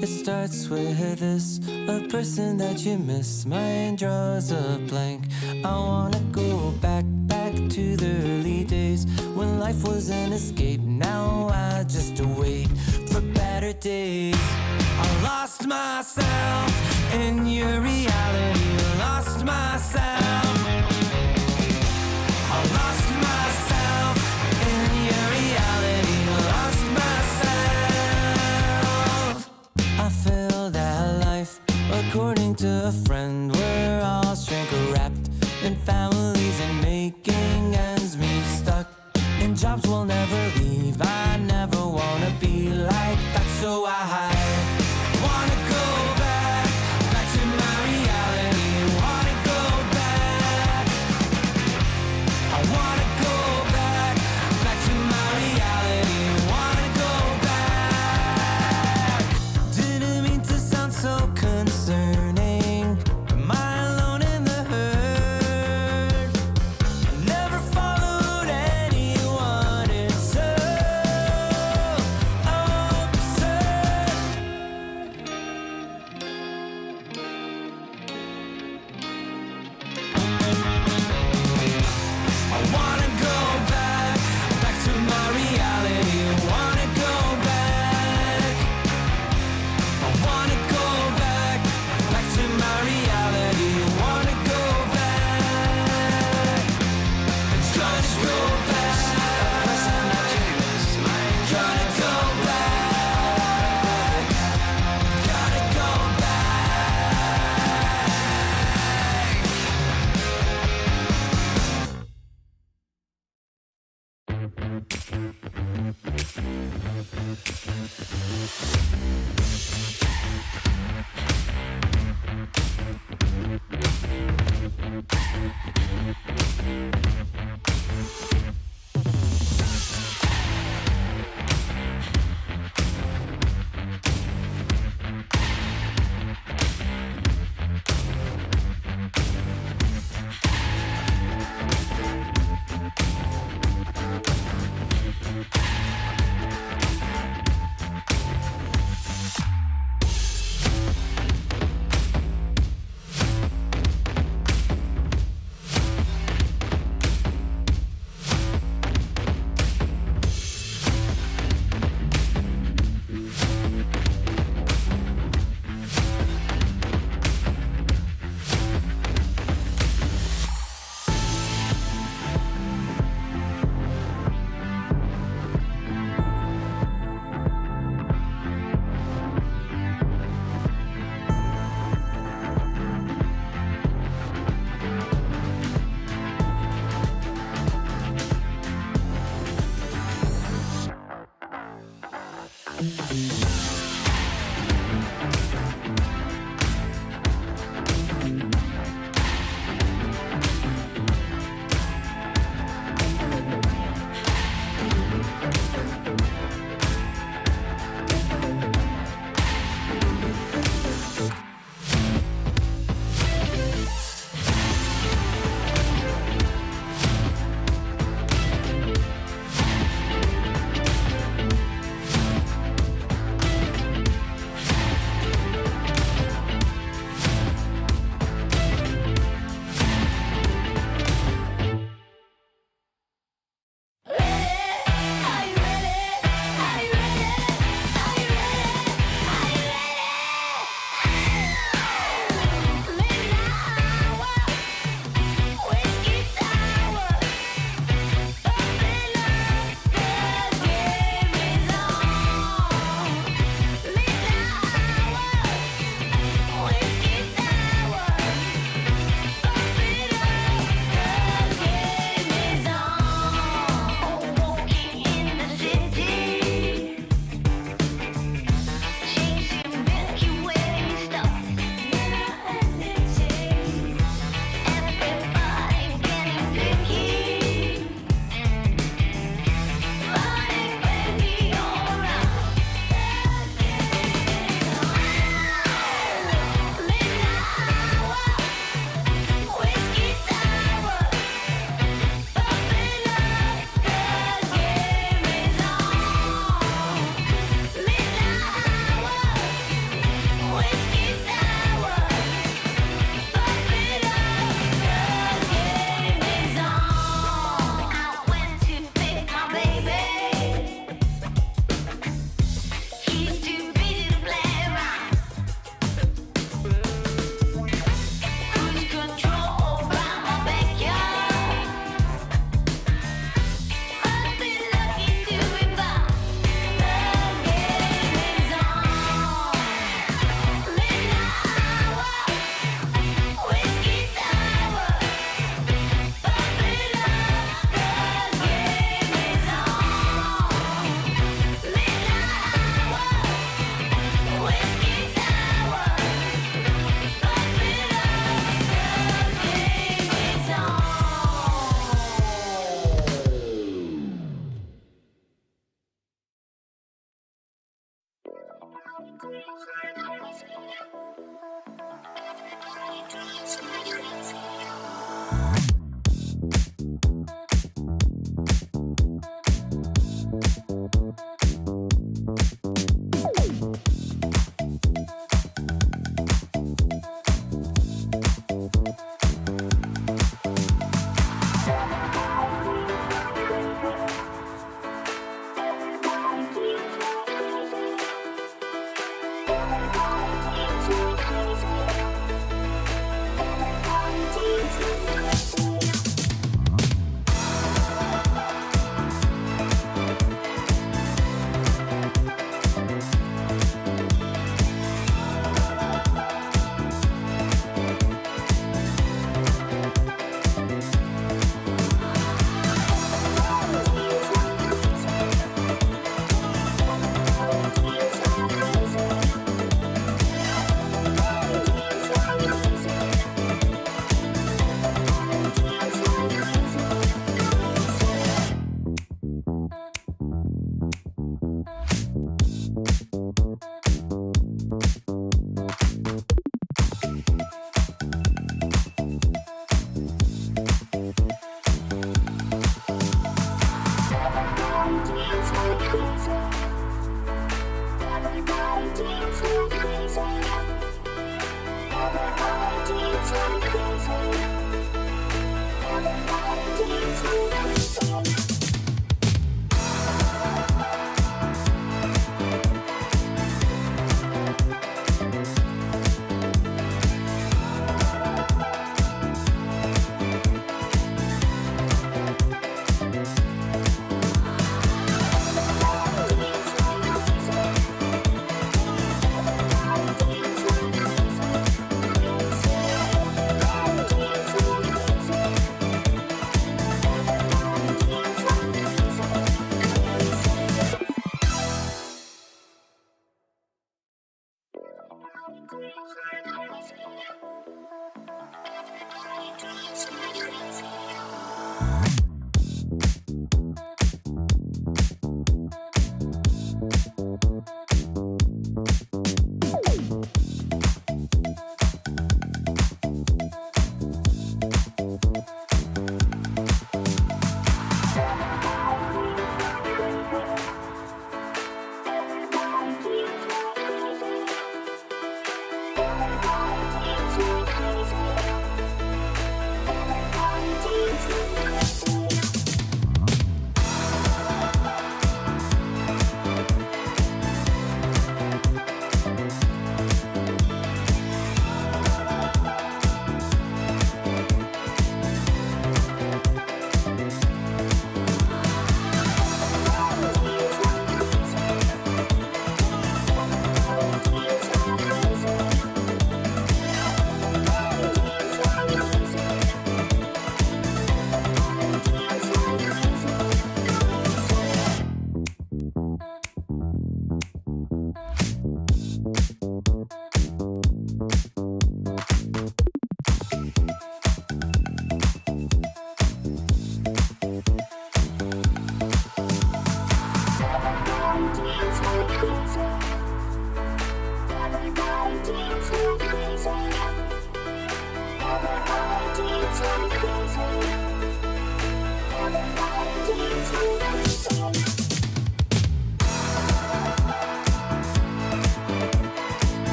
It starts with this, a person that you miss. Mind draws a blank. I wanna go back to the early days when life was an escape. Now I just wait for better days. I lost myself in your reality. Lost myself. I lost myself in your reality. Lost myself. I feel that life, according to a friend, we're all shrink wrapped in families and making ends meet. Stuck in jobs we'll never leave. I never wanna be like that, so I wanna go back to my reality. Wanna go back. I wanna go back to my reality. Wanna go back. Didn't mean to sound so concerning. Am I alone in the hurt? I never followed anyone. It's so absurd. I wanna go back to my reality. Wanna go back. I wanna go back to my reality. Wanna go back. Trying to go back. Trying to go back. Gotta go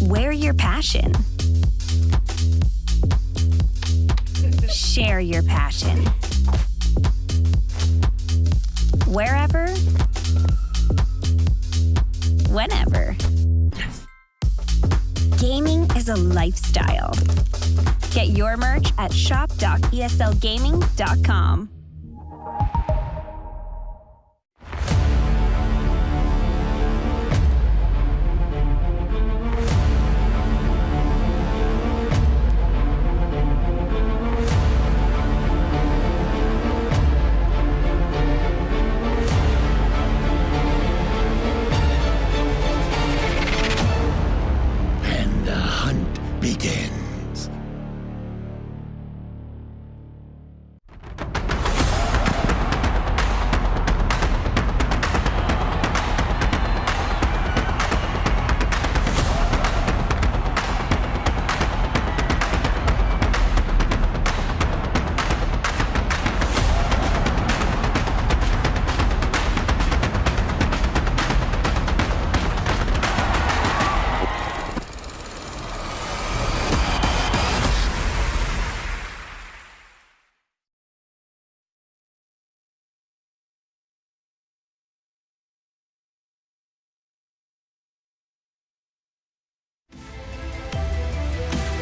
Wear your passion. Share your passion. Wherever, whenever. Gaming is a lifestyle. Get your merch at shop.eslgaming.com. And the hunt begins.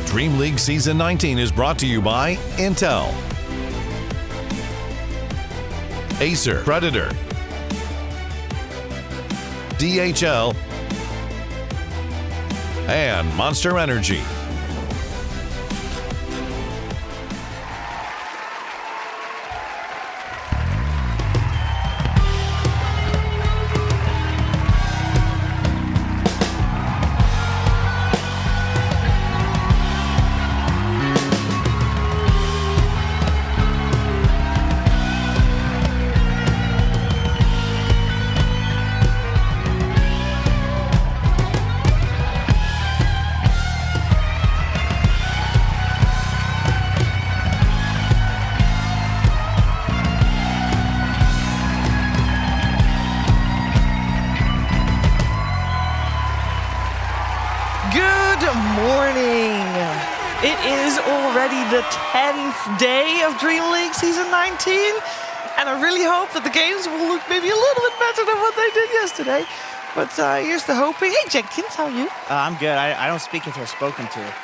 DreamLeague Season 19 is brought to you by Intel, Acer Predator, DHL, and Monster Energy. Good morning. It is already the 10th day of DreamLeague Season 19, and I really hope that the games will look maybe a little bit better than what they did yesterday. But here's the hoping. Hey, Jenkins, how are you? I'm good. I don't speak until spoken to.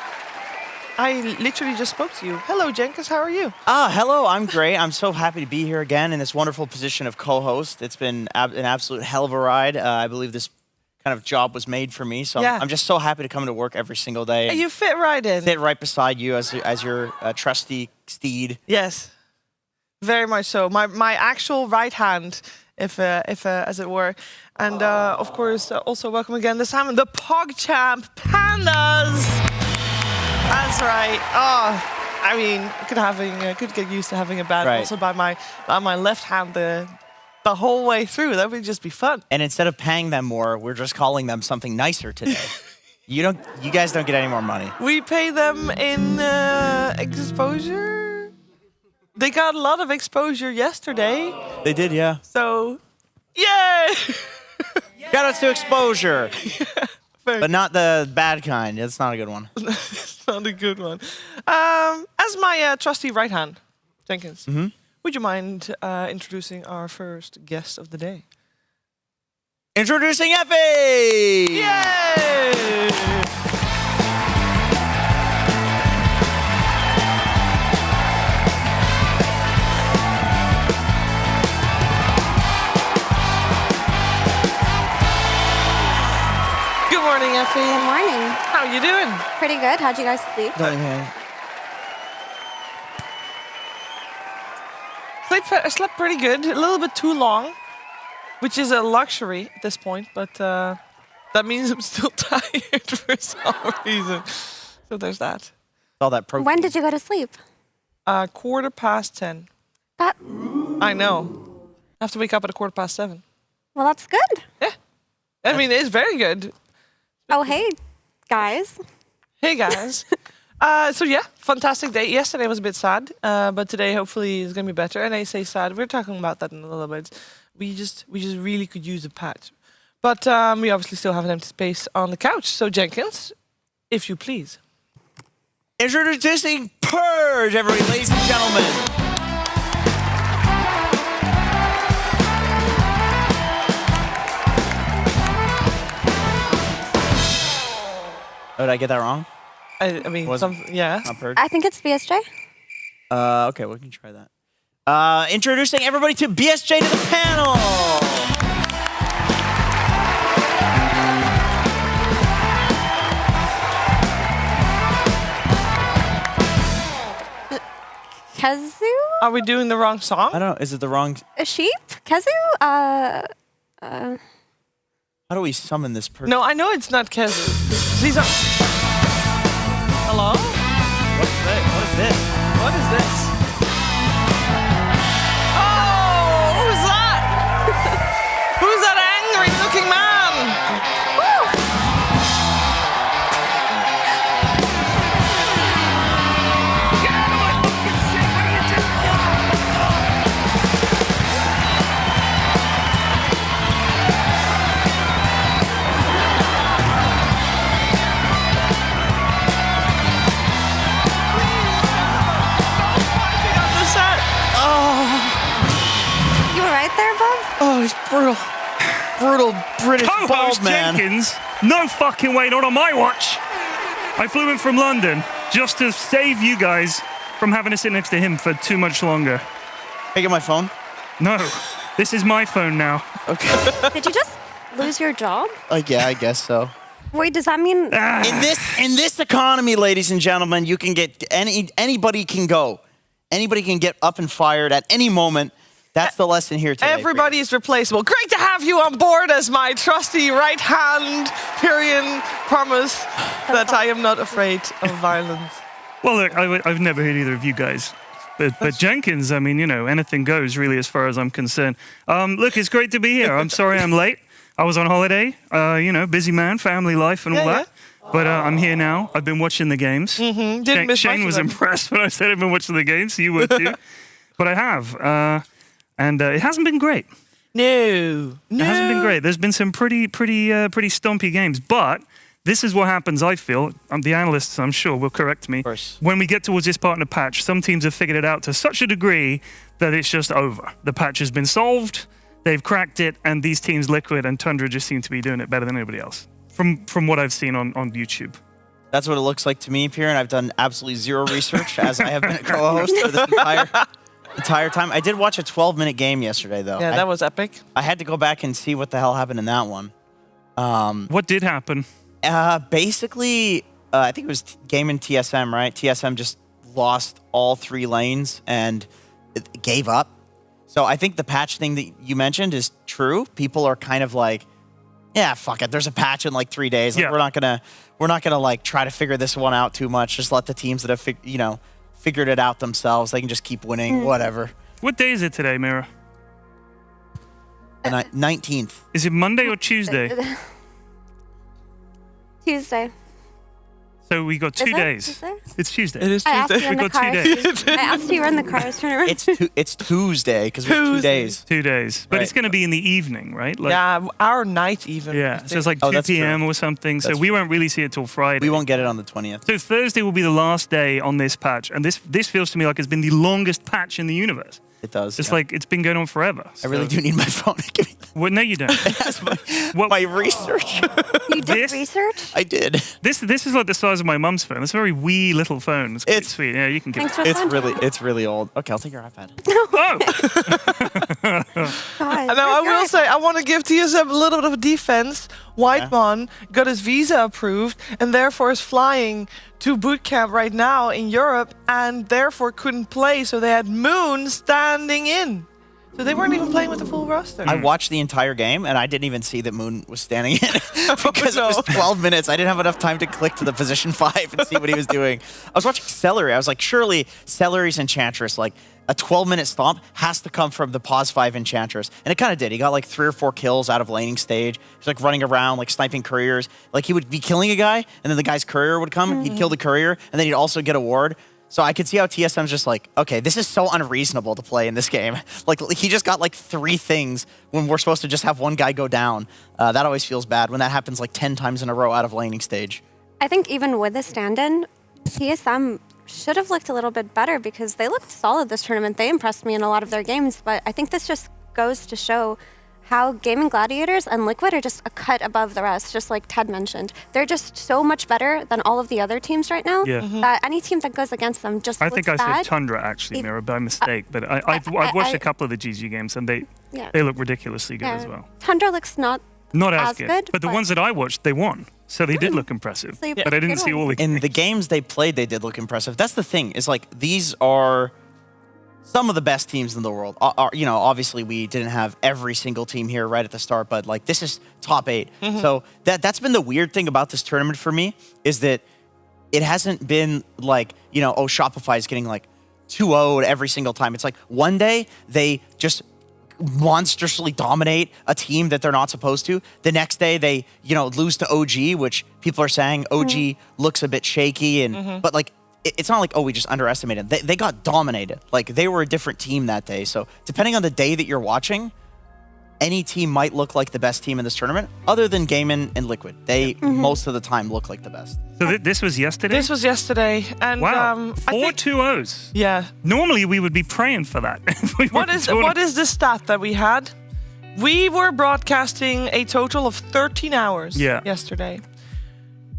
I literally just spoke to you. Hello, Jenkins, how are you? Hello, I'm great. I'm so happy to be here again in this wonderful position of co-host. It's been an absolute hell of a ride. I believe this kind of job was made for me, so Yeah. I'm just so happy to come to work every single day. Hey, you fit right in. Sit right beside you as your trusty steed. Yes, very much so. My actual right hand, if as it were. And of course, also welcome again the Salmon, the PogChamp Pandas. That's right. Oh, I mean, could get used to having a bat Right. also by my left hand the whole way through. That would just be fun. And instead of paying them more, we're just calling them something nicer today. You guys don't get any more money. We pay them in exposure. They got a lot of exposure yesterday, They did, yeah. so yay! Got us to exposure, Very but not the bad kind. It's not a good one. Not a good one. As my trusty right hand, Jenkins, would you mind introducing our first guest of the day? Introducing Effie! Yay! Good morning, Effie. Good morning. How you doing? Pretty good. How'd you guys sleep? I slept pretty good. A little bit too long, which is a luxury at this point, but that means I'm still tired for some reason. So there's that. All that protein. When did you go to sleep? 10:15. That. I know. I have to wake up at 7:15. Well, that's good. I mean, it's very good. Oh, hey, guys. Hey, guys. So yeah, fantastic day. Yesterday was a bit sad, but today hopefully is going to be better. And I say sad, we're talking about that in a little bit. We just really could use a patch. But we obviously still have an empty space on the couch. So Jenkins, if you please. Introducing Purge, everybody, ladies and gentlemen. Oh, did I get that wrong? I mean, yeah. Not Purge? I think it's BSJ. Okay, we can try that. Introducing everybody to BSJ to the panel. Kezu? Are we doing the wrong song? I don't know. Is it the wrong? A sheep? Kezu? How do we summon this person? No, I know it's not Kezu. These are... Hello? What is this? What is this? Oh, who's that? Who's that angry-looking man? You were right there, Bob? Oh, he's brutal. Brutal British bald Co-host man. Jenkins, no fucking way, not on my watch. I flew in from London just to save you guys from having to sit next to him for too much longer. Can I get my phone? No, this is my phone now. Okay. Did you just lose your job? Yeah, I guess so. Wait, does that mean... In this economy, ladies and gentlemen, you can get anybody can go. Anybody can get up and fired at any moment. That's the lesson here today. Everybody is replaceable. Great to have you on board as my trusty right hand. Pyrian, promise that I am not afraid of violence. Well, look, I've never heard either of you guys. But Jenkins, I mean, you know, anything goes really as far as I'm concerned. Look, it's great to be here. I'm sorry I'm late. I was on holiday, you know, busy man, family life and all that. But I'm here now. I've been watching the games. Didn't miss Shane much was of them. impressed when I said I've been watching the games. You were too. But I have. And it hasn't been great. No. It hasn't been great. There's been some pretty stumpy games. But this is what happens, I feel. The analysts, I'm sure, will correct me. Of course. When we get towards this part in the patch, some teams have figured it out to such a degree that it's just over. The patch has been solved. They've cracked it. And these teams, Liquid and Tundra, just seem to be doing it better than anybody else. From what I've seen on YouTube. That's what it looks like to me, Pierre, and I've done absolutely zero research as I have been a co-host for this entire time. I did watch a 12-minute game yesterday, though. Yeah, that was epic. I had to go back and see what the hell happened in that one. What did happen? Basically, I think it was game in TSM, right? TSM just lost all 3 lanes and it gave up. So I think the patch thing that you mentioned is true. People are kind of like, yeah, fuck it. There's a patch in like 3 days. Like, Yeah. we're not gonna like try to figure this one out too much. Just let the teams that have figured it out themselves. They can just keep winning. Whatever. What day is it today, Mira? The 19th. Is it Monday or Tuesday? Tuesday. So we got 2 Is it? days. Is it? It's Tuesday. It is I asked Tuesday. you in We the got 2 car. days. I asked you in the car. I was trying to It's Tuesday because we have 2 Tuesday. days. 2 days. But Right. it's going to be in the evening, right? Like, Yeah, our night even. I Yeah. So think. it's like Oh, 2 that's true. p.m. or something. So That's we won't really see it till Friday. We won't get it on the 20th. So Thursday will be the last day on this patch. And this feels to me like it's been the longest patch in the universe. It does. It's yeah. like it's been going on forever. I really do need my phone. Give me Well, no, you don't. that's my, What- my research. You did This- research? I did. This is like the size of my mum's phone. It's a very wee little phone. It's quite It's- sweet. Yeah, you can get Thanks it. for It's really old. Okay, I'll take your iPad. Oh! God, Now, I where's will your say, I want to give TSM a little bit of defense. Whitemon got his visa approved and therefore is flying to bootcamp right now in Europe and therefore couldn't play. So they had Moon standing in. So they weren't even playing with the full roster. I watched the entire game and I didn't even see that Moon was standing in because it was no. 12 minutes. I didn't have enough time to click to the position 5 and see what he was doing. I was watching Celery. I was like, surely Celery's Enchantress, like a 12-minute stomp has to come from the pause 5 Enchantress. And it kind of did. He got like 3 or 4 kills out of laning stage. He's like running around, like sniping couriers. Like he would be killing a guy and then the guy's courier would come. He'd kill the courier and then he'd also get a ward. So I could see how TSM's just like, okay, this is so unreasonable to play in this game. Like, he just got like 3 things when we're supposed to just have one guy go down. That always feels bad when that happens like 10 times in a row out of laning stage. I think even with the stand-in, TSM should have looked a little bit better because they looked solid this tournament. They impressed me in a lot of their games, but I think this just goes to show how Gaming Gladiators and Liquid are just a cut above the rest, just like Ted mentioned. They're just so much better than all of the other teams right now. Yeah. That any team that goes against them just I looks think I bad. said Tundra actually, Mira, by mistake. But I've watched a couple of the GG games and they look ridiculously good as well. Tundra looks not as good. But the ones that I watched, they won. So they did look impressive. So but I didn't see all the In the games they played, they did look impressive. That's the thing, is like, these are some of the best teams in the world. You know, obviously we didn't have every single team here right at the start, but like, this is top 8. So that's been the weird thing about this tournament for me, is that it hasn't been like, you know, oh, Shopify is getting like 2-0'd every single time. It's like one day they just monstrously dominate a team that they're not supposed to. The next day they, you know, lose to OG, which people are saying OG looks a bit shaky, and but like, it's not like, oh, we just underestimated them. They got dominated. Like, they were a different team that day. So depending on the day that you're watching, any team might look like the best team in this tournament, other than Gaimin and Liquid. They most of the time look like the best. So this was yesterday? This was yesterday. And wow, I 4 think, 2-0s. Yeah. Normally we would be praying for that. What is the stat that we had? We were broadcasting a total of 13 hours yesterday.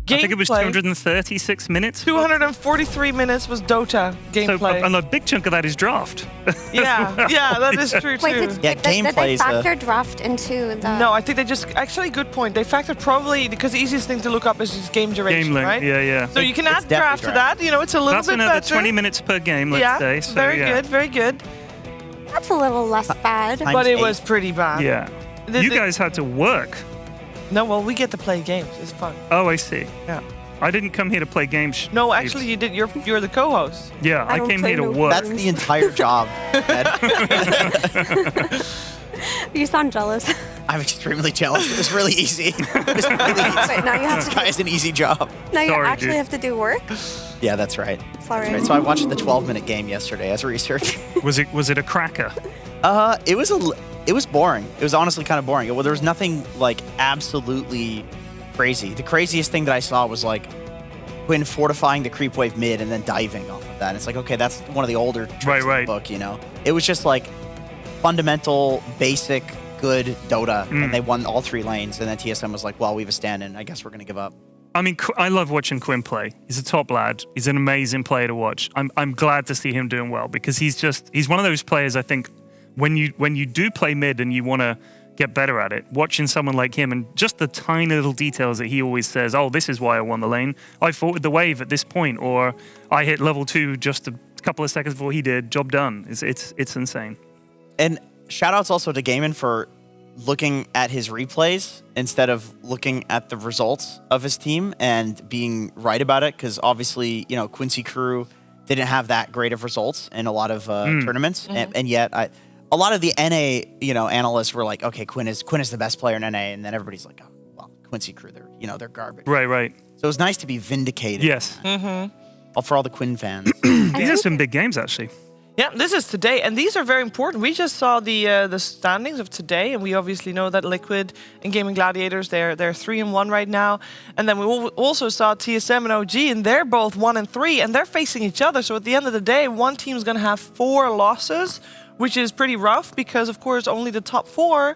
I think it was 236 minutes. 243 minutes was Dota gameplay. So, and a big chunk of that is draft. yeah, that is true too. Wait, did they factor draft into the... No, I think they just... Actually, good point. They factored probably... Because the easiest thing to look up is just game duration, game length, right? yeah. So you can add draft to that. You know, it's a little bit better. That's another 20 minutes per game, let's say. So, very good, very good. That's a little less bad. But it was pretty bad. Yeah. You guys had to work. No, well, we get to play games. It's fun. Oh, I see. Yeah. I didn't come here to play games. No, actually, you did. You're the co-host. Yeah, I came here to work. That's the entire job, Ed. You sound jealous. I'm extremely jealous. It was really easy. It was really easy. Wait, now you have this to... guy has an easy job. Now you actually have to do work? Yeah, that's right. Sorry. That's right. So I watched the 12-minute game yesterday as research. Was it a cracker? It was boring. It was honestly kind of boring. Well, there was nothing like absolutely crazy. The craziest thing that I saw was like Quinn fortifying the creep wave mid and then diving off of that. And it's like, okay, that's one of the older tricks in the book, you know? It was just like fundamental, basic, good Dota, and they won all 3 lanes. And then TSM was like, well, we have a stand-in. I guess we're going to give up. I mean, I love watching Quinn play. He's a top lad. He's an amazing player to watch. I'm glad to see him doing well because he's one of those players, I think, when you do play mid and you want to get better at it, watching someone like him and just the tiny little details that he always says, oh, this is why I won the lane. I fought with the wave at this point, or I hit level 2 just a couple of seconds before he did. Job done. It's insane. And shout outs also to Gaimin for looking at his replays instead of looking at the results of his team and being right about it, because obviously, you know, Quincy Crew didn't have that great of results in a lot of tournaments, and yet a lot of the NA, you know, analysts were like, okay, Quinn is the best player in NA, and then everybody's like, oh, well, Quincy Crew, they're garbage. Right. So it was nice to be vindicated. Yes. For all the Quinn fans. These are some big games, actually. Yeah, this is today, and these are very important. We just saw the standings of today, and we obviously know that Liquid and Gaming Gladiators, they're 3-1 right now. And then we also saw TSM and OG, and they're both 1-3, and they're facing each other. So at the end of the day, one team's going to have 4 losses, which is pretty rough because, of course, only the top 4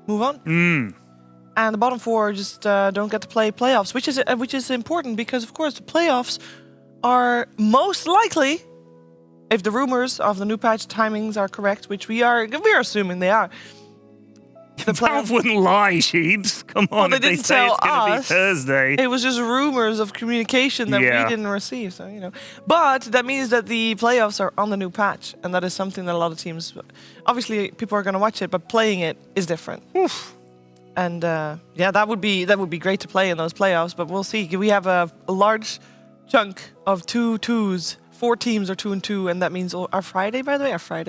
move on. And the bottom 4 just don't get to play playoffs, which is important because, of course, the playoffs are most likely, if the rumors of the new patch timings are correct, which we are assuming they are. Valve wouldn't lie, Sheebs. Come on, they if they didn't say tell it's going to be us. Thursday. It was just rumors of communication that we didn't receive, so, you know. But that means that the playoffs are on the new patch, and that is something that a lot of teams... Obviously, people are going to watch it, but playing it is different. Oof. And, yeah, that would be great to play in those playoffs, but we'll see. We have a large chunk of 2-2s. 4 teams are 2-2, and that means our Friday, by the way, what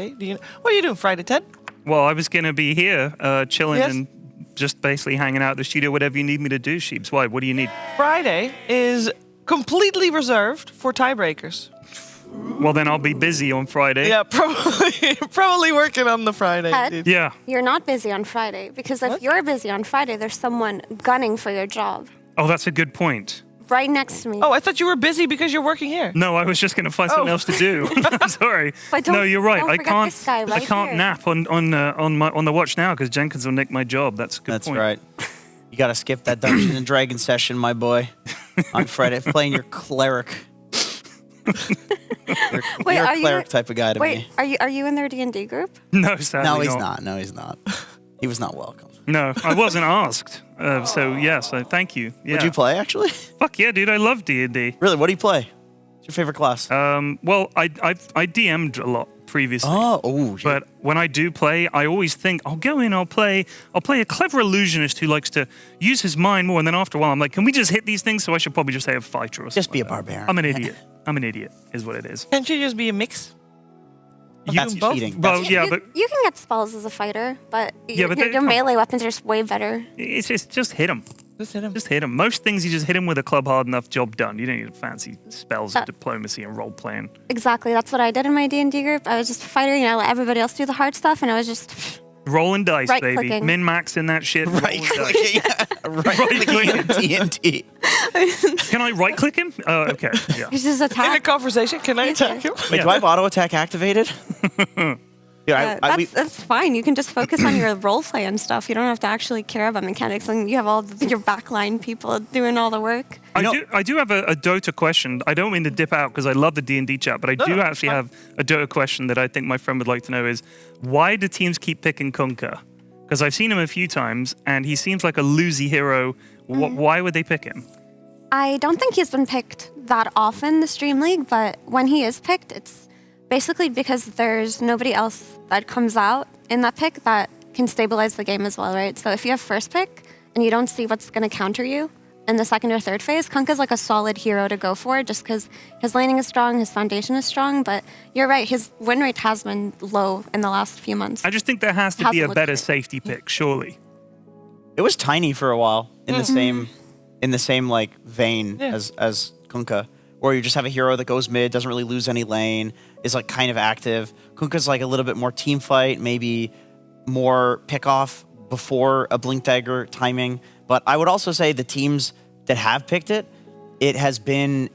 are you doing Friday, Ted? Well, I was going to be here chilling and just basically hanging out at the studio, whatever you need me to do, Sheebs. Why? What do you need? Friday is completely reserved for tiebreakers. Well, then I'll be busy on Friday. Yeah, probably working on the Friday. Ed? dude. Yeah. You're not busy on Friday because if you're busy on Friday, there's someone gunning for your job Oh, that's a good point. right next to me. Oh, I thought you were busy because you're working here. No, I was just going to find something else to do. I'm sorry. But don't- no, you're right. don't I forget can't. this guy I right can't here. nap on the watch now because Jenkins will nick my job. That's a good That's point. right. You got to skip that Dungeons and Dragons session, my boy, on Friday, playing your cleric. Wait, you're are a you- cleric type of guy to Wait, me. are you in their D&D group? No, sadly No, he's not. No, he's not. He was not welcome. No, I wasn't asked. So yes, thank you. Yeah. Would you play, actually? Fuck yeah, dude! I love D&D. Really? What do you play? What's your favorite class? Well, I DM'd a lot previously. Oh, shit. But when I do play, I always think I'll go in, I'll play a clever illusionist who likes to use his mind more, and then after a while I'm like, can we just hit these things? So I should probably just say a fighter or something. Just be a like that. barbarian. I'm an idiot. I'm an idiot, is what it is. Can't you just be a mix? That's both? cheating. Well, yeah, you, but you can get spells as a fighter, but, Yeah, but your they- melee weapons are just way better. it's just hit him. Just hit him. Just hit him. Most things you just hit him with a club hard enough, job done. You don't need fancy spells Uh, of diplomacy and role playing. Exactly, that's what I did in my D&D group. I was just a fighter, let everybody else do the hard stuff, and I was just Rolling dice, baby. Right-clicking. Min max in that shit. Right rolling dice. clicking. Right clicking in D&D. Can I right click him? Oh, okay. Yeah. it's just In a attack. conversation, can I attack him? Wait, Yeah. do I have auto attack activated? Yeah, That's fine. You can just focus on your role play and stuff. You don't have to actually care about mechanics, and you have all your backline people doing all the work. I do have a Dota question. I don't mean to dip out because I love the D&D chat, but I do actually have a Dota question that I think my friend would like to know is, why do teams keep picking Kunkka? Because I've seen him a few times, and he seems like a loosey hero. Why would they pick him? I don't think he's been picked that often this DreamLeague, but when he is picked, it's basically because there's nobody else that comes out in that pick that can stabilize the game as well, right? So if you have first pick and you don't see what's going to counter you in the second or third phase, Kunkka's like a solid hero to go for just because his laning is strong, his foundation is strong, but you're right, his win rate has been low in the last few months. I just think there has to be Hasn't a looked better great. safety pick, surely. It was tiny for a while in the same like vein as Kunkka, where you just have a hero that goes mid, doesn't really lose any lane, is like kind of active. Kunkka's like a little bit more team fight, maybe more pick off before a blink dagger timing. But I would also say the teams that have picked it, it has been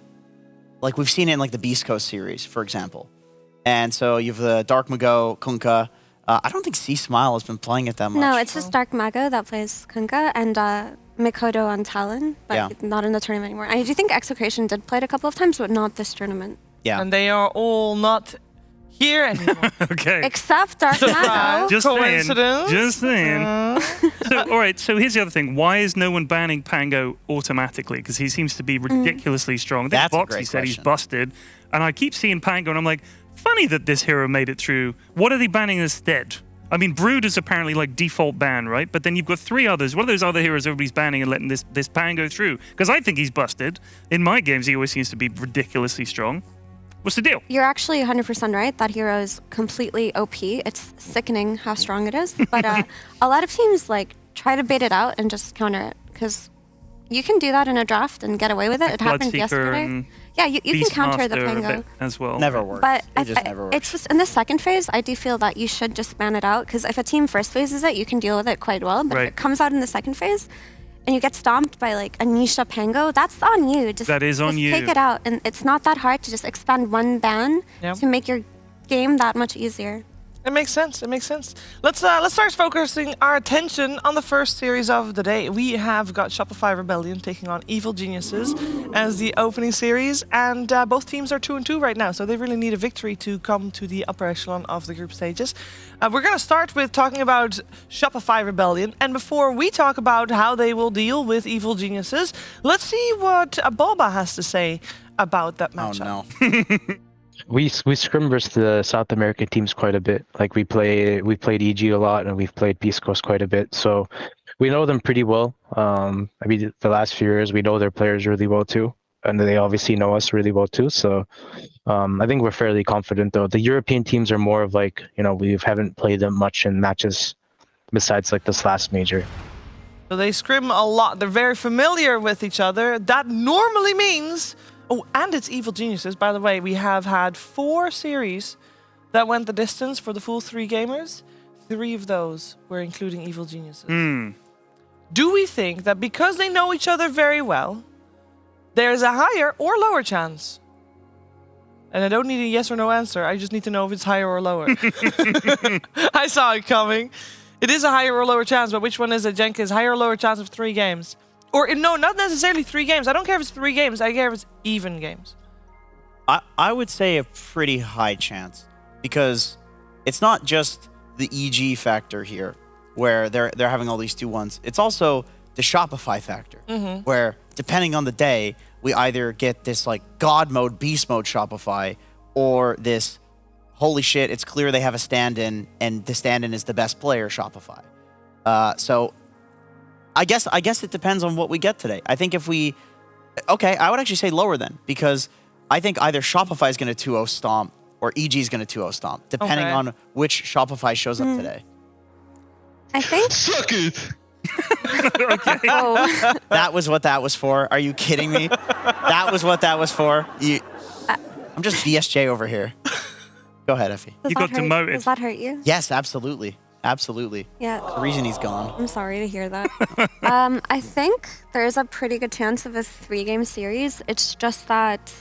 like we've seen it in like the Beastcoast series, for example. And so you have the Dark Mago, Kunkka. I don't think C Smile has been playing it that much. No, it's just Dark Mago that plays Kunkka and Mikoto on Talon, but Yeah. not in the tournament anymore. I do think Execution did play it a couple of times, but not this tournament. Yeah. And they are all not here anymore. Okay. Except Dark Mago. Just saying. Coincidence? Just saying. So, all right, so here's the other thing. Why is no one banning Pango automatically? Because he seems to be ridiculously strong. I think That's a Boxy great said he's question. busted. And I keep seeing Pango, and I'm like, funny that this hero made it through. What are they banning instead? I mean, Brood is apparently like default ban, right? But then you've got three others. What are those other heroes everybody's banning and letting this Pango through? Because I think he's busted. In my games, he always seems to be ridiculously strong. What's the deal? You're actually 100% right. That hero is completely OP. It's sickening how strong it is. But a lot of teams like try to bait it out and just counter it because you can do that in a draft and get away with it. It happened Bloodseeker yesterday. and Yeah, you can counter the Beastmaster a Pango. bit as well. Never works. But It just never works. it's just in the second phase, I do feel that you should just ban it out because if a team first phases it, you can deal with it quite well. But Right. if it comes out in the second phase and you get stomped by like a Nisha Pango, that's on you. Just, That is on just you. Take it out. And it's not that hard to just expand one ban Yep. to make your game that much easier. It makes sense. It makes sense. Let's start focusing our attention on the first series of the day. We have got Shopify Rebellion taking on Evil Geniuses as the opening series, and both teams are 2-2 right now, so they really need a victory to come to the upper echelon of the group stages. We're going to start with talking about Shopify Rebellion, and before we talk about how they will deal with Evil Geniuses, let's see what Boba has to say about that Oh matchup. no. We scrim versus the South American teams quite a bit. Like we played EG a lot and we've played Beastcoast quite a bit. So we know them pretty well. I mean, the last few years we know their players really well too, and they obviously know us really well too. So I think we're fairly confident though. The European teams are more of like, we haven't played them much in matches besides like this last major. So they scrim a lot. They're very familiar with each other. That normally means... Oh, and it's Evil Geniuses. By the way, we have had 4 series that went the distance for the full 3 gamers. 3 of those were including Evil Geniuses. Do we think that because they know each other very well, there's a higher or lower chance? And I don't need a yes or no answer. I just need to know if it's higher or lower. I saw it coming. It is a higher or lower chance, but which one is it, Jenkins? Higher or lower chance of 3 games? Or no, not necessarily 3 games. I don't care if it's 3 games. I care if it's even games. I would say a pretty high chance, because it's not just the EG factor here, where they're having all these 2-1s. It's also the Shopify factor, where depending on the day, we either get this like God mode, beast mode Shopify, or this holy shit, it's clear they have a stand-in, and the stand-in is the best player Shopify. So I guess it depends on what we get today. I think if we... Okay, I would actually say lower then, because I think either Shopify is going to 2-0 stomp or EG is going to 2-0 stomp, depending on which Shopify shows up today. I think... Suck it! Okay. Oh, That was what that was for. Are you kidding me? That was what that was for. I'm just BSJ over here. Go ahead, Effie. does You that got hurt- demoted. Does that hurt you? Yes, absolutely. Absolutely. Yeah. The reason he's gone. I'm sorry to hear that. I think there's a pretty good chance of a 3-game series. It's just that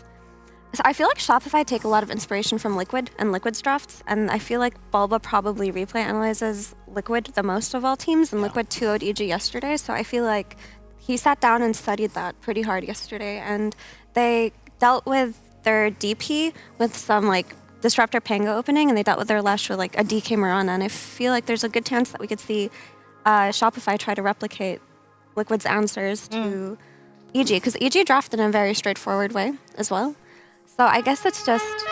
so I feel like Shopify take a lot of inspiration from Liquid and Liquid's drafts, and I feel like Bulba probably replay analyzes Liquid the most of all teams, and Liquid 2-0'd EG yesterday, so I feel like he sat down and studied that pretty hard yesterday, and they dealt with their DP with some like Disruptor Pango opening, and they dealt with their Lesh with like a DK Mirana, and I feel like there's a good chance that we could see Shopify try to replicate Liquid's answers to EG, because EG drafted in a very straightforward way as well. So I guess it's just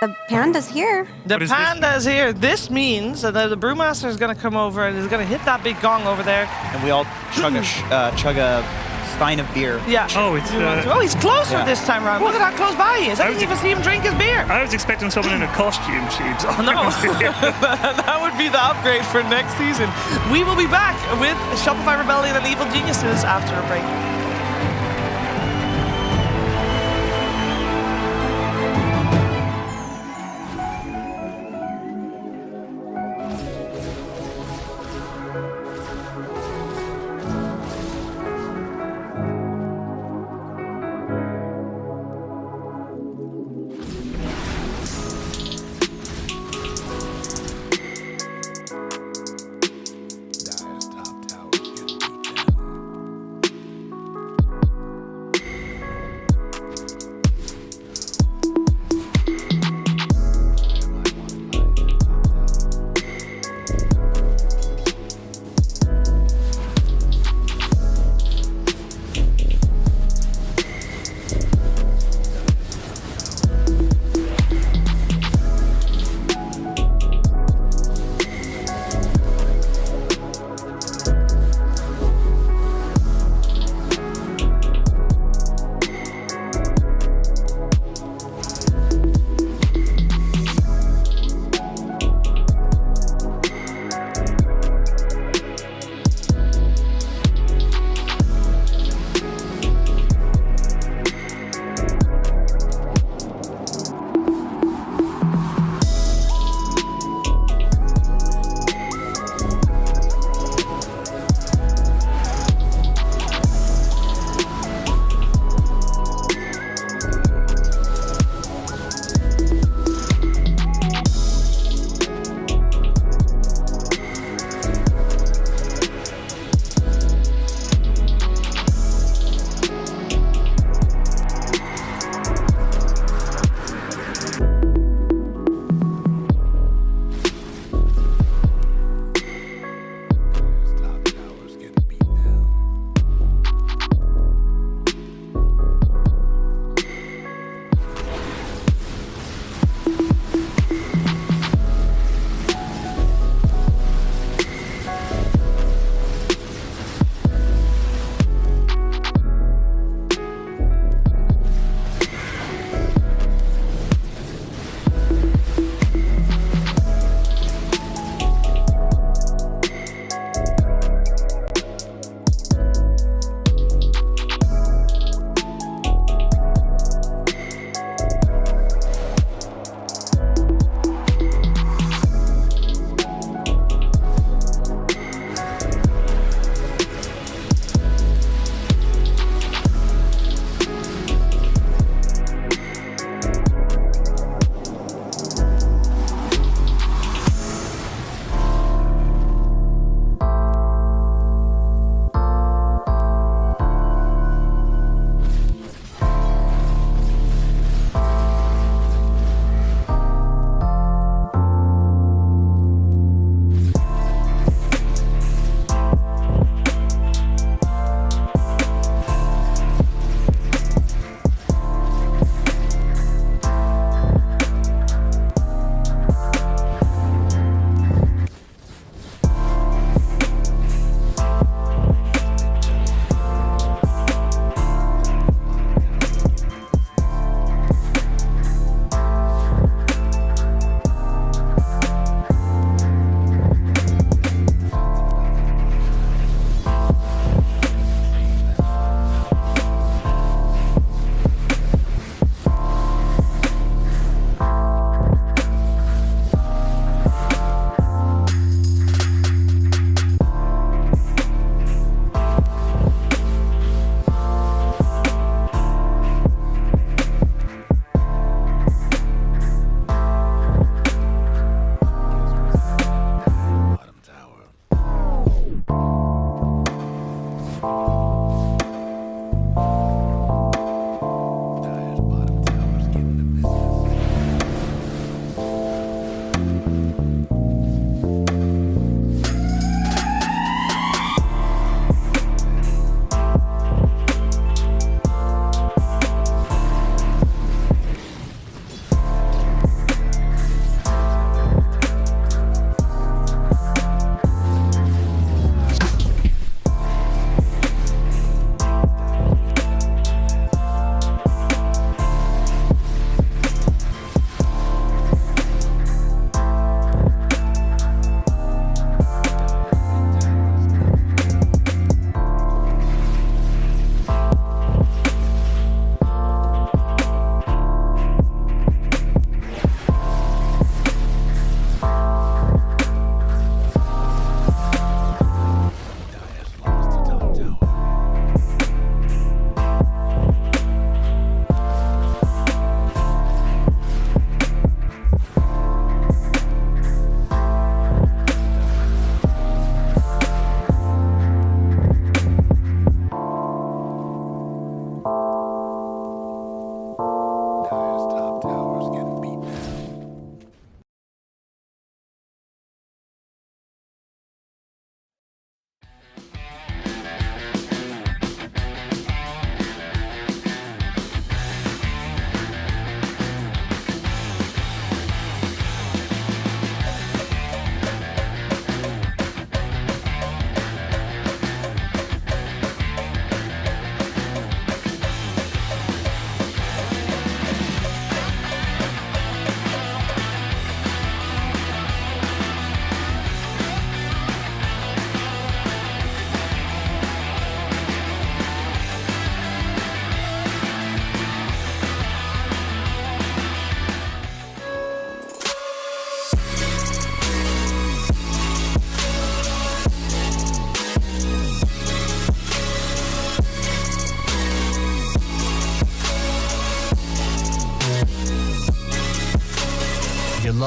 the panda's here. The What is this? panda is here. This means that the brewmaster is going to come over and is going to hit that big gong over there. And we all chug a stein of beer. Yeah. Oh, it's... Oh, he's closer Yeah. this time around. Look at how close by he is. I didn't even see him drink his beer. I was expecting someone in a costume, Sheebs. No, that would be the upgrade for next season. We will be back with Shopify Rebellion and Evil Geniuses after a break.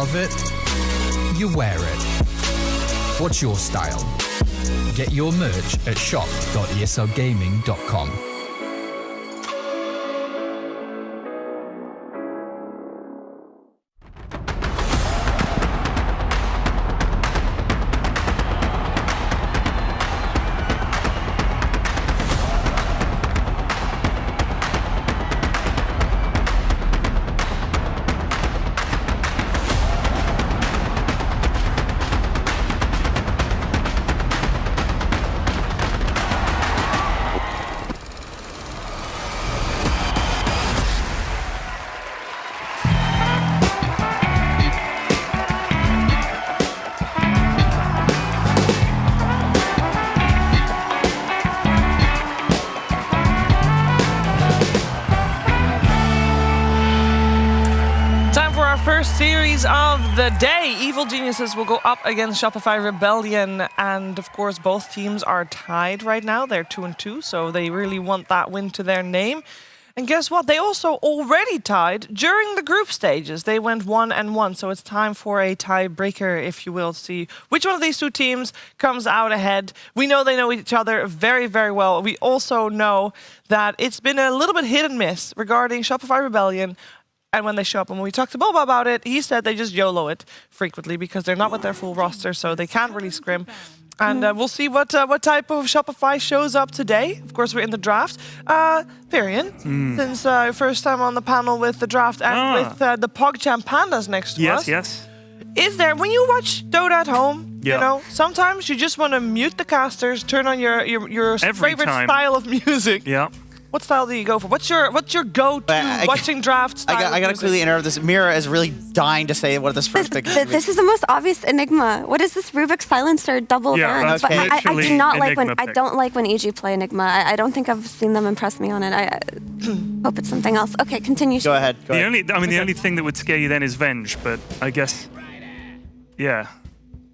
love it, you wear it. What's your style? Get your merch at shop.eslgaming.com. First series of the day. Evil Geniuses will go up against Shopify Rebellion, and of course both teams are tied right now. They're 2-2, so they really want that win to their name. And guess what? They also already tied during the group stages. They went 1-1, so it's time for a tiebreaker, if you will, to see which one of these two teams comes out ahead. We know they know each other very, very well. We also know that it's been a little bit hit and miss regarding Shopify Rebellion. And when they show up, and when we talked to Boba about it, he said they just YOLO it frequently because they're not with their full roster, so they can't really scrim. And we'll see what type of Shopify shows up today. Of course, we're in the draft. Varian, since first time on the panel with the draft and with the PogChamp Pandas next to us. Yes. Is there, when you watch Dota at home, Yeah. you know, sometimes you just want to mute the casters, turn on your favorite style of music. Yeah. What style do you go for? What's your go-to watching draft style? I gotta clearly interrupt this. Mira is really dying to say what this first pick is. This is the most obvious Enigma. What is this Rubik's Silencer double band? that's But I literally do not like Enigma when pick. I don't like when EG play Enigma. I don't think I've seen them impress me on it. I hope it's something else. Okay, continue. Go ahead. The only thing that would scare you then is Venge, but I guess, yeah.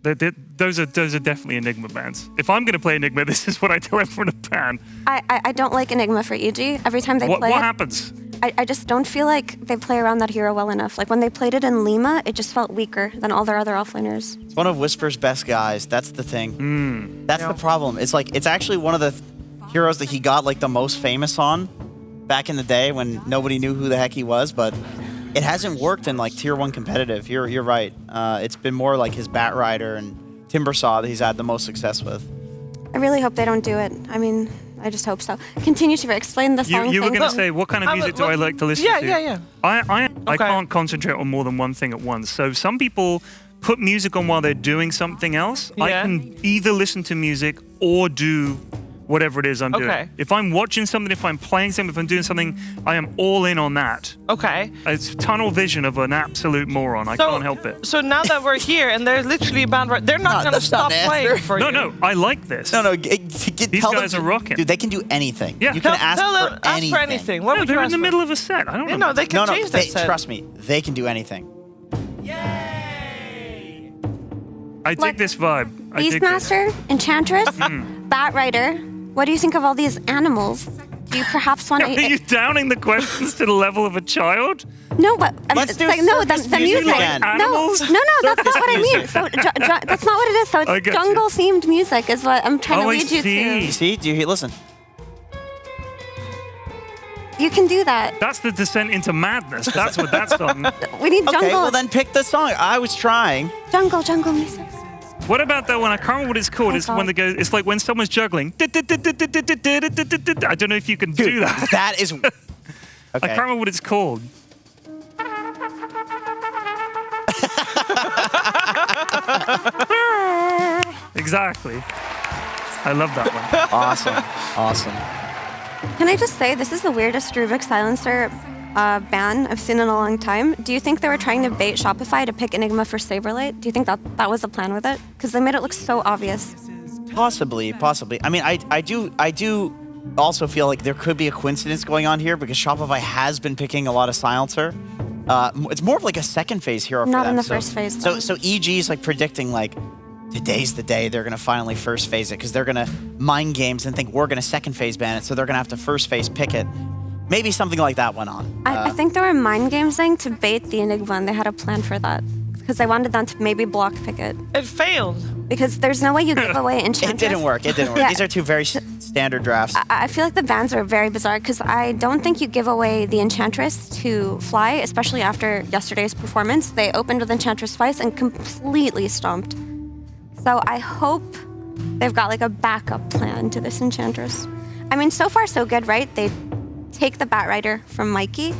Those are definitely Enigma bands. If I'm going to play Enigma, this is what I tell everyone to ban. I don't like Enigma for EG. Every time they play What it, happens? I just don't feel like they play around that hero well enough. Like when they played it in Lima, it just felt weaker than all their other offlaners. It's one of Whisper's best guys. That's the thing. That's the problem. It's like it's actually one of the heroes that he got like the most famous on back in the day when nobody knew who the heck he was, but it hasn't worked in like tier 1 competitive. You're right. It's been more like his Bat Rider and Timbersaw that he's had the most success with. I really hope they don't do it. I mean, I just hope so. Continue to explain the song. You were thing. going to say, what kind of music do I like to listen to? Yeah. I can't concentrate on more than one thing at once. So some people put music on while they're doing something else. Yeah. I can either listen to music or do whatever it is I'm doing. If I'm watching something, if I'm playing something, if I'm doing something, I am all in on that. Okay. It's tunnel vision of an absolute moron. I can't help it. So now that we're here and there's literally a band, they're not going to stop playing for you. No, I like this. No, These guys are rocking. Dude, they can do anything. Yeah. You can ask Tell for them, ask anything. for anything. What No, would you they're in ask the for? middle of a set. I don't know. No, they can change that set. Trust me, they can do anything. I dig this vibe. I dig this. Beastmaster, Enchantress, Bat Rider. What do you think of all these animals? Do you perhaps want Are to? you downing the questions to the level of a child? No, but Let's it's do like no, circus the music music. again. No, Animals? that's not what I mean. So that's not what it is. So I it's got you. jungle-themed music is what I'm trying to Oh, I lead you see. to. You see? Do you hear? Listen. You can do that. That's the descent into madness. That's what that's on. We need jungle. Okay, well then pick the song. I was trying. Jungle music. What about that one? I can't remember what it's called. It's when they go. It's like when someone's juggling. I don't know if you can do that. That is. I Okay. can't remember what it's called. Exactly. I love that one. Awesome. Can I just say this is the weirdest Rubik Silencer ban I've seen in a long time. Do you think they were trying to bait Shopify to pick Enigma for Saberlight? Do you think that was the plan with it? Because they made it look so obvious. Possibly. I mean, I do also feel like there could be a coincidence going on here because Shopify has been picking a lot of Silencer. It's more of like a second phase hero for them. Not in the first phase, though. So EG is like predicting like today's the day they're gonna finally first phase it because they're gonna mind games and think we're gonna second phase ban it, so they're gonna have to first phase pick it. Maybe something like that went on. I think they were mind gamesing to bait the Enigma, and they had a plan for that. because I wanted them to maybe block pick it. It failed. Because there's no way you give away Enchantress. It didn't work. It didn't work. Yeah. These are two very standard drafts. I feel like the bans are very bizarre because I don't think you give away the Enchantress to fly, especially after yesterday's performance. They opened with Enchantress twice and completely stomped. So I hope they've got like a backup plan to this Enchantress. I mean, so far so good, right? They take the Batrider from Mikey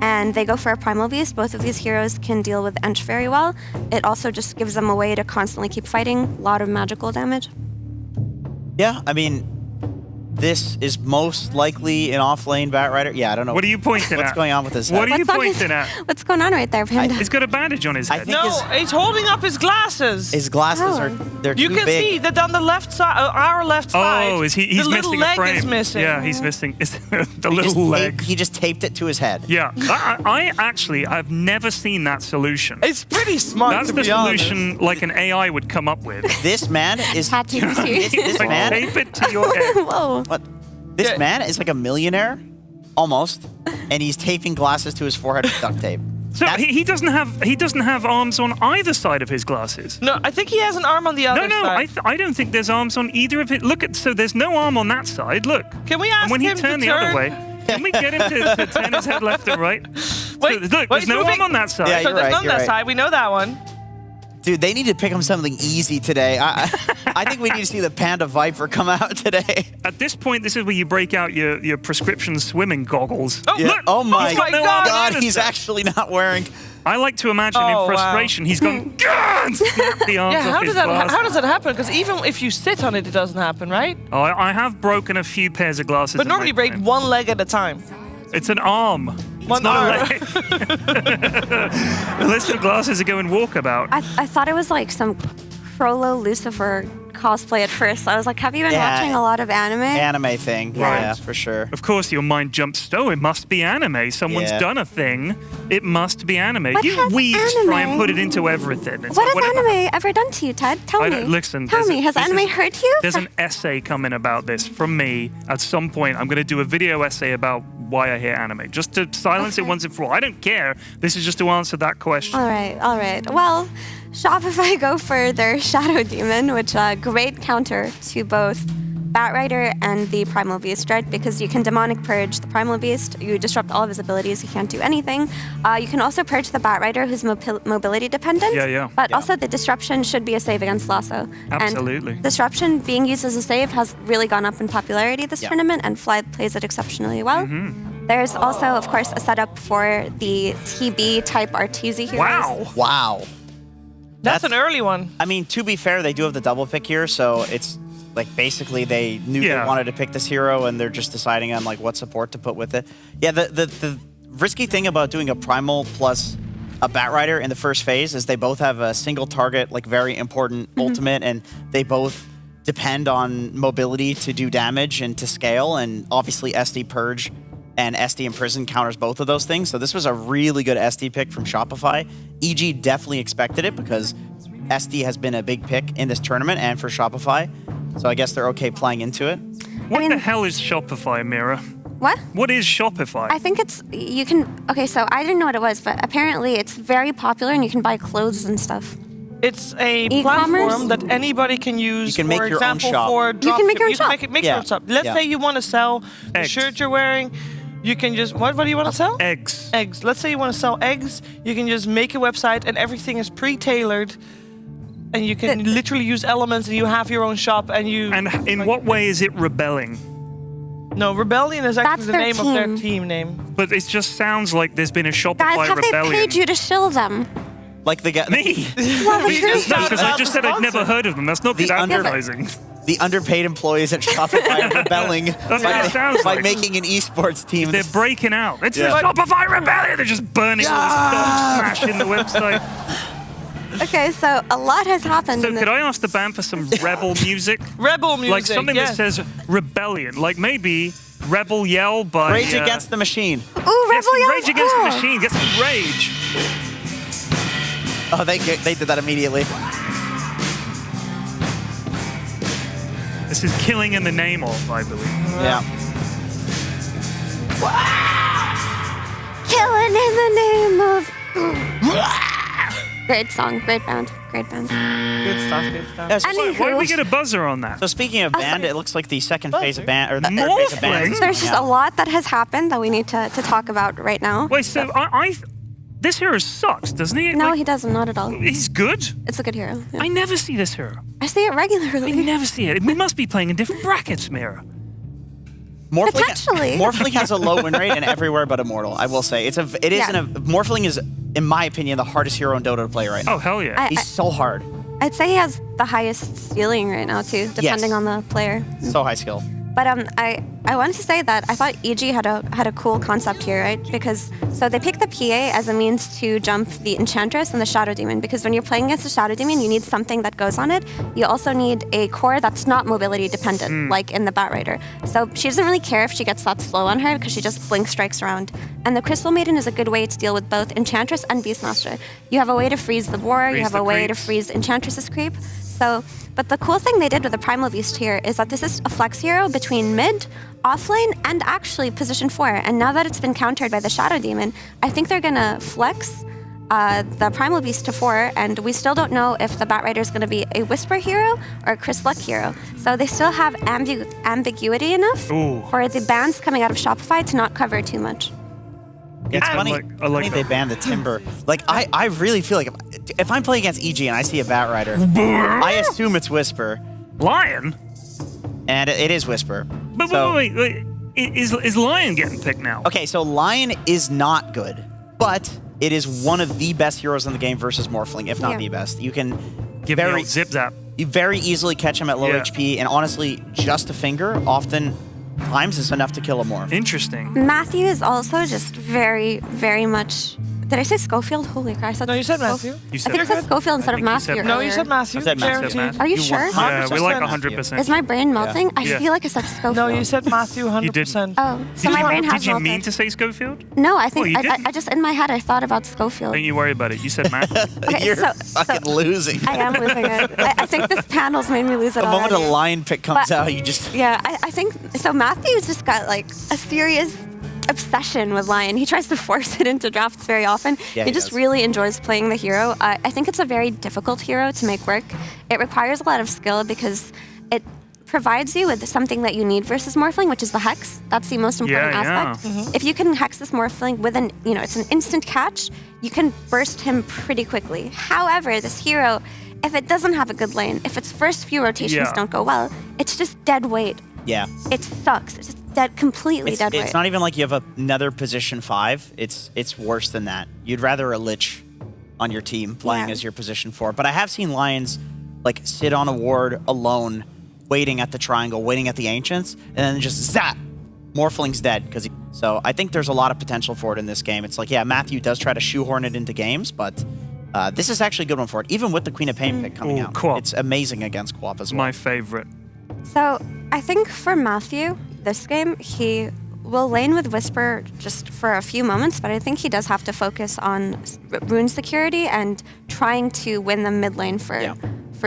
and they go for a Primal Beast. Both of these heroes can deal with Ench very well. It also just gives them a way to constantly keep fighting. A lot of magical damage. Yeah, I mean, this is most likely an off-lane Batrider. Yeah, I don't know. What are you pointing at? What's going on with his head? What are you What's on his- pointing at? What's going on right there, Panda? He's got a bandage on his I head. think No, he's holding up his glasses. his glasses are they're You too can big. see that on the left side, our left side. Oh, is he? He's the little missing leg a frame. is missing. Yeah, he's missing. It's the He just little leg. He just taped it to his head. Yeah, I've never seen that solution. It's pretty smart. That's to the be honest. solution like an AI would come up with. This man is ChatGPT. this Like, man. tape it to your head. Whoa. What? This man is like a millionaire, almost, and he's taping glasses to his forehead with duct tape. So he doesn't have arms on either side of his glasses. No, I think he has an arm on the other No, side. I don't think there's arms on either of it. Look at so there's no arm on that side. Look. Can we ask And when he him to turned the other turn? way, can we get him to turn his head left and right? Wait, so, look, wait, there's no moving. arm on that side. Yeah, So you're there's right, none on you're that right. side. We know that one. Dude, they need to pick him something easy today. I think we need to see the Panda Viper come out today. At this point, this is where you break out your prescription swimming goggles. Oh, Yeah. look! Oh my He's got no God. arm God, either he's side. actually not wearing. I like to imagine Oh, in wow. frustration, he's gone, "Gah!" and snapped the arms Yeah, off his glasses. how does that happen? Because even if you sit on it, it doesn't happen, right? Oh, I have broken a few pairs of glasses. But in my normally you break time. one leg at a time. It's an arm. One it's not arm. a leg. Unless your glasses are going walkabout. I thought it was like some Frollo Lucifer cosplay at first. I was like, have you been Yeah. watching a lot of anime? Anime thing. Right. Yeah, for sure. Of course, your mind jumps, oh, it must be anime. Someone's Yeah. done a thing. It must be anime. What You has weebs try and anime- put it into everything. It's What like, has whatever- anime ever done to you, Ted? Tell I me. don't- listen, Tell there's me, a- has this anime is- hurt you? There's an essay coming about this from me at some point. I'm going to do a video essay about why I hate anime, just to silence it Okay. once and for all. I don't care. This is just to answer that question. All right, all right. Well, Shopify go for their Shadow Demon, which great counter to both Batrider and the Primal Beast, right? Because you can Demonic Purge the Primal Beast, you disrupt all of his abilities, he can't do anything. You can also purge the Batrider, who's mobility dependent. Yeah, yeah. But also the Disruption should be a save against Lasso. Absolutely. And Disruption being used as a save has really gone up in popularity this Yeah. tournament, and Fly plays it exceptionally well. Mm-hmm. There's also, of course, a setup for the TB type Arteezy heroes. Wow. Wow. That's an early one. I mean, to be fair, they do have the double pick here, so it's like basically they knew Yeah. they wanted to pick this hero, and they're just deciding on like what support to put with it. Yeah, the risky thing about doing a primal plus a Batrider in the first phase is they both have a single target, like very important ultimate, and they both depend on mobility to do damage and to scale, and obviously SD Purge and SD Imprison counters both of those things. So this was a really good SD pick from Shopify. EG definitely expected it because SD has been a big pick in this tournament and for Shopify. So I guess they're okay playing into it. What mean- the hell is Shopify, Mira? What? What is Shopify? I think it's, you can, okay, so I didn't know what it was, but apparently it's very popular and you can buy clothes and stuff. It's a E-commerce? platform that anybody can use. You can make for your own example, shop. For You drop can make your own ship. shop. Make Yeah. your own shop. Let's Yeah. say you want to sell the Eggs. shirt you're wearing. You can just, what do you want to sell? Eggs. Eggs. Let's say you want to sell eggs. You can just make a website and everything is pre-tailored. And you can literally use elements and you have your own shop and you... And in what way is it rebelling? No, Rebellion is actually That's the their name of their team. team name. But it just sounds like there's been a Shopify Guys, have rebellion. they paid you to shill them? Like the guy, Me? Well, We just No, found because I out just the said I'd sponsor. never heard of them. That's not The good under- advertising. the underpaid employees at Shopify are rebelling That's what it sounds by like. making an esports team. They're breaking out. It's Yeah. a Shopify rebellion. They're just burning all this stuff, smashing the website. Okay, so a lot has happened. So in could the, I ask the band for some rebel music? Rebel music. Like something yes. that says rebellion. Like maybe Rebel Yell by... Rage Against the Machine. Ooh, Yes, Rebel Yell! Rage Against the Oh. Machine. Get some rage. Oh, they did that immediately. This is Killing in the Name of, I believe. Yeah. Killing in the name of... Great song, great band, great band. Good stuff, good stuff. Yeah, so, Why did we get a buzzer on that? so speaking of band, sorry. it looks like the second phase of band, or the third phase of band. is There's just coming a out. lot that has happened that we need to talk about right now. Wait, so this hero sucks, doesn't he? No, Like, he doesn't, not at all. he's good. It's a good hero. Yeah. I never see this hero. I see it regularly. I never see it. We must be playing in different brackets, Mira. Potentially. Morphling has a low win rate and everywhere but Immortal. I will say Morphling is, in my opinion, the hardest hero in Dota to play right now. Oh hell yeah! He's so hard, I'd say he has the highest ceiling right now too, depending on the player. so high skill. But I wanted to say that I thought EG had a cool concept here, right? Because so they picked the PA as a means to jump the Enchantress and the Shadow Demon. Because when you're playing against the Shadow Demon, you need something that goes on it. You also need a core that's not mobility dependent, like in the Batrider. So she doesn't really care if she gets that slow on her because she just blink strikes around. And the Crystal Maiden is a good way to deal with both Enchantress and Beastmaster. You have a way to freeze the War. You have a way to freeze Enchantress's creep. So, but the cool thing they did with the Primal Beast here is that this is a flex hero between mid, offlane, and actually position 4. And now that it's been countered by the Shadow Demon, I think they're gonna flex the Primal Beast to 4, and we still don't know if the Batrider is gonna be a Whisper hero or a Chris Luck hero. So they still have ambiguity enough for the bans coming out of Shopify to not cover too much. It's funny, I like they that. banned the Timber. Like, I really feel like if I'm playing against EG and I see a Batrider, I assume it's Whisper. Lion? And it is Whisper. But So- wait. Is Lion getting picked now? Okay, so Lion is not good, but it is one of the best heroes in the game versus Morphling, if not Yeah. the best. You can Give me old zip zap. you very easily catch him at low Yeah. HP, and honestly, just a finger oftentimes is enough to kill a Morph. Interesting. Matthew is also just very, very much. Did I say Schofield? Holy crap! I said No, you said Schof- Matthew. You I said think I said Schofield instead of think you Matthew. said- No, you earlier. said Matthew. I said Matthew. Guaranteed. Are you You sure? 100% Yeah, we like said 100%. Is my brain melting? I Yeah. feel like I said Schofield. No, you said Matthew 100%. Oh, so my brain has Did you melted. mean to say Schofield? No, I think Oh, you I didn't? just in my head I thought about Schofield. Don't you worry about it. You said Matthew. Okay, You're so fucking losing. I am losing it. I think this panel's made me lose it The moment a already. Lion pick comes But- out, you just... Yeah, I think so. Matthew's just got like a serious obsession with Lion. He tries to force it into drafts very often. Yeah, he he just does. really enjoys playing the hero. I think it's a very difficult hero to make work. It requires a lot of skill because it provides you with something that you need versus Morphling, which is the Hex. That's the most important aspect. If you can Hex this Morphling with it's an instant catch, you can burst him pretty quickly. However, this hero, if it doesn't have a good lane, if its first few rotations Yeah. don't go well, it's just dead weight. Yeah. It sucks. It's just completely dead weight. It's not even like you have another position 5. It's worse than that. You'd rather a Lich on your team playing Yeah. as your position 4. But I have seen Lions like sit on a ward alone, waiting at the triangle, waiting at the Ancients, and then just zap! Morphling's dead. So I think there's a lot of potential for it in this game. It's like, yeah, Matthew does try to shoehorn it into games, but this is actually a good one for it. Even with the Queen of Pain pick coming Ooh, out. Quap. It's amazing against Quap as well. My favorite. So I think for Matthew, this game, he will lane with Whisper just for a few moments, but I think he does have to focus on rune security and trying to win the mid lane for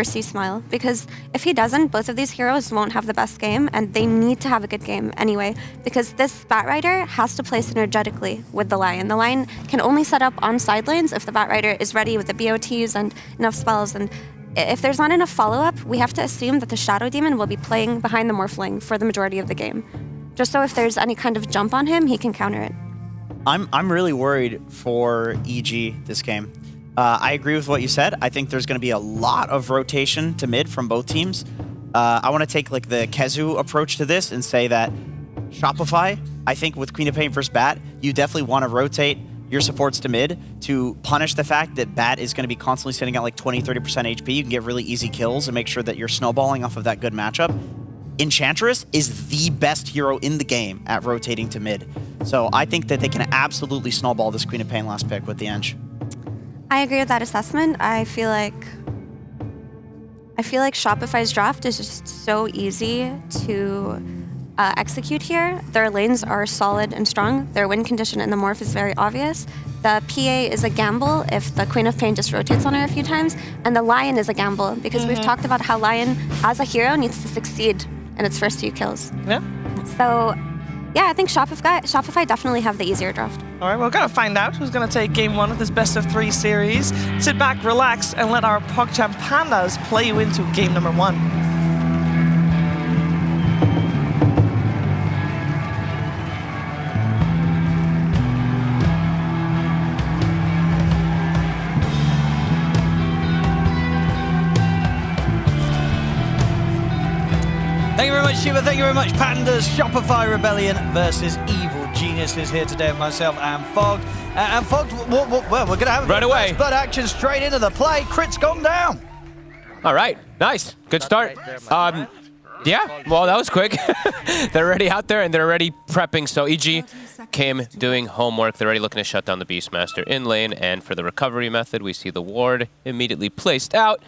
C-Smile. Because if he doesn't, both of these heroes won't have the best game, and they need to have a good game anyway, because this Batrider has to play synergetically with the Lion. The Lion can only set up on side lanes if the Batrider is ready with the BOTs and enough spells, and if there's not enough follow-up, we have to assume that the Shadow Demon will be playing behind the Morphling for the majority of the game. Just so if there's any kind of jump on him, he can counter it. I'm really worried for EG this game. I agree with what you said. I think there's going to be a lot of rotation to mid from both teams. I want to take like the Kezu approach to this and say that Shopify, I think with Queen of Pain versus Bat, you definitely want to rotate your supports to mid to punish the fact that Bat is going to be constantly sitting at like 20-30% HP. You can get really easy kills and make sure that you're snowballing off of that good matchup. Enchantress is the best hero in the game at rotating to mid. So I think that they can absolutely snowball this Queen of Pain last pick with the Ench. I agree with that assessment. I feel like Shopify's draft is just so easy to execute here. Their lanes are solid and strong. Their win condition in the morph is very obvious. The PA is a gamble if the Queen of Pain just rotates on her a few times, and the Lion is a gamble because we've talked about how Lion, as a hero, needs to succeed in its first few kills. Yeah. So, Yeah, I think Shopify definitely have the easier draft. All right, we're going to find out who's going to take game 1 of this best of 3 series. Sit back, relax, and let our PogChamp Pandas play you into game number 1. Thank you very much, Shiva. Thank you very much, Pandas. Shopify Rebellion versus Evil Geniuses here today with myself and Fog. And Fog, well, we're going to have right away. Blood action straight into the play. Crit's gone down. All right, nice, good start. Yeah, well, that was quick. They're already out there and they're already prepping. So EG came doing homework. They're already looking to shut down the Beastmaster in lane. And for the recovery method, we see the ward immediately placed out.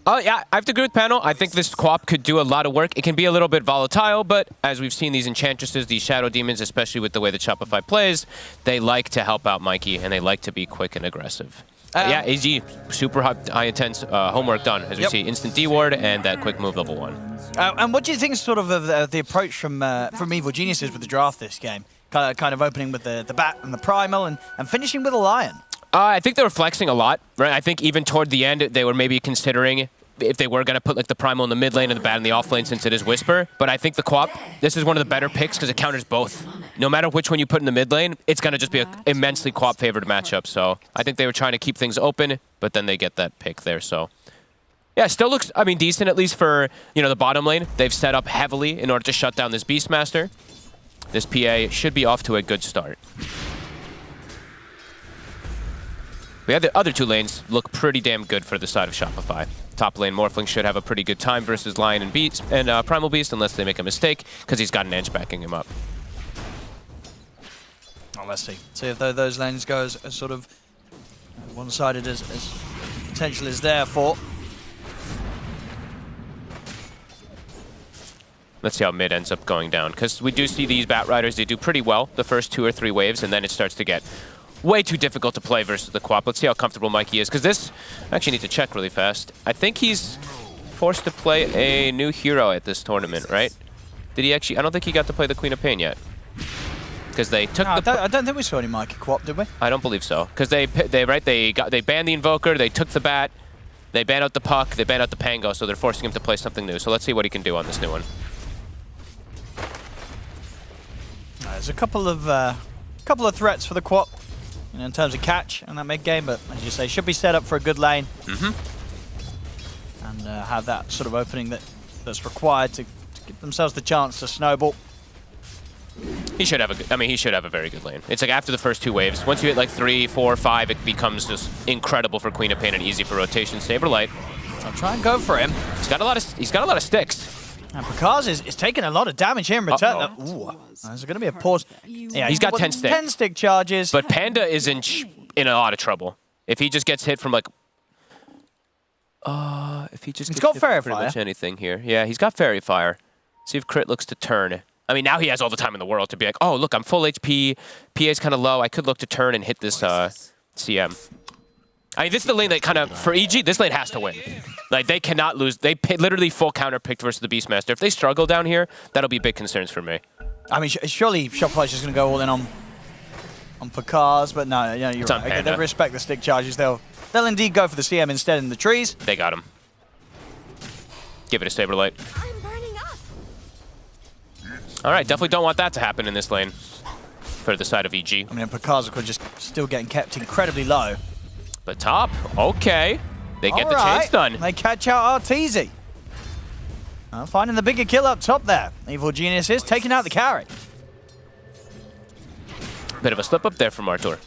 Yeah, I have to agree with Panel. I think this co-op could do a lot of work. It can be a little bit volatile, but as we've seen these Enchantresses, these Shadow Demons, especially with the way that Shopify plays, they like to help out Mikey, and they like to be quick and aggressive. Yeah, AG, super high intense homework done, as we see instant D-ward and that quick move level 1. And what do you think sort of the approach from Evil Geniuses with the draft this game? Kind of opening with the bat and the primal and finishing with a lion? I think they were flexing a lot, right? I think even toward the end, they were maybe considering if they were going to put like the primal in the mid lane and the bat in the off lane since it is Whisper. But I think the co-op, this is one of the better picks because it counters both. No matter which one you put in the mid lane, it's going to just be an immensely co-op favored matchup. So I think they were trying to keep things open, but then they get that pick there. So yeah, still looks, I mean, decent at least for, you know, the bottom lane. They've set up heavily in order to shut down this Beastmaster. This PA should be off to a good start. We have the other 2 lanes look pretty damn good for the side of Shopify. Top lane Morphling should have a pretty good time versus Lion and Beast and Primal Beast unless they make a mistake because he's got an edge backing him up. Oh, let's see. See if those lanes go as sort of one-sided as potential is there for. Let's see how mid ends up going down because we do see these Bat Riders, they do pretty well the first 2 or 3 waves and then it starts to get way too difficult to play versus the co-op. Let's see how comfortable Mikey is, because this, I actually need to check really fast. I think he's forced to play a new hero at this tournament, right? Did he actually? I don't think he got to play the Queen of Pain yet. Because they took I don't think we saw any Mikey co-op, did we? I don't believe so. Because they banned the Invoker, they took the Bat, they banned out the Puck, they banned out the Pango, so they're forcing him to play something new. So let's see what he can do on this new one. There's a couple of threats for the co-op. In terms of catch in that mid game, but as you say, should be set up for a good lane and have that sort of opening that's required to give themselves the chance to snowball. He should have he should have a very good lane. It's like after the first 2 waves, once you hit like 3, 4, 5, it becomes just incredible for Queen of Pain and easy for rotation. Saberlight, I'll try and go for him. He's got a lot of sticks. And Pakaz is taking a lot of damage here in return. Ooh, there's going to be a pause. Yeah, he's got 10 stick. 10 stick charges. But Panda is in a lot of trouble. If he just gets hit from like... if he just gets got hit Fairy from pretty Fire. much anything here. Yeah, he's got Fairy Fire. See if Crit looks to turn. I mean, now he has all the time in the world to be like, oh, look, I'm full HP. PA's kind of low. I could look to turn and hit this CM. I mean, this is the lane that kind of, for EG, this lane has to win. Like, they cannot lose. They literally full counter picked versus the Beastmaster. If they struggle down here, that'll be big concerns for me. I mean, surely Shopify's just going to go all in on Pakaz, but no, you're right. They respect the stick charges. They'll indeed go for the CM instead in the trees. They got him. Give it a Saberlight. I'm burning up. All right, definitely don't want that to happen in this lane for the side of EG. I mean, Pakaz are just still getting kept incredibly low. But top, okay. They get the chase done. They catch out Arteezy. Finding the bigger kill up top there. Evil Genius is taking out the carry. Bit of a slip up there from Artur.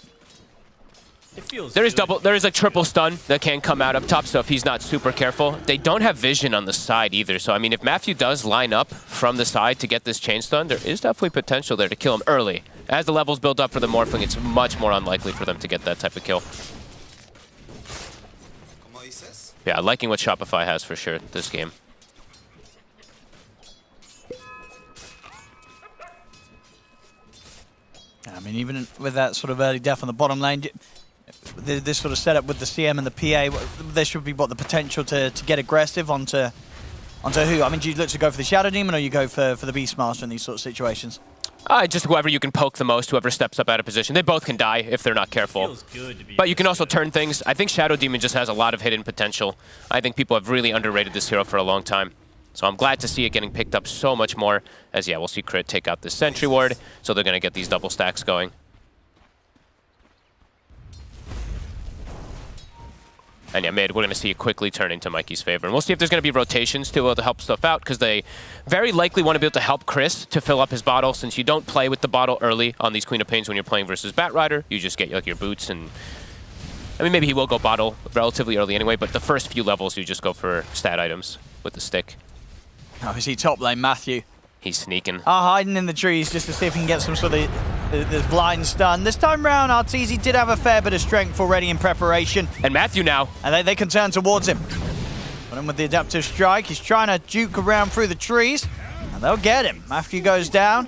There is a triple stun that can come out up top, so if he's not super careful. They don't have vision on the side either, so I mean, if Matthew does line up from the side to get this chain stun, there is definitely potential there to kill him early. As the levels build up for the Morphling, it's much more unlikely for them to get that type of kill. Yeah, liking what Shopify has for sure this game. I mean, even with that sort of early death on the bottom lane, this sort of setup with the CM and the PA, there should be the potential to get aggressive onto who? I mean, do you look to go for the Shadow Demon or you go for the Beastmaster in these sort of situations? Just whoever you can poke the most, whoever steps up out of position. They both can die if they're not careful. But you can also turn things. I think Shadow Demon just has a lot of hidden potential. I think people have really underrated this hero for a long time. So I'm glad to see it getting picked up so much more. As, yeah, we'll see Crit take out this Sentry Ward. So they're going to get these double stacks going. And yeah, mid, we're going to see it quickly turn into Mikey's favor. And we'll see if there's going to be rotations to help stuff out, because they very likely want to be able to help Chris to fill up his bottle, since you don't play with the bottle early on these Queen of Pains when you're playing versus Batrider. You just get like your boots and... I mean, maybe he will go bottle relatively early anyway, but the first few levels you just go for stat items with the stick. Oh, is he top lane, Matthew? He's sneaking. Hiding in the trees just to see if he can get some sort of the blind stun. This time round, Arteezy did have a fair bit of strength already in preparation. And Matthew now. And they can turn towards him. Put him with the adaptive strike. He's trying to juke around through the trees. And they'll get him. Matthew goes down.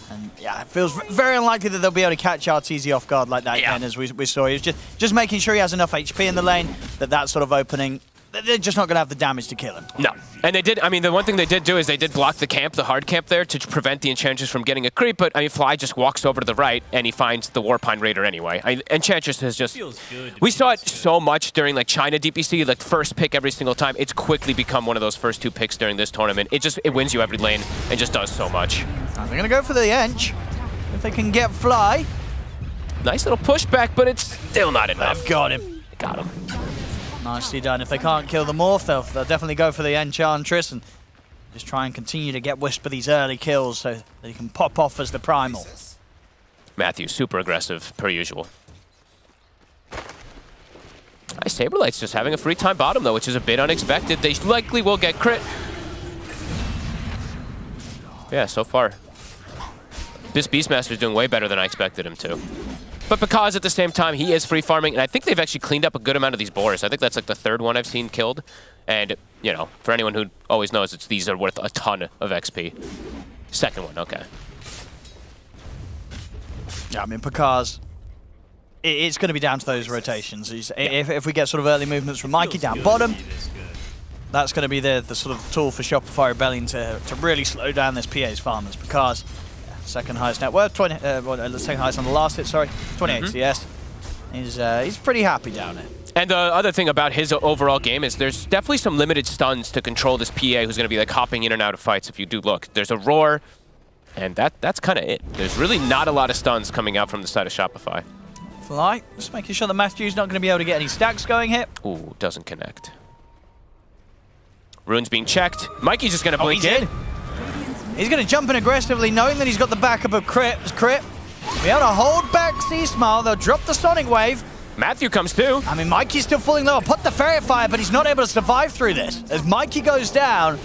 And yeah, it feels very unlikely that they'll be able to catch Arteezy off guard like that again, as we saw. He was just making sure he has enough HP in the lane that sort of opening... They're just not going to have the damage to kill him. No. And they did, I mean, the one thing they did do is they did block the camp, the hard camp there, to prevent the Enchantress from getting a creep, but I mean, Fly just walks over to the right, and he finds the Warpine Raider anyway. Enchantress has just... We saw it so much during, like, China DPC, like, first pick every single time. It's quickly become one of those first 2 picks during this tournament. It wins you every lane, and just does so much. They're going to go for the Ench. If they can get Fly. Nice little pushback, but it's still not enough. They've got him. Got him. Nicely done. If they can't kill the Morph, they'll definitely go for the Enchantress and just try and continue to get Whisper these early kills so that he can pop off as the Primal. Matthew, super aggressive, per usual. Saberlight's just having a free time bottom, though, which is a bit unexpected. They likely will get crit. Yeah, so far. This Beastmaster's doing way better than I expected him to. But because at the same time, he is free farming, and I think they've actually cleaned up a good amount of these boars. I think that's like the 3rd one I've seen killed. And, you know, for anyone who always knows, these are worth a ton of XP. 2nd one, okay. Yeah, I mean, Pakaz, it's going to be down to those rotations. If we get sort of early movements from Mikey down bottom, that's going to be the sort of tool for Shopify Rebellion to really slow down this PA's farmers. Pakaz, second highest net worth, the second highest on the last hit, sorry, 28 CS. He's pretty happy down there. And the other thing about his overall game is there's definitely some limited stuns to control this PA who's going to be like hopping in and out of fights if you do look. There's a Roar, and that's kind of it. There's really not a lot of stuns coming out from the side of Shopify. Fly, just making sure that Matthew's not going to be able to get any stacks going here. Ooh, doesn't connect. Rune's being checked. Mikey's just going to blink in. He's going to jump in aggressively, knowing that he's got the backup of Crit. Be able to hold back C-Smile. They'll drop the Sonic Wave. Matthew comes too. I mean, Mikey's still falling low. Put the Fairy Fire, but he's not able to survive through this. As Mikey goes down,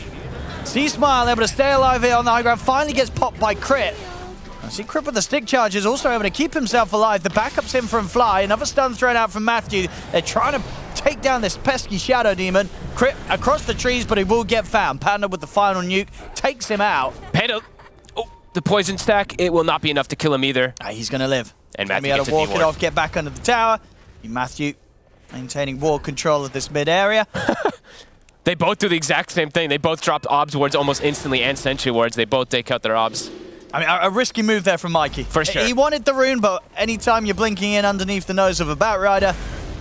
C-Smile able to stay alive here on the high ground. Finally gets popped by Crit. I see Crit with the stick charge is also able to keep himself alive. The backup's in from Fly. Another stun thrown out from Matthew. They're trying to take down this pesky Shadow Demon. Crit across the trees, but he will get found. Panda with the final nuke takes him out. Panda, the poison stack, it will not be enough to kill him either. He's going to live. And Matthew gets to walk it off, get back under the tower. Matthew maintaining ward control of this mid area. They both do the exact same thing. They both dropped obs wards almost instantly and sentry wards. They both take out their obs. I mean, a risky move there from Mikey. For sure. He wanted the rune, but anytime you're blinking in underneath the nose of a Batrider,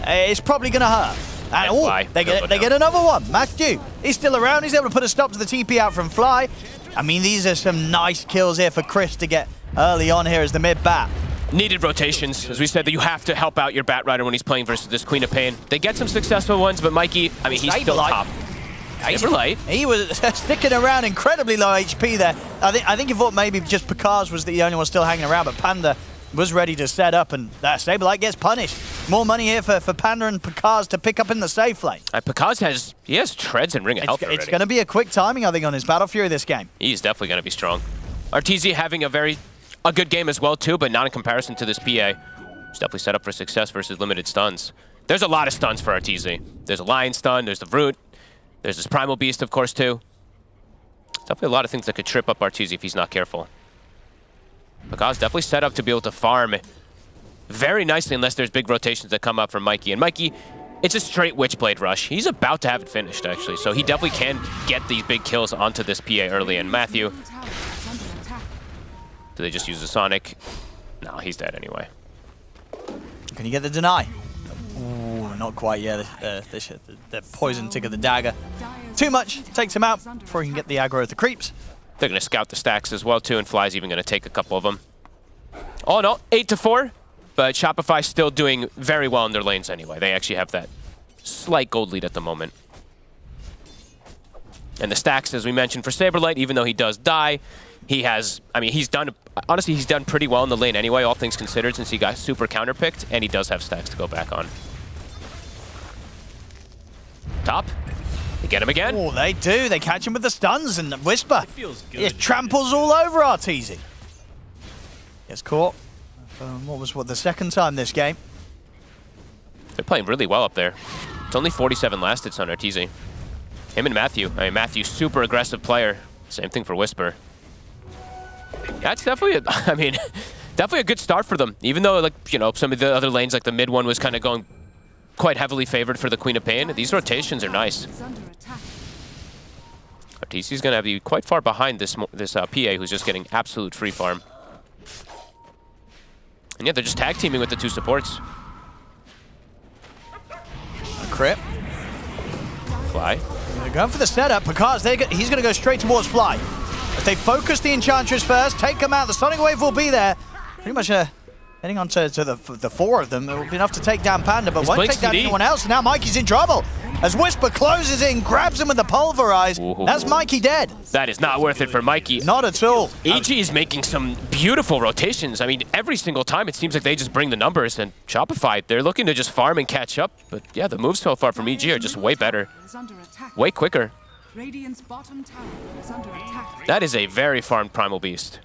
it's probably going to hurt. And they get another one. Matthew, he's still around. He's able to put a stop to the TP out from Fly. I mean, these are some nice kills here for Chris to get early on here as the mid-bat. Needed rotations. As we said, that you have to help out your Batrider when he's playing versus this Queen of Pain. They get some successful ones, but Mikey, I mean, he's still top. Saberlight. He was sticking around incredibly low HP there. I think he thought maybe just Pakaz was the only one still hanging around, but Panda was ready to set up, and that Saberlight gets punished. More money here for Panda and Pakaz to pick up in the safe lane. Pakaz has treads and Ring of Health already. It's going to be a quick timing, I think, on his Battle Fury this game. He's definitely going to be strong. Arteezy having a good game as well, too, but not in comparison to this PA. It's definitely set up for success versus limited stuns. There's a lot of stuns for Arteezy. There's a Lion stun, there's the Root, there's this Primal Beast, of course, too. Definitely a lot of things that could trip up Arteezy if he's not careful. Pakaz definitely set up to be able to farm very nicely unless there's big rotations that come up from Mikey. And Mikey, it's a straight Witchblade rush. He's about to have it finished, actually, so he definitely can get these big kills onto this PA early. And Matthew, Do they just use the Sonic? No, he's dead anyway. Can you get the deny? Ooh, not quite, yeah. The poison tick of the dagger. Too much, takes him out before he can get the aggro of the creeps. They're going to scout the stacks as well, too, and Fly's even going to take a couple of them. Oh, no, 8-4. But Shopify still doing very well in their lanes anyway. They actually have that slight gold lead at the moment. And the stacks, as we mentioned, for Saberlight, even though he does die, he has, I mean, he's done pretty well in the lane anyway, all things considered, since he got super counterpicked, and he does have stacks to go back on. Top. They get him again. Oh, they do. They catch him with the stuns, and the Whisper. It tramples all over Arteezy. Gets caught. What, the second time this game? They're playing really well up there. It's only 47 last hits on Arteezy. Him and Matthew. I mean, Matthew's super aggressive player. Same thing for Whisper. That's definitely, definitely a good start for them. Even though, like, you know, some of the other lanes, like the mid one, was kind of going quite heavily favored for the Queen of Pain. These rotations are nice. Arteezy's going to be quite far behind this PA, who's just getting absolute free farm. And yeah, they're just tag teaming with the two supports. A crit. Fly. They're going for the setup because he's going to go straight towards Fly. If they focus the Enchantress first, take them out, the Sonic Wave will be there. Pretty much heading on to the four of them. It will be enough to take down Panda, but won't take down anyone else. And now Mikey's in trouble. As Whisper closes in, grabs him with the Pulverize. Ooh. That's Mikey dead. That is not worth it for Mikey. Not at all. EG is making some beautiful rotations. I mean, every single time it seems like they just bring the numbers, and Shopify, they're looking to just farm and catch up. But yeah, the moves so far from EG are just way better. Way quicker. That is a very farmed Primal Beast.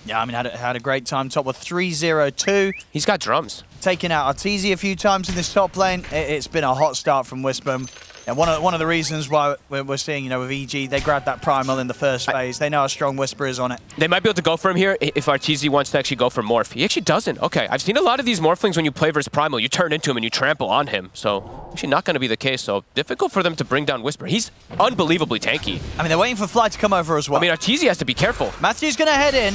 Yeah, I mean, had a great time. Top with 3-0-2. He's got drums. Taking out Arteezy a few times in this top lane. It's been a hot start from Whisper. And one of the reasons why we're seeing, you know, with EG, they grabbed that Primal in the first phase. They know how strong Whisper is on it. They might be able to go for him here if Arteezy wants to actually go for Morph. He actually doesn't. Okay, I've seen a lot of these Morphlings when you play versus Primal, you turn into him and you trample on him. So actually not going to be the case. So difficult for them to bring down Whisper. He's unbelievably tanky. I mean, they're waiting for Fly to come over as well. I mean, Arteezy has to be careful. Matthew's going to head in.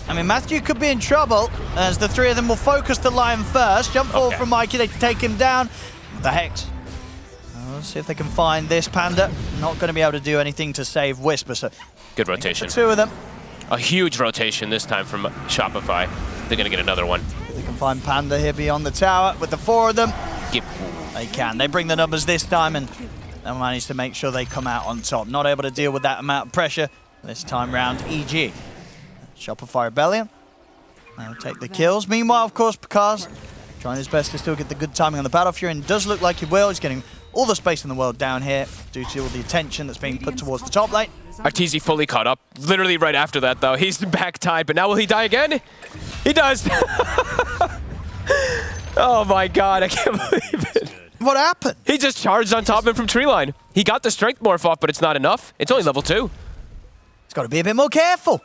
I mean, Matthew could be in trouble as the three of them will focus the Lion first. Jump forward from Mikey, they take him down. The Hex. Let's see if they can find this Panda. Not going to be able to do anything to save Whisper. So good rotation. Two of them. A huge rotation this time from Shopify. They're going to get another one. They can find Panda here beyond the tower with the four of them. They can. They bring the numbers this time and they'll manage to make sure they come out on top. Not able to deal with that amount of pressure this time round. EG. Shopify Rebellion. They'll take the kills. Meanwhile, of course, Picard trying his best to still get the good timing on the Battle Fury, and does look like he will. He's getting all the space in the world down here due to all the attention that's being put towards the top lane. Arteezy fully caught up. Literally right after that, though. He's back tied, but now will he die again? He does. Oh my god, I can't believe it. What happened? He just charged on top of him from tree line. He got the strength morph off, but it's not enough. It's only level 2. He's got to be a bit more careful.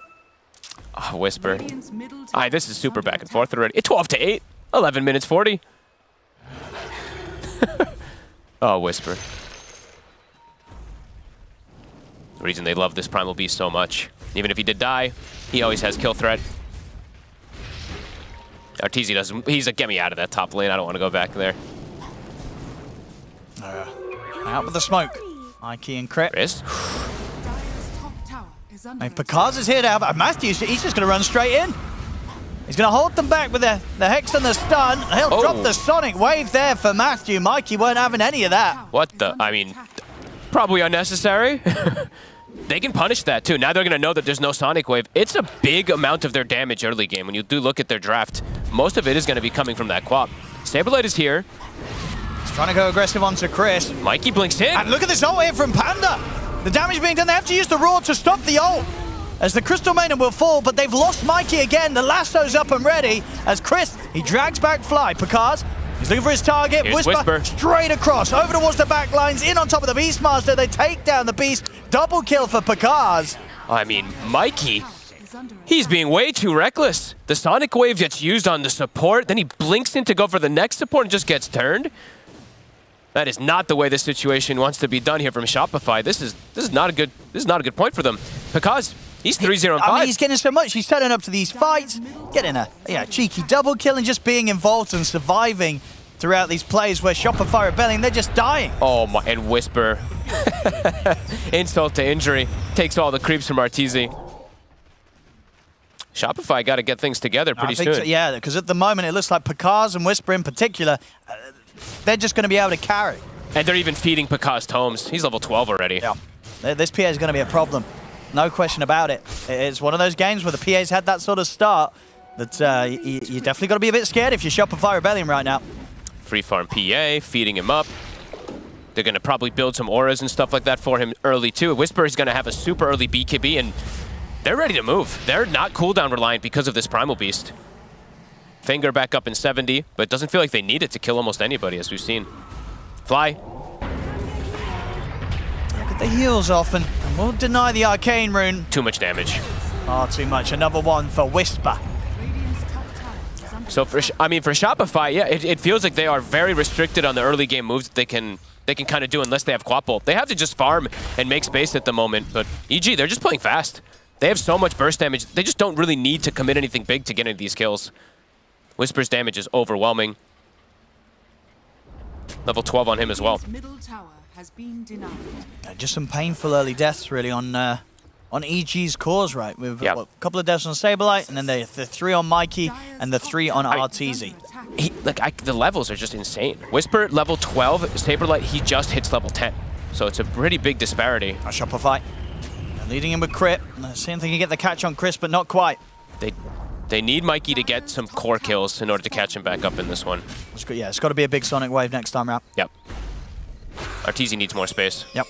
Oh, Whisper. This is super back and forth already. It's 12-8. 11 minutes 40. Oh, Whisper. The reason they love this Primal Beast so much. Even if he did die, he always has kill threat. Arteezy doesn't. He's like, get me out of that top lane. I don't want to go back there. Out with the smoke. Mikey and Crit. Chris. I mean, Picard is here now, but Matthews, he's just going to run straight in. He's going to hold them back with the Hex and the stun. He'll drop the Sonic Wave there for Matthew. Mikey weren't having any of that. What the? I mean, probably unnecessary. They can punish that, too. Now they're going to know that there's no Sonic Wave. It's a big amount of their damage early game. When you do look at their draft, most of it is going to be coming from that Quap. Saberlight is here. He's trying to go aggressive onto Chris. Mikey blinks in. And look at this ult here from Panda. The damage being done. They have to use the Roar to stop the ult. As the Crystal Maiden will fall, but they've lost Mikey again. The lasso's up and ready. As Chris, he drags back Fly. Picard, he's looking for his target. Whisper straight across, over towards the back lines, in on top of the Beastmaster. They take down the Beast. Double kill for Picard. I mean, Mikey, he's being way too reckless. The Sonic Wave gets used on the support, then he blinks in to go for the next support and just gets turned. That is not the way this situation wants to be done here from Shopify. This is not a good point for them. Because He's 3-0-5. I mean, he's getting so much. He's turning up to these fights, getting a cheeky double kill and just being involved and surviving throughout these plays where Shopify Rebellion, they're just dying. Oh my, and Whisper. Insult to injury. Takes all the creeps from Arteezy. Shopify got to get things together pretty soon. So, yeah, because at the moment it looks like Picaz and Whisper in particular, they're just going to be able to carry. And they're even feeding Picaz Tomes. He's level 12 already. Yeah. This PA is going to be a problem. No question about it. It's one of those games where the PA's had that sort of start that you definitely got to be a bit scared if you're Shopify Rebellion right now. Free farm PA, feeding him up. They're going to probably build some auras and stuff like that for him early too. Whisper is going to have a super early BKB, and they're ready to move. They're not cooldown reliant because of this Primal Beast. Finger back up in 70, but it doesn't feel like they need it to kill almost anybody, as we've seen. Fly. Get the heals off, and we'll deny the Arcane Rune. Too much damage. Oh, too much. Another one for Whisper. So for Shopify, yeah, it feels like they are very restricted on the early game moves that they can kind of do unless they have Quapple. They have to just farm and make space at the moment, but EG, they're just playing fast. They have so much burst damage, they just don't really need to commit anything big to get into these kills. Whisper's damage is overwhelming. Level 12 on him as well. Middle tower has been denied. Just some painful early deaths, really, on EG's cause, right? With a couple of deaths on Saberlight, and then the 3 on Mikey, and the 3 on Arteezy. The levels are just insane. Whisper, level 12. Saberlight, he just hits level 10. So it's a pretty big disparity. Shopify leading him with crit. Same thing, you get the catch on Chris, but not quite. They need Mikey to get some core kills in order to catch him back up in this one. It's got to be a big Sonic Wave next time around. Yep. Arteezy needs more space. Yep.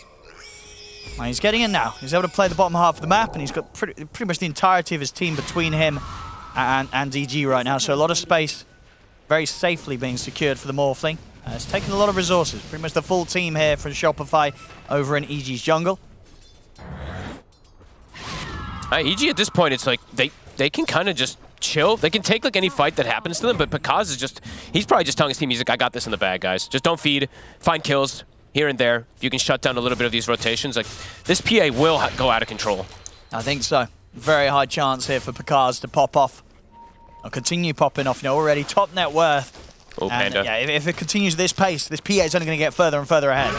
Well, he's getting in now. He's able to play the bottom half of the map, and he's got pretty much the entirety of his team between him and EG right now. So a lot of space very safely being secured for the Morphling. It's taken a lot of resources. Pretty much the full team here from Shopify over in EG's jungle. EG at this point, it's like they can kind of just chill. They can take like any fight that happens to them, but Picaz is just, he's probably just telling his team, he's like, I got this in the bag, guys. Just don't feed, find kills here and there. If you can shut down a little bit of these rotations, like this PA will go out of control. I think so. Very high chance here for Picaz to pop off. Or continue popping off, already top net worth. Oh, Panda. Yeah, if it continues this pace, this PA is only going to get further and further ahead.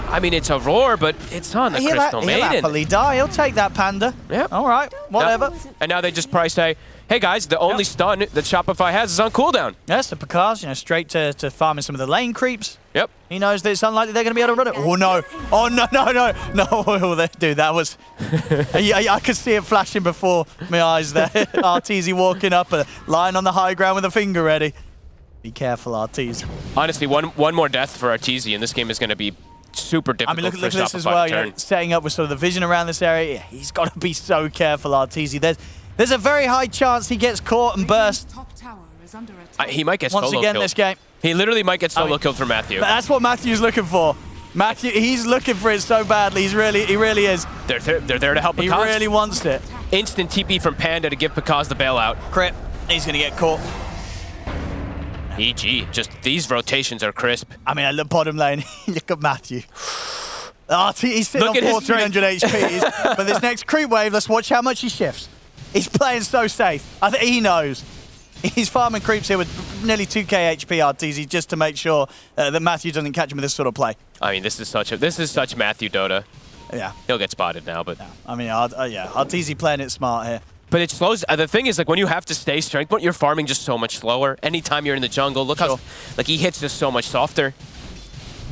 I mean, it's a roar, but it's on the Crystal Maiden. He'll happily die. He'll take that, Panda. Yep. All right, whatever. Yep. And now they just probably say, hey guys, the only stun that Shopify has is on cooldown. Yes, the Picaz, straight to farming some of the lane creeps. Yep. He knows that it's unlikely they're going to be able to run it. Oh no! Oh no! Dude, that was. I could see it flashing before my eyes there. Arteezy walking up, lying on the high ground with a finger ready. Be careful, Arteezy. Honestly, one more death for Arteezy, and this game is going to be super difficult. I mean, look for at this as well. Setting up with sort of the vision around this area. Yeah, he's got to be so careful, Arteezy. There's a very high chance he gets caught and burst. He might get solo once again killed. This game. He literally might get solo killed from Matthew. That's what Matthew's looking for. Matthew, he's looking for it so badly. He really is. They're there to help Picaz. He really wants it. Instant TP from Panda to give Picaz the bailout. Crit. He's going to get caught. EG, just these rotations are crisp. I mean, at the bottom lane, look at Matthew. He's sitting on 1400 HP. But this next creep wave, let's watch how much he shifts. He's playing so safe. I think he knows. He's farming creeps here with nearly 2k HP Arteezy just to make sure that Matthew doesn't catch him with this sort of play. I mean, this is such Matthew Dota. Yeah. He'll get spotted now, but... Yeah. I mean, Arteezy playing it smart here. But it slows. The thing is, like, when you have to stay strength, you're farming just so much slower. Anytime you're in the jungle, look how, like, he hits just so much softer.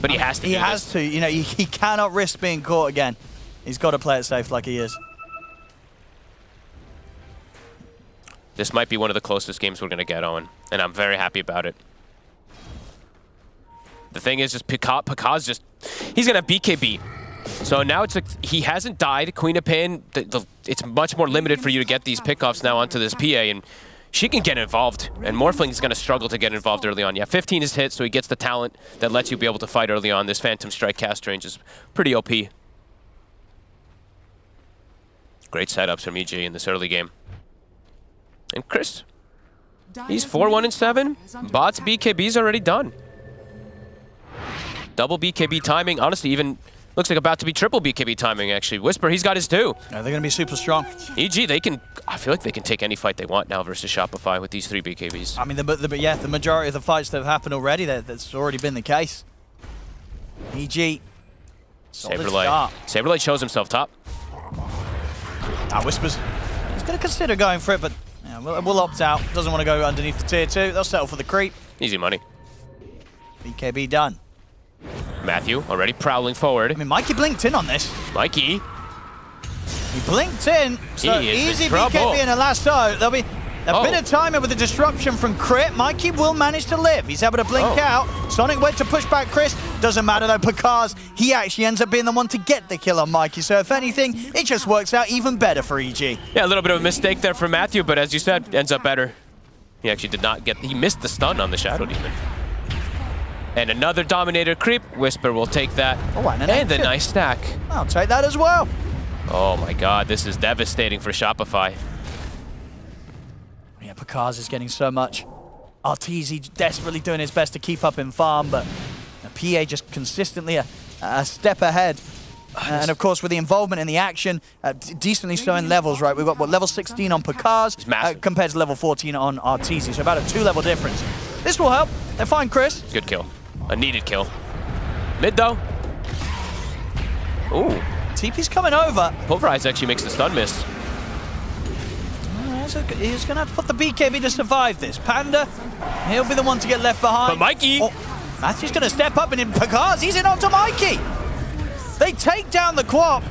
But he has to. He has to. He cannot risk being caught again. He's got to play it safe like he is. This might be one of the closest games we're going to get on, and I'm very happy about it. The thing is, just Picaz just, he's going to BKB. So now it's like, he hasn't died. Queen of Pain, it's much more limited for you to get these pickoffs now onto this PA, and she can get involved. And Morphling is going to struggle to get involved early on. Yeah, 15 is hit, so he gets the talent that lets you be able to fight early on. This Phantom Strike cast range is pretty OP. Great setups from EG in this early game. And Chris, he's 4-1-7. Bot's BKB's already done. Double BKB timing. Honestly, even Looks like about to be triple BKB timing, actually. Whisper, he's got his too. Yeah, they're going to be super strong. EG, I feel like they can take any fight they want now versus Shopify with these 3 BKBs. I mean, the majority of the fights that have happened already, that's already been the case. EG, solid start. Saberlight shows himself top. Whispers. He's going to consider going for it, but yeah, we'll opt out. Doesn't want to go underneath the tier 2. They'll settle for the creep. Easy money. BKB done. Matthew already prowling forward. I mean, Mikey blinked in on this. Mikey. He blinked in. So easy BKB in a lasso. There'll be a bit of timing with the disruption from Crit. Mikey will manage to live. He's able to blink out. Sonic went to push back Chris. Doesn't matter though, because he actually ends up being the one to get the kill on Mikey. So if anything, it just works out even better for EG. Yeah, a little bit of a mistake there for Matthew, but as you said, ends up better. He actually did not he missed the stun on the Shadow Demon. And another Dominator creep. Whisper will take that. Oh, and the nice stack. I'll take that as well. Oh my god, this is devastating for Shopify. Yeah, Pakaz is getting so much. Arteezy desperately doing his best to keep up in farm, but PA just consistently a step ahead. And of course, with the involvement in the action, decently showing levels, right? We've got, level 16 on Pakaz compared to level 14 on Arteezy, so about a 2-level difference. This will help. They find Chris. Good kill. A needed kill. Mid though. Ooh. TP's coming over. Pulverize actually makes the stun miss. He's going to have to put the BKB to survive this. Panda, he'll be the one to get left behind. But Mikey! Oh, Matthew's going to step up and in Pakaz, he's in onto Mikey. They take down the Quap.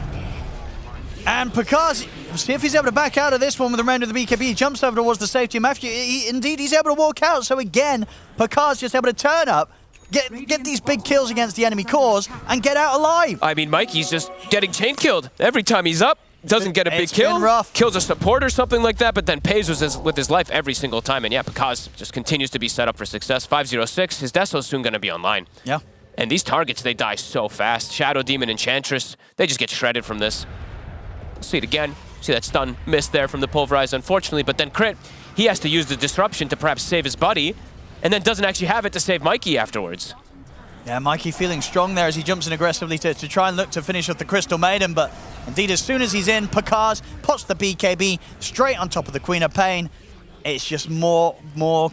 And Pakaz, see if he's able to back out of this one with the remainder of the BKB. He jumps over towards the safety of Matthew. Indeed, he's able to walk out. So again, Pakaz just able to turn up, get these big kills against the enemy cores, and get out alive. I mean, Mikey's just getting chain killed. Every time he's up, doesn't get a big kill, rough. Kills a support or something like that, but then pays with his life every single time. And yeah, Pakaz just continues to be set up for success. 506, his Deso's soon going to be online. Yeah. And these targets, they die so fast. Shadow Demon, Enchantress, they just get shredded from this. See it again. See that stun miss there from the Pulverize, unfortunately. But then Crit, he has to use the disruption to perhaps save his buddy, and then doesn't actually have it to save Mikey afterwards. Yeah, Mikey feeling strong there as he jumps in aggressively to try and look to finish off the Crystal Maiden. But indeed, as soon as he's in, Pakaz puts the BKB straight on top of the Queen of Pain. It's just more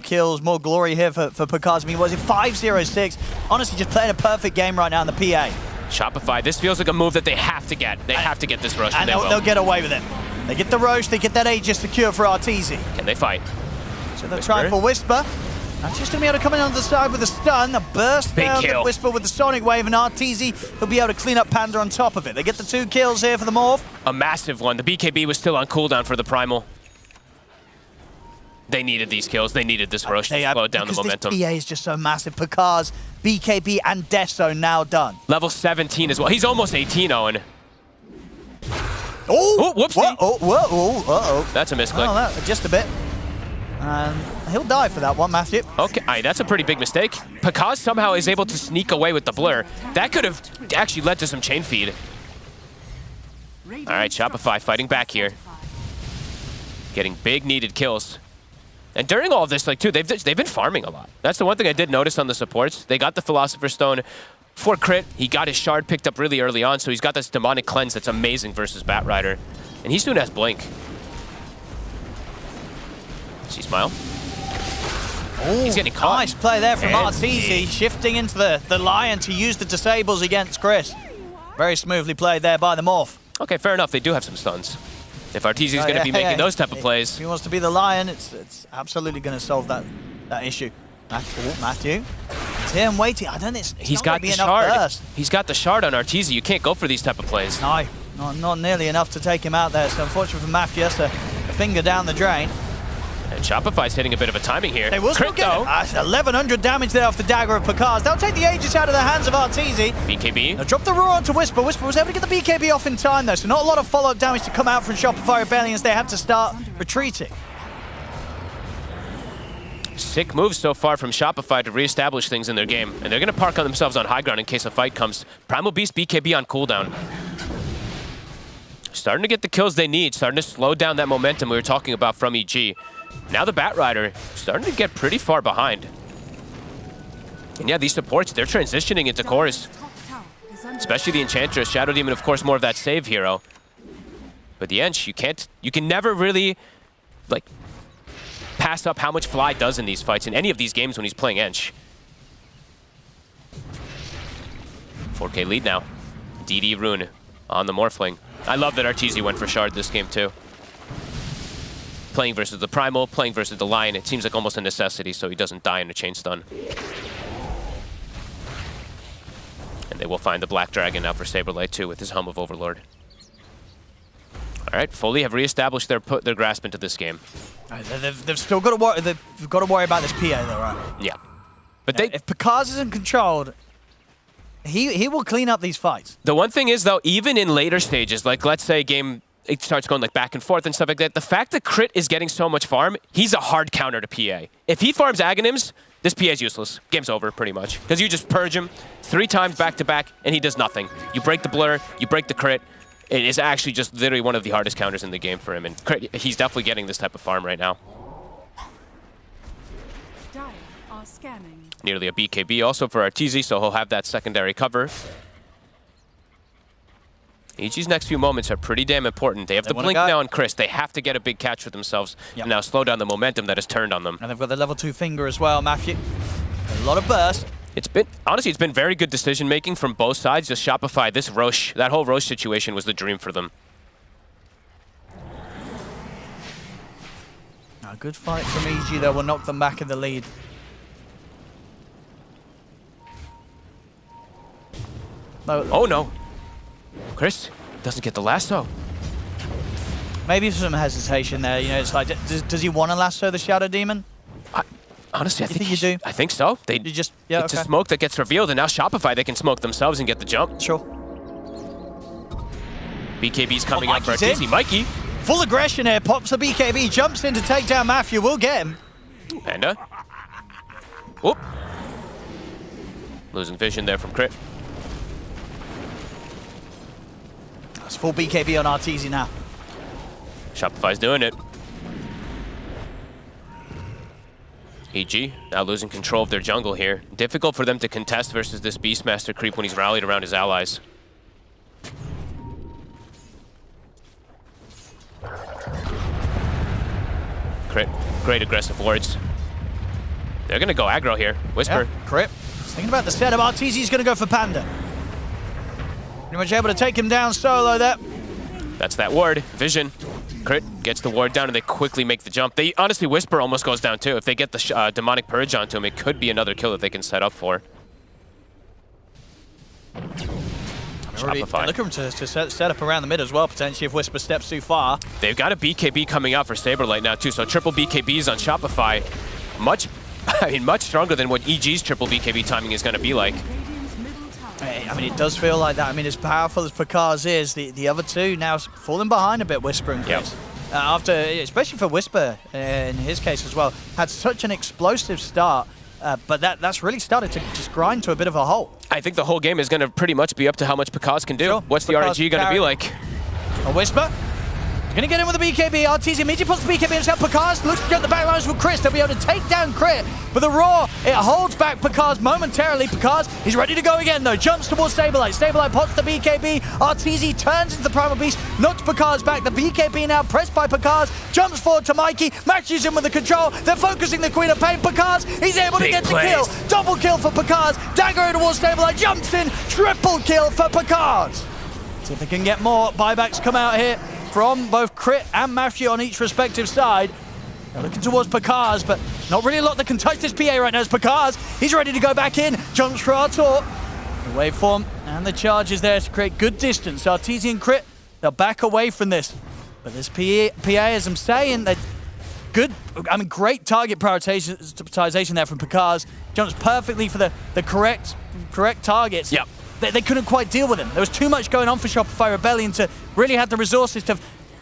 kills, more glory here for Pakaz. I mean, was it 5-0-6? Honestly, just playing a perfect game right now in the PA. Shopify, this feels like a move that they have to get. They have to get this Roche, and they'll get away with it. They get the Roche, they get that Aegis secure for Arteezy. Can they fight? So they'll try for Whisper. That's just going to be able to come in on the side with a stun, a burst down the Whisper with the Sonic Wave, and Arteezy will be able to clean up Panda on top of it. They get the 2 kills here for the Morph. A massive one. The BKB was still on cooldown for the Primal. They needed these kills. They needed this Roche to slow down the momentum. This PA is just so massive. Pakaz, BKB, and Deso now done. Level 17 as well. He's almost 18, Owen. Oh, whoopsie. Uh-oh. That's a misclick. Oh, just a bit. And he'll die for that one, Matthew. Okay, that's a pretty big mistake. Pakaz somehow is able to sneak away with the blur. That could have actually led to some chain feed. All right, Shopify fighting back here. Getting big needed kills. And during all of this, they've been farming a lot. That's the one thing I did notice on the supports. They got the Philosopher's Stone for Crit. He got his shard picked up really early on, so he's got this demonic cleanse that's amazing versus Batrider. And he soon has Blink. See Smile? Ooh, he's getting caught. Nice play there from Arteezy, shifting into the Lion to use the disables against Chris. Very smoothly played there by the Morph. Okay, fair enough. They do have some stuns. If Arteezy's going to be making those type of plays. If he wants to be the Lion, it's absolutely going to solve that issue. Matthew. It's him waiting. I don't think he's got the shard. He's got the shard on Arteezy. You can't go for these type of plays. No, not nearly enough to take him out there. So unfortunately for Matthew, that's a finger down the drain. And Shopify's hitting a bit of a timing here. They will still get it. 1,100 damage there off the dagger of Pakaz. They'll take the Aegis out of the hands of Arteezy. BKB. They'll drop the Roar onto Whisper. Whisper was able to get the BKB off in time, though, so not a lot of follow-up damage to come out from Shopify Rebellions. They have to start retreating. Sick moves so far from Shopify to reestablish things in their game. And they're going to park on themselves on high ground in case a fight comes. Primal Beast BKB on cooldown. Starting to get the kills they need. Starting to slow down that momentum we were talking about from EG. Now the Batrider starting to get pretty far behind. And yeah, these supports, they're transitioning into cores. especially the Enchantress. Shadow Demon, of course, more of that save hero. But the Ench, you can never really, like, pass up how much Fly does in these fights, in any of these games when he's playing Ench. 4K lead now. DD Rune on the Morphling. I love that Arteezy went for Shard this game, too. Playing versus the Primal, playing versus the Lion, it seems like almost a necessity so he doesn't die in a chain stun. And they will find the Black Dragon now for Saberlight too with his Helm of Overlord. All right, Foley have reestablished their grasp into this game. They've still got to worry. They've got to worry about this PA though, right? Yeah, but if Picard isn't controlled, he will clean up these fights. The one thing is though, even in later stages, like let's say it starts going like back and forth and stuff like that, the fact that Crit is getting so much farm, he's a hard counter to PA. If he farms Aghanims, this PA is useless. Game's over, pretty much. Because you just purge him 3 times back to back, and he does nothing. You break the blur, you break the Crit. It is actually just literally one of the hardest counters in the game for him, and Crit, he's definitely getting this type of farm right now. Dire are scanning. Nearly a BKB also for Arteezy, so he'll have that secondary cover. EG's next few moments are pretty damn important. They have the blink now on Chris. They have to get a big catch for themselves and now slow down the momentum that has turned on them. And they've got the level 2 finger as well, Matthew. A lot of burst. Honestly, it's been very good decision making from both sides. Just Shopify, this Roche, that whole Roche situation was the dream for them. A good fight from EG though will knock them back in the lead. No. Oh no. Chris doesn't get the lasso. Maybe some hesitation there. You know, it's like, does he want to lasso the Shadow Demon? Honestly, I think you do. I think so. It's a smoke that gets revealed, and now Shopify, they can smoke themselves and get the jump. Sure. BKB's coming up for Arteezy. Mikey. Full aggression here. Pops the BKB, jumps in to take down Matthew. We'll get him. Panda. Whoop. Losing vision there from Crit. It's full BKB on Arteezy now. Shopify's doing it. EG now losing control of their jungle here. Difficult for them to contest versus this Beastmaster creep when he's rallied around his allies. Crit, great aggressive wards. They're gonna go aggro here. Whisper. Yeah, Crit. Thinking about the setup, Arteezy's gonna go for Panda. Pretty much able to take him down solo there. That's that ward. Vision. Crit gets the ward down and they quickly make the jump. They honestly, Whisper almost goes down too. If they get the demonic purge onto him, it could be another kill that they can set up for. Shopify. Look at him to set up around the mid as well, potentially, if Whisper steps too far. They've got a BKB coming out for Saberlight now too, so triple BKBs on Shopify. Much stronger than what EG's triple BKB timing is going to be like. I mean, it does feel like that. I mean, as powerful as Picard's is, the other two now falling behind a bit, Whisper and Chris. Yep. After, especially for Whisper, in his case as well, had such an explosive start, but that's really started to just grind to a bit of a halt. I think the whole game is going to pretty much be up to how much Picard can do. Sure. What's the RNG going to be like? A Whisper. Gonna get in with the BKB. Arteezy immediately puts the BKB himself. Picard looks to get the back lines with Chris. They'll be able to take down Crit. But the Roar, it holds back Picard momentarily. Picard, he's ready to go again though. Jumps towards Saberlight. Saberlight pots the BKB. Arteezy turns into the Primal Beast. Knocks Picard's back. The BKB now pressed by Picard. Jumps forward to Mikey. Matches him with the control. They're focusing the Queen of Pain. Picard, he's able to get the kill. Double kill for Picard. Dagger towards Saberlight. Jumps in. Triple kill for Picard. See if they can get more. Buybacks come out here from both Crit and Matthew on each respective side. They're looking towards Picard's, but not really a lot that can touch this PA right now. As Picard's, he's ready to go back in. Jumps for Artur. The waveform and the charge is there to create good distance. Arteezy and Crit, they'll back away from this. But this PA, as I'm saying, they're good. I mean, great target prioritization there from Picard's. Jumps perfectly for the correct targets. Yep. They couldn't quite deal with him. There was too much going on for Shopify Rebellion to really have the resources to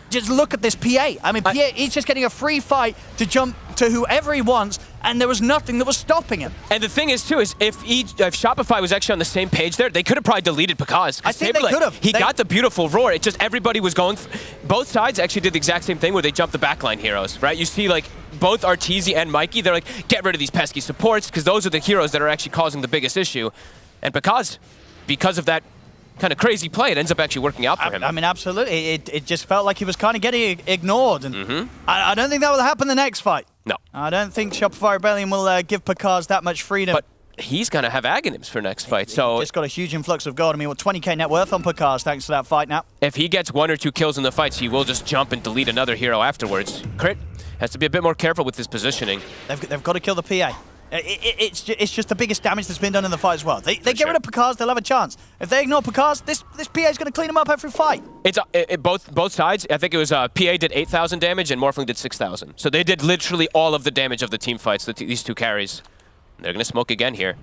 just look at this PA. I mean, PA, he's just getting a free fight to jump to whoever he wants, and there was nothing that was stopping him. And the thing is, too, is if Shopify was actually on the same page there, they could have probably deleted Picard. I think they could have. He got the beautiful roar. It just, everybody was going... Both sides actually did the exact same thing where they jumped the backline heroes, right? You see, like, both Arteezy and Mikey, they're like, get rid of these pesky supports, because those are the heroes that are actually causing the biggest issue. And Picard, because of that kind of crazy play. It ends up actually working out for him. I mean, absolutely. It just felt like he was kind of getting ignored. And I don't think that will happen the next fight. No. I don't think Shopify Rebellion will give Pakaz that much freedom. But he's going to have Aghanims for next fight. So He's got a huge influx of gold. I mean, what, 20k net worth on Pakaz thanks to that fight now. if he gets 1 or 2 kills in the fights, he will just jump and delete another hero afterwards. Crit has to be a bit more careful with his positioning. They've got to kill the PA. It's just the biggest damage that's been done in the fight as well. They get rid of Pakaz, they'll have a chance. If they ignore Pakaz, this PA is going to clean him up every fight. It's both sides. I think it was PA did 8,000 damage and Morphling did 6,000. So they did literally all of the damage of the team fights, these 2 carries. They're going to smoke again here.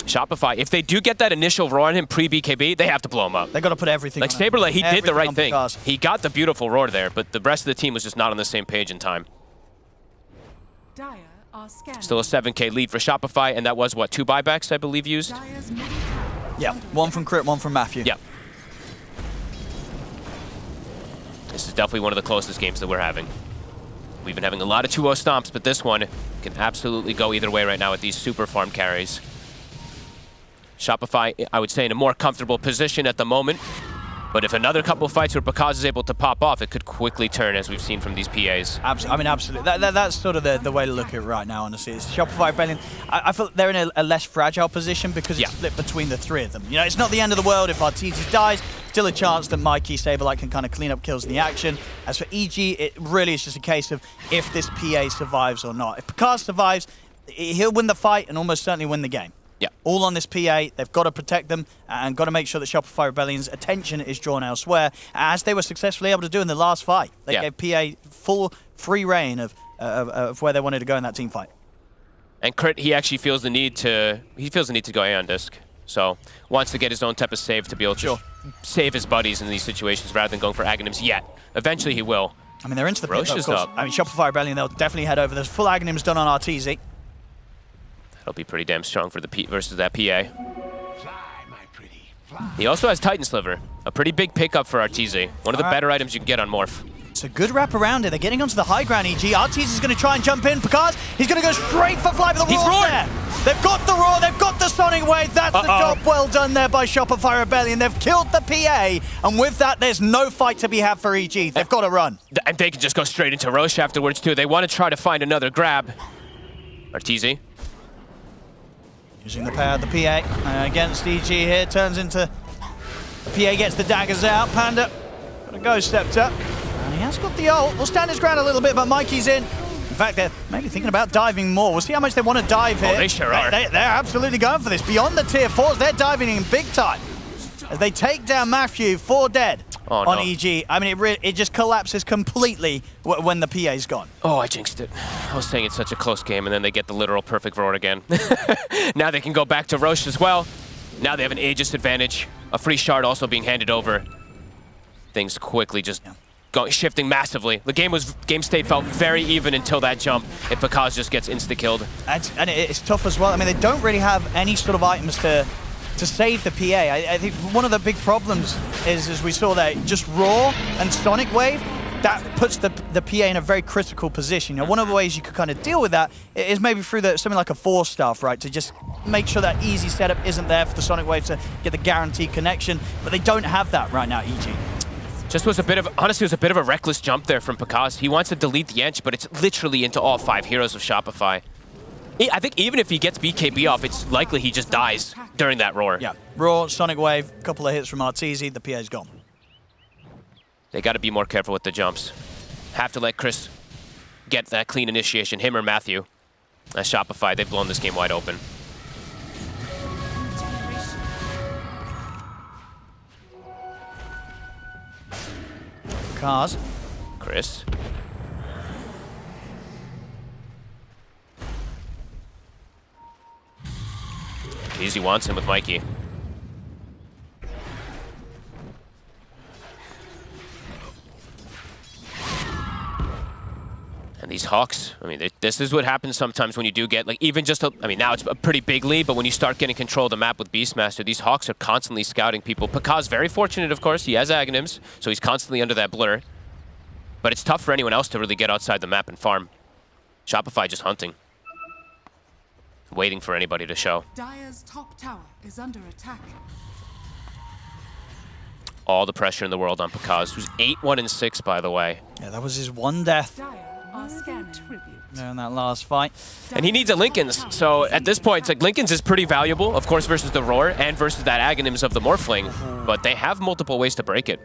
Shopify, if they do get that initial roar on him pre-BKB, they have to blow him up. They got to put everything like on Saberlight, he did the right thing. Pakaz. He got the beautiful roar there, but the rest of the team was just not on the same page in time. Dire are scanning. Still a 7k lead for Shopify, and that was, what, 2 buybacks, I believe, used? Dire's middle tower. Yeah, 1 from Crit, 1 from Matthew. Yeah. This is definitely one of the closest games that we're having. We've been having a lot of 2-0 stomps, but this one can absolutely go either way right now with these super farm carries. Shopify, I would say, in a more comfortable position at the moment. But if another couple fights where Pakaz is able to pop off, it could quickly turn, as we've seen from these PAs. I mean, absolutely. That's sort of the way to look at it right now, honestly. It's Shopify Rebellion. I feel they're in a less fragile position because it's split between the 3 of them. You know, it's not the end of the world if Arteezy dies. Still a chance that Mikey, Saberlight can kind of clean up kills in the action. As for EG, it really is just a case of if this PA survives or not. If Pakaz survives, he'll win the fight and almost certainly win the game. Yeah. All on this PA. They've got to protect them and got to make sure that Shopify Rebellion's attention is drawn elsewhere, as they were successfully able to do in the last fight. They gave PA full free reign of where they wanted to go in that team fight. And Crit, he actually feels the need to go A on disc. So wants to get his own type of save to be able to save his buddies in these situations rather than going for Aghanims yet. Eventually he will. I mean, they're into the Roche pit, is of course. up. I mean, Shopify Rebellion, they'll definitely head over. There's full Aghanims done on Arteezy. That'll be pretty damn strong for the versus that PA. He also has Titan Sliver, a pretty big pickup for Arteezy. One of the better items you can get on Morph. It's a good wrap around it. They're getting onto the high ground, EG. Arteezy's going to try and jump in. Pakaz, he's going to go straight for fly, but the roar's there. They've got the roar, they've got the Sonic Wave. That's the job well done there by Shopify Rebellion. They've killed the PA, and with that, there's no fight to be had for EG. They've got to run. And they can just go straight into Roche afterwards, too. They want to try to find another grab. Arteezy. Using the power of the PA against EG here, turns into... The PA gets the daggers out. Panda, got a ghost stepped up. And he has got the ult. Will stand his ground a little bit, but Mikey's in. In fact, they're maybe thinking about diving more. We'll see how much they want to dive here. Oh, they sure are. They're absolutely going for this. Beyond the tier 4s, they're diving in big time. As they take down Matthew, 4 dead on EG. I mean, it just collapses completely when the PA's gone. Oh, I jinxed it. I was saying it's such a close game, and then they get the literal perfect roar again. Now they can go back to Roche as well. Now they have an Aegis advantage. A free shard also being handed over. Things quickly just shifting massively. The game state felt very even until that jump. If Pakaz just gets insta-killed. And it's tough as well. I mean, they don't really have any sort of items to save the PA. I think one of the big problems is, as we saw there, just Roar and Sonic Wave, that puts the PA in a very critical position. You know, one of the ways you could kind of deal with that is maybe through something like a Force Staff, right? To just make sure that easy setup isn't there for the Sonic Wave to get the guaranteed connection. But they don't have that right now, EG. Just was honestly, it was a bit of a reckless jump there from Pakaz. He wants to delete the Ench, but it's literally into all 5 heroes of Shopify. I think even if he gets BKB off, it's likely he just dies during that roar. Yeah, Roar, Sonic Wave, a couple of hits from Arteezy, the PA's gone. They got to be more careful with the jumps. Have to let Chris get that clean initiation, him or Matthew. As Shopify, they've blown this game wide open. Cars. Chris. Easy wants him with Mikey. And these Hawks, I mean, this is what happens sometimes when you do get, like, even just, I mean, now it's a pretty big lead, but when you start getting control of the map with Beastmaster, these Hawks are constantly scouting people. Pakaz, very fortunate, of course. He has Aghanims, so he's constantly under that blur. But it's tough for anyone else to really get outside the map and farm. Shopify just hunting. Waiting for anybody to show. Dire's top tower is under attack. all the pressure in the world on Pakaz, who's 8-1-6, by the way. Yeah, that was his one death in that last fight. And he needs a Linken's, so at this point, it's like Linken's is pretty valuable, of course, versus the Roar and versus that Aghanims of the Morphling, but they have multiple ways to break it.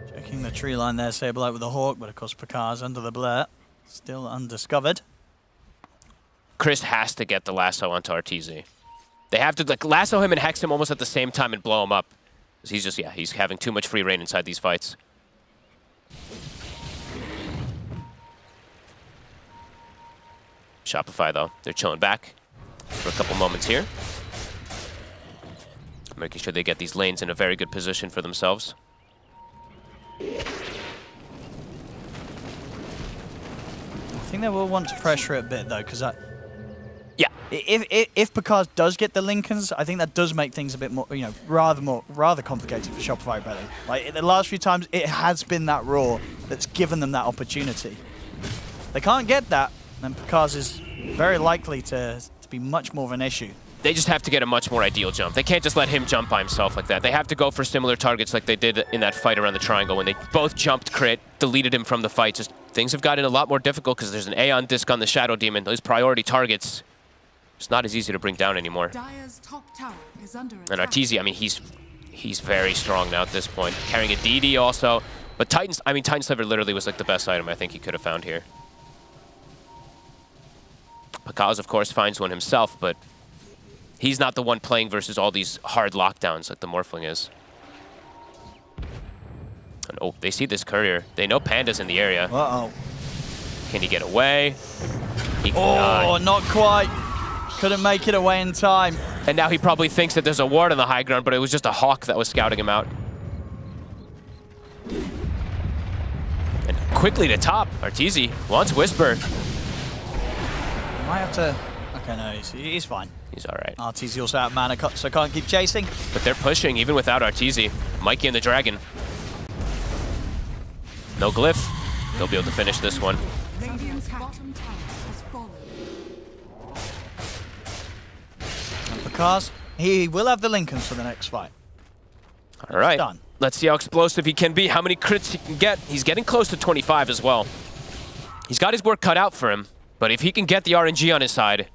Checking the tree line there, Saberlight with the Hawk, but of course Pakaz under the Blair, still undiscovered. Chris has to get the lasso onto RTZ. They have to like lasso him and hex him almost at the same time and blow him up. He's just, he's having too much free reign inside these fights. Shopify, though, they're chilling back for a couple moments here. Making sure they get these lanes in a very good position for themselves. I think they will want to pressure it a bit, though, because if Pakaz does get the Lincolns, I think that does make things a bit more, rather complicated for Shopify Belly. Like in the last few times, it has been that Roar that's given them that opportunity. They can't get that, then Pakaz is very likely to be much more of an issue. They just have to get a much more ideal jump. They can't just let him jump by himself like that. They have to go for similar targets like they did in that fight around the triangle when they both jumped crit, deleted him from the fight. Just things have gotten a lot more difficult because there's an Aeon Disc on the Shadow Demon. Those priority targets, it's not as easy to bring down anymore. Dire's top tower is under And Arteezy, I mean, he's very strong now at this point. Carrying a DD also. But Titan Sliver literally was like the best item I think he could have found here. Pakaz, of course, finds one himself, but he's not the one playing versus all these hard lockdowns like the Morphling is. And oh, they see this courier. They know Panda's in the area. Uh-oh. Can he get away? He cannot. Not quite. Couldn't make it away in time. And now he probably thinks that there's a ward on the high ground, but it was just a Hawk that was scouting him out. And quickly to top, Arteezy wants Whisper. Might have to... Okay, no, he's fine. He's all right. Arteezy also out of mana, so can't keep chasing. But they're pushing even without Arteezy. Mikey and the Dragon. No glyph. They'll be able to finish this one. Radiant's bottom tower has fallen. Pakaz, he will have the Lincolns for the next fight. All right. Done. Let's see how explosive he can be, how many crits he can get. He's getting close to 25 as well. He's got his work cut out for him, but if he can get the RNG on his side,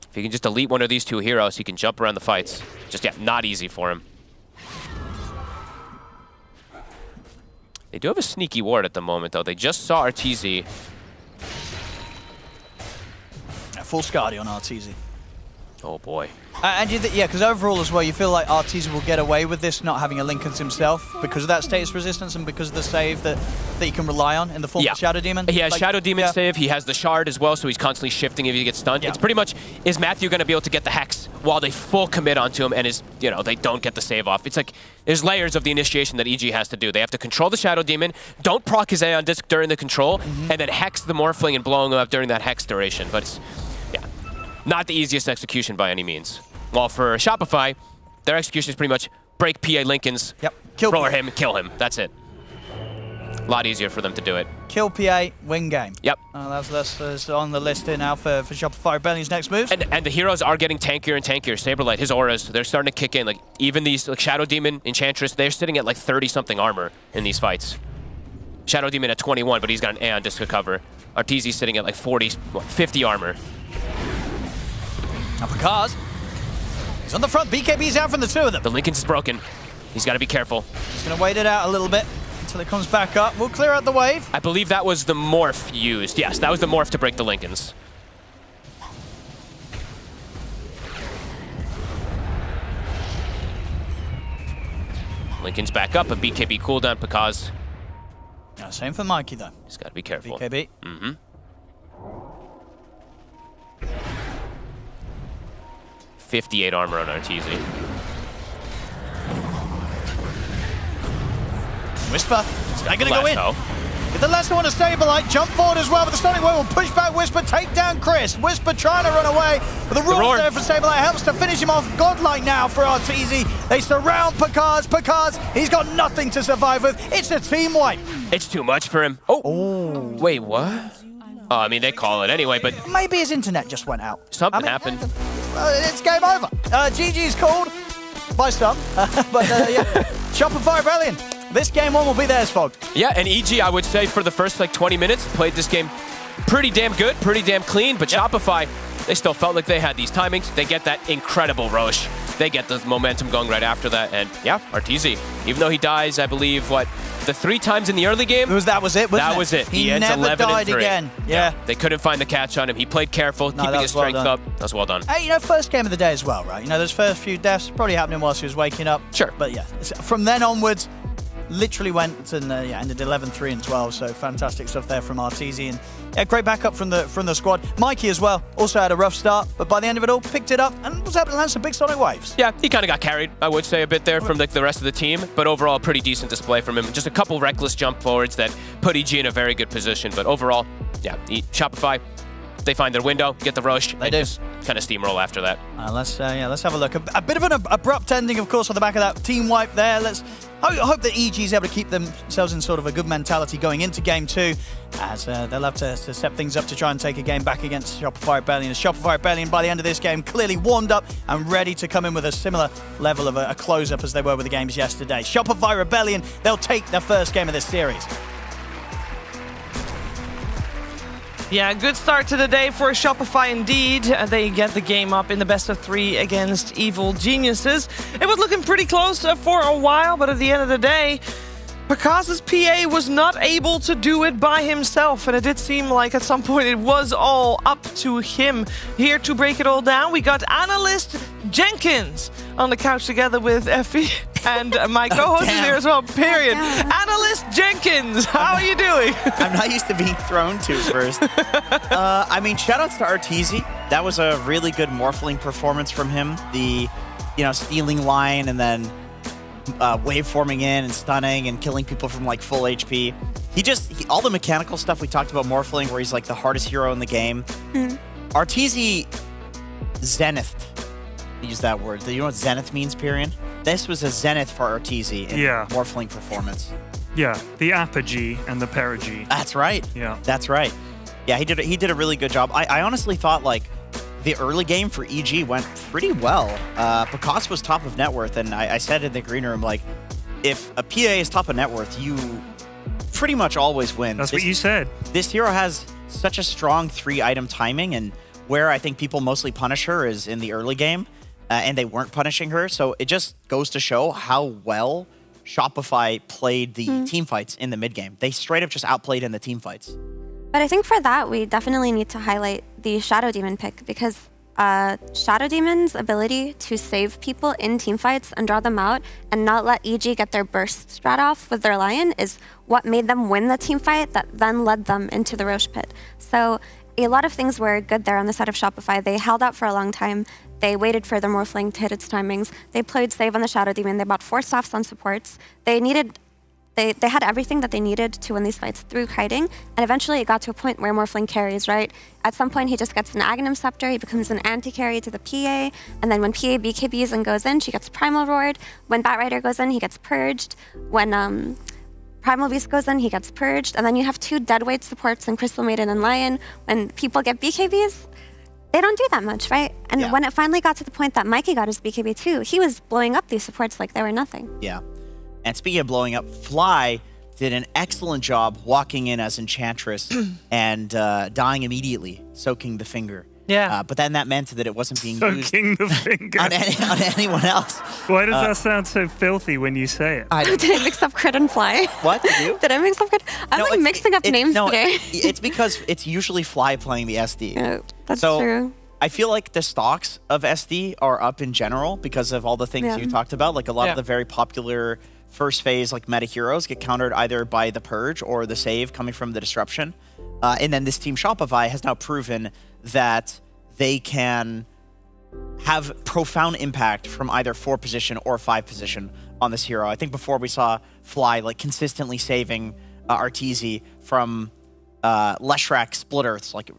if he can just elite one of these two heroes, he can jump around the fights. Just, not easy for him. They do have a sneaky ward at the moment, though. They just saw Arteezy. Full Scardy on Arteezy. Oh, boy. And because overall as well, you feel like Arteezy will get away with this not having a Lincolns himself because of that status resistance and because of the save that he can rely on in the form of Shadow Demon. He has Shadow Demon save, he has the Shard as well, so he's constantly shifting if he gets stunned. It's pretty much, is Matthew going to be able to get the Hex while they full commit onto him and they don't get the save off? It's like, there's layers of the initiation that EG has to do. They have to control the Shadow Demon, don't proc his Aeon Disc during the control, and then Hex the Morphling and blowing him up during that Hex duration. But it's, not the easiest execution by any means. While for Shopify, their execution is pretty much break PA Lincolns, roar him, kill him. That's it. A lot easier for them to do it. Kill PA, win game. Yep. That's on the list here now for Shopify Rebellion's next moves. And the heroes are getting tankier and tankier. Saberlight, his auras, they're starting to kick in. Like even these Shadow Demon, Enchantress, they're sitting at like 30-something armor in these fights. Shadow Demon at 21, but he's got an Aeon Disc to cover. Arteezy sitting at like 50 armor. Now Pakaz, he's on the front. BKB's out from the two of them. The Lincoln's is broken. He's got to be careful. He's going to wait it out a little bit until it comes back up. We'll clear out the wave. I believe that was the morph used. Yes, that was the morph to break the Lincolns. Lincoln's back up, a BKB cooldown. Pakaz. Yeah, same for Mikey, though. He's got to be careful. BKB. Mm-hmm. 58 armor on Arteezy. Whisper. Is that going to go in? Get the lasso on a Saberlight. Jump forward as well, but the stunning wave will push back Whisper, take down Chris. Whisper trying to run away, but the roar there for Saberlight helps to finish him off. Godlike now for Arteezy. They surround Pakaz. Pakaz, he's got nothing to survive with. It's a team wipe. It's too much for him. Oh. Wait, what? Oh, I mean, they call it anyway, but... Maybe his internet just went out. Something happened. It's game over. GG's called. by some. But yeah, Shopify Rebellion. This game one will be theirs, Fog. Yeah, and EG, I would say, for the first like 20 minutes, played this game pretty damn good, pretty damn clean, but Shopify, they still felt like they had these timings. They get that incredible Roche. They get the momentum going right after that, and yeah, Arteezy, even though he dies, I believe, the 3 times in the early game? That was it, wasn't it? That was it. He ends never 11 died and 3. again. Yeah. They couldn't find the catch on him. He played careful, keeping his strength up. That was well done. Hey, you know, first game of the day as well, right? You know, those first few deaths probably happening whilst he was waking up. Sure. But yeah, from then onwards, literally went and ended 11, 3, and 12. So fantastic stuff there from Arteezy, and yeah, great backup from the squad. Mikey as well also had a rough start, but by the end of it all, picked it up and was able to land some big sonic waves. Yeah, he kind of got carried, I would say, a bit there from the rest of the team, but overall, a pretty decent display from him. Just a couple reckless jump forwards that put EG in a very good position, but overall, yeah, Shopify, they find their window, get the rush, and just kind of steamroll after that. Let's have a look. A bit of an abrupt ending, of course, on the back of that team wipe there. I hope that EG is able to keep themselves in sort of a good mentality going into game 2, as they'll have to step things up to try and take a game back against Shopify Rebellion. As Shopify Rebellion, by the end of this game, clearly warmed up and ready to come in with a similar level of a close-up as they were with the games yesterday. Shopify Rebellion, they'll take their first game of this series. Yeah, good start to the day for Shopify indeed. They get the game up in the best of 3 against Evil Geniuses. It was looking pretty close for a while, but at the end of the day, Picasso's PA was not able to do it by himself, and it did seem like at some point it was all up to him. Here to break it all down, we got analyst Jenkins on the couch together with Effie, and my co-host is here as well, period. Analyst Jenkins, how are you doing? I'm not used to being thrown to first. I mean, shoutouts to Arteezy. That was a really good Morphling performance from him. The, stealing line and then waveforming in and stunning and killing people from like full HP. All the mechanical stuff we talked about Morphling, where he's like the hardest hero in the game. Arteezy Zenith. Use that word. Do you know what Zenith means, Pyrian? This was a Zenith for Arteezy in Morphling performance. Yeah, the apogee and the perigee. That's right. Yeah. That's right. Yeah, he did a really good job. I honestly thought like the early game for EG went pretty well. Picasso was top of net worth, and I said in the green room, like, if a PA is top of net worth, you pretty much always win. That's what you said. This hero has such a strong 3-item timing, and where I think people mostly punish her is in the early game, and they weren't punishing her. So it just goes to show how well Shopify played the team fights in the mid game. They straight up just outplayed in the team fights. But I think for that, we definitely need to highlight the Shadow Demon pick, because Shadow Demon's ability to save people in teamfights and draw them out and not let EG get their burst strat off with their Lion is what made them win the teamfight that then led them into the Roche pit. So a lot of things were good there on the side of Shopify. They held out for a long time. They waited for their Morphling to hit its timings. They played save on the Shadow Demon. They bought 4 staffs on supports. They had everything that they needed to win these fights through kiting, and eventually it got to a point where Morphling carries, right? At some point, he just gets an Aghanim Scepter, he becomes an anti-carry to the PA, and then when PA BKBs and goes in, she gets Primal Roared. When Batrider goes in, he gets Purged. When Primal Beast goes in, he gets Purged. And then you have 2 deadweight supports in Crystal Maiden and Lion. When people get BKBs, they don't do that much, right? And when it finally got to the point that Mikey got his BKB too, he was blowing up these supports like they were nothing. Yeah. And speaking of blowing up, Fly did an excellent job walking in as Enchantress and dying immediately, soaking the finger. Yeah. But then that meant that it wasn't being used Soaking the finger. on anyone else. Why does that sound so filthy when you say it? Did I mix up Crit and Fly? What? Did you? Did I mix up Crit? I'm mixing up names today. It's because it's usually Fly playing the SD. Yeah, that's so, true. I feel like the stocks of SD are up in general because of all the things you talked about. Like a lot of the very popular first phase like meta heroes get countered either by the Purge or the save coming from the Disruption. And then this team Shopify has now proven that they can have profound impact from either 4 position or 5 position on this hero. I think before we saw Fly like consistently saving Arteezy from Leshrac split earths, like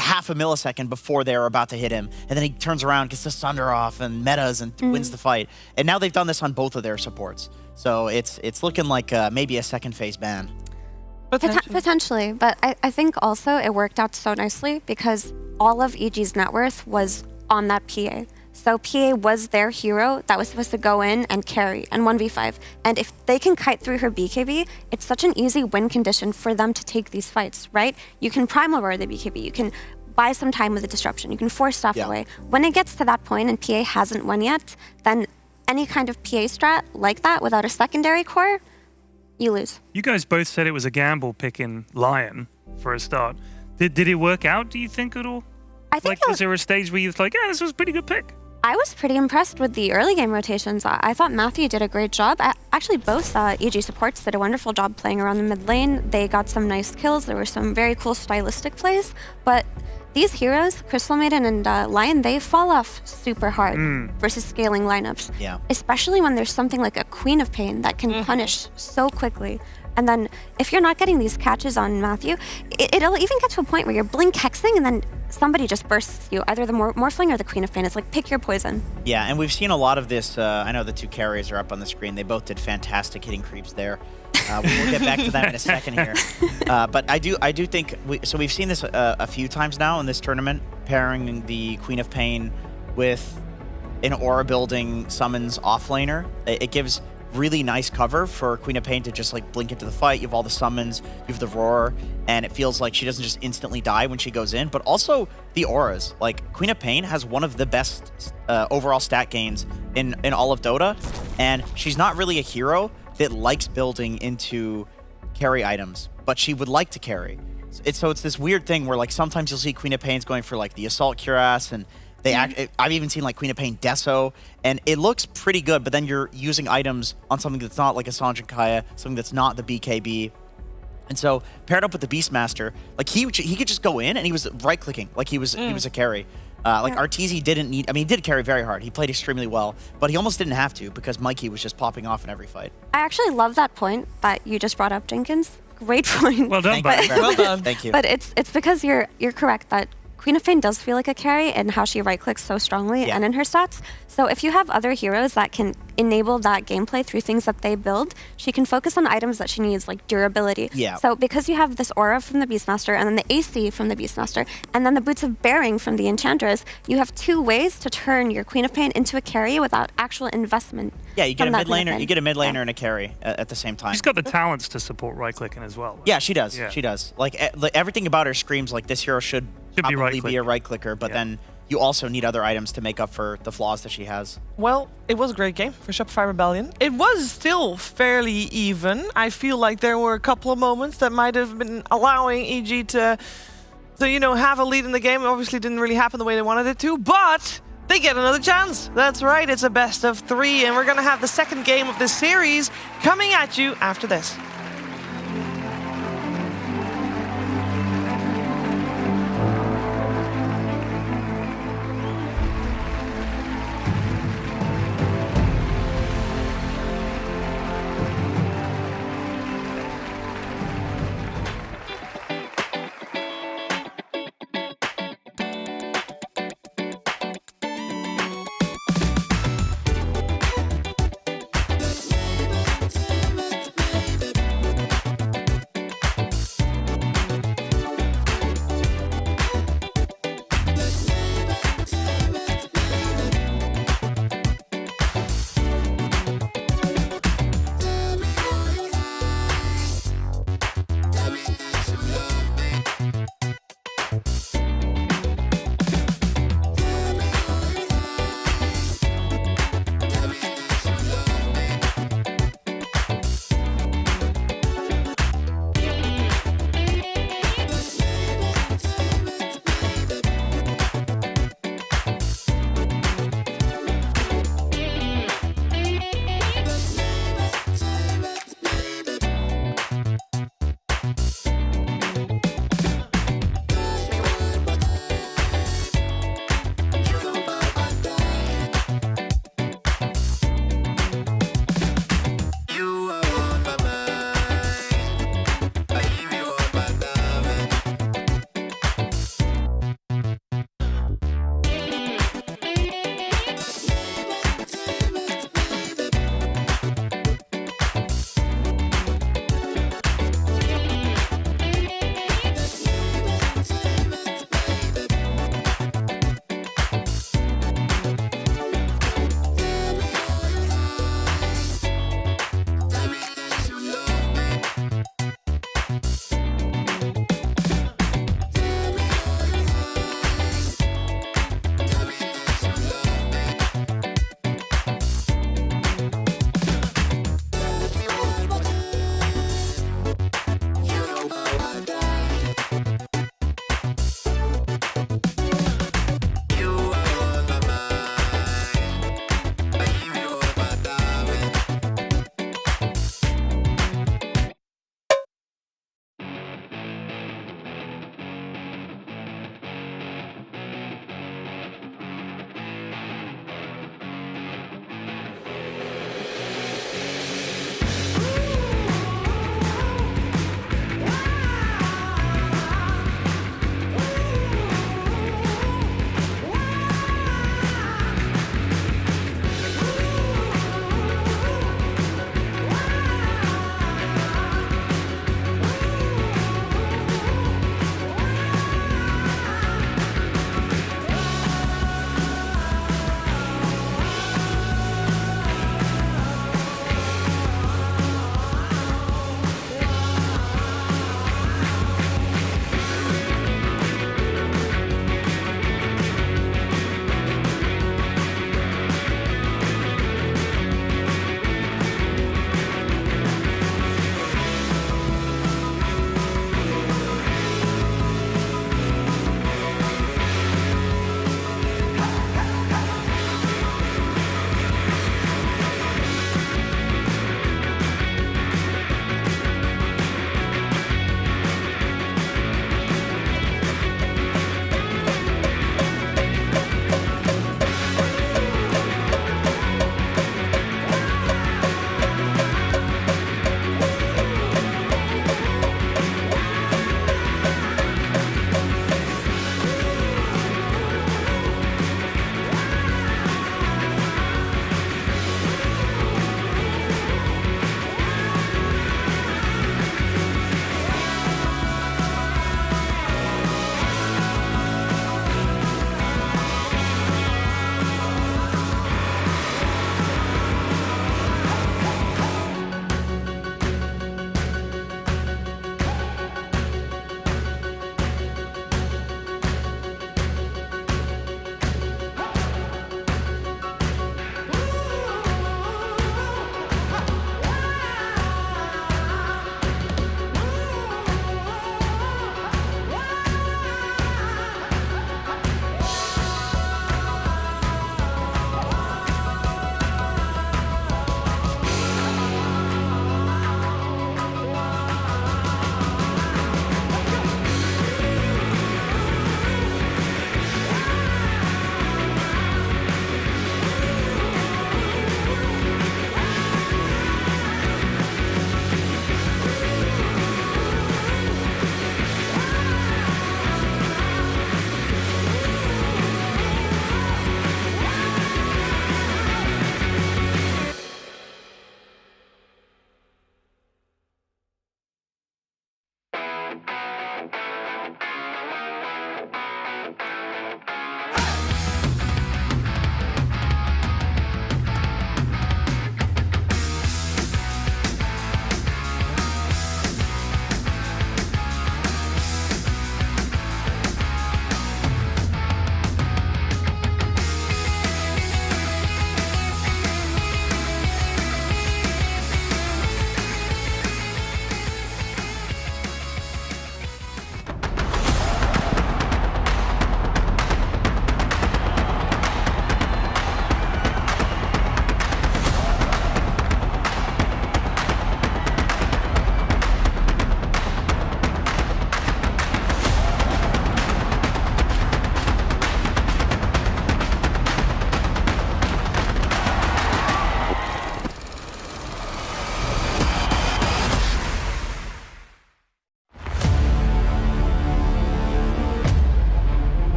half a millisecond before they're about to hit him. And then he turns around, gets the Sunder off and metas and wins the fight. And now they've done this on both of their supports. So it's looking like maybe a second phase ban. Potentially, but I think also it worked out so nicely because all of EG's net worth was on that PA. So PA was their hero that was supposed to go in and carry and 1v5. And if they can kite through her BKB, it's such an easy win condition for them to take these fights, right? You can primal roar the BKB, you can buy some time with the disruption, you can force stuff away. When it gets to that point and PA hasn't won yet, then any kind of PA strat like that without a secondary core, you lose. You guys both said it was a gamble picking Lion for a start. Did it work out, do you think, at all? I think was there a stage where you was like, yeah, this was a pretty good pick? I was pretty impressed with the early game rotations. I thought Matthew did a great job. Actually, both EG supports did a wonderful job playing around the mid lane. They got some nice kills. There were some very cool stylistic plays. But these heroes, Crystal Maiden and Lion, they fall off super hard versus scaling lineups. Yeah. Especially when there's something like a Queen of Pain that can punish so quickly. And then if you're not getting these catches on Matthew, it'll even get to a point where you're blink hexing and then somebody just bursts you, either the Morphling or the Queen of Pain. It's like, pick your poison. Yeah, and we've seen a lot of this. I know the two carriers are up on the screen. They both did fantastic hitting creeps there. We'll get back to them in a second here. But I do think, we've seen this a few times now in this tournament, pairing the Queen of Pain with an aura building summons offlaner. It gives really nice cover for Queen of Pain to just like blink into the fight. You have all the summons, you have the roar, and it feels like she doesn't just instantly die when she goes in, but also the auras. Like, Queen of Pain has one of the best overall stat gains in all of Dota, and she's not really a hero that likes building into carry items, but she would like to carry. So it's this weird thing where like sometimes you'll see Queen of Pain's going for like the Assault Cuirass, and I've even seen like Queen of Pain Deso, and it looks pretty good, but then you're using items on something that's not like a Sanjin Kaya, something that's not the BKB. And so paired up with the Beastmaster, like he could just go in and he was right-clicking like he was a carry. Arteezy didn't need, I mean, he did carry very hard. He played extremely well, but he almost didn't have to because Mikey was just popping off in every fight. I actually love that point that you just brought up, Jenkins. Great point. Well done, buddy. Well done. Thank you. But it's because you're correct that Queen of Pain does feel like a carry in how she right-clicks so strongly and in her stats. So if you have other heroes that can enable that gameplay through things that they build, she can focus on items that she needs, like durability. Yeah. So because you have this aura from the Beastmaster, and then the AC from the Beastmaster, and then the Boots of Bearing from the Enchantress, you have two ways to turn your Queen of Pain into a carry without actual investment. Yeah, you get a mid laner, and a carry at the same time. She's got the talents to support right-clicking as well. Yeah, she does. Yeah. She does. Like everything about her screams like this hero should probably be a right clicker, but then you also need other items to make up for the flaws that she has. Well, it was a great game for Shopify Rebellion. It was still fairly even. I feel like there were a couple of moments that might have been allowing EG to have a lead in the game. It obviously didn't really happen the way they wanted it to, but they get another chance. That's right, it's a best of 3, and we're going to have the second game of this series coming at you after this.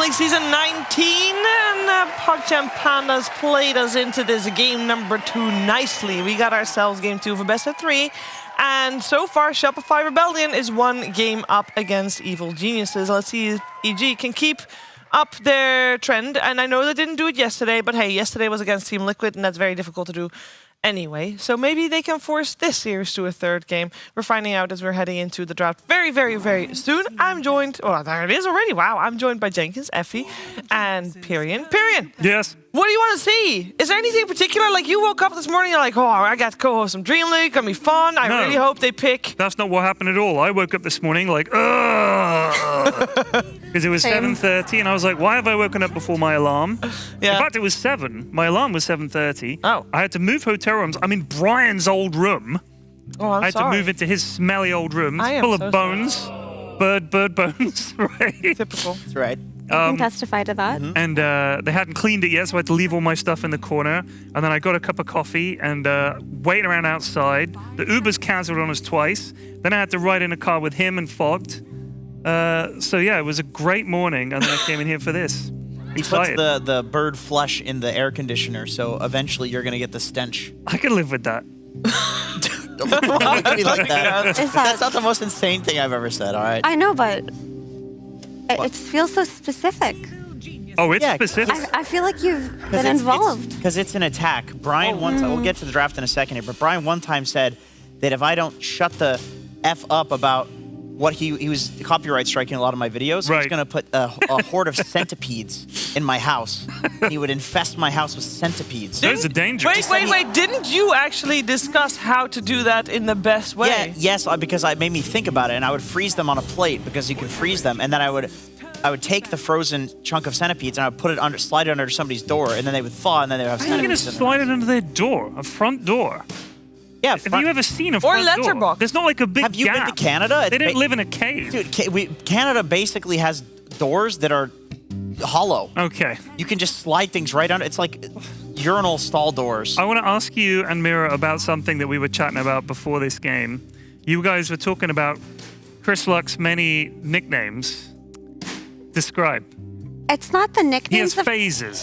League Season 19, and PogChamp Pandas played us into this game number 2 nicely. We got ourselves game 2 of a best of 3, and so far Shopify Rebellion is 1 game up against Evil Geniuses. Let's see if EG can keep up their trend, and I know they didn't do it yesterday, but hey, yesterday was against Team Liquid, and that's very difficult to do anyway. So maybe they can force this series to a 3rd game. We're finding out as we're heading into the draft very, very, very soon. I'm joined, oh, there it is already. Wow, I'm joined by Jenkins, Effie, and Pyrian. Pyrian! Yes? What do you want to see? Is there anything in particular? Like, you woke up this morning, you're like, oh, I got to co-host some DreamLeague, gonna be fun. I really hope they pick. That's not what happened at all. I woke up this morning like, because it was 7:30, and I was like, why have I woken up before my alarm? Yeah. In fact, it was 7. My alarm was 7:30. Oh. I had to move hotel rooms. I'm in Brian's old room. Oh, I'm I had sorry. to move into his smelly old room. I am full of so bones. Bird bones, right? Typical. That's right. I can testify to that. And they hadn't cleaned it yet, so I had to leave all my stuff in the corner. And then I got a cup of coffee and waiting around outside. The Uber's cancelled on us twice. Then I had to ride in a car with him and fogged. So yeah, it was a great morning. And then I came in here for this. He puts the bird flesh in the air conditioner, so eventually you're going to get the stench. I can live with that. Don't look at me like that. Is That's not the most insane thing I've ever said, all right? I know, but it feels so specific. Oh, it's specific? I feel like you've been involved. Because it's an attack. Brian one time, we'll get to the draft in a second here, but Brian one time said that if I don't shut the F up about what he was copyright striking a lot of my videos, he was going to put a horde of centipedes in my house. He would infest my house with centipedes. There's a danger. Wait. Didn't you actually discuss how to do that in the best way? Yeah, yes, because it made me think about it, and I would freeze them on a plate because you can freeze them, and then I would take the frozen chunk of centipedes and I would slide it under somebody's door, and then they would thaw, and then they would have How are you centipedes. going to slide it under their door? A front door? Yeah, have you ever seen a or front door? letterbox? There's not like a big Have you gap. been to Canada? They don't live in a cave. Dude, Canada basically has doors that are hollow. Okay. You can just slide things right under. It's like urinal stall doors. I want to ask you and Mira about something that we were chatting about before this game. You guys were talking about Chris Luck's many nicknames. Describe. It's not the nicknames. He has phases.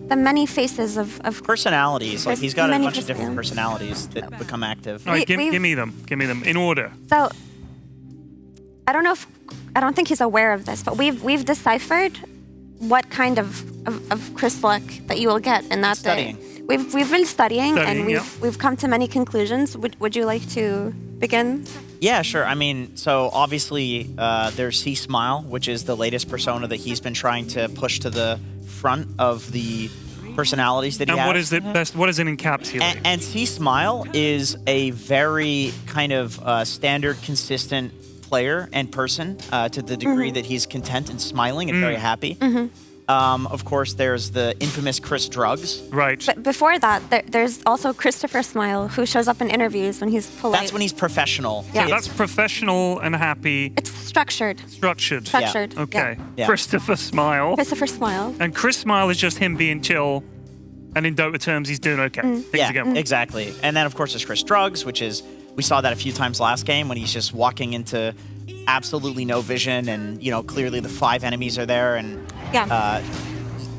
The many faces of personalities. Like he's got a many bunch of different personalities that become active. All right, give me them. Give me them in order. So I don't think he's aware of this, but we've deciphered what kind of Chris Luck that you will get in that day. We've been studying and we've come to many conclusions. Would you like to begin? Yeah, sure. I mean, so obviously there's C-Smile, which is the latest persona that he's been trying to push to the front of the personalities that he has. And what is it best? What does it encapsulate? And C-Smile is a very kind of standard, consistent player and person to the degree that he's content and smiling and very happy. Of course, there's the infamous Chris Drugs. Right. But before that, there's also Christopher Smile, who shows up in interviews when he's polite. That's when he's professional. Yeah. So that's professional and happy. It's structured. Structured. Structured. Okay. Yeah. Christopher Smile. Christopher Smile. And Chris Smile is just him being chill. And in Dota terms, he's doing okay. Things are going. Exactly. And then, of course, there's Chris Drugs, which is, we saw that a few times last game when he's just walking into absolutely no vision and, you know, clearly the 5 enemies are there. And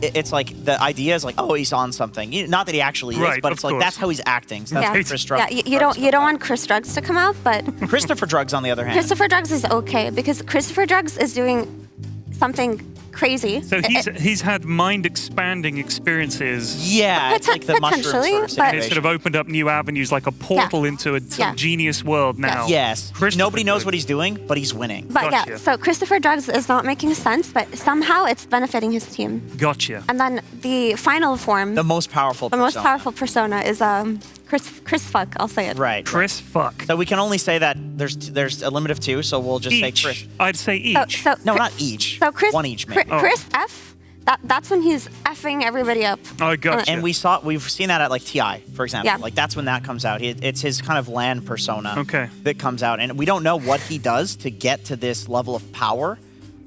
it's like, the idea is like, oh, he's on something. Not that he actually is, but it's like, that's how he's acting. So that's Chris Drugs. Yeah, you don't want Chris Drugs to come out, but Christopher Drugs, on the other hand. Christopher Drugs is okay because Christopher Drugs is doing something crazy. So he's had mind-expanding experiences. Yeah, it's like the mushroom sort of And it's situation. sort of opened up new avenues, like a portal into some genius world now. Yes. Nobody knows what he's doing, but he's winning. But yeah, so Christopher Drugs is not making sense, but somehow it's benefiting his team. Gotcha. And then the final form, The most powerful the most persona. powerful persona is Chris Fuck. I'll say it. Right. Chris Fuck. So we can only say that there's a limit of 2, so we'll just say Chris. I'd say each. No, not each. So Chris, One each, maybe. Chris F. That's when he's effing everybody up. I gotcha. And we've seen that at like TI, for example. Yeah. Like that's when that comes out. It's his kind of land persona that comes out, and we don't know what he does to get to this level of power,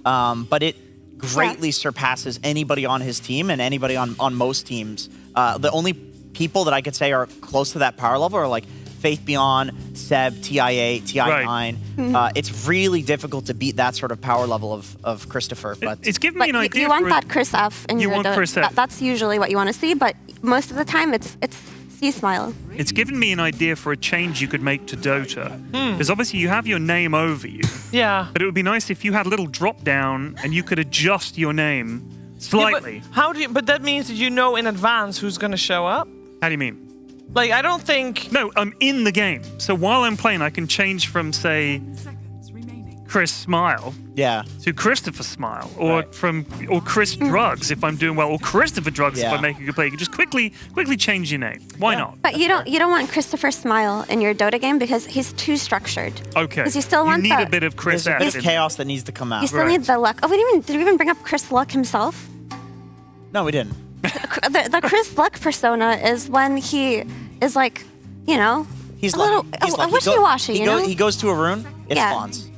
but it greatly surpasses anybody on his team and anybody on most teams. The only people that I could say are close to that power level are like Faith Beyond, Seb, TI8, TI9. It's really difficult to beat that sort of power level of Christopher. But it's given me an idea. You want that Chris F in your Dota. Chris F. That's usually what you want to see, but most of the time it's C-Smile. It's given me an idea for a change you could make to Dota. Because obviously you have your name over you. Yeah. But it would be nice if you had a little drop down and you could adjust your name slightly. Yeah, but how do you? But that means that you know in advance who's going to show up. How do you mean? Like, I don't think... No, I'm in the game. So while I'm playing, I can change from, say, Chris Smile to Christopher Smile, or Chris Drugs if I'm doing well, or Christopher Drugs if I make a good play. You can just quickly change your name. Why not? But you don't want Christopher Smile in your Dota game because he's too structured. Okay. Because you still want need a bit of Chris F. There's chaos that needs to come out. You still need the luck. Oh, did we even bring up Chris Luck himself? No, we didn't. The Chris Luck persona is when he is like, he's a little wishy-washy. He goes to a rune, it spawns.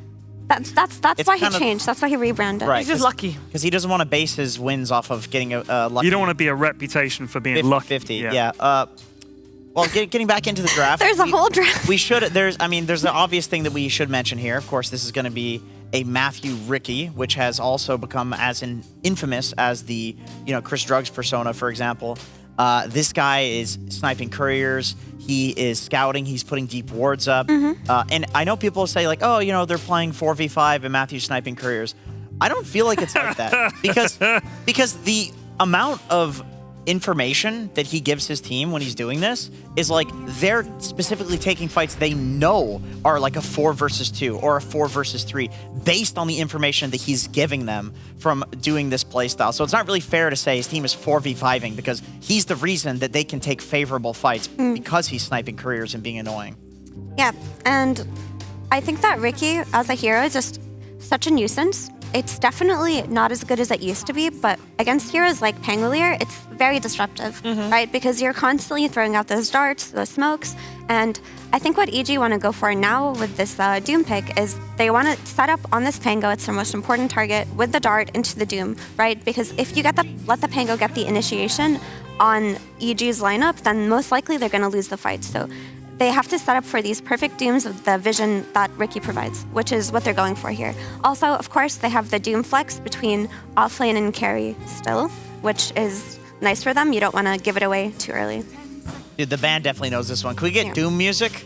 That's why he changed. That's why he rebranded. Right, he's just lucky. Because he doesn't want to base his wins off of getting a lucky. You don't want to be a reputation for being lucky. 50, yeah. Well, getting back into the draft. There's a whole draft. We should. There's the obvious thing that we should mention here. Of course, this is going to be a Matthew Ricky, which has also become as infamous as the Chris Drugs persona, for example. This guy is sniping couriers. He is scouting. He's putting deep wards up. And I know people say like, oh, they're playing 4v5 and Matthew's sniping couriers. I don't feel like it's like that because the amount of information that he gives his team when he's doing this is like they're specifically taking fights they know are like a 4 versus 2 or a 4 versus 3 based on the information that he's giving them from doing this playstyle. So it's not really fair to say his team is 4v5ing because he's the reason that they can take favorable fights because he's sniping careers and being annoying. Yeah, and I think that Ricky as a hero is just such a nuisance. It's definitely not as good as it used to be, but against heroes like Pangolier, it's very disruptive, right? Because you're constantly throwing out those darts, those smokes, and I think what EG want to go for now with this Doom pick is they want to set up on this Pango, it's their most important target, with the dart into the Doom, right? Because if you let the Pango get the initiation on EG's lineup, then most likely they're going to lose the fight. So they have to set up for these perfect Dooms with the vision that Ricky provides, which is what they're going for here. Also, of course, they have the Doom flex between offlane and carry still, which is nice for them. You don't want to give it away too early. Dude, the band definitely knows this one. Can we get Doom music?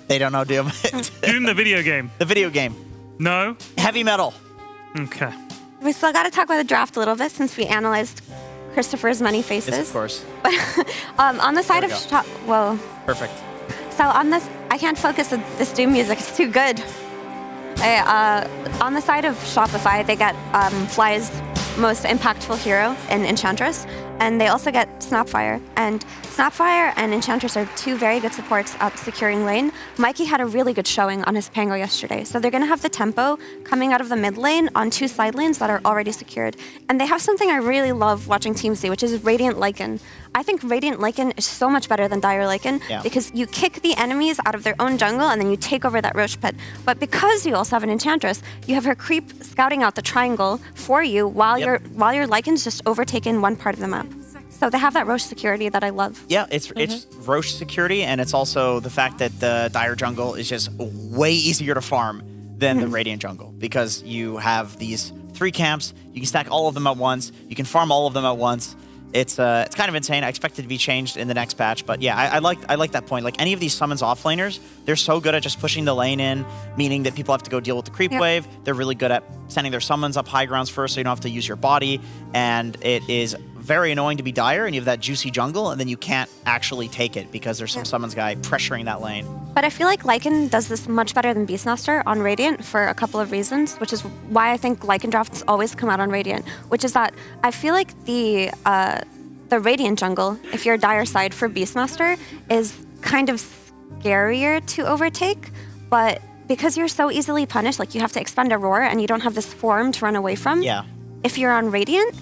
They don't know Doom. Doom the video game. The video game. No? Heavy metal. Okay. We still got to talk about the draft a little bit since we analyzed Christopher's many faces. Yes, of course. But on the side of shop, whoa. Perfect. So on this, I can't focus with this Doom music. It's too good. On the side of Shopify, they get Fly's most impactful hero in Enchantress, and they also get Snapfire. And Snapfire and Enchantress are two very good supports at securing lane. Mikey had a really good showing on his Pango yesterday, so they're going to have the tempo coming out of the mid lane on 2 side lanes that are already secured. And they have something I really love watching teams do, which is Radiant Lycan. I think Radiant Lycan is so much better than Dire Lycan because you kick the enemies out of their own jungle and then you take over that Roche pit. But because you also have an Enchantress, you have her creep scouting out the triangle for you while your Lycan's just overtaken one part of the map. So they have that Roche security that I love. Yeah, it's Roche security, and it's also the fact that the Dire jungle is just way easier to farm than the Radiant jungle because you have these 3 camps. You can stack all of them at once. You can farm all of them at once. It's kind of insane. I expect it to be changed in the next patch, but yeah, I like that point. Like any of these summons offlaners, they're so good at just pushing the lane in, meaning that people have to go deal with the creep wave. They're really good at sending their summons up high grounds first, so you don't have to use your body. And it is very annoying to be Dire, and you have that juicy jungle, and then you can't actually take it because there's some summons guy pressuring that lane. But I feel like Lycan does this much better than Beastmaster on Radiant for a couple of reasons, which is why I think Lycan drafts always come out on Radiant, which is that I feel like the Radiant jungle, if you're Dire side for Beastmaster, is kind of scarier to overtake, but because you're so easily punished, like you have to expend a roar and you don't have this form to run away from, if you're on Radiant,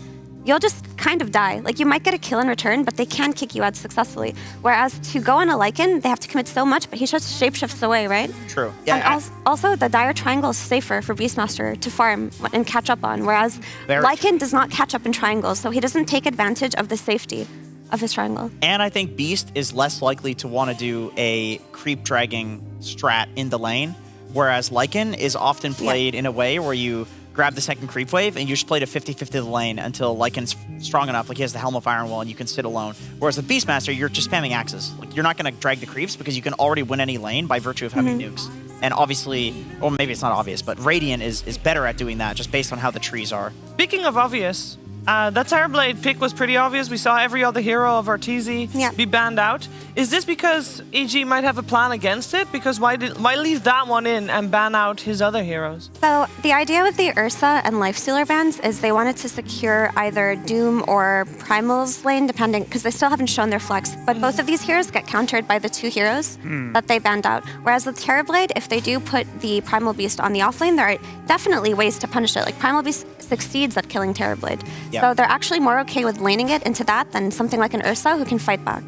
you'll just kind of die. Like you might get a kill in return, but they can kick you out successfully. Whereas to go on a Lycan, they have to commit so much, but he just shapeshifts away, right? True. And also the Dire triangle is safer for Beastmaster to farm and catch up on, whereas Lycan does not catch up in triangles, so he doesn't take advantage of the safety. of his triangle. And I think Beast is less likely to want to do a creep dragging strat in the lane, whereas Lycan is often played in a way where you grab the second creep wave and you just play to 50-50 the lane until Lycan's strong enough, like he has the Helm of Iron Wall and you can sit alone. Whereas with Beastmaster, you're just spamming axes. Like you're not going to drag the creeps because you can already win any lane by virtue of having nukes. And obviously, or maybe it's not obvious, but Radiant is better at doing that just based on how the trees are. Speaking of obvious, that Terrorblade pick was pretty obvious. We saw every other hero of Arteezy be banned out. Is this because EG might have a plan against it? Because why leave that one in and ban out his other heroes? So the idea with the Ursa and Lifestealer bans is they wanted to secure either Doom or Primal's lane, depending, because they still haven't shown their flex. But both of these heroes get countered by the 2 heroes that they banned out. Whereas with Terrorblade, if they do put the Primal Beast on the offlane, there are definitely ways to punish it. Like Primal Beast succeeds at killing Terrorblade. Yep. So they're actually more okay with laning it into that than something like an Ursa who can fight back.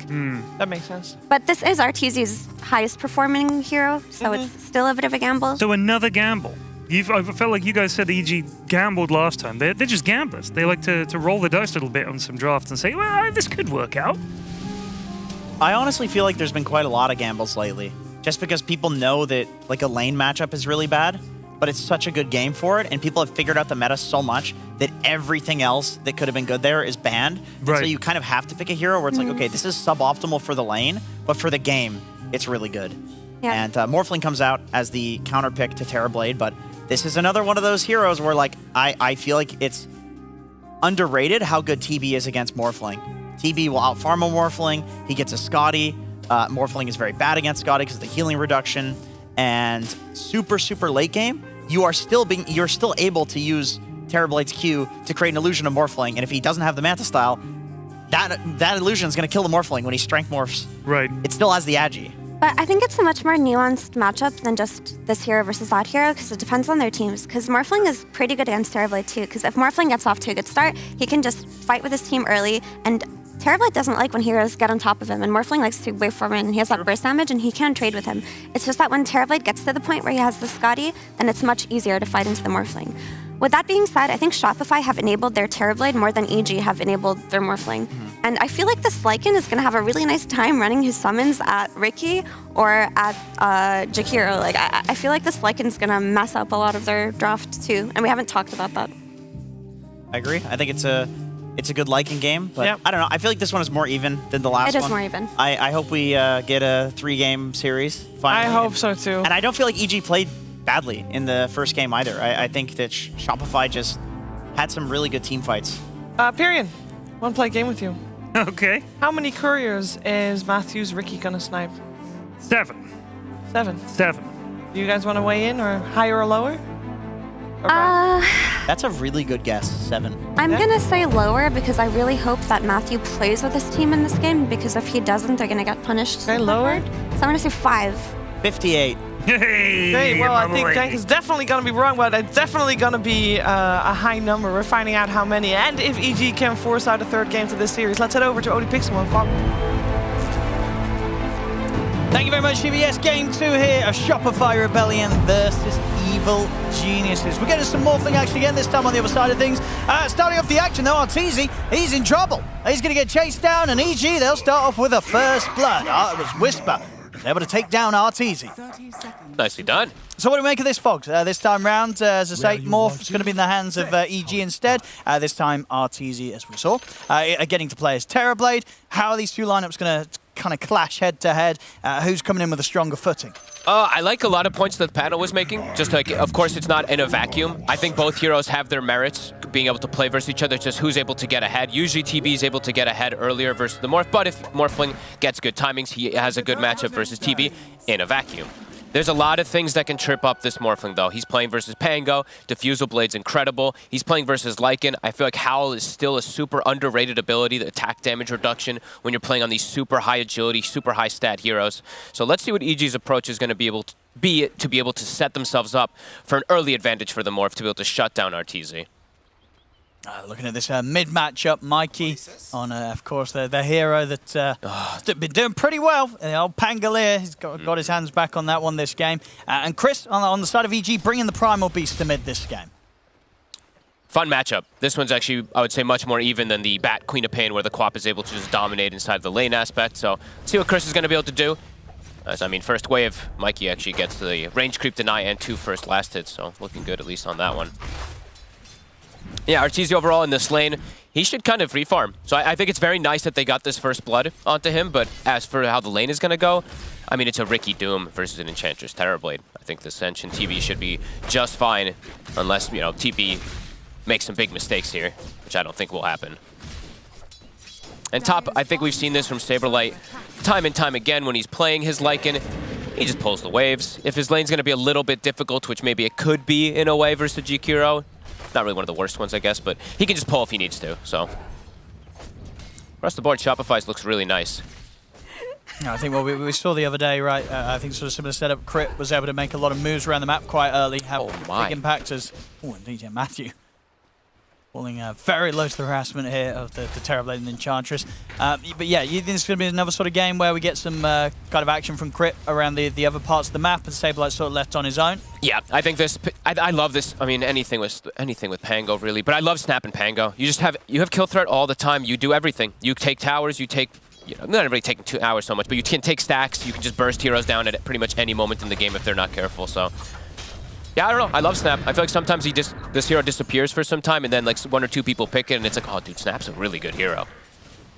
That makes sense. But this is Arteezy's highest performing hero, so it's still a bit of a gamble. So another gamble. I felt like you guys said EG gambled last time. They're just gamblers. They like to roll the dice a little bit on some drafts and say, well, this could work out. I honestly feel like there's been quite a lot of gambles lately. Just because people know that like a lane matchup is really bad, but it's such a good game for it, and people have figured out the meta so much that everything else that could have been good there is banned. Right. So you kind of have to pick a hero where it's like, okay, this is suboptimal for the lane, but for the game, it's really good. Yeah. And Morphling comes out as the counter pick to Terrorblade, but this is another one of those heroes where like I feel like it's underrated how good TB is against Morphling. TB will outfarm a Morphling, he gets a Scotty. Morphling is very bad against Scotty because of the healing reduction, and super late game, you're still able to use Terrorblade's Q to create an illusion of Morphling, and if he doesn't have the Manta style, that illusion is going to kill the Morphling when he strength morphs. Right. It still has the Agi. But I think it's a much more nuanced matchup than just this hero versus that hero, because it depends on their teams. Because Morphling is pretty good against Terrorblade too, because if Morphling gets off to a good start, he can just fight with his team early, and Terrorblade doesn't like when heroes get on top of him, and Morphling likes to waveform in, and he has that burst damage, and he can trade with him. It's just that when Terrorblade gets to the point where he has the Scotty, then it's much easier to fight into the Morphling. With that being said, I think Shopify have enabled their Terrorblade more than EG have enabled their Morphling. And I feel like this Lycan is going to have a really nice time running his summons at Ricky or at Jakiro. Like, I feel like this Lycan is going to mess up a lot of their draft too, and we haven't talked about that. I agree. I think it's a good Lycan game, but I don't know. I feel like this one is more even than the last one. It is more even. I hope we get a 3-game series finally. I hope so too. And I don't feel like EG played badly in the first game either. I think that Shopify just had some really good team fights. Pyrian, want to play a game with you? Okay. How many couriers is Matthew's Ricky gonna snipe? 7. 7. 7. Do you guys want to weigh in, or higher or lower? That's a really good guess, 7. I'm going to say lower because I really hope that Matthew plays with his team in this game, because if he doesn't, they're going to get punished. Okay, lower? So I'm going to say 5. 58. Hey, Great. Well, I think Jank is definitely going to be wrong, but it's definitely going to be a high number. We're finding out how many, and if EG can force out a 3rd game to this series. Let's head over to Odie Pixel and Fog. Thank you very much, CBS. Game 2 here of Shopify Rebellion versus Evil Geniuses. We're getting some Morphling action again, this time on the other side of things. Starting off the action, though, Arteezy, he's in trouble. He's going to get chased down, and EG, they'll start off with a first blood. It was Whisper. Able to take down Arteezy. Nicely done. So what do we make of this, Fogs? This time round, as I say, Morph is going to be in the hands of EG instead. This time, Arteezy, as we saw, getting to play as Terrorblade. How are these two lineups going to kind of clash head-to-head? Who's coming in with a stronger footing? I like a lot of points that the panel was making. Just like, of course, it's not in a vacuum. I think both heroes have their merits, being able to play versus each other. It's just who's able to get ahead. Usually TB is able to get ahead earlier versus the Morph, but if Morphling gets good timings, he has a good matchup versus TB in a vacuum. There's a lot of things that can trip up this Morphling, though. He's playing versus Pango. Diffusal Blade's incredible. He's playing versus Lycan. I feel like Howl is still a super underrated ability, the attack damage reduction, when you're playing on these super high agility, super high stat heroes. So let's see what EG's approach is going to be able to set themselves up for an early advantage for the Morph to be able to shut down Arteezy. Looking at this mid matchup, Mikey on, of course, the hero that's been doing pretty well. The old Pangolier, he's got his hands back on that one this game. And Chris, on the side of EG, bringing the Primal Beast to mid this game. Fun matchup. This one's actually, I would say, much more even than the Bat Queen of Pain, where the Quap is able to just dominate inside the lane aspect. So let's see what Chris is going to be able to do. As I mean, first wave, Mikey actually gets the range creep deny and 2 first last hits, so looking good at least on that one. Yeah, Arteezy overall in this lane, he should kind of refarm. So I think it's very nice that they got this first blood onto him, but as for how the lane is going to go, I mean, it's a Ricky Doom versus an Enchantress Terrorblade. I think the Ascension TB should be just fine, unless, you know, TB makes some big mistakes here, which I don't think will happen. And top, I think we've seen this from Saberlight time and time again when he's playing his Lycan. He just pulls the waves. If his lane's going to be a little bit difficult, which maybe it could be in a way versus GKuro, not really one of the worst ones, I guess, but he can just pull if he needs to, so. Rest of the board, Shopify's looks really nice. I think what we saw the other day, right? I think sort of similar setup. Crit was able to make a lot of moves around the map quite early, have big impact as... Oh, indeed, yeah, Matthew. Falling very low to the harassment here of the Terrorblade and Enchantress. But yeah, you think it's going to be another sort of game where we get some kind of action from Crit around the other parts of the map and Saberlight sort of left on his own? Yeah, I think this... I love this. I mean, anything with Pango, really. But I love Snap and Pango. You have kill threat all the time. You do everything. You take towers, you take... You know, not really taking 2 hours so much, but you can take stacks. You can just burst heroes down at pretty much any moment in the game if they're not careful, so... Yeah, I don't know. I love Snap. I feel like sometimes this hero disappears for some time, and then like 1 or 2 people pick it, and it's like, oh, dude, Snap's a really good hero.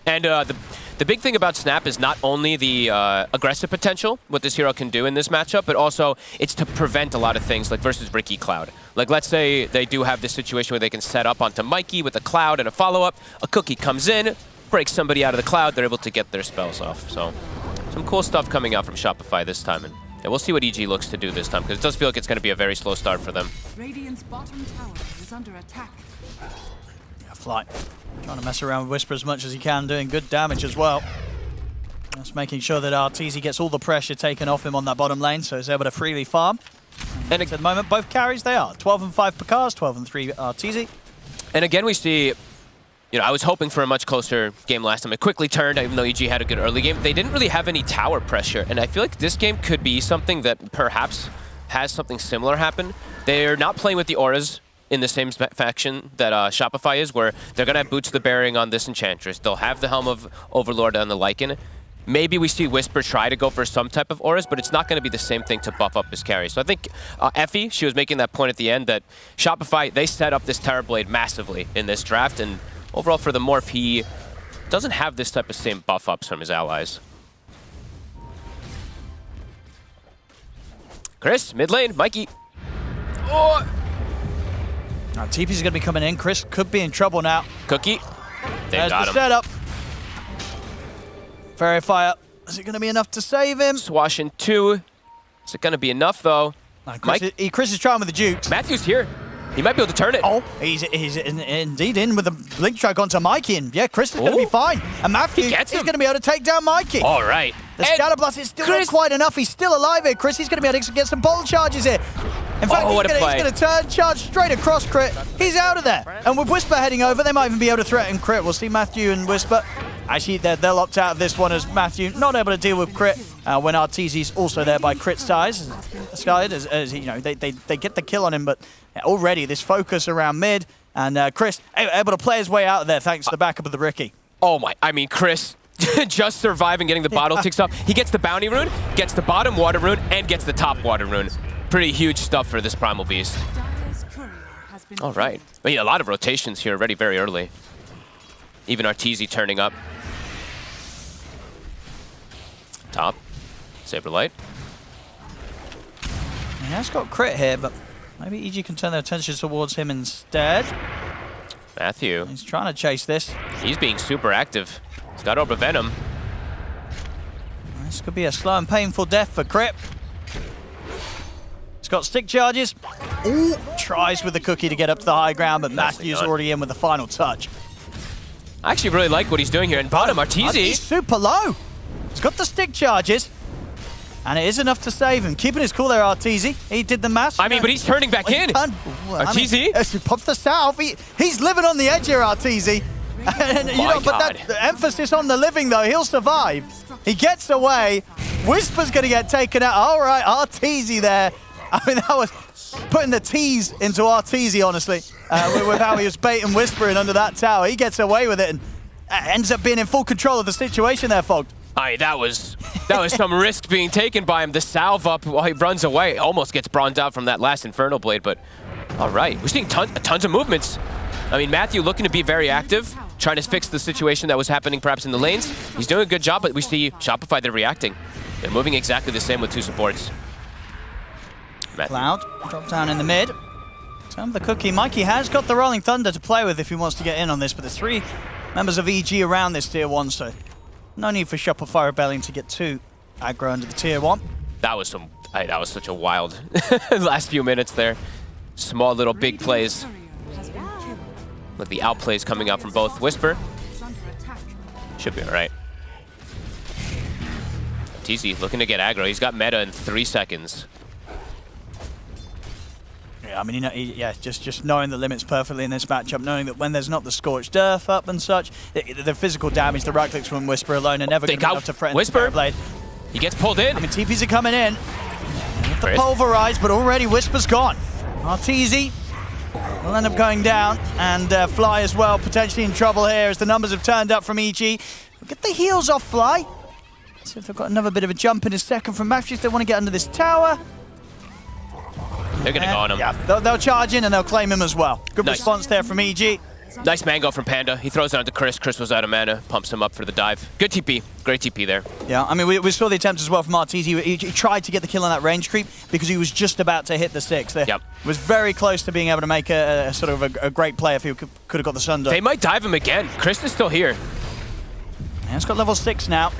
And the big thing about Snap is not only the aggressive potential, what this hero can do in this matchup, but also it's to prevent a lot of things, like versus Ricky Cloud. Like, let's say they do have this situation where they can set up onto Mikey with a Cloud and a follow-up. A Cookie comes in, breaks somebody out of the Cloud, they're able to get their spells off. So, some cool stuff coming out from Shopify this time. And yeah, we'll see what EG looks to do this time, because it does feel like it's going to be a very slow start for them. Radiant's bottom tower is under attack. Yeah, Flight trying to mess around with Whisper as much as he can, doing good damage as well. Just making sure that Arteezy gets all the pressure taken off him on that bottom lane, so he's able to freely farm. And at the moment, both carries they are. 12 and 5 Pakars, 12 and 3 Arteezy. And again, we see... You know, I was hoping for a much closer game last time. It quickly turned, even though EG had a good early game. They didn't really have any tower pressure, and I feel like this game could be something that perhaps has something similar happen. They're not playing with the auras in the same faction that Shopify is, where they're going to have Boots of the Bearing on this Enchantress. They'll have the Helm of Overlord on the Lycan. Maybe we see Whisper try to go for some type of auras, but it's not going to be the same thing to buff up his carry. So I think Effie, she was making that point at the end that Shopify, they set up this Terrorblade massively in this draft, and overall, for the Morph, he doesn't have this type of same buff-ups from his allies. Chris, mid lane, Mikey. Oh! Now, TP's going to be coming in. Chris could be in trouble now. Cookie. They There's got the him. setup. Fairy Fire. Is it going to be enough to save him? Swash in 2. Is it going to be enough, though? Chris is trying with the Jukes. Matthew's here. He might be able to turn it. Oh, he's indeed in with a blink strike onto Mikey. And yeah, Chris is going to be fine. And Matthew is going to be able to take down Mikey. All right. The Scatter Blast is still not quite enough. He's still alive here. Chris, he's going to be able to get some bottle charges here. In fact, he's going to turn, charge straight across Crit. He's out of there. And with Whisper heading over, they might even be able to threaten Crit. We'll see Matthew and Whisper. Actually, they'll opt out of this one as Matthew not able to deal with Crit when Arteezy's also there by Crit's size. As you know, they get the kill on him, but already this focus around mid, and Chris able to play his way out of there thanks to the backup of the Ricky. Oh my, I mean, Chris just surviving getting the bottle ticks off. He gets the bounty rune, gets the bottom water rune, and gets the top water rune. Pretty huge stuff for this Primal Beast. All right. I mean, a lot of rotations here already very early. Even Arteezy turning up. Top. Saberlight. He has got Crit here, but maybe EG can turn their attention towards him instead. Matthew. He's trying to chase this. He's being super active. He's got Orb of Venom. This could be a slow and painful death for Crit. He's got stick charges. Ooh, tries with the Cookie to get up to the high ground, but Matthew's already in with the final touch. I actually really like what he's doing here. And bottom, Arteezy. He's super low. He's got the stick charges. And it is enough to save him. Keeping his cool there, Arteezy. He did the math. I mean, but he's turning back in. Arteezy? As he pops the south, he's living on the edge here, Arteezy. And, but the emphasis on the living, though, he'll survive. He gets away. Whisper's going to get taken out. All right, Arteezy there. I mean, that was putting the T's into Arteezy, honestly. with how he was baiting Whispering under that tower. He gets away with it and ends up being in full control of the situation there, Fogged. Aye, that was some risk being taken by him. The salve up while he runs away. Almost gets bronzed out from that last Infernal Blade, but all right. We're seeing tons of movements. I mean, Matthew looking to be very active, trying to fix the situation that was happening perhaps in the lanes. He's doing a good job, but we see Shopify, they're reacting. They're moving exactly the same with 2 supports. Matthew. Cloud drops down in the mid. Some of the cookie. Mikey has got the Rolling Thunder to play with if he wants to get in on this, but there's 3 members of EG around this tier 1, so no need for Shopify Rebellion to get too aggro under the tier 1. That was such a wild last few minutes there. Small little big plays. Look, the outplays coming out from both. Whisper should be all right. TZ looking to get aggro. He's got meta in 3 seconds. Yeah, I mean, just knowing the limits perfectly in this matchup, knowing that when there's not the Scorched Earth up and such, the physical damage, the right clicks from Whisper alone are never going to be enough to threaten Whisper. the Blade. He gets pulled in. I mean, TPs are coming in. The Pulverize, but already Whisper's gone. Arteezy will end up going down, and Fly as well, potentially in trouble here as the numbers have turned up from EG. We'll get the heals off Fly. See if they've got another bit of a jump in a second from Matthews. They want to get under this tower. They're going to go on him. Yeah, they'll charge in and they'll claim him as well. Good response there from EG. Nice mango from Panda. He throws it onto Chris. Chris was out of mana, pumps him up for the dive. Good TP. Great TP there. Yeah, I mean, we saw the attempt as well from Arteezy. He tried to get the kill on that range creep because he was just about to hit the 6. Yep. Was very close to being able to make a sort of a great play if he could have got the Sunder. They might dive him again. Chris is still here. Yeah, he's got level 6 now.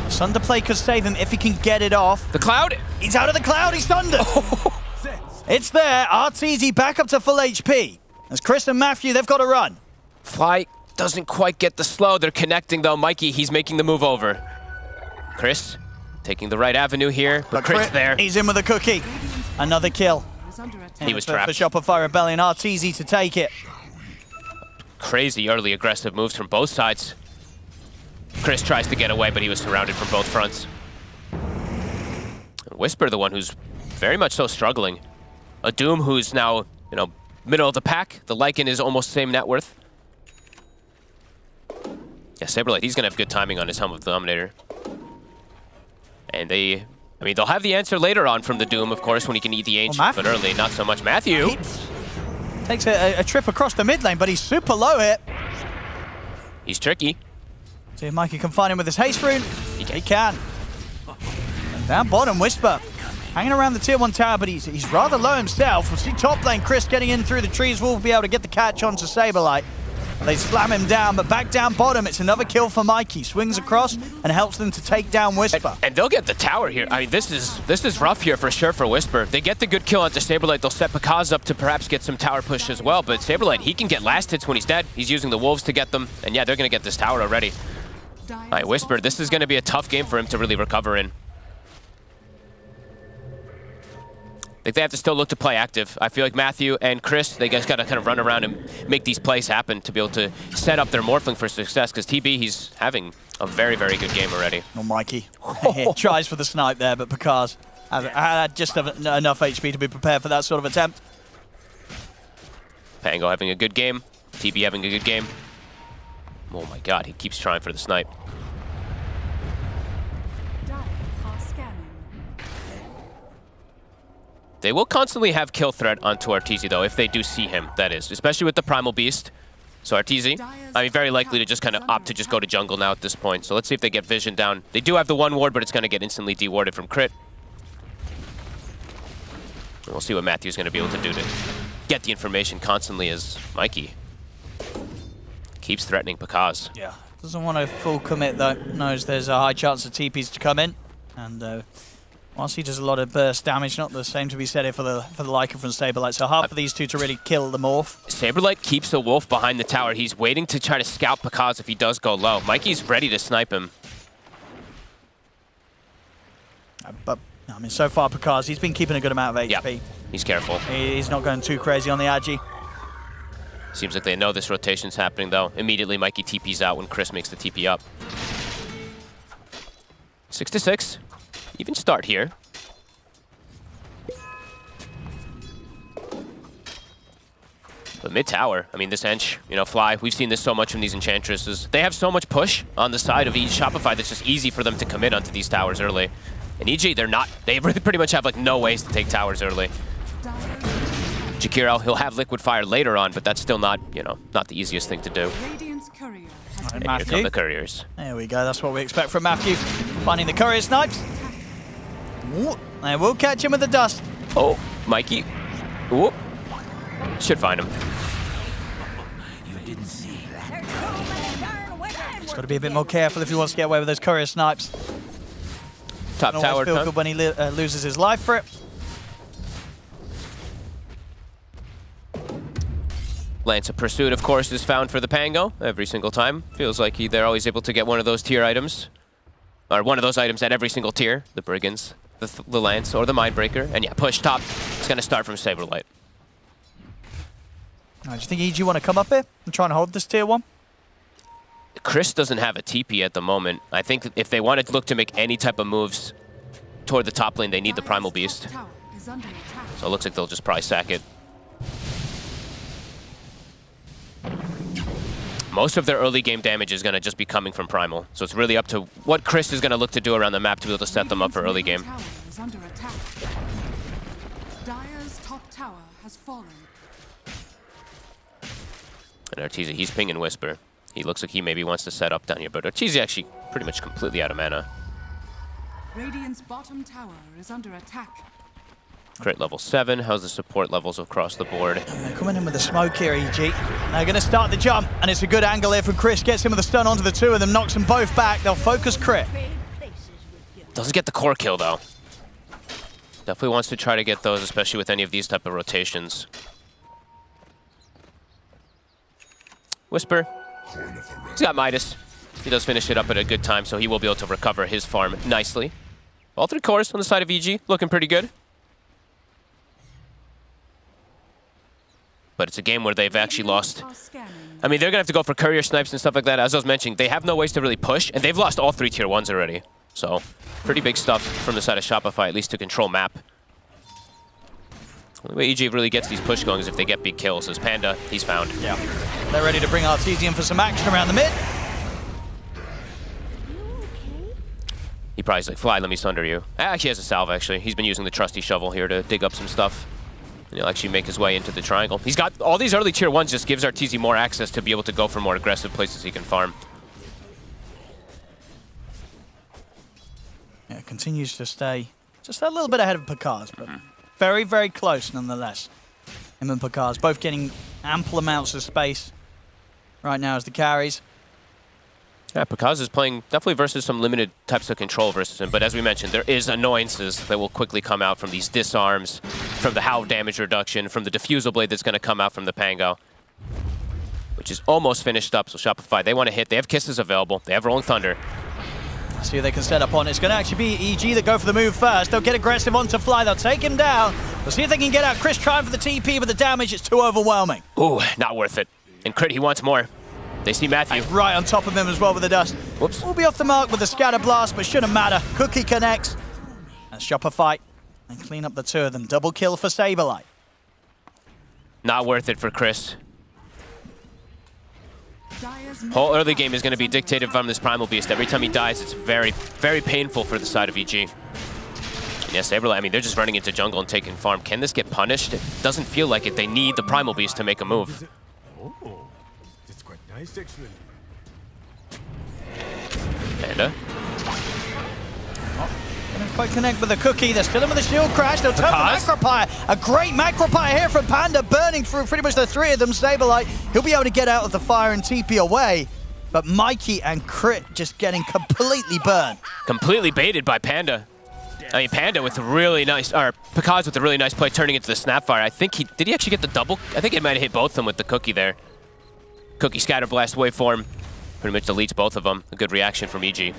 Sunder play could save him if he can get it off. The Cloud? He's out of the Cloud. He's Sundered. It's there. Arteezy back up to full HP. As Chris and Matthew, they've got to run. Fly doesn't quite get the slow. They're connecting, though. Mikey, he's making the move over. Chris taking the right avenue here, but Chris there. He's in with a cookie. Another kill. He was trapped. For Shopify Rebellion, Arteezy to take it. Crazy early aggressive moves from both sides. Chris tries to get away, but he was surrounded from both fronts. Whisper, the one who's very much so struggling. A Doom who's now, middle of the pack. The Lycan is almost same net worth. Yeah, Saberlight, he's going to have good timing on his Helm of the Dominator. And they'll have the answer later on from the Doom, of course, when he can eat the Ancient, but early, not so much. Matthew takes a trip across the mid lane, but he's super low here. He's tricky. See if Mikey can find him with his haste rune. He can. And down bottom, Whisper. Hanging around the tier 1 tower, but he's rather low himself. We'll see top lane Chris getting in through the trees. Will be able to get the catch onto Saberlight. They slam him down, but back down bottom, it's another kill for Mikey. Swings across and helps them to take down Whisper. And they'll get the tower here. I mean, this is rough here for sure for Whisper. They get the good kill onto Saberlight. They'll set Pakaz up to perhaps get some tower push as well, but Saberlight, he can get last hits when he's dead. He's using the Wolves to get them, and yeah, they're going to get this tower already. All right, Whisper, this is going to be a tough game for him to really recover in. I think they have to still look to play active. I feel like Matthew and Chris, they just got to kind of run around and make these plays happen to be able to set up their Morphling for success, because TB, he's having a very, very good game already. Oh, Mikey. He tries for the snipe there, but Pakaz had just enough HP to be prepared for that sort of attempt. Pango having a good game. TB having a good game. Oh my god, he keeps trying for the snipe. They will constantly have kill threat onto Arteezy, though, if they do see him, that is. Especially with the Primal Beast. So Arteezy, very likely to just kind of opt to just go to jungle now at this point. So let's see if they get vision down. They do have the 1 ward, but it's going to get instantly dewarded from crit. And we'll see what Matthew's going to be able to do to get the information constantly as Mikey keeps threatening Pakaz. Yeah, doesn't want to full commit, though. Knows there's a high chance of TPs to come in. And whilst he does a lot of burst damage, not the same to be said here for the Lycan from Saberlight. So hard for these two to really kill the Morph. Saberlight keeps a Wolf behind the tower. He's waiting to try to scout Pakaz if he does go low. Mikey's ready to snipe him. But, I mean, so far Pakaz, he's been keeping a good amount of HP. Yep. He's careful. He's not going too crazy on the Agi. Seems like they know this rotation's happening, though. Immediately, Mikey TP's out when Chris makes the TP up. 6-6. Even start here. But mid tower, I mean, this Ench, you know, Fly, we've seen this so much from these Enchantresses. They have so much push on the side of each Shopify that's just easy for them to commit onto these towers early. And EG, they're not, they really pretty much have like no ways to take towers early. Jakiro, he'll have Liquid Fire later on, but that's still not, you know, not the easiest thing to do. And here come the couriers. There we go, that's what we expect from Matthew. Finding the courier snipes. Ooh, they will catch him with the dust. Oh, Mikey. Ooh. Should find him. He's got to be a bit more careful if he wants to get away with those courier snipes. Top tower. Feel good when he loses his life for it. Lance of Pursuit, of course, is found for the Pango every single time. Feels like they're always able to get one of those tier items. Or one of those items at every single tier. The Brigands, the Lance, or the Mindbreaker. And yeah, push top. It's going to start from Saberlight. Do you think EG want to come up here and try and hold this tier 1? Chris doesn't have a TP at the moment. I think that if they want to look to make any type of moves toward the top lane, they need the Primal Beast. So it looks like they'll just probably sack it. Most of their early game damage is going to just be coming from Primal. So it's really up to what Chris is going to look to do around the map to be able to set them up for early game. Dire's top tower has fallen. And Arteezy, he's pinging Whisper. He looks like he maybe wants to set up down here, but Arteezy actually pretty much completely out of mana. Radiant's bottom tower is under attack. Crit level 7. How's the support levels across the board? They're coming in with the smoke here, EG. They're going to start the jump, and it's a good angle here from Chris. Gets him with a stun onto the two of them, knocks them both back. They'll focus Crit. Doesn't get the core kill, though. Definitely wants to try to get those, especially with any of these type of rotations. Whisper. He's got Midas. He does finish it up at a good time, so he will be able to recover his farm nicely. All 3 cores on the side of EG, looking pretty good. But it's a game where they've actually lost. I mean, they're going to have to go for courier snipes and stuff like that. As I was mentioning, they have no ways to really push, and they've lost all 3 tier 1s already. So, pretty big stuff from the side of Shopify, at least to control map. The way EG really gets these push going is if they get big kills. As Panda, he's found. Yeah. They're ready to bring Arteezy in for some action around the mid. He probably's like, Fly, let me sunder you. Actually, he has a salve, actually. He's been using the trusty shovel here to dig up some stuff. And he'll actually make his way into the triangle. He's got all these early tier 1s, just gives Arteezy more access to be able to go for more aggressive places he can farm. Yeah, continues to stay just a little bit ahead of Picard's, but very, very close nonetheless. Him and Picard's both getting ample amounts of space right now as the carries. Yeah, Picard's is playing definitely versus some limited types of control versus him, but as we mentioned, there is annoyances that will quickly come out from these disarms, from the half damage reduction, from the diffusal blade that's going to come out from the Pango, which is almost finished up. So Shopify, they want to hit. They have kisses available. They have Rolling Thunder. See who they can set up on. It's going to actually be EG that go for the move first. They'll get aggressive onto Fly. They'll take him down. We'll see if they can get out. Chris trying for the TP, but the damage is too overwhelming. Ooh, not worth it. And Crit, he wants more. They see Matthew. And right on top of him as well with the dust. Whoops. We'll be off the mark with the scatter blast, but shouldn't matter. Cookie connects. And Shopify and clean up the 2 of them. Double kill for Saberlight. Not worth it for Chris. Whole early game is going to be dictated from this Primal Beast. Every time he dies, it's very, very painful for the side of EG. And yeah, Saberlight, I mean, they're just running into jungle and taking farm. Can this get punished? It doesn't feel like it. They need the Primal Beast to make a move. That's quite nice, actually. Panda. Didn't quite connect with the cookie. They're still in with the shield crash. They'll turn the Macropire. A great Macropire here from Panda, burning through pretty much the 3 of them. Saberlight, he'll be able to get out of the fire and TP away. But Mikey and Crit just getting completely burned. Completely baited by Panda. I mean, Panda with a really nice, or Picard's with a really nice play turning into the Snapfire. I think did he actually get the double? I think it might have hit both of them with the cookie there. Cookie Scatter Blast waveform pretty much deletes both of them. A good reaction from EG.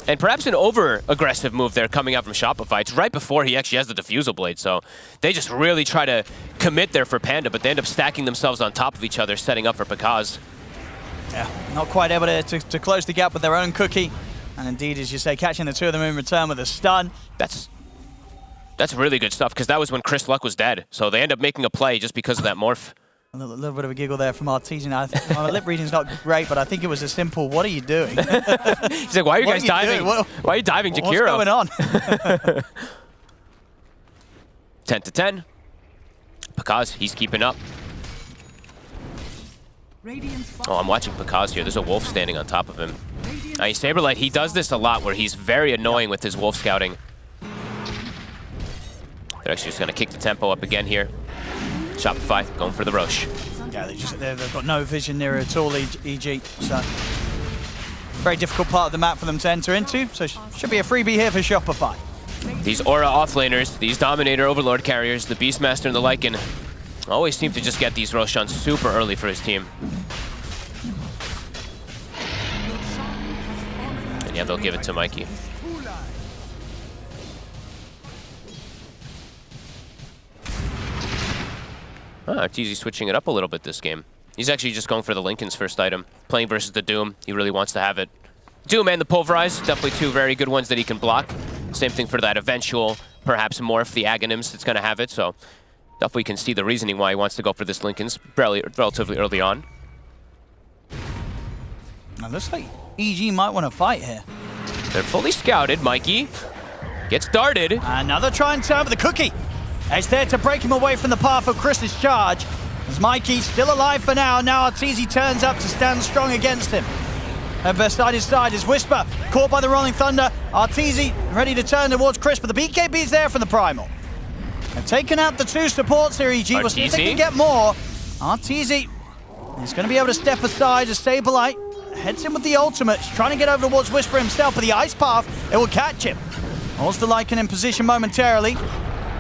And perhaps an over-aggressive move there coming out from Shopify. It's right before he actually has the Diffusal Blade, so they just really try to commit there for Panda, but they end up stacking themselves on top of each other, setting up for Picard's. Yeah, not quite able to close the gap with their own cookie. And indeed, as you say, catching the 2 of them in return with a stun. That's really good stuff, because that was when Chris Luck was dead. So they end up making a play just because of that morph. A little bit of a giggle there from Arteezy. My lip reading's not great, but I think it was a simple, what are you doing? He's like, why are you guys diving? Why are you diving, Jakiro? What's going on? 10 to 10. Pakaz, he's keeping up. Oh, I'm watching Pakaz here. There's a wolf standing on top of him. Saberlight, he does this a lot where he's very annoying with his wolf scouting. They're actually just going to kick the tempo up again here. Shopify going for the Roche. Yeah, they've got no vision there at all, EG. So, very difficult part of the map for them to enter into. So, should be a freebie here for Shopify. These Aura offlaners, these Dominator Overlord carriers, the Beastmaster and the Lycan, always seem to just get these Roshans super early for his team. And yeah, they'll give it to Mikey. Arteezy switching it up a little bit this game. He's actually just going for the Linken's first item. Playing versus the Doom, he really wants to have it. Doom and the Pulverize, definitely two very good ones that he can block. Same thing for that eventual, perhaps morph, the Aghanims that's going to have it, so definitely can see the reasoning why he wants to go for this Linken's relatively early on. Now looks like EG might want to fight here. They're fully scouted. Mikey gets darted. Another try and turn with the cookie. It's there to break him away from the path of Chris's charge. As Mikey still alive for now. Now Arteezy turns up to stand strong against him. And beside his side is Whisper, caught by the Rolling Thunder. Arteezy ready to turn towards Chris, but the BKB is there from the Primal. They've taken out the two supports here, EG. We'll see if they can get more. Arteezy is going to be able to step aside as Saberlight heads in with the ultimate. He's trying to get over towards Whisper himself, but the Ice Path, it will catch him. Holds the Lycan in position momentarily.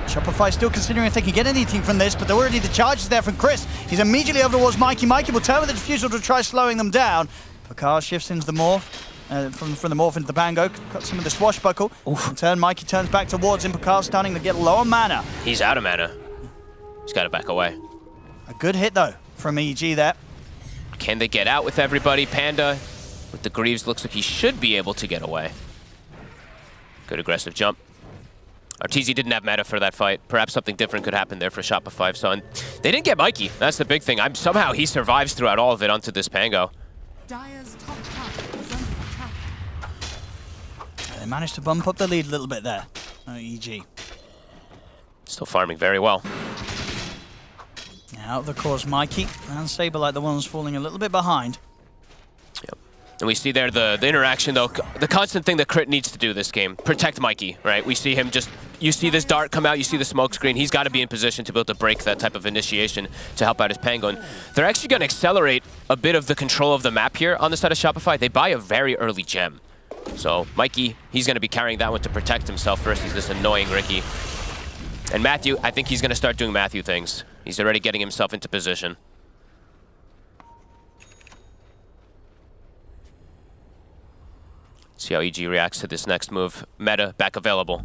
Shopify still considering if they can get anything from this, but already the charge is there from Chris. He's immediately over towards Mikey. Mikey will turn with the Diffusal to try slowing them down. Pakaz shifts into the morph, from the morph into the Bango, cuts some of the swashbuckle. In turn, Mikey turns back towards him. Pakaz starting to get low on mana. He's out of mana. He's got to back away. A good hit, though, from EG there. Can they get out with everybody? Panda, with the Greaves, looks like he should be able to get away. Good aggressive jump. Arteezy didn't have meta for that fight. Perhaps something different could happen there for Shopify. So they didn't get Mikey. That's the big thing. Somehow he survives throughout all of it onto this Pango. Dire's top tower is under attack. They managed to bump up the lead a little bit there. EG. Still farming very well. Now, of course, Mikey and Saberlight, the ones falling a little bit behind. Yep. And we see there the interaction, though, the constant thing that Crit needs to do this game. Protect Mikey, right? We see him just, you see this dart come out, you see the smoke screen. He's got to be in position to be able to break that type of initiation to help out his Pango. And they're actually going to accelerate a bit of the control of the map here on the side of Shopify. They buy a very early gem. So Mikey, he's going to be carrying that one to protect himself versus this annoying Ricky. And Matthew, I think he's going to start doing Matthew things. He's already getting himself into position. See how EG reacts to this next move. Meta back available.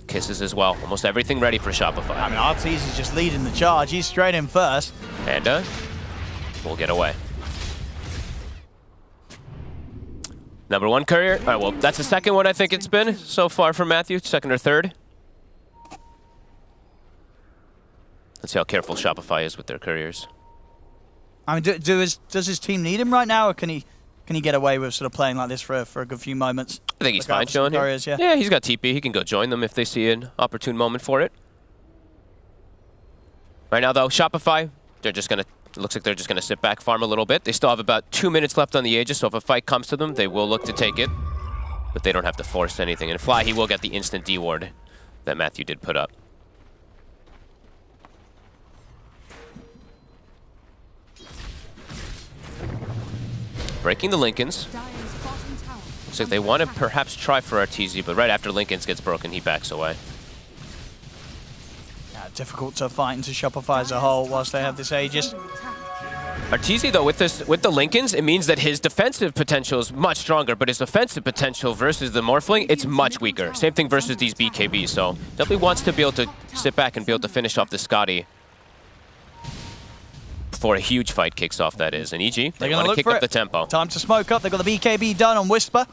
Kisses as well. Almost everything ready for Shopify. I mean, Arteezy's just leading the charge. He's straight in first. Panda will get away. Number one courier. All right, well, that's the second one I think it's been so far for Matthew. Second or third. Let's see how careful Shopify is with their couriers. I mean, does his team need him right now, or can he get away with sort of playing like this for a good few moments? I think he's fine showing here. Yeah, he's got TP. He can go join them if they see an opportune moment for it. Right now, though, Shopify, they're just going to, looks like they're just going to sit back, farm a little bit. They still have about 2 minutes left on the Aegis, so if a fight comes to them, they will look to take it. But they don't have to force anything. And Fly, he will get the instant D-ward that Matthew did put up. Breaking the Linken's. Looks like they want to perhaps try for Arteezy, but right after Linken's gets broken, he backs away. Yeah, difficult to fight into Shopify as a whole whilst they have this Aegis. Arteezy, though, with the Linken's, it means that his defensive potential is much stronger, but his offensive potential versus the Morphling, it's much weaker. Same thing versus these BKBs, so definitely wants to be able to sit back and be able to finish off the Scotty before a huge fight kicks off, that is. And EG, they want to kick up the tempo. Time to smoke up. They've got the BKB done on Whisper.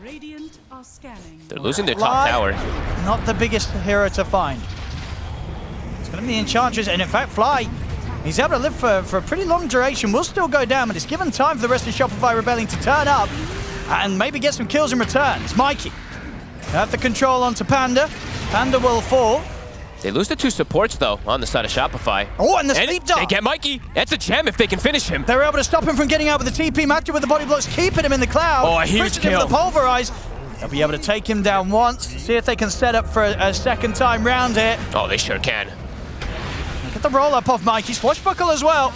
Radiant are scanning. They're losing their top tower. Not the biggest hero to find. It's going to be Enchantress, and in fact, Fly He's able to live for a pretty long duration. Will still go down, but it's given time for the rest of Shopify Rebellion to turn up and maybe get some kills in return. It's Mikey. They have the control onto Panda. Panda will fall. They lose the 2 supports, though, on the side of Shopify. Oh, and the sleep dart. They get Mikey. That's a gem if they can finish him. They were able to stop him from getting out with the TP. Matthew with the body blocks, keeping him in the cloud. Oh, a huge kill. With the pulverize. They'll be able to take him down once. See if they can set up for a second time round here. Oh, they sure can. Get the roll up off Mikey. Swashbuckle as well.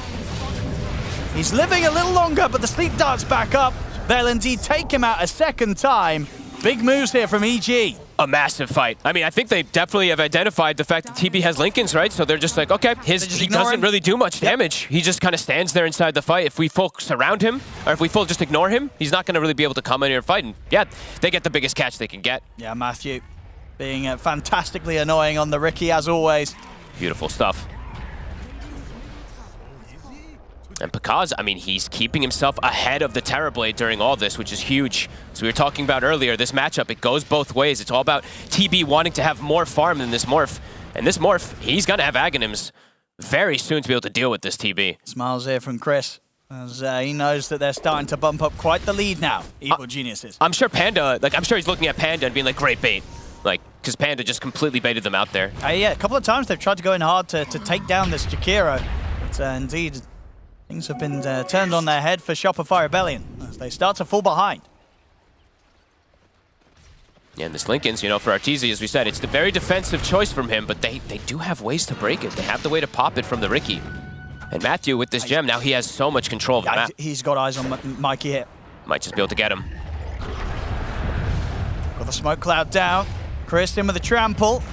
He's living a little longer, but the sleep dart's back up. They'll indeed take him out a second time. Big moves here from EG. A massive fight. I mean, I think they definitely have identified the fact that TB has Lincolns, right? So they're just like, okay, he doesn't really do much damage. He just kind of stands there inside the fight. If we full surround him, or if we full just ignore him, he's not going to really be able to come in here and fight. And yeah, they get the biggest catch they can get. Yeah, Matthew being fantastically annoying on the Ricky as always. Beautiful stuff. And Pakaz, I mean, he's keeping himself ahead of the Terrorblade during all this, which is huge. As we were talking about earlier, this matchup, it goes both ways. It's all about TB wanting to have more farm than this Morph. And this Morph, he's going to have Aghanims very soon to be able to deal with this TB. Smiles here from Chris, as he knows that they're starting to bump up quite the lead now, Evil Geniuses. I'm sure Panda, I'm sure he's looking at Panda and being like, great bait. Because Panda just completely baited them out there. Yeah, a couple of times they've tried to go in hard to take down this Jakiro. But indeed, things have been turned on their head for Shopify Rebellion as they start to fall behind. Yeah, and this Lincoln's, for Arteezy, as we said, it's the very defensive choice from him, but they do have ways to break it. They have the way to pop it from the Ricky. And Matthew, with this gem, now he has so much control of the map. He's got eyes on Mikey here. Might just be able to get him. Got the smoke cloud down. Chris in with the trample.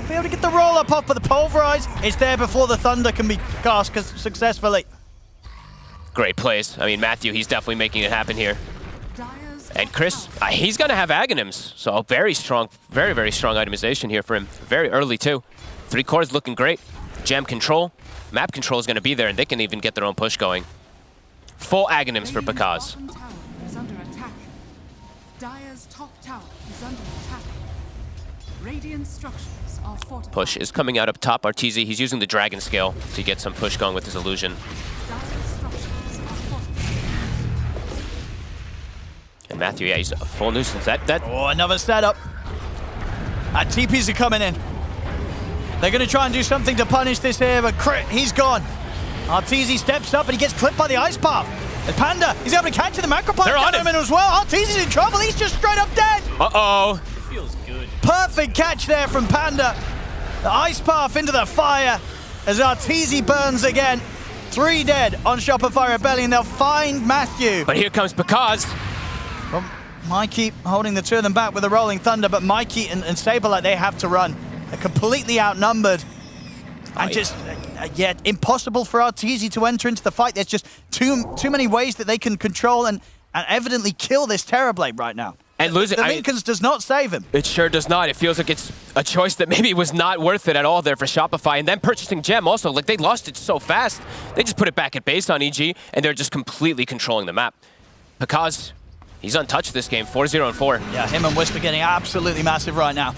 Be able to get the roll up off, but the pulverize is there before the thunder can be cast successfully. Great plays. I mean, Matthew, he's definitely making it happen here. And Chris, he's going to have Aghanims. So very strong, very, very strong itemization here for him. Very early, too. 3 cores looking great. Gem control. Map control is going to be there, and they can even get their own push going. Full Aghanims for Pakaz. Dire's top tower is under attack. Radiant structures are fortified. Push is coming out up top. Arteezy, he's using the Dragon Scale to get some push going with his illusion. And Matthew, yeah, he's a full nuisance. Oh, another setup. TPs are coming in. They're going to try and do something to punish this here, but Crit, he's gone. Arteezy steps up and he gets clipped by the Ice Path. And Panda, he's able to catch the Macro Punch down him as well. Arteezy's in trouble. He's just straight up dead. Uh-oh. Feels good. Perfect catch there from Panda. The Ice Path into the fire as Arteezy burns again. 3 dead on Shopify Rebellion. They'll find Matthew. But here comes Pakaz. Well, Mikey holding the 2 of them back with a Rolling Thunder, but Mikey and Saberlight, they have to run. They're completely outnumbered. And just, impossible for Arteezy to enter into the fight. There's just too many ways that they can control and evidently kill this Terrorblade right now. And lose it. The Lincolns does not save him. It sure does not. It feels like it's a choice that maybe was not worth it at all there for Shopify. And then purchasing Gem also, they lost it so fast. They just put it back at base on EG, and they're just completely controlling the map. Pakaz, he's untouched this game, 4-0-4. Yeah, him and Whisper getting absolutely massive right now.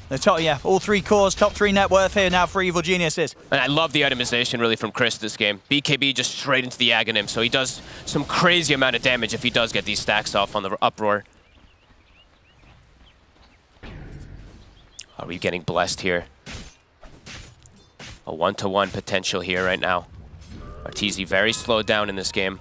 The top, all 3 cores, top 3 net worth here now for Evil Geniuses. And I love the itemization really from Chris this game. BKB just straight into the Aghanim, so he does some crazy amount of damage if he does get these stacks off on the Uproar. Are we getting blessed here? A 1-to-1 potential here right now. Arteezy very slowed down in this game.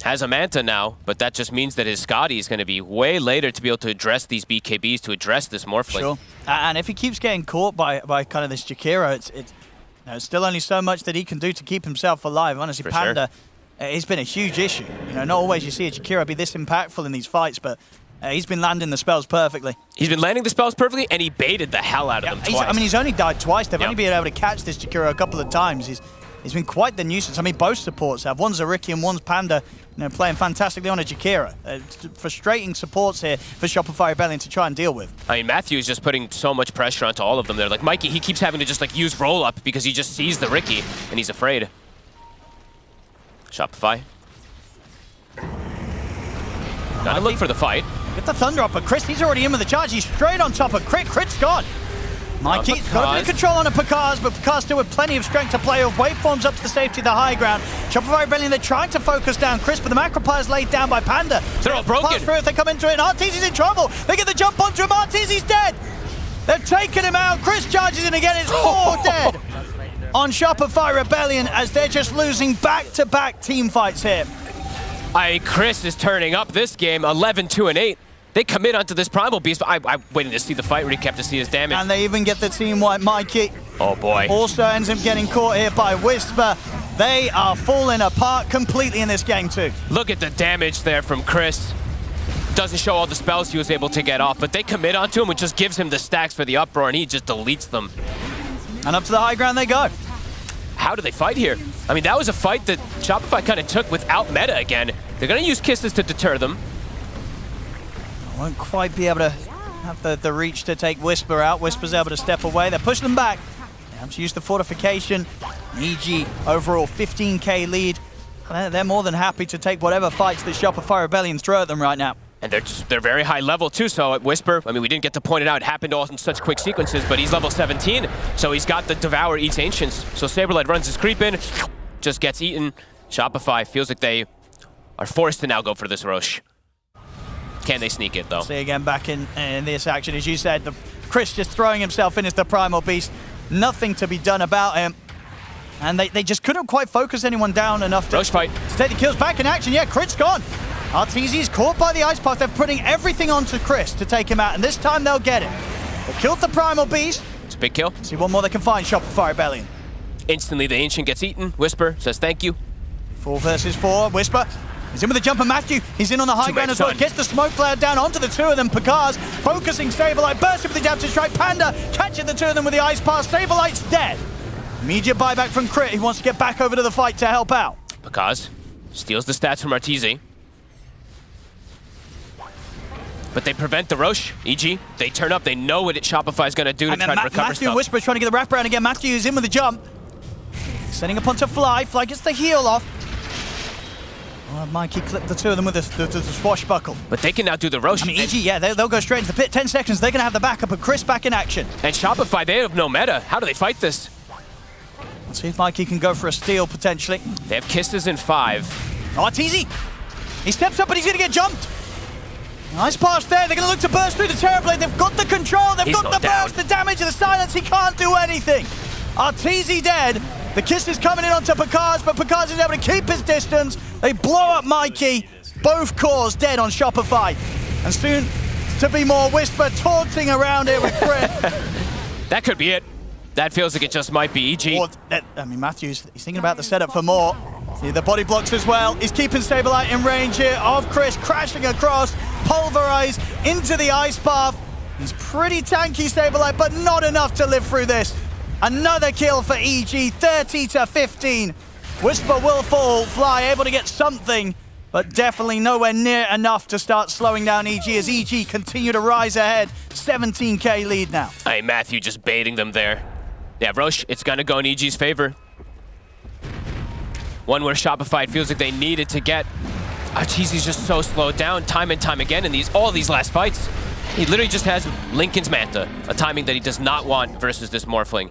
Has a Manta now, but that just means that his Scotty is going to be way later to be able to address these BKBs, to address this Morphling. Sure. And if he keeps getting caught by kind of this Jakiro, it's still only so much that he can do to keep himself alive. Honestly, Panda, it's been a huge issue. Not always you see a Jakiro be this impactful in these fights, but he's been landing the spells perfectly. He's been landing the spells perfectly, and he baited the hell out of them twice. He's only died twice. They've only been able to catch this Jakiro a couple of times. He's been quite the nuisance. Both supports have. One's a Ricky and one's Panda, playing fantastically on a Jakiro. Frustrating supports here for Shopify Rebellion to try and deal with. Matthew is just putting so much pressure onto all of them. They're like, Mikey, he keeps having to just use roll up because he just sees the Ricky and he's afraid. Shopify. Gotta look for the fight. Get the Thunder up, but Chris, he's already in with the charge. He's straight on top of Crit. Crit's gone. Mikey's got a bit of control on a Pakaz, but Pakaz still with plenty of strength to play with. Waveforms up to the safety of the high ground. Shopify Rebellion, they're trying to focus down Chris, but the Macropire is laid down by Panda. They're all broken. Pass through if they come into it, and Arteezy's in trouble. They get the jump onto him, Arteezy's dead. They've taken him out. Chris charges in again, it's 4 dead on Shopify Rebellion as they're just losing back-to-back team fights here. Chris is turning up this game, 11-2-8. They commit onto this Primal Beast, but I'm waiting to see the fight recap to see his damage. And they even get the team wipe. Mikey oh boy. Also ends up getting caught here by Whisper. They are falling apart completely in this game too. Look at the damage there from Chris. Doesn't show all the spells he was able to get off, but they commit onto him, which just gives him the stacks for the uproar, and he just deletes them. And up to the high ground they go. How do they fight here? I mean, that was a fight that Shopify kind of took without meta again. They're going to use kisses to deter them. Won't quite be able to have the reach to take Whisper out. Whisper's able to step away. They're pushing them back. They have to use the fortification. EG overall 15k lead. They're more than happy to take whatever fights that Shopify Rebellion throw at them right now. And they're very high level too, so at Whisper, I mean, we didn't get to point it out, it happened all in such quick sequences, but he's level 17, so he's got the Devour Eats Ancients. So Saberlight runs his creep in, just gets eaten. Shopify feels like they are forced to now go for this Roche. Can they sneak it, though? See again back in this action, as you said, Chris just throwing himself in as the Primal Beast. Nothing to be done about him. And they just couldn't quite focus anyone down enough to take the kills. Back in action, yeah, Crit's gone. Arteezy's caught by the Ice Path. They're putting everything onto Chris to take him out, and this time they'll get him. They killed the Primal Beast. It's a big kill. See one more they can find, Shopify Rebellion. Instantly, the Ancient gets eaten. Whisper says thank you. 4 versus 4. Whisper. He's in with the jumper. Matthew, he's in on the high ground as well. Gets the smoke cloud down onto the two of them. Pakaz focusing Saberlight. Bursting with the jab to strike. Panda catching the two of them with the Ice Path. Saberlight's dead. Immediate buyback from Crit. He wants to get back over to the fight to help out. Pakaz steals the stats from Arteezy. But they prevent the Roche. EG, they turn up. They know what Shopify is going to do to try to recover Matthew stuff. Whisper trying to get the wraparound again. Matthew is in with the jump. Setting up onto Fly. Fly gets the heal off. Oh, Mikey clipped the two of them with the swashbuckle. But they can now do the Roche. I mean, EG, yeah, they'll go straight into the pit. 10 seconds, they're going to have the backup of Chris back in action. And Shopify, they have no meta. How do they fight this? Let's see if Mikey can go for a steal, potentially. They have kisses in 5. Arteezy. He steps up, but he's going to get jumped. Nice pass there. They're going to look to burst through the Terrorblade. They've got the control. They've got the burst, the damage, and the silence. He can't do anything. Arteezy dead. The kiss is coming in onto Pakaz, but Pakaz is able to keep his distance. They blow up Mikey. Both cores dead on Shopify. And soon to be more Whisper taunting around here with Crit. That could be it. That feels like it just might be EG. I mean, Matthews, he's thinking about the setup for more. See the body blocks as well. He's keeping Saberlight in range here of Chris, crashing across, pulverize into the Ice Path. He's pretty tanky, Saberlight, but not enough to live through this. Another kill for EG, 30-15. Whisper will fall, Fly able to get something, but definitely nowhere near enough to start slowing down EG as EG continue to rise ahead. 17k lead now. Hey, Matthew just baiting them there. Yeah, Roche, it's going to go in EG's favor. One where Shopify, it feels like they needed to get. Arteezy's just so slowed down time and time again in all these last fights. He literally just has Lincoln's Manta, a timing that he does not want versus this Morphling.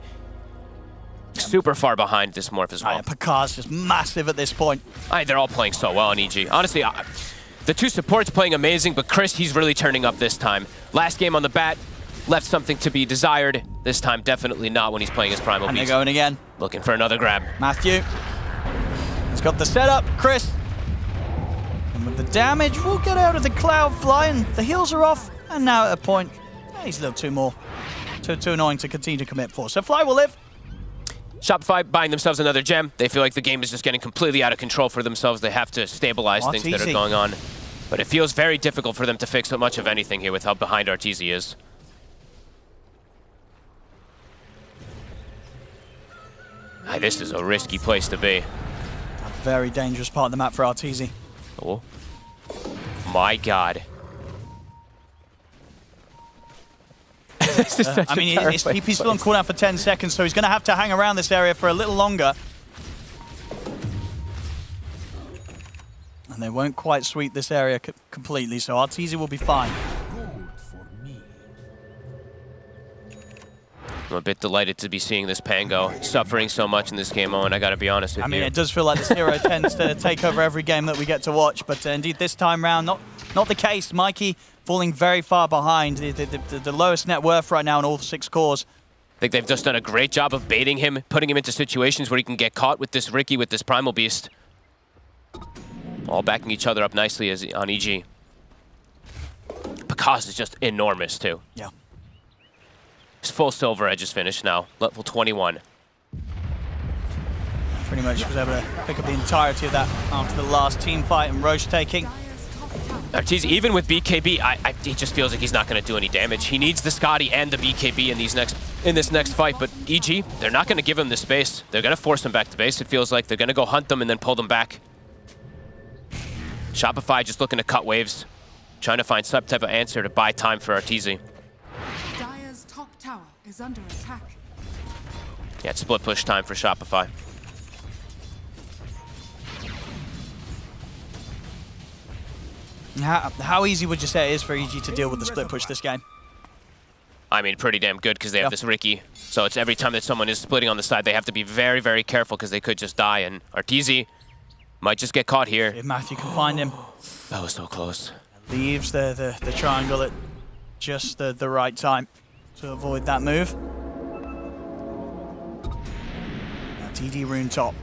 Super far behind this Morph as well. Pakaz just massive at this point. They're all playing so well on EG. Honestly, the two supports playing amazing, but Chris, he's really turning up this time. Last game on the bat, left something to be desired. This time, definitely not when he's playing his Primal Beast. And they're going again. Looking for another grab. Matthew. He's got the setup. Chris. And with the damage, we'll get out of the Cloud Fly, and the heals are off. And now at a point, he's a little too annoying to continue to commit for. So Fly will live. Shopify buying themselves another gem. They feel like the game is just getting completely out of control for themselves. They have to stabilize things that are going on. But it feels very difficult for them to fix much of anything here with how behind Arteezy is. This is a risky place to be. A very dangerous part of the map for Arteezy. Oh. My God. I mean, his TP's still on cooldown for 10 seconds, so he's going to have to hang around this area for a little longer. And they won't quite sweep this area completely, so Arteezy will be fine. I'm a bit delighted to be seeing this Pango suffering so much in this game, Owen. I got to be honest with you. I mean, it does feel like this hero tends to take over every game that we get to watch, but indeed this time round, not the case. Mikey falling very far behind, the lowest net worth right now in all 6 cores. I think they've just done a great job of baiting him, putting him into situations where he can get caught with this Riki, with this Primal Beast. All backing each other up nicely as on EG. Picaz is just enormous, too. Yeah. His full Silver Edge is finished now, level 21. Pretty much was able to pick up the entirety of that after the last team fight and Roche taking. Arteezy, even with BKB, he just feels like he's not going to do any damage. He needs the Scotty and the BKB in this next fight, but EG, they're not going to give him the space. They're going to force him back to base, it feels like. They're going to go hunt them and then pull them back. Shopify just looking to cut waves, trying to find some type of answer to buy time for Arteezy. Dire's top tower is under attack. Yeah, it's split push time for Shopify. How easy would you say it is for EG to deal with the split push this game? I mean, pretty damn good, because they have this Riki. So it's every time that someone is splitting on the side, they have to be very, very careful, because they could just die. And Arteezy might just get caught here. If Matthew can find him. That was so close. Leaves the triangle at just the right time to avoid that move. Now DD rune top.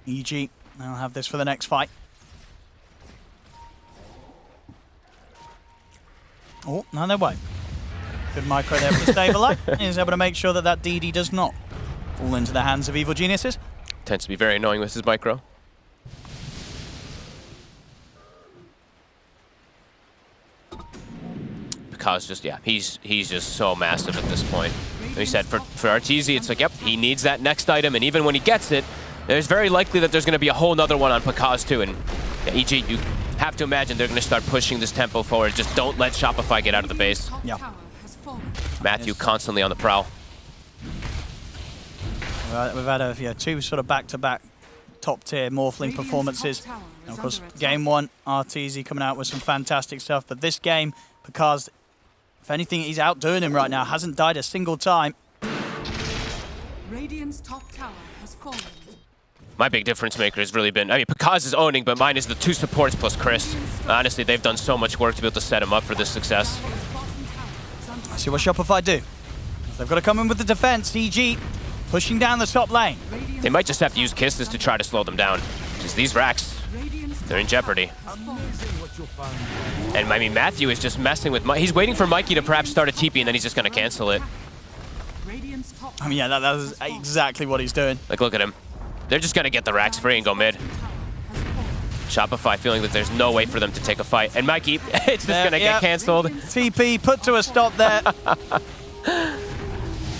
EG, they'll have this for the next fight. Oh, no, they won't. Good micro there for the stabilize. He's able to make sure that that DD does not fall into the hands of evil geniuses. Tends to be very annoying with his micro. Because just, yeah, he's just so massive at this point. Like he said, for Arteezy, it's like, yep, he needs that next item, and even when he gets it, there's very likely that there's going to be a whole nother one on Picaz too, and yeah, EG, you have to imagine they're going to start pushing this tempo forward. Just don't let Shopify get out of the base. Yeah. Matthew constantly on the prowl. We've had two sort of back-to-back top-tier Morphling performances. And of course, game 1, Arteezy coming out with some fantastic stuff, but this game, because if anything, he's outdoing him right now. Hasn't died a single time. Radiant's top tower has fallen. My big difference maker has really been, I mean, Picaz is owning, but mine is the 2 supports plus Chris. Honestly, they've done so much work to be able to set him up for this success. Let's see what Shopify do. They've got to come in with the defense. EG pushing down the top lane. They might just have to use kisses to try to slow them down. Because these racks, they're in jeopardy. And I mean, Matthew is just messing with he's waiting for Mikey to perhaps start a TP, and then he's just going to cancel it. I mean, yeah, that was exactly what he's doing. Like, look at him. They're just going to get the racks free and go mid. Shopify feeling that there's no way for them to take a fight. And Mikey, it's just going to get canceled. TP put to a stop there.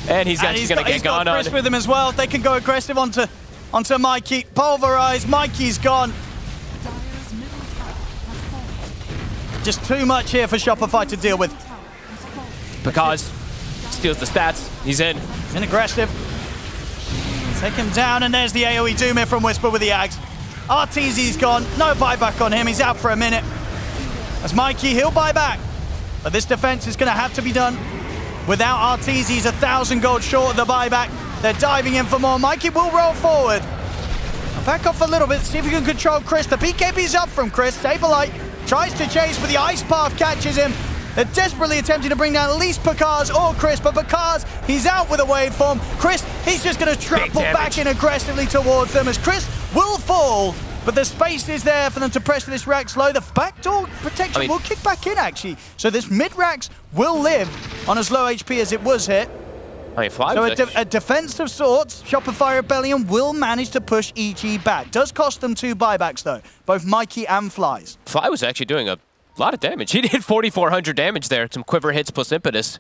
And he's going to get gone on. He's got Chris with him as well. They can go aggressive onto Mikey. Pulverize. Mikey's gone. Just too much here for Shopify to deal with. Picaz steals the stats. He's in. He's in aggressive. Take him down, and there's the AoE Doom here from Whisper with the Ags. Arteezy's gone. No buyback on him. He's out for a minute. As Mikey, he'll buy back. But this defense is going to have to be done. Without Arteezy, he's 1,000 gold short of the buyback. They're diving in for more. Mikey will roll forward. Back off a little bit, see if you can control Chris. The BKB's up from Chris. Saberlight tries to chase, but the Ice Path catches him. They're desperately attempting to bring down at least Picaz or Chris, but Picaz, he's out with a waveform. Chris, he's just going to trample back in aggressively towards them as Chris will fall, but the space is there for them to press this rack slow. The backdoor protection will kick back in, actually. So this mid-racks will live on as low HP as it was hit. I mean, Fly so a defense of sorts. Shopify Rebellion will manage to push EG back. Does cost them 2 buybacks, though, both Mikey and Flies. Fly was actually doing a lot of damage. He did 4,400 damage there. Some quiver hits plus impetus.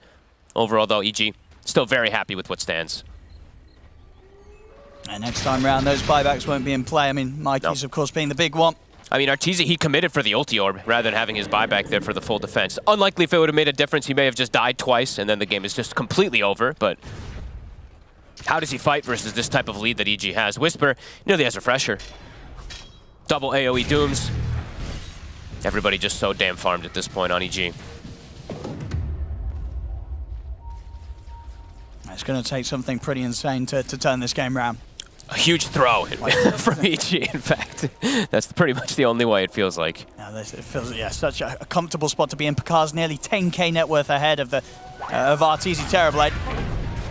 Overall, though, EG still very happy with what stands. And next time round, those buybacks won't be in play. I mean, Mikey's, of course, being the big one. I mean, Arteezy, he committed for the ulti orb rather than having his buyback there for the full defense. Unlikely if it would have made a difference. He may have just died twice, and then the game is just completely over. But how does he fight versus this type of lead that EG has? Whisper nearly has Refresher. Double AoE Dooms. Everybody just so damn farmed at this point on EG. going to take something pretty insane to turn this game around. A huge throw from EG, in fact. That's pretty much the only way it feels like. Yeah, it feels such a comfortable spot to be in. Picard's nearly 10k net worth ahead of the of Arteezy Terrorblade.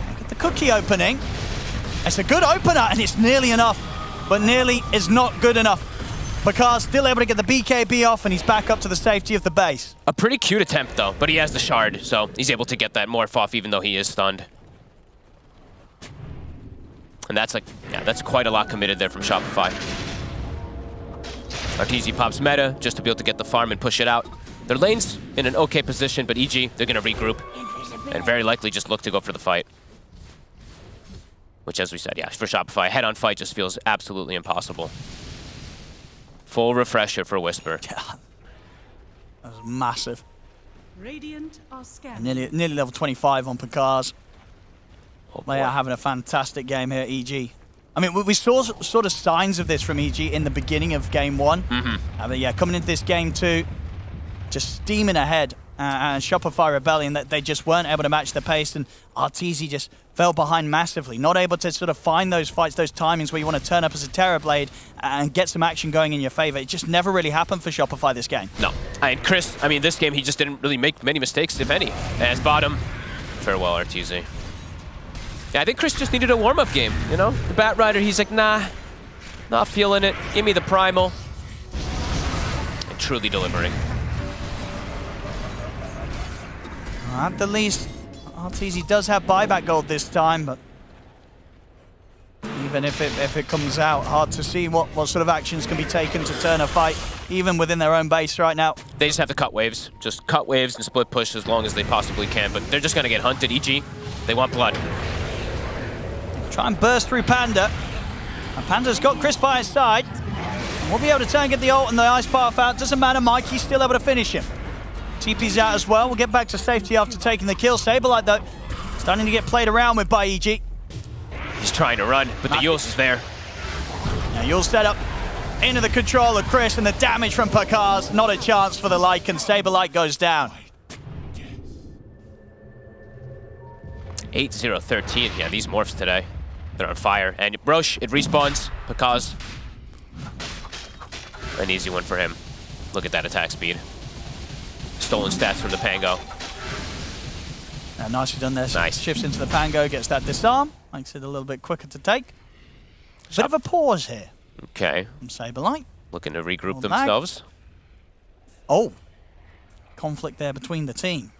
Look at the cookie opening. It's a good opener, and it's nearly enough, but nearly is not good enough. Picard's still able to get the BKB off, and he's back up to the safety of the base. A pretty cute attempt, though, but he has the shard, so he's able to get that morph off even though he is stunned. And that's like, yeah, that's quite a lot committed there from Shopify. Arteezy pops meta just to be able to get the farm and push it out. Their lane's in an okay position, but EG, they're going to regroup and very likely just look to go for the fight. Which, as we said, yeah, for Shopify, a head-on fight just feels absolutely impossible. Full refresher for Whisper. Yeah. That was massive. Radiant are scanning. Nearly level 25 on Picard's. Oh, they are having a fantastic game here, EG. I mean, we saw sort of signs of this from EG in the beginning of game 1. But yeah, coming into this game 2, just steaming ahead. And Shopify Rebellion, that they just weren't able to match the pace, and Arteezy just fell behind massively. Not able to sort of find those fights, those timings where you want to turn up as a Terrorblade and get some action going in your favor. It just never really happened for Shopify this game. No. And Chris, I mean, this game, he just didn't really make many mistakes, if any. As bottom, farewell, Arteezy. Yeah, I think Chris just needed a warm-up game, you know? The Bat Rider, he's like, nah, not feeling it. Give me the Primal. And truly delivering. At the least, Arteezy does have buyback gold this time, but even if it comes out, hard to see what sort of actions can be taken to turn a fight, even within their own base right now. They just have to cut waves. Just cut waves and split push as long as they possibly can, but they're just going to get hunted. EG, they want blood. Try and burst through Panda. And Panda's got Chris by his side. We'll be able to turn and get the ult and the ice path out. Doesn't matter, Mikey's still able to finish him. TP's out as well. We'll get back to safety after taking the kill. Saberlight, though, starting to get played around with by EG. He's trying to run, but the Yules is there. Now Yules set up into the control of Chris, and the damage from Picard's not a chance for the Lycan. Saberlight goes down. 8-0-13. Yeah, these morphs today, they're on fire. And Roche, it respawns. Picard's an easy one for him. Look at that attack speed. Stolen stats from the Pango. Nicely done there. Nice. Shifts into the Pango, gets that disarm. Makes it a little bit quicker to take. Bit of a pause here. Okay. From Saberlight. Looking to regroup themselves. Oh. Conflict there between the team.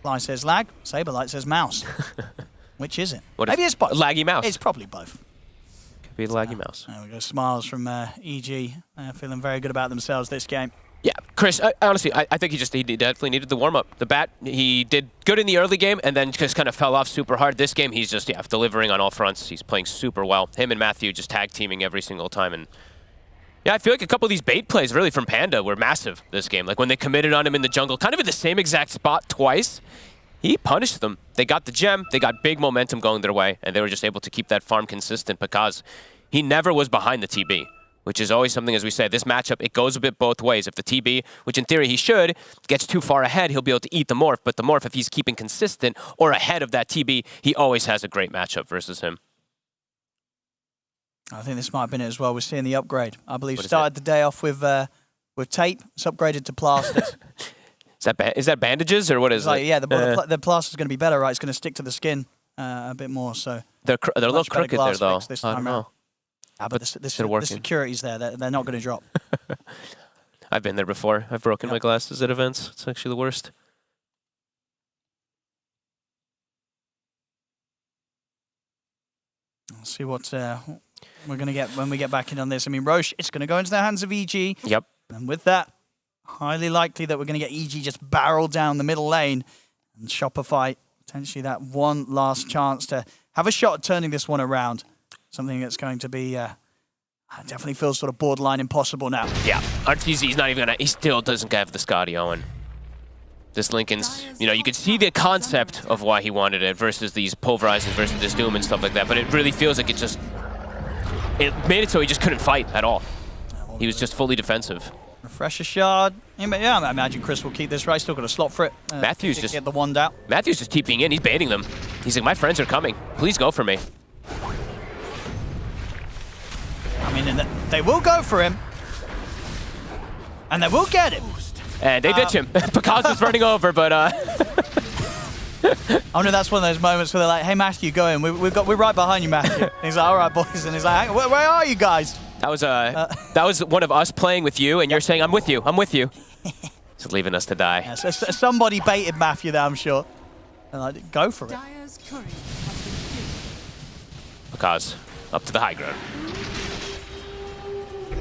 Fly says lag, Saberlight says mouse. Which is it? Maybe it's both. Laggy mouse. It's probably both. Could be a laggy mouse. There we go. Smiles from EG. Feeling very good about themselves this game. Yeah, Chris, honestly, I think he definitely needed the warm-up. The Bat, he did good in the early game and then just kind of fell off super hard. This game, he's just, delivering on all fronts. He's playing super well. Him and Matthew just tag-teaming every single time. And yeah, I feel like a couple of these bait plays, really, from Panda were massive this game. Like when they committed on him in the jungle, kind of in the same exact spot twice, he punished them. They got the gem, they got big momentum going their way, and they were just able to keep that farm consistent because he never was behind the TB. Which is always something, as we say, this matchup, it goes a bit both ways. If the TB, which in theory he should, gets too far ahead, he'll be able to eat the morph. But the morph, if he's keeping consistent or ahead of that TB, he always has a great matchup versus him. I think this might have been it as well. We're seeing the upgrade. I believe started the day off with tape. It's upgraded to plasters. Is that bandages or what is it? Yeah, the plaster's going to be better, right? It's going to stick to the skin a bit more. So they're a little crooked there, though. This I time don't know. But the security's there. They're not going to drop. I've been there before. I've broken my glasses at events. It's actually the worst. Let's see what we're going to get when we get back in on this. I mean, Roche, it's going to go into the hands of EG. Yep. And with that, highly likely that we're going to get EG just barrel down the middle lane. And Shopify, potentially that one last chance to have a shot at turning this one around. Something that's going to be, definitely feels sort of borderline impossible now. Yeah, Arteezy's not even gonna, he still doesn't have the Scotty Owen. This Lincoln's, you can see the concept of why he wanted it versus these pulverizers versus this Doom and stuff like that, but it really feels like it made it so he just couldn't fight at all. He was just fully defensive. Refresh a shard. Yeah, I imagine Chris will keep this right. Still got a slot for it. Matthews just get the wand out. Matthews just TPing in. He's baiting them. He's like, my friends are coming. Please go for me. I mean, they will go for him. And they will get him. And they ditch him. Picaz is running over, but... I wonder if that's one of those moments where they're like, hey, Matthew, go in. We're right behind you, Matthew. And he's like, all right, boys. And he's like, where are you guys? That was one of us playing with you, and you're saying, I'm with you. I'm with you. So leaving us to die. Yeah, so somebody baited Matthew there, I'm sure. And I did go for it. Picaz up to the high ground.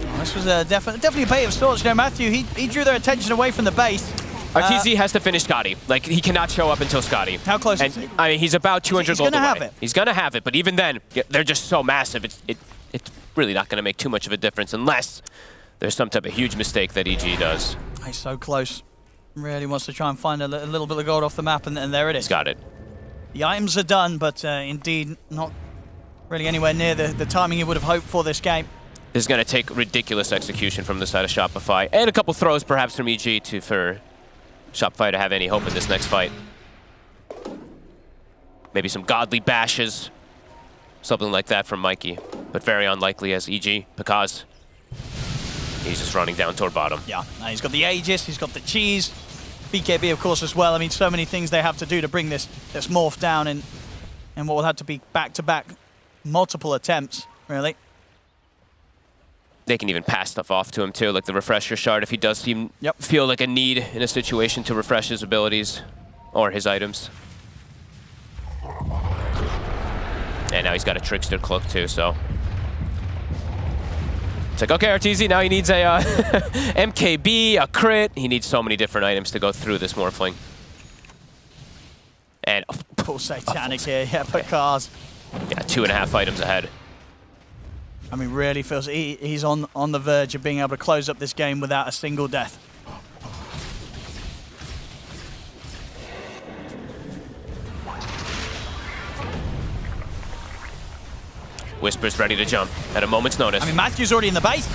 Oh, this was definitely a bait of sorts. You know, Matthew, he drew their attention away from the base. RTZ has to finish Scotty. Like, he cannot show up until Scotty. How close is he? I mean, he's about 200 gold away. He's going to have it. He's going to have it, but even then, they're just so massive. It's really not going to make too much of a difference unless there's some type of huge mistake that EG does. He's so close. Really wants to try and find a little bit of gold off the map, and there it is. He's got it. The items are done, but indeed not really anywhere near the timing you would have hoped for this game. This is going to take ridiculous execution from the side of Shopify, and a couple throws perhaps from EG for Shopify to have any hope in this next fight. Maybe some godly bashes, something like that from Mikey, but very unlikely as EG, Picaz. He's just running down toward bottom. Yeah, he's got the Aegis, he's got the cheese. BKB, of course, as well. I mean, so many things they have to do to bring this morph down in what will have to be back-to-back multiple attempts, really. They can even pass stuff off to him, too, like the refresher shard, if he does feel like a need in a situation to refresh his abilities or his items. And now he's got a Trickster Cloak, too, so... It's like, okay, RTZ, now he needs a MKB, a crit. He needs so many different items to go through this Morphling. And... Full Satanic here, yeah, Picaz. Yeah, 2.5 items ahead. I mean, really feels he's on the verge of being able to close up this game without a single death. Whisper's ready to jump at a moment's notice. I mean, Matthew's already in the base.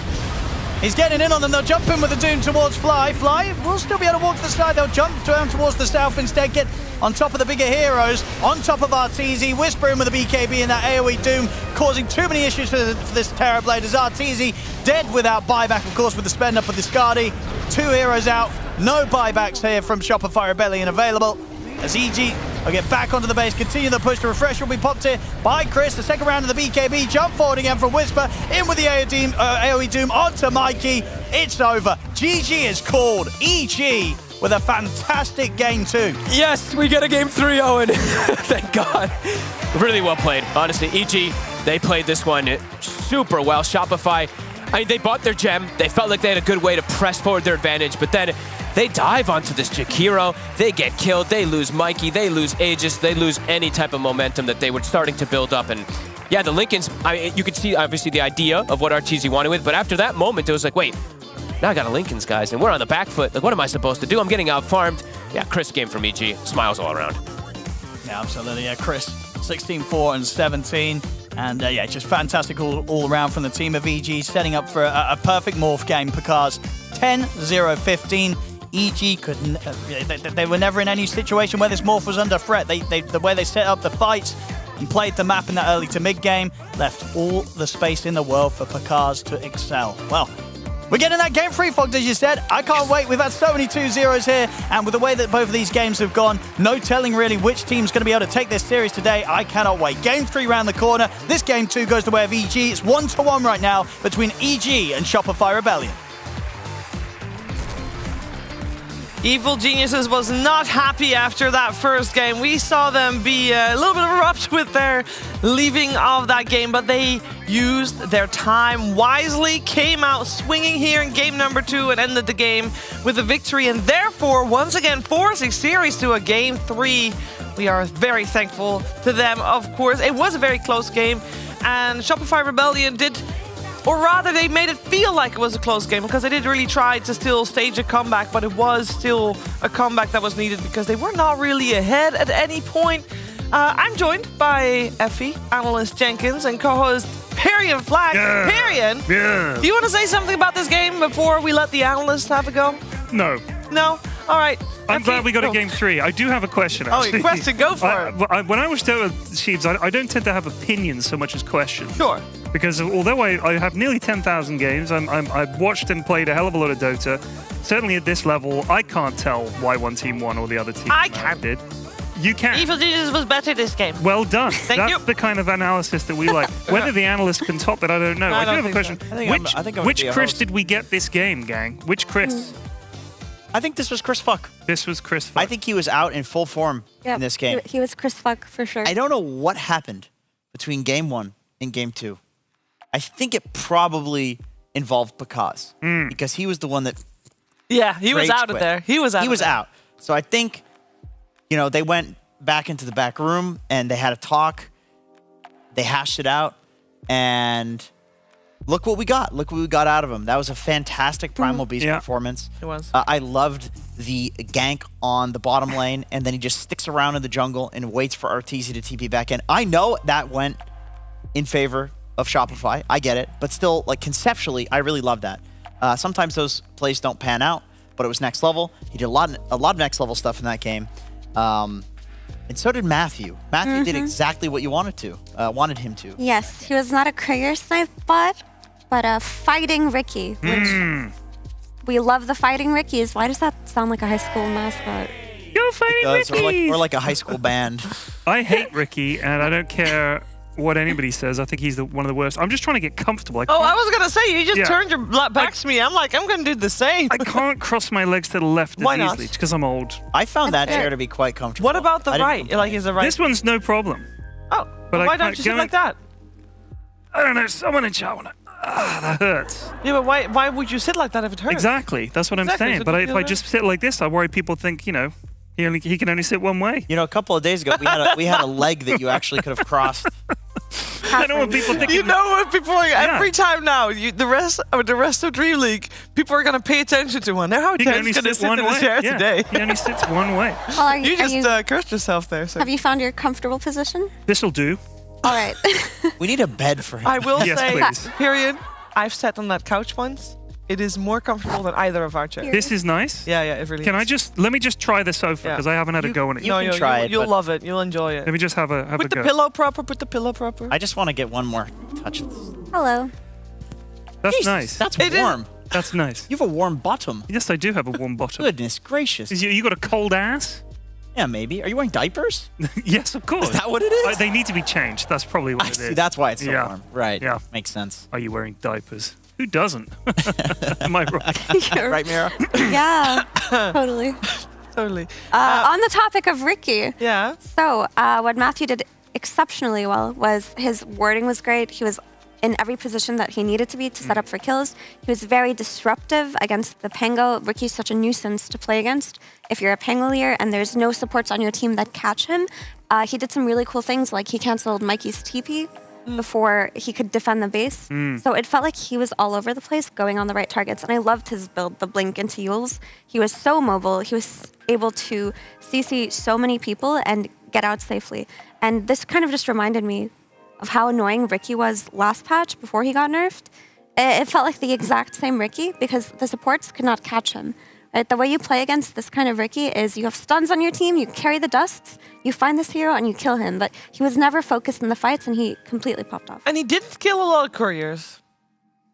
He's getting in on them. They'll jump in with the Doom towards Fly. Fly will still be able to walk to the side. They'll jump down towards the south instead, get on top of the bigger heroes, on top of Arteezy, whispering with the BKB and that AoE Doom, causing too many issues for this Terrorblade as Arteezy dead without buyback, of course, with the spend up of the Skadi. 2 heroes out, no buybacks here from Shopify Rebellion available. As EG will get back onto the base, continue the push. The refresh will be popped here by Chris. The second round of the BKB, jump forward again from Whisper, in with the AoE Doom onto Mikey. It's over. GG is called. EG with a fantastic game 2. Yes, we get a game 3, Owen. Thank God. Really well played, honestly. EG, they played this one super well. Shopify, I mean, they bought their gem. They felt like they had a good way to press forward their advantage, but then they dive onto this Jakiro, they get killed, they lose Mikey, they lose Aegis, they lose any type of momentum that they were starting to build up. And yeah, the Lincolns, I mean, you could see obviously the idea of what RTZ wanted with, but after that moment, it was like, wait, now I got a Lincolns, guys, and we're on the back foot. Like, what am I supposed to do? I'm getting out-farmed. Yeah, Chris game from EG, smiles all around. Yeah, absolutely, yeah, Chris, 16-4 and 17. And yeah, just fantastic all around from the team of EG, setting up for a perfect morph game. Picaz 10-0-15. EG couldn't. They were never in any situation where this morph was under threat. The way they set up the fights and played the map in that early to mid game left all the space in the world for Picaz to excel. Well, we're getting that game 3, Fogged, as you said. I can't wait. We've had so many 2-0s here, and with the way that both of these games have gone, no telling really which team's going to be able to take this series today. I cannot wait. Game 3 round the corner. This game 2 goes the way of EG. It's 1-1 right now between EG and Shopify Rebellion. Evil Geniuses was not happy after that first game. We saw them be a little bit abrupt with their leaving of that game, but they used their time wisely, came out swinging here in game number 2 and ended the game with a victory, and therefore, once again, forcing series to a game 3. We are very thankful to them, of course. It was a very close game, and Shopify Rebellion did... Or rather, they made it feel like it was a close game because they did really try to still stage a comeback, but it was still a comeback that was needed because they were not really ahead at any point. I'm joined by Effie, analyst Jenkins, and co-host Parian Flag. Yeah. Parian, yeah. Do you want to say something about this game before we let the analysts have a go? No. No? All right. I'm glad we got a game 3. I do have a question, Oh, actually. question, go for it. When I was Dota, Sheebs, I don't tend to have opinions so much as questions. Sure. Because although I have nearly 10,000 games, I've watched and played a hell of a lot of Dota. Certainly at this level, I can't tell why one team won or the other team did. You can. Evil Genius was better this game. Well done. Thank you. That's the kind of analysis that we like. Whether the analyst can top it, I don't know. I do have a question. Which Chris did we get this game, gang? Which Chris? I think this was Chris Fuck. This was Chris Fuck. I think he was out in full form in this game. He was Chris Fuck for sure. I don't know what happened between game 1 and game 2. I think it probably involved Pakaz because he was the one that. Yeah, he was out of there. He was out. He was out. So I think, they went back into the back room and they had a talk. They hashed it out, and look what we got. Look what we got out of him. That was a fantastic Primal Beast performance. It was. I loved the gank on the bottom lane, and then he just sticks around in the jungle and waits for Arteezy to TP back in. I know that went in favor of Shopify. I get it. But still, conceptually, I really love that. Sometimes those plays don't pan out, but it was next level. He did a lot of next level stuff in that game. And so did Matthew. Matthew did exactly what you wanted him to. Yes, he was not a courier snipe bot, but a fighting Ricky, which we love the fighting Rickies. Why does that sound like a high school mascot? Go fighting Rickies! Or like a high school band. I hate Ricky, and I don't care what anybody says. I think he's one of the worst. I'm just trying to get comfortable. I was going to say, you just turned your back to me. I'm like, I'm going to do the same. I can't cross my legs to the left as easily because I'm old. I found that chair to be quite comfortable. What about the right? Is the right? This one's no problem. Oh, but why don't you sit like that? I don't know. Someone in chat wanna. That hurts. Yeah, but why would you sit like that if it hurts? Exactly. That's what I'm saying. So but if I just sit like this, I worry people think, he can only sit one way. A couple of days ago, we had a leg that you actually could have crossed. I know what people think. You know what people are every time now. The rest of DreamLeague, people are going to pay attention to one. Now how Dan's going to sit in the chair today. He only sits one way. Well, you just cursed yourself there. So. Have you found your comfortable position? This'll do. All right. We need a bed for him. I will say, please. period. I've sat on that couch once. It is more comfortable than either of our chairs. This is nice. Yeah, it really is. Let me just try the sofa because I haven't had a go on it yet. You can try it. You'll love it. You'll enjoy it. Let me just have a go. Put the pillow proper. I just want to get one more touch of this. Hello. That's Jesus, nice. That's warm. That's nice. You have a warm bottom. Yes, I do have a warm bottom. Goodness gracious. You got a cold ass? Yeah, maybe. Are you wearing diapers? Yes, of course. Is that what it is? They need to be changed. That's probably what it is. That's why it's so warm. Right. Yeah. Makes sense. Are you wearing diapers? Who doesn't? Am I right? Right, Mira? Yeah, totally. Totally. On the topic of Ricky. Yeah. So what Matthew did exceptionally well was his wording was great. He was in every position that he needed to be to set up for kills. He was very disruptive against the Pango. Ricky's such a nuisance to play against. If you're a Pangolier and there's no supports on your team that catch him, he did some really cool things, like he canceled Mikey's TP before he could defend the base. So it felt like he was all over the place, going on the right targets. And I loved his build, the blink into Yules. He was so mobile. He was able to CC so many people and get out safely. And this kind of just reminded me of how annoying Ricky was last patch before he got nerfed. It felt like the exact same Ricky because the supports could not catch him. Right? The way you play against this kind of Ricky is you have stuns on your team, you carry the dusts, you find this hero and you kill him. But he was never focused in the fights and he completely popped off. And he didn't kill a lot of couriers.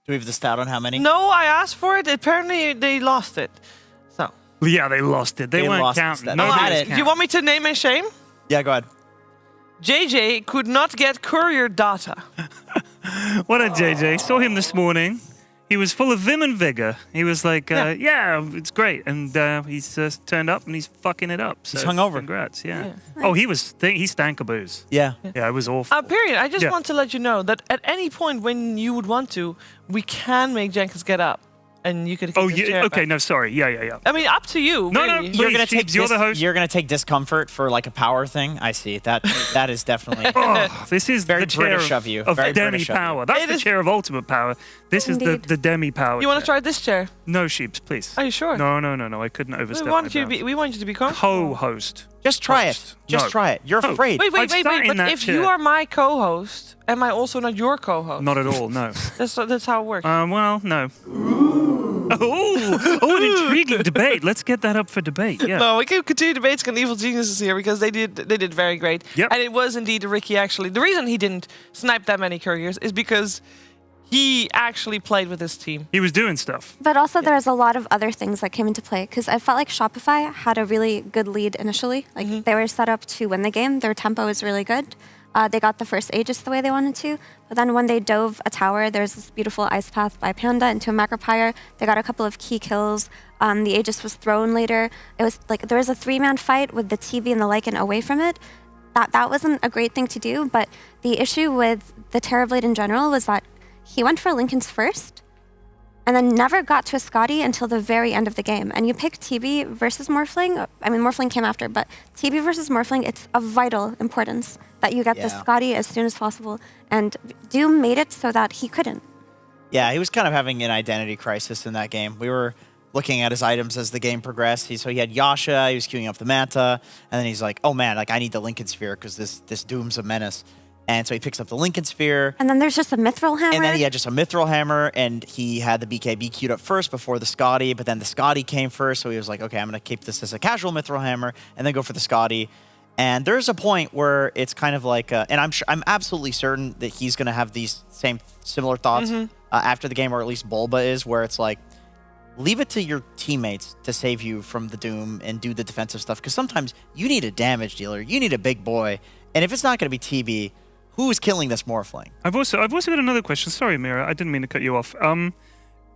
Do we have the stat on how many? No, I asked for it. Apparently they lost it. So. Yeah, they lost it. They weren't counting. No, had it. Do you want me to name a shame? Yeah, go ahead. JJ could not get courier data. What a JJ. Saw him this morning. He was full of vim and vigor. He was like, yeah it's great. And he's turned up and he's fucking it up. So he's hungover. Congrats, yeah. Oh, he stank a booze. Yeah. Yeah, it was awful. Period. I just want to let you know that at any point when you would want to, we can make Jenkins get up. And you could. Okay. No, sorry. Yeah. I mean, up to you. No, really. no. You're the host. You're gonna take discomfort for like a power thing. I see that. That is definitely. This is very the chair British of you. Of very demi British power. That's the chair of ultimate power. This is the demi power. You want to try this chair? No, Sheeps, please. Are you sure? No. I couldn't overstep. We want you to be comfortable. Co-host. Just try it. Just try it. You're afraid. Wait. But if you are my co-host, am I also not your co-host? Not at all, no. That's how it works. Well, no. Oh, an intriguing debate. Let's get that up for debate. Yeah. No, we can continue debates on Evil Geniuses here because they did very great. Yep. And it was indeed Ricky actually. The reason he didn't snipe that many couriers is because he actually played with his team. He was doing stuff. But also there's a lot of other things that came into play because I felt like Shopify had a really good lead initially. Like they were set up to win the game. Their tempo was really good. They got the first Aegis the way they wanted to. But then when they dove a tower, there's this beautiful ice path by Panda into a Macropyre. They got a couple of key kills. The Aegis was thrown later. It was like there was a 3-man fight with the TV and the Lycan away from it. That wasn't a great thing to do. But the issue with the Terrorblade in general was that he went for Linken's first and then never got to a Scotty until the very end of the game. And you pick TB versus Morphling. I mean, Morphling came after, but TB versus Morphling, it's of vital importance that you get the Scotty as soon as possible. And Doom made it so that he couldn't. Yeah, he was kind of having an identity crisis in that game. We were looking at his items as the game progressed. So he had Yasha, he was queuing up the Manta, and then he's like, oh man, like I need the Linken Sphere because this Doom's a menace. And so he picks up the Linken Sphere. And then there's just a Mithril Hammer. And then he had just a Mithril Hammer, and he had the BKB queued up first before the Scotty, but then the Scotty came first, so he was like, okay, I'm going to keep this as a casual Mithril Hammer, and then go for the Scotty. And there's a point where it's kind of like, and I'm absolutely certain that he's going to have these similar thoughts after the game, or at least Bulba is, where it's like, leave it to your teammates to save you from the Doom and do the defensive stuff, because sometimes you need a damage dealer, you need a big boy, and if it's not going to be TB, who is killing this Morphling? I've also got another question. Sorry, Mira, I didn't mean to cut you off.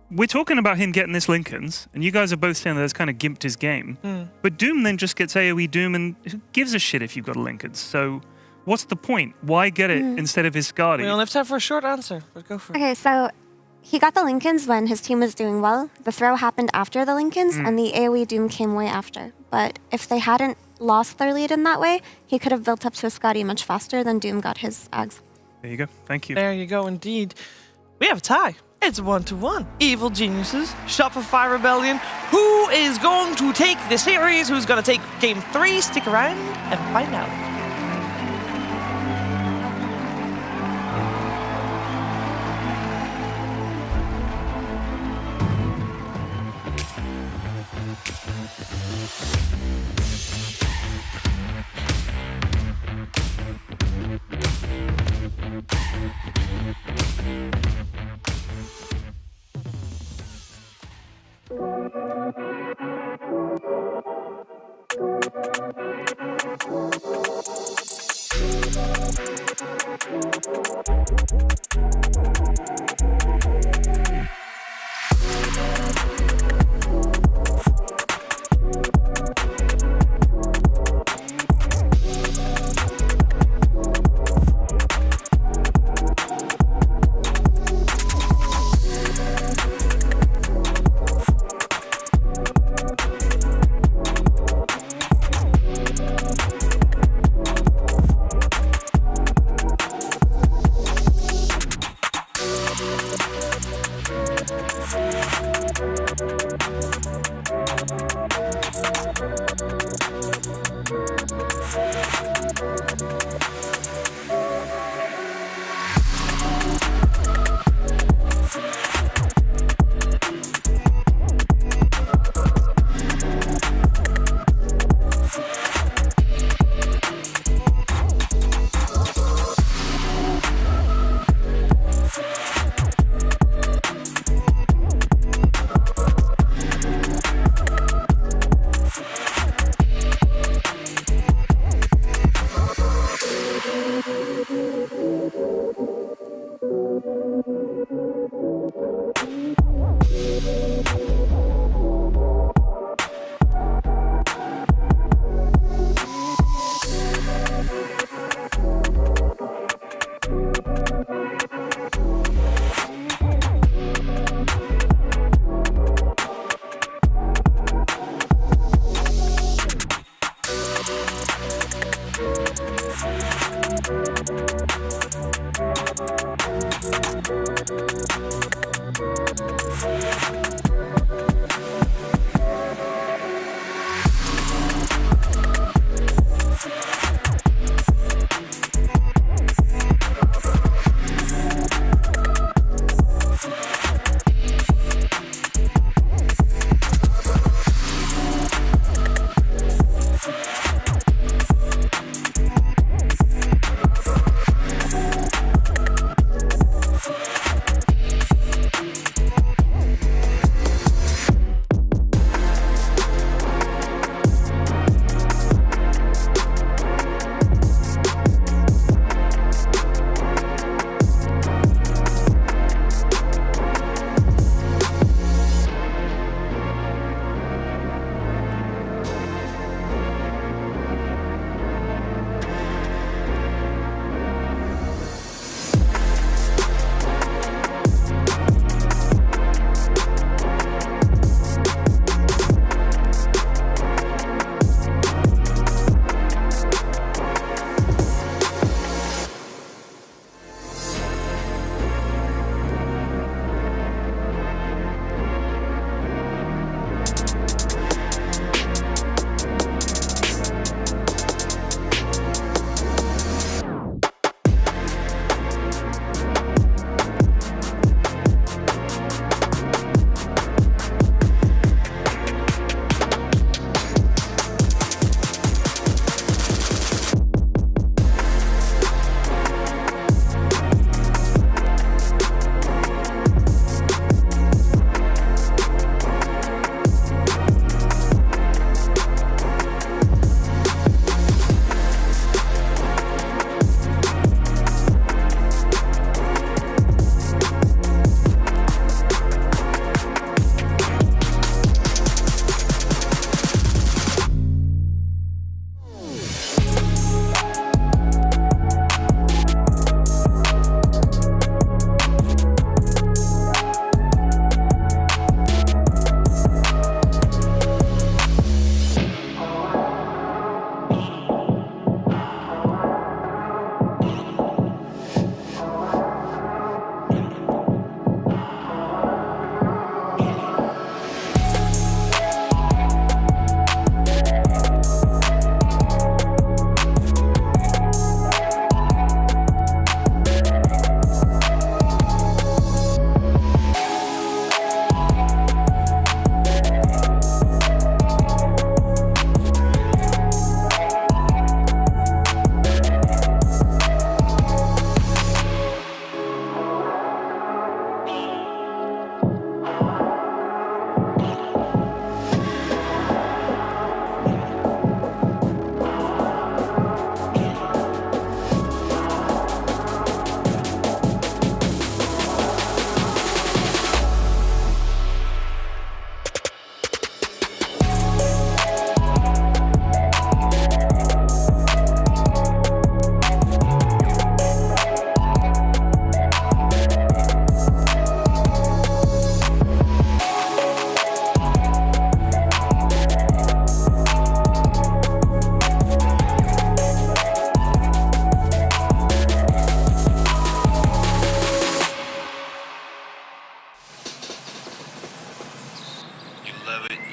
We're talking about him getting this Linkens, and you guys are both saying that that's kind of gimped his game. But Doom then just gets AoE Doom, and who gives a shit if you've got a Linkens? So what's the point? Why get it instead of his Skadi? We only have time for a short answer, but go for it. Okay, so he got the Linkens when his team was doing well. The throw happened after the Linkens, and the AoE Doom came way after. But if they hadn't lost their lead in that way, he could have built up to a Scotty much faster than Doom got his Ags. There you go. Thank you. There you go, indeed. We have a tie. It's 1-1. Evil Geniuses, Shopify Rebellion. Who is going to take the series? Who's going to take Game 3? Stick around and find out.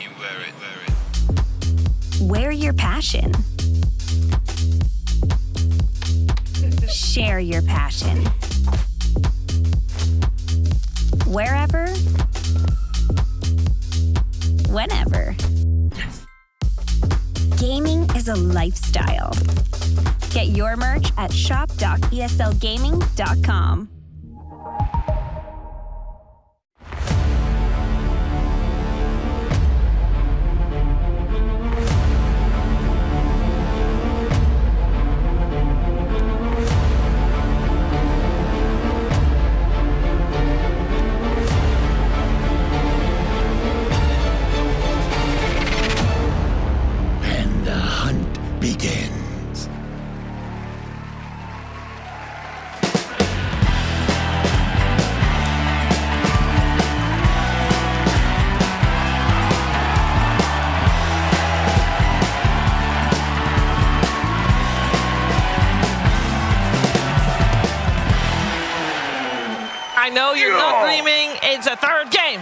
You wear it. Wear your passion. Share your passion. Wherever, whenever. Gaming is a lifestyle. Get your merch at shop.eslgaming.com. And the hunt begins. I know you're not dreaming. It's a third game.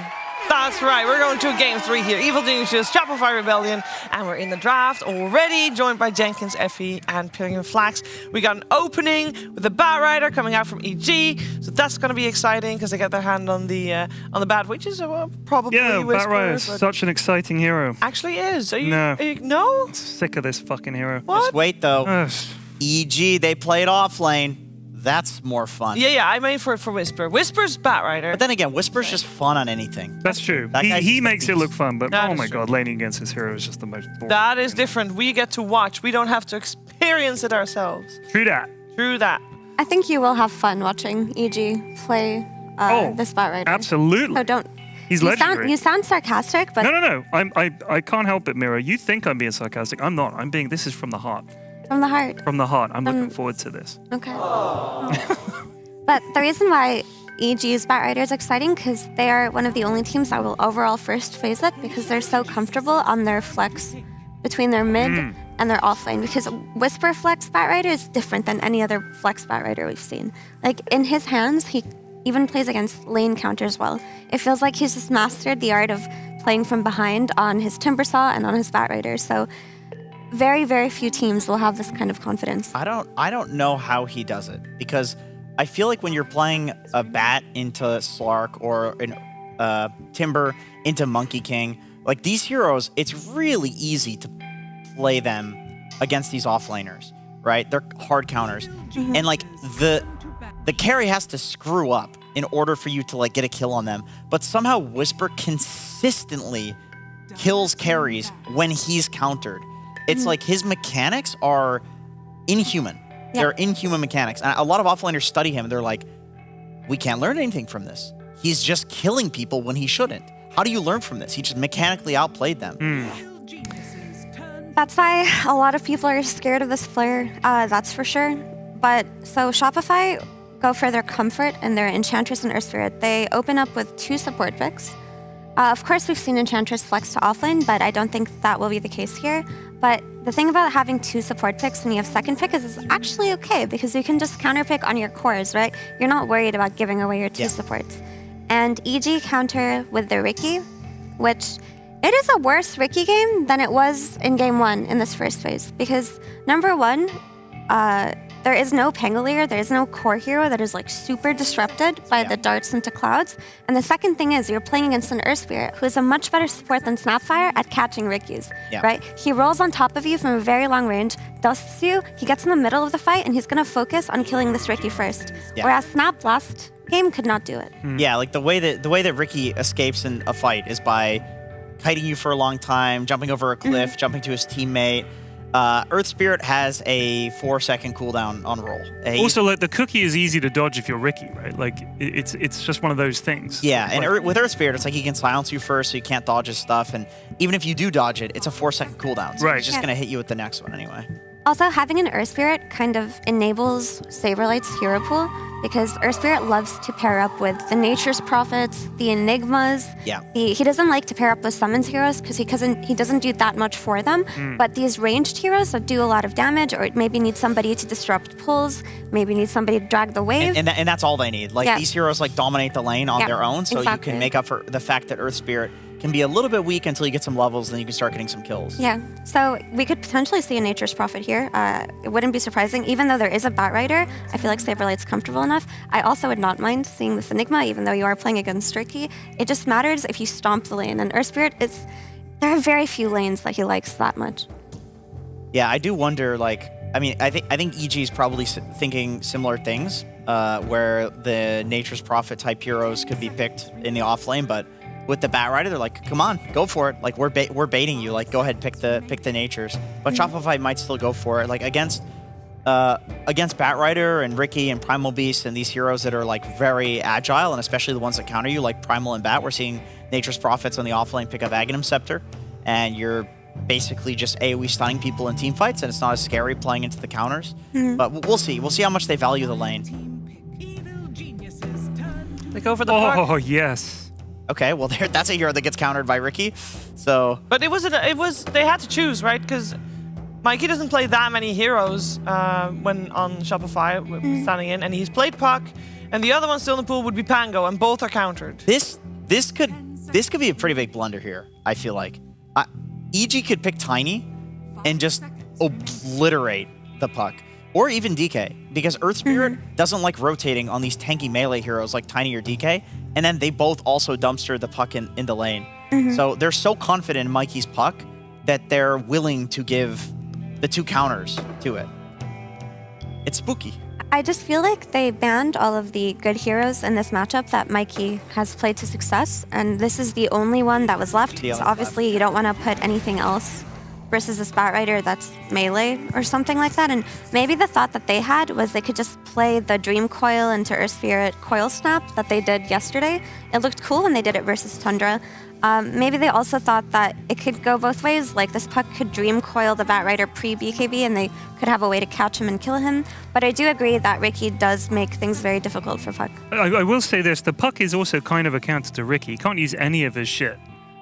That's right. We're going to game 3 here. Evil Geniuses, Shopify Rebellion, and we're in the draft already, joined by Jenkins, Effie, and Pilgrim Flax. We got an opening with the Bat Rider coming out from EG, so that's going to be exciting because they get their hand on the Bat, which is probably Yeah, Whisper, Bat Rider is but such an exciting hero. actually is. Are you? No. Are you no? Sick of this fucking hero. What? Just wait, though. Ugh. EG, they played off lane. That's more fun. Yeah, I made for Whisper. Whisper's Bat Rider. But then again, Whisper's just fun on anything. That's true. That guy's He just a makes it beast. look fun, but That oh is my true. god, laning against his hero is just the most boring. That is different. We get to watch. We don't have to experience it ourselves. True that. True that. I think you will have fun watching EG play this Bat Rider. Absolutely. So don't. He's you legendary. sound sarcastic, but No. I can't help it, Mira. You think I'm being sarcastic. I'm not. I'm being. This is from the heart. from the heart. From the heart. I'm looking forward to this. Okay. But the reason why EG's Bat Rider is exciting because they are one of the only teams that will overall first phase it because they're so comfortable on their flex between their mid and their offlane. Because Whisper Flex Bat Rider is different than any other Flex Bat Rider we've seen. Like in his hands, he even plays against lane counters well. It feels like he's just mastered the art of playing from behind on his Timbersaw and on his Bat Rider. So very, very few teams will have this kind of confidence. I don't know how he does it because I feel like when you're playing a Bat into Slark or an Timber into Monkey King, like these heroes, it's really easy to play them against these offlaners, right? They're hard counters. And like the carry has to screw up in order for you to like get a kill on them. But somehow Whisper consistently kills carries when he's countered. It's like his mechanics are inhuman. Yeah. They're inhuman mechanics. And a lot of offlaners study him and they're like, we can't learn anything from this. He's just killing people when he shouldn't. How do you learn from this? He just mechanically outplayed them. That's why a lot of people are scared of this player, that's for sure. But so Shopify go for their comfort and their Enchantress and Earth Spirit. They open up with 2 support picks. Of course, we've seen Enchantress flex to offlane, but I don't think that will be the case here. But the thing about having 2 support picks when you have second pick is it's actually okay because you can just counter pick on your cores, right? You're not worried about giving away your 2 supports. And EG counter with the Ricky, which it is a worse Ricky game than it was in game 1 in this first phase. Because number 1, there is no Pangolier, there is no core hero that is like super disrupted by the darts into clouds. And the second thing is you're playing against an Earth Spirit who is a much better support than Snapfire at catching Rickies, right? He rolls on top of you from a very long range, dusts you, he gets in the middle of the fight, and he's gonna focus on killing this Ricky first. Whereas Snap last game could not do it. Yeah, like the way that Ricky escapes in a fight is by kiting you for a long time, jumping over a cliff, jumping to his teammate. Earth Spirit has a 4-second cooldown on roll. Also, like the cookie is easy to dodge if you're Ricky, right? Like it's just one of those things. Yeah, and with Earth Spirit, it's like he can silence you first, so you can't dodge his stuff. And even if you do dodge it, it's a 4-second cooldown. So he's just gonna hit you with the next one anyway. Also, having an Earth Spirit kind of enables Saberlight's hero pool because Earth Spirit loves to pair up with the Nature's Prophets, the Enigmas. Yeah. He doesn't like to pair up with Summons heroes because he doesn't do that much for them. But these ranged heroes that do a lot of damage or maybe need somebody to disrupt pulls, maybe need somebody to drag the wave. And that's all they need. Like these heroes like dominate the lane on their own, so you exactly. can make up for the fact that Earth Spirit can be a little bit weak until you get some levels, then you can start getting some kills. Yeah, so we could potentially see a Nature's Prophet here. It wouldn't be surprising, even though there is a Bat Rider. I feel like Saberlight's comfortable enough. I also would not mind seeing this Enigma, even though you are playing against Tricky. It just matters if you stomp the lane, and Earth Spirit is. There are very few lanes that he likes that much. Yeah, I do wonder. Like, I mean, I think EG is probably thinking similar things, where the Nature's Prophet type heroes could be picked in the off lane, but with the Bat Rider, they're like, come on, go for it. Like, we're baiting you. Like, go ahead, pick the Natures. But Shopify might still go for it. Like, against Bat Rider and Ricky and Primal Beast and these heroes that are like very agile, and especially the ones that counter you, like Primal and Bat, we're seeing Nature's Prophets on the offlane pick up Aghanim Scepter, and you're basically just AoE stunning people in team fights, and it's not as scary playing into the counters. But we'll see. We'll see how much they value the lane. They go for the puck. Oh, yes. Okay, well, that's a hero that gets countered by Ricky. So, but it was they had to choose, right? Because Mikey doesn't play that many heroes when on Shopify standing in, and he's played Puck, and the other one still in the pool would be Pango, and both are countered. This could be a pretty big blunder here, I feel like. EG could pick Tiny and just obliterate the Puck. Or even DK, because Earth Spirit doesn't like rotating on these tanky melee heroes like Tiny or DK, and then they both also dumpster the Puck in the lane. So they're so confident in Mikey's Puck that they're willing to give the 2 counters to it. It's spooky. I just feel like they banned all of the good heroes in this matchup that Mikey has played to success, and this is the only one that was left. So obviously you don't want to put anything else versus a Bat Rider that's melee or something like that. And maybe the thought that they had was they could just play the Dream Coil into Earth Spirit Coil Snap that they did yesterday. It looked cool when they did it versus Tundra. Maybe they also thought that it could go both ways, like this Puck could Dream Coil the Bat Rider pre-BKB and they could have a way to catch him and kill him. But I do agree that Ricky does make things very difficult for Puck. I will say this, the Puck is also kind of a counter to Ricky. He can't use any of his shit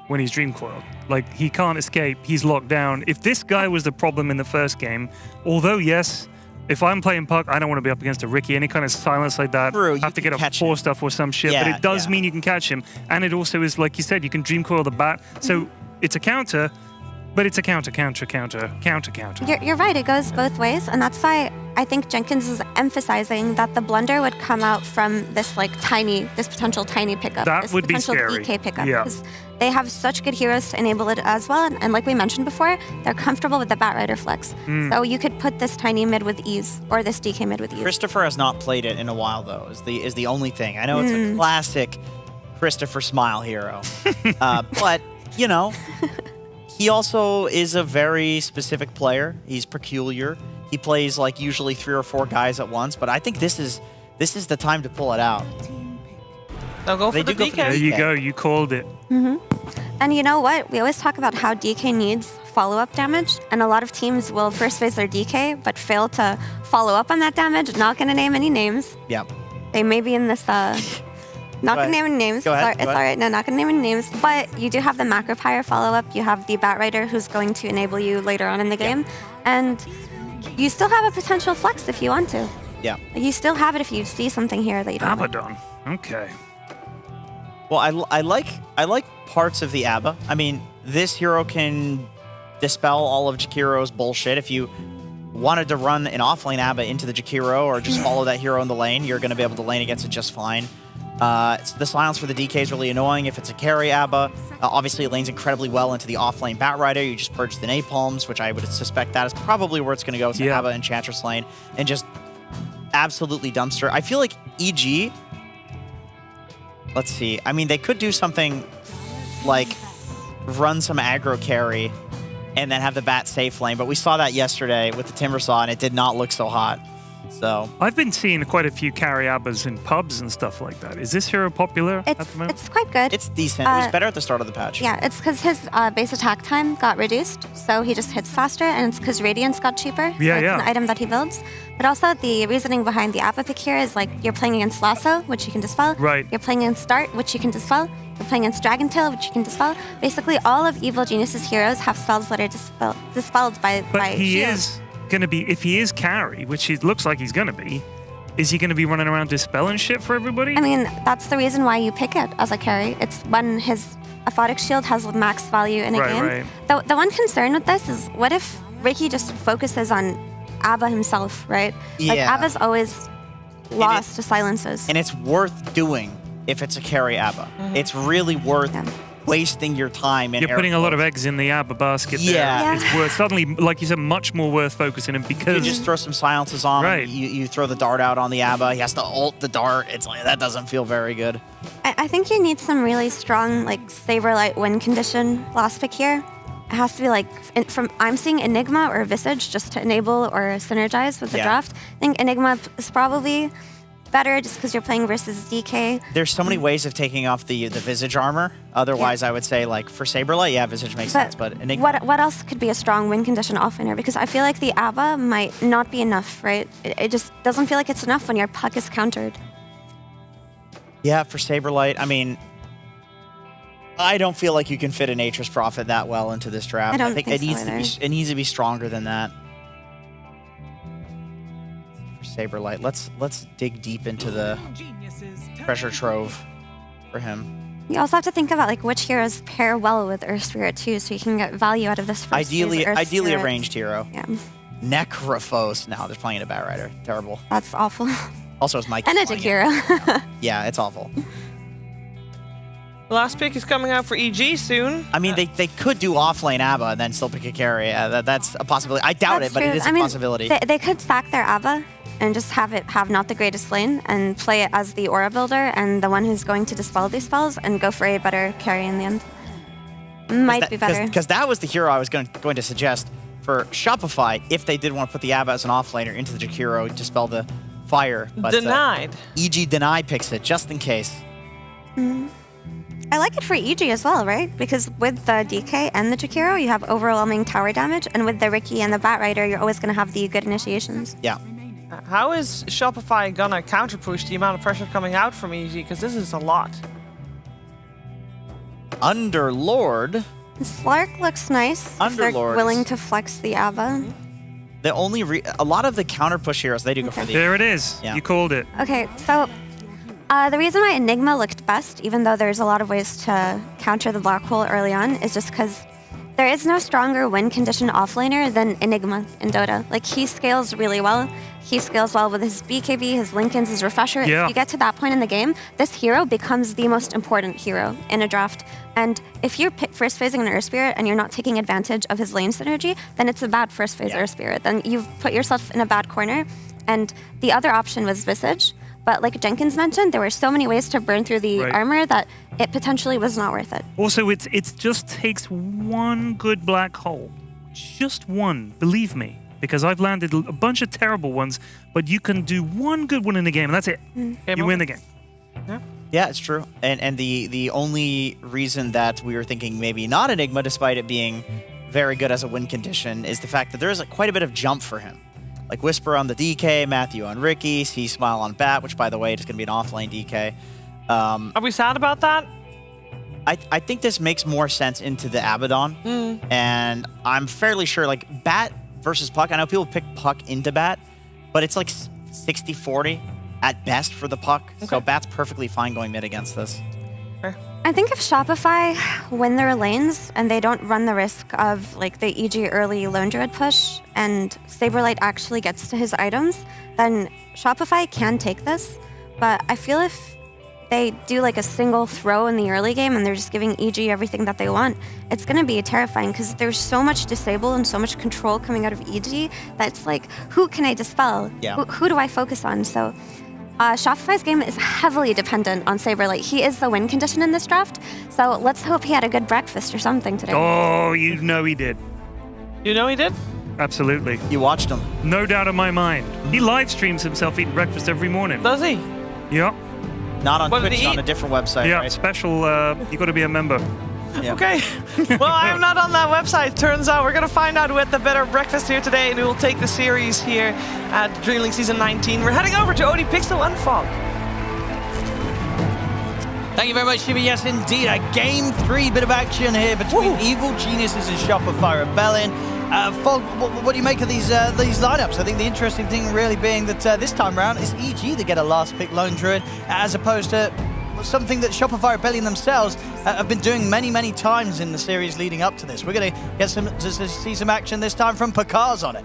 when he's Dream Coiled. Like, he can't escape, he's locked down. If this guy was the problem in the first game, although yes, if I'm playing Puck, I don't want to be up against a Ricky, any kind of silence like that. True, have to get a 4 stuff or some shit, but it does mean you can catch him. And it also is, like you said, you can Dream Coil the Bat. So it's a counter, but it's a counter. You're right, it goes both ways, and that's why I think Jenkins is emphasizing that the blunder would come out from this potential tiny pickup. That would be scary. EK pickup. Yeah. Because they have such good heroes to enable it as well, and like we mentioned before, they're comfortable with the Bat Rider flex. So you could put this tiny mid with ease, or this DK mid with ease. Christopher has not played it in a while, though, is the only thing. I know it's a classic Christopher Smile hero, but, you know, he also is a very specific player. He's peculiar. He plays like usually 3 or 4 guys at once, but I think this is the time to pull it out. They'll go for the DK. There you go, you called it. And you know what? We always talk about how DK needs follow-up damage, and a lot of teams will first phase their DK, but fail to follow up on that damage. Not going to name any names. Yeah. They may be in this... not going to name any names. Go ahead. It's all right. No, not going to name any names. But you do have the Macro Pyre follow-up. You have the Bat Rider who's going to enable you later on in the game. And you still have a potential flex if you want to. Yeah. You still have it if you see something here that you don't like. Abaddon. Okay. Well, I like parts of the ABBA. I mean, this hero can dispel all of Jakiro's bullshit. If you wanted to run an offlane ABBA into the Jakiro or just follow that hero in the lane, you're going to be able to lane against it just fine. The silence for the DK is really annoying if it's a carry ABBA. Obviously, it lanes incredibly well into the offlane Bat Rider. You just purge the Napalms, which I would suspect that is probably where it's going to go. It's ABBA Enchantress lane, and just absolutely dumpster. I feel like EG... Let's see. I mean, they could do something like run some aggro carry and then have the Bat safe lane, but we saw that yesterday with the Timbersaw, and it did not look so hot. So I've been seeing quite a few carry abbas in pubs and stuff like that. Is this hero popular at the moment? It's quite good. It's decent. It was better at the start of the patch. Yeah, it's because his base attack time got reduced, so he just hits faster, and it's because Radiance got cheaper. So it's an item that he builds. But also, the reasoning behind the Abba pick here is like you're playing against Lasso, which you can dispel. Right. You're playing against Start, which you can dispel. You're playing against Dragon Tail, which you can dispel. Basically, all of Evil Genius's heroes have spells that are dispelled by he shield. is going to be, if he is carry, which it looks like he's going to be, is he going to be running around dispelling shit for everybody? I mean, that's the reason why you pick it as a carry. It's when his Aphotic Shield has max value in a game. The one concern with this is, what if Ricky just focuses on Abba himself, right? Like, Yeah. Abba's always lost to silences. And it's worth doing if it's a carry ABBA. It's really worth wasting your time in You're putting a lot of eggs in the ABBA basket there. Yeah. It's worth, suddenly, like you said, much more worth focusing on because... You just throw some silences on him, you throw the dart out on the ABBA, he has to ult the dart. It's like, that doesn't feel very good. I think you need some really strong, like, Saberlight win condition last pick here. It has to be like, I'm seeing Enigma or Visage just to enable or synergize with the draft. I think Enigma is probably better just because you're playing versus DK. There's so many ways of taking off the Visage armor. Otherwise, I would say, like, for Saberlight, yeah, Visage makes sense, but Enigma... What else could be a strong win condition offlaner? Because I feel like the ABBA might not be enough, right? It just doesn't feel like it's enough when your puck is countered. Yeah, for Saberlight, I mean... I don't feel like you can fit a Nature's Prophet that well into this draft. I don't think think it so needs it needs to be stronger than that. For Saberlight, let's dig deep into the treasure trove for him. You also have to think about like which heroes pair well with Earth Spirit too, so you can get value out of this first Ideally phase Earth a Spirit. ranged hero. Yeah. Necrophos. No, they're playing a Bat Rider. Terrible. That's awful. Also, it's Mike. And a Jakiro. Yeah, it's awful. The last pick is coming out for EG soon. I mean, they could do offlane ABBA and then still pick a carry. That's a possibility. I doubt That's it, but true. it is I a mean, possibility. They could sack their ABBA and just have not the greatest lane and play it as the aura builder and the one who's going to dispel these spells and go for a better carry in the end. Might be better. Because that was the hero I was going to suggest for Shopify if they did want to put the ABBA as an offlaner into the Jakiro, dispel the fire. But, Denied. EG Deny picks it just in case. I like it for EG as well, right? Because with the DK and the Jakiro, you have overwhelming tower damage, and with the Ricky and the Bat Rider, you're always going to have the good initiations. Yeah. How is Shopify gonna counter push the amount of pressure coming out from EG? Because this is a lot. Underlord. Slark looks nice. If they're Underlord willing is- to flex the ABBA. The only a lot of the counter push heroes, they do go for the... There it is. Yeah. You called it. Okay, so the reason why Enigma looked best, even though there's a lot of ways to counter the black hole early on, is just because there is no stronger win condition offlaner than Enigma in Dota. Like, he scales really well. He scales well with his BKB, his Lincolns, his Refresher. Yeah. If you get to that point in the game, this hero becomes the most important hero in a draft. And if you're first phasing an Earth Spirit and you're not taking advantage of his lane synergy, then it's a bad first phase Earth Spirit. Then you've put yourself in a bad corner. And the other option was Visage. But like Jenkins mentioned, there were so many ways to burn through the armor that it potentially was not worth it. Also, it just takes one good black hole. Just one, believe me. Because I've landed a bunch of terrible ones, but you can do one good one in the game, and that's it. You win the game. Yeah, it's true. And the only reason that we were thinking maybe not Enigma, despite it being very good as a win condition, is the fact that there is quite a bit of jump for him. Like Whisper on the DK, Matthew on Ricky, See Smile on Bat, which, by the way, is going to be an offlane DK. Are we sad about that? I think this makes more sense into the Abaddon. And I'm fairly sure, like, Bat versus Puck, I know people pick Puck into Bat, but it's like 60-40 at best for the Puck. So Bat's perfectly fine going mid against this. I think if Shopify win their lanes and they don't run the risk of like the EG early Lone Druid push and Saberlight actually gets to his items, then Shopify can take this. But I feel if they do like a single throw in the early game and they're just giving EG everything that they want, it's going to be terrifying because there's so much disable and so much control coming out of EG that's like, who can I dispel? Yeah. Who do I focus on? So Shopify's game is heavily dependent on Saberlight. He is the win condition in this draft, so let's hope he had a good breakfast or something today. Oh, you know he did. You know he did? Absolutely. You watched him? No doubt in my mind. He live streams himself eating breakfast every morning. Does he? Yep. Not on What did Twitch, he on eat? a different website, Yeah, right? special, you got to be a member. Yeah. Okay. Well, I'm not on that website. Turns out we're going to find out with the better breakfast here today, and we will take the series here at DreamLeague Season 19. We're heading over to Odie Pixel and Fog. Thank you very much, Shiva. Yes, indeed, a Game 3 bit of action here between Evil Geniuses and Shopify Rebellion. Fog, what do you make of these lineups? I think the interesting thing really being that this time around is EG that get a last pick Lone Druid, as opposed to something that Shopify Rebellion themselves have been doing many times in the series leading up to this. We're going to get to see some action this time from Pakaz on it.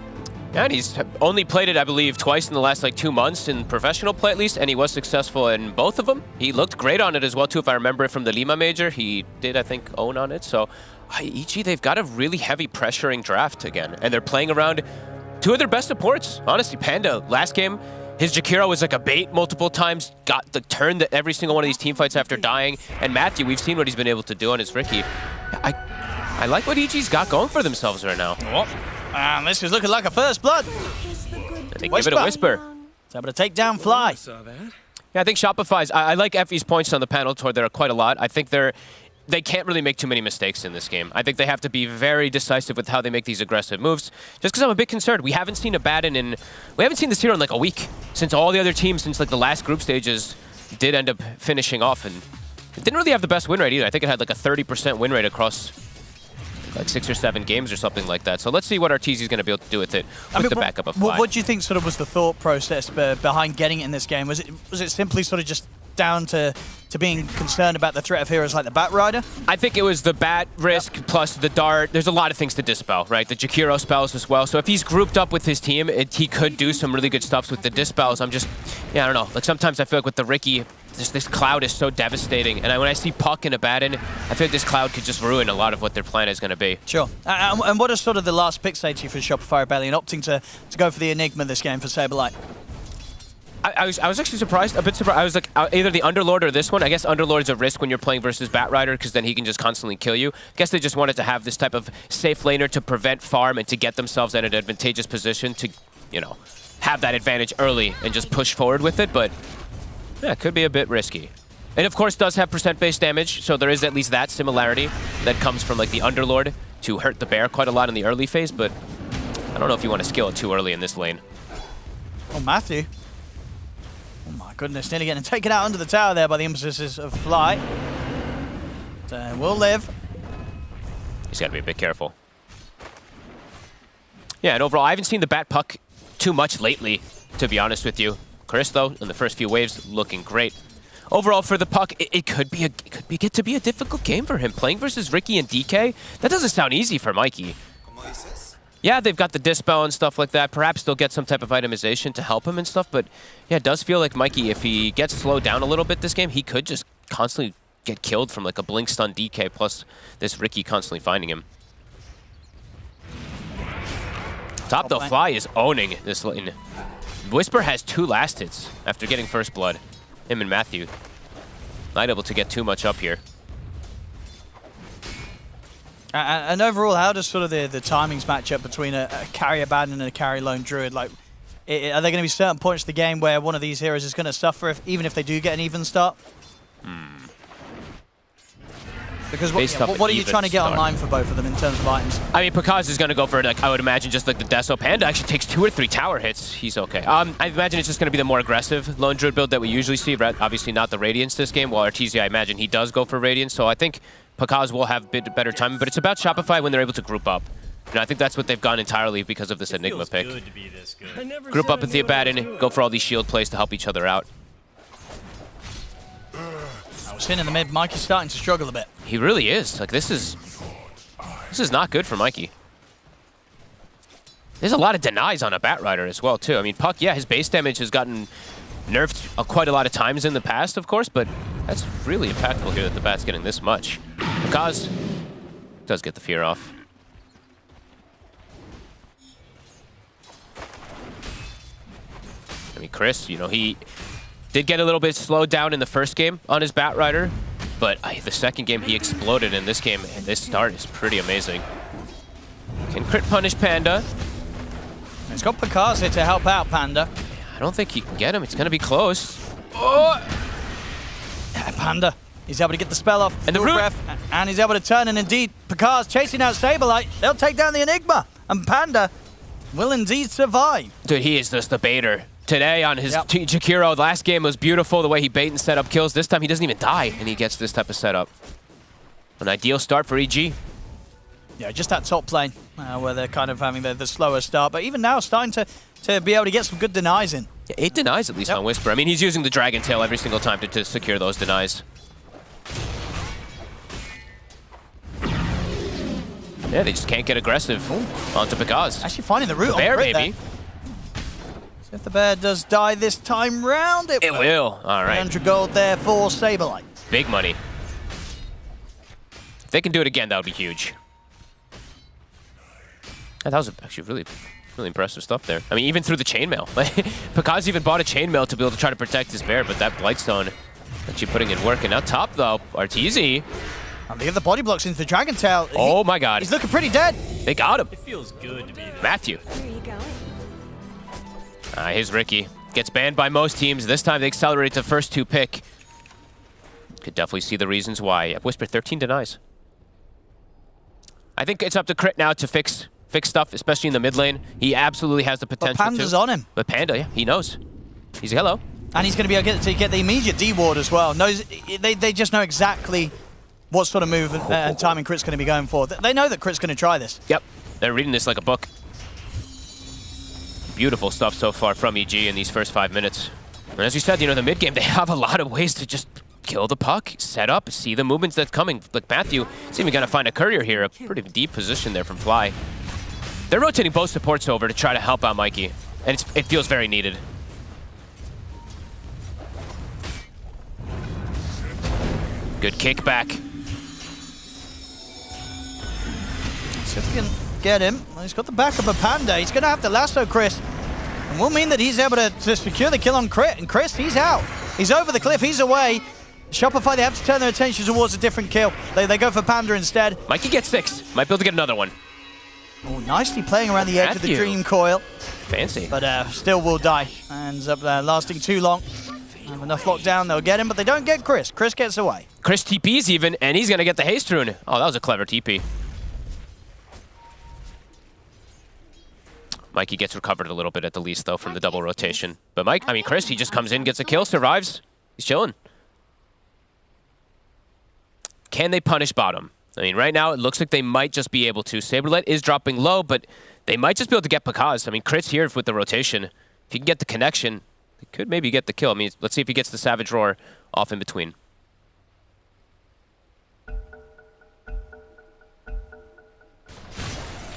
Yeah, and he's only played it, I believe, twice in the last 2 months in professional play at least, and he was successful in both of them. He looked great on it as well, too, if I remember it from the Lima Major. He did, I think, own on it. So, EG, they've got a really heavy pressuring draft again, and they're playing around 2 of their best supports. Honestly, Panda, last game, his Jakiro was like a bait multiple times, got the turn to every single one of these team fights after dying, and Matthew, we've seen what he's been able to do on his Ricky. I like what EG's got going for themselves right now. And this is looking like a first blood. They give it a Whisper. It's able to take down Fly. Yeah, I think Shopify's, I like FE's points on the panel toward there quite a lot. I think they can't really make too many mistakes in this game. I think they have to be very decisive with how they make these aggressive moves. Just because I'm a bit concerned. We haven't seen a Baden we haven't seen this hero in a week. Since all the other teams, since the last group stages, did end up finishing off. And it didn't really have the best win rate either. I think it had a 30% win rate across 6 or 7 games or something like that. So let's see what Arteezy's going to be able to do with it with the backup of Fly. What do you think was the thought process behind getting it in this game? Was it simply just down to being concerned about the threat of heroes like the Bat Rider? I think it was the Bat risk plus the Dart. There's a lot of things to dispel, right? The Jakiro spells as well. So if he's grouped up with his team, he could do some really good stuff with the dispels. I don't know. Sometimes I feel like with the Ricky, this cloud is so devastating. And when I see Puck in a Baden, I feel like this cloud could just ruin a lot of what their plan is going to be. Sure. And what does the last pick say to you for Shopify Rebellion, opting to go for the Enigma this game for Saberlight? I was actually surprised, a bit surprised. I was like, either the Underlord or this one. I guess Underlord's a risk when you're playing versus Bat Rider, because then he can just constantly kill you. I guess they just wanted to have this type of safe laner to prevent farm and to get themselves in an advantageous position to, have that advantage early and just push forward with it. But yeah, it could be a bit risky. And of course, does have percent-based damage, so there is at least that similarity that comes from the Underlord to hurt the bear quite a lot in the early phase. But I don't know if you want to skill it too early in this lane. Oh, Matthew. Oh my goodness, nearly getting taken out under the tower there by the emphasis of Fly. So we'll live. He's got to be a bit careful. Yeah, and overall, I haven't seen the Bat Puck too much lately, to be honest with you. Chris, though, in the first few waves, looking great. Overall, for the Puck, it could get to be a difficult game for him. Playing versus Ricky and DK, that doesn't sound easy for Mikey. Yeah, they've got the dispel and stuff like that. Perhaps they'll get some type of itemization to help him and stuff, but yeah, it does feel like Mikey, if he gets slowed down a little bit this game, he could just constantly get killed from a blink stun DK plus this Ricky constantly finding him. Top though, Fly is owning this lane. Whisper has 2 last hits after getting first blood. Him and Matthew. Not able to get too much up here. And overall, how does the timings match up between a carry Abaddon and a carry Lone Druid? Are there going to be certain points of the game where one of these heroes is going to suffer even if they do get an even start? Because what are you trying to get online for both of them in terms of items? I mean, Pakaz is going to go for, I would imagine, just the Deso. Panda actually takes 2 or 3 tower hits. He's okay. I imagine it's just going to be the more aggressive Lone Druid build that we usually see. Obviously not the Radiance this game. While Arteezy, I imagine he does go for Radiance. So I think Pakaz will have a bit better timing. But it's about Shopify when they're able to group up. And I think that's what they've gone entirely because of this Enigma pick. Good to be this good. Group up with the Abaddon, go for all these shield plays to help each other out. In the mid, Mikey's starting to struggle a bit. He really is. This is not good for Mikey. There's a lot of denies on a Bat Rider as well, too. I mean, Puck, yeah, his base damage has gotten nerfed quite a lot of times in the past, of course, but that's really impactful here that the Bat's getting this much. Kaz does get the fear off. I mean, Chris, he did get a little bit slowed down in the first game on his Bat Rider, but the second game he exploded in this game, and this start is pretty amazing. Can crit punish Panda. He's got Pakaz here to help out Panda. I don't think he can get him. It's going to be close. Oh! Panda. He's able to get the spell off. And the root. And he's able to turn, and indeed, Pakaz chasing out Saberlight. They'll take down the Enigma, and Panda will indeed survive. Dude, he is just the baiter. Today on his Jakiro, the last game was beautiful, the way he bait and set up kills. This time he doesn't even die, and he gets this type of setup. An ideal start for EG. Yeah, just that top lane, where they're kind of having the slower start. But even now, starting to be able to get some good denies in. Yeah, 8 denies at least on Whisper. I mean, he's using the Dragon Tail every single time to secure those denies. Yeah, they just can't get aggressive onto Pekaz. Actually finding the root the bear, on Crit maybe. So if the bear does die this time round, it will. All right. 100 gold there for Saberlight. Big money. If they can do it again, that would be huge. That was actually really impressive stuff there. I mean, even through the chainmail. Pekaz even bought a chainmail to be able to try to protect his bear, but that Blightstone actually putting in work. And now top, though, Arteezy. And they get the body blocks into the Dragon Tail. Oh my god. He's looking pretty dead. They got him. It feels good to be there. Matthew. Here's Ricky. Gets banned by most teams. This time they accelerate to first 2 pick. Could definitely see the reasons why. Whisper 13 denies. I think it's up to Crit now to fix stuff, especially in the mid lane. He absolutely has the potential But Panda's on him. But Panda, yeah, he knows. He's hello. And he's going to be able to get the immediate D-ward as well. They just know exactly what sort of move and timing Crit's going to be going for. They know that Crit's going to try this. Yep. They're reading this like a book. Beautiful stuff so far from EG in these first 5 minutes. And as you said, you know, the mid game, they have a lot of ways to just kill the puck, set up, see the movements that's coming. Like Matthew, he's even going to find a courier here. A pretty deep position there from Fly. They're rotating both supports over to try to help out Mikey. And it feels very needed. Good kickback. See if we can get him. Well, he's got the backup of Panda. He's going to have to lasso Chris. And will mean that he's able to secure the kill on Crit. And Chris, he's out. He's over the cliff. He's away. Shopify, they have to turn their attention towards a different kill. They go for Panda instead. Mikey gets 6. Might be able to get another one. Oh, nicely playing around the edge of the Dream Coil. Fancy. But still will die. Ends up lasting too long. Have enough lockdown, they'll get him, but they don't get Chris. Chris gets away. Chris TP's even, and he's going to get the haste rune. Oh, that was a clever TP. Mikey gets recovered a little bit at the least, though, from the double rotation. But Chris, he just comes in, gets a kill, survives. He's chilling. Can they punish bottom? I mean, right now, it looks like they might just be able to. Saberlight is dropping low, but they might just be able to get Pekaz. I mean, Crit's here with the rotation. If he can get the connection, he could maybe get the kill. I mean, let's see if he gets the Savage Roar off in between.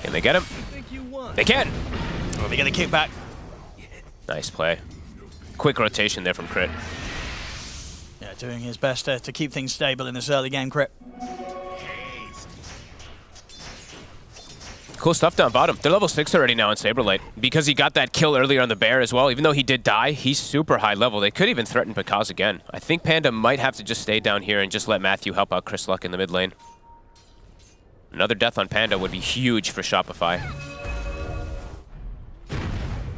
Can they get him? They can! Oh, they get a kickback. Nice play. Quick rotation there from Crit. Yeah, doing his best to keep things stable in this early game, Crit. Cool stuff down bottom. They're level 6 already now in Saberlight. Because he got that kill earlier on the bear as well, even though he did die, he's super high level. They could even threaten Pekaz again. I think Panda might have to just stay down here and just let Matthew help out Chris Luck in the mid lane. Another death on Panda would be huge for Shopify.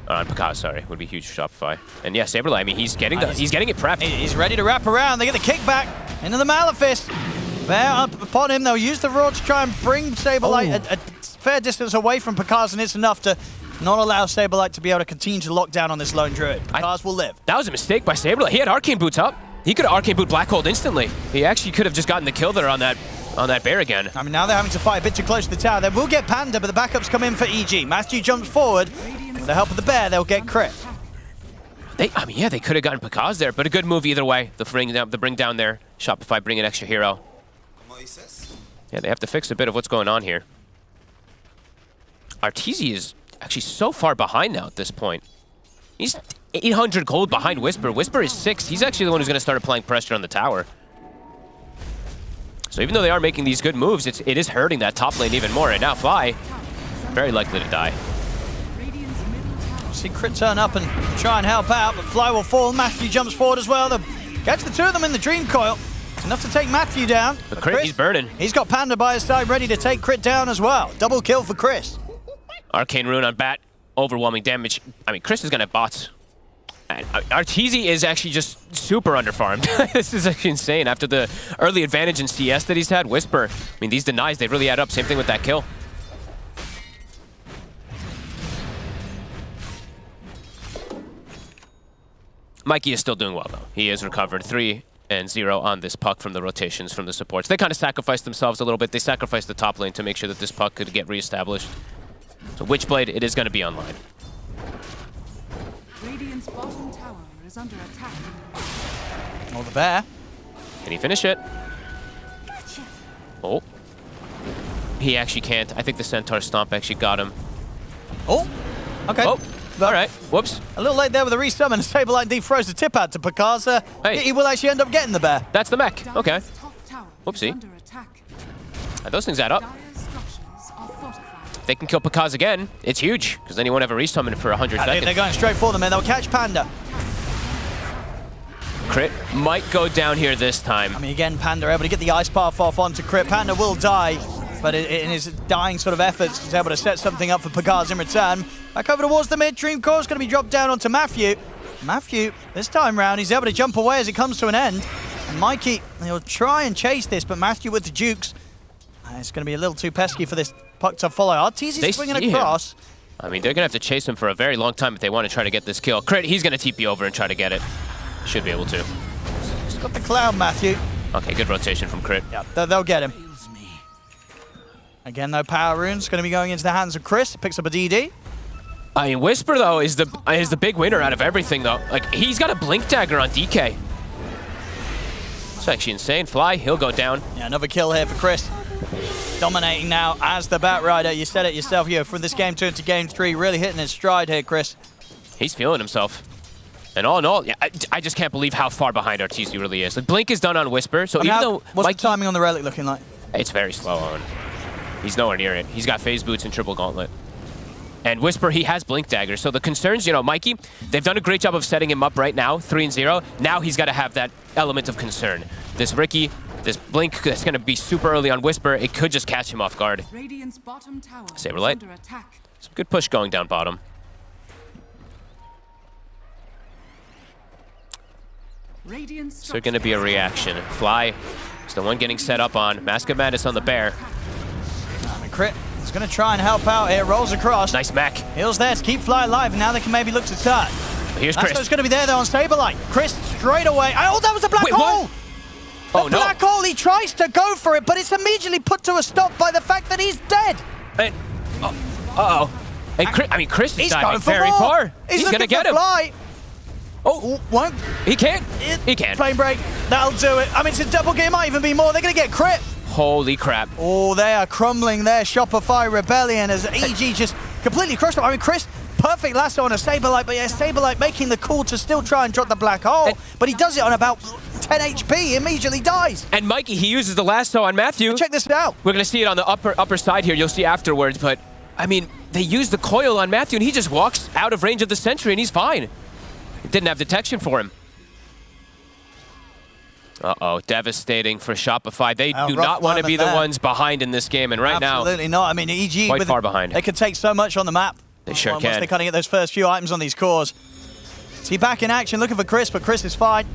On Pekaz, sorry, would be huge for Shopify. And yeah, Saberlight, I mean, he's getting it prepped. He's ready to wrap around. They get the kickback into the Malefice. Bear up upon him. They'll use the Roar to try and bring Saberlight a fair distance away from Pekaz, and it's enough to not allow Saberlight to be able to continue to lock down on this lone druid. Pekaz will live. That was a mistake by Saberlight. He had Arcane Boots up. He could have Arcane Boot Black Hold instantly. He actually could have just gotten the kill there on that bear again. I mean, now they're having to fight a bit too close to the tower. They will get Panda, but the backups come in for EG. Matthew jumps forward. With the help of the bear, they'll get Crit. They could have gotten Pekaz there, but a good move either way. The bring down there. Shopify bring an extra hero. Yeah, they have to fix a bit of what's going on here. Arteezy is actually so far behind now at this point. He's 800 gold behind Whisper. Whisper is 6. He's actually the one who's going to start applying pressure on the tower. So even though they are making these good moves, it is hurting that top lane even more. And now Fly, very likely to die. See Crit turn up and try and help out, but Fly will fall. Matthew jumps forward as well. Gets the two of them in the Dream Coil. It's enough to take Matthew down. But Chris, he's burning. He's got Panda by his side ready to take Crit down as well. Double kill for Chris. Arcane Rune on Bat. Overwhelming damage. I mean, Chris is going to have bots. And Arteezy is actually just super underfarmed. This is actually insane. After the early advantage in CS that he's had, Whisper, I mean, these denies, they really add up. Same thing with that kill. Mikey is still doing well, though. He is recovered 3-0 on this puck from the rotations from the supports. They kind of sacrificed themselves a little bit. They sacrificed the top lane to make sure that this puck could get reestablished. So Witchblade, it is going to be online. Radiant's bottom is under attack. Oh, the bear. Can he finish it? Oh. He actually can't. I think the Centaur Stomp actually got him. Oh, okay. Oh, all right. Whoops. A little late there with the resummon. Saberlight D throws the tip out to Picasa. Hey. He will actually end up getting the bear. That's the mech. Okay. Dire's top tower is Whoopsie. under attack. Those things add up. Dire's structures are fortified. If they can kill Picasa again, it's huge, because then he won't have a resummon for 100 I think seconds. they're going straight for them, and they'll catch Panda. Crit might go down here this time. I mean, again, Panda able to get the ice path off onto Crit. Panda will die, but in his dying sort of efforts, he's able to set something up for Picasa in return. Back over towards the mid. Dream Core's going to be dropped down onto Matthew. Matthew, this time round, he's able to jump away as it comes to an end. And Mikey, he'll try and chase this, but Matthew with the jukes. It's going to be a little too pesky for this puck to follow. Arteezy's swinging across. I mean, they're going to have to chase him for a very long time if they want to try to get this kill. Crit, he's going to TP over and try to get it. Should be able to. He's got the cloud, Matthew. Okay, good rotation from Crit. Yeah, they'll get him. Again, though, Power Rune's going to be going into the hands of Chris. Picks up a DD. I mean, Whisper, though, is the big winner out of everything, though. Like, he's got a Blink Dagger on DK. It's actually insane. Fly, he'll go down. Yeah, another kill here for Chris. Dominating now as the Batrider. You said it yourself, from this game 2 into game 3. Really hitting his stride here, Chris. He's feeling himself. And all in all, yeah, I just can't believe how far behind Arteezy really is. Like, Blink is done on Whisper, so even though... What's the timing on the Relic looking like? It's very slow on. He's nowhere near it. He's got Phase Boots and Triple Gauntlet. And Whisper, he has Blink Dagger. So the concerns, Mikey, they've done a great job of setting him up right now, 3-0. Now he's got to have that element of concern. This Ricky, this Blink that's going to be super early on Whisper, it could just catch him off guard. Radiant's bottom tower Saberlight. is under attack. Some good push going down bottom. Radiant's So going to be a reaction. Fly is the one getting set up on. Mask of Madness on the bear. Crit is going to try and help out here. Rolls across. Nice mech. Heals there to keep Fly alive, and now they can maybe look to turn. Here's Chris. That's going to be there, though, on Saberlight. Chris straight away. Oh, that was a black hole! Oh, no. Black hole, he tries to go for it, but it's immediately put to a stop by the fact that he's dead. And, uh-oh. And Chris is He's diving going for very more. far. He's going to looking get for him. Fly. Oh, won't. He can't. He can. Flame break. That'll do it. I mean, it's a double game. Might even be more. They're going to get Crit. Holy crap. Oh, they are crumbling there. Shopify Rebellion as EG just completely crushed them. I mean, Chris, perfect lasso on a Saberlight, but yeah, Saberlight making the call to still try and drop the black hole, but he does it on about 10 HP. He immediately dies. And Mikey, he uses the lasso on Matthew. Check this out. We're going to see it on the upper side here. You'll see afterwards, but I mean, they use the coil on Matthew, and he just walks out of range of the sentry, and he's fine. It didn't have detection for him. Uh-oh, devastating for Shopify. They do not want to be the ones behind in this game, and right now... Absolutely not. I mean, EG... quite far behind. They could take so much on the map. They sure Once can. they kind of get those first few items on these cores. See, back in action, looking for Chris, but Chris is fine.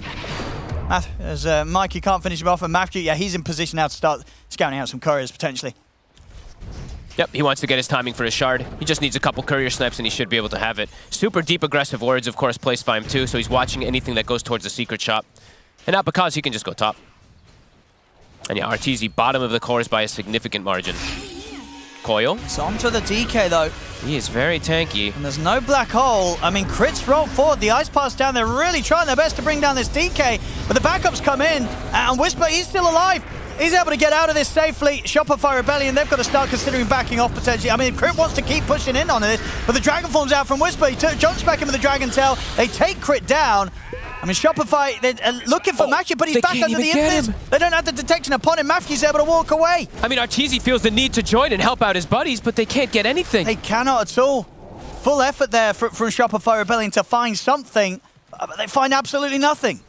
As Mikey can't finish him off, and Matthew, yeah, he's in position now to start scouting out some couriers, potentially. Yep, he wants to get his timing for his shard. He just needs a couple courier snipes, and he should be able to have it. Super deep aggressive wards, of course, placed by him too, so he's watching anything that goes towards the secret shop. And now because he can just go top. And yeah, Arteezy bottom of the cores by a significant margin. Coil. It's onto the DK, though. He is very tanky. And there's no black hole. I mean, Crits roll forward. The ice pass down. They're really trying their best to bring down this DK. But the backups come in. And Whisper, he's still alive. He's able to get out of this safely. Shopify Rebellion, they've got to start considering backing off potentially. I mean, Crit wants to keep pushing in on this. But the Dragon form's out from Whisper. He jumps back in with the Dragon Tail. They take Crit down. I mean, Shopify, they're looking for Matthew, but he's back under the invis. They don't have the detection upon him. Matthew's able to walk away. I mean, Arteezy feels the need to join and help out his buddies, but they can't get anything. They cannot at all. Full effort there from Shopify Rebellion to find something, but they find absolutely nothing.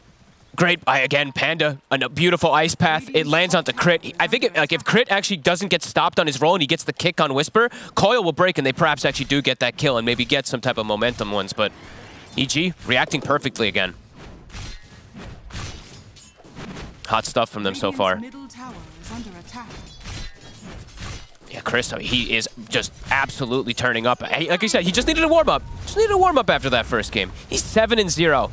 Great, again, Panda, a beautiful ice path. It lands onto Crit. I think if Crit actually doesn't get stopped on his roll and he gets the kick on Whisper, Coil will break and they perhaps actually do get that kill and maybe get some type of momentum ones, but EG reacting perfectly again. Hot stuff from them so far. Middle tower is under attack. Yeah, Chris, I mean, he is just absolutely turning up. Like I said, he just needed a warm-up. Just needed a warm-up after that first game. He's 7-0.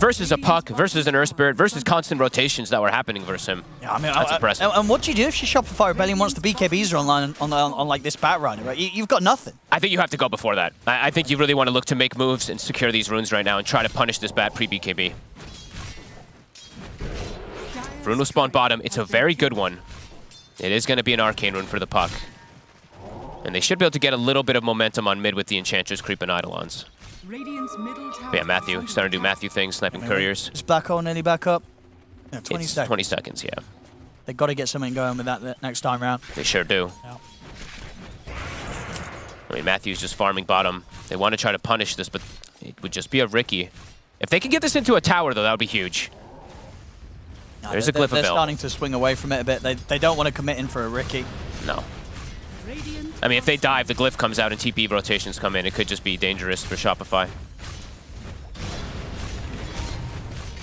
versus a Puck, versus an Earth Spirit, versus constant rotations that were happening versus him. Yeah, I mean, that's impressive. And what do you do if your Shopify Rebellion once the BKBs are online on like this Batrider, right? You've got nothing. I think you have to go before that. I think you really want to look to make moves and secure these runes right now and try to punish this Bat pre-BKB. Rune will spawn bottom. It's a very good one. It is going to be an Arcane Rune for the Puck. And they should be able to get a little bit of momentum on mid with the Enchantress creep and Eidolons. But yeah, Matthew, starting to do Matthew things, sniping couriers. Is Black Hole nearly back up? Yeah, 20 seconds. 20 seconds, yeah. They've got to get something going with that next time round. They sure do. Yeah. I mean, Matthew's just farming bottom. They want to try to punish this, but it would just be a Ricky. If they can get this into a tower, though, that would be huge. No, There's a Glyph They're available. starting to swing away from it a bit. They don't want to commit in for a Ricky. No. I mean, if they dive, the Glyph comes out and TP rotations come in. It could just be dangerous for Shopify.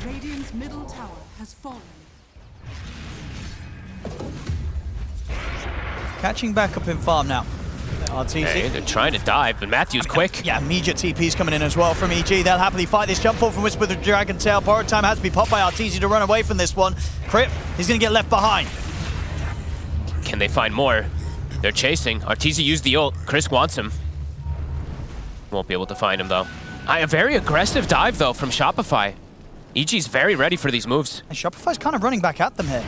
Radiant's middle tower has fallen. Catching back up in farm now. RTC. Hey, they're trying to dive, but Matthew's quick. Yeah, immediate TP's coming in as well from EG. They'll happily fight this jump forward from Whisper the Dragon Tail. Borrowed time has to be popped by RTC to run away from this one. Crip, he's going to get left behind. Can they find more? They're chasing. Arteezy used the ult. Chris wants him. Won't be able to find him, though. A very aggressive dive, though, from Shopify. EG's very ready for these moves. And Shopify's kind of running back at them here.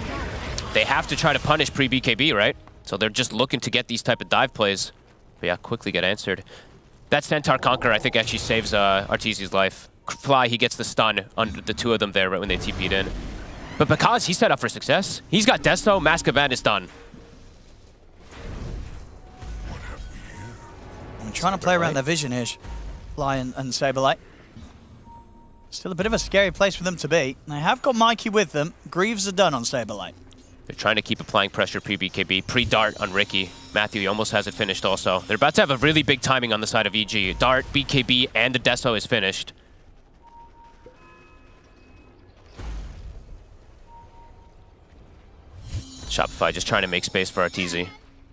They have to try to punish pre-BKB, right? So they're just looking to get these type of dive plays. But yeah, quickly get answered. That Centaur Conqueror, I think, actually saves Arteezy's life. Fly, he gets the stun under the two of them there right when they TP'd in. But because he's set up for success, he's got Deso, Mask of Madness done. I'm trying to play around their vision here, Fly and Saberlight. Still a bit of a scary place for them to be. They have got Mikey with them. Greaves are done on Saberlight. They're trying to keep applying pressure pre-BKB, pre-dart on Ricky. Matthew, he almost has it finished also. They're about to have a really big timing on the side of EG. Dart, BKB, and the Deso is finished. Shopify just trying to make space for Arteezy,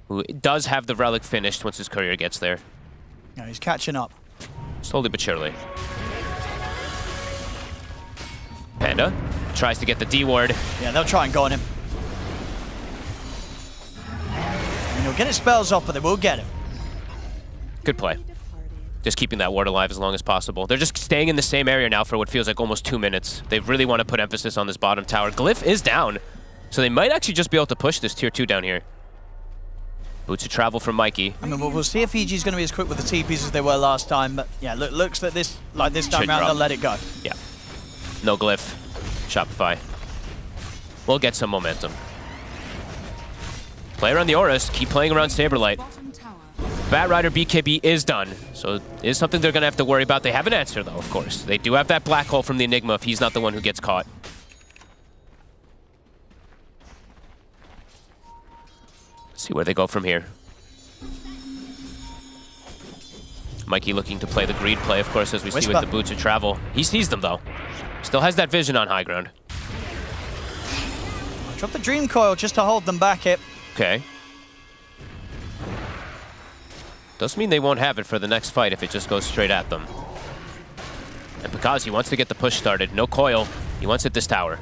who does have the Relic finished once his courier gets there. Yeah, he's catching up. Slowly but surely. Panda tries to get the D ward. Yeah, they'll try and go on him. And he'll get his spells off, but they will get him. Good play. Just keeping that ward alive as long as possible. They're just staying in the same area now for what feels like almost 2 minutes. They really want to put emphasis on this bottom tower. Glyph is down, so they might actually just be able to push this tier 2 down here. Boots of travel from Mikey. I mean, we'll see if EG's going to be as quick with the TPs as they were last time, but yeah, looks like this time Should around drop. they'll let it go. Yeah. No Glyph. Shopify. We'll get some momentum. Play around the auras. Keep playing around Saberlight. Batrider BKB is done, so it is something they're going to have to worry about. They have an answer, though, of course. They do have that black hole from the Enigma if he's not the one who gets caught. Let's see where they go from here. Mikey looking to play the greed play, of course, as we see with the Boots of Travel. He sees them, though. Still has that vision on high ground. Drop the Dream Coil just to hold them back it. Okay. Doesn't mean they won't have it for the next fight if it just goes straight at them. And because he wants to get the push started, no coil, he wants it this tower.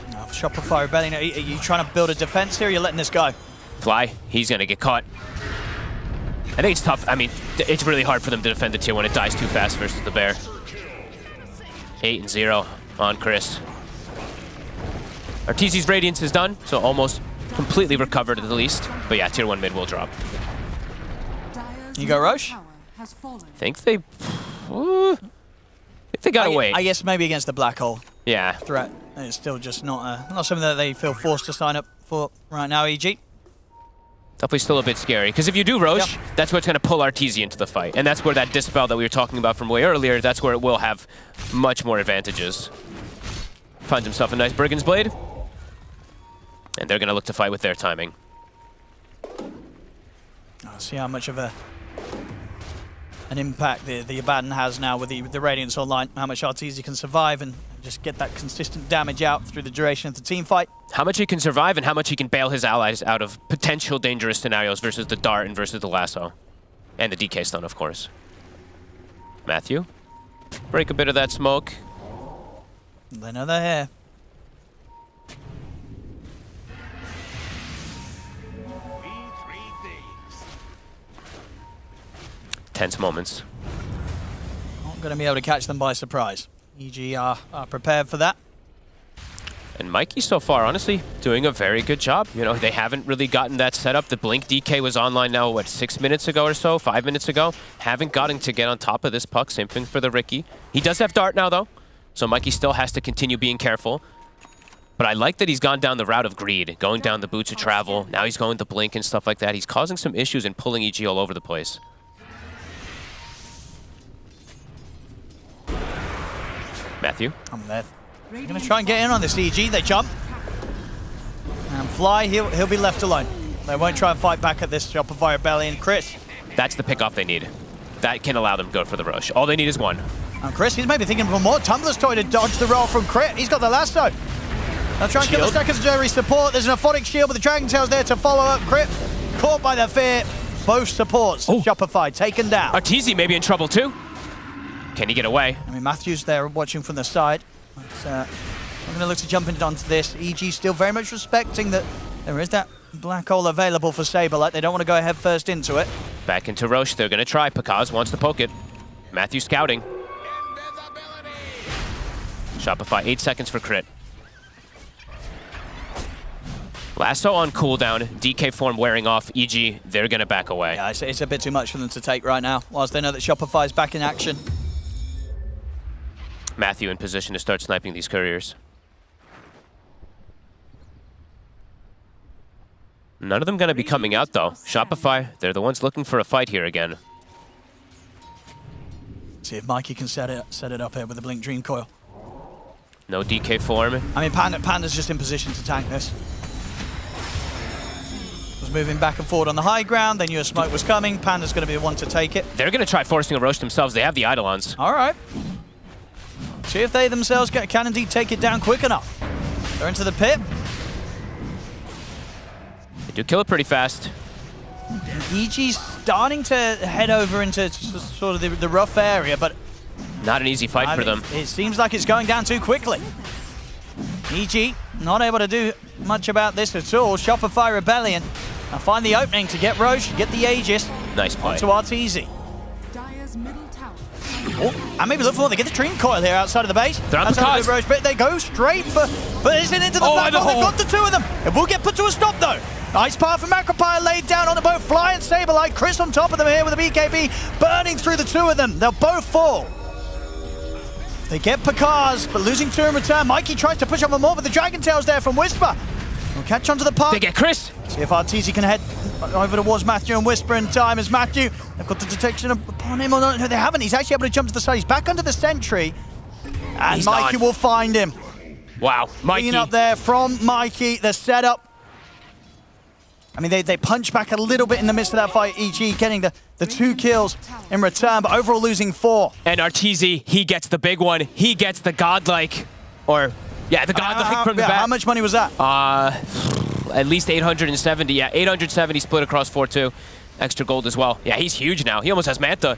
Shopify Rebellion, are you trying to build a defense here or are you letting this go? Fly, he's going to get caught. I think it's tough. I mean, it's really hard for them to defend the tier when it dies too fast versus the bear. 8-0 on Chris. Arteezy's Radiance is done, so almost completely recovered at the least. But yeah, tier 1 mid will drop. You go Roche? I think they... got away. I guess maybe against the black hole. Yeah. Threat. It's still just not something that they feel forced to sign up for right now, EG. Definitely still a bit scary, because if you do Roche, that's what's going to pull Arteezy into the fight. And that's where that Dispel that we were talking about from way earlier, that's where it will have much more advantages. Finds himself a nice Brigand's Blade. And they're going to look to fight with their timing. I'll see how much of an impact the Abaddon has now with the Radiance online, how much Arteezy can survive and just get that consistent damage out through the duration of the team fight. How much he can survive and how much he can bail his allies out of potential dangerous scenarios versus the Dart and versus the Lasso. And the DK stun, of course. Matthew. break a bit of that smoke. They know they're here. Tense moments. Not going to be able to catch them by surprise. EG are prepared for that. And Mikey so far, honestly, doing a very good job. You know, they haven't really gotten that set up. The Blink DK was online now, what, 6 minutes ago or so, 5 minutes ago. Haven't gotten to get on top of this puck. Same thing for the Ricky. He does have Dart now, though. So Mikey still has to continue being careful. But I like that he's gone down the route of greed, going down the Boots of Travel. Now he's going to Blink and stuff like that. He's causing some issues and pulling EG all over the place. Matthew? I'm there. They're going to try and get in on this EG. They jump. And Fly, he'll be left alone. They won't try and fight back at this Shopify Rebellion. Chris. That's the pickoff they need. That can allow them to go for the rush. All they need is one. And Chris, he's maybe thinking of more. Tumblr's trying to dodge the roll from Crit. He's got the lasso. They'll try and kill the secondary support. There's an Aphotic Shield, but the Dragon Tail's there to follow up. Crit caught by the fear. Both supports. Shopify taken down. Arteezy may be in trouble too. Can he get away? I mean, Matthews there watching from the side. I'm going to look to jump into onto this. EG still very much respecting that there is that black hole available for Saberlight. They don't want to go head first into it. Back into Roche. They're going to try. Pakaz wants to poke it. Matthew scouting. Shopify, 8 seconds for Crit. Lasso on cooldown. DK form wearing off. EG, they're going to back away. Yeah, it's a bit too much for them to take right now, whilst they know that Shopify is back in action. Matthew in position to start sniping these couriers. None of them going to be coming out, though. Shopify, they're the ones looking for a fight here again. See if Mikey can set it up here with the Blink Dream Coil. No DK form. I mean, Panda's just in position to tank this. Was moving back and forward on the high ground, they knew a smoke was coming. Panda's going to be the one to take it. They're going to try forcing a Roche themselves. They have the Eidolons. All right. See if they themselves can indeed take it down quick enough. They're into the pit. They do kill it pretty fast. EG's starting to head over into sort of the rough area, but not an easy fight for them. It seems like it's going down too quickly. EG not able to do much about this at all. Shopify Rebellion. Now find the opening to get Roche, get the Aegis. Nice play. Onto Arteezy. Dire's middle tower. Oh, and maybe look for more. They get the Dream Coil here outside of the base. They're on the Roche, but they go straight for this into the black hole. They've got the two of them. It will get put to a stop though. Nice path from Macropire laid down on the both Fly and Saberlight. Chris on top of them here with the BKB, burning through the two of them. They'll both fall. They get Pakaz, but losing two in return. Mikey tries to push up more, but the Dragon Tail's there from Whisper. We'll catch onto the park. They get Chris. See if Arteezy can head over towards Matthew and Whisper in time as Matthew. They've got the detection upon him. No, they haven't. He's actually able to jump to the side. He's back under the sentry. And He's Mikey will find him. Wow, Mikey. Clean up there from Mikey. The setup. I mean, they punch back a little bit in the midst of that fight. EG getting the 2 kills in return, but overall losing 4. And Arteezy, he gets the big one. He gets the godlike, or yeah, the godlike from the back. How much money was that? At least 870. Yeah, 870 split across 4-2. Extra gold as well. Yeah, he's huge now. He almost has Manta.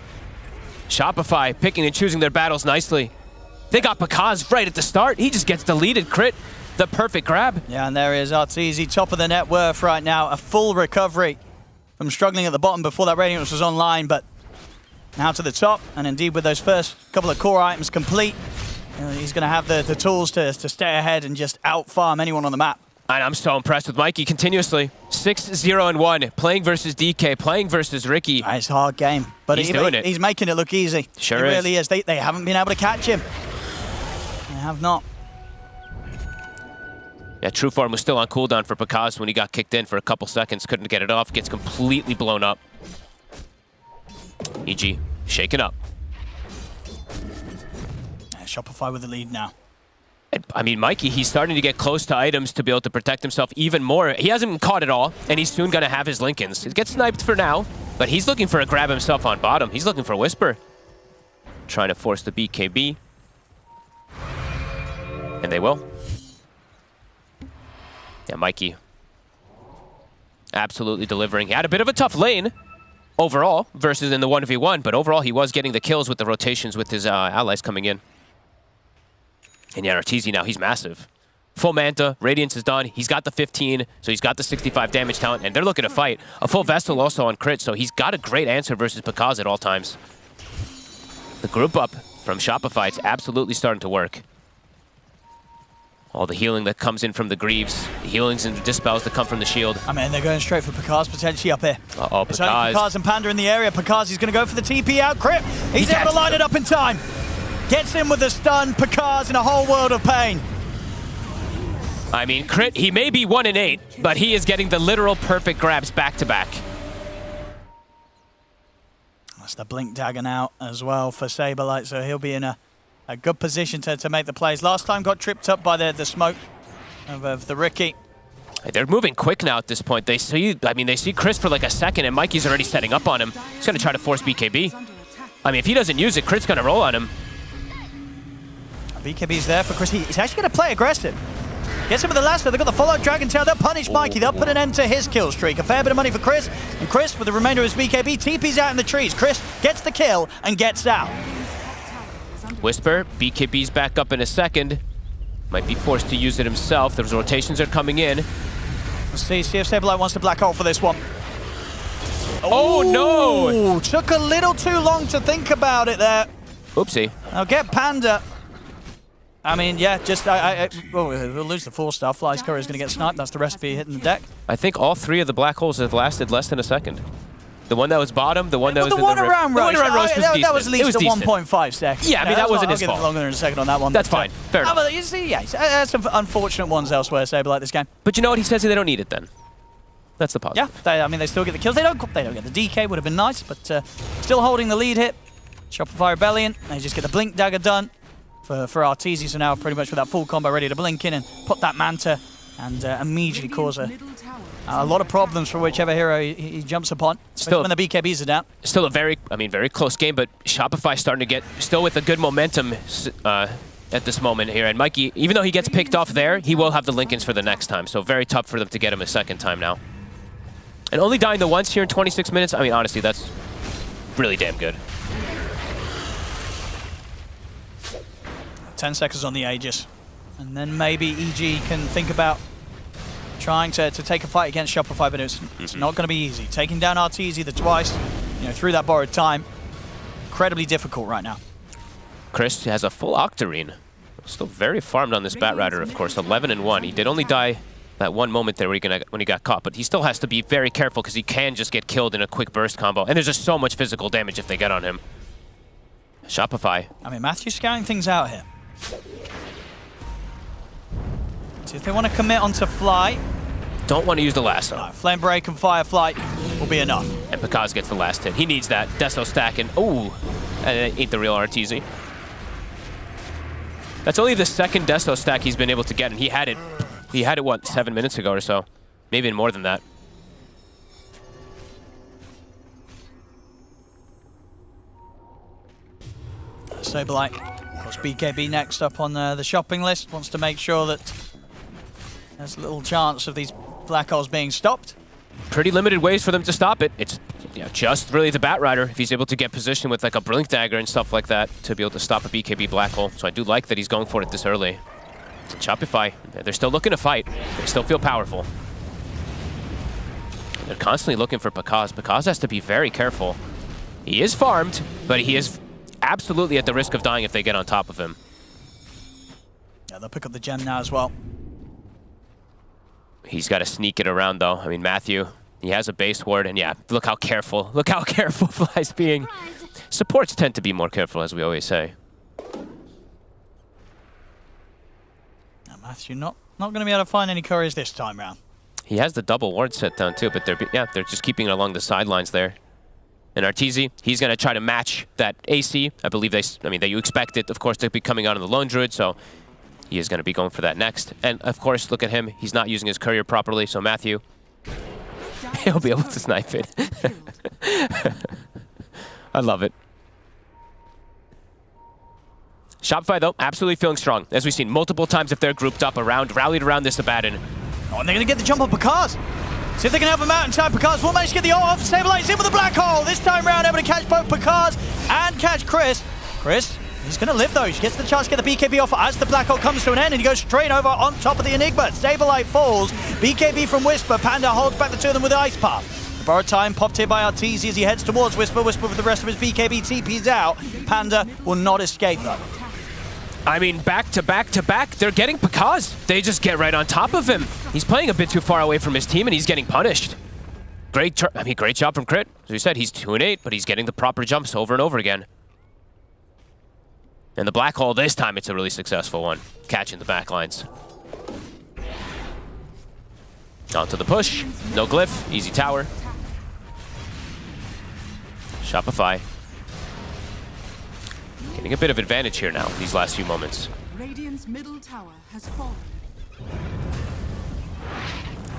Shopify picking and choosing their battles nicely. They got Pakaz right at the start. He just gets deleted. Crit. The perfect grab. Yeah, and there is Arteezy, top of the net worth right now. A full recovery from struggling at the bottom before that Radiance was online, but now to the top. And indeed, with those first couple of core items complete, he's going to have the tools to stay ahead and just out-farm anyone on the map. And I'm so impressed with Mikey continuously. 6-0-1, playing versus DK, playing versus Ricky. It's a hard game, but he's doing it. He's making it look easy. Sure is. It really is. They haven't been able to catch him. They have not. Yeah, True Form was still on cooldown for Pakaz when he got kicked in for a couple seconds. Couldn't get it off. Gets completely blown up. EG shaken up. Shopify with the lead now. I mean, Mikey, he's starting to get close to items to be able to protect himself even more. He hasn't been caught at all, and he's soon going to have his Lincolns. He gets sniped for now, but he's looking for a grab himself on bottom. He's looking for Whisper. Trying to force the BKB. And they will. Yeah, Mikey absolutely delivering. He had a bit of a tough lane, overall versus in the 1v1, but overall he was getting the kills with the rotations with his allies coming in. And yeah, Arteezy now, he's massive. Full Manta, Radiance is done. He's got the 15, so he's got the 65 damage talent, and they're looking to fight. A full Vestal also on crit, so he's got a great answer versus Pakaz at all times. The group up from Shopify, it's absolutely starting to work. All the healing that comes in from the Greaves, the healings and the dispels that come from the shield. I mean, they're going straight for Pakaz potentially up here. Uh-oh, It's only Pakaz and Panda in the area. Pakaz is going to go for the TP out. Crip, he's able to line it up in time. Gets in with a stun. Pakaz in a whole world of pain. I mean, crit, he may be 1 in 8, but he is getting the literal perfect grabs back to back. That's the Blink Dagger now as well for Saberlight, so he'll be in a good position to make the plays. Last time got tripped up by the smoke of the Riki. They're moving quick now at this point. They see, they see Chris for like a second, and Mikey's already setting up on him. He's going to try to force BKB. I mean, if he doesn't use it, Crit's going to roll on him. BKB's there for Chris. He's actually going to play aggressive. Gets him with the lasso. They've got the follow-up Dragon Tail. They'll punish Mikey. They'll put an end to his kill streak. A fair bit of money for Chris. And Chris, with the remainder of his BKB, TP's out in the trees. Chris gets the kill and gets out. Whisper, BKB's back up in a second. Might be forced to use it himself. Those rotations are coming in. Let's see if Saberlight wants to black hole for this one. Oh, no! Took a little too long to think about it there. Oopsie. I'll get Panda. I mean, yeah, just, we'll lose the 4-star. Fly's Courier is going to get sniped. That's the recipe hitting the deck. I think all 3 of the black holes have lasted less than a second. The one that was bottom, the one that was the one around Roche. That was at least 1.5 1.5 seconds. Yeah, I mean, that wasn't his I'll fault. give it longer than a second on that one. That's fine. Fair enough. But you see, yeah, there's some unfortunate ones elsewhere, Saberlight, this game. But you know what? He says they don't need it then. That's the positive. Yeah, they still get the kills. They don't get the DK, would have been nice, but still holding the lead hit. Shopify Rebellion, they just get the Blink Dagger done for Arteezy, so now pretty much with that full combo ready to blink in and put that Manta and immediately cause a lot of problems for whichever hero he jumps upon, especially when the BKBs are down. Still a very close game, but Shopify starting to get, still with a good momentum at this moment here. And Mikey, even though he gets picked off there, he will have the Linkens for the next time, so very tough for them to get him a second time now. And only dying the once here in 26 minutes, I mean, honestly, that's really damn good. 10 seconds on the Aegis. And then maybe EG can think about trying to take a fight against Shopify, but it's not going to be easy. Taking down Arteezy twice, through that borrowed time, incredibly difficult right now. Chris has a full Octarine. Still very farmed on this Batrider, of course, 11-1. He did only die that one moment there when he got caught, but he still has to be very careful because he can just get killed in a quick burst combo. And there's just so much physical damage if they get on him. Shopify. I mean, Matthew's scouting things out here. See if they want to commit onto Fly. Don't want to use the lasso. No, Flame Break and Fireflight will be enough. And Pakaz gets the last hit. He needs that. Deso stacking. Ooh, and it ain't the real Arteezy. That's only the second Deso stack he's been able to get, and he had it, what, 7 minutes ago or so? Maybe even more than that. Saberlight, of course, BKB next up on the shopping list. Wants to make sure that there's a little chance of these black holes being stopped. Pretty limited ways for them to stop it. It's just really the Batrider, if he's able to get positioned with like a Blink Dagger and stuff like that, to be able to stop a BKB black hole. So I do like that he's going for it this early. Shopify, they're still looking to fight. They still feel powerful. And they're constantly looking for Pakaz. Pakaz has to be very careful. He is farmed, but he is absolutely at the risk of dying if they get on top of him. Yeah, they'll pick up the gem now as well. He's got to sneak it around, though. I mean, Matthew, he has a base ward, and yeah, look how careful Fly's being. Supports tend to be more careful, as we always say. Now, Matthew not going to be able to find any couriers this time round. He has the double ward set down, too, but they're just keeping it along the sidelines there. And Arteezy, he's going to try to match that AC. I believe that you expect it, of course, to be coming out on the Lone Druid, so he is going to be going for that next. And, of course, look at him. He's not using his courier properly, so Matthew, he'll be able to snipe it. I love it. Shopify, though, absolutely feeling strong. As we've seen multiple times if they're grouped up rallied around this Abaddon. Oh, and they're going to get the jump on Pakaz. See if they can help him out in time. Picard's will manage to get the ult off. Saberlight's in with the black hole. This time round, able to catch both Picard and catch Chris. Chris, he's going to live though. He gets the chance to get the BKB off as the black hole comes to an end, and he goes straight over on top of the Enigma. Saberlight falls. BKB from Whisper. Panda holds back the two of them with the Ice Path. The borrowed time popped here by Arteezy as he heads towards Whisper. Whisper with the rest of his BKB TP's out. Panda will not escape though. I mean, back to back to back, they're getting Picaz. They just get right on top of him. He's playing a bit too far away from his team, and he's getting punished. Great job from Crit. As we said, he's 2-8, but he's getting the proper jumps over and over again. And the black hole, this time, it's a really successful one. Catching the backlines. Onto the push. No glyph. Easy tower. Shopify. Getting a bit of advantage here now, these last few moments. Radiant's middle tower has fallen.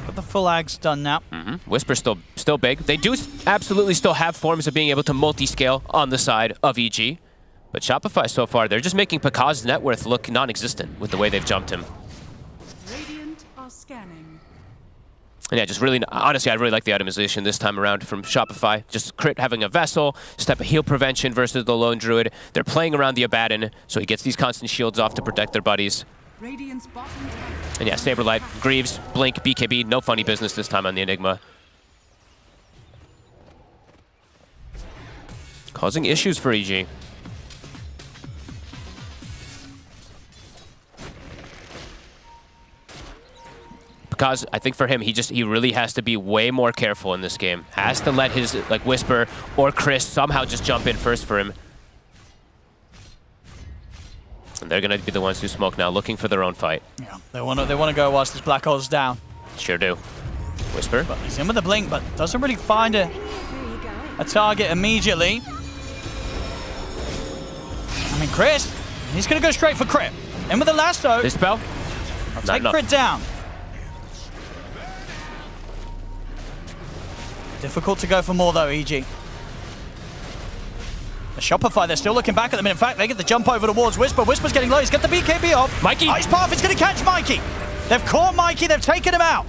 Got the full ags done now. Whisper still big. They do absolutely still have forms of being able to multi-scale on the side of EG. But Shopify so far, they're just making Picaz's net worth look non-existent with the way they've jumped him. Radiant are scanning. And yeah, just really, honestly, I really like the itemization this time around from Shopify. Just Crit having a Vessel, step of heal prevention versus the Lone Druid. They're playing around the Abaddon, so he gets these constant shields off to protect their buddies. Radiant's bottom tower. And yeah, Saberlight, Greaves, Blink, BKB, no funny business this time on the Enigma. Causing issues for EG. Because I think for him, he really has to be way more careful in this game. Has to let his Whisper or Chris somehow just jump in first for him. And they're gonna be the ones who smoke now, looking for their own fight. Yeah, they want to go whilst this black hole's down. Sure do. Whisper. But he's in with the blink, but doesn't really find a target immediately. I mean, Chris, he's gonna go straight for Crit. In with the lasso. This spell. I'll take Crit down. Difficult to go for more though, EG. The Shopify, they're still looking back at them. In fact, they get the jump over towards Whisper. Whisper's getting low. He's got the BKB off. Mikey. Ice Path is going to catch Mikey. They've caught Mikey. They've taken him out.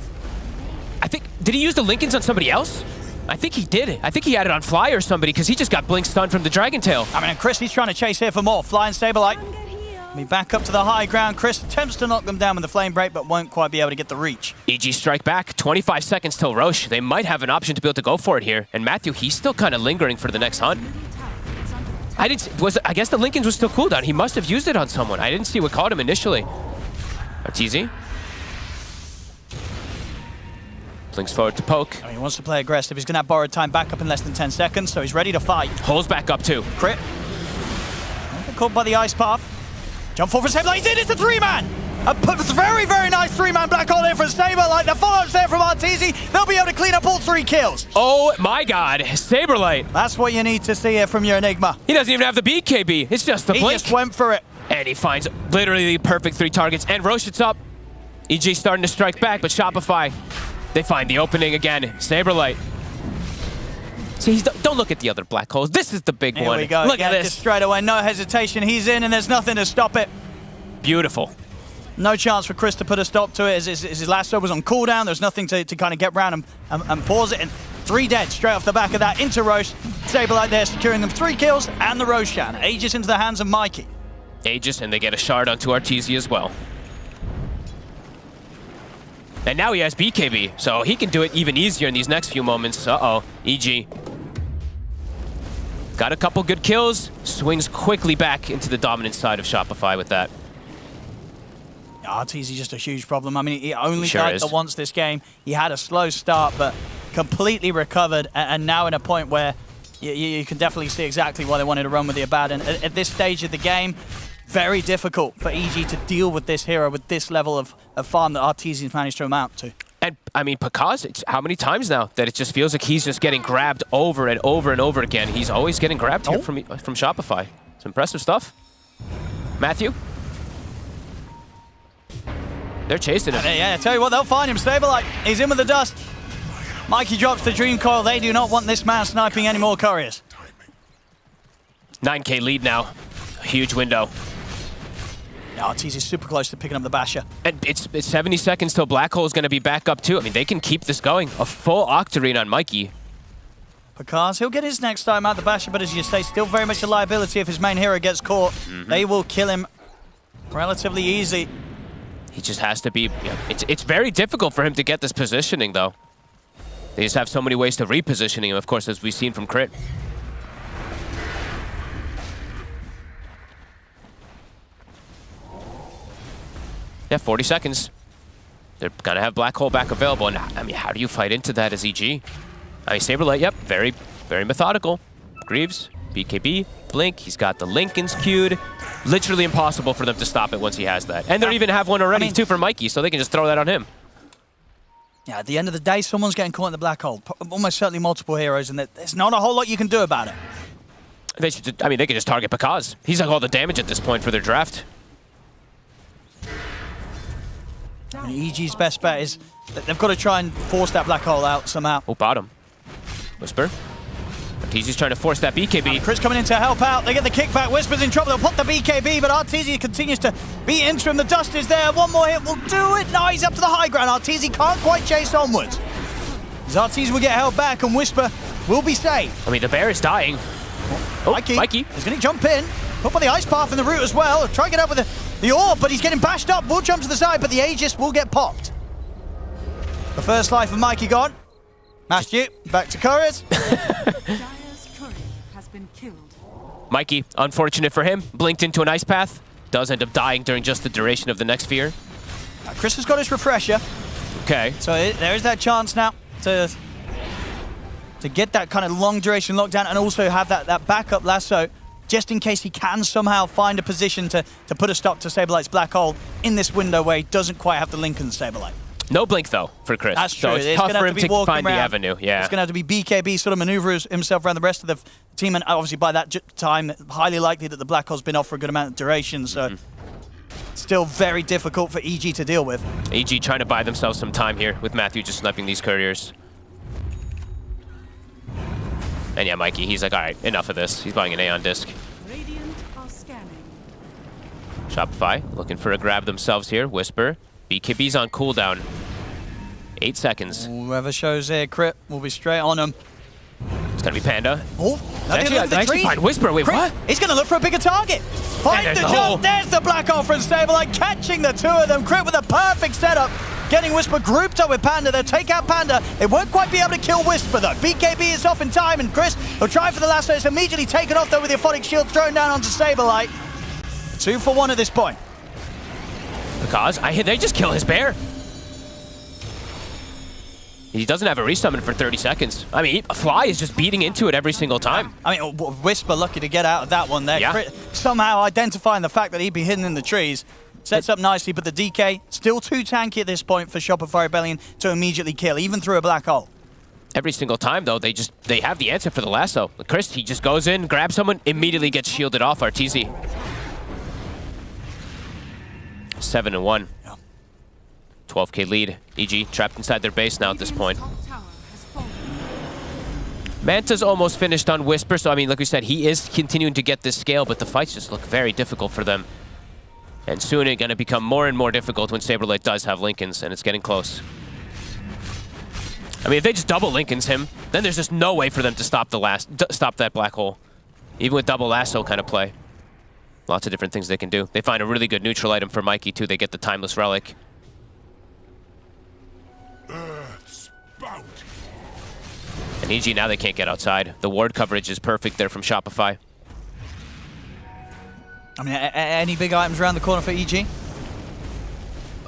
I think, did he use the Lincolns on somebody else? I think he did. I think he had it on Fly or somebody because he just got blink stunned from the Dragon Tail. I mean, and Chris, he's trying to chase here for more. Fly and Saberlight. We back up to the high ground. Chris attempts to knock them down with the Flame Break, but won't quite be able to get the reach. EG strike back. 25 seconds till Roche. They might have an option to be able to go for it here. And Matthew, he's still kind of lingering for the next hunt. I guess the Lincolns was still cooldown. He must have used it on someone. I didn't see what caught him initially. Arteezy. Blinks forward to poke. I mean, he wants to play aggressive. He's going to have borrowed time back up in less than 10 seconds, so he's ready to fight. Holes back up too. Crit. Caught by the Ice Path. Jump forward for Saberlight. He's in. It's a three-man. A very, very nice three-man black hole in for Saberlight. The follow-up's there from Arteezy. They'll be able to clean up all 3 kills. Oh my god, Saberlight. That's what you need to see here from your Enigma. He doesn't even have the BKB. It's just the blink. He just went for it. And he finds literally the perfect 3 targets. And Roche, it's up. EG starting to strike back, but Shopify, they find the opening again. Saberlight. See, don't look at the other black holes. This is the big one. Here we go. Look at this. Just straight away, no hesitation. He's in, and there's nothing to stop it. Beautiful. No chance for Chris to put a stop to it. His lasso was on cooldown. There's nothing to kind of get around and pause it. And 3 dead straight off the back of that into Roche. Saberlight there securing them 3 kills and the Roshan. Aegis into the hands of Mikey. Aegis, and they get a shard onto Arteezy as well. And now he has BKB, so he can do it even easier in these next few moments. Uh-oh, EG. Got a couple good kills, swings quickly back into the dominant side of Shopify with that. Arteezy just a huge problem. I mean, he only died once this game. He had a slow start, but completely recovered, and now in a point where you can definitely see exactly why they wanted to run with the Abaddon. At this stage of the game, very difficult for EG to deal with this hero with this level of farm that Arteezy's managed to amount to. And, I mean, Picaz, how many times now that it just feels like he's just getting grabbed over and over and over again. He's always getting grabbed here from Shopify. It's impressive stuff. Matthew? They're chasing him. Yeah, I tell you what, they'll find him. Saberlight, he's in with the dust. Mikey drops the Dream Coil. They do not want this man sniping any more couriers. 9K lead now. A huge window. No, Arteezy's super close to picking up the Basher. And it's 70 seconds till Black Hole is going to be back up too. I mean, they can keep this going. A full Octarine on Mikey. Picard, he'll get his next time out the Basher, but as you say, still very much a liability if his main hero gets caught. They will kill him relatively easy. He just has to be... It's very difficult for him to get this positioning, though. They just have so many ways to repositioning him, of course, as we've seen from Crit. Yeah, 40 seconds. They're going to have Black Hole back available. And, I mean, how do you fight into that as EG? I mean, Saberlight, yep, very, very methodical. Greaves, BKB, Blink. He's got the Lincolns queued. Literally impossible for them to stop it once he has that. And they even have one already, too, for Mikey, so they can just throw that on him. Yeah, at the end of the day, someone's getting caught in the Black Hole. Almost certainly multiple heroes, and there's not a whole lot you can do about it. They should, I mean, they could just target Pakaz. He's like all the damage at this point for their draft. I mean, EG's best bet is that they've got to try and force that Black Hole out somehow. Oh, bottom. Whisper. Arteezy's trying to force that BKB. Chris coming in to help out. They get the kickback. Whisper's in trouble. They'll put the BKB, but Arteezy continues to be into him. The dust is there. One more hit will do it. Now he's up to the high ground. Arteezy can't quite chase onwards. Arteezy will get held back, and Whisper will be safe. I mean, the bear is dying. Oh, Mikey. He's going to jump in. Put by the ice path in the route as well. Try and get up with the orb, but he's getting bashed up. Will jump to the side, but the Aegis will get popped. The first life of Mikey gone. Matthew, back to Couriers. Mikey, unfortunate for him, blinked into an ice path. Does end up dying during just the duration of the next fear. Chris has got his refresher. Okay. So there is that chance now to get that kind of long duration lockdown and also have that backup lasso just in case he can somehow find a position to put a stop to Saberlight's Black Hole in this window where he doesn't quite have the Lincoln Saberlight. No blink, though, for Chris. That's true. So it's tough for him to find the around. avenue. Yeah. It's going to have to be BKB sort of maneuver himself around the rest of the team, and obviously by that time, highly likely that the Black Hole's been off for a good amount of duration, so still very difficult for EG to deal with. EG trying to buy themselves some time here with Matthew just sniping these couriers. And yeah, Mikey, he's like, all right, enough of this. He's buying an Aeon disc. Shopify looking for a grab themselves here. Whisper. BKB's on cooldown. 8 seconds. Whoever shows their crit will be straight on him. It's gonna be Panda. Oh, actually find Whisper. Wait, Crit. what? He's gonna look for a bigger target. Find the jump. There's the Black Hole from Saberlight, catching the two of them. Crit with a perfect setup. Getting Whisper grouped up with Panda. They'll take out Panda. They won't quite be able to kill Whisper, though. BKB is off in time, and Chris will try for the lasso. It's immediately taken off, though, with the Aphotic Shield thrown down onto Saberlight. 2 for 1 at this point. Because they just kill his bear. He doesn't have a resummon for 30 seconds. I mean, Fly is just beating into it every single time. I mean, Whisper lucky to get out of that one there. Yeah. Crit somehow identifying the fact that he'd be hidden in the trees. Sets up nicely, but the DK still too tanky at this point for Shopify Rebellion to immediately kill, even through a Black Hole. Every single time, though, they have the answer for the lasso. Chris, he just goes in, grabs someone, immediately gets shielded off Arteezy. 7-1. Yeah. 12k lead. EG trapped inside their base now at this point. Manta's almost finished on Whisper, so I mean, like we said, he is continuing to get this scale, but the fights just look very difficult for them. And soon it's going to become more and more difficult when Saberlight does have Lincolns, and it's getting close. I mean, if they just double Lincolns him, then there's just no way for them to stop stop that Black Hole. Even with double lasso kind of play. Lots of different things they can do. They find a really good neutral item for Mikey, too. They get the Timeless Relic. And EG, now they can't get outside. The ward coverage is perfect there from Shopify. I mean, any big items around the corner for EG?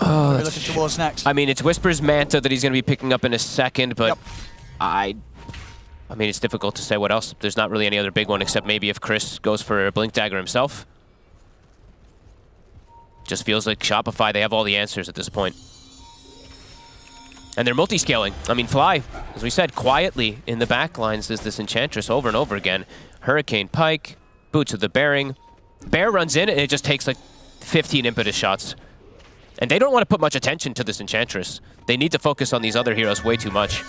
Oh, we're looking towards next. I mean, it's Whisper's Manta that he's going to be picking up in a second, but yep. I mean, it's difficult to say what else. There's not really any other big one, except maybe if Chris goes for a Blink Dagger himself. Just feels like Shopify, they have all the answers at this point. And they're multi-scaling. I mean, Fly, as we said, quietly in the back lines is this Enchantress over and over again. Hurricane Pike, Boots of the Bearing. Bear runs in and it just takes like 15 impetus shots. And they don't want to put much attention to this Enchantress. They need to focus on these other heroes way too much.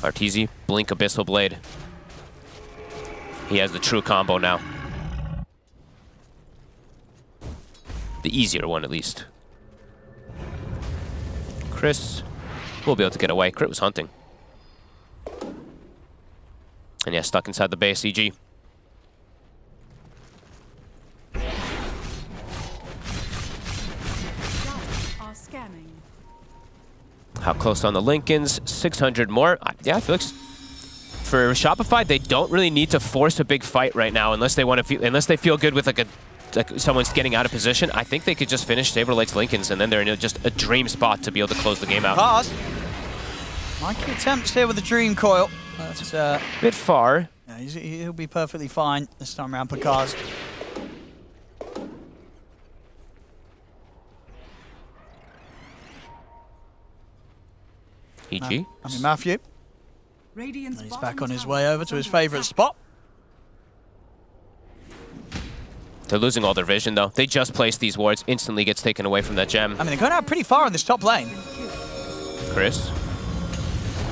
Arteezy, Blink Abyssal Blade. He has the true combo now. The easier one, at least. Chris will be able to get away. Crit was hunting. And yeah, stuck inside the base, EG. Are scanning. How close on the Lincolns? 600 more. Yeah, I feel like for Shopify, they don't really need to force a big fight right now unless they want to feel, unless they feel good with like someone's getting out of position. I think they could just finish Saberlight's Lincolns and then they're in just a dream spot to be able to close the game out. Pass. Mikey attempts here with the Dream Coil. That's a bit far. Yeah, he'll be perfectly fine this time around, Picard. EG. Matthew. Radiant's He's back on his way over to his favorite spot. They're losing all their vision, though. They just placed these wards. Instantly gets taken away from that gem. I mean, they're going out pretty far in this top lane. Chris.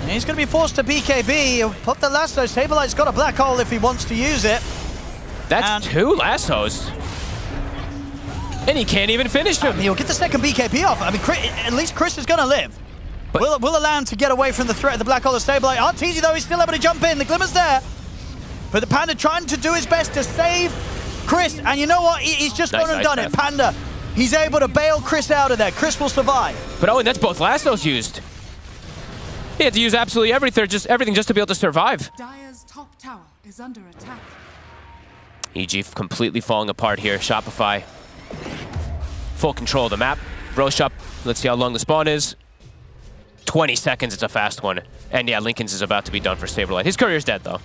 And he's going to be forced to BKB. He'll put the lasso. Saberlight's got a black hole if he wants to use it. That's two lassos. And he can't even finish him. He'll get the second BKB off. I mean, at least Chris is going to live. But will allow him to get away from the threat of the black hole of Saberlight. Arteezy, though, he's still able to jump in. The glimmer's there. But the Panda trying to do his best to save Chris. And you know what? He's just gone and done it. Panda, he's able to bail Chris out of there. Chris will survive. But oh, and that's both lassos used. He had to use absolutely everything just to be able to survive. Dire's top tower is under attack. EG completely falling apart here. Shopify. Full control of the map. Roche up. Let's see how long the spawn is. 20 seconds, it's a fast one. And yeah, Lincoln's is about to be done for Saberlight. His career's dead, though.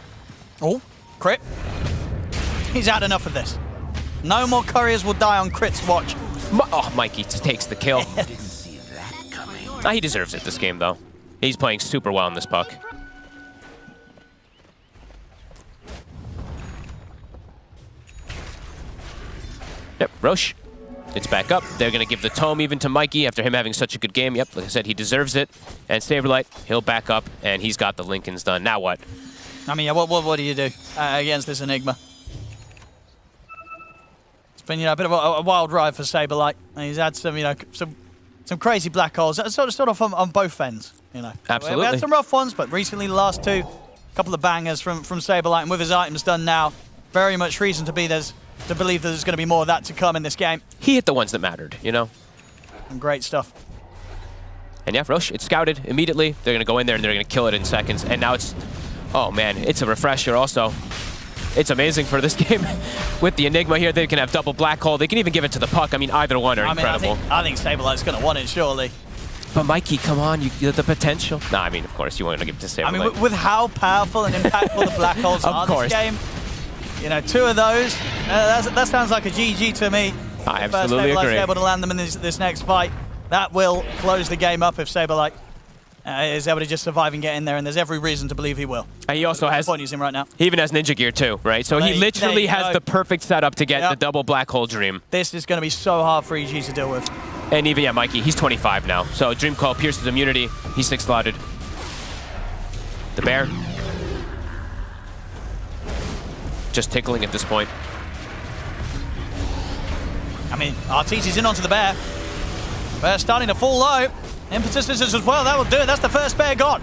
Oh, crit. He's had enough of this. No more couriers will die on Crit's watch. Oh, Mikey takes the kill. He deserves it this game, though. He's playing super well in this puck. Yep, Roche. It's back up. They're going to give the tome even to Mikey after him having such a good game. Yep, like I said, he deserves it. And Saberlight, he'll back up, and he's got the Lincolns done. Now what? I mean, yeah, what do you do against this Enigma? It's been, a bit of a wild ride for Saberlight. He's had some, some crazy black holes. Sort of on both ends, Absolutely. We had some rough ones, but recently the last two, a couple of bangers from Saberlight, and with his items done now, very much reason to believe that there's going to be more of that to come in this game. He hit the ones that mattered, And great stuff. And yeah, Roche, it's scouted immediately. They're going to go in there and they're going to kill it in seconds. And now it's, oh man, it's a refresher also. It's amazing for this game. With the Enigma here, they can have double black hole. They can even give it to the puck. I mean, either one are incredible. I think Saberlight's going to want it, surely. But Mikey, come on, the potential. No, I mean, of course, you want to give it to Saberlight. I mean, with how powerful and impactful the black holes are this game, two of those, that sounds like a GG to me. I absolutely agree. Able to land them in this next fight. That will close the game up if Saberlight is able to just survive and get in there, and there's every reason to believe he will. And he also has point using right now. He even has ninja gear too, right? So he literally has the perfect setup to get the double black hole dream. This is going to be so hard for EG to deal with. And even Mikey, he's 25 now. So Dream Call pierces immunity. He's 6 slotted. The bear. Just tickling at this point. I mean, Arteezy's in onto the bear. Bear starting to fall low. Impetus is as well. That will do it. That's the first bear gone.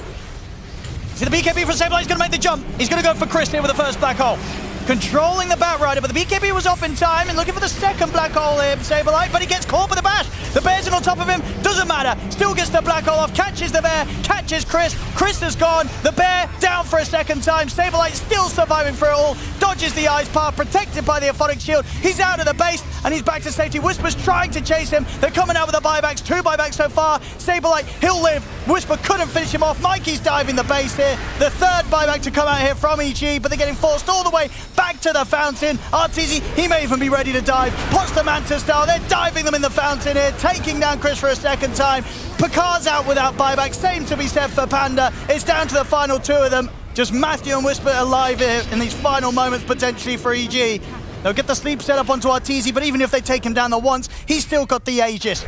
See the BKB from Saberlight. He's going to make the jump. He's going to go for Chris here with the first black hole. Controlling the Bat Rider, but the BKB was off in time and looking for the second black hole here, Saberlight, but he gets caught by the bash. The bear's in on top of him. Doesn't matter. Still gets the black hole off. Catches the bear. Catches Chris. Chris is gone. The bear down for a second time. Saberlight still surviving for it all. Dodges the ice path. Protected by the Aphotic Shield. He's out of the base and he's back to safety. Whisper's trying to chase him. They're coming out with the buybacks. 2 buybacks so far. Saberlight, he'll live. Whisper couldn't finish him off. Mikey's diving the base here. The third buyback to come out here from EG, but they're getting forced all the way back to the fountain. Arteezy, he may even be ready to dive. Puts the Manta style. They're diving them in the fountain here, taking down Chris for a second time. Picard's out without buyback. Same to be said for Panda. It's down to the final 2 of them. Just Matthew and Whisper alive here in these final moments potentially for EG. They'll get the sleep set up onto Arteezy, but even if they take him down the once, he's still got the Aegis.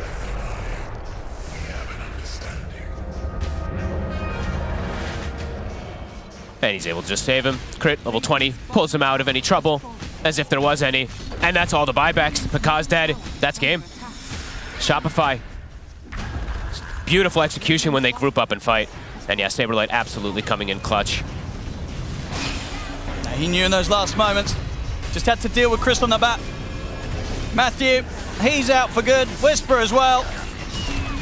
And he's able to just save him. Crit, level 20, pulls him out of any trouble, as if there was any. And that's all the buybacks. Pekka's dead. That's game. Shopify. Beautiful execution when they group up and fight. And yeah, Saberlight absolutely coming in clutch. He knew in those last moments. Just had to deal with Chris on the bat. Matthew, he's out for good. Whisper as well.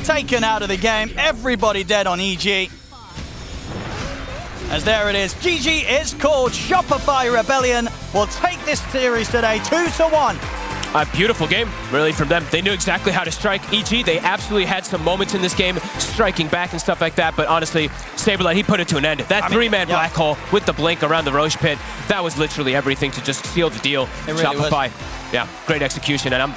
Taken out of the game. Everybody dead on EG. As there it is. GG is called. Shopify Rebellion will take this series today 2-1. A beautiful game, really, from them. They knew exactly how to strike. EG, they absolutely had some moments in this game, striking back and stuff like that, but honestly, Saberlight, he put it to an end. That three-man black hole with the blink around the Roche pit, that was literally everything to just seal the deal. It really Shopify, was. yeah, great execution. And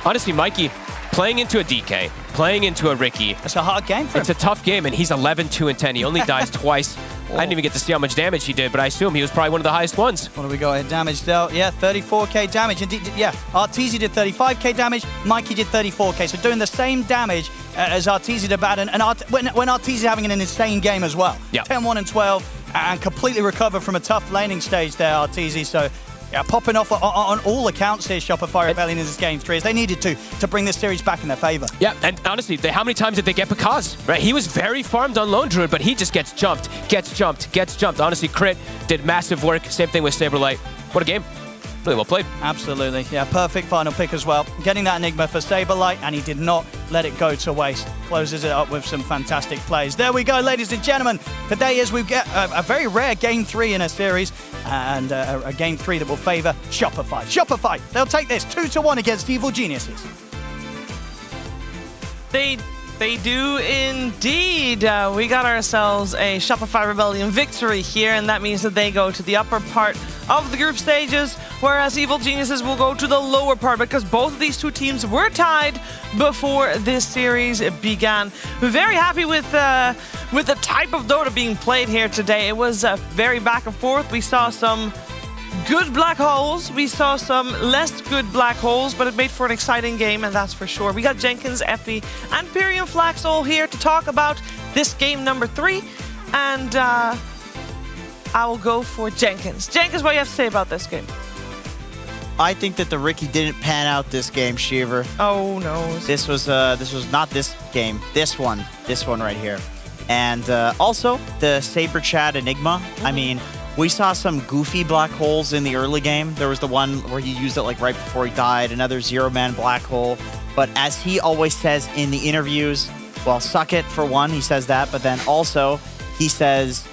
honestly, Mikey, playing into a DK, playing into a Ricky. It's a hard game for him. It's a tough game, and he's 11-2-10. He only dies twice. I didn't even get to see how much damage he did, but I assume he was probably one of the highest ones. What do we got here? Damage dealt. Yeah, 34k damage. Indeed, yeah, Arteezy did 35k damage. Mikey did 34k. So doing the same damage as Arteezy did bad. And when Arteezy having an insane game as well. Yeah. 10-1 and 12 and completely recovered from a tough laning stage there, Arteezy. So yeah, popping off on all accounts here, Shopify Rebellion in this game 3, as they needed to bring this series back in their favor. Yeah, and honestly, how many times did they get Pekka's? Right, he was very farmed on Lone Druid, but he just gets jumped. Honestly, Crit did massive work. Same thing with Saberlight. What a game. Really well played. Absolutely. Yeah, perfect final pick as well. Getting that Enigma for Saberlight, and he did not let it go to waste. Closes it up with some fantastic plays. There we go, ladies and gentlemen. Today, as we get a very rare Game 3 in a series, and a Game 3 that will favor Shopify. Shopify, they'll take this 2-1 against Evil Geniuses. They do indeed. We got ourselves a Shopify Rebellion victory here, and that means that they go to the upper part of the group stages, whereas Evil Geniuses will go to the lower part, because both of these two teams were tied before this series began. Very happy with the type of Dota being played here today. It was very back and forth. We saw some good black holes, we saw some less good black holes, but it made for an exciting game, and that's for sure. We got Jenkins, Effie, and Pyrian Flax all here to talk about this game number 3, and I will go for Jenkins. Jenkins, what do you have to say about this game? I think that the Ricky didn't pan out this game, Shiver. Oh no. This was not this game. This one right here. And also the Saber Chad Enigma. I mean, we saw some goofy black holes in the early game. There was the one where he used it like right before he died, another zero-man black hole. But as he always says in the interviews, well, suck it for one, he says that, but then also he says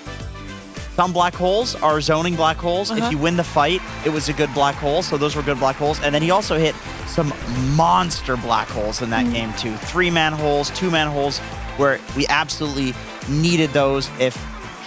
some black holes are zoning black holes. If you win the fight, it was a good black hole, so those were good black holes. And then he also hit some monster black holes in that game too. 3-man holes, 2-man holes, where we absolutely needed those if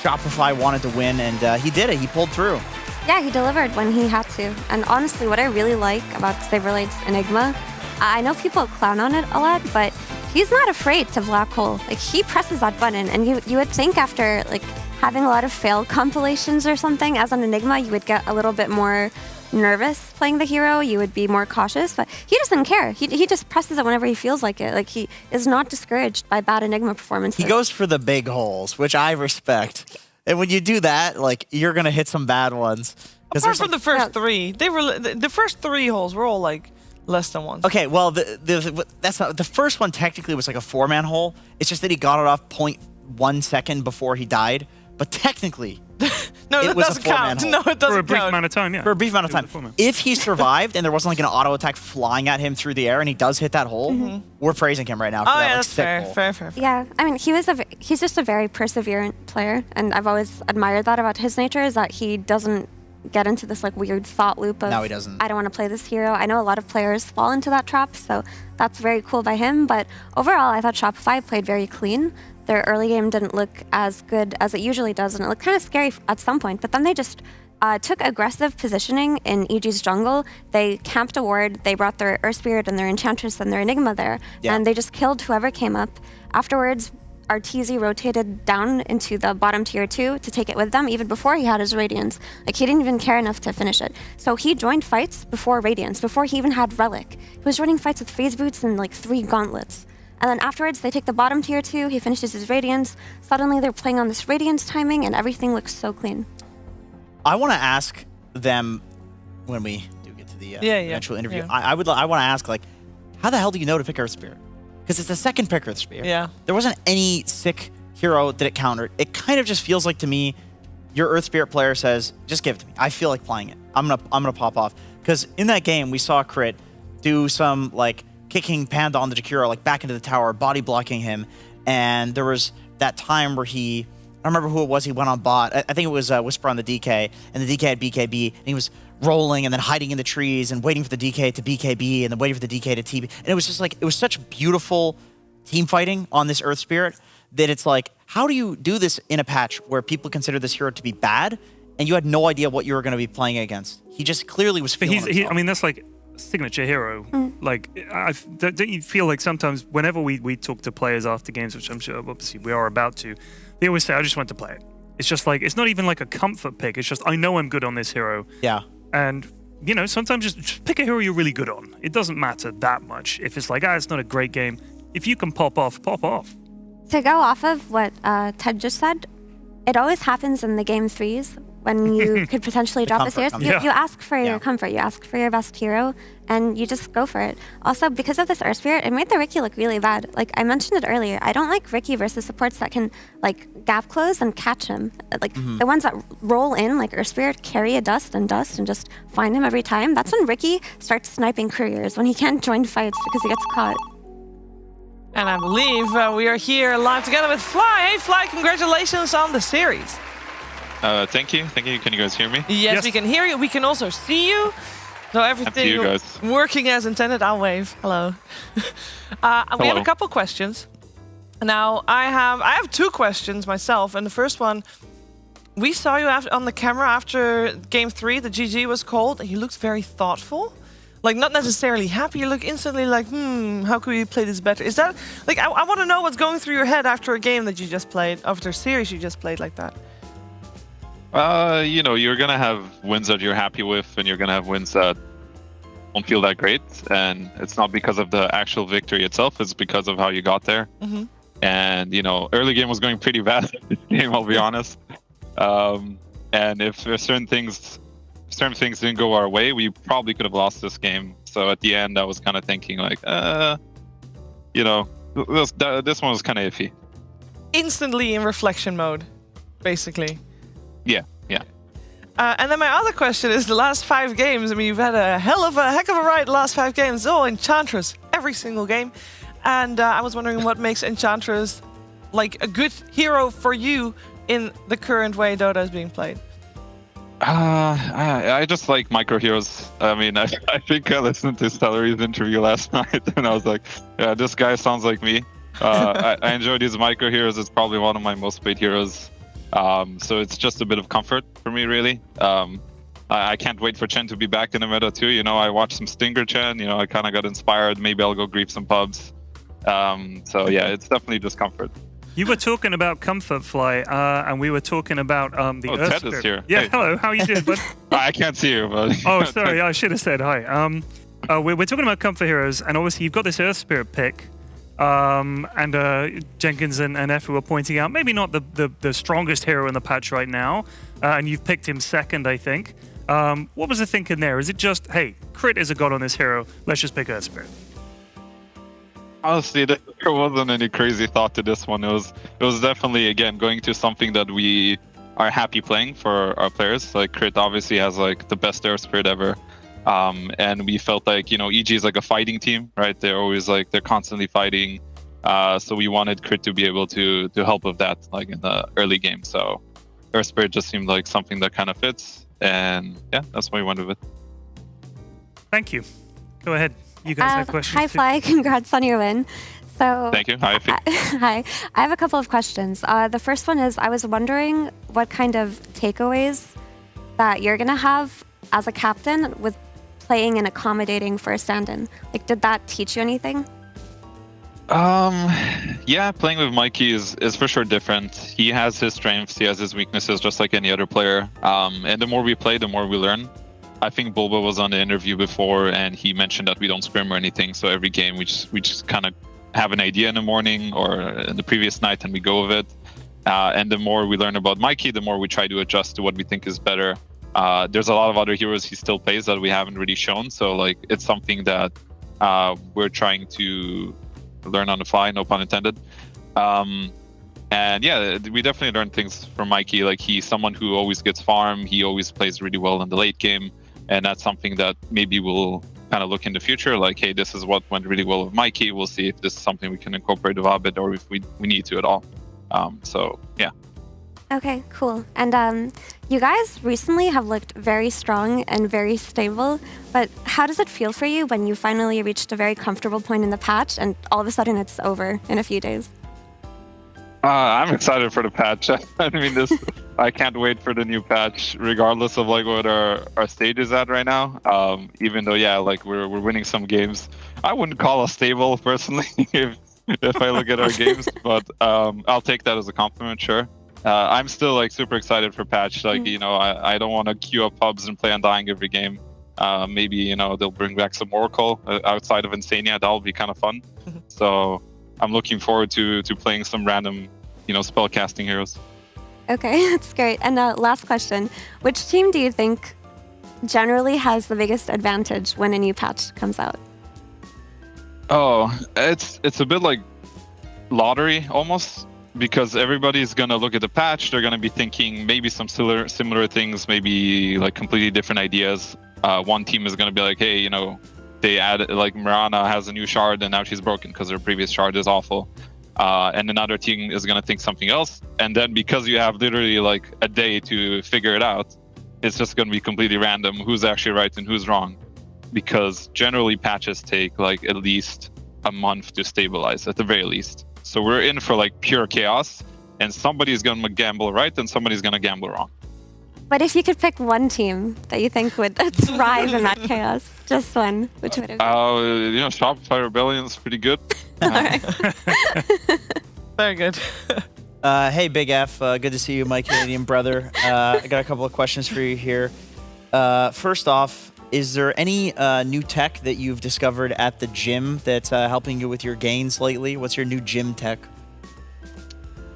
Shopify wanted to win, and he did it. He pulled through. Yeah, he delivered when he had to. And honestly, what I really like about Saberlight's Enigma, I know people clown on it a lot, but he's not afraid to black hole. Like, he presses that button, and you would think after like having a lot of fail compilations or something, as an Enigma, you would get a little bit more nervous playing the hero. You would be more cautious, but he doesn't care. He just presses it whenever he feels like it. Like, he is not discouraged by bad Enigma performances. He goes for the big holes, which I respect. And when you do that, like, you're gonna hit some bad ones. Apart from the first 3, they were the first 3 holes were all like less than 1. Okay, well, that's not, the first one technically was like a 4-man hole. It's just that he got it off 0.1 second before he died. But technically, no, it that was doesn't a 4-man count. hole. No, it doesn't For a brief count. amount of time, yeah. For a brief amount of time. If he survived and there wasn't like an auto attack flying at him through the air and he does hit that hole, we're praising him right now. For Oh that, yeah, like, that's sick fair, hole. fair. Yeah, I mean, he's just a very perseverant player, and I've always admired that about his nature, is that he doesn't get into this like weird thought loop of, No, he doesn't. I don't want to play this hero. I know a lot of players fall into that trap, so that's very cool by him, but overall, I thought Shopify played very clean. Their early game didn't look as good as it usually does, and it looked kind of scary at some point, but then they just took aggressive positioning in EG's jungle. They camped a ward, they brought their Earth Spirit and their Enchantress and their Enigma there, and they just killed whoever came up. Afterwards, Arteezy rotated down into the bottom tier 2 to take it with them, even before he had his Radiance. Like, he didn't even care enough to finish it. So he joined fights before Radiance, before he even had Relic. He was joining fights with Phase Boots and like 3 gauntlets. And then afterwards, they take the bottom tier 2, he finishes his Radiance. Suddenly, they're playing on this Radiance timing, and everything looks so clean. I want to ask them when we do get to the eventual interview. Yeah. I want to ask, like, how the hell do you know to pick Earth Spirit? Because it's the second pick Earth Spirit. Yeah. There wasn't any sick hero that it countered. It kind of just feels like to me, your Earth Spirit player says, just give it to me. I feel like playing it. I'm gonna pop off. Because in that game, we saw Crit do some like kicking Panda on the Jakiro, like back into the tower, body blocking him. And there was that time where I don't remember who it was, he went on bot. I think it was Whisper on the DK, and the DK had BKB, and he was rolling and then hiding in the trees and waiting for the DK to BKB and then waiting for the DK to TB. And it was just like, it was such beautiful team fighting on this Earth Spirit that it's like, how do you do this in a patch where people consider this hero to be bad and you had no idea what you were going to be playing against? He just clearly was feeling himself. I mean, that's like a signature hero. Like, don't you feel like sometimes whenever we talk to players after games, which I'm sure obviously we are about to, they always say, I just want to play it. It's just like, it's not even like a comfort pick. It's just, I know I'm good on this hero. Yeah. And, you know, sometimes just pick a hero you're really good on. It doesn't matter that much. If it's like, it's not a great game. If you can pop off, pop off. To go off of what Ted just said, it always happens in the game threes when you could potentially drop a series. You ask for your comfort, you ask for your best hero, and you just go for it. Also, because of this Earth Spirit, it made the Riki look really bad. Like, I mentioned it earlier, I don't like Riki versus supports that can, like, gap close and catch him. Like, the ones that roll in, like Earth Spirit, carry a dust and just find him every time. That's when Riki starts sniping couriers, when he can't join fights because he gets caught. And I believe we are here live together with Fly. Hey, Fly, congratulations on the series. Thank you. Can you guys hear me? Yes, we can hear you. We can also see you. So everything you guys. working as intended. I'll wave. Hello. We have a couple questions. Now, I have two questions myself. And the first one, we saw you on the camera after Game 3. The GG was called. And you looked very thoughtful. Like, not necessarily happy. You look instantly like, how could we play this better? Is that, like, I want to know what's going through your head after a game that you just played, after a series you just played like that. You know, you're gonna have wins that you're happy with, and you're gonna have wins that don't feel that great. And it's not because of the actual victory itself; it's because of how you got there. And you know, early game was going pretty bad. Game, I'll be honest. And if certain things didn't go our way, we probably could have lost this game. So at the end, I was kind of thinking like, you know, this one was kind of iffy. Instantly in reflection mode, basically. Yeah. And then my other question is the last 5 games. I mean, you've had a heck of a ride the last 5 games. Oh, Enchantress, every single game. And I was wondering what makes Enchantress like a good hero for you in the current way Dota is being played. I just like micro heroes. I mean, I think I listened to Stellary's interview last night, and I was like, yeah, this guy sounds like me. I enjoy these micro heroes. It's probably one of my most played heroes. So it's just a bit of comfort for me, really. I can't wait for Chen to be back in the meta too. You know, I watched some Stinger Chen. You know, I kind of got inspired. Maybe I'll go grief some pubs. So yeah, it's definitely just comfort. You were talking about comfort, Fly, and we were talking about the Earth Ted Spirit. is here. Yeah, Hey. hello. How are you doing, bud? I can't see you, but Oh, sorry. I should have said hi. We're talking about comfort heroes, and obviously you've got this Earth Spirit pick. And Jenkins and Effie were pointing out maybe not the strongest hero in the patch right now, and you've picked him second, I think. What was the thinking there? Is it just, hey, Crit is a god on this hero, let's just pick Earth Spirit? honestly, there wasn't any crazy thought to this one. It was definitely, again, going to something that we are happy playing for our players. Like Crit obviously has like the best Air Spirit ever. And we felt like, you know, EG is like a fighting team, right? They're always like, they're constantly fighting. So we wanted Crit to be able to help with that, like in the early game. So Air Spirit just seemed like something that kind of fits. And yeah, that's why we went with it. Thank you. Go ahead. You guys have questions. Hi, Fly. Congrats on your win. So thank you. Hi, Effie. Hi. I have a couple of questions. The first one is, I was wondering what kind of takeaways that you're going to have as a captain with playing and accommodating for a stand-in. Like, did that teach you anything? Yeah, playing with Mikey is for sure different. He has his strengths, he has his weaknesses, just like any other player. And the more we play, the more we learn. I think Bulba was on the interview before, and he mentioned that we don't scrim or anything. So every game, we just kind of have an idea in the morning or in the previous night, and we go with it. And the more we learn about Mikey, the more we try to adjust to what we think is better. There's a lot of other heroes he still plays that we haven't really shown. So like it's something that we're trying to learn on the fly, no pun intended. And yeah, we definitely learn things from Mikey. Like he's someone who always gets farm. He always plays really well in the late game. And that's something that maybe we'll kind of look in the future. Like, hey, this is what went really well with Mikey. We'll see if this is something we can incorporate with Abed or if we need to at all. So yeah. Okay, cool. And you guys recently have looked very strong and very stable, but how does it feel for you when you finally reached a very comfortable point in the patch and all of a sudden it's over in a few days? I'm excited for the patch. I mean, I can't wait for the new patch, regardless of like what our stage is at right now. Even though, yeah, like we're winning some games. I wouldn't call us stable personally if I look at our games, but I'll take that as a compliment, sure. I'm still like super excited for patch. Like, you know, I don't want to queue up pubs and play Undying every game. Maybe, you know, they'll bring back some Oracle outside of Insania. That'll be kind of fun. So I'm looking forward to playing some random, you know, spell casting heroes. Okay, that's great. And last question. Which team do you think generally has the biggest advantage when a new patch comes out? Oh, it's a bit like lottery almost, because everybody's going to look at the patch. They're going to be thinking maybe some similar things, maybe like completely different ideas. One team is going to be like, hey, you know, they added, like Mirana has a new shard and now she's broken because her previous shard is awful. And another team is going to think something else. And then because you have literally like a day to figure it out, it's just going to be completely random who's actually right and who's wrong. Because generally patches take like at least a month to stabilize at the very least. So we're in for like pure chaos, and somebody's going to gamble right and somebody's going to gamble wrong. But if you could pick one team that you think would thrive in that chaos, just one, which would it be? You know, Shopify Rebellion's pretty good. Very good. Hey, Big F. Good to see you, my Canadian brother. I got a couple of questions for you here. First off, is there any new tech that you've discovered at the gym that's helping you with your gains lately? What's your new gym tech?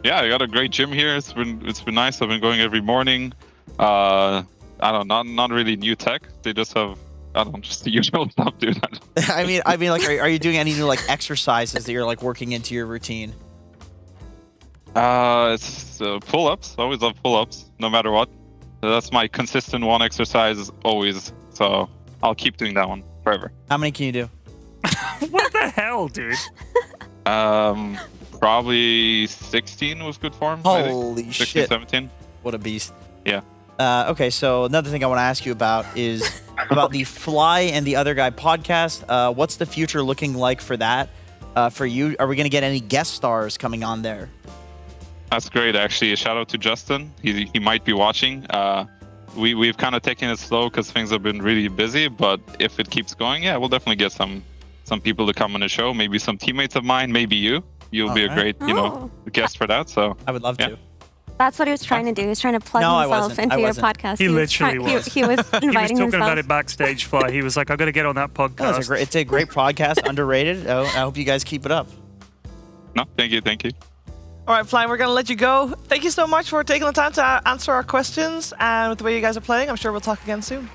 Yeah, I got a great gym here. It's been nice. I've been going every morning. I don't know, not really new tech. They just have, I don't know, just the usual stuff, dude. I mean, like, are you doing any new like exercises that you're like working into your routine? It's pull-ups. Always love pull-ups, no matter what. That's my consistent one exercise always. So I'll keep doing that one forever. How many can you do? What the hell, dude? Probably 16 was good form. Holy 16, shit! 17. What a beast. Yeah. Okay, so another thing I want to ask you about is about the Fly and the Other Guy podcast. What's the future looking like for that? For you, are we going to get any guest stars coming on there? That's great, actually. A shout out to Justin. He might be watching. We've kind of taken it slow because things have been really busy, but if it keeps going, yeah, we'll definitely get some people to come on the show. Maybe some teammates of mine, maybe you. You'll be a great, guest for that. So I would love to. That's what he was trying to do. He was trying to plug himself into your podcast. He literally was. He was inviting He was talking himself. about it backstage, Fly. He was like, I've got to get on that podcast. No, it's a great podcast, underrated. I hope you guys keep it up. No, thank you. All right, Fly, we're going to let you go. Thank you so much for taking the time to answer our questions. And with the way you guys are playing, I'm sure we'll talk again soon.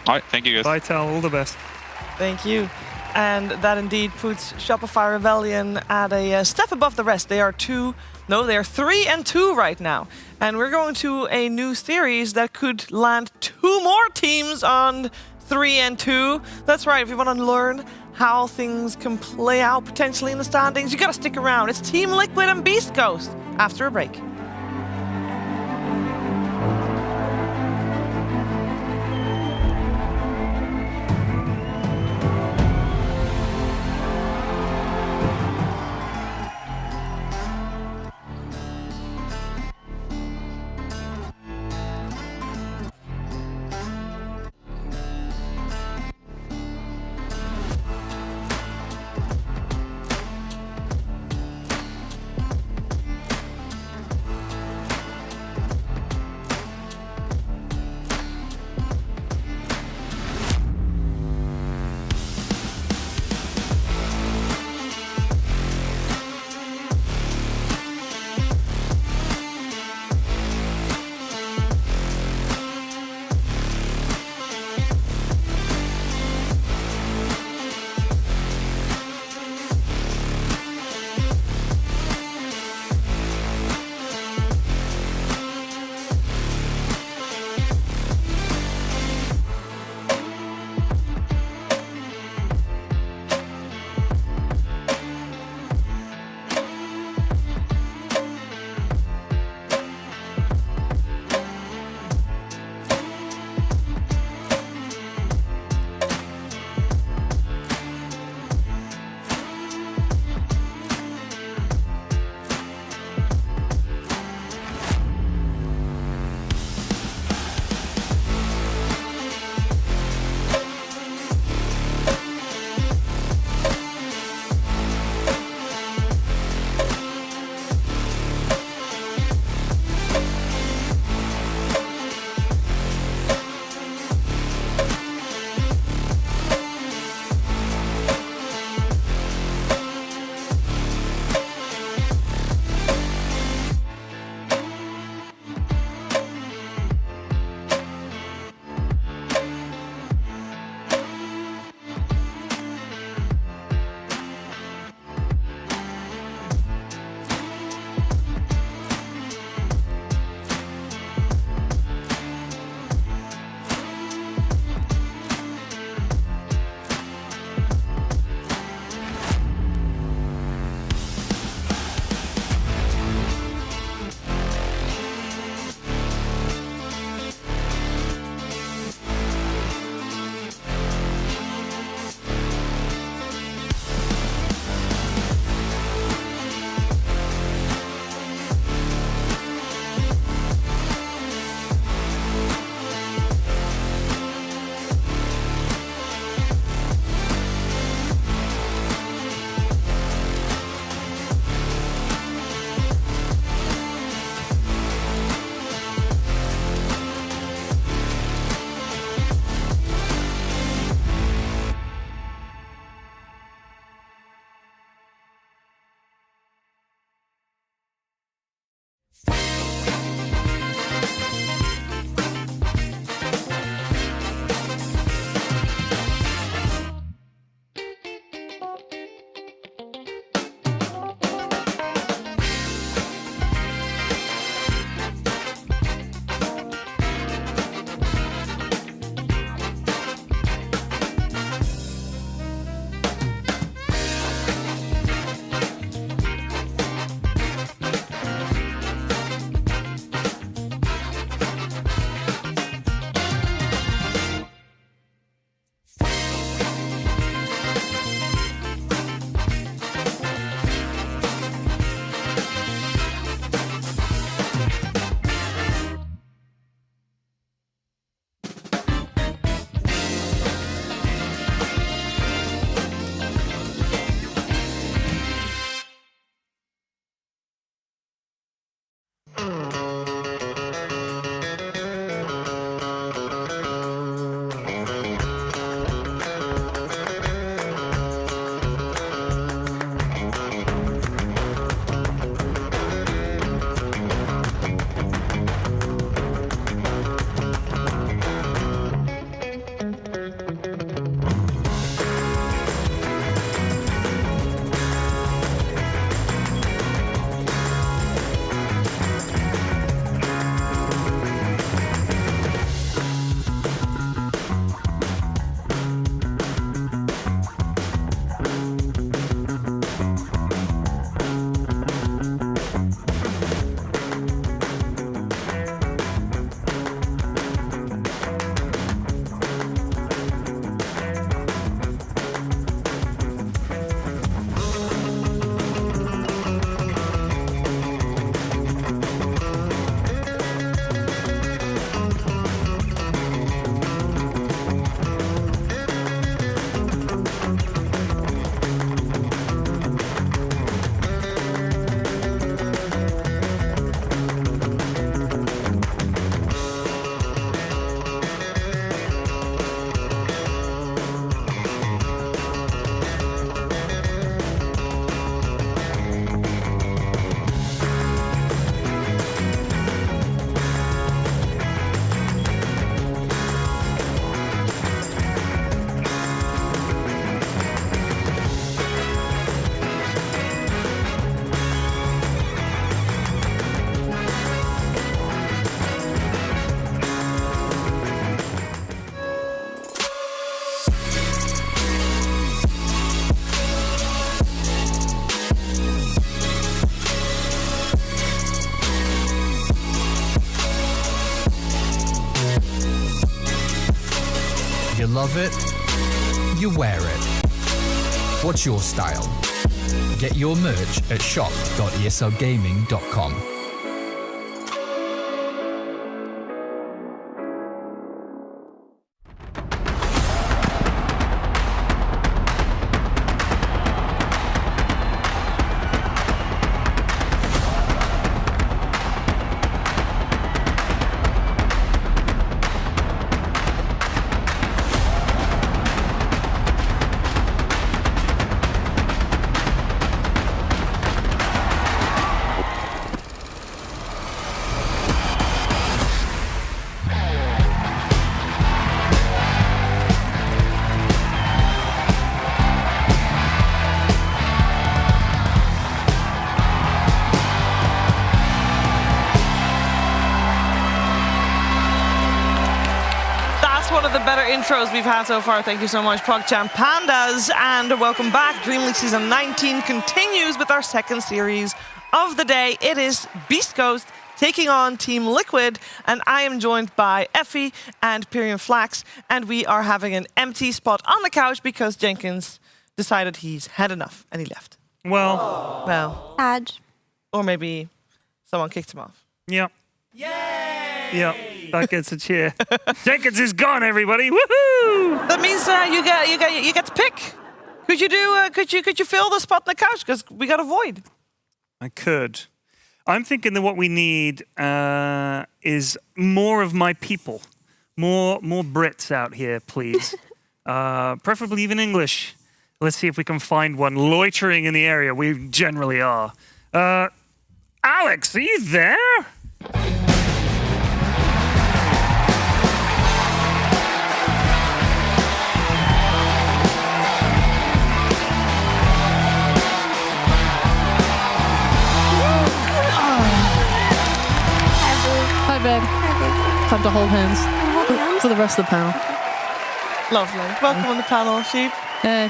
All right, thank you guys. Bye, Tal. All the best. Thank you. And that indeed puts Shopify Rebellion at a step above the rest. They are 3-2 right now. And we're going to a new series that could land 2 more teams on 3-2. That's right, if you want to learn how things can play out potentially in the standings, you got to stick around. It's Team Liquid and Beastcoast after a break. love it, you wear it. What's your style? Get your merch at shop.eslgaming.com. One of the better intros we've had so far. Thank you so much, PogChamp Pandas, and welcome back. DreamLeague Season 19 continues with our second series of the day. It is Beastcoast taking on Team Liquid, and I am joined by Effie and Pyrian Flax, and we are having an empty spot on the couch because Jenkins decided he's had enough and he left. Well, Ad. Or maybe someone kicked him off. Yeah. Yay! Yeah, that gets a cheer. Jenkins is gone, everybody! Woohoo! That means you get to pick. Could you do? Could you fill the spot on the couch? Because we got a void. I could. I'm thinking that what we need is more of my people, more Brits out here, please. Preferably even English. Let's see if we can find one loitering in the area. We generally are. Alex, are you there? Hi, babe. Time to hold hands for the rest of the panel. Lovely. Welcome on the panel, Sheep. Hey.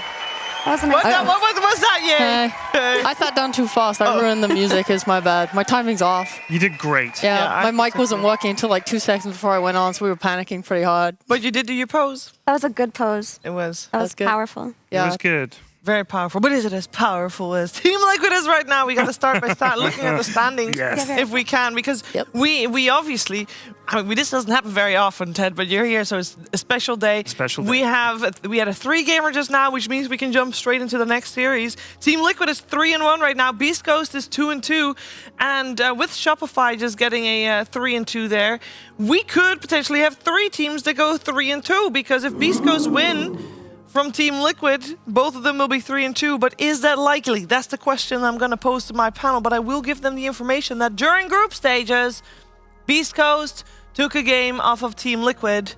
What was that, yay? Hey. I sat down too fast. I ruined the music. It's my bad. My timing's off. You did great. Yeah, my mic wasn't working until like 2 seconds before I went on, so we were panicking pretty hard. But you did do your pose. That was a good pose. It was. That was good. powerful. Yeah. It was good. Very powerful. But is it as powerful as Team Liquid is right now? We got to start by looking at the standings, Yes. if we can, because we obviously, this doesn't happen very often, Ted, but you're here, so it's a special day. Special day. We had a 3-gamer just now, which means we can jump straight into the next series. Team Liquid is 3-1 right now. Beastcoast is 2-2, and with Shopify just getting a 3-2 there, we could potentially have 3 teams that go 3-2, because if Beastcoast win from Team Liquid, both of them will be 3-2, but is that likely? That's the question I'm going to pose to my panel, but I will give them the information that during group stages, Beastcoast took a game off of Team Liquid.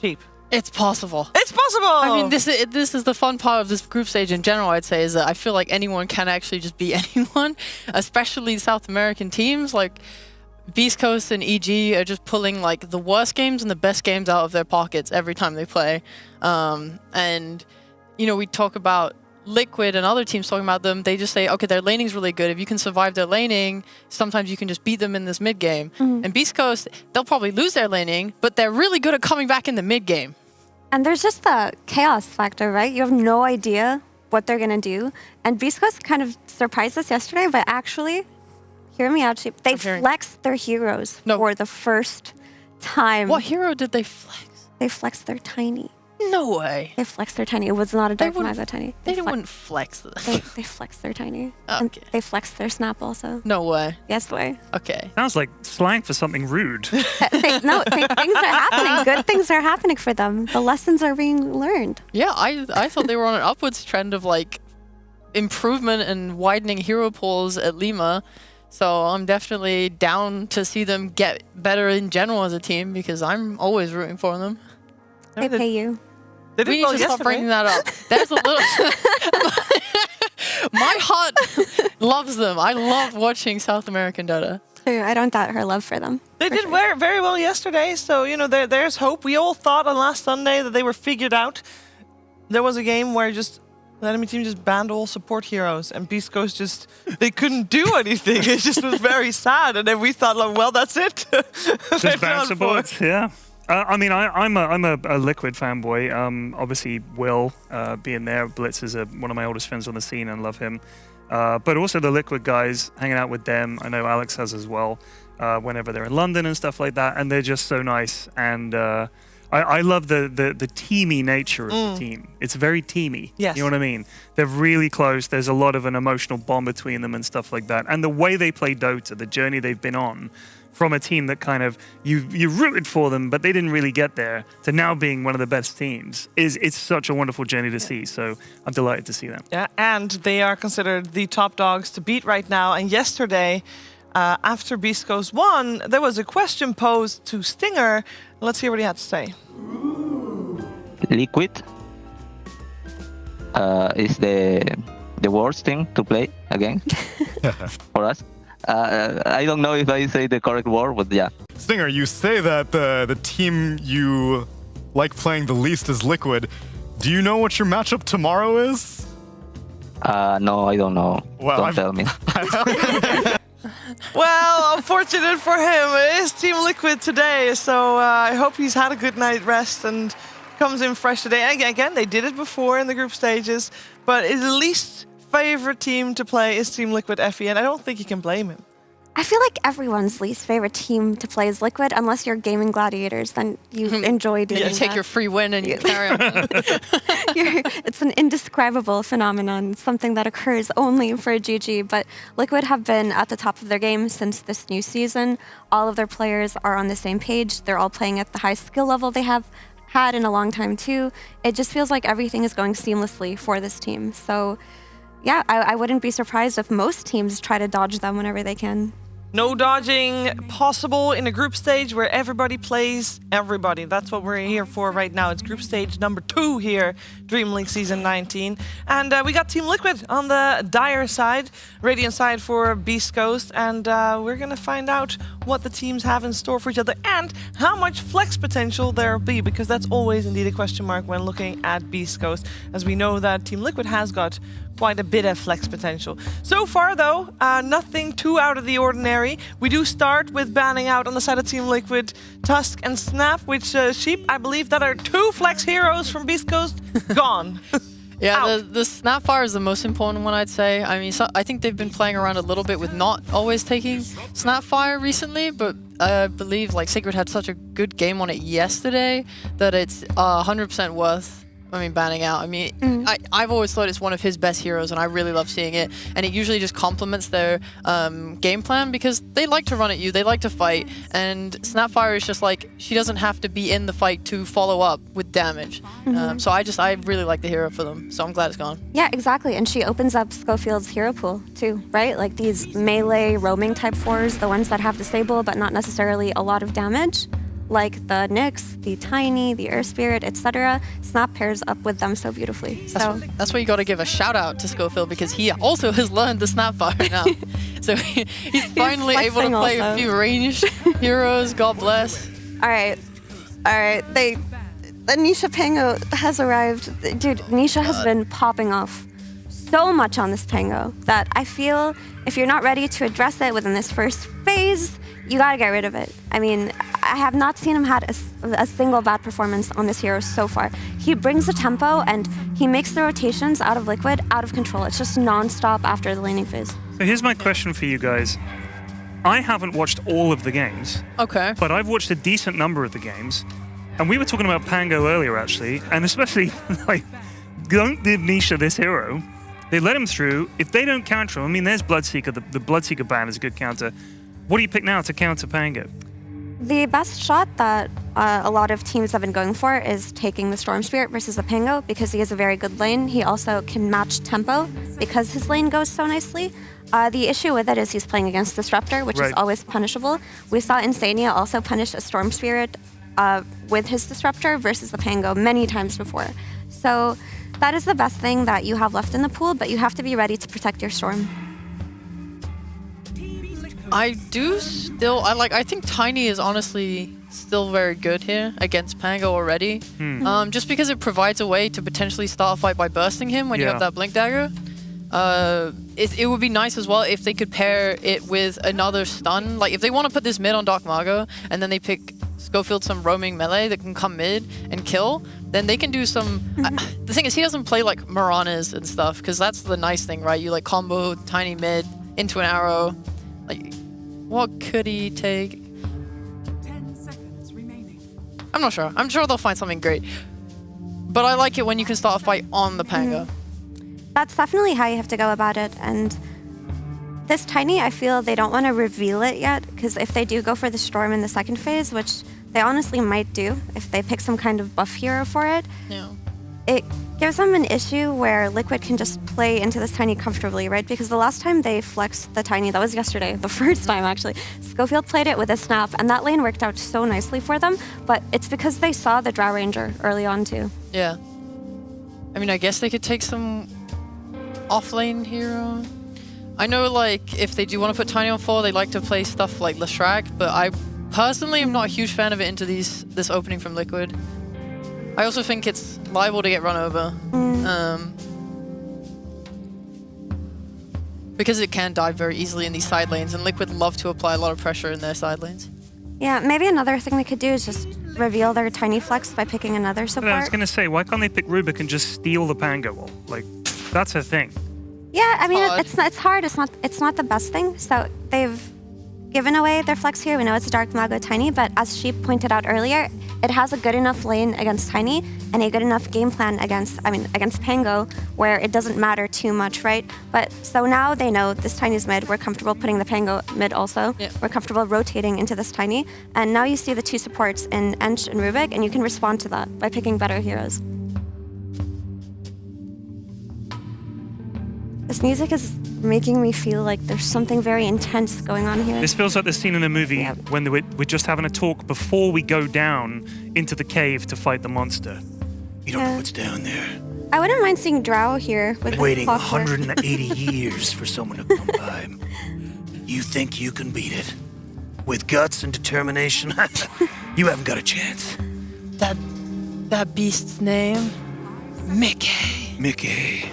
Sheep. It's possible. It's possible! I mean, this is the fun part of this group stage in general, I'd say, is that I feel like anyone can actually just beat anyone, especially South American teams. Like, Beastcoast and EG are just pulling like the worst games and the best games out of their pockets every time they play. And, you know, we talk about Liquid and other teams talking about them. They just say, okay, their laning's really good. If you can survive their laning, sometimes you can just beat them in this mid game. And Beastcoast, they'll probably lose their laning, but they're really good at coming back in the mid game. And there's just the chaos factor, right? You have no idea what they're going to do. And Beastcoast kind of surprised us yesterday, but actually, hear me out, Sheep. They flexed their heroes for the first time. What hero did they flex? They flexed their tiny. No way. They flexed their tiny. It was not a Dark Mago tiny. They wouldn't flex them. They flexed their tiny. Okay. And they flexed their snap also. No way. Yes way. Okay. Sounds like slang for something rude. Things are happening. Good things are happening for them. The lessons are being learned. Yeah, I thought they were on an upwards trend of like improvement and widening hero pools at Lima. So I'm definitely down to see them get better in general as a team because I'm always rooting for them. They pay you. They we need to stop bringing that up. There's a little... My heart loves them. I love watching South American Dota. True, I don't doubt her love for them. They did very well yesterday, so, you know, there's hope. We all thought on last Sunday that they were figured out. There was a game where just the enemy team just banned all support heroes, and Beastcoast just, they couldn't do anything. It just was very sad, and then we thought, like, well, that's it. Just ban supports, yeah. I mean, I'm a Liquid fanboy. Obviously, Will being there, Blitz is one of my oldest friends on the scene and love him. But also the Liquid guys, hanging out with them. I know Alex has as well. Whenever they're in London and stuff like that, and they're just so nice. And I love the teamy nature of the team. It's very teamy. Yes. You know what I mean? They're really close. There's a lot of an emotional bond between them and stuff like that. And the way they play Dota, the journey they've been on, from a team that kind of you rooted for them, but they didn't really get there, to now being one of the best teams, it's such a wonderful journey to see. So I'm delighted to see them. Yeah, and they are considered the top dogs to beat right now. And yesterday, after Beastcoast won, there was a question posed to Stinger. Let's hear what he had to say. Liquid is the worst thing to play against for us. I don't know if I say the correct word, but yeah. Stinger, you say that the team you like playing the least is Liquid. Do you know what your matchup tomorrow is? No, I don't know. Well, don't tell me. Well, unfortunate for him, it is Team Liquid today, so I hope he's had a good night rest and comes in fresh today. And again, they did it before in the group stages, but his least favorite team to play is Team Liquid FE, and I don't think you can blame him. I feel like everyone's least favorite team to play is Liquid, unless you're gaming gladiators, then you enjoy doing You that. take your free win and you carry on. It's an indescribable phenomenon, something that occurs only for GG, but Liquid have been at the top of their game since this new season. All of their players are on the same page. They're all playing at the high skill level they have had in a long time too. It just feels like everything is going seamlessly for this team. So yeah, I wouldn't be surprised if most teams try to dodge them whenever they can. No dodging possible in a group stage where everybody plays everybody. That's what we're here for right now. It's group stage number 2 here, DreamLeague Season 19. And we got Team Liquid on the dire side, Radiant side for Beastcoast. And we're going to find out what the teams have in store for each other and how much flex potential there'll be, because that's always indeed a question mark when looking at Beastcoast, as we know that Team Liquid has got quite a bit of flex potential. So far, though, nothing too out of the ordinary. We do start with banning out on the side of Team Liquid Tusk and Snap, which, Sheep, I believe that are 2 flex heroes from Beastcoast gone. Yeah, the Snapfire is the most important one, I'd say. I mean, I think they've been playing around a little bit with not always taking Snapfire recently, but I believe like Sacred had such a good game on it yesterday that it's 100% worth banning out. I mean, I've always thought it's one of his best heroes, and I really love seeing it. And it usually just complements their game plan, because they like to run at you, they like to fight, and Snapfire is just like, she doesn't have to be in the fight to follow up with damage. So I really like the hero for them, so I'm glad it's gone. Yeah, exactly. And she opens up Schofield's hero pool too, right? Like these melee roaming type 4s, the ones that have disable but not necessarily a lot of damage, like the Nyx, the Tiny, the Air Spirit, etc. Snap pairs up with them so beautifully. So that's why you got to give a shout out to Schofield, because he also has learned the Snapfire now. So he's finally able to play a few ranged heroes. God bless. All right. The Nisha Pango has arrived. Dude, Nisha has been popping off so much on this Pango that I feel if you're not ready to address it within this first phase, you gotta get rid of it. I mean, I have not seen him had a single bad performance on this hero so far. He brings the tempo and he makes the rotations out of Liquid out of control. It's just non-stop after the laning phase. So here's my question for you guys. I haven't watched all of the games. Okay. But I've watched a decent number of the games. And we were talking about Pango earlier, actually. And especially, like, don't give Nisha this hero. They let him through. If they don't counter him, I mean, there's Bloodseeker. The Bloodseeker ban is a good counter. What do you pick now to counter Pango? The best shot that a lot of teams have been going for is taking the Storm Spirit versus the Pango, because he has a very good lane. He also can match tempo because his lane goes so nicely. The issue with it is he's playing against Disruptor, which is always punishable. We saw Insania also punish a Storm Spirit with his Disruptor versus the Pango many times before. So that is the best thing that you have left in the pool, but you have to be ready to protect your Storm. I think Tiny is honestly still very good here against Pango already. Just because it provides a way to potentially start a fight by bursting him when you have that Blink Dagger. It would be nice as well if they could pair it with another stun. Like if they want to put this mid on Dark Margo and then they pick Schofield some roaming melee that can come mid and kill, then they can do some... the thing is, he doesn't play like Miranas and stuff, because that's the nice thing, right? You like combo tiny mid into an arrow. Like, what could he take? 10 seconds remaining. I'm not sure. I'm sure they'll find something great. But I like it when you can start a fight on the Pango. That's definitely how you have to go about it. And this Tiny, I feel they don't want to reveal it yet, because if they do go for the Storm in the second phase, which they honestly might do if they pick some kind of buff hero for it, it gives them an issue where Liquid can just play into this Tiny comfortably, right? Because the last time they flexed the Tiny, that was yesterday, the first time actually, Schofield played it with a snap, and that lane worked out so nicely for them, but it's because they saw the Drow Ranger early on too. Yeah. I mean, I guess they could take some off-lane hero. I know, like, if they do want to put Tiny on 4, they like to play stuff like Leshrac, but I personally am not a huge fan of it into this opening from Liquid. I also think it's liable to get run over. Because it can dive very easily in these side lanes, and Liquid love to apply a lot of pressure in their side lanes. Yeah, maybe another thing they could do is just reveal their Tiny Flex by picking another support. I was going to say, why can't they pick Rubik and just steal the Pango wall? Like, that's a thing. Yeah, I mean, it's hard. It's not the best thing. So they've given away their flex here. We know it's a Dark Mago Tiny, but as she pointed out earlier, it has a good enough lane against Tiny and a good enough game plan against Pango, where it doesn't matter too much, right? But so now they know this Tiny's mid. We're comfortable putting the Pango mid also. Yeah. We're comfortable rotating into this Tiny, and now you see the two supports in Ench and Rubik, and you can respond to that by picking better heroes. This music is making me feel like there's something very intense going on here. This feels like the scene in a movie when we're just having a talk before we go down into the cave to fight the monster. You don't know what's down there. I wouldn't mind seeing Drow here with Waiting this clockwork. 180 years for someone to come by. You think you can beat it? With guts and determination? You haven't got a chance. That beast's name? Mickey. Mickey.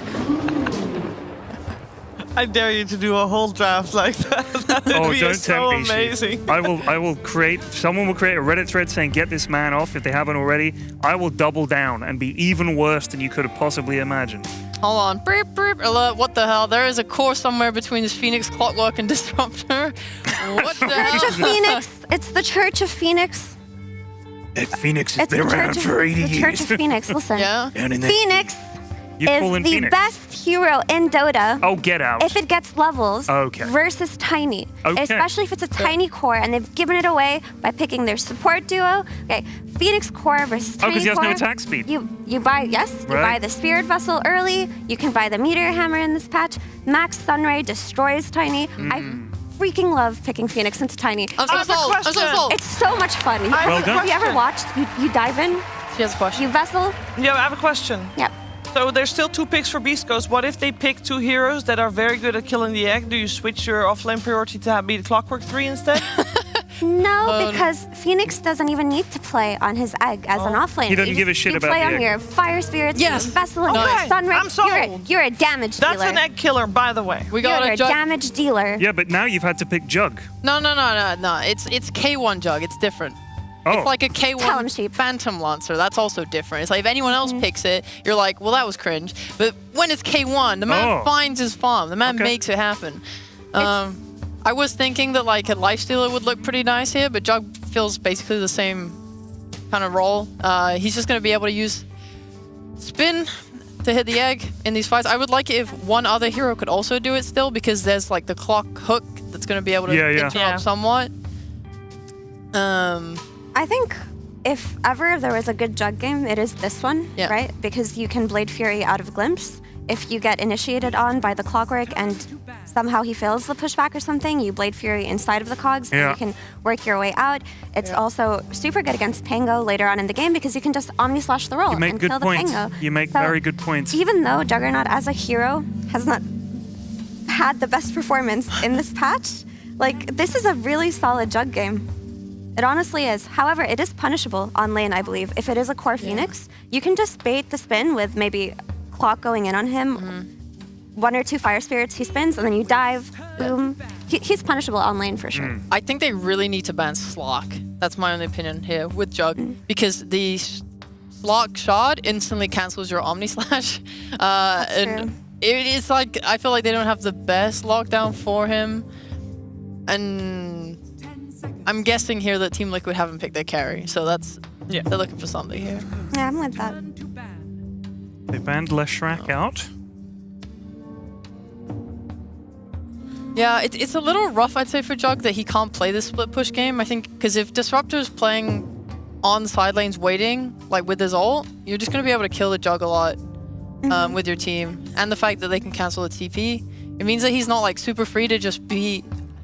I dare you to do a whole draft like that. That would be don't so tempt me, amazing. I will create, someone will create a Reddit thread saying, get this man off if they haven't already. I will double down and be even worse than you could have possibly imagined. Hold on. Beep, beep, alert. What the hell? There is a core somewhere between this Phoenix, Clockwork, and Disruptor. What the hell? Church of Phoenix. It's the Church of Phoenix. That Phoenix has It's been the around Church for of, 80 the years. Church of Phoenix. Listen. Yeah? Down in that Phoenix You is call him the Phoenix? best hero in Dota. Oh, get out. If it gets levels Okay. versus Tiny. Okay. Especially if it's a Tiny core and they've given it away by picking their support duo. Okay, Phoenix core versus Tiny because he has core. no attack speed. You buy, you buy the Spirit Vessel early. You can buy the Meteor Hammer in this patch. Max Sunray destroys Tiny. I freaking love picking Phoenix into Tiny. I'm so sold. I'm so sold. It's so much fun. Have you ever watched? You dive in. She has a question. You Vessel. Yeah, I have a question. Yep. So there's still 2 picks for Beastcoast. What if they pick 2 heroes that are very good at killing the egg? Do you switch your offlane priority to be the Clockwork 3 instead? No, because Phoenix doesn't even need to play on his egg as an offlane. He doesn't give a shit you about play the on egg. your Fire Spirits, Yes. your Vessel, and Okay, your Sunray. I'm sold. You're a damage dealer. That's an egg killer, by the way. We got You're a a jug. damage dealer. Yeah, but now you've had to pick Jug. No. It's K1 Jug. It's different. Oh. It's like a Tell him, K1 sheep. Phantom Lancer. That's also different. It's like if anyone else picks it, you're like, well, that was cringe. But when it's K1, the man finds his farm. The man makes it happen. I was thinking that like a Lifestealer would look pretty nice here, but Jug fills basically the same kind of role. He's just going to be able to use Spin to hit the egg in these fights. I would like it if one other hero could also do it still, because there's like the clock hook that's going to be able to interrupt somewhat. I think if ever there was a good Jug game, it is this one, right? Because you can Blade Fury out of Glimpse. If you get initiated on by the Clockwork and somehow he fails the pushback or something, you Blade Fury inside of the cogs and you can work your way out. It's also super good against Pango later on in the game because you can just Omni Slash the roll You make and good kill points. the Pango. You make So very good points. even though Juggernaut as a hero has not had the best performance in this patch, like this is a really solid Jug game. It honestly is. However, it is punishable on lane, I believe. If it is a core Phoenix, you can just bait the spin with maybe Clock going in on him, 1 or 2 Fire Spirits he spins, and then you dive, boom. He's punishable on lane for sure. I think they really need to ban Slock. That's my only opinion here with Jug, because the Lock Shard instantly cancels your Omni Slash. And it is like, I feel like they don't have the best lockdown for him. And I'm guessing here that Team Liquid haven't picked their carry, so that's, they're looking for something here. Yeah, I'm with that. They banned Leshrac out. Yeah, it's a little rough, I'd say, for Jug that he can't play this split push game. I think because if Disruptor's playing on side lanes waiting, like with his ult, you're just going to be able to kill the Jug a lot with your team. And the fact that they can cancel the TP, it means that he's not like super free to just be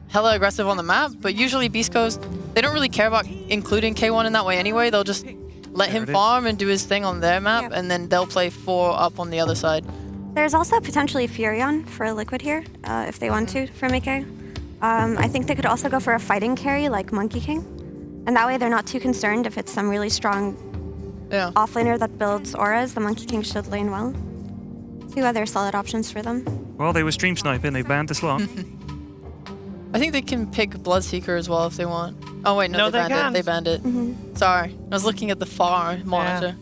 hella aggressive on the map. But usually Beastcoast, they don't really care about including K1 in that way anyway. They'll just let him farm and do his thing on their map, and then they'll play 4 up on the other side. There's also potentially Furion for Liquid here, if they want to, for Mickey. I think they could also go for a fighting carry like Monkey King. And that way they're not too concerned if it's some really strong offlaner that builds auras. The Monkey King should lane well. 2 other solid options for them. Well, they were stream sniping. They banned the slot. I think they can pick Bloodseeker as well if they want. Oh wait, no, they banned it. They banned it. Sorry, I was looking at the far monitor.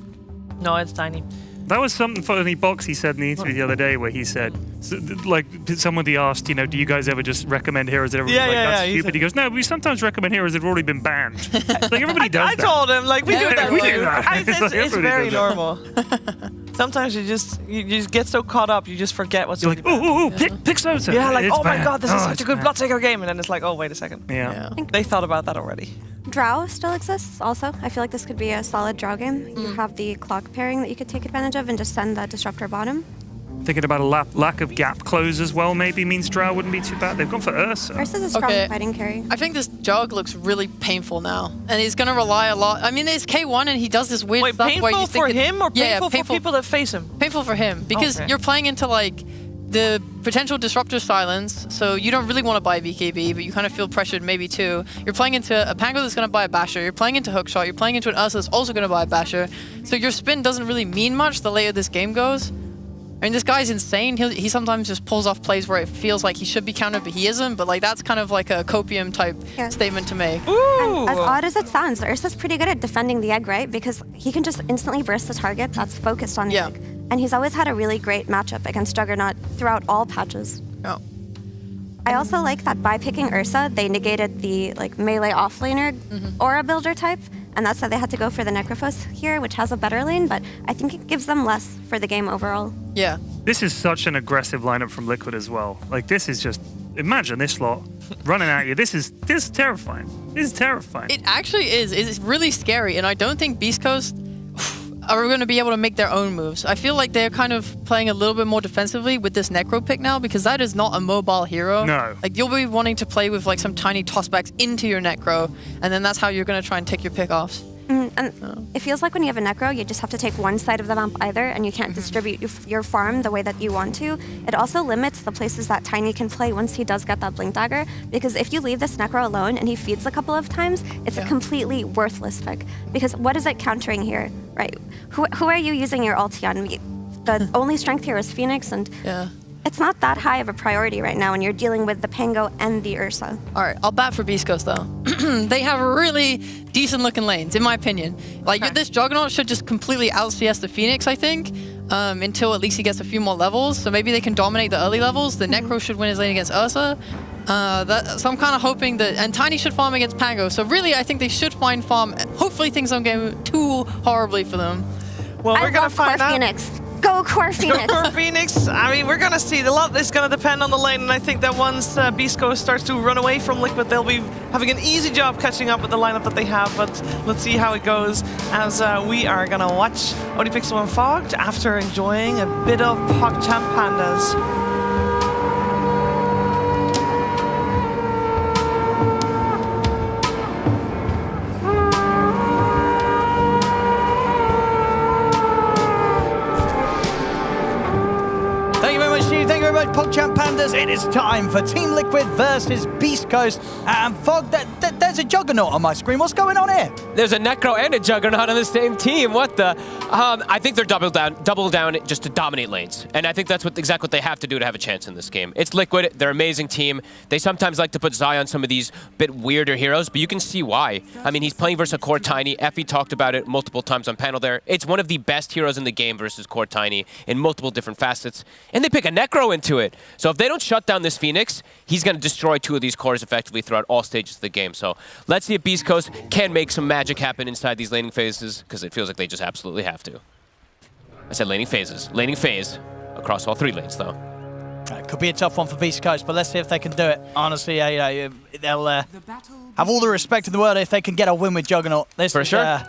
No, it's tiny. That was something funny Box he said in the interview the other day where he said, like, somebody asked, you know, do you guys ever just recommend heroes that everybody's that's stupid? He goes, no, we sometimes recommend heroes that have already been banned. Like, everybody does that. I told him, like, we do that we too. do that. It's very normal. Sometimes you just get so caught up, you just forget what's like, oh, pick so-and-so. Yeah, like, It's oh my banned. god, this is such a good banned. Bloodseeker game. And then it's like, oh, wait a second. Yeah. They thought about that already. Drow still exists also. I feel like this could be a solid Drow game. You have the clock pairing that you could take advantage of and just send the Disruptor bottom. Thinking about a lack of gap close as well maybe means Drow wouldn't be too bad. They've gone for Ursa. Ursa's a strong fighting carry. I think this Jug looks really painful now. And he's going to rely a lot. I mean, there's K1 and he does this weird stuff where you painful think for him or painful for people that face him? Painful for him. Because you're playing into like the potential Disruptor silence, so you don't really want to buy BKB, but you kind of feel pressured maybe too. You're playing into a Pango that's going to buy a Basher, you're playing into Hookshot, you're playing into an Ursa that's also going to buy a Basher, so your spin doesn't really mean much the later this game goes. I mean, this guy's insane. He sometimes just pulls off plays where it feels like he should be countered, but he isn't, but like that's kind of like a copium type statement to make. And as odd as it sounds, Ursa's pretty good at defending the egg, right? Because he can just instantly burst the target that's focused on the egg. And he's always had a really great matchup against Juggernaut throughout all patches. Oh. I also like that by picking Ursa, they negated the like melee offlaner aura builder type, and that's why they had to go for the Necrophos here, which has a better lane, but I think it gives them less for the game overall. Yeah. This is such an aggressive lineup from Liquid as well. Like, this is just, imagine this lot running at you. This is terrifying. This is terrifying. It actually is. It's really scary, and I don't think Beastcoast are going to be able to make their own moves. I feel like they're kind of playing a little bit more defensively with this Necro pick now, because that is not a mobile hero. No. Like, you'll be wanting to play with like some tiny tossbacks into your Necro, and then that's how you're going to try and take your pick-offs. And it feels like when you have a Necro, you just have to take one side of the map either, and you can't distribute your farm the way that you want to. It also limits the places that Tiny can play once he does get that Blink Dagger, because if you leave this Necro alone and he feeds a couple of times, it's a completely worthless pick. Because what is it countering here, right? Who are you using your ulti on? The only strength here is Phoenix, and it's not that high of a priority right now when you're dealing with the Pango and the Ursa. All right, I'll bat for Beastcoast though. They have really decent looking lanes, in my opinion. Like this Juggernaut should just completely out CS the Phoenix, I think, until at least he gets a few more levels. So maybe they can dominate the early levels. The Necro should win his lane against Ursa. So I'm kind of hoping that, and Tiny should farm against Pango. So really, I think they should find farm. Hopefully things don't go too horribly for them. Well, we're gonna find out. Phoenix. Go Core Phoenix. Core Phoenix. I mean, we're gonna see. A lot is gonna depend on the lane, and I think that once Beastcoast starts to run away from Liquid, they'll be having an easy job catching up with the lineup that they have. But let's see how it goes as we are gonna watch ODPixel and Fogged after enjoying a bit of PogChamp Pandas. Thank you very much, PogChamp Pandas. Pandas, it is time for Team Liquid versus Beastcoast. And Fog, there's a Juggernaut on my screen. What's going on here? There's a Necro and a Juggernaut on the same team. What the? I think they're double down just to dominate lanes. And I think that's exactly what they have to do to have a chance in this game. It's Liquid. They're an amazing team. They sometimes like to put Zai on some of these bit weirder heroes, but you can see why. I mean, he's playing versus a Core Tiny. Effie talked about it multiple times on panel there. It's one of the best heroes in the game versus Core Tiny in multiple different facets. And they pick a Necro into it. So if they don't shut down this Phoenix, he's going to destroy 2 of these cores effectively throughout all stages of the game. So let's see if Beastcoast can make some magic happen inside these laning phases, because it feels like they just absolutely have to. I said laning phases. Laning phase across all 3 lanes, though. It could be a tough one for Beastcoast, but let's see if they can do it. Honestly, they'll have all the respect in the world if they can get a win with Juggernaut. For sure.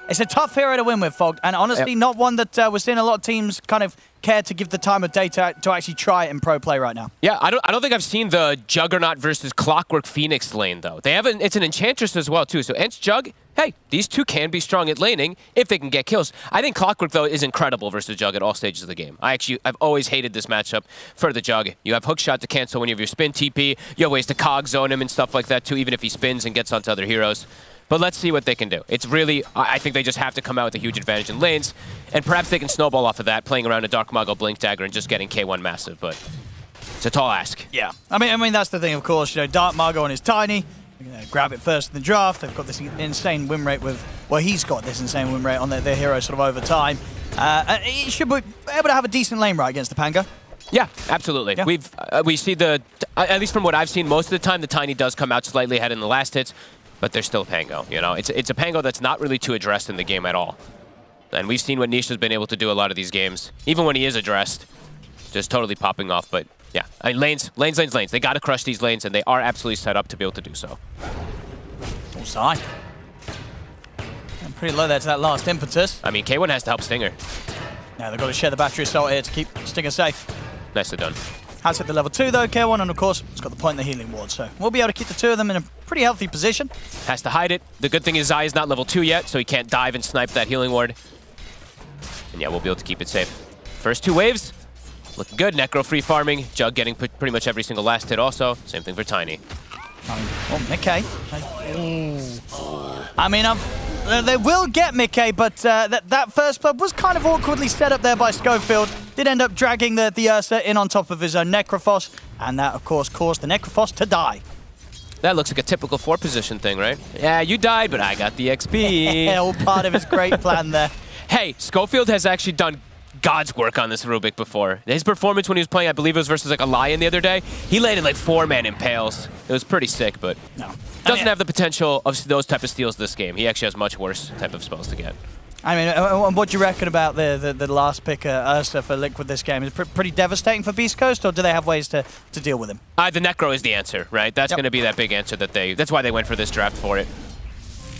It's a tough hero to win with, Fog, and honestly, not one that we're seeing a lot of teams kind of care to give the time of day to actually try it in pro play right now. Yeah, I don't think I've seen the Juggernaut versus Clockwork Phoenix lane, though. They have it's an Enchantress as well, too. So Ench, Jug, hey, these 2 can be strong at laning if they can get kills. I think Clockwork, though, is incredible versus Jug at all stages of the game. I've always hated this matchup for the Jug. You have hookshot to cancel when you have your spin TP. You have ways to cog zone him and stuff like that, too, even if he spins and gets onto other heroes. But let's see what they can do. It's really, I think they just have to come out with a huge advantage in lanes, and perhaps they can snowball off of that, playing around a Dark Mago Blink Dagger and just getting K1 massive, but it's a tall ask. Yeah, I mean that's the thing, of course. Dark Mago on his Tiny, grab it first in the draft. They've got this insane win rate with, well, he's got this insane win rate on their hero sort of over time. He should be able to have a decent lane right against the Panga. Yeah, absolutely. Yeah. We see at least from what I've seen, most of the time the Tiny does come out slightly ahead in the last hits, but they're still Pango. It's a Pango that's not really too addressed in the game at all. And we've seen what Nisha's been able to do a lot of these games, even when he is addressed, just totally popping off. But yeah, I mean, lanes. They got to crush these lanes, and they are absolutely set up to be able to do so. Side. Pretty low there to that last impetus. I mean, K1 has to help Stinger. Yeah, they've got to share the battery assault here to keep Stinger safe. Nicely done. Has hit the level 2 though, K1, and of course, it's got the point in the healing ward, so we'll be able to keep the 2 of them in a pretty healthy position. Has to hide it. The good thing is Zai is not level 2 yet, so he can't dive and snipe that healing ward. And yeah, we'll be able to keep it safe. First 2 waves, looking good. Necro free farming. Jug getting pretty much every single last hit also. Same thing for Tiny. Mickey. I mean, they will get Mickey, but that first blood was kind of awkwardly set up there by Schofield. Did end up dragging the Ursa in on top of his own Necrophos, and that, of course, caused the Necrophos to die. That looks like a typical 4 position thing, right? Yeah, you died, but I got the XP. All part of his great plan there. Hey, Schofield has actually done God's work on this Rubik before. His performance when he was playing, I believe it was versus like a Lion the other day, he landed like 4-man impales. It was pretty sick, but doesn't have the potential of those type of steals this game. He actually has much worse type of spells to get. I mean, what do you reckon about the last pick, Ursa, for Liquid this game? Is it pretty devastating for Beastcoast, or do they have ways to deal with him? The Necro is the answer, right? That's going to be that big answer that's why they went for this draft for it.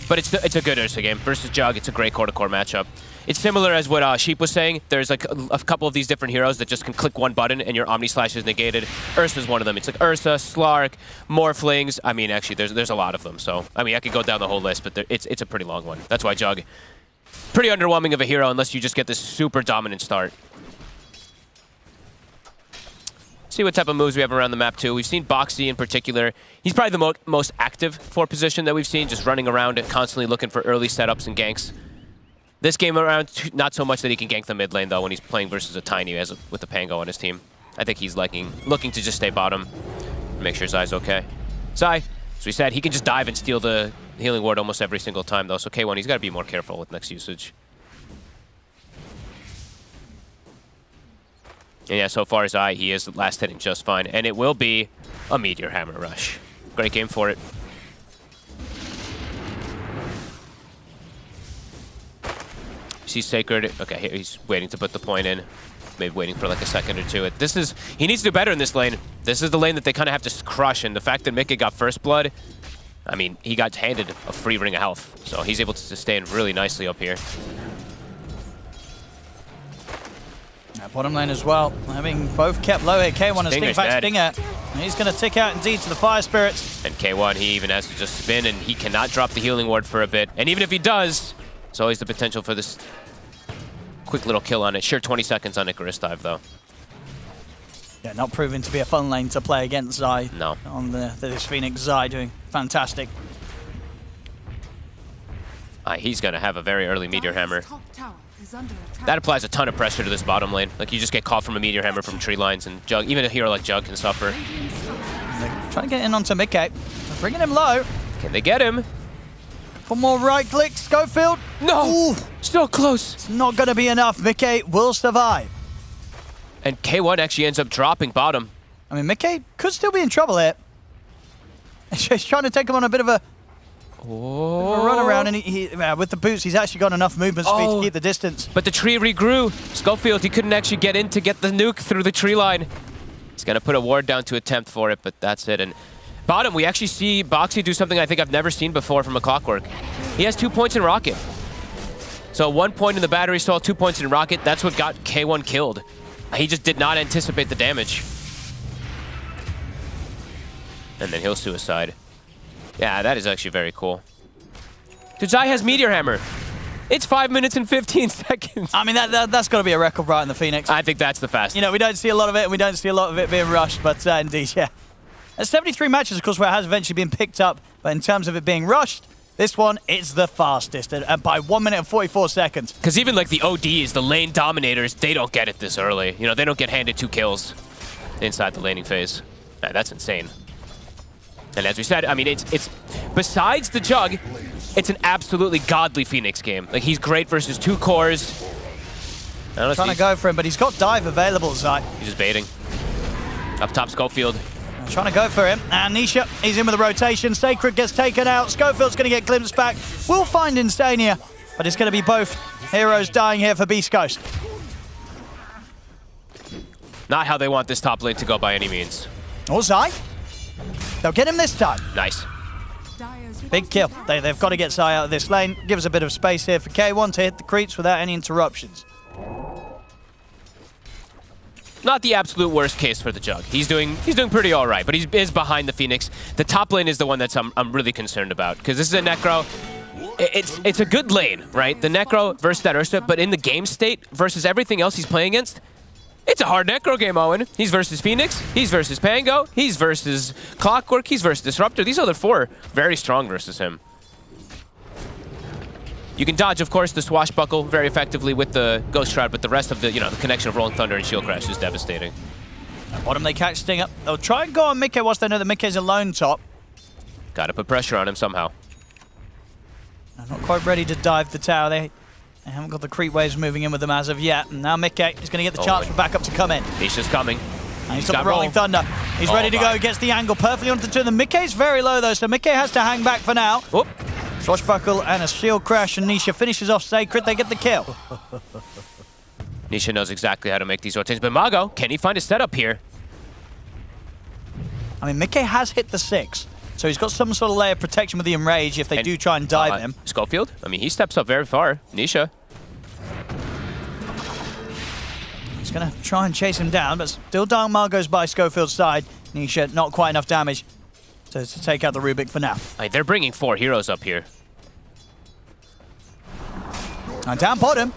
But it's a good Ursa game. Versus Jug, it's a great core-to-core matchup. It's similar as what Sheep was saying. There's like a couple of these different heroes that just can click one button and your Omni Slash is negated. Ursa's one of them. It's like Ursa, Slark, Morphlings. I mean, actually, there's a lot of them. So, I mean, I could go down the whole list, but it's a pretty long one. That's why Jug, pretty underwhelming of a hero unless you just get this super dominant start. See what type of moves we have around the map, too. We've seen Boxy in particular. He's probably the most active 4 position that we've seen, just running around and constantly looking for early setups and ganks. This game around, not so much that he can gank the mid lane, though, when he's playing versus a Tiny with the Pango on his team. I think he's looking to just stay bottom and make sure Zai's okay. Zai, as we said, he can just dive and steal the healing ward almost every single time, though, so K1, he's got to be more careful with next usage. And yeah, so far Zai, he is last hitting just fine, and it will be a Meteor Hammer Rush. Great game for it. See Sacred. Okay, he's waiting to put the point in. Maybe waiting for like a second or two. He needs to do better in this lane. This is the lane that they kind of have to crush, and the fact that Mickey got first blood, I mean, he got handed a free ring of health, so he's able to sustain really nicely up here. Bottom lane as well. Having both kept low here. K1 has Sting back Stinger. He's going to tick out indeed to the Fire Spirits. And K1, he even has to just spin, and he cannot drop the healing ward for a bit. And even if he does, there's always the potential for this quick little kill on it. Sure, 20 seconds on Icarus Dive, though. Yeah, not proving to be a fun lane to play against Zai. No. On this Phoenix, Zai doing fantastic. He's going to have a very early Meteor Hammer. Top tower is under attack. That applies a ton of pressure to this bottom lane. Like, you just get caught from a Meteor Hammer from tree lines, and Jug, even a hero like Jug can suffer. They're trying to get in onto Mickey. They're bringing him low. Can they get him? Couple more right clicks. Schofield. No! Ooh. So close! It's not going to be enough. Mickey will survive. And K1 actually ends up dropping bottom. I mean, Mickey could still be in trouble here. He's trying to take him on a bit of a run around, and he with the boots, he's actually got enough movement speed to keep the distance. But the tree regrew. Schofield, he couldn't actually get in to get the nuke through the tree line. He's going to put a ward down to attempt for it, but that's it. And bottom, we actually see Boxy do something I think I've never seen before from a Clockwork. He has 2 points in Rocket. So 1 point in the battery stall, 2 points in Rocket. That's what got K1 killed. He just did not anticipate the damage. And then he'll suicide. Yeah, that is actually very cool. Dude, Zai has Meteor Hammer. It's 5 minutes and 15 seconds. I mean, that's got to be a record right in the Phoenix. I think that's the fastest. You know, we don't see a lot of it, and we don't see a lot of it being rushed, but indeed, yeah. At 73 matches, of course, where it has eventually been picked up, but in terms of it being rushed, this one is the fastest, and by 1 minute and 44 seconds. Because even like the ODs, the lane dominators, they don't get it this early. You know, they don't get handed 2 kills inside the laning phase. That's insane. And as we said, I mean, it's besides the Jug, it's an absolutely godly Phoenix game. Like, he's great versus 2 cores. Trying to go for him, but he's got dive available, Zai. He's just baiting. Up top, Schofield. Trying to go for him. And Nisha, he's in with a rotation. Sacred gets taken out. Schofield's going to get glimpsed back. We'll find Insania, but it's going to be both heroes dying here for Beastcoast. Not how they want this top lane to go by any means. Or Zai. They'll get him this time. Nice. Big kill. They've got to get Zai out of this lane. Give us a bit of space here for K1 to hit the creeps without any interruptions. Not the absolute worst case for the Jug. He's doing pretty all right, but he is behind the Phoenix. The top lane is the one that's I'm really concerned about, because this is a Necro. It's a good lane, right? The Necro versus that Ursa, but in the game state versus everything else he's playing against, it's a hard Necro game, Owen. He's versus Phoenix, he's versus Pango, he's versus Clockwork, he's versus Disruptor. These other 4 very strong versus him. You can dodge, of course, the Swashbuckle very effectively with the Ghost Shroud, but the rest of the, the connection of Rolling Thunder and Shield Crash is devastating. At bottom, they catch Sting up. They'll try and go on Mickey whilst they know that Mickey's alone top. Got to put pressure on him somehow. They're not quite ready to dive the tower. They haven't got the creep waves moving in with them as of yet. And now Mickey is going to get the chance for backup to come in. Nisha's coming. And he's got the Rolling Thunder. He's ready to go. Gets the angle perfectly onto the them. Mickey's very low, though, so Mickey has to hang back for now. Whoop. Swashbuckle and a shield crash, and Nisha finishes off Sacred. They get the kill. Nisha knows exactly how to make these rotations, but Mago, can he find a setup here? I mean, Mickey has hit the 6, so he's got some sort of layer of protection with the Enrage if they do try and dive him. Schofield, I mean, he steps up very far. Nisha. He's going to try and chase him down, but still Dark Margot's by Schofield's side. Nisha, not quite enough damage to take out the Rubik for now. They're bringing 4 heroes up here. And down bottom.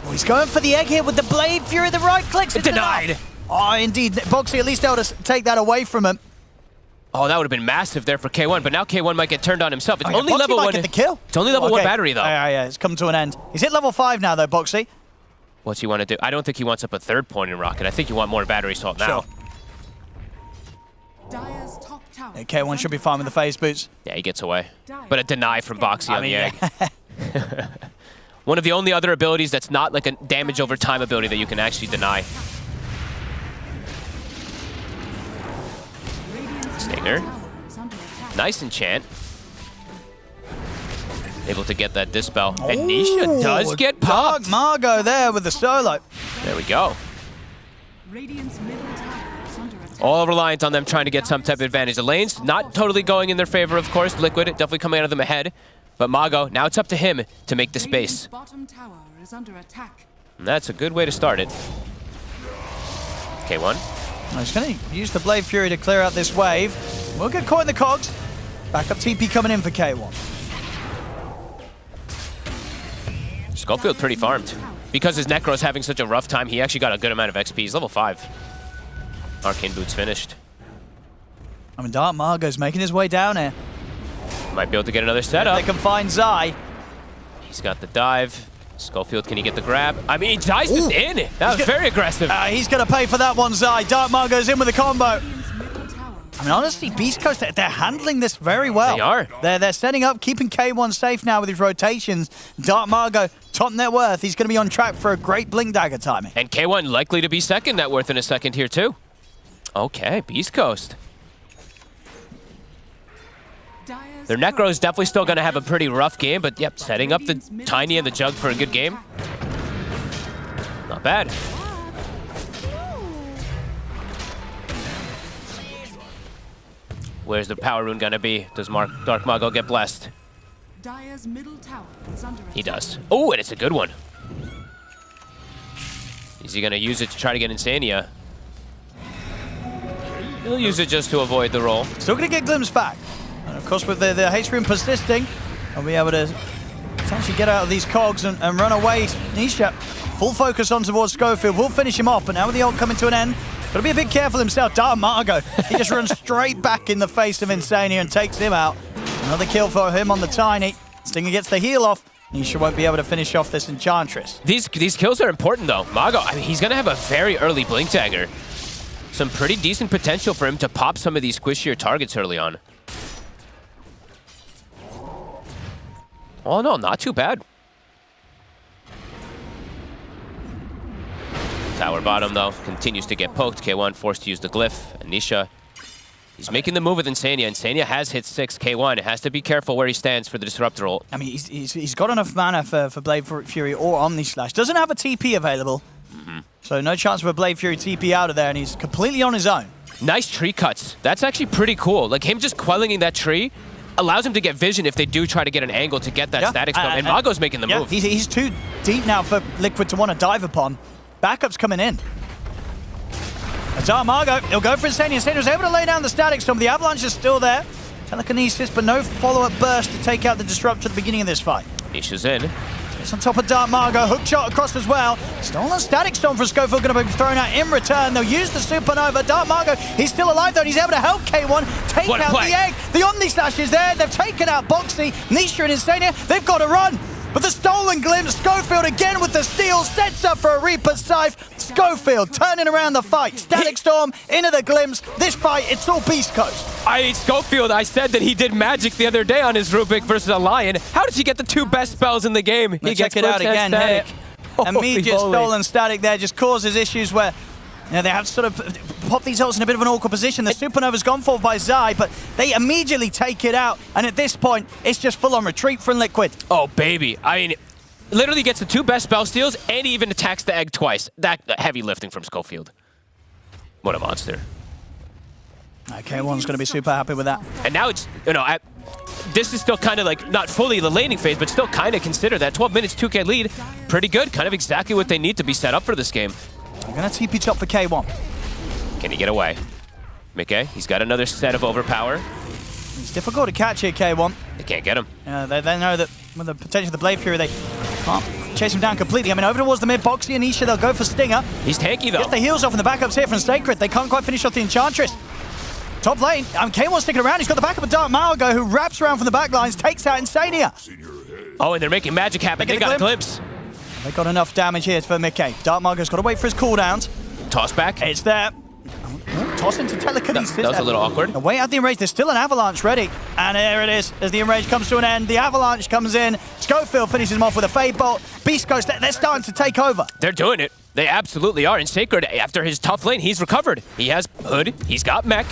Oh, he's going for the egg here with the Blade Fury. The right clicks. Denied. Oh, indeed. Boxy at least able to take that away from him. Oh, that would have been massive there for K1, but now K1 might get turned on himself. It's only Boxy level 1. Get the kill. It's only level 1 battery, though. Yeah, it's come to an end. He's hit level 5 now, though, Boxy. What's he want to do? I don't think he wants up a 3rd point in Rocket. I think you want more battery salt now. Sure. K1 should be fine with the phase boots. Yeah, he gets away. But a deny from Boxy on the egg. One of the only other abilities that's not like a damage over time ability that you can actually deny. Stinger. Nice enchant. Able to get that Dispel. And Nisha does get popped. Dark Margot there with the solo. There we go. Radiant's middle tower is under attack. All reliant on them trying to get some type of advantage. The lanes not totally going in their favor, of course. Liquid definitely coming out of them ahead. But Mago, now it's up to him to make the space. Bottom tower is under attack. And that's a good way to start it. K1. He's going to use the Blade Fury to clear out this wave. We'll get caught in the cogs. Backup TP coming in for K1. Schofield pretty farmed. Because his Necro's having such a rough time, he actually got a good amount of XP. He's level 5. Arcane Boots finished. I mean, Dark Margo's making his way down here. Might be able to get another setup. They can find Zai. He's got the dive. Schofield, can he get the grab? I mean, Zai's just in. That was very aggressive. He's going to pay for that one, Zai. Dark Margo's in with the combo. I mean, honestly, Beastcoast, they're handling this very well. They are. They're setting up, keeping K1 safe now with his rotations. Dark Margo, top net worth. He's going to be on track for a great Blink Dagger timing. And K1 likely to be second net worth in a second here, too. Okay, Beastcoast. Their Necro is definitely still going to have a pretty rough game, but yep, setting up the Tiny and the Jug for a good game. Not bad. Where's the power rune going to be? Does Dark Mago get blessed? Dire's middle tower is under He does. Oh, and it's a good one. Is he going to use it to try to get Insania? He'll use it just to avoid the roll. Still going to get Glimpse back. And of course, with the haste rune persisting, I'll be able to potentially get out of these cogs and run away. Nisha, full focus on towards Schofield. We'll finish him off, but now with the ult coming to an end, got to be a bit careful himself. Dark Margo, he just runs straight back in the face of Insania and takes him out. Another kill for him on the Tiny. Stinger gets the heal off. Nisha won't be able to finish off this Enchantress. These kills are important, though. Mago, I mean, he's going to have a very early Blink Dagger. Some pretty decent potential for him to pop some of these squishier targets early on. Oh, no, not too bad. Tower bottom, though, continues to get poked. K1 forced to use the glyph. And Nisha, he's making the move with Insania. Insania has hit 6. K1 has to be careful where he stands for the Disruptor ult. I mean, he's got enough mana for Blade Fury or Omni Slash. Doesn't have a TP available. So no chance for a Blade Fury TP out of there, and he's completely on his own. Nice tree cuts. That's actually pretty cool. Like, him just quelling that tree allows him to get vision if they do try to get an angle to get that static stone. And Mago's making the move. He's too deep now for Liquid to want to dive upon. Backup's coming in. Dark Margo, he'll go for Insania. Insania's able to lay down the static storm. The Avalanche is still there. Telekinesis, but no follow-up burst to take out the Disruptor at the beginning of this fight. Nisha's in. It's on top of Dark Margo. Hook shot across as well. Stolen static storm for Schofield going to be thrown out in return. They'll use the Supernova. Dark Margo, he's still alive though, and he's able to help K1 take out the egg. The Omni Slash is there. They've taken out Boxy. Nisha and Insania, they've got to run. But the stolen glimpse, Schofield again with the steal, sets up for a Reaper's Scythe. Schofield turning around the fight. Static Storm into the glimpse. This fight, it's all Beast Coast. Schofield, I said that he did magic the other day on his Rubik versus a Lion. How does he get the 2 best spells in the game? He Let's check it out again here. Immediate stolen static there just causes issues where they have to sort of pop these ults in a bit of an awkward position. The Supernova's gone for by Zai, but they immediately take it out. And at this point, it's just full-on retreat from Liquid. Oh, baby. I mean, literally gets the 2 best spell steals and even attacks the egg twice. That heavy lifting from Schofield. What a monster. K1's going to be super happy with that. And now it's, this is still kind of like, not fully the laning phase, but still kind of consider that 12 minutes 2K lead. Pretty good. Kind of exactly what they need to be set up for this game. They're going to TP top for K1. Can he get away? Mickey, he's got another set of overpower. It's difficult to catch here, K1. They can't get him. They know that with the potential of the Blade Fury, they can't chase him down completely. I mean, over towards the mid, Boxy and Nisha, they'll go for Stinger. He's tanky, though. Gets the heals off, and the backups here from Sacred. They can't quite finish off the Enchantress. Top lane, K1's sticking around. He's got the backup of Dark Margo, who wraps around from the back lines, takes out Insania. Oh, and they're making magic happen. They got a glimpse. They got enough damage here for Mickey. Dark Margo's got to wait for his cooldowns. Toss back. It's there. Toss into telekinesis. That was a little awkward. Away out the Enrage. There's still an Avalanche ready. And there it is. As the Enrage comes to an end, the Avalanche comes in. Schofield finishes him off with a Fade Bolt. Beast Coast, they're starting to take over. They're doing it. They absolutely are. And Sacred, after his tough lane, he's recovered. He has Hood. He's got Mech.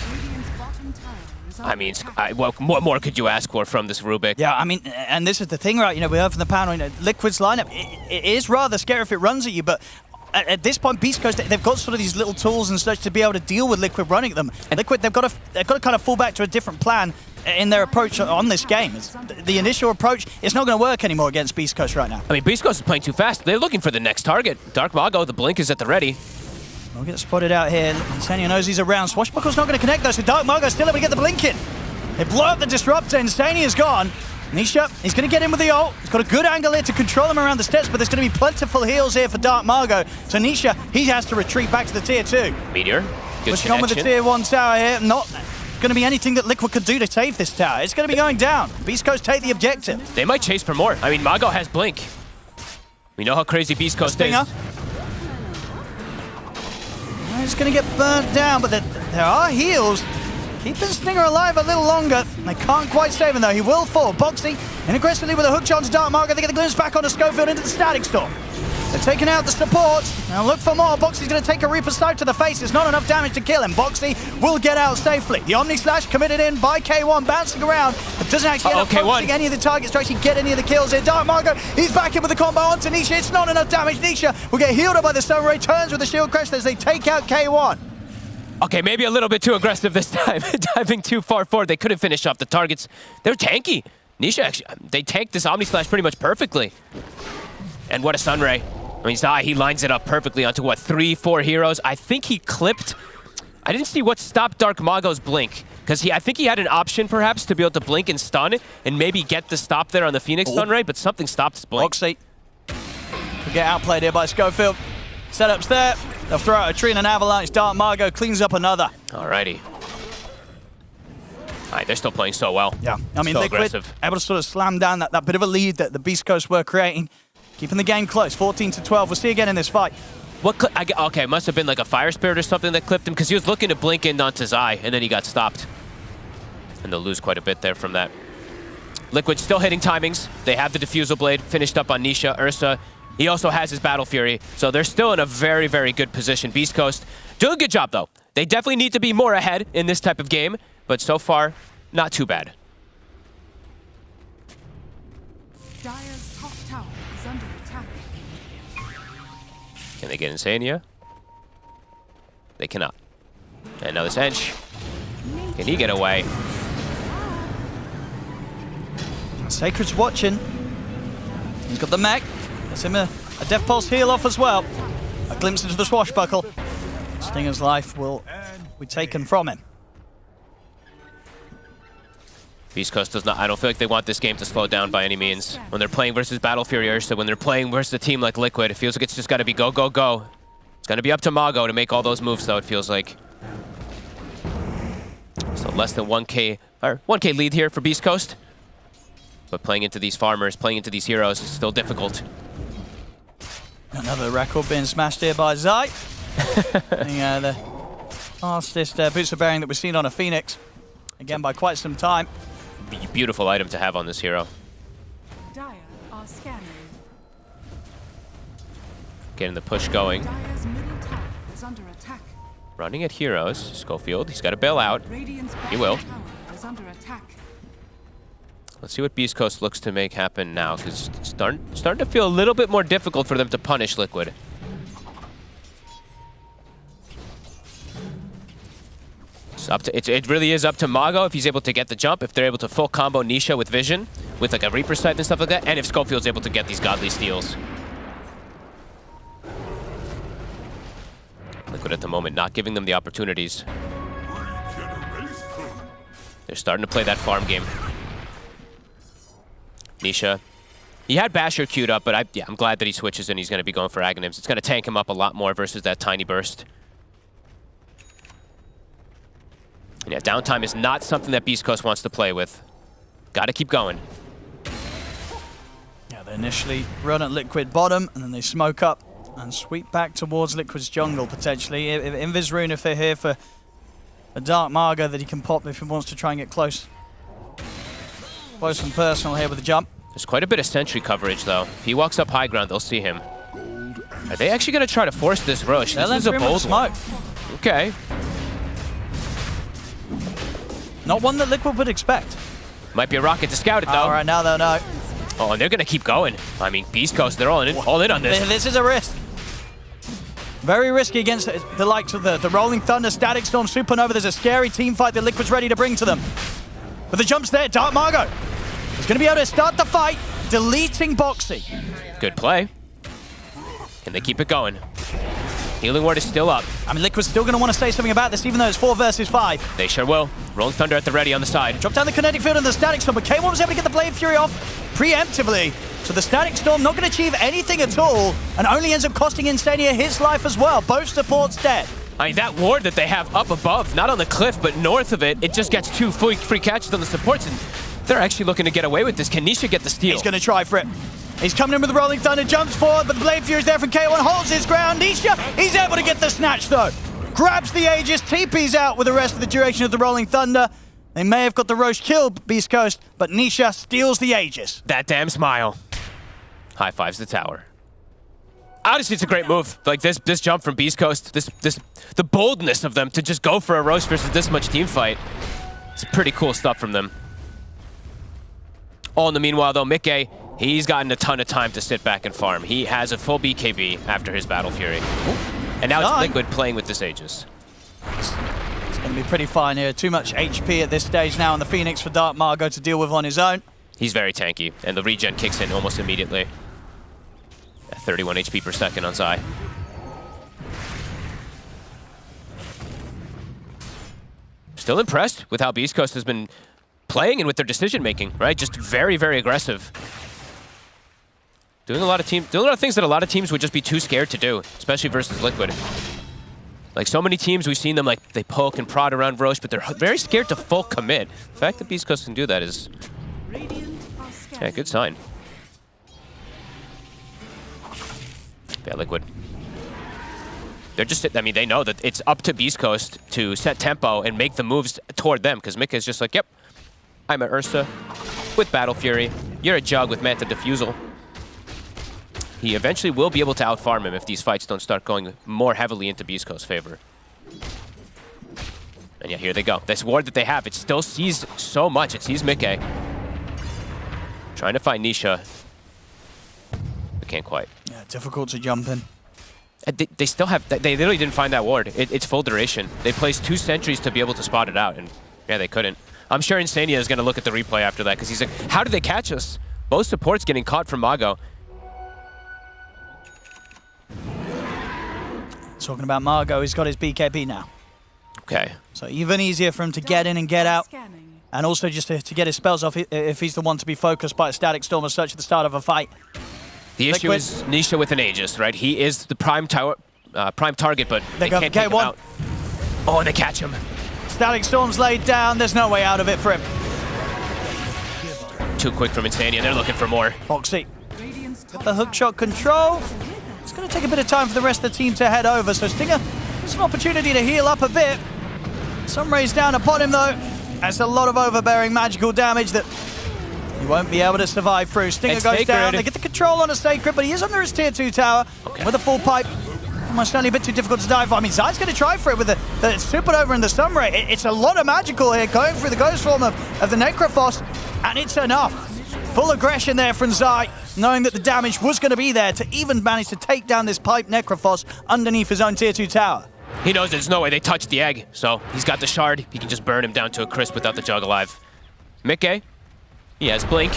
I mean, what more could you ask for from this Rubik? Yeah, I mean, and this is the thing, right? We heard from the panel, Liquid's lineup, it is rather scary if it runs at you, but at this point, Beast Coast, they've got sort of these little tools and such to be able to deal with Liquid running at them. And Liquid, they've got to kind of fall back to a different plan in their approach on this game. The initial approach, it's not going to work anymore against Beast Coast right now. I mean, Beast Coast is playing too fast. They're looking for the next target. Dark Mago, the blink is at the ready. We'll get spotted out here. Insania knows he's around. Swashbuckle's not going to connect though, so Dark Margo's still able to get the blink in. They blow up the Disruptor. Insania's gone. Nisha, he's going to get in with the ult. He's got a good angle here to control him around the steps, but there's going to be plentiful heals here for Dark Margo. So Nisha, he has to retreat back to the tier 2. Meteor. Good Pushing on with the connection. tier 1 tower here. Not going to be anything that Liquid could do to save this tower. It's going to be going down. Beastcoast take the objective. They might chase for more. I mean, Mago has Blink. We know how crazy Beastcoast is. He's going to get burnt down, but there are heals. Keeping Stinger alive a little longer. They can't quite save him, though. He will fall. Boxy in aggressively with a hook shot to Dark Margo. They get the glimpse back onto Schofield into the Static Storm. They're taking out the support. Now look for more. Boxy's going to take a Reaper Sight to the face. It's not enough damage to kill him. Boxy will get out safely. The Omni Slash committed in by K1, bouncing around, but doesn't actually end up focusing any of the targets to actually get any of the kills here. Dark Margo, he's back in with the combo onto Nisha. It's not enough damage. Nisha will get healed up by the Stone Ray, turns with the shield crest as they take out K1. Okay, maybe a little bit too aggressive this time. Diving too far forward. They couldn't finish off the targets. They're tanky. Nisha actually, they tanked this Omni Slash pretty much perfectly. And what a Sunray. I mean, Zai, he lines it up perfectly onto, what, 3-4 heroes? I think he clipped... I didn't see what stopped Dark Mago's blink. Because I think he had an option, perhaps, to be able to blink and stun and maybe get the stop there on the Phoenix Sunray, but something stopped his blink. Boxy could get outplayed here by Schofield. Setups there. They'll throw out a tree and an avalanche. Dark Margo cleans up another. Alrighty. Alright, they're still playing so well. Yeah, I mean, so Liquid aggressive. able to sort of slam down that bit of a lead that the Beast Coast were creating. Keeping the game close, 14-12. We'll see again in this fight. Okay, must have been like a Fire Spirit or something that clipped him because he was looking to blink in onto Zai and then he got stopped. And they'll lose quite a bit there from that. Liquid still hitting timings. They have the Diffusal Blade finished up on Nisha. Ursa, he also has his Battle Fury. So they're still in a very, very good position. Beast Coast doing a good job though. They definitely need to be more ahead in this type of game, but so far, not too bad. Dire's top tower is under attack. Can they get Insania? They cannot. And now this Ench. Can he get away? Sacred's watching. He's got the mech. That's him a Death Pulse heal off as well. A glimpse into the swashbuckle. Stinger's life will be taken from him. Beast Coast does not. I don't feel like they want this game to slow down by any means. When they're playing versus Battle Fury Ursa, when they're playing versus a team like Liquid, it feels like it's just got to be go, go, go. It's going to be up to Mago to make all those moves, though, it feels like. So less than 1K, or 1K lead here for Beast Coast. But playing into these farmers, playing into these heroes is still difficult. Another record being smashed here by Zai. The fastest boots of bearing that we've seen on a Phoenix. Again, by quite some time. Beautiful item to have on this hero. Dire are scanning. Getting the push going. Dire's middle tower is under attack. Running at heroes. Schofield, he's got to bail out. Radiant's He will. tower is under attack. Let's see what Beast Coast looks to make happen now, because it's starting to feel a little bit more difficult for them to punish Liquid. It really is up to Mago if he's able to get the jump, if they're able to full combo Nisha with Vision, with like a Reaper Sight and stuff like that, and if Schofield's able to get these godly steals. Liquid at the moment not giving them the opportunities. They're starting to play that farm game. Nisha, he had Basher queued up, but I'm glad that he switches and he's going to be going for Aghanims. It's going to tank him up a lot more versus that tiny burst. And yeah, downtime is not something that Beast Coast wants to play with. Got to keep going. Yeah, they initially run at Liquid bottom, and then they smoke up and sweep back towards Liquid's jungle, potentially. Invis Rune, if they're here for a Dark Margo that he can pop if he wants to try and get close. Close and personal here with the jump. There's quite a bit of sentry coverage, though. If he walks up high ground, they'll see him. Are they actually going to try to force this rush? This is a bold one. Okay. Not one that Liquid would expect. Might be a rocket to scout it, though. All right, now they'll know. Oh, and they're going to keep going. I mean, Beast Coast, they're all in on this. This is a risk. Very risky against the likes of the Rolling Thunder, Static Storm, Supernova. There's a scary team fight that Liquid's ready to bring to them. But the jump's there. Dark Margo is going to be able to start the fight, deleting Boxy. Good play. Can they keep it going? Healing Word is still up. I mean, Liquid's still going to want to say something about this, even though it's 4 versus 5. They sure will. Rolling Thunder at the ready on the side. Drop down the Kinetic Field and the Static Storm, but K1 was able to get the Blade Fury off preemptively. So the Static Storm not going to achieve anything at all, and only ends up costing Insania his life as well. Both supports dead. I mean, that ward that they have up above, not on the cliff, but north of it, it just gets 2 free catches on the supports, and they're actually looking to get away with this. Can Nisha get the steal? He's going to try for it. He's coming in with the Rolling Thunder, jumps forward, but the Blade Fury's there from K1, holds his ground. Nisha, he's able to get the snatch, though. Grabs the Aegis, TP's out with the rest of the duration of the Rolling Thunder. They may have got the Roche kill, Beastcoast, but Nisha steals the Aegis. That damn smile. High fives the tower. Honestly, it's a great move. Like this jump from Beastcoast, the boldness of them to just go for a Roche versus this much team fight. It's pretty cool stuff from them. All in the meanwhile, though, Mickey, he's gotten a ton of time to sit back and farm. He has a full BKB after his Battle Fury. And now it's Liquid playing with this Aegis. It's going to be pretty fine here. Too much HP at this stage now on the Phoenix for Dark Margo to deal with on his own. He's very tanky, and the regen kicks in almost immediately. At 31 HP per second on Zai. Still impressed with how Beastcoast has been playing and with their decision making, right? Just very, very aggressive. Doing a lot of things that a lot of teams would just be too scared to do, especially versus Liquid. Like so many teams, we've seen them like they poke and prod around Roche, but they're very scared to full commit. The fact that Beastcoast can do that is a good sign. Yeah, Liquid. They're just, I mean, they know that it's up to Beastcoast to set tempo and make the moves toward them, because Mika is just like, yep, I'm an Ursa with Battle Fury. You're a Jug with Manta Diffusal. He eventually will be able to outfarm him if these fights don't start going more heavily into Beastcoast's favor. And yeah, here they go. This ward that they have, it still sees so much. It sees Mickey. Trying to find Nisha. But can't quite. Yeah, difficult to jump in. They still have, they literally didn't find that ward. It's full duration. They placed 2 sentries to be able to spot it out, and yeah, they couldn't. I'm sure Insania is going to look at the replay after that, because he's like, how did they catch us? Both supports getting caught from Mago. Talking about Margo, he's got his BKB now. Okay. So even easier for him to get in and get out. And also just to get his spells off if he's the one to be focused by a Static Storm as such at the start of a fight. The issue is Nisha with an Aegis, right? He is the prime target, but they can't take him out. Oh, and they catch him. Static Storm's laid down. There's no way out of it for him. Too quick from Insania. They're looking for more. Foxy. Got the hookshot control. It's going to take a bit of time for the rest of the team to head over. So Stinger, it's an opportunity to heal up a bit. Sunray's down upon him, though. That's a lot of overbearing magical damage that he won't be able to survive through. Stinger goes down. They get the control on a Sacred, but he is under his tier 2 tower with a full pipe. Almost certainly a bit too difficult to dive for. I mean, Zai's going to try for it with the Supernova and the Sunray. It's a lot of magical here going through the Ghost Form of the Necrophos, and it's enough. Full aggression there from Zai, knowing that the damage was going to be there to even manage to take down this pipe Necrophos underneath his own tier 2 tower. He knows there's no way they touched the egg, so he's got the shard. He can just burn him down to a crisp without the Jug alive. Mickey, he has Blink.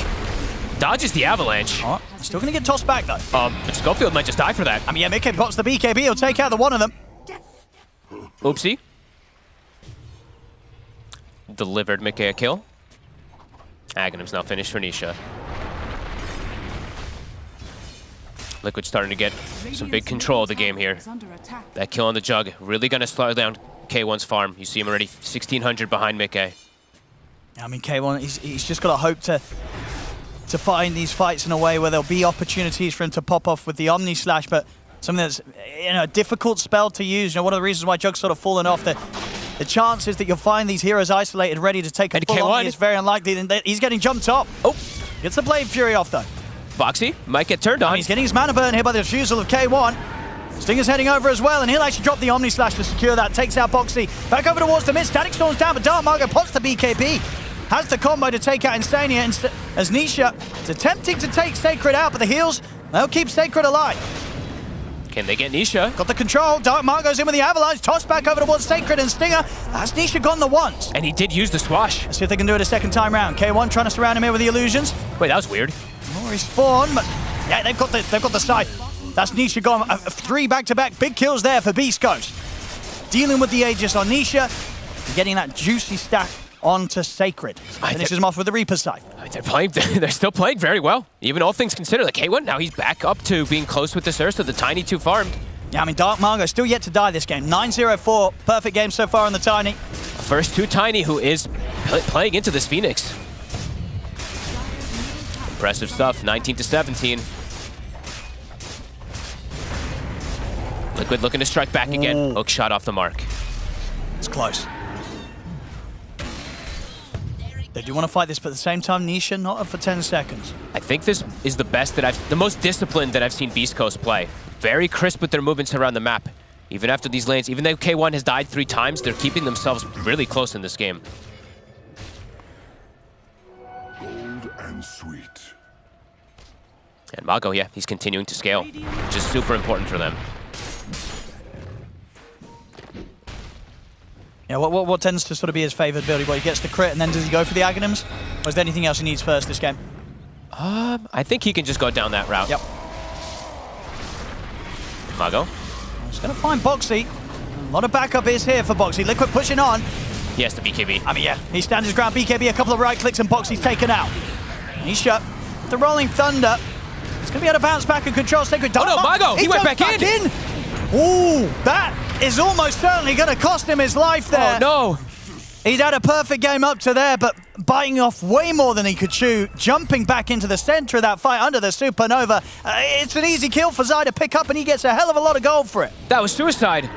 Dodges the avalanche. Oh, still going to get tossed back, though. But Schofield might just die for that. I mean, yeah, Mickey pops the BKB. He'll take out the one of them. Oopsie. Delivered Mickey a kill. Aghanim's now finished for Nisha. Liquid starting to get some big control of the game here. That kill on the Jug really going to slow down K1's farm. You see him already 1,600 behind Mickey. I mean, K1, he's just got to hope to find these fights in a way where there'll be opportunities for him to pop off with the Omni Slash, but something that's, you know, a difficult spell to use. You know, one of the reasons why Jug's sort of fallen off, the chances that you'll find these heroes isolated, ready to take a full Omni is very unlikely. And he's getting jumped up. Oh, gets the Blade Fury off, though. Boxy might get turned on. He's getting his mana burn here by the refusal of K1. Stinger's heading over as well, and he'll actually drop the Omni Slash to secure that. Takes out Boxy. Back over towards the mid. Static Storm's down, but Dark Margo pots the BKB. Has the combo to take out Insania, as Nisha is attempting to take Sacred out, but the heals, they'll keep Sacred alive. Can they get Nisha? Got the control. Dark Margo's in with the avalanche. Tossed back over towards Sacred and Stinger. Has Nisha gone the once? And he did use the swash. Let's see if they can do it a second time round. K1 trying to surround him here with the illusions. Wait, that was weird. More spawn, but yeah, they've got the scythe. That's Nisha gone. 3 back-to-back big kills there for Beastcoast. Dealing with the Aegis on Nisha, getting that juicy stack onto Sacred. Finishes him off with the Reaper Scythe. They're still playing very well. Even all things considered, like K1, now he's back up to being close with this Ursa, the tiny 2 farmed. Yeah, I mean, Dark Margo still yet to die this game. 9-0-4, perfect game so far on the Tiny. First to Tiny, who is playing into this Phoenix. Impressive stuff, 19-17. Liquid looking to strike back again. Hook shot off the mark. It's close. They do want to fight this, but at the same time, Nisha not up for 10 seconds. I think this is the most disciplined that I've seen Beastcoast play. Very crisp with their movements around the map. Even after these lanes, even though K1 has died 3 times, they're keeping themselves really close in this game. Gold and sweet. And Mago, yeah, he's continuing to scale, which is super important for them. Yeah, what tends to sort of be his favoured build? He gets the crit and then does he go for the Aghanims? Or is there anything else he needs first this game? I think he can just go down that route. Yep. Mago. He's going to find Boxy. A lot of backup is here for Boxy. Liquid pushing on. He has the BKB. I mean, yeah, he stands his ground. BKB, a couple of right clicks and Boxy's taken out. Nisha, the Rolling Thunder. It's going to be able to bounce back and control Sacred. Oh no, Mago! He went back in! Ooh, that is almost certainly going to cost him his life there. Oh no! He'd had a perfect game up to there, but biting off way more than he could chew, jumping back into the center of that fight under the Supernova. It's an easy kill for Zai to pick up, and he gets a hell of a lot of gold for it. That was suicide.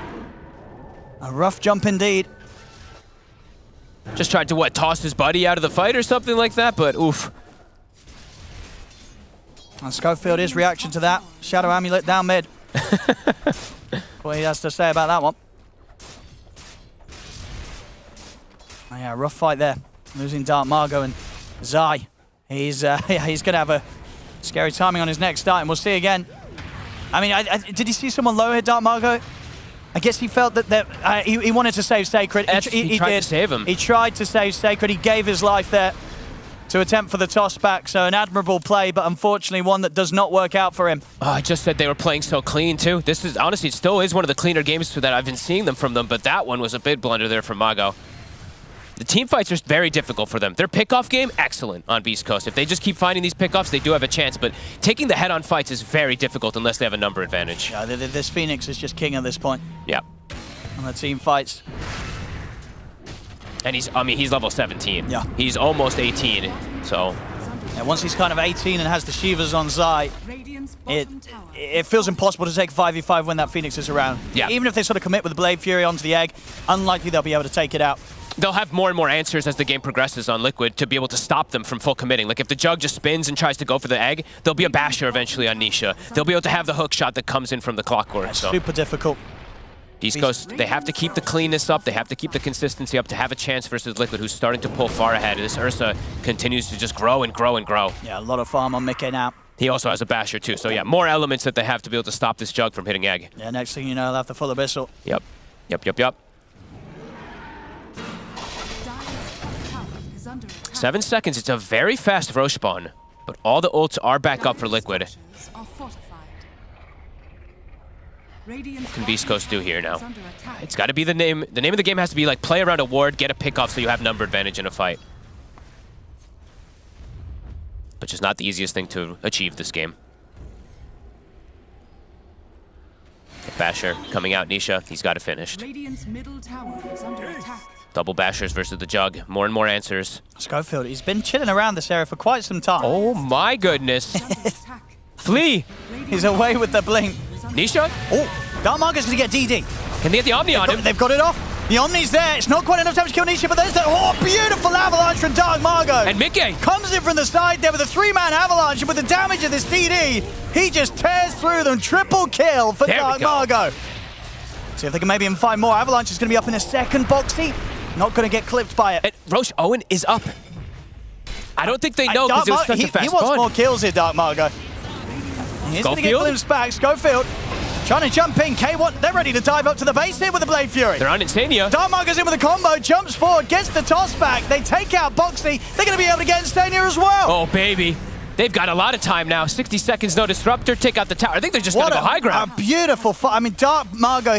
A rough jump indeed. Just tried to, what, toss his buddy out of the fight or something like that, but oof. And Schofield, his reaction to that. Shadow Amulet down mid. What he has to say about that one. Oh, yeah, rough fight there. Losing Dark Margo and Zai. He's going to have a scary timing on his next start, and we'll see again. I mean, did he see someone low hit Dark Margo? I guess he felt that he wanted to save Sacred. He tried to save him. He tried to save Sacred. He gave his life there to attempt for the toss back. So an admirable play, but unfortunately one that does not work out for him. Oh, I just said they were playing so clean too. This is honestly, it still is one of the cleaner games that I've been seeing them from them, but that one was a big blunder there from Mago. The team fights are very difficult for them. Their pickoff game, excellent on Beastcoast. If they just keep finding these pickoffs, they do have a chance, but taking the head-on fights is very difficult unless they have a number advantage. Yeah, this Phoenix is just king at this point. Yeah. On the team fights. And he's level 17. Yeah. He's almost 18, so. Yeah, once he's kind of 18 and has the Shivas on Zai, it feels impossible to take 5v5 when that Phoenix is around. Yeah. Even if they sort of commit with the Blade Fury onto the egg, unlikely they'll be able to take it out. They'll have more and more answers as the game progresses on Liquid to be able to stop them from full committing. Like if the Jug just spins and tries to go for the egg, there'll be a basher eventually on Nisha. They'll be able to have the hook shot that comes in from the clockwork. That's super difficult. Beastcoast, they have to keep the cleanness up, they have to keep the consistency up to have a chance versus Liquid, who's starting to pull far ahead. This Ursa continues to just grow and grow and grow. Yeah, a lot of farm on Mickey now. He also has a basher too, so yeah, more elements that they have to be able to stop this Jug from hitting egg. Yeah, next thing you know, they'll have the full abyssal. Yep, yep, yep, yep. 7 seconds, it's a very fast Roche spawn, but all the ults are back up for Liquid. What can Beastcoast do here now? It's got to be the name of the game has to be like play around a ward, get a pick off so you have number advantage in a fight. Which is not the easiest thing to achieve this game. Basher coming out, Nisha, he's got it finished. Radiant's middle tower is under attack. Double bashers versus the Jug. More and more answers. Schofield, he's been chilling around this area for quite some time. Oh my goodness. Flee! He's away with the blink. Nisha? Oh, Dark Margo's going to get DD. Can they get the Omni on him? They've got it off. The Omni's there. It's not quite enough time to kill Nisha, but there's the beautiful avalanche from Dark Margo. And Mickey comes in from the side there with a 3-man avalanche, and with the damage of this DD, he just tears through them. Triple kill for Dark Margo. See if they can maybe even find more. Avalanche is going to be up in a second. Boxy not going to get clipped by it. And Roche Owen is up. I don't think they know because it was such a fast He wants spawn. more kills here, Dark Margo. He's going to get glimpsed back. Schofield trying to jump in. K1, they're ready to dive up to the base here with the Blade Fury. They're on Insania. Dark Margo's in with a combo, jumps forward, gets the toss back. They take out Boxy. They're going to be able to get Insania as well. Oh, baby. They've got a lot of time now. 60 seconds, no disruptor, take out the tower. I think they're just going to go high ground. A beautiful fight. I mean, Dark Margo,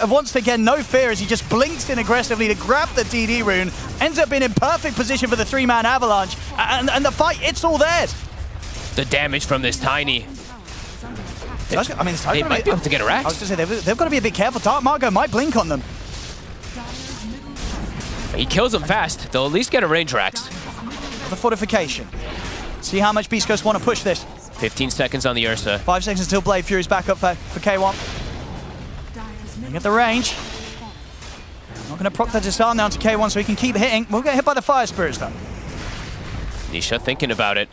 once again, no fear as he just blinks in aggressively to grab the DD rune. Ends up being in perfect position for the 3-man avalanche. And the fight, it's all theirs. The damage from this Tiny. I mean, They might be able to get a Rax. I was going to say, they've got to be a bit careful. Dark Margo might blink on them. He kills them fast. They'll at least get a range Rax. The fortification. See how much Beastcoast want to push this. 15 seconds on the Ursa. 5 seconds until Blade Fury's back up for K1. They get the range. Not going to proc that disarm down to K1 so he can keep hitting. We'll get hit by the Fire Spirits though. Nisha thinking about it.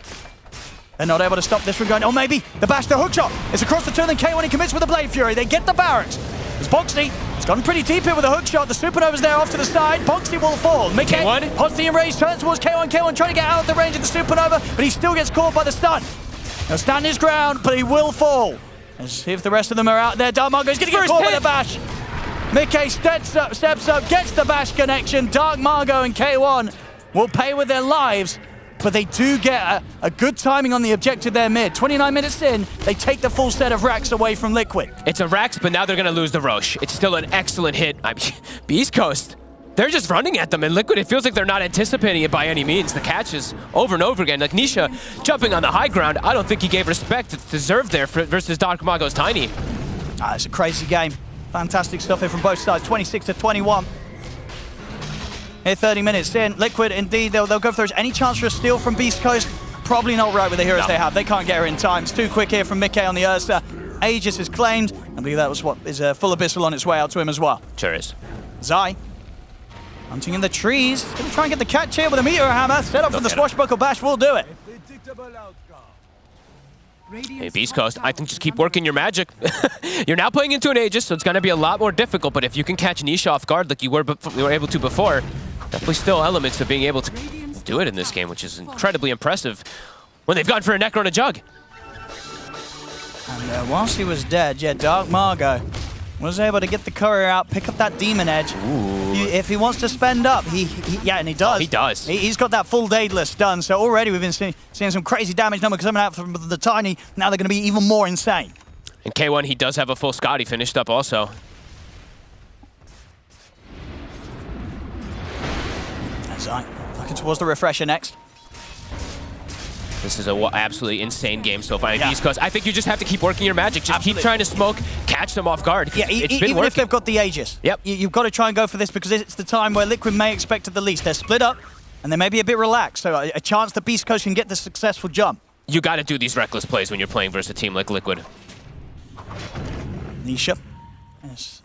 They're not able to stop this from going. Oh, maybe the bash, the hookshot. It's across the turn, then K1 he commits with the Blade Fury. They get the barracks. There's Boxy. It's gone pretty deep here with a hookshot. The Supernova's there off to the side. Boxy will fall. Mickey, K1. Hosty and Rage turns towards K1. K1 trying to get out of the range of the Supernova, but he still gets caught by the stun. He'll stand his ground, but he will fall. Let's see if the rest of them are out there. Dark Margo's going to get caught by the bash. Mickey steps up, gets the bash connection. Dark Margo and K1 will pay with their lives, but they do get a good timing on the objective there mid. 29 minutes in, they take the full set of Rax away from Liquid. It's a Rax, but now they're going to lose the Roche. It's still an excellent hit. I mean, Beastcoast, they're just running at them, and Liquid, it feels like they're not anticipating it by any means. The catches over and over again. Like Nisha jumping on the high ground, I don't think he gave respect that's deserved there versus Dark Margo's Tiny. It's a crazy game. Fantastic stuff here from both sides, 26 to 21. Here, 30 minutes in. Liquid, indeed, they'll go if there's any chance for a steal from Beastcoast. Probably not right with the heroes they have. They can't get her in time. It's too quick here from Mickey on the Ursa. Aegis is claimed. I believe that was what is Full Abyssal on its way out to him as well. Sure is. Zai, hunting in the trees. Gonna try and get the catch here with a meteor hammer. Set up for the swashbuckle bash. We'll do it. Hey, Beastcoast, I think just keep working your magic. You're now playing into an Aegis, so it's going to be a lot more difficult, but if you can catch Nisha off guard like you were able to before, definitely still elements of being able to do it in this game, which is incredibly impressive when they've gone for a Necro and a Jug. And whilst he was dead, Dark Margo was able to get the courier out, pick up that Demon Edge. If he wants to spend up, and he does. Oh, he does. He's got that full Daedalus done, so already we've been seeing some crazy damage number coming out from the Tiny. Now they're going to be even more insane. And K1, he does have a full Scotty finished up also. Zai looking towards the refresher next. This is an absolutely insane game so far. Beastcoast, I think you just have to keep working your magic. Just keep trying to smoke, catch them off guard. Yeah, even if they've got the Aegis. Yep. You've got to try and go for this because it's the time where Liquid may expect it the least. They're split up, and they may be a bit relaxed, so a chance that Beastcoast can get the successful jump. You got to do these reckless plays when you're playing versus a team like Liquid. Nisha. Yes.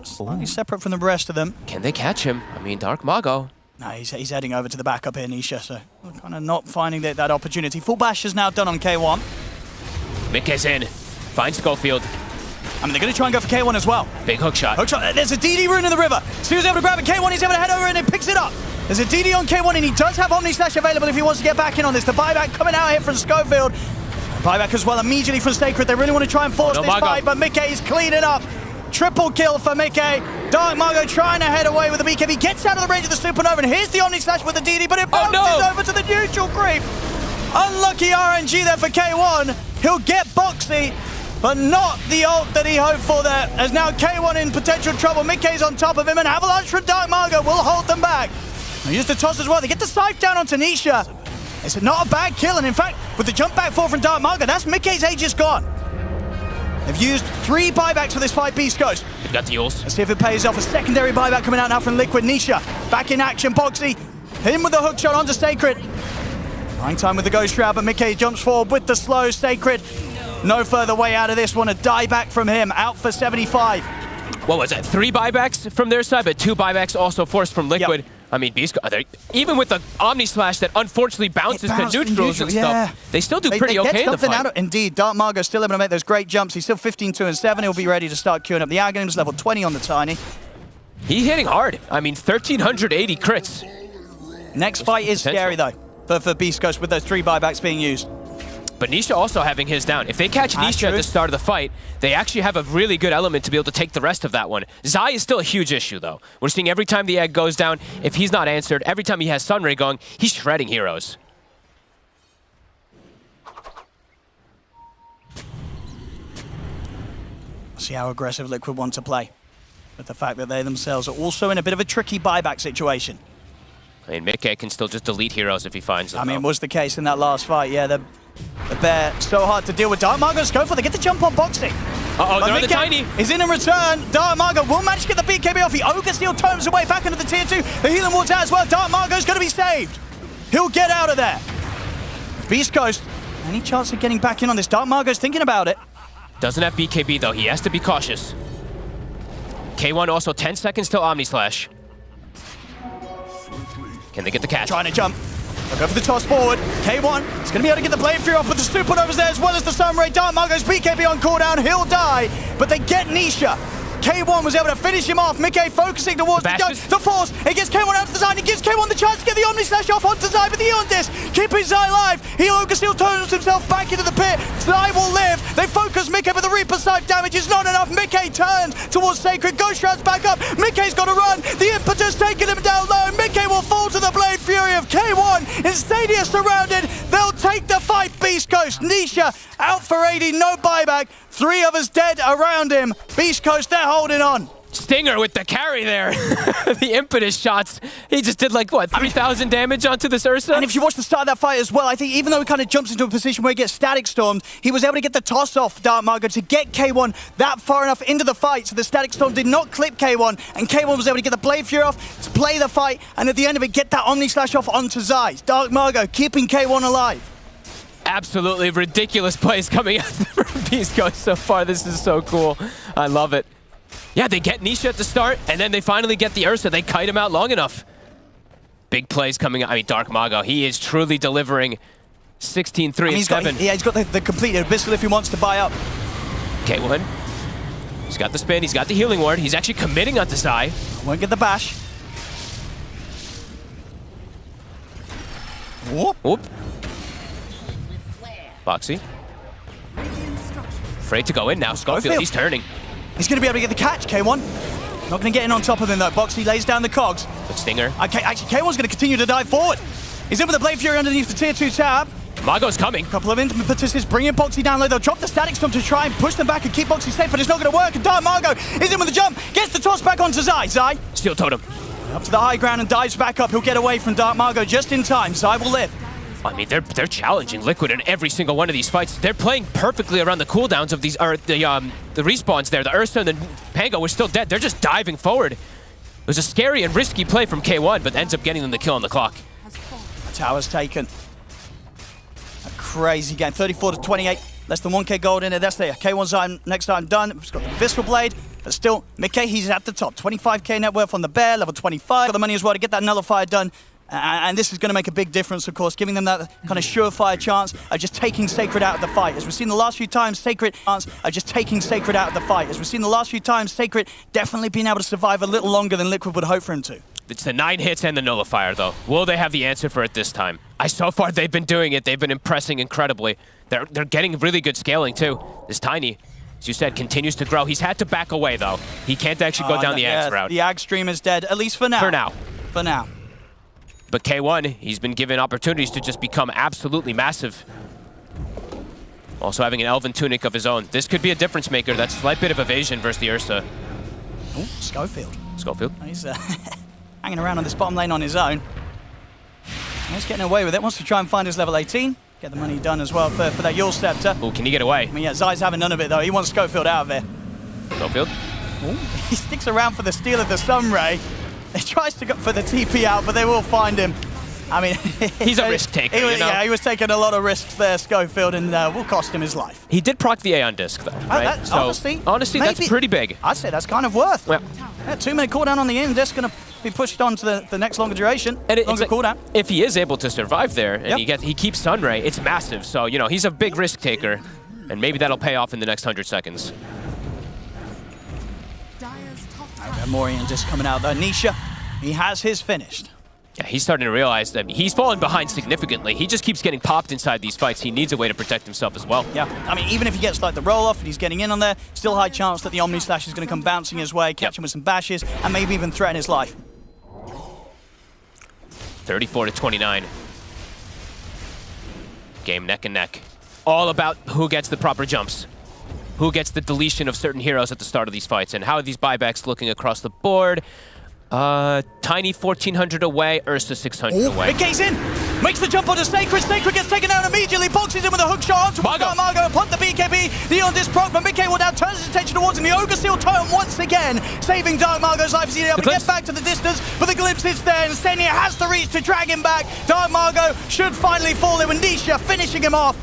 Slightly separate from the rest of them. Can they catch him? I mean, Dark Mago. No, he's heading over to the backup here, Nisha, so kind of not finding that opportunity. Full bash is now done on K1. Mickey's in. Finds Schofield. I mean, they're going to try and go for K1 as well. Big hook shot. There's a DD rune in the river. So he was able to grab it. K1, he's able to head over and he picks it up. There's a DD on K1, and he does have Omni Slash available if he wants to get back in on this. The buyback coming out here from Schofield. Buyback as well immediately from Sacred. They really want to try and force this fight, but Mickey is cleaning up. Triple kill for Mickey. Dark Margo trying to head away with the BKB. Gets out of the range of the Supernova, and here's the Omni Slash with the DD, but it bounces over to the neutral creep. Unlucky RNG there for K1. He'll get Boxy, but not the ult that he hoped for there. As now K1 in potential trouble. Mickey's on top of him, and Avalanche from Dark Margo will hold them back. They use the toss as well. They get the scythe down on Tanisha. It's not a bad kill, and in fact, with the jump back forward from Dark Margo, that's Mickey's Aegis gone. They've used 3 buybacks for this fight, Beastcoast. They've got the ults. Let's see if it pays off. A secondary buyback coming out now from Liquid. Nisha back in action. Boxy him with the hook shot onto Sacred. Buying time with the Ghost Shroud, but Mickey jumps forward with the slow. Sacred, no further way out of this one. A die back from him, out for 75. What was it? 3 buybacks from their side, but 2 buybacks also forced from Liquid. Yep. I mean, Beastcoast, even with the Omni Slash that unfortunately bounces to neutrals and stuff, they still do pretty okay in the fight. Indeed, Dark Margo still able to make those great jumps. He's still 15-2 and 7. He'll be ready to start queuing up the Aghanims, level 20 on the Tiny. He's hitting hard. I mean, 1,380 crits. Next fight is scary, though, for Beastcoast with those 3 buybacks being used. But Nisha also having his down. If they catch Nisha at the start of the fight, they actually have a really good element to be able to take the rest of that one. Zai is still a huge issue, though. We're seeing every time the egg goes down, if he's not answered, every time he has Sunray going, he's shredding heroes. See how aggressive Liquid want to play. But the fact that they themselves are also in a bit of a tricky buyback situation. I mean, Mickey can still just delete heroes if he finds them. I mean, it was the case in that last fight, yeah. The bear, so hard to deal with. Dark Margot's go for. They get the jump on boxing. Uh-oh, they're on the tiny. Is in return. Dark Margot will manage to get the BKB off. The Ogre Steel turns his way back into the tier 2. The healing ward's out as well. Dark Margot's going to be saved. He'll get out of there. Beastcoast, any chance of getting back in on this? Dark Margot's thinking about it. Doesn't have BKB though. He has to be cautious. K1 also 10 seconds till Omni Slash. Can they get the catch? Trying to jump. They'll go for the toss forward. K1 is going to be able to get the Blade Fury off, but the Supernova's there as well as the Sunray. Dark Margot's BKB on cooldown. He'll die, but they get Nisha. K1 was able to finish him off. Mickey focusing towards the gun. The force. It gets K1 out to the side. It gives K1 the chance to get the Omni Slash off onto Zai, but the Eon Disc keeping Zai alive. Ogre Steel turns himself back into the pit. Zai will live. They focus Mickey, but the Reaper Scythe damage is not enough. Mickey turns towards Sacred. Ghost Shroud's back up. Mickey's got to run. The impetus taking him down low. Mickey will fall to the Blade Fury of K1. Is Stadia surrounded. They'll take the fight. Beastcoast. Nisha out for 80. No buyback. 3 of us dead around him. Beastcoast, they're holding on. Stinger with the carry there. The impetus shots. He just did like, what, 3,000 damage onto this Ursa? And if you watch the start of that fight as well, I think even though he kind of jumps into a position where he gets static stormed, he was able to get the toss off Dark Margot to get K1 that far enough into the fight so the static storm did not clip K1, and K1 was able to get the Blade Fury off to play the fight, and at the end of it, get that Omni Slash off onto Zai. Dark Margot keeping K1 alive. Absolutely ridiculous plays coming out from Beastcoast so far. This is so cool. I love it. Yeah, they get Nisha at the start, and then they finally get the Ursa. They kite him out long enough. Big plays coming out. I mean, Dark Margot, he is truly delivering 16-3 and 7. He's got the completed Abyssal if he wants to buy up. K1. He's got the spin. He's got the healing ward. He's actually committing onto Zai. Won't get the bash. Whoop. Whoop. Boxy. Afraid to go in now. Schofield, he's turning. He's going to be able to get the catch, K1. Not going to get in on top of him, though. Boxy lays down the cogs. But Stinger. Okay, actually, K1's going to continue to dive forward. He's in with the Blade Fury underneath the tier 2 tab. Margot's coming. Couple of impetuses, bringing Boxy down low. They'll drop the Static Storm to try and push them back and keep Boxy safe, but it's not going to work. And Dark Margot is in with the jump. Gets the toss back onto Zai. Zai. Steel Totem. Up to the high ground and dives back up. He'll get away from Dark Margot just in time. Zai will live. I mean, they're challenging Liquid in every single one of these fights. They're playing perfectly around the cooldowns of these, or the respawns there. The Ursa and the Pango were still dead. They're just diving forward. It was a scary and risky play from K1, but ends up getting them the kill on the clock. Tower's taken. A crazy game. 34-28. Less than 1k gold in it. That's there. K1's next time done. He's got the Visceral Blade, but still, Mickey, he's at the top. 25k net worth on the bear, level 25. Got the money as well to get that Nullifier done. And this is going to make a big difference, of course, giving them that kind of surefire chance of just taking Sacred out of the fight. As we've seen the last few times, Sacred definitely being able to survive a little longer than Liquid would hope for him to. It's the 9 hits and the Nullifier, though. Will they have the answer for it this time? So far, they've been doing it. They've been impressing incredibly. They're getting really good scaling, too. This Tiny, as you said, continues to grow. He's had to back away, though. He can't actually go down the Axe route. The Ag stream is dead, at least for now. For now. But K1, he's been given opportunities to just become absolutely massive. Also having an Elven Tunic of his own. This could be a difference maker. That slight bit of evasion versus the Ursa. Oh, Schofield. He's hanging around on this bottom lane on his own. He's getting away with it. Wants to try and find his level 18. Get the money done as well for that Yule Scepter. Oh, can he get away? I mean, yeah, Zai's having none of it, though. He wants Schofield out of it. Schofield? Ooh, he sticks around for the steal of the Sunray. He tries to go for the TP out, but they will find him. I mean, he's a risk taker, you know? Yeah, he was taking a lot of risks there, Schofield, and will cost him his life. He did proc the Aeon Disc, though, right? Honestly, that's pretty big. I'd say that's kind of worth. Yeah. 2-minute cooldown on the Aeon Disc, going to be pushed on to the next longer duration, longer cooldown. If he is able to survive there, and he keeps Sunray, it's massive. So, you know, he's a big risk taker, and maybe that'll pay off in the next 100 seconds. Morian just coming out there. Nisha, he has his finished. Yeah, he's starting to realize that he's fallen behind significantly. He just keeps getting popped inside these fights. He needs a way to protect himself as well. Yeah, I mean, even if he gets like the roll-off and he's getting in on there, still high chance that the Omni Slash is going to come bouncing his way, catch him with some bashes, and maybe even threaten his life. 34-29. Game neck and neck. All about who gets the proper jumps. Who gets the deletion of certain heroes at the start of these fights, and how are these buybacks looking across the board? Tiny 1400 away, Ursa 600 away. Mickey's in! Makes the jump onto Sacred. Sacred gets taken down immediately. Boxes in with a hook shot onto Margo. Punt the BKB. The on this proc, but Mickey will now turn his attention towards him. The Ogre Seal Tome once again, saving Dark Margo's life as he's able to get back to the distance. But the glimpse is there, and Stenia has the reach to drag him back. Dark Margo should finally fall there with Nisha finishing him off.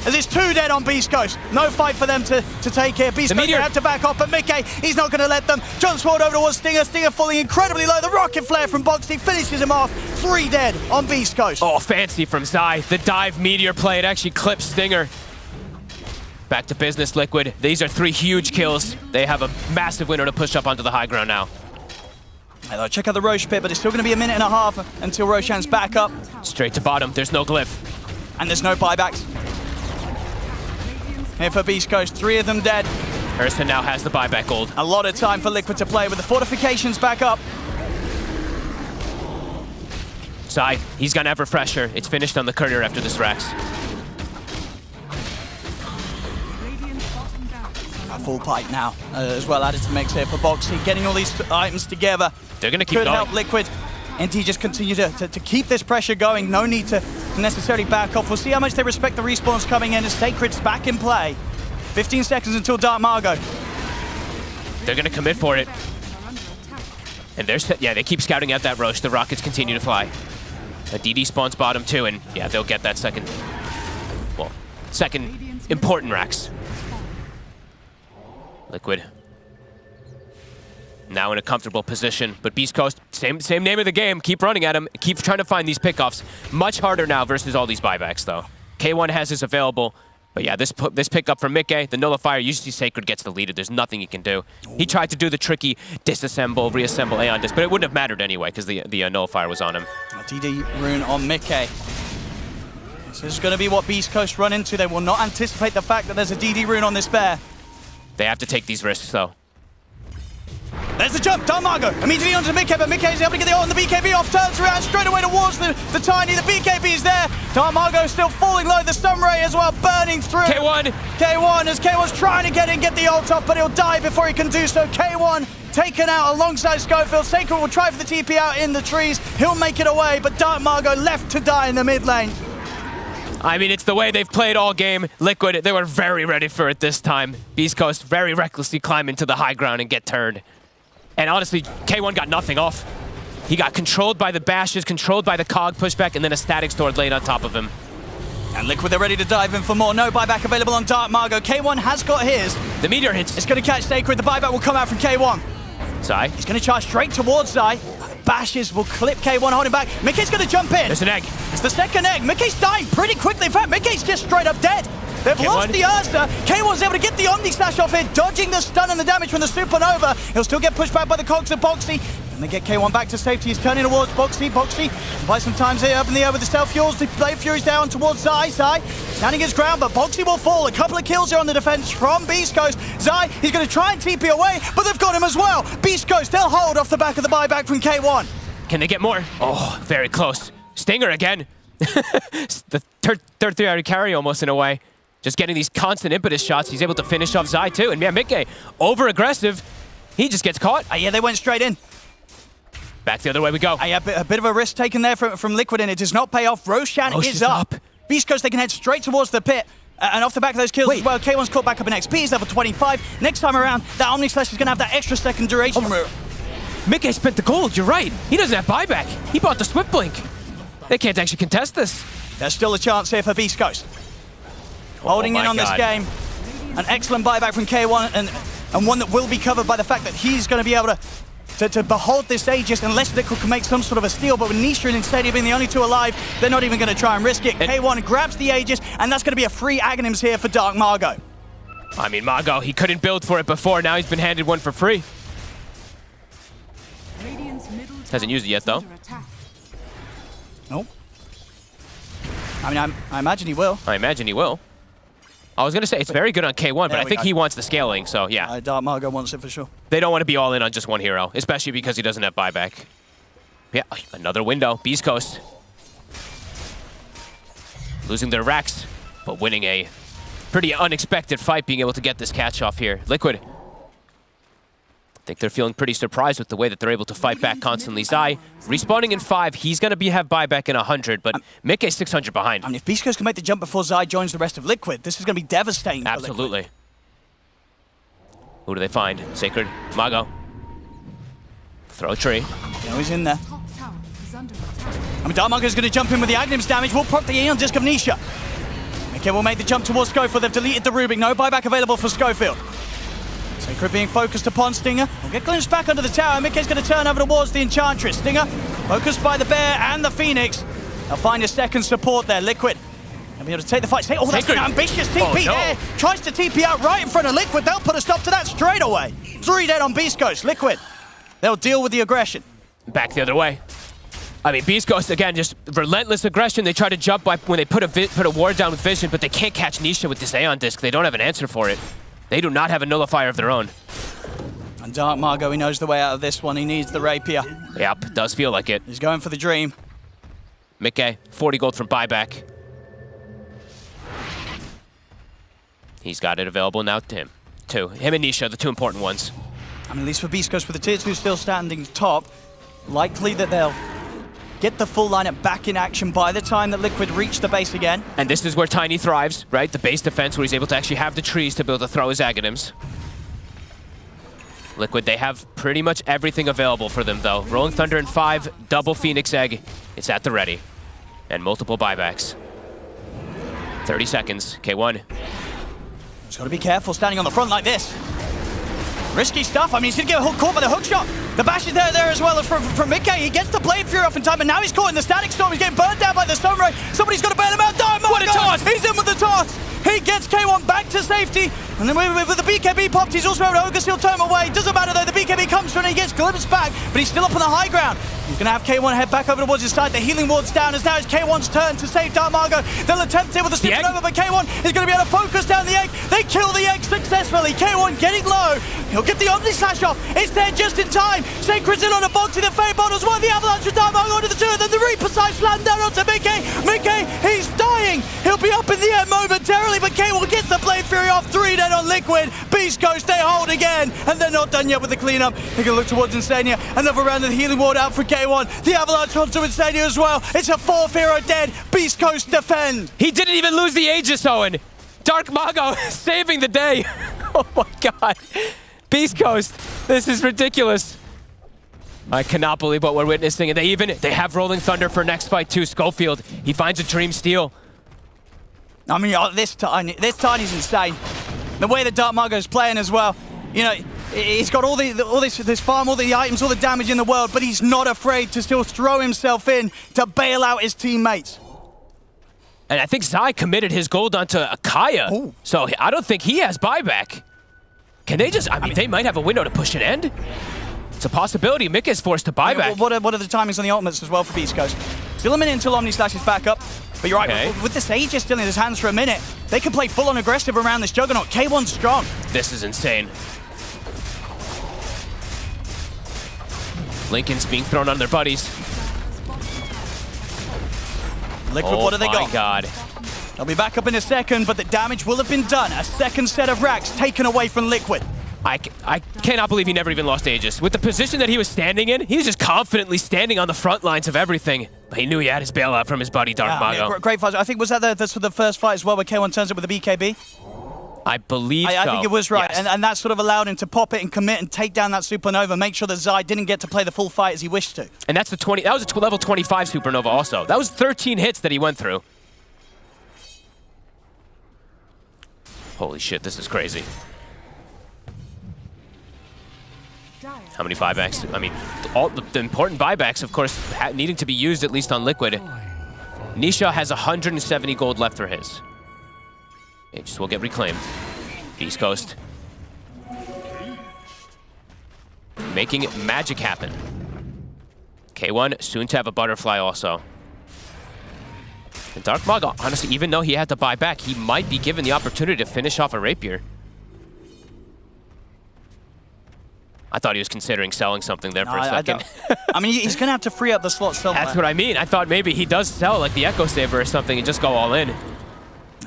As it's 2 dead on Beastcoast. No fight for them to take here. Beastcoast have to back off, but Mickey, he's not going to let them. Jump forward over towards Stinger. Stinger falling incredibly low. The rocket flare from Boxy finishes him off. 3 dead on Beastcoast. Oh, fancy from Zai. The dive meteor play, it actually clips Stinger. Back to business, Liquid. These are 3 huge kills. They have a massive winner to push up onto the high ground now. Hello, check out the Roche pit, but it's still going to be a minute and a half until Roshan's back up. Straight to bottom. There's no glyph. And there's no buybacks. Here for Beastcoast, 3 of them dead. Ursa now has the buyback gold. A lot of time for Liquid to play with the fortifications back up. Zai, he's gonna have refresher. It's finished on the courier after this Rax. A full pipe now, as well added to the mix here for Boxy. Getting all these items together. They're gonna keep Could going. help Liquid. NT just continue to keep this pressure going. No need to necessarily back off. We'll see how much they respect the respawns coming in as Sacred's back in play. 15 seconds until Dark Margo. They're gonna commit for it. And they keep scouting out that Roche. The rockets continue to fly. A DD spawns bottom too, and yeah, they'll get that second important Rax. Liquid. Now in a comfortable position, but Beastcoast, same name of the game. Keep running at him. Keep trying to find these pickoffs. Much harder now versus all these buybacks, though. K1 has his available, but yeah, this pickup from Mickey, the Nullifier, usually Sacred gets deleted. There's nothing he can do. He tried to do the tricky disassemble, reassemble Aeon Disc, but it wouldn't have mattered anyway because the Nullifier was on him. A DD rune on Mickey. This is going to be what Beastcoast run into. They will not anticipate the fact that there's a DD rune on this bear. They have to take these risks, though. There's the jump, Dark Margo immediately onto Mickey, but Mickey is able to get the ult on the BKB off, turns around straight away towards the Tiny. The BKB is there. Dark Margo still falling low, the stun ray as well, burning through. K1 as K1's trying to get the ult off, but he'll die before he can do so. K1 taken out alongside Schofield. Sacred will try for the TP out in the trees. He'll make it away, but Dark Margo left to die in the mid lane. I mean, it's the way they've played all game. Liquid, they were very ready for it this time. Beastcoast very recklessly climb into the high ground and get turned. And honestly, K1 got nothing off. He got controlled by the bashes, controlled by the cog pushback, and then a static sword laid on top of him. And Liquid, they're ready to dive in for more. No buyback available on Dark Margo. K1 has got his. The meteor hits. It's going to catch Sacred. The buyback will come out from K1. Zai. He's going to charge straight towards Zai. Bashes will clip K1, holding back. Mickey's going to jump in. There's an egg. It's the second egg. Mickey's dying pretty quickly. In fact, Mickey's just straight up dead. They've lost the Ursa. K1's able to get the Omni Slash off here, dodging the stun and the damage from the Supernova. He'll still get pushed back by the cogs of Boxy. And they get K1 back to safety. He's turning towards Boxy. Boxy buys some time here up in the air with the Stealth Fuels. The Blade Fury's down towards Zai. Zai standing his ground, but Boxy will fall. A couple of kills here on the defense from Beastcoast. Zai, he's going to try and TP away, but they've got him as well. Beastcoast, they'll hold off the back of the buyback from K1. Can they get more? Oh, very close. Stinger again. The third 3-hour carry almost in a way. Just getting these constant impetus shots. He's able to finish off Zai too. And yeah, Mickey, over-aggressive. He just gets caught. Yeah, they went straight in. Back the other way we go. A bit of a risk taken there from Liquid, and it does not pay off. Roshan is up. Beastcoast, they can head straight towards the pit. And off the back of those kills as well, K1's caught back up in XP. He's level 25. Next time around, that Omni Slash is going to have that extra second duration. Mickey spent the gold, you're right. He doesn't have buyback. He bought the Swift Blink. They can't actually contest this. There's still a chance here for Beastcoast. Holding in on this game. An excellent buyback from K1, and one that will be covered by the fact that he's going to be able to behold this Aegis unless Liquid can make some sort of a steal. But with Nisha and Instead being the only two alive, they're not even going to try and risk it. K1 grabs the Aegis, and that's going to be a free Aghanims here for Dark Margo. I mean, Margo, he couldn't build for it before. Now he's been handed one for free. Hasn't used it yet, though. Nope. I mean, I imagine he will. I imagine he will. I was going to say, it's very good on K1, but I think he wants the scaling, so yeah. Dark Margo wants it for sure. They don't want to be all in on just one hero, especially because he doesn't have buyback. Yeah, another window. Beastcoast. Losing their Rax, but winning a pretty unexpected fight, being able to get this catch off here. Liquid. think they're feeling pretty surprised with the way that they're able to fight back constantly. Zai, respawning in 5, he's going to have buyback in 100, but Mickey's 600 behind. I mean, if Beastcoast can make the jump before Zai joins the rest of Liquid, this is going to be devastating for Absolutely. Liquid. Who do they find? Sacred, Mago. Throw a tree. Yeah, he's in there. I mean, Dark Mago's going to jump in with the Agnim's damage. Will proc the Aeon Disc of Nisha. Mickey will make the jump towards Schofield. They've deleted the Rubik. No buyback available for Schofield. Sacred being focused upon Stinger. We'll get glimpsed back under the tower. Mickey's going to turn over towards the Enchantress. Stinger focused by the Bear and the Phoenix. They'll find a second support there. Liquid. They'll be able to take the fight. Oh, that's an ambitious TP there. Tries to TP out right in front of Liquid. They'll put a stop to that straight away. 3 dead on Beastcoast. Liquid. They'll deal with the aggression. Back the other way. I mean, Beastcoast, again, just relentless aggression. They try to jump by when they put a ward down with Vision, but they can't catch Nisha with this Aeon Disc. They don't have an answer for it. They do not have a nullifier of their own. And Dark Mago, he knows the way out of this one. He needs the rapier. Yep, does feel like it. He's going for the dream. Mickey, 40 gold from buyback. He's got it available now to him. Him and Nisha, the 2 important ones. I mean, at least for Beastcoast, with the tier 2 still standing top, likely that they'll get the full lineup back in action by the time that Liquid reach the base again. And this is where Tiny thrives, right? The base defense where he's able to actually have the trees to be able to throw his Aghanims. Liquid, they have pretty much everything available for them, though. Rolling Thunder in 5, double Phoenix Egg. It's at the ready. And multiple buybacks. 30 seconds. K1. He's got to be careful standing on the front like this. Risky stuff. I mean, he's going to get caught by the hook shot. The bash is there as well as from Mickey. He gets the Blade Fury off in time, and now he's caught in the Static Storm. He's getting burned down by the Stone Ray. Somebody's got to bail him out. What a toss! He's in with the toss. He gets K1 back to safety. And then with the BKB popped, he's also able to Ogre Seal turn him away. Doesn't matter though, the BKB comes through and he gets glimpsed back, but he's still up on the high ground. He's going to have K1 head back over towards his side. The healing ward's down as now it's K1's turn to save Dark Mago. They'll attempt it with a supernova, but K1 is going to be able to focus down the egg. They kill the egg successfully. K1 getting low. He'll get the Omni Slash off. It's there just in time. Sacred's in on a box to the Fade Bottles. One of the Avalanche with Dark Mago onto the 2, and then the Reaper side slam down onto Mickey. Mickey, he's dying. He'll be up in the air momentarily, but K1 gets the Blade Fury off. 3 dead on Liquid. Beastcoast, they hold again, and they're not done yet with the cleanup. They're going to look towards Insania. Another round of the healing ward out for K1. The Avalanche onto Insania as well. It's a 4th hero dead. Beastcoast defend. He didn't even lose the Aegis, Owen. Dark Mago saving the day. Oh my god. Beastcoast, this is ridiculous. I cannot believe what we're witnessing. And they have Rolling Thunder for next fight too. Schofield, he finds a Dream Steal. I mean, this Tiny's insane. The way that Dark Mago's playing as well. You know, he's got all this farm, all the items, all the damage in the world, but he's not afraid to still throw himself in to bail out his teammates. And I think Zai committed his gold onto Akaya. Ooh. So I don't think he has buyback. Can they just, I mean, they might have a window to push an end. It's a possibility. Mick is forced to buyback. What are the timings on the ultimates as well for Beastcoast? Still a minute until Omni Slash is back up. But you're right, with the Sage still in his hands for a minute, they can play full-on aggressive around this Juggernaut. K1's strong. This is insane. Lincoln's being thrown on their buddies. Liquid, what do they got? Oh my god. They'll be back up in a second, but the damage will have been done. A second set of racks taken away from Liquid. I cannot believe he never even lost Aegis. With the position that he was standing in, he was just confidently standing on the front lines of everything. But he knew he had his bailout from his buddy, Dark Mago. Yeah, great fight. I think, was that the first fight as well, where K1 turns it with the BKB? I believe so. I think it was right. Yes. And that sort of allowed him to pop it and commit and take down that Supernova, make sure that Zai didn't get to play the full fight as he wished to. And that's that was a level 25 Supernova also. That was 13 hits that he went through. Holy shit, this is crazy. How many buybacks? I mean, all the important buybacks, of course, needing to be used at least on Liquid. Nisha has 170 gold left for his. Aegis will get reclaimed. Beastcoast. Making magic happen. K1 soon to have a butterfly also. And Dark Mago, honestly, even though he had to buy back, he might be given the opportunity to finish off a rapier. I thought he was considering selling something there for a second. I mean, he's going to have to free up the slot somewhere. That's what I mean. I thought maybe he does sell like the Echo Saber or something and just go all in.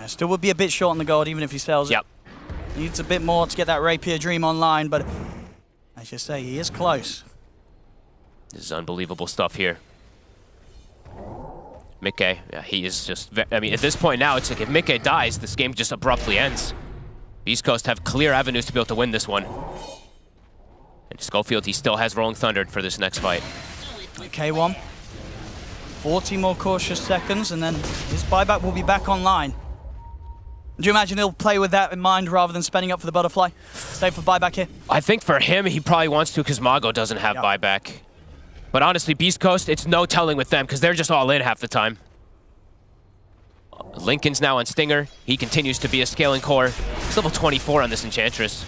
Still would be a bit short on the gold even if he sells it. Yep. Needs a bit more to get that Rapier Dream online, but As you say, he is close. This is unbelievable stuff here. Mickey, yeah, he is just... I mean, at this point now, it's like if Mickey dies, this game just abruptly ends. Beastcoast have clear avenues to be able to win this one. And Schofield, he still has Rolling Thunder for this next fight. K1. 40 more cautious seconds, and then his buyback will be back online. Do you imagine he'll play with that in mind rather than spending up for the butterfly? Stay for buyback here? I think for him, he probably wants to because Mago doesn't have buyback. But honestly, Beastcoast, it's no telling with them because they're just all in half the time. Lincoln's now on Stinger. He continues to be a scaling core. He's level 24 on this Enchantress.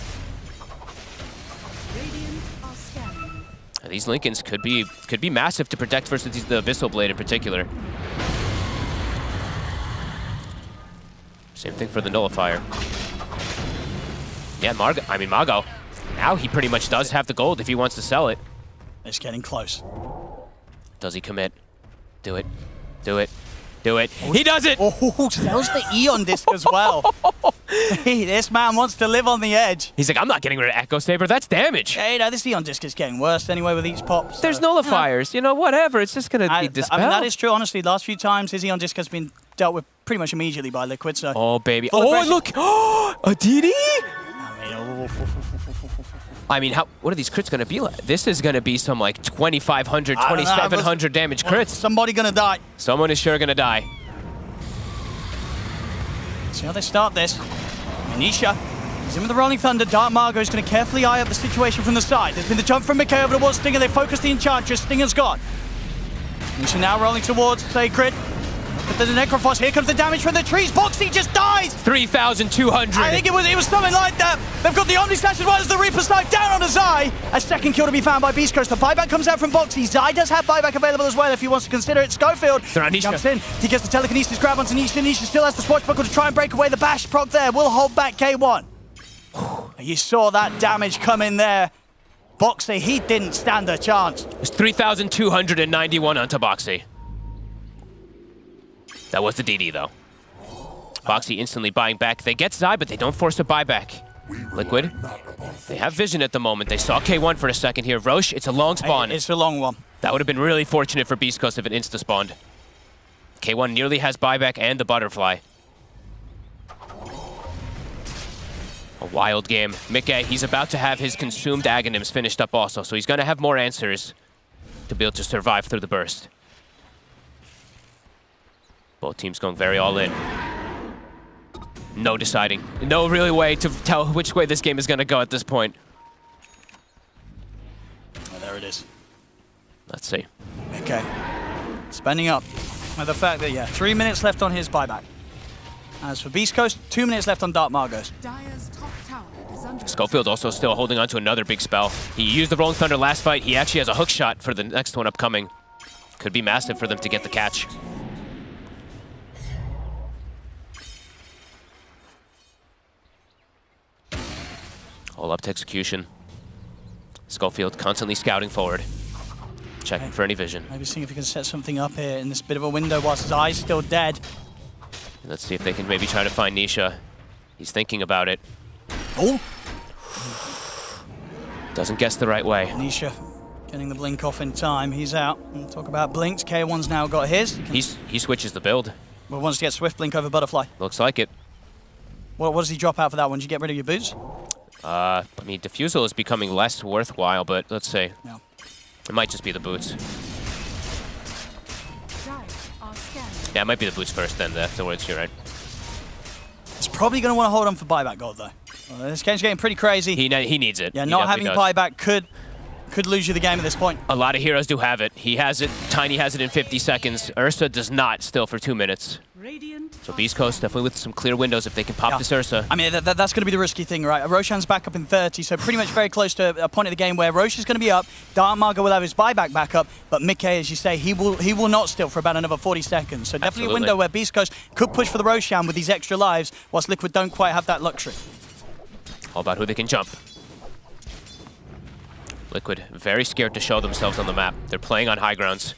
These Lincolns could be massive to protect versus the Abyssal Blade in particular. Same thing for the Nullifier. Yeah, Mago. Now he pretty much does have the gold if he wants to sell it. It's getting close. Does he commit? Do it. Do it. Do it. He does it! Oh, sells the Eon Disc as well. Hey, this man wants to live on the edge. He's like, I'm not getting rid of Echo Saber. That's damage. Hey, no, this Eon Disc is getting worse anyway with each pop. So. There's Nullifiers. You know, whatever. It's just going to be dispelled. I mean, that is true, honestly. Last few times, his Eon Disc has been dealt with pretty much immediately by Liquid, so... Oh, baby. Oh, look! A DD? I mean, what are these crits going to be like? This is going to be some like 2,500, 2,700 damage crits. Somebody going to die. Someone is sure going to die. See how they start this. Anisha is in with the Rolling Thunder. Dark Margot is going to carefully eye up the situation from the side. There's been the jump from Mickey over towards Stinger. They focus the Enchantress. Stinger's gone. Anisha now rolling towards Sacred. But there's a Necrophos. Here comes the damage from the trees. Boxy just dies. 3,200. I think it was something like that. They've got the Omni Slash as well as the Reaper Snipe down on a Zai. A second kill to be found by Beastcoast. The buyback comes out from Boxy. Zai does have buyback available as well if he wants to consider it. Schofield jumps in. He gets the telekinesis grab onto Nisha. Nisha still has the swashbuckle to try and break away. The bash proc there will hold back K1. You saw that damage come in there. Boxy, he didn't stand a chance. It's 3,291 onto Boxy. That was the DD, though. Boxy instantly buying back. They get Zai, but they don't force a buyback. Liquid, they have vision at the moment. They saw K1 for a second here. Roche, it's a long spawn. It's a long one. That would have been really fortunate for Beastcoast if it insta-spawned. K1 nearly has buyback and the butterfly. A wild game. Mickey, he's about to have his consumed Aghanims finished up also, so he's going to have more answers to be able to survive through the burst. Both teams going very all in. No deciding. No really way to tell which way this game is going to go at this point. Oh, there it is. Let's see. Okay. Spending up. With the fact that, 3 minutes left on his buyback. As for Beastcoast, 2 minutes left on Dark Margot's. Schofield also still holding on to another big spell. He used the Rolling Thunder last fight. He actually has a hook shot for the next one upcoming. Could be massive for them to get the catch. All up to execution. Schofield constantly scouting forward. Checking for any vision. Maybe seeing if he can set something up here in this bit of a window whilst his eye's still dead. Let's see if they can maybe try to find Nisha. He's thinking about it. Oh! Doesn't guess the right way. Nisha getting the blink off in time. He's out. We'll talk about blinks. K1's now got his. He switches the build. Well, wants to get Swift Blink over Butterfly. Looks like it. What does he drop out for that one? Did you get rid of your boots? I mean, Diffusal is becoming less worthwhile, but let's see. No. It might just be the boots. Yeah, it might be the boots first, then afterwards, you're right. He's probably going to want to hold on for buyback gold, though. This game's getting pretty crazy. He needs it. Yeah, not having buyback could lose you the game at this point. A lot of heroes do have it. He has it. Tiny has it in 50 seconds. Ursa does not, still for 2 minutes. So Beastcoast definitely with some clear windows if they can pop this Ursa. I mean, that's going to be the risky thing, right? Roshan's back up in 30, so pretty much very close to a point of the game where Roche is going to be up, Dark Margot will have his buyback back up, but Mickey, as you say, he will not steal for about another 40 seconds. So definitely a window where Beastcoast could push for the Roshan with these extra lives, whilst Liquid don't quite have that luxury. All about who they can jump. Liquid very scared to show themselves on the map. They're playing on high grounds.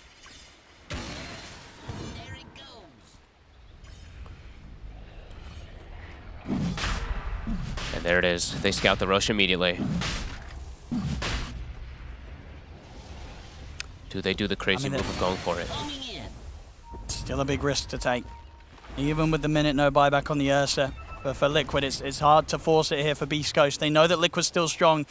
And there it is. They scout the Roche immediately. Do they do the crazy move of going for it? Still a big risk to take. Even with the minute no buyback on the Ursa. But for Liquid, it's hard to force it here for Beastcoast. They know that Liquid's still strong.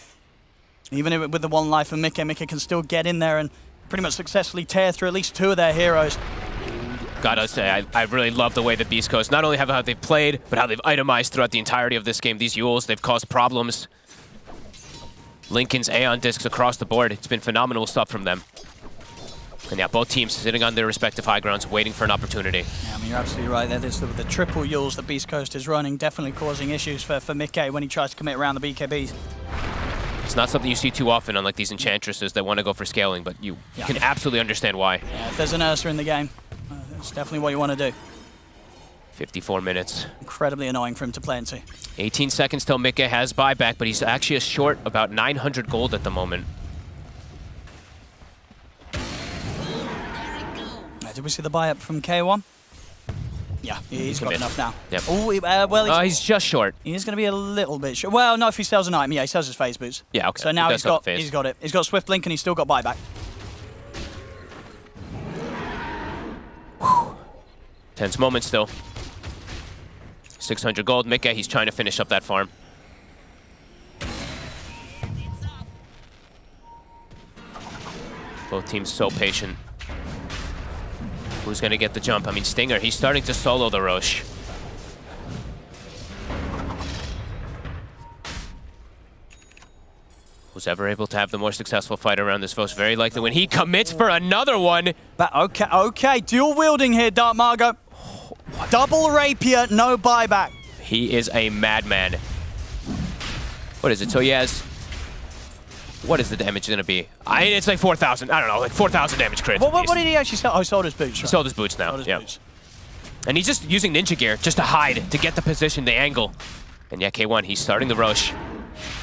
Even with the one life of Mickey can still get in there and pretty much successfully tear through at least 2 of their heroes. Gotta say, I really love the way that Beastcoast, not only how they've played, but how they've itemized throughout the entirety of this game. These Yules, they've caused problems. Lincoln's Aeon discs across the board. It's been phenomenal stuff from them. And yeah, both teams sitting on their respective high grounds, waiting for an opportunity. Yeah, I mean, you're absolutely right there. There's the triple Yules that Beastcoast is running, definitely causing issues for Mickey when he tries to commit around the BKBs. It's not something you see too often on like these Enchantresses that want to go for scaling, but you can absolutely understand why. Yeah, if there's an Ursa in the game, that's definitely what you want to do. 54 minutes. Incredibly annoying for him to play into. 18 seconds till Mickey has buyback, but he's actually short about 900 gold at the moment. Did we see the buy-up from K1? Yeah, he's got enough now. Yep. Oh, well, he's just short. He is going to be a little bit short. Well, no, if he sells an item, yeah, he sells his phase boots. Yeah, okay. So now he's got it. He's got Swift Blink and he's still got buyback. Tense moment still. 600 gold. Mickey, he's trying to finish up that farm. Both teams so patient. Who's going to get the jump? I mean, Stinger, he's starting to solo the Roche. Who's ever able to have the more successful fight around this Roche? Very likely when he commits for another one. But okay, dual wielding here, Dark Margo. Double rapier, no buyback. He is a madman. What is it? So he has... What is the damage going to be? It's like 4,000. I don't know, like 4,000 damage crit. What did he actually sell? Oh, he sold his boots. Right? He sold his boots now, yeah. And he's just using ninja gear just to hide, to get the position, the angle. And yeah, K1, he's starting the Roche.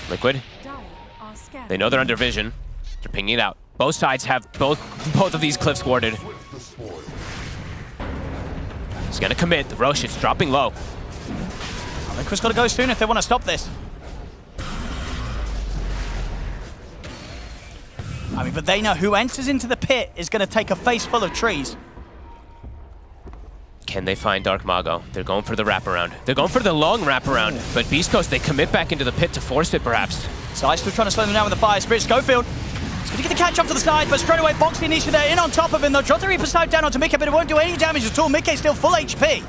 Liquid. They know they're under vision. They're pinging it out. Both sides have both of these cliffs warded. He's going to commit. The Roche is dropping low. Liquid's got to go soon if they want to stop this. I mean, but they know who enters into the pit is going to take a face full of trees. Can they find Dark Mago? They're going for the wraparound. They're going for the long wraparound, but Beastcoast, they commit back into the pit to force it, perhaps. So still trying to slow them down with the Fire Spirit. Schofield, he's going to get the catch up to the side, but straight away, Boxy and Nisha there in on top of him. They'll drop the Reaper side down onto Mickey, but it won't do any damage at all. Mickey's still full HP.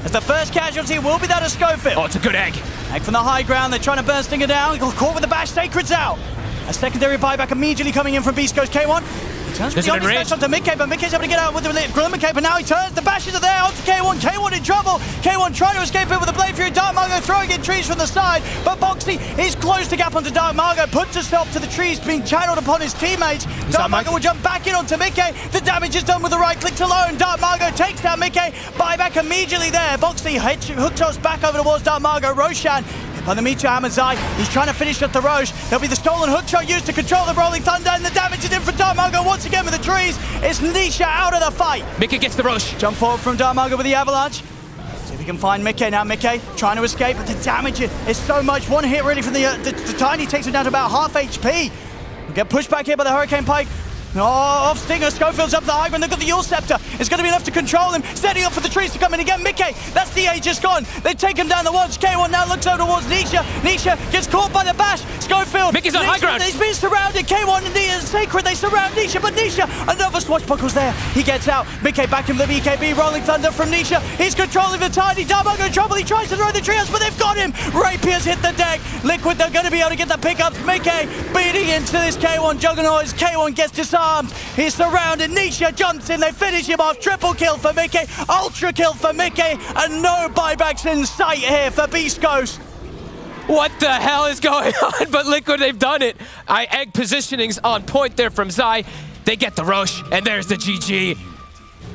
As the first casualty will be that of Schofield. Oh, it's a good egg. Egg from the high ground. They're trying to burn Stinger down. Caught with the bash. Sacred's out. A secondary buyback immediately coming in from Beastcoast. K1. He turns with the obvious bash onto Mickey, but Mickey's able to get out with the Glimmer Cape, and now he turns. The bashes are there onto K1. K1 in trouble. K1 trying to escape it with a Blade Fury. Dark Margo throwing in trees from the side, but Boxy is closed the gap onto Dark Margo, puts a stop to the trees being channeled upon his teammates. Dark Margo will jump back in onto Mickey. The damage is done with the right click alone. Dark Margo takes down Mickey. Buyback immediately there. Boxy hook toss back over towards Dark Margo. Roshan by the Meteor Hammer Zai. He's trying to finish up the Roche. There'll be the stolen hook shot used to control the Rolling Thunder, and the damage is in from Dark Margo once again with the trees. It's Nisha out of the fight. Mickey gets the Roche. Jump forward from Dark Margo with the Avalanche. See if he can find Mickey now. Mickey trying to escape, but the damage is so much. One hit really from the Tiny takes him down to about half HP. We'll get pushed back here by the Hurricane Pike. Off Stinger, Schofield's up the high ground. They've got the Yule Scepter. It's going to be enough to control him. Setting up for the trees to come in again. Mickey, that's the age just gone. They take him down the watch. K1 now looks over towards Nisha. Nisha gets caught by the bash. Schofield. Mickey's on high ground. He's been surrounded. K1 and Sacred, they surround Nisha, but Nisha, another swashbuckle's there. He gets out. Mickey back in the BKB. Rolling Thunder from Nisha. He's controlling the Tiny. Dark Margo in trouble. He tries to throw the trios, but they've got him. Rapier's hit the deck. Liquid, they're going to be able to get the pickups. Mickey beating into this K1 Juggernaut. K1 gets disarmed. He's surrounded. Nisha jumps in. They finish him off. Triple kill for Mickey. Ultra kill for Mickey. And no buybacks in sight here for Beastcoast. What the hell is going on? But Liquid, they've done it. Egg positioning's on point there from Zai. They get the Roche, and there's the GG.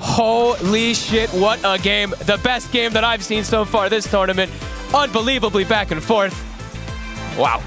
Holy shit, what a game. The best game that I've seen so far this tournament. Unbelievably back and forth. Wow.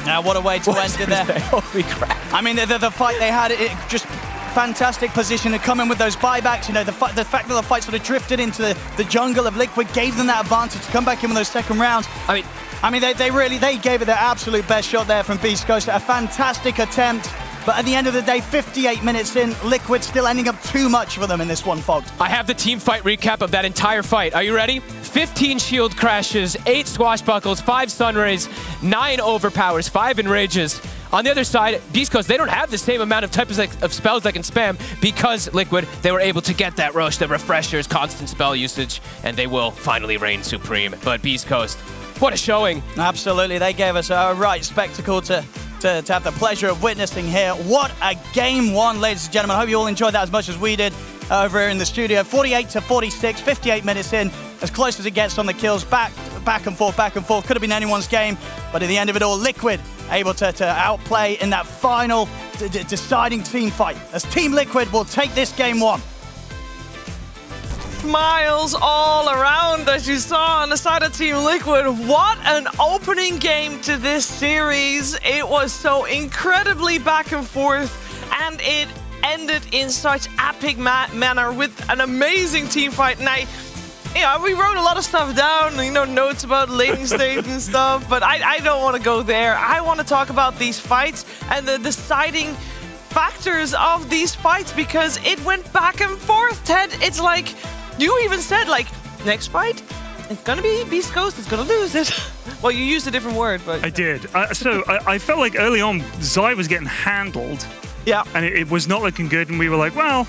Now, what a way to end it there. Holy crap. I mean, the fight they had, it just fantastic position to come in with those buybacks. You know, the fact that the fight sort of drifted into the jungle of Liquid gave them that advantage to come back in with those second rounds. I mean, they gave it their absolute best shot there from Beastcoast. A fantastic attempt. But at the end of the day, 58 minutes in, Liquid still ending up too much for them in this one, Fogged. I have the team fight recap of that entire fight. Are you ready? 15 shield crashes, 8 swashbuckles, 5 sunrays, 9 overpowers, 5 enrages. On the other side, Beastcoast, they don't have the same amount of types of spells they can spam because Liquid, they were able to get that rush, the refreshers, constant spell usage, and they will finally reign supreme. But Beastcoast, what a showing. Absolutely, they gave us a right spectacle to have the pleasure of witnessing here. What a game one, ladies and gentlemen. I hope you all enjoyed that as much as we did over here in the studio. 48-46, 58 minutes in, as close as it gets on the kills. Back and forth. Could have been anyone's game, but at the end of it all, Liquid able to outplay in that final deciding team fight, as Team Liquid will take this game one. Smiles all around, as you saw on the side of Team Liquid. What an opening game to this series. It was so incredibly back and forth, and it ended in such epic manner with an amazing team fight. And we wrote a lot of stuff down, notes about laning stage and stuff, but I don't want to go there. I want to talk about these fights and the deciding factors of these fights, because it went back and forth, Ted. It's like, you even said, next fight, it's going to be Beastcoast, it's going to lose it. Well, you used a different word, but... I did. I felt like early on, Zai was getting handled. Yeah. And it was not looking good, and we were like, well...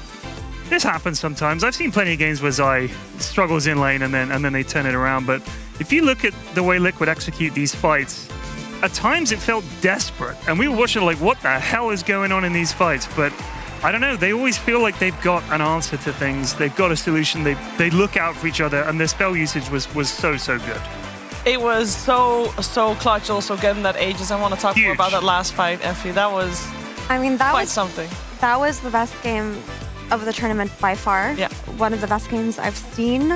This happens sometimes. I've seen plenty of games where Zai struggles in lane and then they turn it around. But if you look at the way Liquid execute these fights, at times it felt desperate. And we were watching like, what the hell is going on in these fights? But I don't know. They always feel like they've got an answer to things. They've got a solution. They look out for each other, and their spell usage was so good. It was so clutch also getting that Aegis. I want to talk more about that last fight, Effie. That was quite something. That was the best game of the tournament by far. Yeah. One of the best games I've seen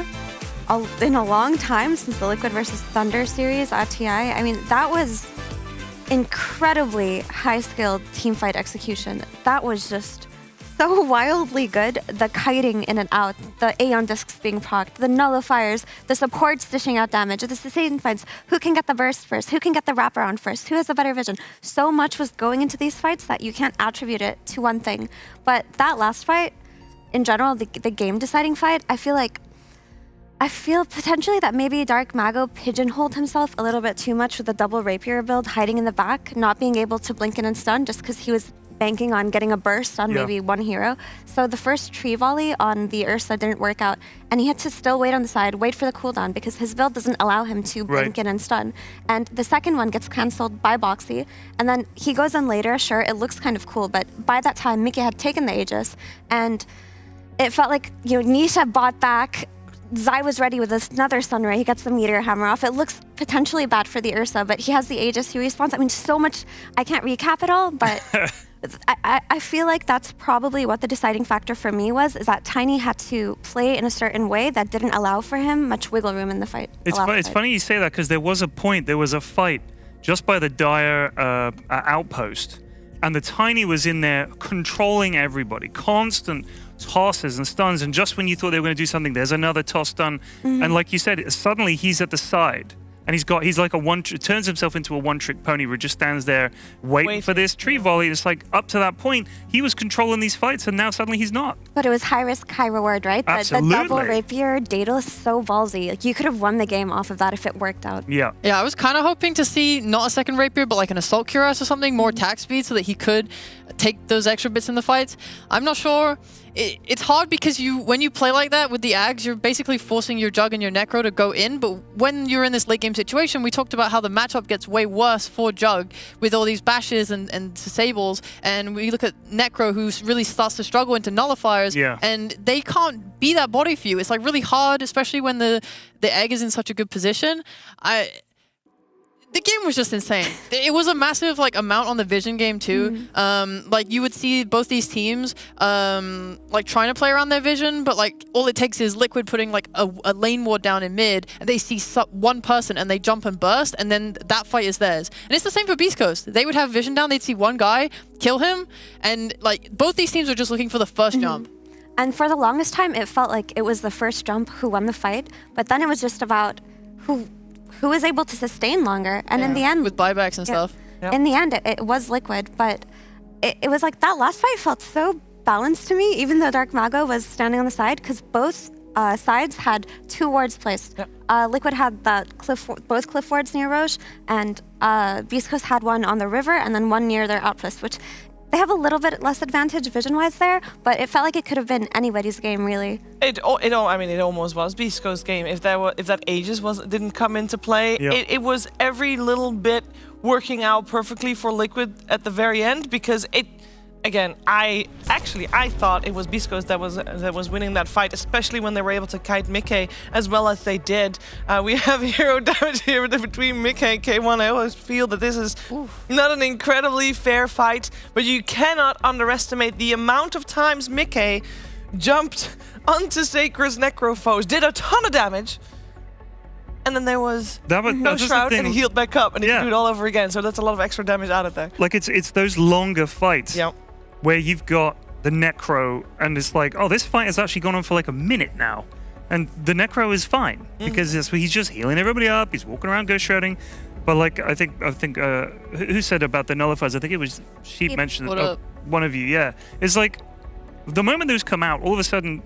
in a long time, since the Liquid versus Thunder series at TI. I mean, that was incredibly high-skilled teamfight execution. That was just so wildly good. The kiting in and out, the Aeon discs being procced, the nullifiers, the supports dishing out damage, the sustain fights, who can get the burst first, who can get the wraparound first, who has the better vision. So much was going into these fights that you can't attribute it to one thing. But that last fight, in general, the game-deciding fight, I feel potentially that maybe Dark Mago pigeonholed himself a little bit too much with the double rapier build, hiding in the back, not being able to blink in and stun just because he was banking on getting a burst on maybe one hero. So the first tree volley on the Ursa didn't work out, and he had to still wait on the side, wait for the cooldown, because his build doesn't allow him to blink in and stun. And the second one gets cancelled by Boxy, and then he goes in later, sure, it looks kind of cool, but by that time, Mickey had taken the Aegis, and it felt like, Nisha bought back. Zai was ready with another Sunray. He gets the Meteor Hammer off. It looks potentially bad for the Ursa, but he has the Aegis. He respawns. I mean, so much. I can't recap it all, but I feel like that's probably what the deciding factor for me was, is that Tiny had to play in a certain way that didn't allow for him much wiggle room in the fight. It's funny you say that, because there was a fight just by the Dire outpost, and the Tiny was in there controlling everybody, constant tosses and stuns, and just when you thought they were going to do something, there's another toss stun, and like you said, suddenly he's at the side, and he's like turns himself into a one-trick pony who just stands there waiting for this tree volley. It's like, up to that point, he was controlling these fights, and now suddenly he's not. But it was high risk, high reward, right? Absolutely. The double rapier Daedal is so ballsy. Like, you could have won the game off of that if it worked out. Yeah, I was kind of hoping to see not a second rapier, but like an assault cuirass or something, more attack speed, so that he could take those extra bits in the fights. I'm not sure. It's hard because when you play like that with the Ags, you're basically forcing your Jug and your Necro to go in, but when you're in this late game situation, we talked about how the matchup gets way worse for Jug with all these bashes and disables, and we look at Necro, who really starts to struggle into nullifiers, and they can't be that body for you. It's like really hard, especially when the Egg is in such a good position. The game was just insane. It was a massive amount on the vision game too. Like, you would see both these teams like trying to play around their vision, but like all it takes is Liquid putting like a lane ward down in mid, and they see one person and they jump and burst, and then that fight is theirs. And it's the same for Beastcoast. They would have vision down, they'd see one guy, kill him, and like both these teams were just looking for the first jump. And for the longest time, it felt like it was the first jump who won the fight, but then it was just about who was able to sustain longer. And in the end, with buybacks and stuff. In the end, it was Liquid, but it was like that last fight felt so balanced to me, even though Dark Mago was standing on the side, because both sides had 2 wards placed. Yep. Liquid had that both cliff wards near Roche, and Beastcoast had one on the river and then one near their outpost, which they have a little bit less advantage vision-wise there, but it felt like it could have been anybody's game, really. It almost was Beastcoast's game. If that Aegis didn't come into play, it was every little bit working out perfectly for Liquid at the very end, because again, I thought it was Beastcoast that was winning that fight, especially when they were able to kite Mickey as well as they did. We have hero damage here between Mickey and K1. I always feel that this is not an incredibly fair fight, but you cannot underestimate the amount of times Mickey jumped onto Sacred's Necrofoes, did a ton of damage, and then there was no shroud, and he healed back up, and he could do it all over again. So that's a lot of extra damage out of there. Like it's those longer fights. Yep. Where you've got the Necro, and it's like, oh, this fight has actually gone on for like a minute now. And the Necro is fine, because he's just healing everybody up, he's walking around ghost shredding. But like, I think who said about the nullifiers? I think it was Sheep mentioned it, one of you, yeah. It's like, the moment those come out, all of a sudden,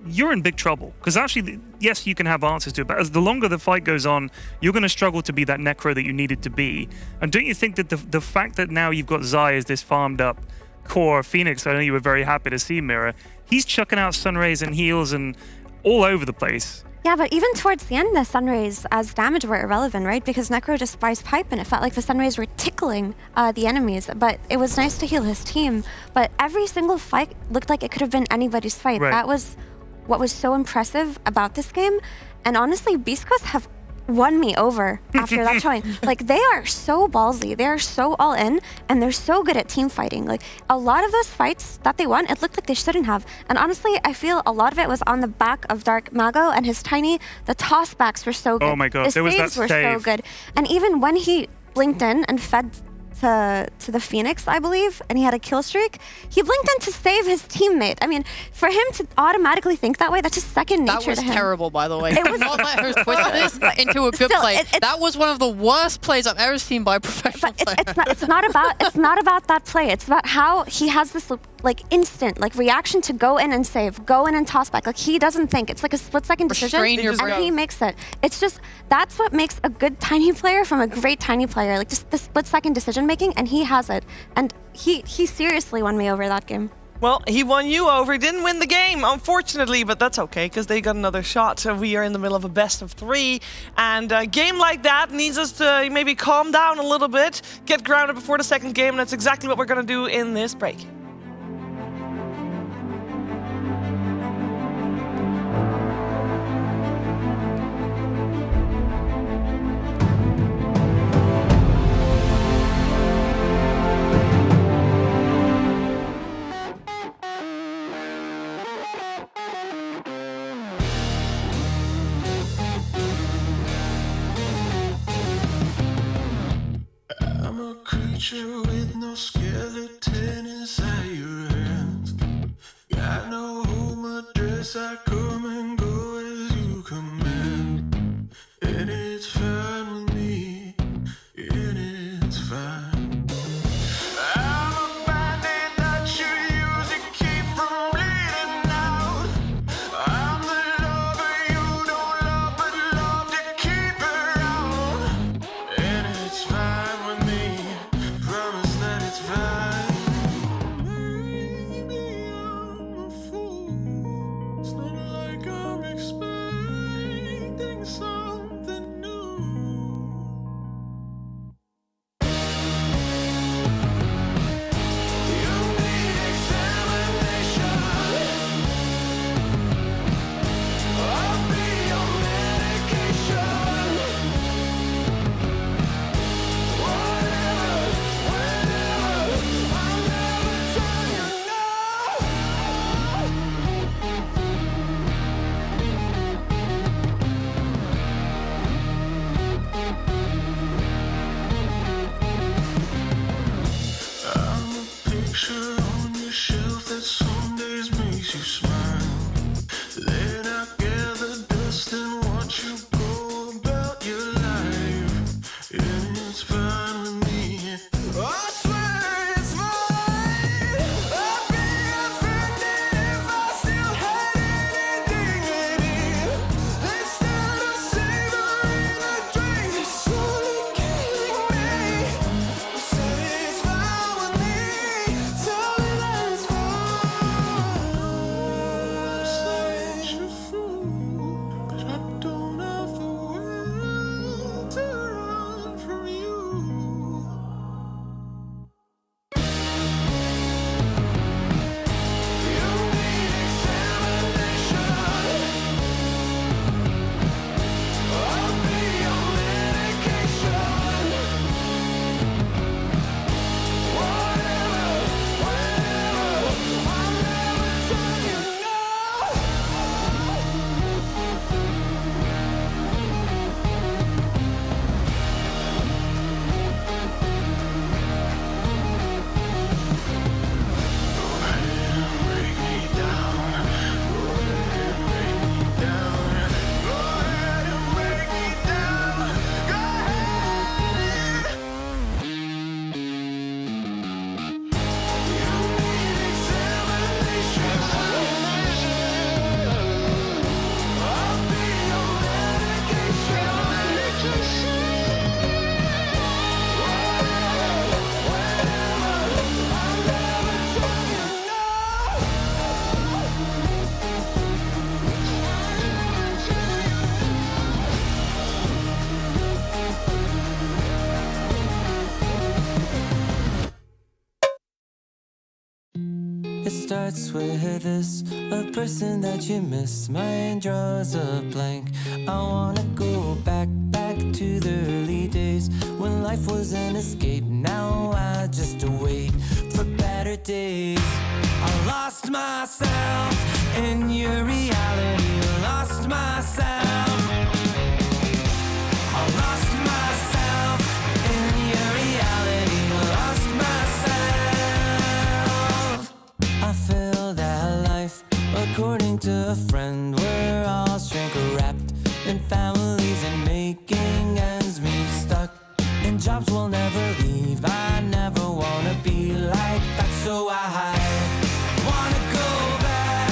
you're in big trouble. Because actually, yes, you can have answers to it, but as the longer the fight goes on, you're going to struggle to be that Necro that you needed to be. And don't you think that the fact that now you've got Zai as this farmed up core Phoenix, I know you were very happy to see, Mira, he's chucking out Sunrays and heals and all over the place. Yeah, but even towards the end, the Sunrays as damage were irrelevant, right? Because Necro just buys pipe, and it felt like the Sunrays were tickling the enemies. But it was nice to heal his team. But every single fight looked like it could have been anybody's fight. Right. That was what was so impressive about this game. And honestly, Beastcoast have won me over after that showing. Like, they are so ballsy, they are so all in, and they're so good at team fighting. Like, a lot of those fights that they won, it looked like they shouldn't have. And honestly, I feel a lot of it was on the back of Dark Mago and his tiny. The tossbacks were so good. Oh my god, the there was that saves were save. so good. And even when he blinked in and fed to the Phoenix, I believe, and he had a kill streak, he blinked in to save his teammate. I mean, for him to automatically think that way, that's just second nature to him. That was terrible, by the way. It was not let her twist this into a good Still, play. That was one of the worst plays I've ever seen by a professional player. It's not about that play. It's about how he has this like instant reaction to go in and save, go in and toss back. Like, he doesn't think. It's like a split-second decision, Restrain your brain. and he makes it. It's just, that's what makes a good tiny player from a great tiny player. Like, just the split-second decision making, and he has it. And he seriously won me over that game. Well, he won you over. He didn't win the game, unfortunately, but that's okay, because they got another shot. So we are in the middle of a best of 3, and a game like that needs us to maybe calm down a little bit, get grounded before the second game, and that's exactly what we're going to do in this break. With no skeleton inside your hands. Got no home address, I come and go as you command. And it's fine with me, and it's fine. I'm a bandit that you use to keep from bleeding out. I'm the lover you don't love, but love to keep around. And it's fine with me. Promise that it's fine. Maybe I'm a fool. It's not like starts with this. A person that you miss. Mine draws a blank. I wanna go back to the early days when life was an escape. Now I just wait for better days. I lost myself in your reality. Lost myself. I lost myself in your reality. Lost myself. I feel that life, according to a friend, we're all shrink wrapped in families and making ends meet, stuck in jobs we'll never leave. I never wanna be like that, so I wanna go back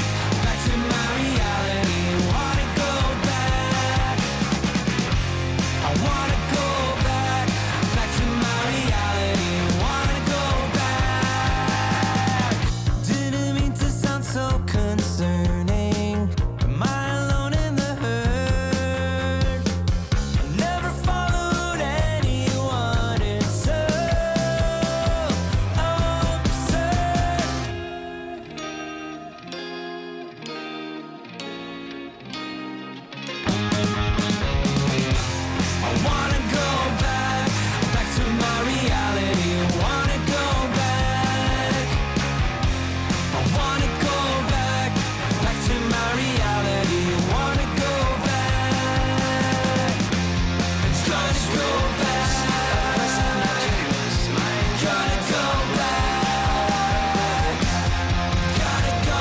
to my reality. Wanna go back. I wanna go back to my reality. Wanna go back. Didn't mean to sound so concerning. Am I alone in the hurt? I never followed anyone. It's so absurd. I wanna go back to my reality. Wanna go back. I wanna go back to my reality. Wanna go back. Trying to go back. Gotta go back. Gotta go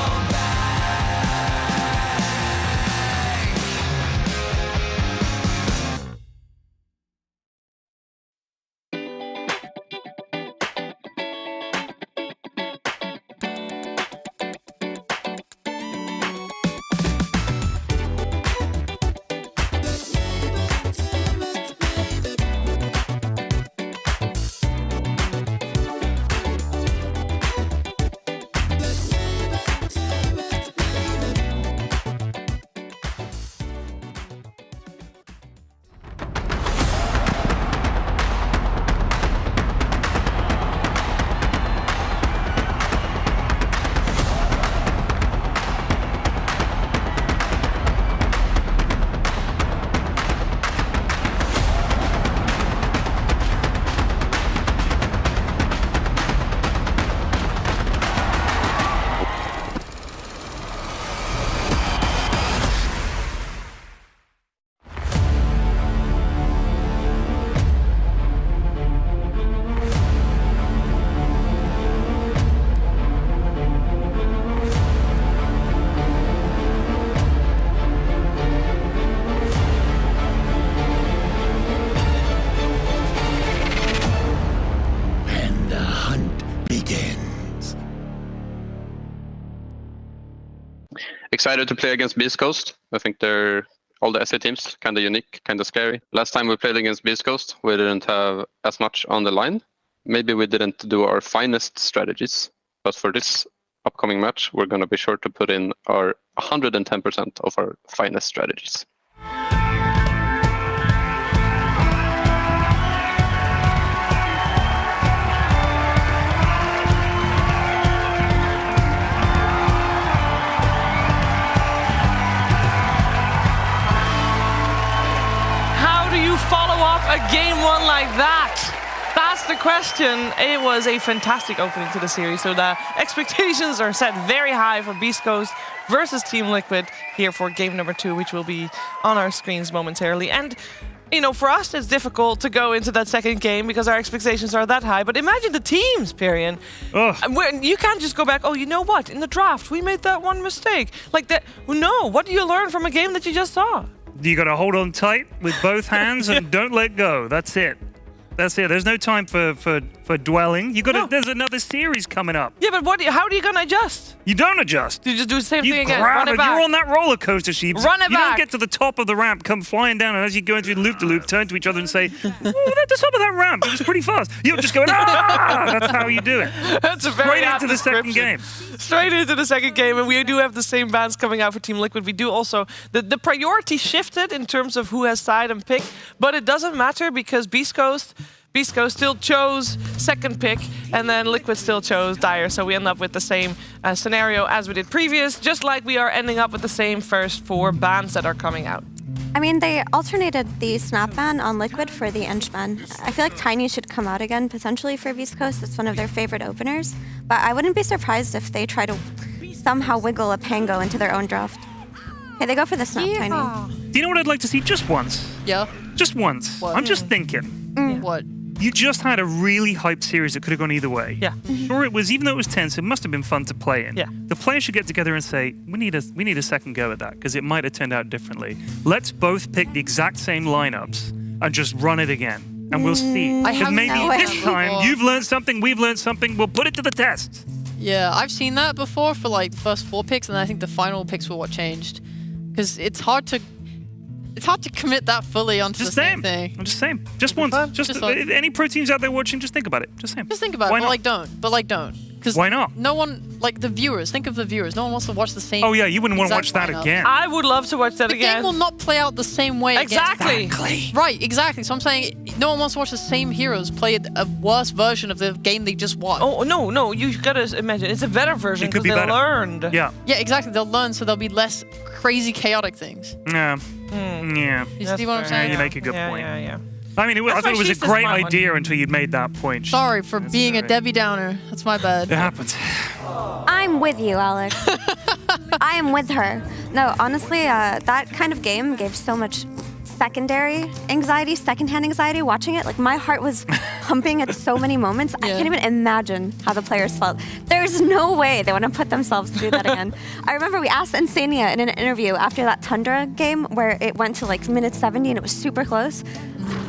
And the hunt begins. Excited to play against Beastcoast. I think they're all the SA teams kind of unique, kind of scary. Last time we played against Beastcoast, we didn't have as much on the line. Maybe we didn't do our finest strategies, but for this upcoming match, we're going to be sure to put in our 110% of our finest strategies. How do you follow up a game one like that? That's the question. It was a fantastic opening to the series, so the expectations are set very high for Beastcoast versus Team Liquid here for game number 2, which will be on our screens momentarily. And you know, for us, it's difficult to go into that second game because our expectations are that high. But imagine the teams, Perian. You can't just go back, oh, you know what? In the draft, we made that one mistake. Like that. No, what do you learn from a game that you just saw? You got to hold on tight with both hands and don't let go. That's it. That's it. There's no time for dwelling. You got to. There's another series coming up. Yeah, but how are you gonna adjust? You don't adjust. You just do the same thing again. Grab Run it back. You're on that roller coaster, Sheeps. Run it You back. don't get to the top of the ramp, come flying down, and as you're going through loop-to-loop, turn to each other and say, "Oh, at the top of that ramp, it was pretty fast." You're just going, "Ah!" That's how you do it. That's a very Straight into the second game. Straight into the second game, and we do have the same bans coming out for Team Liquid. We do also the priority shifted in terms of who has side and pick, but it doesn't matter because Beastcoast Beastcoast still chose second pick, and then Liquid still chose Dire. So we end up with the same scenario as we did previous, just like we are ending up with the same first 4 bans that are coming out. I mean, they alternated the snap ban on Liquid for the Ench ban. I feel like Tiny should come out again, potentially, for Beastcoast. It's one of their favorite openers. But I wouldn't be surprised if they try to somehow wiggle a Pango into their own draft. Okay, they go for the snap, Tiny. Do you know what I'd like to see just once? Yeah. Just once. What? I'm just thinking. What? You just had a really hyped series that could have gone either way. Yeah. Sure, it was, even though it was tense, it must have been fun to play in. Yeah. The players should get together and say, we need a second go at that, because it might have turned out differently. Let's both pick the exact same lineups and just run it again. And we'll see. I have maybe no this idea. time you've learned something, we've learned something, we'll put it to the test. Yeah, I've seen that before for like the first 4 picks, and I think the final picks were what changed. Because it's hard to commit that fully onto the same thing. I'm just saying. Just once. Just like, any pro teams out there watching, just think about it. Just saying. Just think about Why it, not? but like don't. Because why not? No one, like the viewers, think of the viewers. No one wants to watch the same. Oh yeah, you wouldn't want to watch exact that lineup. again. I would love to watch that The again. game will not play out the same way Exactly. again. Right, exactly. So I'm saying no one wants to watch the same heroes play a worse version of the game they just watched. Oh, no, you gotta imagine. It's a better version It could because be they better. learned. Yeah. Yeah, exactly. They'll learn, so there'll be less crazy, chaotic things. Yeah. Yeah. You see what I'm saying? You make a good Yeah, point. yeah. I mean, I That's thought it why was a she's the great smart one. idea until you'd made that point. Sorry for being a Debbie Downer. That's my bad. It happens. I'm with you, Alex. I am with her. No, honestly, that kind of game gave so much secondary anxiety, secondhand anxiety watching it. Like, my heart was pumping at so many moments. I can't even imagine how the players felt. There's no way they want to put themselves through that again. I remember we asked Insania in an interview after that Tundra game where it went to like minute 70 and it was super close.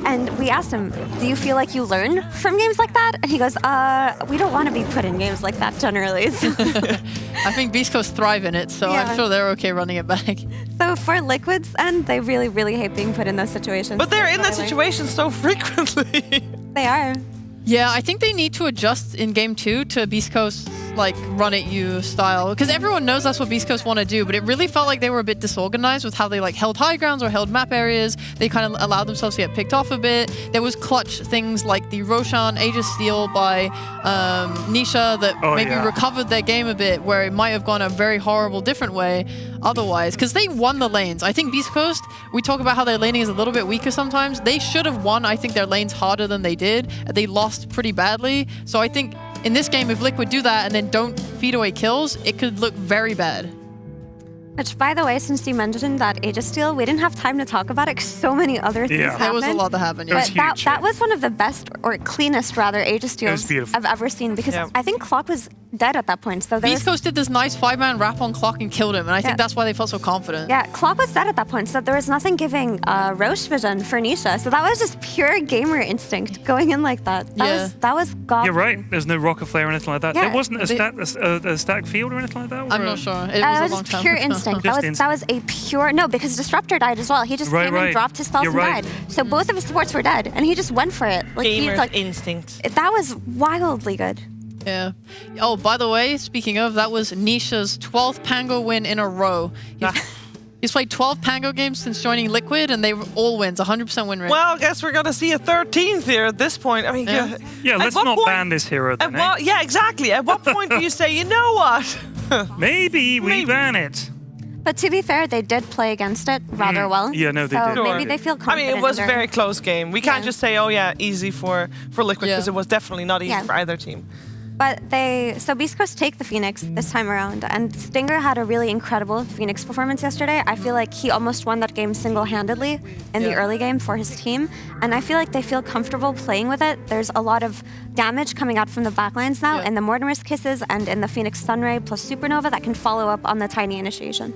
And we asked him, do you feel like you learn from games like that? And he goes, we don't want to be put in games like that generally. I think Beastcoast thrive in it, so I'm sure they're okay running it back. So for Liquid's end, they really, really hate being put in those situations. But they're in that situation so frequently. They are. Yeah, I think they need to adjust in game 2 to Beastcoast's like run at you style, because everyone knows that's what Beastcoast want to do, but it really felt like they were a bit disorganized with how they like held high grounds or held map areas. They kind of allowed themselves to get picked off a bit. There was clutch things like the Roshan Aegis steal by Nisha that maybe recovered their game a bit, where it might have gone a very horrible different way otherwise, because they won the lanes. I think Beastcoast, we talk about how their laning is a little bit weaker sometimes. They should have won, I think, their lanes harder than they did. They lost pretty badly. So I think in this game, if Liquid do that and then don't feed away kills, it could look very bad. Which, by the way, since you mentioned that Aegis steal, we didn't have time to talk about it because so many other things happened. There was a lot that happened. But that was one of the best, or cleanest rather, Aegis steals I've ever seen, because I think Clock was dead at that point. So Beastcoast did this nice 5-man wrap on Clock and killed him, and I think that's why they felt so confident. Yeah, Clock was dead at that point, so there was nothing giving Roche vision for Nisha. So that was just pure gamer instinct going in like that. That was god. You're right. There's no rocket flare or anything like that. Yeah. There wasn't a stack field or anything like that. I'm not sure. It was just pure instinct. That was a pure because Disruptor died as well. He just came and dropped his spells and died. So both of his supports were dead, and he just went for it. Like, Gamer's instinct. That was wildly good. Yeah. Oh, by the way, speaking of, that was Nisha's 12th Pango win in a row. He's played 12 Pango games since joining Liquid, and they were all wins, 100% win rate. Well, I guess we're going to see a 13th here at this point. I mean, yeah, let's not ban this hero then, yeah, exactly. At what point do you say, you know what? Maybe we ban it. But to be fair, they did play against it rather well. Yeah, no, they so did. Maybe they feel confident. I mean, it was a in their- very close game. We can't just say, oh yeah, easy for Liquid, because it was definitely not easy for either team. But so Beastcoast take the Phoenix this time around, and Stinger had a really incredible Phoenix performance yesterday. I feel like he almost won that game single-handedly in the early game for his team, and I feel like they feel comfortable playing with it. There's a lot of damage coming out from the backlines now in the Mortimer's Kisses and in the Phoenix Sunray plus Supernova that can follow up on the Tiny initiation.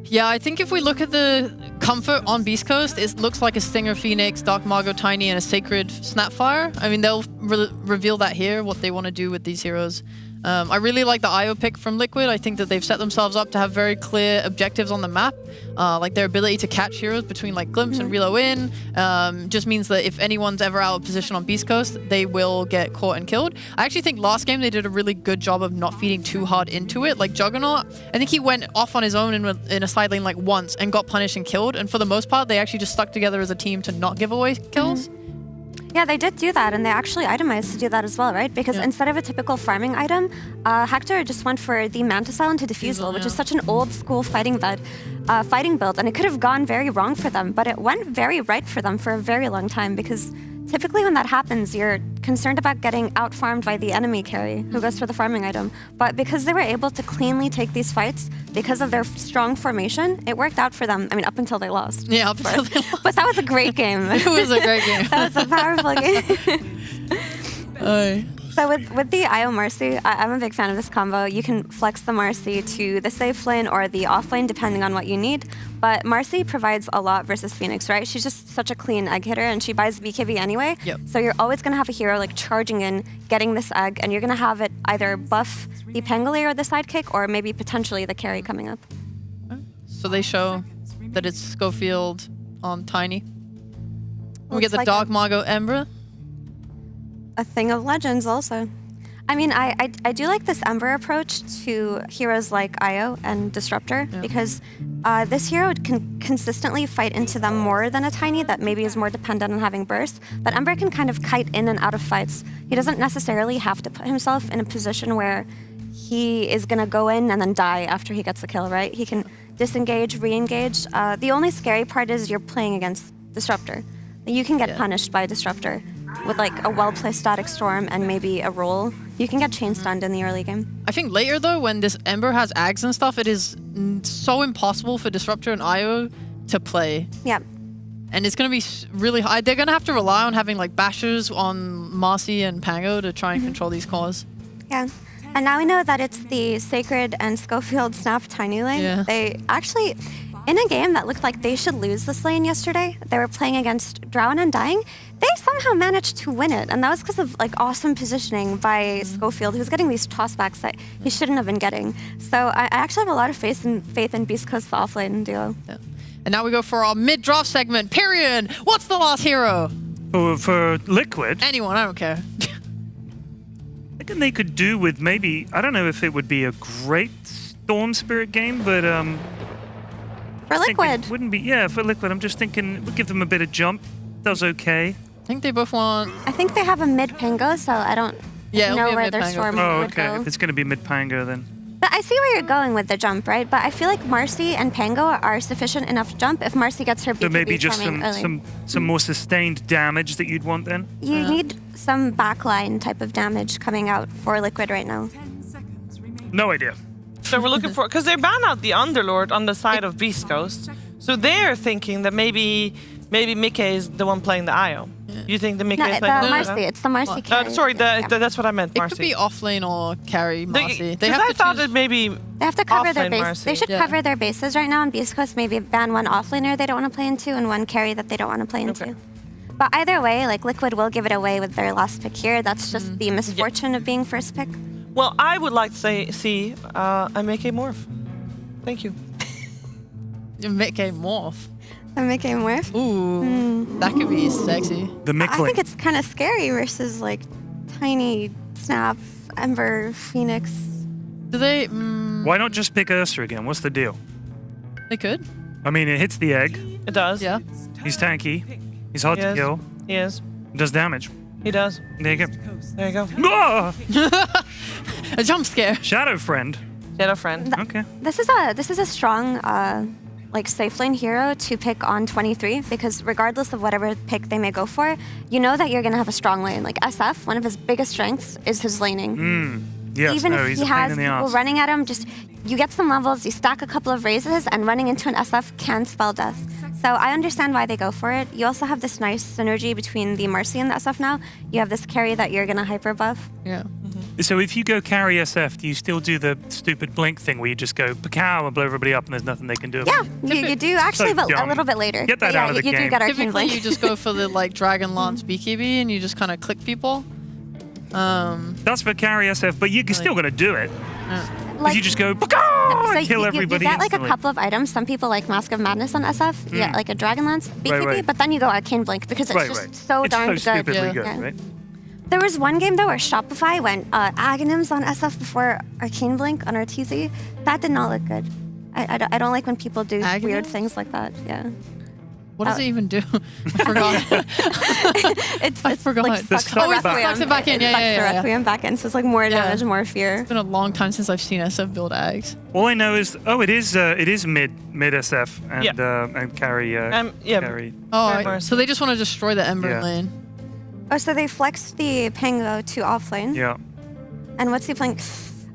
Yeah, I think if we look at the comfort on Beastcoast, it looks like a Stinger Phoenix, Dark Margot Tiny, and a Sacred Snapfire. I mean, they'll reveal that here, what they want to do with these heroes. I really like the IO pick from Liquid. I think that they've set themselves up to have very clear objectives on the map. Like their ability to catch heroes between like Glimpse and Reload in just means that if anyone's ever out of position on Beastcoast, they will get caught and killed. I actually think last game they did a really good job of not feeding too hard into it. Like Juggernaut, I think he went off on his own in a side lane like once and got punished and killed. And for the most part, they actually just stuck together as a team to not give away kills. Yeah, they did do that, and they actually itemized to do that as well, right? Because instead of a typical farming item, Hector just went for the Mantis into Diffusal, which is such an old school fighting build, and it could have gone very wrong for them, but it went very right for them for a very long time, because typically when that happens, you're concerned about getting out-farmed by the enemy carry, who goes for the farming item. But because they were able to cleanly take these fights, because of their strong formation, it worked out for them. I mean, up until they lost. Yeah, up until they lost. But that was a great game. It was a great game. That was a powerful game. So with the Io Marcy, I'm a big fan of this combo. You can flex the Marcy to the safe lane or the off lane, depending on what you need. But Marcy provides a lot versus Phoenix, right? She's just such a clean egg hitter, and she buys BKB anyway. Yep. So you're always going to have a hero like charging in, getting this egg, and you're going to have it either buff the Pangolier or the sidekick, or maybe potentially the carry coming up. So they show that it's Schofield on Tiny. We get the like Dog Mago Ember. A thing of legends also. I mean, I do like this Ember approach to heroes like Io and Disruptor, because this hero can consistently fight into them more than a Tiny that maybe is more dependent on having burst. But Ember can kind of kite in and out of fights. He doesn't necessarily have to put himself in a position where he is going to go in and then die after he gets the kill, right? He can disengage, re-engage. The only scary part is you're playing against Disruptor. You can get punished by Disruptor with like a well-placed Static Storm and maybe a roll. You can get chain stunned in the early game. I think later though, when this Ember has Ags and stuff, it is so impossible for Disruptor and Io to play. Yeah. And it's going to be really high. They're going to have to rely on having like bashers on Marcy and Pango to try and control these cores. Yeah. And now we know that it's the Sacred and Schofield Snap Tiny lane. Yeah. They actually, in a game that looked like they should lose this lane yesterday, they were playing against Drow and Undying. They somehow managed to win it, and that was because of like awesome positioning by Schofield, who was getting these tossbacks that he shouldn't have been getting. So I actually have a lot of faith in Beastcoast's offlane duo. Yeah. And now we go for our mid-draft segment. Period. What's the last hero? For Liquid? Anyone, I don't care. I think they could do with maybe, I don't know if it would be a great Storm Spirit game, but for Liquid. It wouldn't be, yeah, for Liquid. I'm just thinking we'll give them a bit of jump. That was okay. I think they both want... I think they have a mid-Pango, so I don't know where their Storm would go. If it's going to be mid-Pango, then. But I see where you're going with the jump, right? But I feel like Marcy and Pango are sufficient enough jump if Marcy gets her BKB So maybe just early. some more sustained damage that you'd want then? You need some backline type of damage coming out for Liquid right now. No idea. So we're looking for, because they ban out the Underlord on the side of Beastcoast. So they're thinking that maybe Mickey is the one playing the IO. You think the Mickey is playing the Marcy? It's the Marcy carry. Sorry, that's what I meant, Marcy. It could be offlane or carry Marcy. I thought that maybe they have to cover their base. Marcy. They should cover their bases right now on Beast Coast. Maybe ban one offlaner they don't want to play into and one carry that they don't want to play into. But either way, like Liquid will give it away with their last pick here. That's just the misfortune of being first pick. Well, I would like to see a Mickey morph. Thank you. Mickey morph. A Mickey morph? Ooh, that could be sexy. The I think it's kind of scary versus like Tiny, Snap, Ember, Phoenix. Do they? Why not just pick Ursa again? What's the deal? They could. I mean, it hits the egg. It does. Yeah. He's tanky. He's hard to kill. He is. Does damage. He does. There you go. There you go. Ah! A jump scare. Shadow Friend. Shadow Friend. Okay. This is a strong like safe lane hero to pick on 23 because regardless of whatever pick they may go for, you know that you're gonna have a strong lane. Like SF, one of his biggest strengths is his laning. Yes, Even if he's he a pain has in the people arse. running at him, just you get some levels, you stack a couple of raises, and running into an SF can spell death. So I understand why they go for it. You also have this nice synergy between the Marcy and the SF now. You have this carry that you're gonna hyper buff. Yeah. So if you go carry SF, do you still do the stupid blink thing where you just go pacow and blow everybody up and there's nothing they can do? Yeah, you do actually, So but a dumb. little bit later. Get that But yeah, out of the you game. do get Arcane Typically, Blink. you just go for the like Dragon Lance BKB and you just kind of click people. That's for carry SF, but you're still going to do it. Like- you just go pacow and kill you everybody get like a instantly. couple of items. Some people like Mask of Madness on SF. Yeah, like a Dragon Lance BKB, right. but then you go Arcane Blink because it's just so it's darn so good. stupidly good, right? There was one game though where Shopify went Aghanims on SF before Arcane Blink on RTZ. That did not look good. I don't like when people do weird things like that. Yeah. What does it even do? I forgot. I forgot. Like, sucks the Sucks it back in. It sucks the Yeah. Requiem back in, so it's like more damage, more fear. It's been a long time since I've seen SF build Ags. All I know is, it is mid SF and carry. Carry. Oh, so they just want to destroy the Ember lane. Oh, so they flexed the Pango to offlane. Yeah. And what's he playing?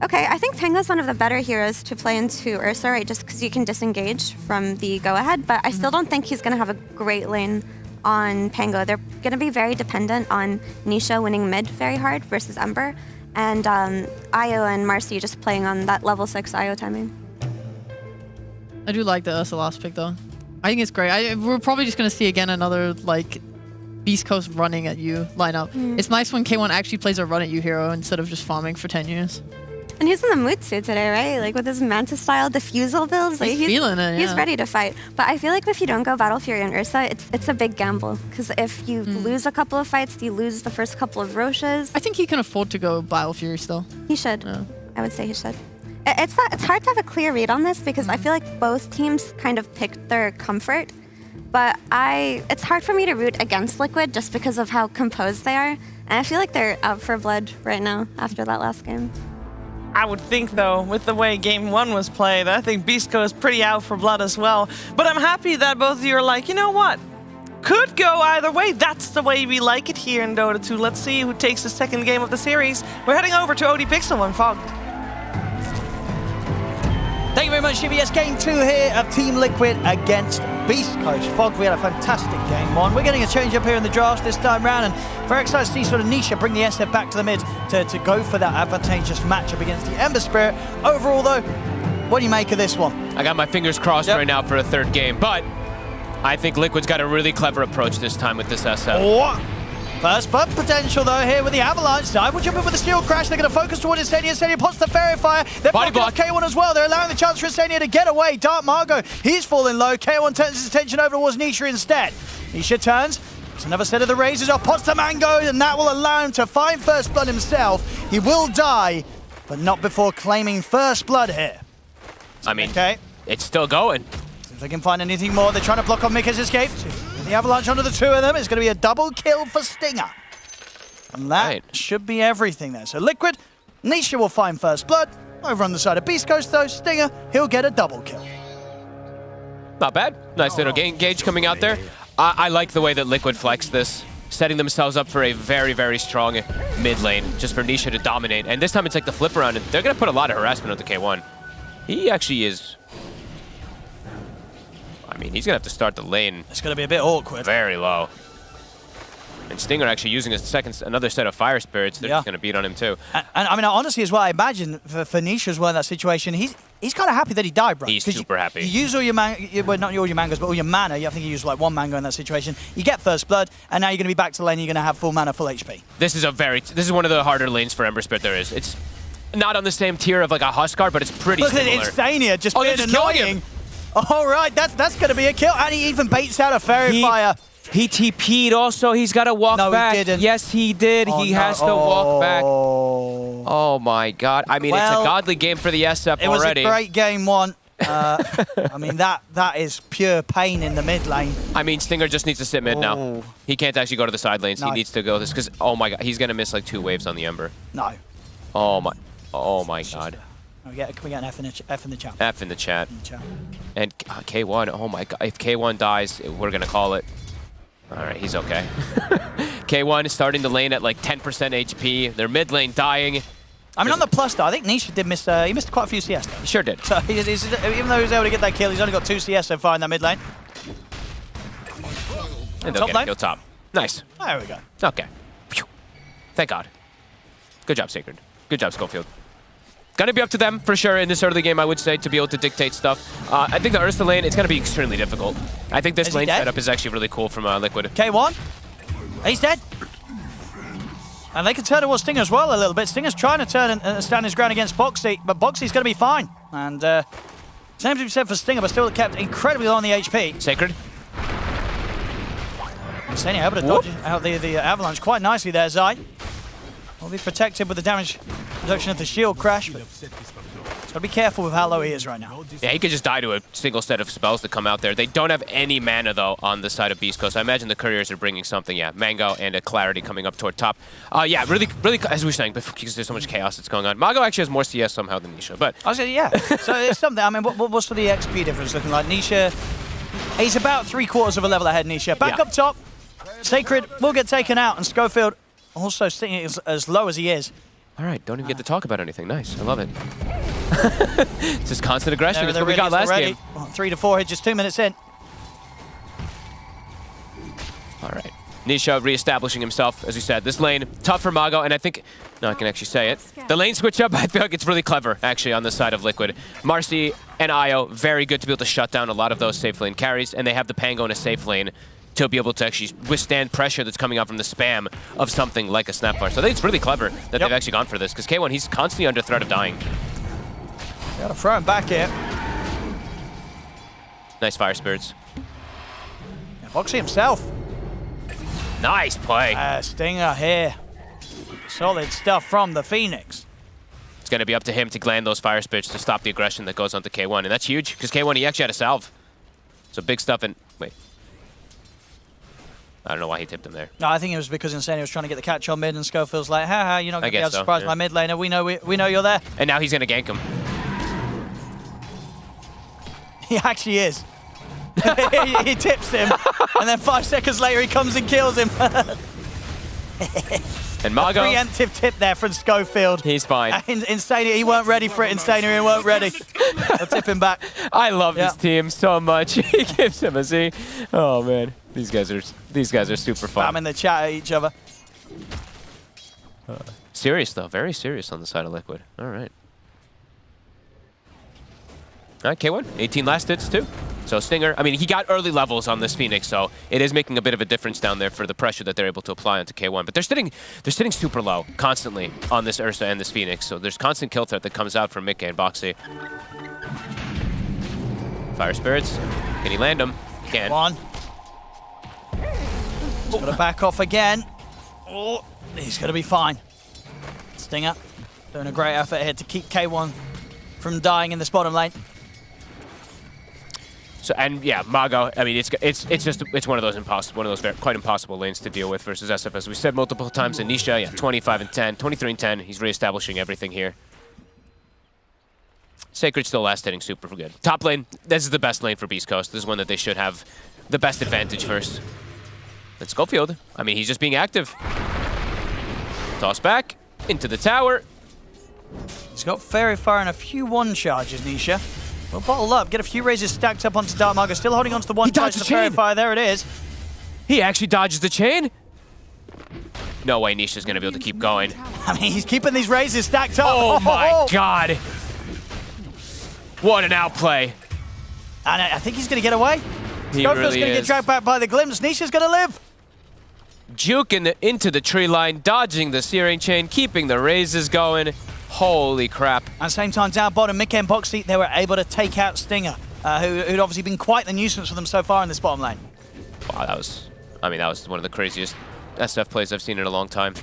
Okay, I think Pango's one of the better heroes to play into Ursa, right? Just because you can disengage from the go-ahead, but I still don't think he's going to have a great lane on Pango. They're going to be very dependent on Nisha winning mid very hard versus Ember, and Io and Marcy just playing on that level 6 Io timing. I do like the Ursa last pick, though. I think it's great. We're probably just going to see again another, like, Beastcoast running at you lineup. It's nice when K1 actually plays a run at you hero instead of just farming for 10 years. And he's in the mood suit today, right? Like with his Manta-style diffusal builds. Like He's feeling it, He's yeah. ready to fight. But I feel like if you don't go Battle Fury and Ursa, it's a big gamble. Because if you lose a couple of fights, you lose the first couple of Roches. I think he can afford to go Battle Fury still. He should. Yeah. I would say he should. It's hard to have a clear read on this because I feel like both teams kind of picked their comfort. But it's hard for me to root against Liquid just because of how composed they are. And I feel like they're out for blood right now after that last game. I would think, though, with the way Game 1 was played, I think Beastcoast is pretty out for blood as well. But I'm happy that both of you are like, you know what? Could go either way. That's the way we like it here in Dota 2. Let's see who takes the second game of the series. We're heading over to OD Pixel and Fogged. Thank you very much, GBS. Game 2 here of Team Liquid against Beastcoast. Fog, we had a fantastic game 1. We're getting a change up here in the drafts this time round, and very excited to see sort of Nisha bring the SF back to the mid to go for that advantageous matchup against the Ember Spirit. Overall, though, what do you make of this one? I got my fingers crossed right now for a third game, but I think Liquid's got a really clever approach this time with this SF. Oh. First blood potential, though, here with the Avalanche. Dive will jump in with the Shield Crash. They're going to focus towards Insania. Insania pots the Fairy Fire. They're blocking off K1 as well. They're allowing the chance for Insania to get away. Dark Margot, he's falling low. K1 turns his attention over towards Nisha instead. Nisha turns. It's another set of the razors off. Pots the Mango, and that will allow him to find first blood himself. He will die, but not before claiming first blood here. I mean, it's still going. If they can find anything more, they're trying to block off Mika's escape. The Avalanche onto the two of them. It's going to be a double kill for Stinger. And that should be everything there. So Liquid, Nisha will find first blood. Over on the side of Beastcoast, though, Stinger, he'll get a double kill. Not bad. Nice little gauge coming out there. I like the way that Liquid flexed this, setting themselves up for a very, very strong mid lane, just for Nisha to dominate. And this time it's like the flip around, and they're going to put a lot of harassment on the K1. He actually is... I mean, he's going to have to start the lane. It's going to be a bit awkward. Very low. And Stinger actually using another set of Fire Spirits. They're just going to beat on him too. And I mean, honestly, as well, I imagine for Nisha as well in that situation, he's kind of happy that he died, bro. He's super happy. You use all your well, not all your mangoes, but all your mana. I think you use like one mango in that situation. You get first blood, and now you're going to be back to lane. You're going to have full mana, full HP. This is one of the harder lanes for Ember Spirit there is. It's not on the same tier of like a Huskar, but it's pretty similar. Look at Insania just being annoying. All right, that's going to be a kill, and he even baits out a Fairy Fire. He TP'd also. He's got to walk back. No, he didn't. Yes, he did. He has to walk back. Oh, my God. I mean, it's a godly game for the SF already. It was a great game 1. I mean, that is pure pain in the mid lane. I mean, Stinger just needs to sit mid now. He can't actually go to the side lanes. No. He needs to go this because, oh, my God, he's going to miss like 2 waves on the Ember. No. Oh, my God. Can we get an F in the chat? F in the chat. And K1, oh my God. If K1 dies, we're going to call it. All right, he's okay. K1 is starting the lane at like 10% HP. Their mid lane dying. I mean, on the plus, though, I think Nisha did miss. He missed quite a few CS, though. He sure did. So even though he was able to get that kill, he's only got 2 CS so far in that mid lane. And they'll get a kill top. Nice. There we go. Okay. Phew. Thank God. Good job, Sacred. Good job, Schofield. Gonna be up to them for sure in this early game, I would say, to be able to dictate stuff. I think the Ursa lane, it's gonna be extremely difficult. I think this lane setup is actually really cool from Liquid. K1, he's dead. And they can turn towards Stinger as well a little bit. Stinger's trying to turn and stand his ground against Boxy, but Boxy's gonna be fine. And same to be said for Stinger, but still kept incredibly low on the HP. Sacred. Insania able to dodge out the Avalanche quite nicely there, Zai. Will be protected with the damage reduction of the shield crash. But it's Gotta be careful with how low he is right now. Yeah, he could just die to a single set of spells that come out there. They don't have any mana, though, on the side of Beast Coast. I imagine the Couriers are bringing something. Yeah, Mango and a Clarity coming up toward top. Yeah, really, as we were saying, because there's so much chaos that's going on. Mago actually has more CS somehow than Nisha, but... I was saying, yeah. So it's something. I mean, what's the XP difference looking like? Nisha, he's about 3/4 of a level ahead, Nisha. Back up top. Sacred will get taken out, and Schofield also sitting as low as he is. All right, don't even get to talk about anything. Nice, I love it. It's just constant aggression. That's what we got last game. 3 to 4 hits, just 2 minutes in. All right. Nisha reestablishing himself, as you said. This lane, tough for Mago, and I think, no, I can actually say it. The lane switch up, I feel like it's really clever, actually, on the side of Liquid. Marcy and Io, very good to be able to shut down a lot of those safe lane carries, and they have the Pango in a safe lane to be able to actually withstand pressure that's coming out from the spam of something like a Snapfire. So I think it's really clever that they've actually gone for this, because K1, he's constantly under threat of dying. Gotta throw him back here. Nice Fire Spirits. Yeah, Boxy himself. Nice play. Stinger here. Solid stuff from the Phoenix. It's going to be up to him to land those Fire Spirits to stop the aggression that goes onto K1, and that's huge, because K1, he actually had a salve. So big stuff, and wait. I don't know why he tipped him there. No, I think it was because Insane was trying to get the catch on mid, and Schofield's like, haha, you're not going to be able to surprise my mid laner. We know you're there. And now he's going to gank him. He actually is. He tips him, and then 5 seconds later he comes and kills him. And Mago. A preemptive tip there from Schofield. He's fine. Insane, he weren't ready for it. Insane, he weren't ready. I'll tip him back. I love this team so much. He gives him a Z. Oh man, these guys are super fun. I'm in the chat at each other. Serious though, very serious on the side of Liquid. All right. All right, K1, 18 last hits too. So Stinger, I mean, he got early levels on this Phoenix, so it is making a bit of a difference down there for the pressure that they're able to apply onto K1. But they're sitting super low constantly on this Ursa and this Phoenix, so there's constant kill threat that comes out from Mickey and Boxy. Fire Spirits, can he land them? Can. One. He's got to back off again. Oh, he's going to be fine. Stinger doing a great effort here to keep K1 from dying in this bottom lane. So, and yeah, Mago, I mean, it's one of those quite impossible lanes to deal with versus SF, as we said multiple times. And Nisha, yeah, 25 and 10, 23 and 10. He's reestablishing everything here. Sacred still last hitting super good. Top lane, this is the best lane for Beast Coast. This is one that they should have the best advantage first. And Schofield, I mean, he's just being active. Toss back into the tower. He's got Fairy Fire and a few one charges, Nisha. We'll bottle up, get a few raises stacked up onto Dark Mago, still holding onto the one charge of the Fairy Fire. There it is. He actually dodges the chain. No way Nisha's going to be able to keep going. I mean, he's keeping these raises stacked up. Oh my god. What an outplay. And I think he's going to get away. He Schofield's really going to get dragged back by the glimpse. Nisha's going to live. Juke into the tree line, dodging the searing chain, keeping the raises going. Holy crap. At the same time, down bottom, Mickey and Boxy, they were able to take out Stinger, who'd obviously been quite the nuisance for them so far in this bottom lane. Wow, that was one of the craziest SF plays I've seen in a long time.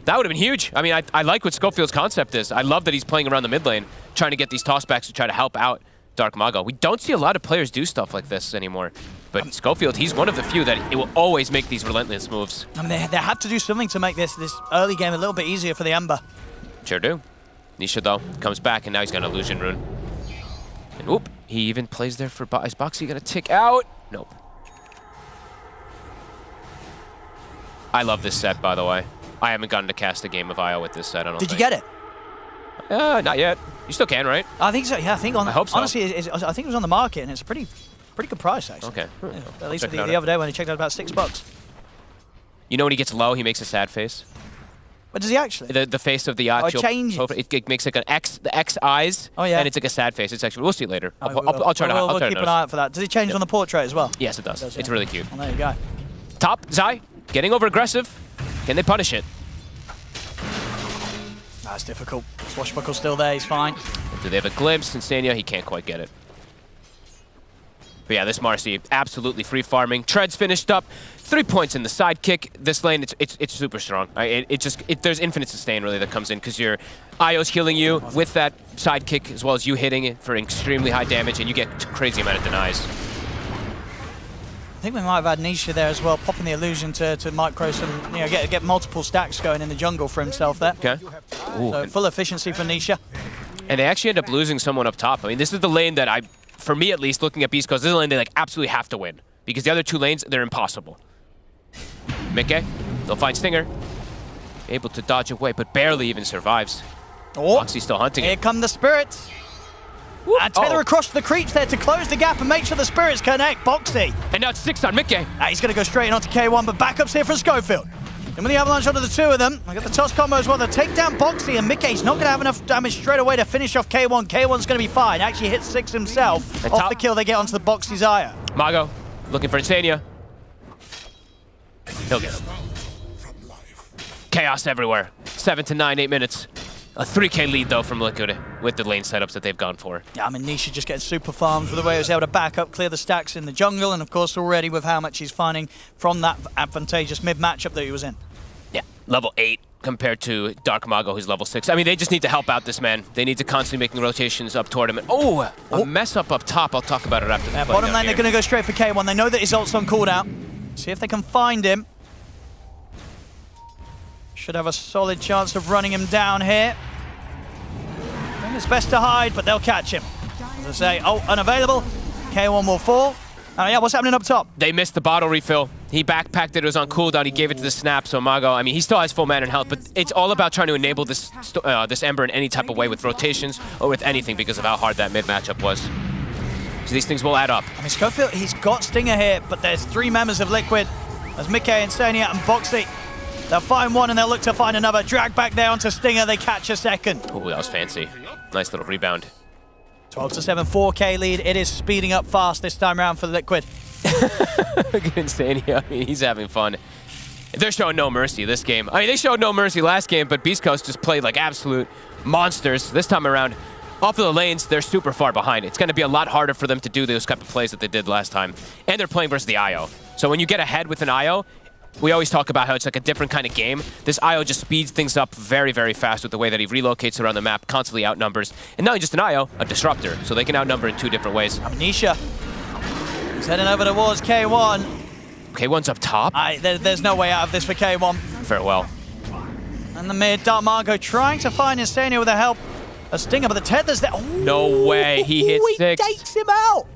That would have been huge. I mean, I like what Schofield's concept is. I love that he's playing around the mid lane, trying to get these tossbacks to try to help out Dark Mago. We don't see a lot of players do stuff like this anymore. But Schofield, he's one of the few that it will always make these relentless moves. I mean, they have to do something to make this early game a little bit easier for the Ember. Sure do. Nisha, though, comes back, and now he's got an Illusion Rune. And whoop, he even plays there for... Is Boxy going to tick out? Nope. I love this set, by the way. I haven't gotten to cast a game of IO with this set, I don't think. Did you get it? Not yet. You still can, right? I think so, yeah. I hope so. Honestly, I think it was on the market, and it's a pretty good price, actually. Okay. Yeah, at least the other day when I checked out, about $6. You know when he gets low, he makes a sad face? What does he actually? The face of the actual... Oh, change it. It makes like an X, the X eyes. Oh, yeah. And it's like a sad face. It's actually... We'll see it later. I'll try to We'll keep an eye out for that. Does he change on the portrait as well? Yes, it does. Yeah. It's really cute. Well, there you go. Top, Zai, getting over aggressive. Can they punish it? That's difficult. Swashbuckle's still there. He's fine. Do they have a glimpse? Insania, he can't quite get it. But yeah, this Marcy absolutely free farming. Tread's finished up. 3 points in the sidekick. This lane, it's super strong. There's infinite sustain really that comes in because your IO's healing you with that sidekick as well as you hitting it for extremely high damage, and you get a crazy amount of denies. I think we might have had Nisha there as well, popping the illusion to micro some, get multiple stacks going in the jungle for himself there. Okay. So full efficiency for Nisha. And they actually end up losing someone up top. I mean, this is the lane that for me at least, looking at Beastcoast, this is a lane they absolutely have to win. Because the other two lanes, they're impossible. Mickey, they'll find Stinger. Able to dodge away, but barely even survives. Oh, Foxy's still hunting here it. Come the spirits. And tether across the creeps there to close the gap and make sure the spirits connect. Boxy. And now it's 6 on Mickey. He's going to go straight in onto K1, but backups here from Schofield. And with the avalanche onto the two of them, I got the toss combo as well. They take down Boxy, and Mickey's not going to have enough damage straight away to finish off K1. K1's going to be fine. Actually hits 6 himself off the kill they get onto the Boxy Zaya. Mago looking for Insania. He'll get him. Chaos everywhere. 7 to 9, 8 minutes. A 3K lead, though, from Liquid with the lane setups that they've gone for. Yeah, I mean, Nisha just getting super farmed for the way he was able to back up, clear the stacks in the jungle, and of course already with how much he's finding from that advantageous mid matchup that he was in. Yeah, level 8 compared to Dark Mago, who's level 6. I mean, they just need to help out this man. They need to constantly making rotations up toward him. And, a mess up top. I'll talk about it after the play bottom down lane, here. they're going to go straight for K1. They know that his ult's on cooldown. See if they can find him. Should have a solid chance of running him down here. I think it's best to hide, but they'll catch him. As I say, unavailable. K1 will fall. Yeah, what's happening up top? They missed the bottle refill. He backpacked it. It was on cooldown. He gave it to the snap. So Mago, I mean, he still has full mana and health, but it's all about trying to enable this Ember in any type of way with rotations or with anything because of how hard that mid matchup was. So these things will add up. I mean, Schofield, he's got Stinger here, but there's 3 members of Liquid. There's Mickey, Insania, and Boxy. They'll find one and they'll look to find another. Drag back there onto Stinger. They catch a second. Oh, that was fancy. Nice little rebound. 12 to 7, 4K lead. It is speeding up fast this time around for Liquid. Insania. I mean, he's having fun. They're showing no mercy this game. I mean, they showed no mercy last game, but Beastcoast just played like absolute monsters. This time around, off of the lanes, they're super far behind. It's going to be a lot harder for them to do those type of plays that they did last time. And they're playing versus the IO. So when you get ahead with an IO, we always talk about how it's like a different kind of game. This IO just speeds things up very, very fast with the way that he relocates around the map, constantly outnumbers. And not just an IO, a disruptor. So they can outnumber in 2 different ways. Amnesia. He's heading over towards K1. K1's up top? There's no way out of this for K1. Farewell. And the mid, Dark Margo trying to find Insania with the help of Stinger, but the tether's there. Ooh, no way, he hit 6. He takes him out.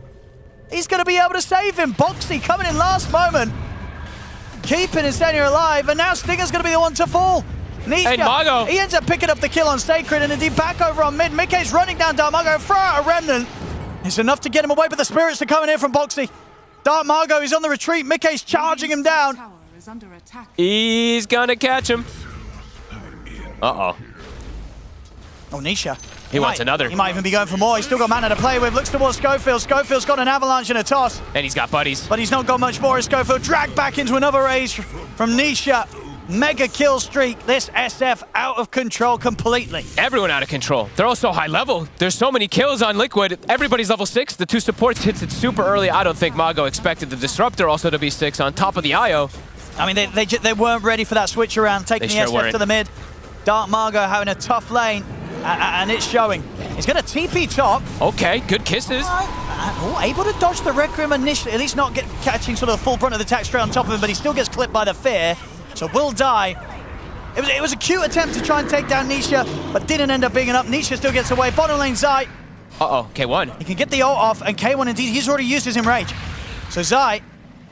He's going to be able to save him. Boxy coming in last moment. Keeping Insania alive, and now Stinger's going to be the one to fall. Nisha, and Mago. He ends up picking up the kill on Sacred, and indeed back over on mid. Mickey's running down Dark Margo, throw out a Remnant. It's enough to get him away, but the spirits are coming in from Boxy. Dark Margo is on the retreat. Mickey's charging him down. He's going to catch him. Uh-oh. Oh, Nisha. He wants another. He might even be going for more. He's still got mana to play with. Looks towards Schofield. Schofield's got an avalanche and a toss. And he's got buddies. But he's not got much more. Schofield dragged back into another raise from Nisha. Mega kill streak. This SF out of control completely. Everyone out of control. They're all so high level. There's so many kills on Liquid. Everybody's level 6. The 2 supports hits it super early. I don't think Mago expected the Disruptor also to be 6 on top of the IO. I mean, they weren't ready for that switch around, taking the SF to the mid. Dark Margo having a tough lane. And it's showing. He's going to TP top. Okay, good kisses. Able to dodge the Requiem initially, at least not catching sort of the full brunt of the attack straight on top of him, but he still gets clipped by the fear, so will die. It was a cute attempt to try and take down Nisha, but didn't end up being enough. Nisha still gets away. Bottom lane, Zai. Uh-oh, K1. He can get the ult off, and K1 indeed, he's already used his Enrage. So Zai,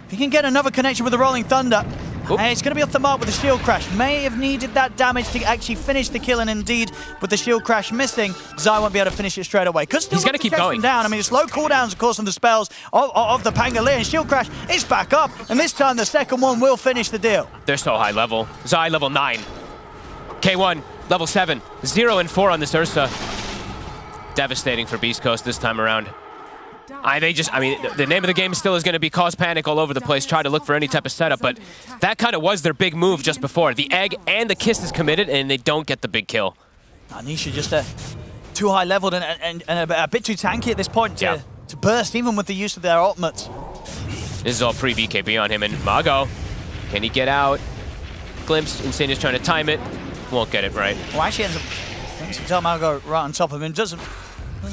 if he can get another connection with the Rolling Thunder, and it's going to be off the mark with the shield crash. May have needed that damage to actually finish the kill, and indeed, with the shield crash missing, Zai won't be able to finish it straight away. He's going to keep going down. I mean, it's low cooldowns, of course, on the spells of the Pangolier, and shield crash is back up, and this time the second one will finish the deal. They're so high level. Zai level 9. K1 level 7. 0 and 4 on this Ursa. Devastating for Beastcoast this time around. The name of the game still is going to be cause panic all over the place, try to look for any type of setup, but that kind of was their big move just before. The egg and the kiss is committed, and they don't get the big kill. Nisha just too high leveled and a bit too tanky at this point to to burst, even with the use of their ultimates. This is all pre-BKB on him, and Mago, can he get out? Glimpse, Insane is trying to time it. Won't get it right. Well, actually ends up Dark Margo right on top of him. Doesn't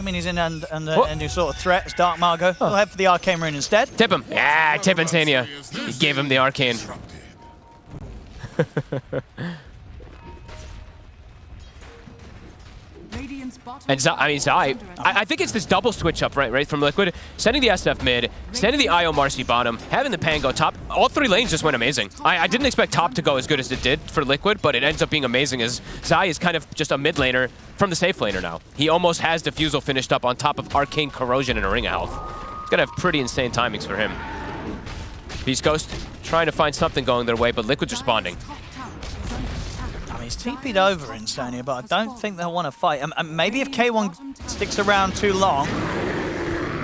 mean he's in any sort of threat. It's Dark Margo. He'll head for the Arcane Rune instead. Tip him. Yeah, tip Insania. He gave him the Arcane. And Zai, I think it's this double switch up, right from Liquid. Sending the SF mid, sending the IO Marcy bottom, having the Pan go top. All 3 lanes just went amazing. I didn't expect top to go as good as it did for Liquid, but it ends up being amazing as Zai is kind of just a mid laner from the safe laner now. He almost has Diffusal finished up on top of Arcane Corrosion and a Ring of Health. It's gonna have pretty insane timings for him. Beastcoast trying to find something going their way, but Liquid's responding. He's TP'd over Insania, but I don't think they'll want to fight. Maybe if K1 sticks around too long,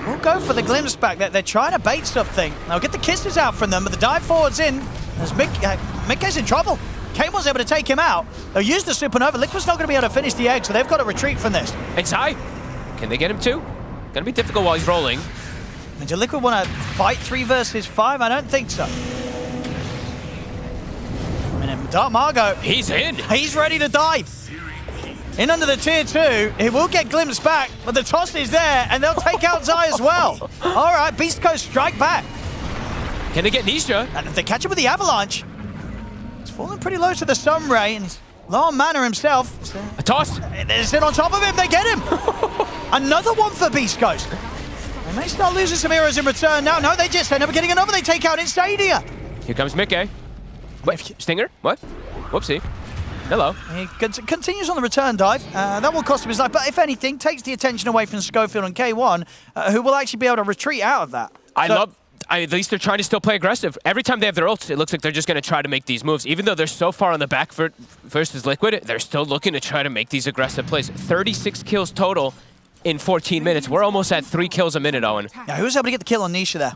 we'll go for the glimpse back. They're trying to bait something. They'll get the kisses out from them, but the dive forward's in. As Mickey's in trouble. K1's able to take him out. They'll use the Supernova. Liquid's not going to be able to finish the egg, so they've got to retreat from this. And Zai, can they get him too? Gonna be difficult while he's rolling. Do Liquid want to fight 3 versus 5? I don't think so. Dark Margo. He's in. He's ready to dive. In under the tier 2. He will get glimpsed back, but the toss is there, and they'll take out Zai as well. All right, Beastcoast strike back. Can they get Nisha? And if they catch him with the Avalanche, he's falling pretty low to the Sunray, and he's low on mana himself. A toss. They sit on top of him. They get him. Another one for Beastcoast. They may start losing some heroes in return now. No, they just end up getting another. They take out Insania. Here comes Mickey. Wait, Stinger? What? Whoopsie. Hello. He continues on the return dive. That will cost him his life, but if anything, takes the attention away from Schofield and K1, who will actually be able to retreat out of that. At least they're trying to still play aggressive. Every time they have their ults, it looks like they're just going to try to make these moves. Even though they're so far on the back versus Liquid, they're still looking to try to make these aggressive plays. 36 kills total in 14 minutes. We're almost at 3 kills a minute, Owen. Yeah, who was able to get the kill on Nisha there?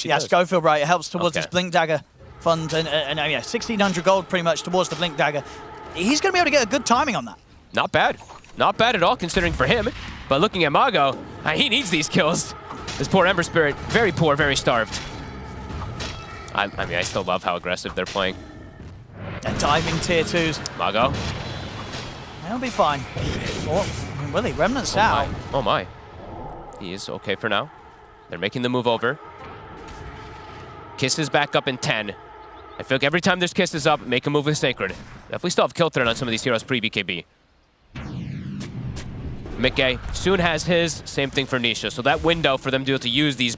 Yeah, Schofield, right. It helps towards his Blink Dagger fund, and yeah, 1,600 gold pretty much towards the Blink Dagger. He's going to be able to get a good timing on that. Not bad. Not bad at all considering for him. But looking at Mago, he needs these kills. This poor Ember Spirit, very poor, very starved. I mean, I still love how aggressive they're playing. And diving tier 2s. Mago. They'll be fine. Will he? Remnant's out. Oh my. He is okay for now. They're making the move over. Kisses back up in 10. I feel like every time there's kisses up, make a move with Sacred. Definitely still have kill threat on some of these heroes pre-BKB. Mickey soon has his, same thing for Nisha. So that window for them to be able to use these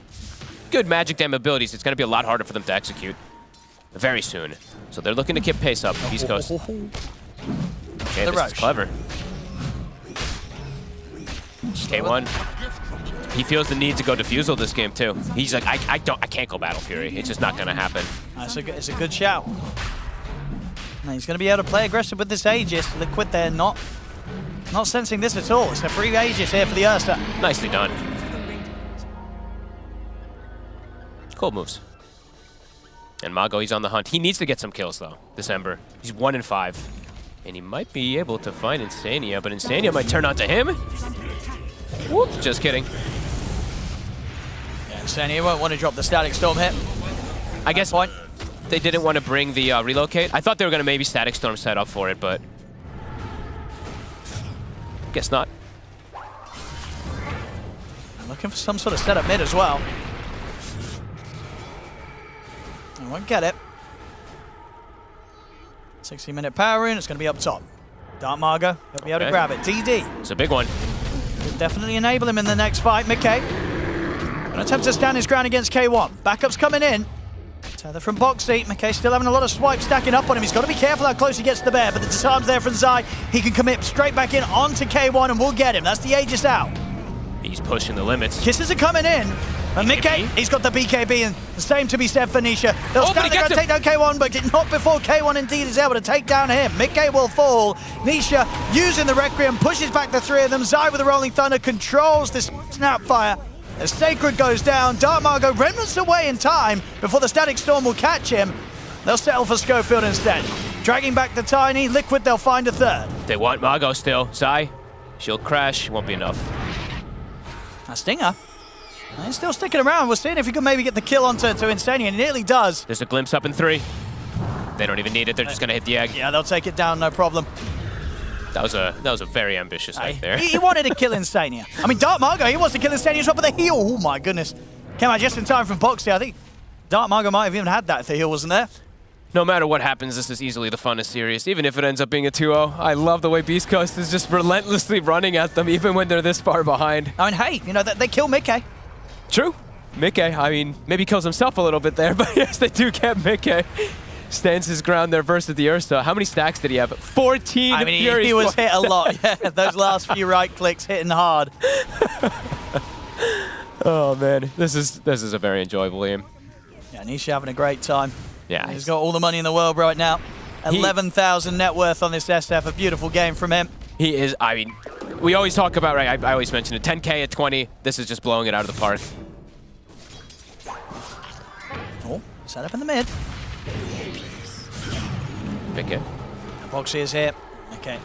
good magic damn abilities, it's going to be a lot harder for them to execute very soon. So they're looking to keep pace up. Beastcoast. Okay, this is clever. K1. He feels the need to go Diffusal this game too. He's like, I can't go Battle Fury. It's just not going to happen. It's a good shout. Now he's going to be able to play aggressive with this Aegis. Liquid, they're not sensing this at all. It's a free Aegis here for the Ursa. Nicely done. Cool moves. And Mago, he's on the hunt. He needs to get some kills though, this Ember. He's 1 in 5. And he might be able to find Insania, but Insania might turn onto him. Whoop, just kidding. Yeah, Insania won't want to drop the Static Storm hit. I guess they didn't want to bring the relocate. I thought they were going to maybe Static Storm set up for it, but guess not. I'm looking for some sort of setup mid as well. I won't get it. 60-minute power rune, it's going to be up top. Dark Margo, he'll be able to grab it. DD. It's a big one. Will definitely enable him in the next fight. Mickey going to attempt to stand his ground against K1. Backup's coming in. Tether from box seat. Mickey still having a lot of swipes stacking up on him. He's got to be careful how close he gets to the bear, but the disarm's there from Zai. He can commit straight back in onto K1 and we'll get him. That's the Aegis out. He's pushing the limits. Kisses are coming in. And Mickey, he's got the BKB, and the same to be said for Nisha. They'll stand there and take down K1, but not before K1 indeed is able to take down him. Mickey will fall. Nisha, using the Requiem, pushes back the 3 of them. Zai with the Rolling Thunder controls this Snapfire. The Sacred goes down. Dark Margo remnants away in time before the Static Storm will catch him. They'll settle for Schofield instead. Dragging back the Tiny. Liquid, they'll find a 3rd. They want Mago still. Zai, she'll crash. Won't be enough. A Stinger. He's still sticking around. We're seeing if he can maybe get the kill onto Insania, and he nearly does. There's a glimpse up in 3. They don't even need it. They're just going to hit the egg. Yeah, they'll take it down, no problem. That was a very ambitious egg there. He wanted to kill Insania. I mean, Dark Margo, he wants to kill Insania top of the heel. Oh, my goodness. Came out just in time from Boxy. I think Dark Margo might have even had that if the heel wasn't there. No matter what happens, this is easily the funnest series, even if it ends up being a 2-0. I love the way Beastcoast is just relentlessly running at them, even when they're this far behind. I mean, hey, you know, they kill Mickey. True. Mickey, I mean, maybe kills himself a little bit there, but yes, they do get Mickey. Stands his ground there versus the Ursa. How many stacks did he have? 14 I mean, Furies. he was hit a lot. Yeah, those last few right clicks hitting hard. Oh, man. This is a very enjoyable game. Yeah, Nisha having a great time. Yeah. He's got all the money in the world right now. 11,000 net worth on this SF. A beautiful game from him. He is, I mean, we always talk about, right, I always mention it, 10K at 20. This is just blowing it out of the park. Oh, set up in the mid. Pick it. Boxy is here. Okay.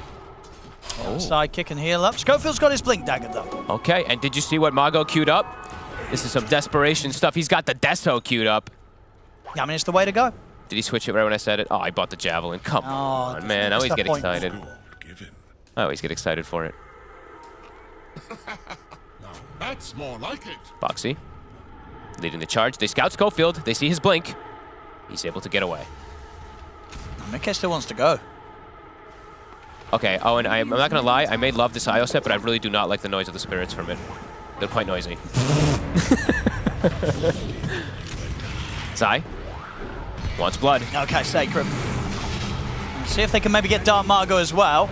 Side kick and heal up. Schofield's got his blink dagger though. Okay, and did you see what Mago queued up? This is some desperation stuff. He's got the Deso queued up. Yeah, I mean, it's the way to go. Did he switch it right when I said it? Oh, I bought the Javelin. Come on, man. I always get excited. I always get excited for it. That's more like it. Boxy. Leading the charge. They scout Schofield. They see his blink. He's able to get away. Mickey still wants to go. Okay, oh, and I'm not going to lie. I may love this IO set, but I really do not like the noise of the spirits from it. They're quite noisy. Zai wants blood. Okay, Sacred. Let's see if they can maybe get Dark Margo as well.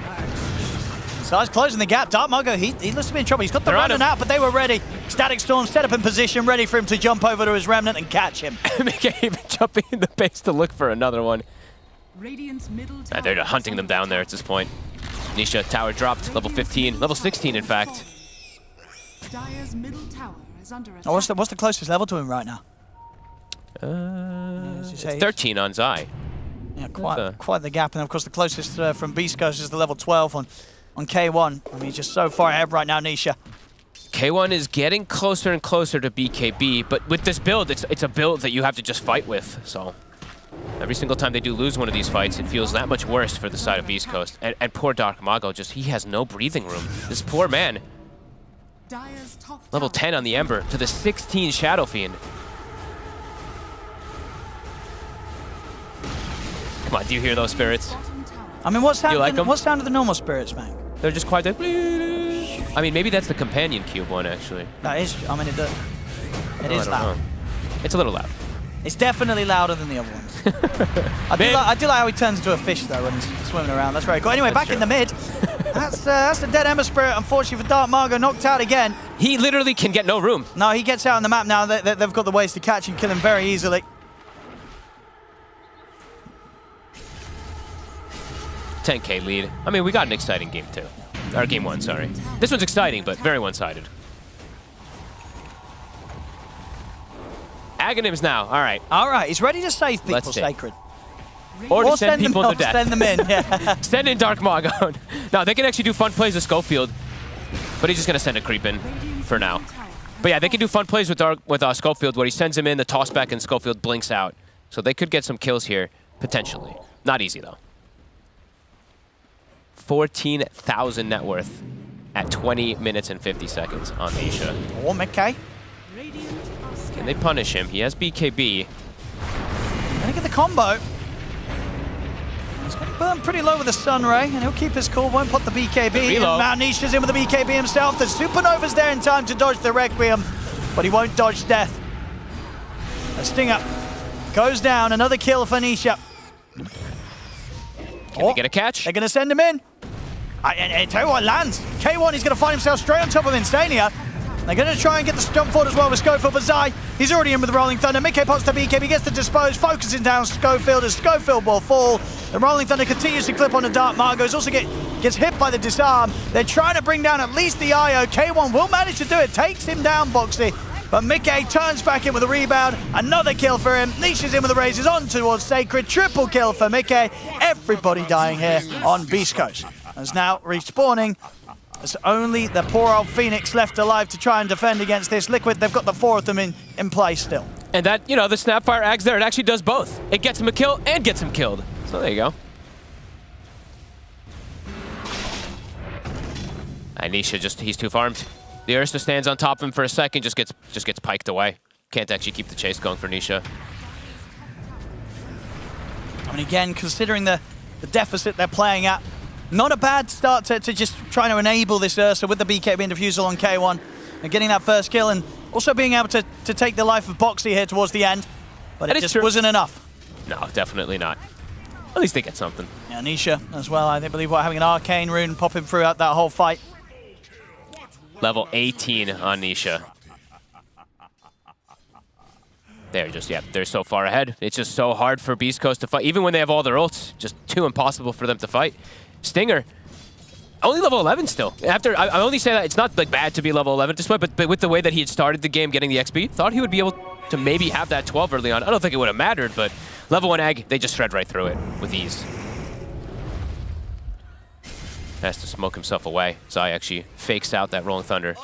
Zai's closing the gap. Dark Margo, he looks to be in trouble. He's got the running out, but they were ready. Static Storm set up in position, ready for him to jump over to his Remnant and catch him. Mickey even jumping in the base to look for another one. Radiant's middle tower They're hunting them down there at this point. Nisha, tower dropped, level 15, level 16 in fact. Dire's middle tower is under attack. Oh, what's the closest level to him right now? It's 13 on Zai. Yeah, quite the gap. And of course, the closest from Beastcoast is the level 12 on K1. I mean, he's just so far ahead right now, Nisha. K1 is getting closer and closer to BKB, but with this build, it's a build that you have to just fight with. So every single time they do lose one of these fights, it feels that much worse for the side of Beastcoast. And poor Dark Mago, he has no breathing room. This poor man. Level 10 on the Ember to the 16 Shadow Fiend. Come on, do you hear those spirits? I mean, what's sound of the normal spirits, man? They're just quite like, I mean, maybe that's the companion cube one, actually. That is, I mean, it is loud. It's a little loud. It's definitely louder than the other ones. I do like how he turns into a fish, though, when he's swimming around. That's very cool. Anyway, back in the mid. That's a dead Ember Spirit, unfortunately for Dark Margo, knocked out again. He literally can get no room. No, he gets out on the map now. They've got the ways to catch and kill him very easily. 10K lead. I mean, we got an exciting game, too. Or game 1, sorry. This one's exciting, but very one-sided. Aghanims now. All right. All right. He's ready to save people, Let's see. Sacred. Or to send people to death. Send them in, yeah. Send in Dark Mago. Now, they can actually do fun plays with Schofield, but he's just going to send a creep in for now. But yeah, they can do fun plays with Schofield where he sends him in, the toss back, and Schofield blinks out. So they could get some kills here, potentially. Not easy, though. 14,000 net worth at 20 minutes and 50 seconds on Nisha. Oh, Mickey. Can they punish him? He has BKB. Gonna get the combo. He's gonna burn pretty low with the Sun Ray, and he'll keep his cool, won't put the BKB. And now Nisha's in with the BKB himself. The Supernova's there in time to dodge the Requiem, but he won't dodge death. A Stinger goes down, another kill for Nisha. Can they get a catch? They're gonna send him in. I tell you what, lands. K1, he's gonna find himself straight on top of Insania. They're going to try and get the jump forward as well with Schofield, but Zai, he's already in with the Rolling Thunder. Mickey pops the BKB, gets to dispose, focusing down Schofield as Schofield will fall. The Rolling Thunder continues to clip on the Dark Margo. He also gets hit by the disarm. They're trying to bring down at least the IO. K1 will manage to do it, takes him down, Boxy. But Mickey turns back in with a rebound. Another kill for him. Nisha's in with the raises on towards Sacred. Triple kill for Mickey. Everybody dying here on Beastcoast. As now respawning There's only the poor old Phoenix left alive to try and defend against this. Liquid, they've got the 4 of them in play still. And that, the Snapfire Axe there, it actually does both. It gets him a kill and gets him killed. So there you go. And Nisha he's too farmed. The Ursa stands on top of him for a second, just gets piked away. Can't actually keep the chase going for Nisha. I mean, again, considering the deficit they're playing at, not a bad start to just trying to enable this Ursa with the BKB and defusal on K1 and getting that first kill and also being able to take the life of Boxy here towards the end. But it just wasn't enough. No, definitely not. At least they get something. Yeah, Nisha as well, I believe, having an arcane rune popping throughout that whole fight. Level 18 on Nisha. They're so far ahead. It's just so hard for Beastcoast to fight. Even when they have all their ults, just too impossible for them to fight. Stinger, only level 11 still. I only say that it's not like bad to be level 11 at this point, but with the way that he had started the game getting the XP, thought he would be able to maybe have that 12 early on. I don't think it would have mattered, but level 1 Egg, they just shred right through it with ease. Has to smoke himself away. Zai actually fakes out that Rolling Thunder.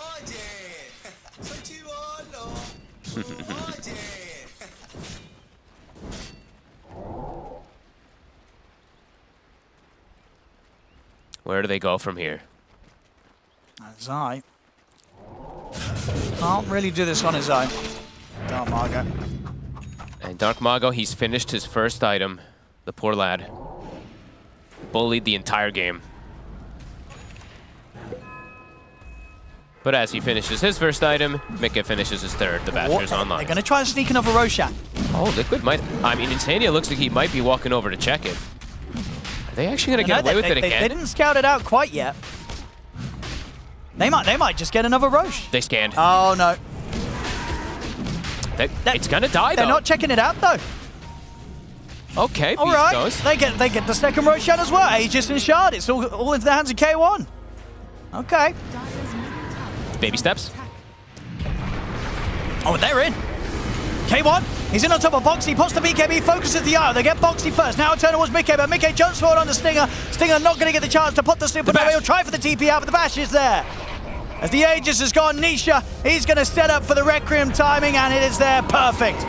Where do they go from here? Zai can't really do this on his own. Dark Margo. And Dark Mago, he's finished his first item. The poor lad. Bullied the entire game. But as he finishes his first item, Mika finishes his third. The Bachelor's online. They're going to try and sneak another Roshan. Oh, Liquid might... I mean, Insania looks like he might be walking over to check it. Are they actually going to get away with it again? They didn't scout it out quite yet. They might just get another Roche. They scanned. Oh, no. It's going to die, though. They're not checking it out, though. Okay, all right. They get the second Roshan as well. Aegis and Shard. It's all into the hands of K1. Okay. Baby steps. Oh, they're in. K1, he's in on top of Boxy, pops the BKB, focuses the IO. They get Boxy first. Now it turns towards Mickey, but Mickey jumps forward on the Stinger. Stinger not going to get the chance to put the Supernova. He'll try for the TP out, but the Bash is there. As the Aegis has gone, Nisha, he's going to set up for the Requiem timing, and it is there. Perfect.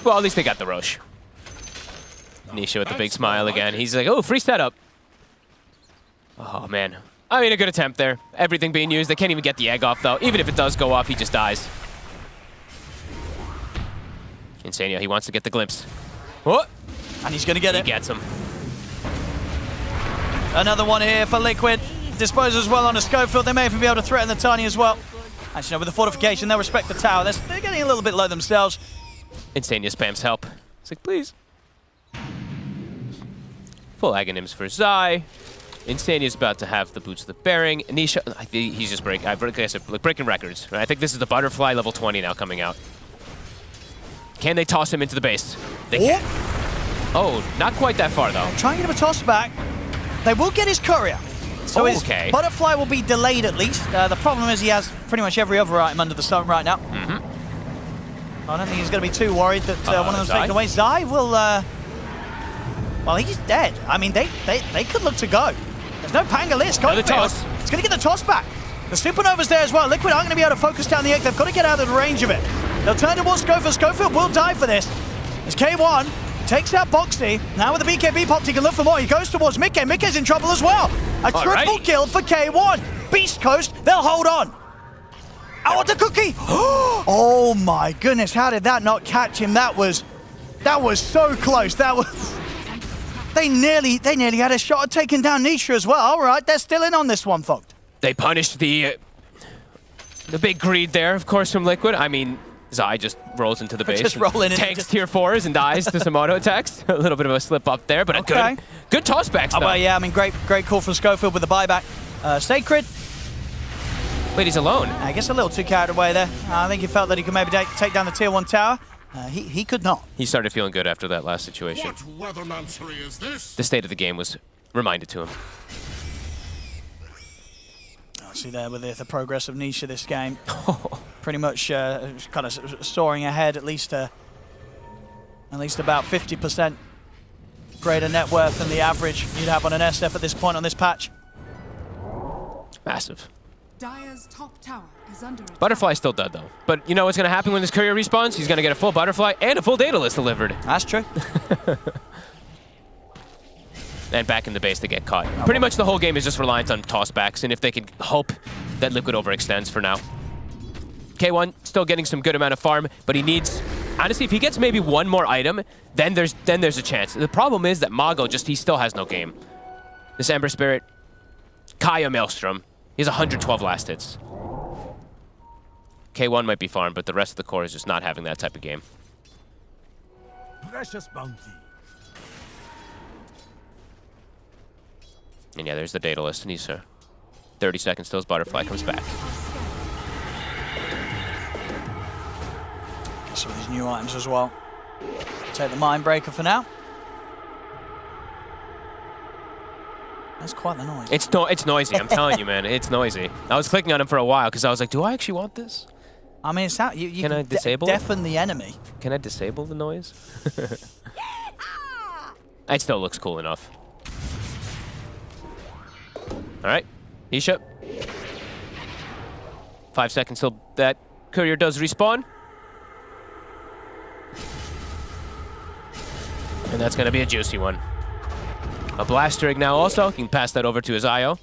Well, at least they got the Roche. Nisha with the big smile again. He's like, oh, free setup. Oh, man. I mean, a good attempt there. Everything being used. They can't even get the egg off, though. Even if it does go off, he just dies. Insania, he wants to get the glimpse. What? And he's going to get it. He gets him. Another one here for Liquid. Disposes well on a Schofield. They may even be able to threaten the Tiny as well. Actually, no, with the fortification, they'll respect the tower. They're getting a little bit low themselves. Insania spams help. It's like, please. Full Aghanim's for Zai. Insania's about to have the Boots of the Bearing. Nisha, I think he's just breaking records. Right? I think this is the Butterfly level 20 now coming out. Can they toss him into the base? They can. Oh, not quite that far, though. Try and get him a toss back. They will get his courier. So his okay. Butterfly will be delayed at least. The problem is he has pretty much every other item under the sun right now. I don't think he's going to be too worried that one of them's taken away. Zai will... well, he's dead. I mean, they could look to go. There's no Pangolier. It's going to get the toss back. The Supernova's there as well. Liquid aren't going to be able to focus down the egg. They've got to get out of the range of it. They'll turn towards Schofield. Schofield will die for this. It's K1. Takes out Boxy. Now with the BKB popped, he can look for more. He goes towards Mickey. Mickey's in trouble as well. A triple kill for K1. Beastcoast, they'll hold on. Oh, the cookie! Oh my goodness, how did that not catch him? That was so close. That was... They nearly had a shot at taking down Nisha as well. All right, they're still in on this one, Fogged. They punished the big greed there, of course, from Liquid. I mean, Zai just rolls into the base. Just rolling in. Takes tier 4s and dies to some auto attacks. A little bit of a slip up there, but a good tossbacks, though. Oh, well, yeah, I mean, great call from Schofield with the buyback. Sacred. Wait, he's alone. I guess a little too carried away there. I think he felt that he could maybe take down the tier 1 tower. He could not. He started feeling good after that last situation. What weathermancery is this? The state of the game was reminded to him. See there with the progress of Nisha this game. Pretty much kind of soaring ahead, at least about 50% greater net worth than the average you'd have on an SF at this point on this patch. Massive. Dire's top tower is under attack. Butterfly's still dead, though. But you know what's going to happen when this courier respawns? He's going to get a full Butterfly and a full data list delivered. That's true. And back in the base to get caught. Pretty much the whole game is just reliant on tossbacks, and if they can hope that Liquid overextends for now. K1 still getting some good amount of farm, but he needs... Honestly, if he gets maybe one more item, then there's a chance. The problem is that Mago he still has no game. This Ember Spirit, Kaya Maelstrom, he has 112 last hits. K1 might be farmed, but the rest of the core is just not having that type of game. Precious bounty. And yeah, there's the data list. Nisa. 30 seconds till his Butterfly comes back. Some of these new items as well. Take the Mindbreaker for now. That's quite the noise. It's noisy, I'm telling you, man. It's noisy. I was clicking on him for a while because I was like, do I actually want this? I mean, it's out. You can I disable it? Deafen the enemy. Can I disable the noise? It still looks cool enough. All right, Nisha. 5 seconds till that courier does respawn. And that's going to be a juicy one. A Blaster Egg now also. He can pass that over to his IO.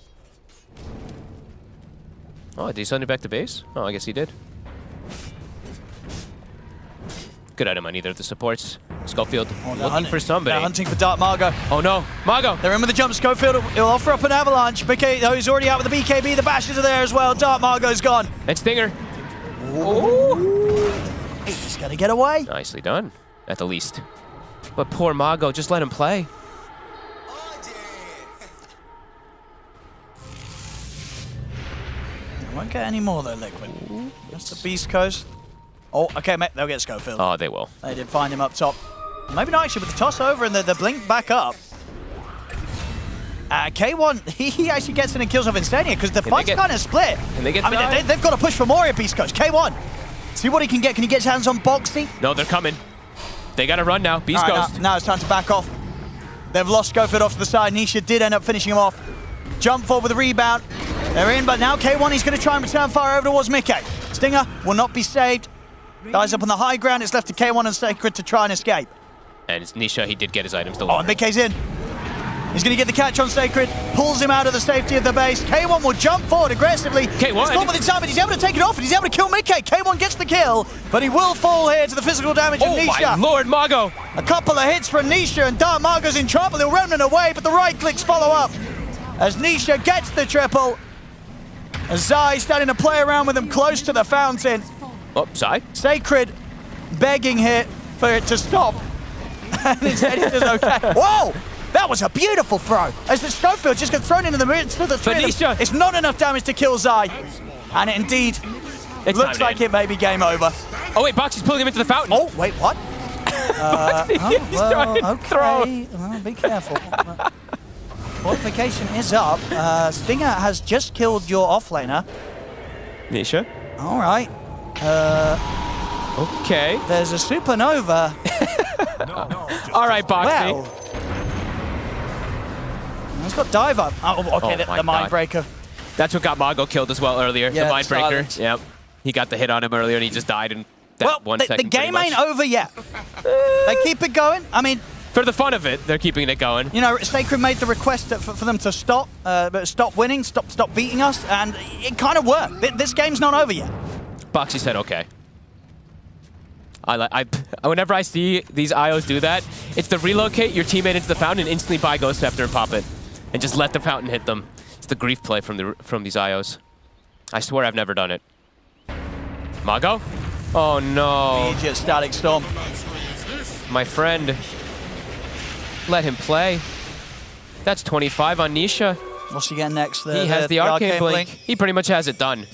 Oh, did he send it back to base? Oh, I guess he did. Good item on either of the supports. Schofield looking for somebody. They're hunting for Dark Margo. Oh no, Margo! They're in with the jump. Schofield will offer up an avalanche. BK, he's already out with the BKB. The bashes are there as well. Dark Margo's gone. And Stinger. Ooh. He's gonna get away. Nicely done, at the least. But poor Mago, just let him play. They won't get any more though, Liquid. That's the Beastcoast. Oh, okay, mate, they'll get Schofield. Oh, they will. They did find him up top. Maybe not actually, with the toss over and the blink back up. K1, he actually gets in and kills off Instania because the fight's kind of split. Can they get they've got to push for more here, Beastcoast. K1, see what he can get. Can he get his hands on Boxy? No, they're coming. They got to run now. Beast Ghost. Now it's time to back off. They've lost Schofield off to the side. Nisha did end up finishing him off. Jump forward with a rebound. They're in, but now K1 is going to try and return fire over towards Mickey. Stinger will not be saved. Dies up on the high ground. It's left to K1 and Sacred to try and escape. And it's Nisha, he did get his items delivered. Oh, and Mickey's in. He's going to get the catch on Sacred. Pulls him out of the safety of the base. K1 will jump forward aggressively. K1. He's gone with the time, but he's able to take it off, and he's able to kill Mickey. K1 gets the kill, but he will fall here to the physical damage of Nisha. Oh, my Lord, Mago. A couple of hits from Nisha, and Dark Margo's in trouble. He'll remnant away, but the right clicks follow up. As Nisha gets the triple. As Zai starting to play around with him close to the fountain. Oh, Zai. Sacred begging here for it to stop. And instead it is okay. Whoa! That was a beautiful throw. As the Schofield just gets thrown into the midst of the three of them. It's not enough damage to kill Zai. And it indeed looks like it may be game over. Oh wait, Boxy's pulling him into the fountain. Oh, wait, what? Okay. Well, be careful. Qualification is up. Stinger has just killed your offlaner. Nisha. All right. Okay. There's a supernova. All right, Boxy. Well, he's got dive up. Oh, okay, the Mindbreaker. That's what got Mago killed as well earlier. Yeah, the Mindbreaker. Yep. He got the hit on him earlier and he just died in that 1 second. The game ain't over yet. They keep it going. I mean, for the fun of it, they're keeping it going. You know, Sacred made the request for them to stop winning, stop beating us, and it kind of worked. This game's not over yet. Boxy said okay. Whenever I see these IOs do that, it's to relocate your teammate into the fountain and instantly buy Ghost Scepter and pop it. And just let the fountain hit them. It's the grief play from these IOs. I swear I've never done it. Mago? Oh no. Immediate Static Storm. My friend. Let him play. That's 25 on Nisha. What's he getting next? He has the Arcane Blink. He pretty much has it done.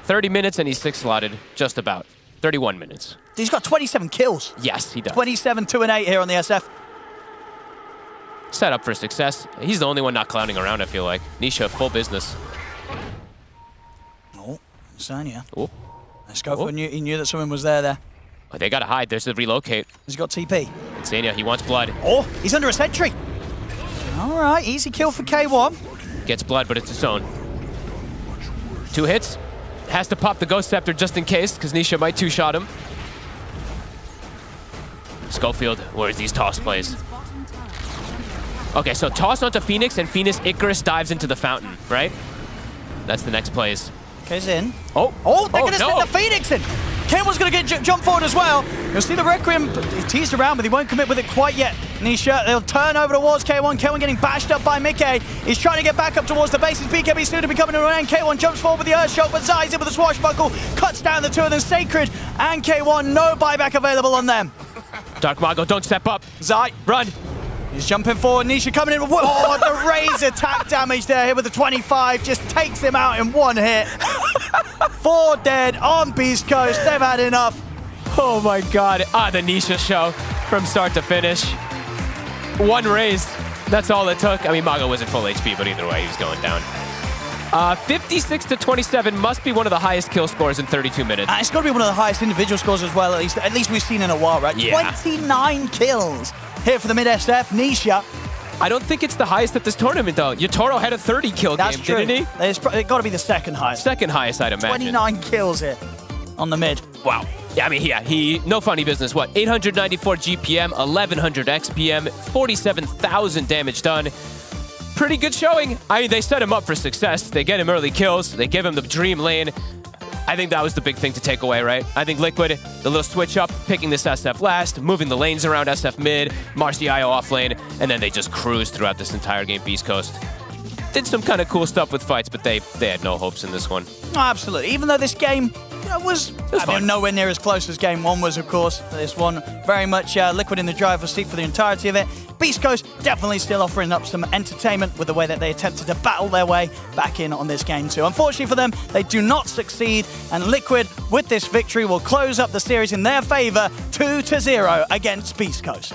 30 minutes and he's 6 slotted. Just about. 31 minutes. He's got 27 kills. Yes, he does. 27, 2 and 8 here on the SF. Set up for success. He's the only one not clowning around, I feel like. Nisha, full business. Oh, Sanya. Oh. Let's go for he knew that someone was there. Oh, they gotta hide. There's the relocate. He's got TP. Insania, he wants blood. Oh, he's under a sentry. All right, easy kill for K1. Gets blood, but it's his own. 2 hits. Has to pop the Ghost Scepter just in case, because Nisha might 2-shot him. Schofield, where's these toss plays? Okay, so toss onto Phoenix, and Phoenix Icarus dives into the fountain, right? That's the next plays. Okays in. Oh, they're going to send the Phoenix in. K1's going to get jump forward as well. You'll see the Requiem teased around, but he won't commit with it quite yet. Nisha, they'll turn over towards K1. K1 getting bashed up by Mickey. He's trying to get back up towards the bases. BKB soon to be coming around. K1 jumps forward with the Earth Shot, but Zai's in with the Swashbuckle. Cuts down the two of them. Sacred and K1, no buyback available on them. Dark Mago, don't step up. Zai, run. He's jumping forward. Nisha coming in. Oh, the raise attack damage there here with the 25. Just takes him out in 1 hit. 4 dead on Beastcoast. They've had enough. Oh my god. The Nisha show from start to finish. 1 raise. That's all it took. I mean, Mago wasn't full HP, but either way, he was going down. 56 to 27 must be one of the highest kill scores in 32 minutes. It's got to be one of the highest individual scores as well, at least we've seen in a while, right? Yeah. 29 kills here for the mid-SF. Nisha. I don't think it's the highest at this tournament, though. Yotaro had a 30-kill game, didn't he? It's got to be the second highest. Second highest, I'd imagine. 29 kills here on the mid. Wow. Yeah, I mean, he no funny business. What, 894 GPM, 1100 XPM, 47,000 damage done. Pretty good showing. I mean, they set him up for success. They get him early kills. They give him the dream lane. I think that was the big thing to take away, right? I think Liquid, the little switch up, picking this SF last, moving the lanes around SF mid, Marciaio off lane, and then they just cruised throughout this entire game, Beastcoast. Did some kind of cool stuff with fights, but they had no hopes in this one. Oh, absolutely. Even though this game was nowhere near as close as game 1 was, of course. This one very much Liquid in the driver's seat for the entirety of it. Beastcoast definitely still offering up some entertainment with the way that they attempted to battle their way back in on this game too. Unfortunately for them, they do not succeed, and Liquid, with this victory, will close up the series in their favor, 2-0 against Beastcoast.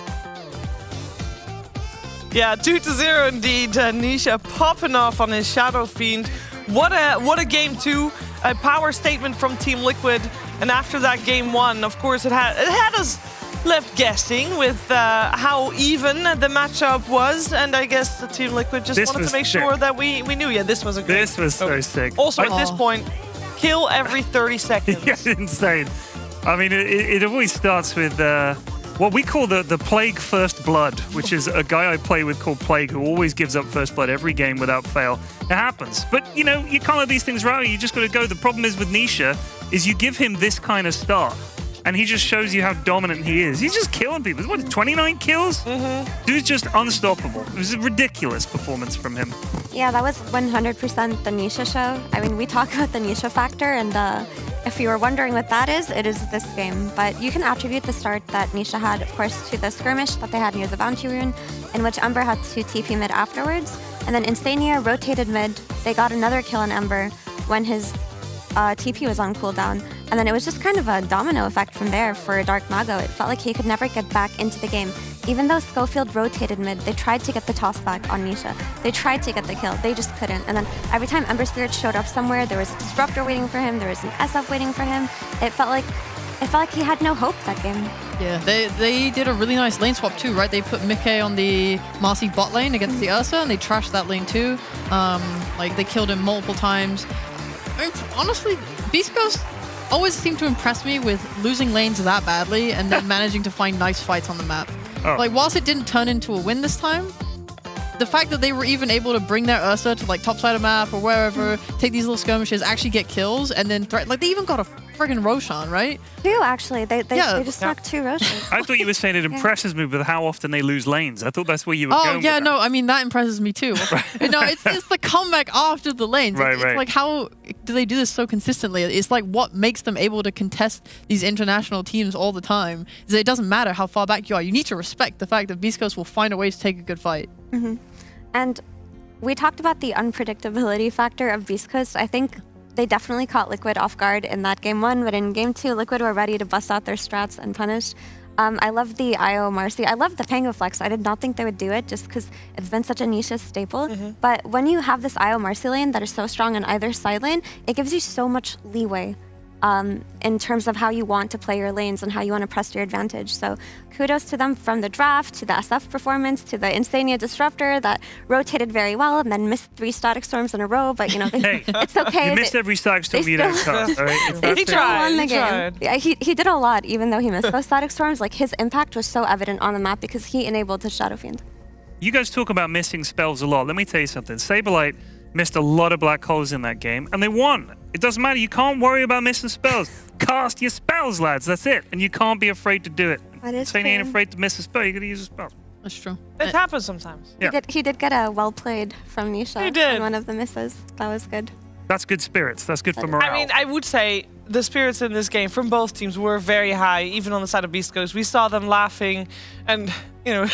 Yeah, 2-0 indeed. Nisha popping off on his Shadow Fiend. What a game 2. A power statement from Team Liquid. And after that game 1, of course, it had us left guessing with how even the matchup was. And I guess the Team Liquid just wanted to make sure that we knew, this was a great. This was so sick. Also, at this point, kill every 30 seconds. Yeah, insane. I mean, it always starts with what we call the Plague First Blood, which is a guy I play with called Plague, who always gives up first blood every game without fail. It happens. But, you can't let these things rally. You just got to go. The problem is with Nisha is you give him this kind of start, and he just shows you how dominant he is. He's just killing people. What, 29 kills? Mm-hmm. Dude's just unstoppable. It was a ridiculous performance from him. Yeah, that was 100% the Nisha show. I mean, we talk about the Nisha factor, and if you were wondering what that is, it is this game. But you can attribute the start that Nisha had, of course, to the skirmish that they had near the Bounty Rune, in which Ember had to TP mid afterwards. And then Insania rotated mid. They got another kill on Ember when his TP was on cooldown. And then it was just kind of a domino effect from there for Dark Mago. It felt like he could never get back into the game. Even though Schofield rotated mid, they tried to get the toss back on Nisha. They tried to get the kill, they just couldn't. And then every time Ember Spirit showed up somewhere, there was a Disruptor waiting for him, there was an SF waiting for him. It felt like he had no hope that game. Yeah, they did a really nice lane swap too, right? They put Mickey on the Marcy bot lane against the Ursa, and they trashed that lane too. They killed him multiple times. I mean, honestly, Beastcoast always seemed to impress me with losing lanes that badly and then managing to find nice fights on the map. Oh. Like, whilst it didn't turn into a win this time, the fact that they were even able to bring their Ursa to topside of map or wherever, take these little skirmishes, actually get kills, and then they even got a friggin' Roshan, right? 2 actually. They just knocked 2 Roshans. I thought you were saying it impresses me with how often they lose lanes. I thought that's where you were going. Oh yeah, no, I mean that impresses me too. No, it's the comeback after the lanes. Right, it's right. like, how do they do this so consistently? It's like what makes them able to contest these international teams all the time is that it doesn't matter how far back you are. You need to respect the fact that Beastcoast will find a way to take a good fight. Mm-hmm. And we talked about the unpredictability factor of Beastcoast. I think they definitely caught Liquid off guard in that game 1, but in game 2, Liquid were ready to bust out their strats and punish. I love the IO Marcy. I love the Pango Flex. I did not think they would do it just because it's been such a niche staple. Mm-hmm. But when you have this IO Marcy lane that is so strong on either side lane, it gives you so much leeway in terms of how you want to play your lanes and how you want to press your advantage. So kudos to them from the draft to the SF performance to the Insania Disruptor that rotated very well and then missed 3 Static Storms in a row. But, you know, it's okay. You missed every Static Storm you don't cast, all right? They still won the game. tried. Yeah, he did a lot, even though he missed those Static Storms. Like, his impact was so evident on the map because he enabled his Shadow Fiend. You guys talk about missing spells a lot. Let me tell you something. Saberlight missed a lot of black holes in that game, and they won. It doesn't matter. You can't worry about missing spells. Cast your spells, lads. That's it. And you can't be afraid to do it. That is Saying you ain't true. afraid to miss a spell, you gotta use a spell. That's true. It happens sometimes. Yeah. He did get a well played from Nisha He did. on one of the misses. That was good. That's good spirits. That's good for morale. I mean, I would say the spirits in this game from both teams were very high, even on the side of Beastcoast. We saw them laughing and, you know,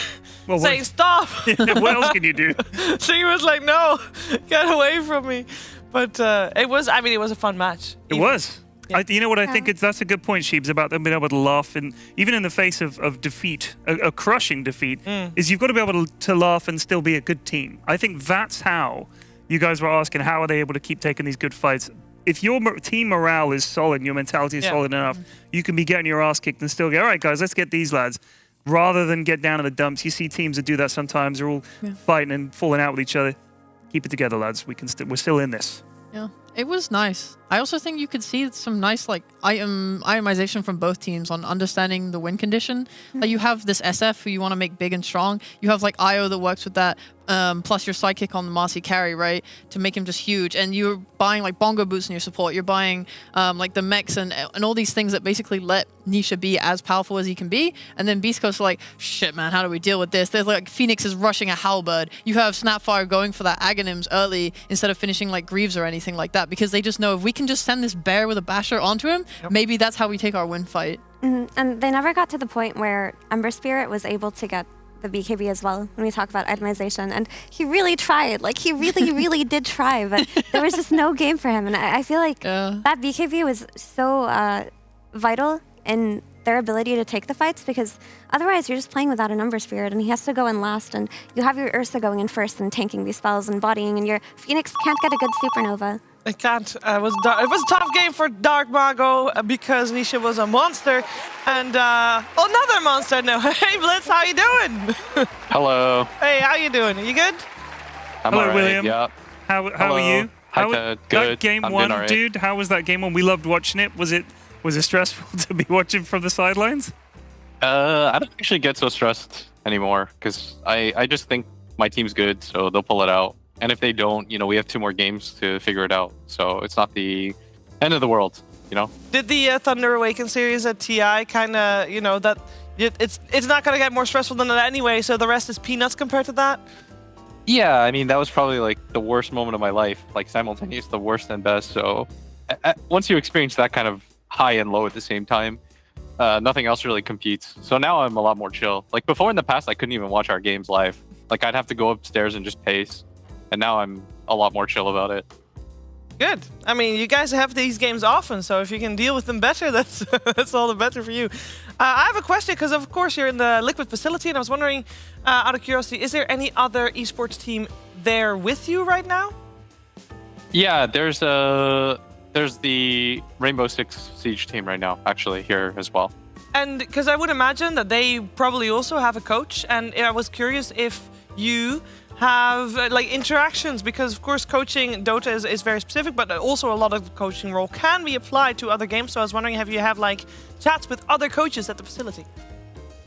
saying, stop! What else can you do? So he was like, no, get away from me. But it was a fun match. It was. You know what I think? That's a good point, Sheebs, about them being able to laugh. And even in the face of defeat, a crushing defeat, is you've got to be able to laugh and still be a good team. I think that's how you guys were asking, how are they able to keep taking these good fights? If your team morale is solid and your mentality is solid enough, you can be getting your ass kicked and still go, all right, guys, let's get these lads. Rather than get down in the dumps. You see teams that do that sometimes. They're all fighting and falling out with each other. Keep it together, lads. We're still in this. Yeah, it was nice. I also think you could see some nice like itemization from both teams on understanding the win condition. Like you have this SF who you want to make big and strong. You have like IO that works with that. Plus your sidekick on the Marcy carry, right? To make him just huge. And you're buying like bongo boots in your support. You're buying like the mechs and all these things that basically let Nisha be as powerful as he can be. And then Beastcoast are like, shit, man, how do we deal with this? There's like Phoenix is rushing a Halberd. You have Snapfire going for that Aghanims early instead of finishing like Greaves or anything like that. Because they just know if we can just send this bear with a basher onto him, maybe that's how we take our win fight. And they never got to the point where Ember Spirit was able to get the BKB as well when we talk about itemization. And he really tried. Like, he really, really did try, but there was just no game for him. And I feel like that BKB was so vital in their ability to take the fights, because otherwise you're just playing without an Ember Spirit and he has to go in last, and you have your Ursa going in first and tanking these spells and bodying, and your Phoenix can't get a good Supernova. It can't. It was a tough game for Dark Mago because Nisha was a monster. And another monster now. Hey, Blitz, how you doing? Hello. Hey, how you doing? Are you good? I'm Hello, all right, William. Yeah. How are you? Hi, Ted. Good. That game I'm one, doing all right. dude. How was that game one? We loved watching it. Was it stressful to be watching from the sidelines? I don't actually get so stressed anymore because I just think my team's good, so they'll pull it out. And if they don't, we have 2 more games to figure it out. So it's not the end of the world, Did the Thunder Awaken series at TI kind of, that it's not going to get more stressful than that anyway, so the rest is peanuts compared to that? Yeah, I mean, that was probably like the worst moment of my life, like simultaneous, the worst and best. So once you experience that kind of high and low at the same time, nothing else really competes. So now I'm a lot more chill. Like before in the past, I couldn't even watch our games live. Like I'd have to go upstairs and just pace. And now I'm a lot more chill about it. Good. I mean, you guys have these games often, so if you can deal with them better, that's all the better for you. I have a question, because of course you're in the Liquid facility, and I was wondering, out of curiosity, is there any other esports team there with you right now? Yeah, there's the Rainbow Six Siege team right now, actually, here as well. And because I would imagine that they probably also have a coach, and I was curious if you have like interactions, because of course coaching Dota is very specific, but also a lot of the coaching role can be applied to other games. So I was wondering, have you like chats with other coaches at the facility?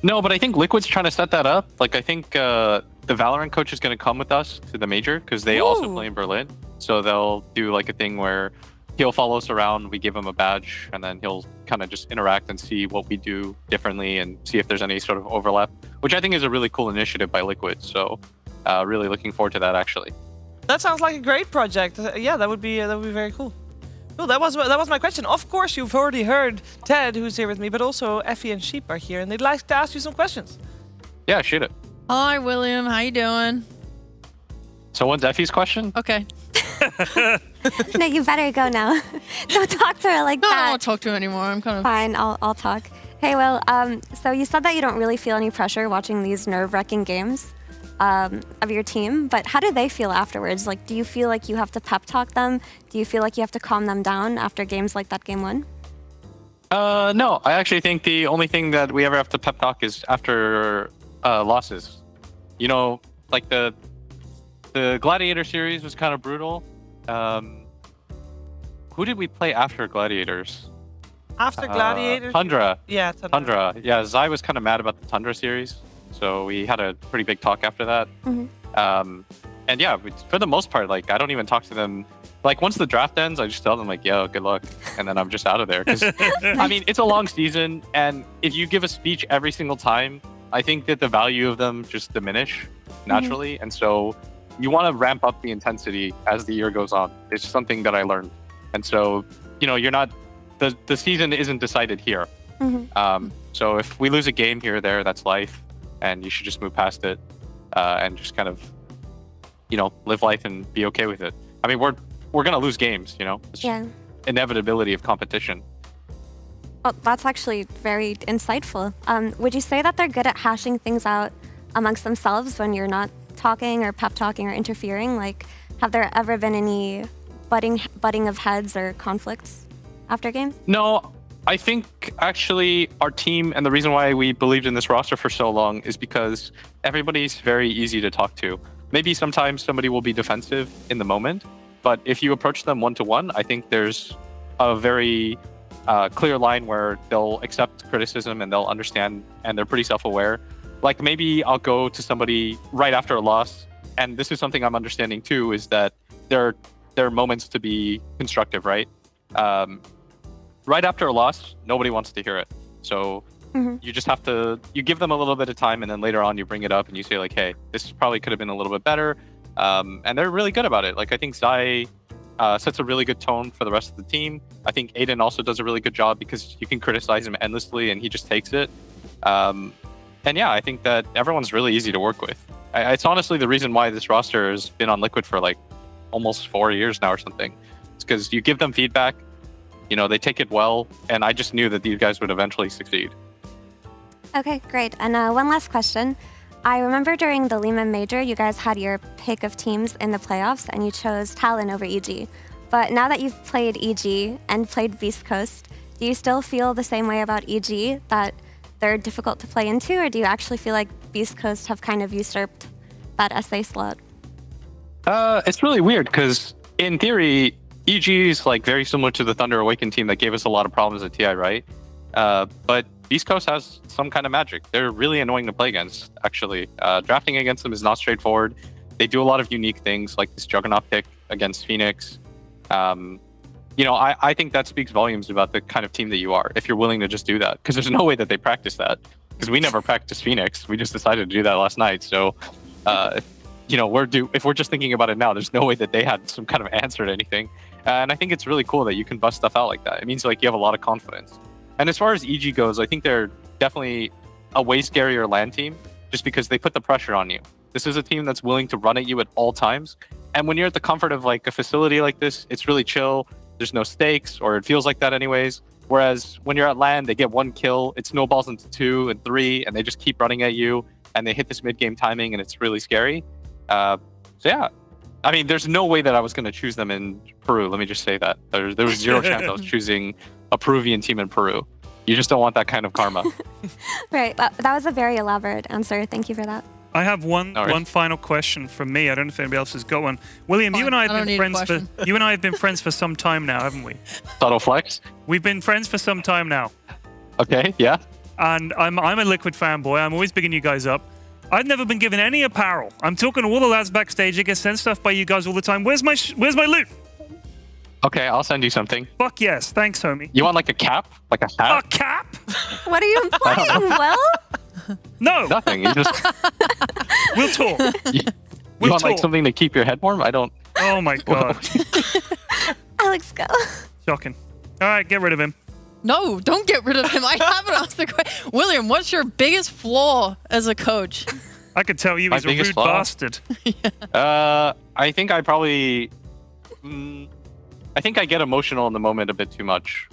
No, but I think Liquid's trying to set that up. Like I think the Valorant coach is going to come with us to the major because they also play in Berlin. So they'll do like a thing where he'll follow us around, we give him a badge, and then he'll kind of just interact and see what we do differently and see if there's any sort of overlap, which I think is a really cool initiative by Liquid. So really looking forward to that, actually. That sounds like a great project. Yeah, that would be very cool. Cool. That was my question. Of course, you've already heard Ted, who's here with me, but also Effie and Sheep are here, and they'd like to ask you some questions. Yeah, shoot it. Hi, William. How you doing? So when's Effie's question? Okay. No, you better go now. Don't talk to her like that. No, I won't talk to her anymore. I'm kind of... Fine, I'll talk. Hey, Will, so you said that you don't really feel any pressure watching these nerve-wracking games of your team, but how do they feel afterwards? Like, do you feel like you have to pep talk them? Do you feel like you have to calm them down after games like that game one? No, I actually think the only thing that we ever have to pep talk is after losses. You know, like the Gladiator series was kind of brutal. Who did we play after Gladiators? After Gladiators? Tundra. Yeah, Tundra. Yeah, Zai was kind of mad about the Tundra series, so we had a pretty big talk after that. And yeah, for the most part, like I don't even talk to them. Like once the draft ends, I just tell them like, "Yo, good luck," and then I'm just out of there. Because I mean, it's a long season, and if you give a speech every single time, I think that the value of them just diminish naturally, and so you want to ramp up the intensity as the year goes on. It's something that I learned, and so you know, you're not the season isn't decided here. So if we lose a game here or there, that's life, and you should just move past it and just kind of, you know, live life and be okay with it. I mean, we're gonna lose games, you know. It's inevitability of competition. Well, that's actually very insightful. Would you say that they're good at hashing things out amongst themselves when you're not talking or pep talking or interfering? Like, have there ever been any butting of heads or conflicts after games? No, I think actually our team and the reason why we believed in this roster for so long is because everybody's very easy to talk to. Maybe sometimes somebody will be defensive in the moment, but if you approach them one-to-one, I think there's a very clear line where they'll accept criticism and they'll understand and they're pretty self-aware. Like maybe I'll go to somebody right after a loss, and this is something I'm understanding too, is that there are moments to be constructive, right? Right after a loss, nobody wants to hear it. So you just have to, you give them a little bit of time and then later on you bring it up and you say like, hey, this probably could have been a little bit better. And they're really good about it. Like I think Zai sets a really good tone for the rest of the team. I think Aiden also does a really good job because you can criticize him endlessly and he just takes it. And yeah, I think that everyone's really easy to work with. It's honestly the reason why this roster has been on Liquid for like almost 4 years now or something. It's because you give them feedback, you know, they take it well, and I just knew that these guys would eventually succeed. Okay, great. And one last question. I remember during the Lima Major, you guys had your pick of teams in the playoffs, and you chose Talon over EG. But now that you've played EG and played Beastcoast, do you still feel the same way about EG, that they're difficult to play into, or do you actually feel like Beastcoast have kind of usurped that SA slot? It's really weird, because in theory, EG is like very similar to the Thunder Awakened team that gave us a lot of problems at TI, right? But Beastcoast has some kind of magic. They're really annoying to play against, actually. Drafting against them is not straightforward. They do a lot of unique things, like this Juggernaut pick against Phoenix. You know, I think that speaks volumes about the kind of team that you are, if you're willing to just do that. Because there's no way that they practice that. Because we never practiced Phoenix. We just decided to do that last night. So, you know, if we're just thinking about it now, there's no way that they had some kind of answer to anything. And I think it's really cool that you can bust stuff out like that. It means like you have a lot of confidence. And as far as EG goes, I think they're definitely a way scarier LAN team just because they put the pressure on you. This is a team that's willing to run at you at all times. And when you're at the comfort of like a facility like this, it's really chill. There's no stakes, or it feels like that anyways. Whereas when you're at LAN, they get one kill, it snowballs into 2 and 3, and they just keep running at you, and they hit this mid-game timing, and it's really scary. So yeah, I mean, there's no way that I was going to choose them in Peru. Let me just say that. There was zero chance I was choosing a Peruvian team in Peru. You just don't want that kind of karma. Right. That was a very elaborate answer. Thank you for that. I have one final question from me. I don't know if anybody else has got one. William, you and I have been friends for some time now, haven't we? Subtle flex. We've been friends for some time now. Okay, yeah. And I'm a Liquid fanboy. I'm always bigging you guys up. I've never been given any apparel. I'm talking to all the lads backstage. I get sent stuff by you guys all the time. Where's my loot? Okay, I'll send you something. Fuck yes. Thanks, homie. You want like a cap? Like a hat? A cap? What are you implying, Will? No. Nothing. You just... We'll talk. You want like something to keep your head warm? I don't... Oh my god. Alex, go. Shocking. All right, get rid of him. No, don't get rid of him. I haven't asked the question. William, what's your biggest flaw as a coach? I could tell you he's a rude bastard. I think I probably... I think I get emotional in the moment a bit too much.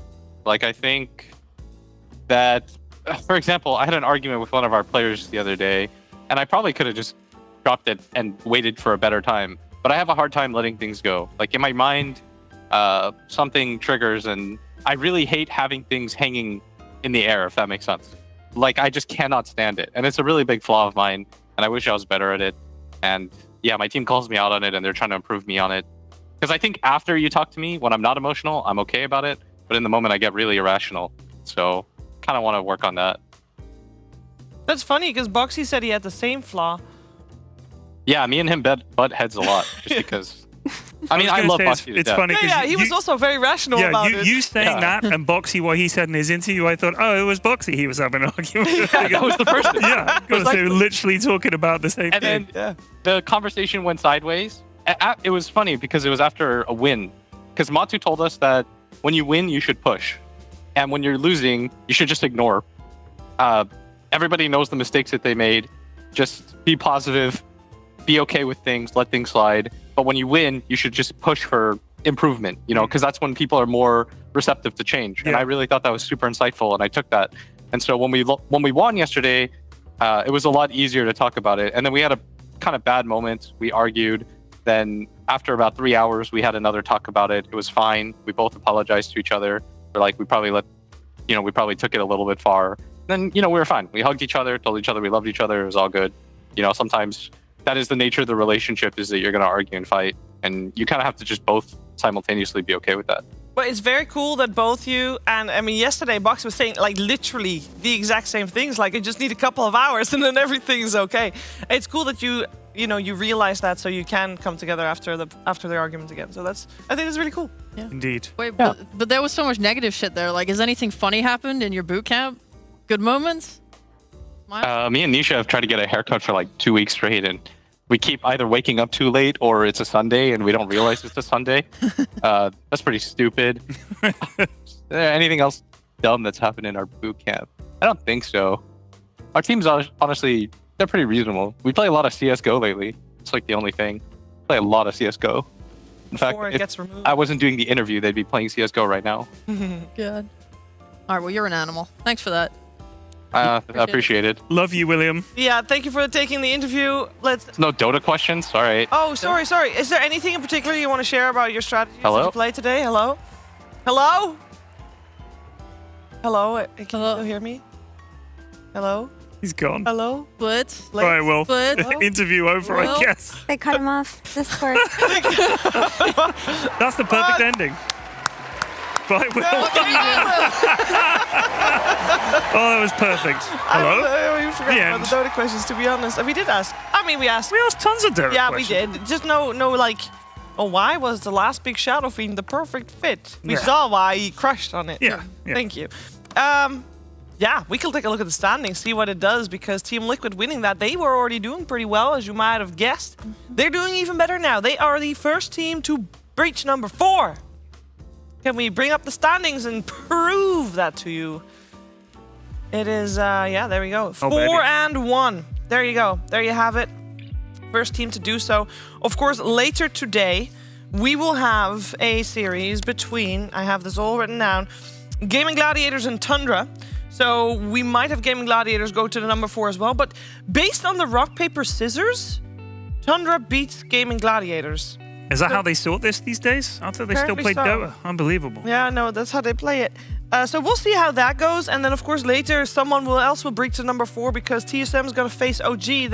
Like, I think that... For example, I had an argument with one of our players the other day, and I probably could have just dropped it and waited for a better time. But I have a hard time letting things go. Like, in my mind, something triggers and I really hate having things hanging in the air, if that makes sense. Like, I just cannot stand it. And it's a really big flaw of mine, and I wish I was better at it. And yeah, my team calls me out on it, and they're trying to improve me on it. Because I think after you talk to me, when I'm not emotional, I'm okay about it. But in the moment, I get really irrational. So kind of want to work on that. That's funny, because Boxy said he had the same flaw. Yeah, me and him butt heads a lot, just because... I mean, I love Boxy to It's death. funny Yeah, he was also very rational about it. You saying that and Boxy, what he said in his interview, I thought, oh, it was Boxy he was having an argument with. Yeah, that was the person. Yeah, because like- they were literally talking about the same And thing. then the conversation went sideways. It was funny because it was after a win. Because Matu told us that when you win, you should push. And when you're losing, you should just ignore. Everybody knows the mistakes that they made. Just be positive, be okay with things, let things slide. But when you win, you should just push for improvement, you know, because that's when people are more receptive to change. And I really thought that was super insightful, and I took that. And so when we won yesterday, it was a lot easier to talk about it. And then we had a kind of bad moment. We argued. Then after about 3 hours, we had another talk about it. It was fine. We both apologized to each other. We're like, we probably took it a little bit far. Then, you know, we were fine. We hugged each other, told each other we loved each other. It was all good. You know, sometimes that is the nature of the relationship, is that you're going to argue and fight. And you kind of have to just both simultaneously be okay with that. But it's very cool that both you, and I mean, yesterday Box was saying like literally the exact same things. Like, I just need a couple of hours and then everything's okay. It's cool that you realize that, so you can come together after the argument again. So I think that's really cool. Yeah. Indeed. Wait, but there was so much negative shit there. Like, has anything funny happened in your boot camp? Good moments? Me and Nisha have tried to get a haircut for like 2 weeks straight, and we keep either waking up too late or it's a Sunday and we don't realize it's a Sunday. That's pretty stupid. Is there anything else dumb that's happened in our boot camp? I don't think so. Our teams, honestly, they're pretty reasonable. We play a lot of CSGO lately. It's like the only thing. Play a lot of CSGO. In fact, Before it gets removed. I wasn't doing the interview, they'd be playing CSGO right now. Good. All right, well, you're an animal. Thanks for that. I appreciate it. Love you, William. Yeah, thank you for taking the interview. No Dota questions? All right. Oh, sorry. Is there anything in particular you want to share about your strategies that Hello? you play today? Hello? Hello? Hello? Can you still hear me? Hello? He's gone. Hello? What? All right, well, Hello? interview over, I guess. They cut him off. Discord. That's the perfect ending. Bye, Will. Oh, that was perfect. Hello? We forgot about the Dota questions, to be honest. We did ask. I mean, we asked tons of Dota Yeah, questions. we did. Just no, like, why was the last big Shadow Fiend the perfect fit? We Yeah. saw why he crushed on it. Yeah, So, thank you. Yeah, we can take a look at the standings, see what it does, because Team Liquid winning that, they were already doing pretty well, as you might have guessed. They're doing even better now. They are the first team to breach number 4. Can we bring up the standings and prove that to you? It is, yeah, there we go. 4-1. There you go. There you have it. First team to do so. Of course, later today, we will have a series between, I have this all written down, Gaming Gladiators and Tundra. So we might have Gaming Gladiators go to the number 4 as well. But based on the rock, paper, scissors, Tundra beats Gaming Gladiators. Is that how they sort this these days? I thought they still Apparently played so. Dota. Unbelievable. Yeah, no, that's how they play it. So we'll see how that goes, and then of course later someone else will breach to number 4 because TSM is going to face OG.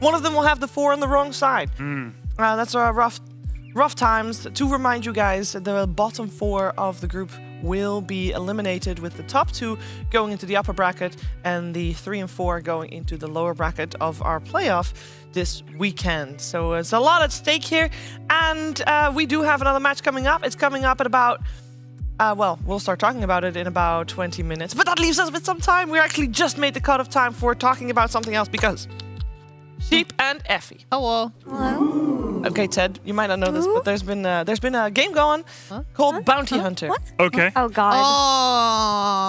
One of them will have the 4 on the wrong side. That's rough times. To remind you guys, the bottom 4 of the group will be eliminated, with the top 2 going into the upper bracket and the 3 and 4 going into the lower bracket of our playoff this weekend. So it's a lot at stake here, and we do have another match coming up. It's coming up at about we'll start talking about it in about 20 minutes, but that leaves us with some time. We actually just made the cut of time for talking about something else because Sheep and Effie. Hello. Hello. Okay, Ted, you might not know this, but there's been a game going called Bounty Hunter. What? Okay. Oh God.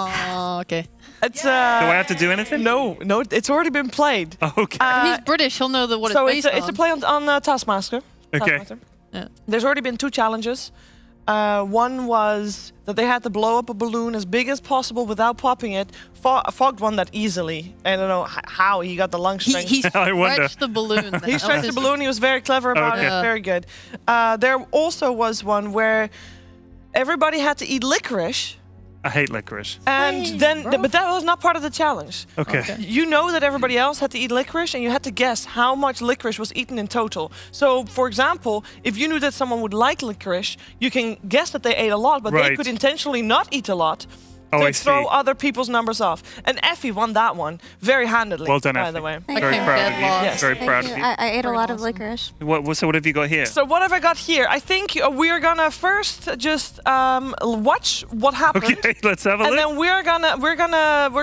Oh, okay. It's Do I have to do anything? No, it's already been played. Okay. He's British. He'll know what So it's based it's a play on Taskmaster. Okay. Taskmaster. Yeah. There's already been 2 challenges. One was that they had to blow up a balloon as big as possible without popping it. Fogged one that easily. I don't know how he got the lung strength. He I wonder. stretched the balloon. He stretched the balloon. He was very clever about it. Very good. There also was one where everybody had to eat licorice I hate licorice. And but that was not part of the challenge. Okay. You know that everybody else had to eat licorice, and you had to guess how much licorice was eaten in total. So, for example, if you knew that someone would like licorice, you can guess that they ate a lot, but they could intentionally not eat a lot to throw other people's numbers off. And Effie won that one very handedly, Well done, by Effie. the way. Very proud of you. Yes. Very proud of you. I ate a lot of licorice. So what have you got here? So what have I got here? I think we're gonna first just watch what happened. Okay, let's have a look. And then we're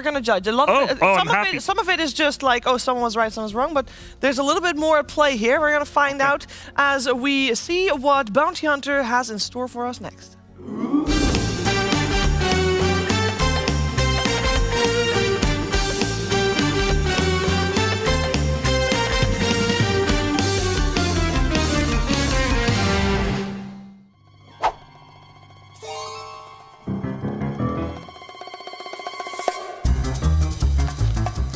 gonna judge. A lot of it, I'm happy. some of it is just like, oh, someone was right, someone was wrong. But there's a little bit more at play here. We're gonna find out as we see what Bounty Hunter has in store for us next.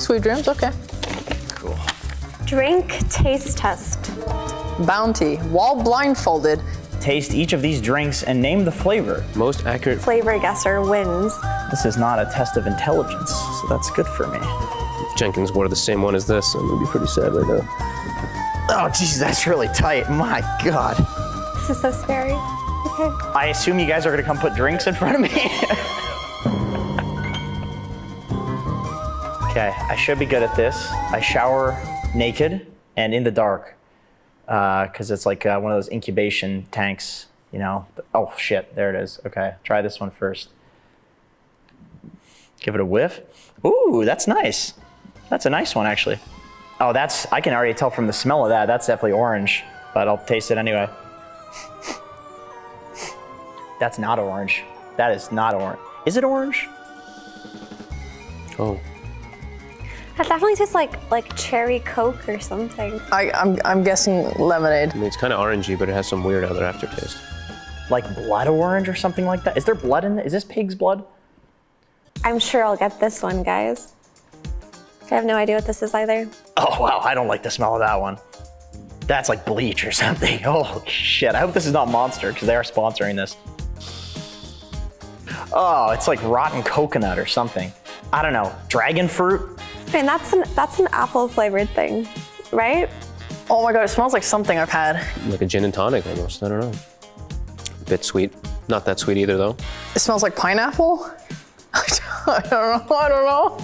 Sweet dreams, okay. Cool. Drink taste test. Bounty. While blindfolded, Taste each of these drinks and name the flavor. Most accurate. Flavor guesser wins. This is not a test of intelligence, so that's good for me. If Jenkins wore the same one as this, I'm gonna be pretty sad right now. Oh, geez, that's really tight. My God. This is so scary. Okay. I assume you guys are gonna come put drinks in front of me. Okay, I should be good at this. I shower naked and in the dark. Because it's like one of those incubation tanks, you know. Oh shit, there it is. Okay, try this one first. Give it a whiff. Ooh, that's nice. That's a nice one, actually. Oh, I can already tell from the smell of that. That's definitely orange, but I'll taste it anyway. That's not orange. That is not orange. Is it orange? Oh. That definitely tastes like cherry Coke or something. I'm guessing lemonade. I mean, it's kind of orangey, but it has some weird other aftertaste. Like blood orange or something like that? Is there blood in it? Is this pig's blood? I'm sure I'll get this one, guys. I have no idea what this is either. Oh wow, I don't like the smell of that one. That's like bleach or something. Oh shit, I hope this is not Monster, because they are sponsoring this. Oh, it's like rotten coconut or something. I don't know, dragon fruit? I mean, that's an apple flavored thing, right? Oh my God, it smells like something I've had. Like a gin and tonic almost, I don't know. Bit sweet. Not that sweet either though. It smells like pineapple? I don't know.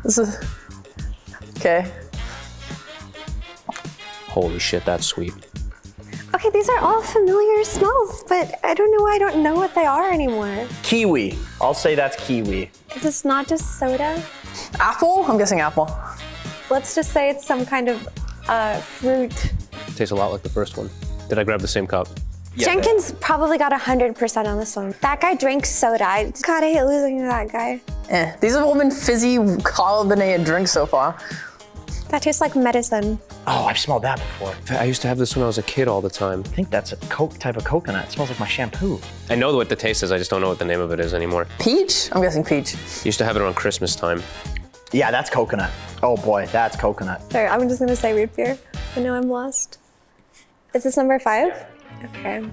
This is, okay. Holy shit, that's sweet. Okay, these are all familiar smells, but I don't know why I don't know what they are anymore. Kiwi. I'll say that's kiwi. Is this not just soda? Apple? I'm guessing apple. Let's just say it's some kind of fruit. Tastes a lot like the first one. Did I grab the same cup? Jenkins probably got 100% on this one. That guy drinks soda. I gotta hate losing to that guy. These have all been fizzy, carbonated drinks so far. That tastes like medicine. Oh, I've smelled that before. I used to have this when I was a kid all the time. I think that's a Coke type of coconut. It smells like my shampoo. I know what the taste is, I just don't know what the name of it is anymore. Peach? I'm guessing peach. Used to have it around Christmas time. Yeah, that's coconut. Oh boy, that's coconut. Sorry, I'm just gonna say root beer. I know I'm lost. Is this number 5? Okay.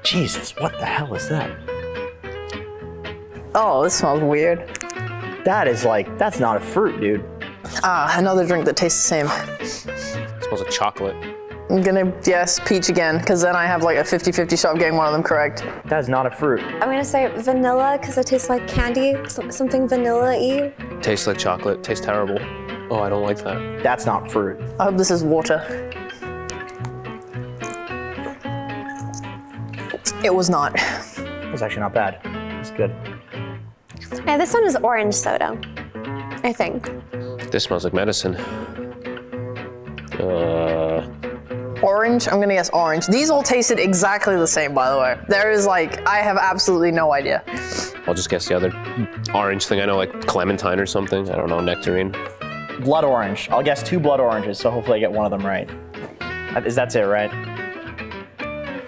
Jesus, what the hell is that? Oh, this smells weird. That is like, that's not a fruit, dude. Ah, another drink that tastes the same. It smells like chocolate. I'm gonna guess peach again, because then I have like a 50-50 shot of getting one of them correct. That's not a fruit. I'm gonna say vanilla, because it tastes like candy, something vanilla-y. Tastes like chocolate, tastes terrible. Oh, I don't like that. That's not fruit. I hope this is water. It was not. It was actually not bad. It's good. Yeah, this one is orange soda, I think. This smells like medicine. Orange? I'm gonna guess orange. These all tasted exactly the same, by the way. There is like, I have absolutely no idea. I'll just guess the other orange thing. I know, like clementine or something. I don't know, nectarine. Blood orange. I'll guess 2 blood oranges, so hopefully I get one of them right. That's it, right?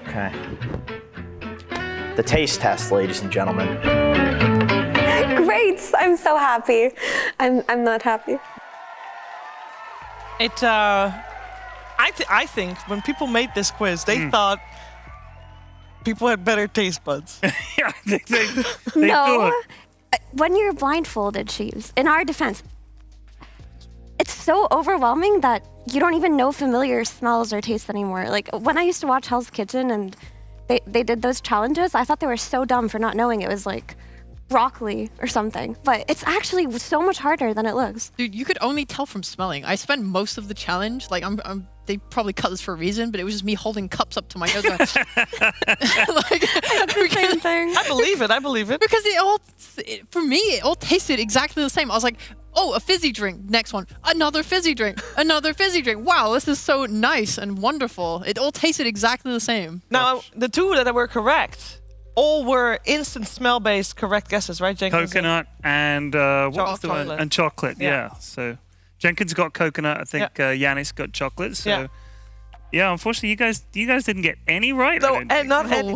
Okay. The taste test, ladies and gentlemen. Great! I'm so happy. I'm not happy. I think when people made this quiz, they thought people had better taste buds. Yeah, they No. thought. When you're blindfolded, Sheaves, in our defense, it's so overwhelming that you don't even know familiar smells or tastes anymore. Like when I used to watch Hell's Kitchen and they did those challenges, I thought they were so dumb for not knowing it was like broccoli or something. But it's actually so much harder than it looks. Dude, you could only tell from smelling. I spent most of the challenge, like they probably cut this for a reason, but it was just me holding cups up to my nose. Going, the same thing. I believe it. Because for me, it all tasted exactly the same. I was like, oh, a fizzy drink. Next one, another fizzy drink. Another fizzy drink. Wow, this is so nice and wonderful. It all tasted exactly the same. Now, the two that were correct, all were instant smell-based correct guesses, right, Jenkins? Coconut and what was the one? Chocolate. And chocolate. Yeah. Yeah. So Jenkins got coconut. I think Yanis got chocolate. So yeah, unfortunately, you guys didn't get any right. No,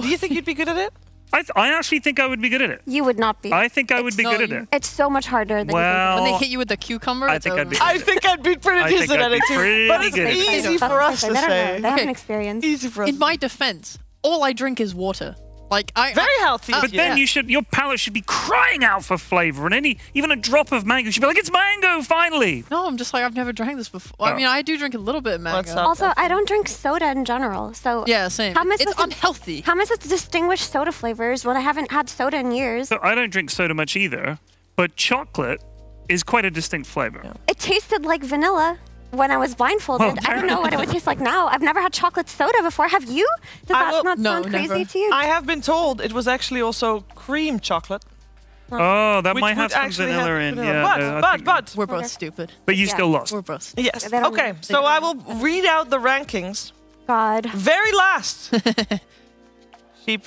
do you think you'd be good at it? I actually think I would be good at it. You would not be. I think I would be good at it. It's so much harder than you Well, think. When they hit you with the cucumber, I think I'd be. I think I'd be pretty decent at it too. But it's easy for us to They don't know. say. They have an experience. Easy for us. In my defense, all I drink is water. Like Very healthy. But then your palate should be crying out for flavor, and even a drop of mango should be like, it's mango finally. No, I'm just like, I've never drank this before. I mean, I do drink a little bit of mango. Also, I don't drink soda in general, so Yeah, same. How am I It's supposed to- unhealthy. How am I supposed to distinguish soda flavors when I haven't had soda in years? So I don't drink soda much either, but chocolate is quite a distinct flavor. It tasted like vanilla when I was blindfolded. Well, I don't know what it would taste like now. I've never had chocolate soda before. Have you? Does that not sound crazy to you? I have been told it was actually also cream chocolate. Oh, that Which might would have some actually have vanilla in. vanilla. Yeah, no, I think- But we're both stupid. But you still lost. We're both. Yes. They don't Okay, know. so I will read out the rankings. God. Very last. Sheep.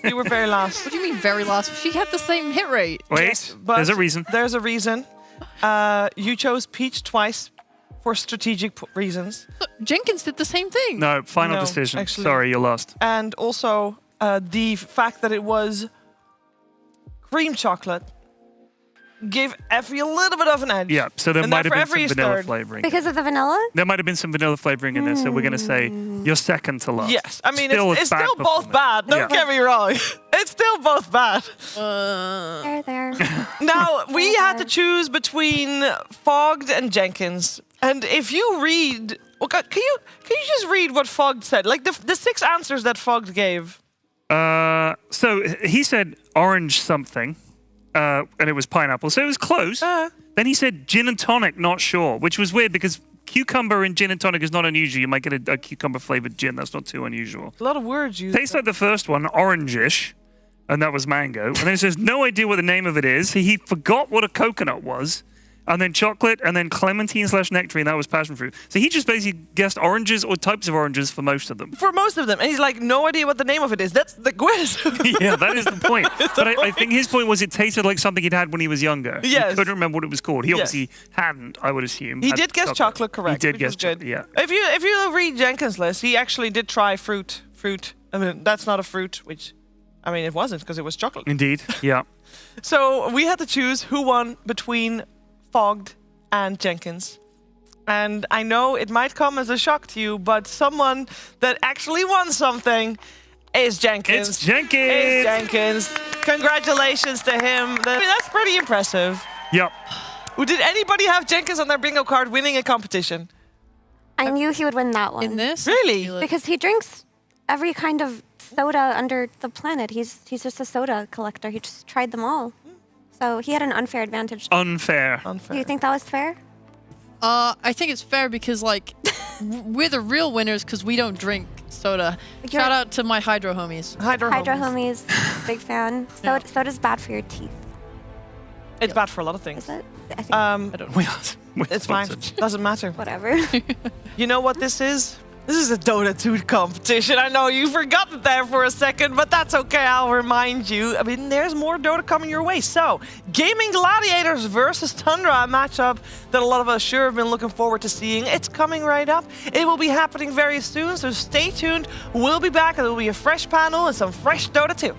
You were very last. What do you mean very last? She had the same hit rate. Wait, But there's a reason. There's a reason. You chose Peach twice for strategic reasons. Jenkins did the same thing. No, final No, decision. actually. Sorry, you lost. And also the fact that it was cream chocolate gave Effie a little bit of an edge. Yeah, so there And might have therefore been Effie some is vanilla third. flavoring. Because of the vanilla? There might have been some vanilla flavoring in there, so we're going to say you're second to last. Yes, I mean, Still it's bad still both performance. bad. Don't Yeah. get me wrong. It's still both bad. There. Now, we had to choose between Fogged and Jenkins. And if you read... Oh God, can you just read what Fogged said? Like the 6 answers that Fogged gave. So he said orange something, and it was pineapple, so it was close. Then he said gin and tonic, not sure, which was weird because cucumber in gin and tonic is not unusual. You might get a cucumber flavored gin. That's not too unusual. A lot of words used. Tastes like the first one, orangish, and that was mango. And then he says no idea what the name of it is. He forgot what a coconut was. And then chocolate, and then clementine/nectarine, that was passion fruit. So he just basically guessed oranges or types of oranges for most of them. For most of them. And he's like, no idea what the name of it is. That's the quiz. Yeah, that is the point. But I think his point was it tasted like something he'd had when he was younger. Yes. He couldn't remember what it was called. He Yes. obviously hadn't, I would assume. He had did guess chocolate correct. He did which guess was good. chocolate, yeah. If you read Jenkins' list, he actually did try fruit. I mean, that's not a fruit, which, I mean, it wasn't because it was chocolate. Indeed, yeah. So we had to choose who won between Fogged and Jenkins. And I know it might come as a shock to you, but someone that actually won something is Jenkins. It's Jenkins! It's Jenkins. Congratulations to him. I mean, that's pretty impressive. Yep. Did anybody have Jenkins on their bingo card winning a competition? I knew he would win that one. In this? Really? Because he drinks every kind of soda under the planet. He's just a soda collector. He just tried them all. So he had an unfair advantage. Unfair. Do you think that was fair? I think it's fair because, like, we're the real winners because we don't drink soda. Shout out to my Hydro homies. Hydro homies, big fan. Soda's bad for your teeth. It's bad for a lot of things. Is it? I think I don't know. It's fine. Doesn't matter. Whatever. You know what this is? This is a Dota 2 competition. I know you forgot it there for a second, but that's okay. I'll remind you. I mean, there's more Dota coming your way. So, Gaming Gladiators versus Tundra, a matchup that a lot of us sure have been looking forward to seeing. It's coming right up. It will be happening very soon, so stay tuned. We'll be back, and there will be a fresh panel and some fresh Dota 2.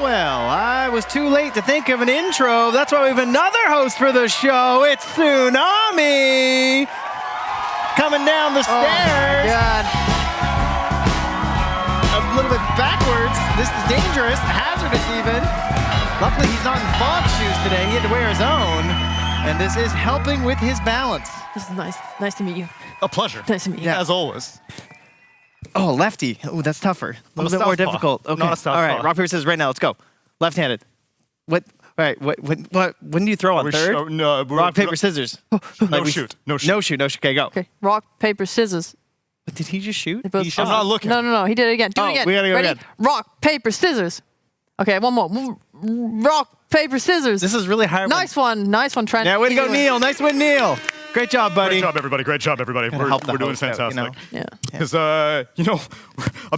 Well, I was too late to think of an intro. That's why we have another host for the show. It's Tsunami coming down the stairs. God. A little bit backwards. This is dangerous, hazardous even. Luckily, he's not in fog shoes today. He had to wear his own. And this is helping with his balance. This is nice. Nice to meet you. A pleasure. Nice to meet you. Yeah, as always. Oh, lefty. Oh, that's tougher. A little bit more southpaw. difficult. Okay. Not a southpaw. All right, rock, paper, scissors right now. Let's go. Left-handed. What? All right. When do you throw on third? No, rock, paper, scissors. No shoot. No shoot. No shoot. No shoot. Okay, go. Okay. Rock, paper, scissors. But did he just shoot? They both I'm not looking. No. He did it again. Do it again. We gotta go Ready? again. Rock, paper, scissors. Okay, one more. Rock, paper, scissors. This is really hard. Nice one. Nice one, Trent. Yeah, way to go, Easy Neil. Nice win, Neil. Great job, buddy. Great job, everybody. Great job, everybody. We're doing fantastic. Yeah. Because, I've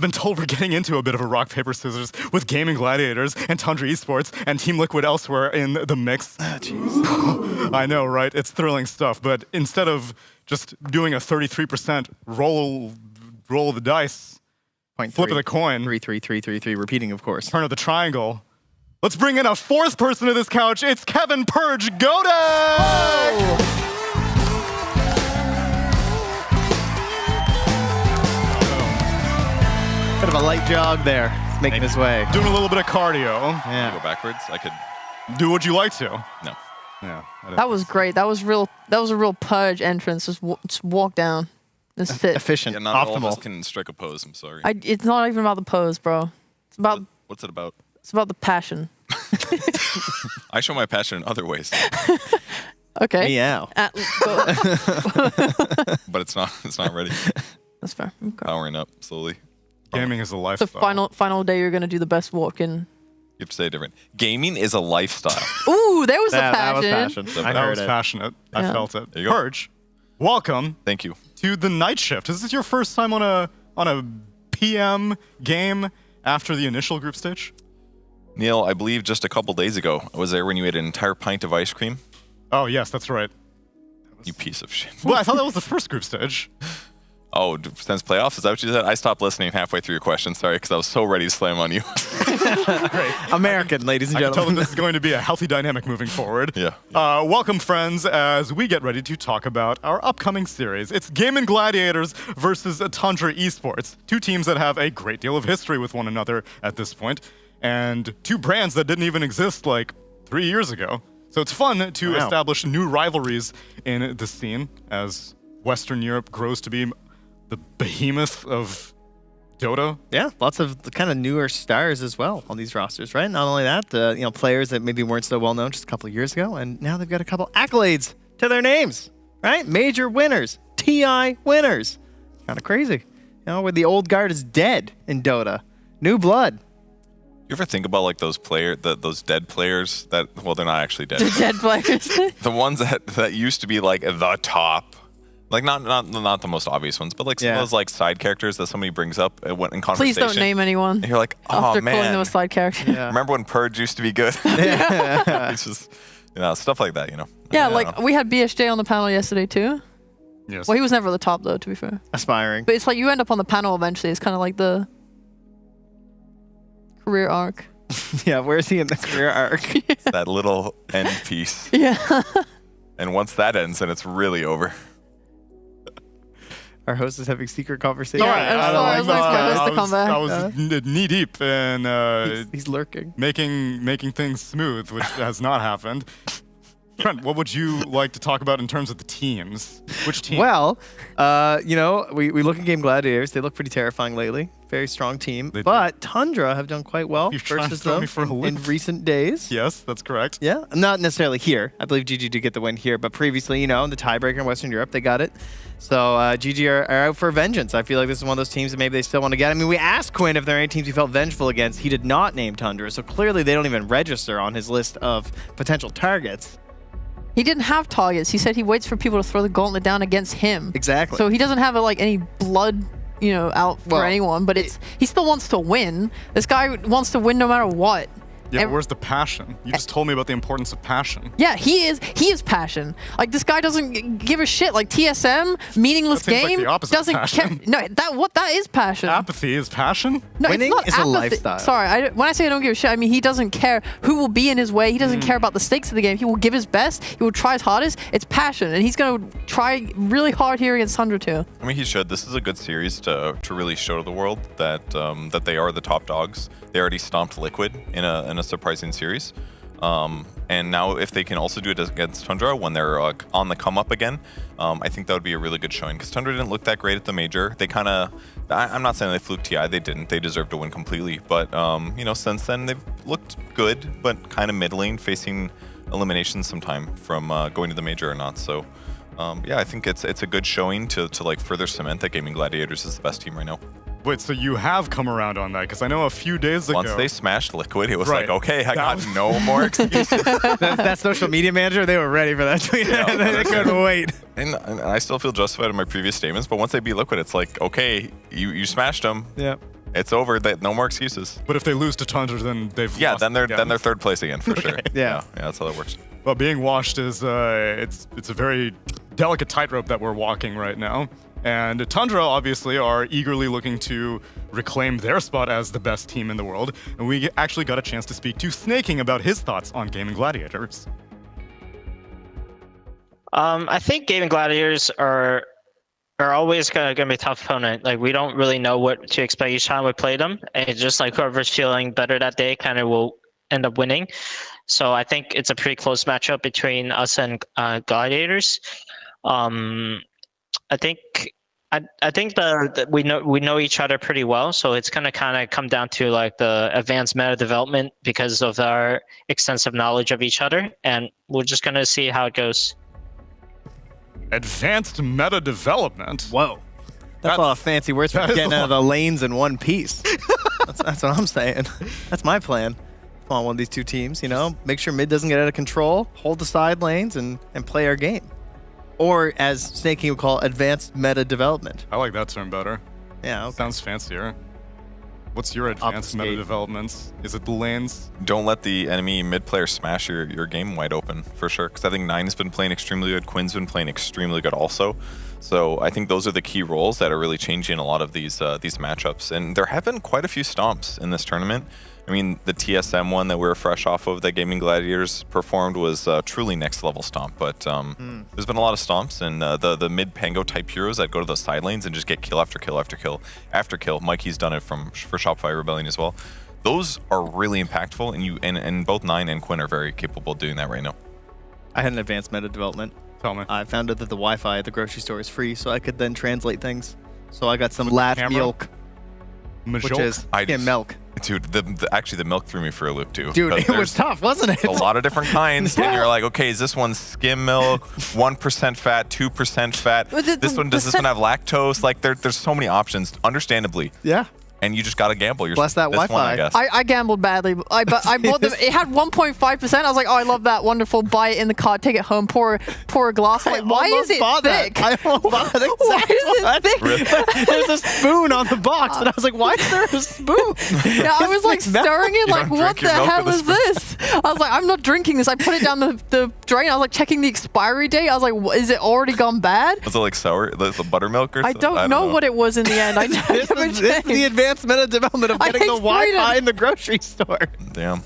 been told we're getting into a bit of a rock, paper, scissors with Gaming Gladiators and Tundra Esports and Team Liquid elsewhere in the mix. Jeez. I know, right? It's thrilling stuff. But instead of just doing a 33% roll of the dice, flip of the coin, 3-3-3-3-3, repeating, of course. turn of the triangle, let's bring in a fourth person to this couch. It's Kevin Purge Goda! Bit of a light jog there. He's making his way. Doing a little bit of cardio. Yeah. Go backwards. I could do what you like to. No. Yeah. That was great. That was real. That was a real purge entrance. Just walk down. Just sit. Efficient. Yeah, not all of Optimal. us can strike a pose. I'm sorry. It's not even about the pose, bro. It's about What's it about? It's about the passion. I show my passion in other ways, Okay. Meow. but it's not ready. That's fair. Okay. Powering up slowly. Gaming is a The lifestyle. final day, you're gonna do the best walk-in. You have to say it different. Gaming is a lifestyle. Ooh, there was the That was passion. passion. That was passionate. I Yeah. felt it. There you go. Purge, welcome Thank you. to the night shift. Is this your first time on a PM game after the initial group stage? Neil, I believe just a couple days ago, I was there when you ate an entire pint of ice cream. Oh yes, that's right. You piece of shit. Well, I thought that was the first group stage. Oh, since playoffs? Is that what you said? I stopped listening halfway through your question. Sorry, because I was so ready to slam on you. American, ladies and I can tell gentlemen. that this is going to be a healthy dynamic moving forward. Yeah. Welcome, friends, as we get ready to talk about our upcoming series. It's Gaming Gladiators versus Tundra Esports, two teams that have a great deal of history with one another at this point, and two brands that didn't even exist like 3 years ago. So it's fun to establish new rivalries in the scene as Western Europe grows to be the behemoth of Dota. Yeah, lots of the kind of newer stars as well on these rosters, right? Not only that, players that maybe weren't so well known just a couple of years ago, and now they've got a couple accolades to their names, right? Major winners, TI winners. Kind of crazy. Where the old guard is dead in Dota. New blood. You ever think about like those those dead players that, well, they're not actually dead. The dead players. The ones that used to be like the top. Like not the most obvious ones, but like some of those like side characters that somebody brings up in conversation. Please don't name anyone. And you're like, oh after man. calling them a side character. Yeah. Remember when Purge used to be good? It's just, stuff like that, Yeah, like we had BSJ on the panel yesterday too. Yes. Well, he was never at the top though, to be fair. Aspiring. But it's like you end up on the panel eventually. It's kind of like the career arc. Yeah, where's he in the career arc? It's that little end piece. Yeah. And once that ends, then it's really over. Our host is having secret conversation. Yeah, I was waiting for my host to come back. I was knee deep in He's lurking. making things smooth, which has not happened. Trent, what would you like to talk about in terms of the teams? Which team? Well, we look at Game Gladiators. They look pretty terrifying lately. Very strong team. But Tundra have done quite well You're trying to versus throw them me for a in loop. recent days. Yes, that's correct. Yeah, not necessarily here. I believe GG did get the win here, but previously, in the tiebreaker in Western Europe, they got it. So GG are out for vengeance. I feel like this is one of those teams that maybe they still want to get. I mean, we asked Quinn if there are any teams he felt vengeful against. He did not name Tundra, so clearly they don't even register on his list of potential targets. He didn't have targets. He said he waits for people to throw the gauntlet down against him. Exactly. So he doesn't have any blood, out for anyone, but he still wants to win. This guy wants to win no matter what. Yeah, but where's the passion? You just told me about the importance of passion. Yeah, he is passion. Like this guy doesn't give a shit. Like TSM, meaningless That seems like game, the opposite of doesn't care. passion. No, that is passion. Apathy is passion? No, Winning it's not is a apathy. lifestyle. Sorry, when I say I don't give a shit, I mean he doesn't care who will be in his way. He doesn't care about the stakes of the game. He will give his best. He will try his hardest. It's passion, and he's gonna try really hard here against Tundra too. I mean, he should. This is a good series to really show to the world that that they are the top dogs. They already stomped Liquid in a surprising series. And now if they can also do it against Tundra when they're on the come up again, I think that would be a really good showing because Tundra didn't look that great at the major. They kind of, I'm not saying they fluked TI, they didn't. They deserved to win completely. But, since then they've looked good, but kind of middling, facing elimination sometime from going to the major or not. So, I think it's a good showing to further cement that Gaming Gladiators is the best team right now. Wait, so you have come around on that? Because I know a few days ago... Once they smashed Liquid, it was Right. like, okay, I got no more excuses. that social media manager, they were ready for that. They couldn't wait. And I still feel justified in my previous statements, but once they beat Liquid, it's like, okay, you smashed them. Yeah. It's over. No more excuses. But if they lose to Tundra, then they've lost then they're again. third place again for sure. Yeah. Yeah, that's how that works. Well, being washed is it's a very delicate tightrope that we're walking right now. And Tundra obviously are eagerly looking to reclaim their spot as the best team in the world. And we actually got a chance to speak to Snaking about his thoughts on Gaming Gladiators. I think Gaming Gladiators are always going to be a tough opponent. Like we don't really know what to expect each time we play them. And it's just like whoever's feeling better that day kind of will end up winning. So I think it's a pretty close matchup between us and Gladiators. I think I think we know each other pretty well, so it's gonna kind of come down to like the advanced meta development because of our extensive knowledge of each other, and we're just gonna see how it goes. Advanced meta development. Whoa. That's a lot of fancy words for getting out of the lanes in one piece. That's what I'm saying. That's my plan. On one of these two teams, you know, make sure mid doesn't get out of control, hold the side lanes, and play our game. Or, as Snakey would call, advanced meta development. I like that term better. Yeah, okay. Sounds fancier. What's your advanced meta developments? Is it the lanes? Don't let the enemy mid player smash your game wide open, for sure. Because I think Nine's been playing extremely good. Quinn's been playing extremely good also. So I think those are the key roles that are really changing a lot of these matchups. And there have been quite a few stomps in this tournament. I mean, the TSM one that we were fresh off of that Gaming Gladiators performed was truly next level stomp. But there's been a lot of stomps, and the mid Pango type heroes that go to the side lanes and just get kill after kill after kill after kill. Mikey's done it for Shopify Rebellion as well. Those are really impactful, and both Nine and Quinn are very capable of doing that right now. I had an advanced meta development. Tell me. I found out that the Wi-Fi at the grocery store is free, so I could then translate things. So I got some lat milk, which is milk. Dude, actually the milk threw me for a loop too. Dude, it was tough, wasn't it? A lot of different kinds, and you're like, okay, is this one skim milk, 1% fat, 2% fat? Does this one have lactose? Like, there's so many options, understandably. Yeah. And you just gotta gamble. Bless that Wi-Fi. One, I guess. I gambled badly. I bought them. It had 1.5%. I was like, oh, I love that. Wonderful. Buy it in the car. Take it home. Pour a glass. I'm like, why is it thick? I almost bought that exact one. There's a spoon on the box, and I was like, why is there a spoon? Yeah, I was like stirring it. Like, what the hell is this? I was like, I'm not drinking this. I put it down the drain. I was like checking the expiry date. I was like, is it already gone bad? Was it like sour, the buttermilk or something? I don't know what it was in the end. I this is the advanced meta development of getting the Wi-Fi in the grocery store. Damn.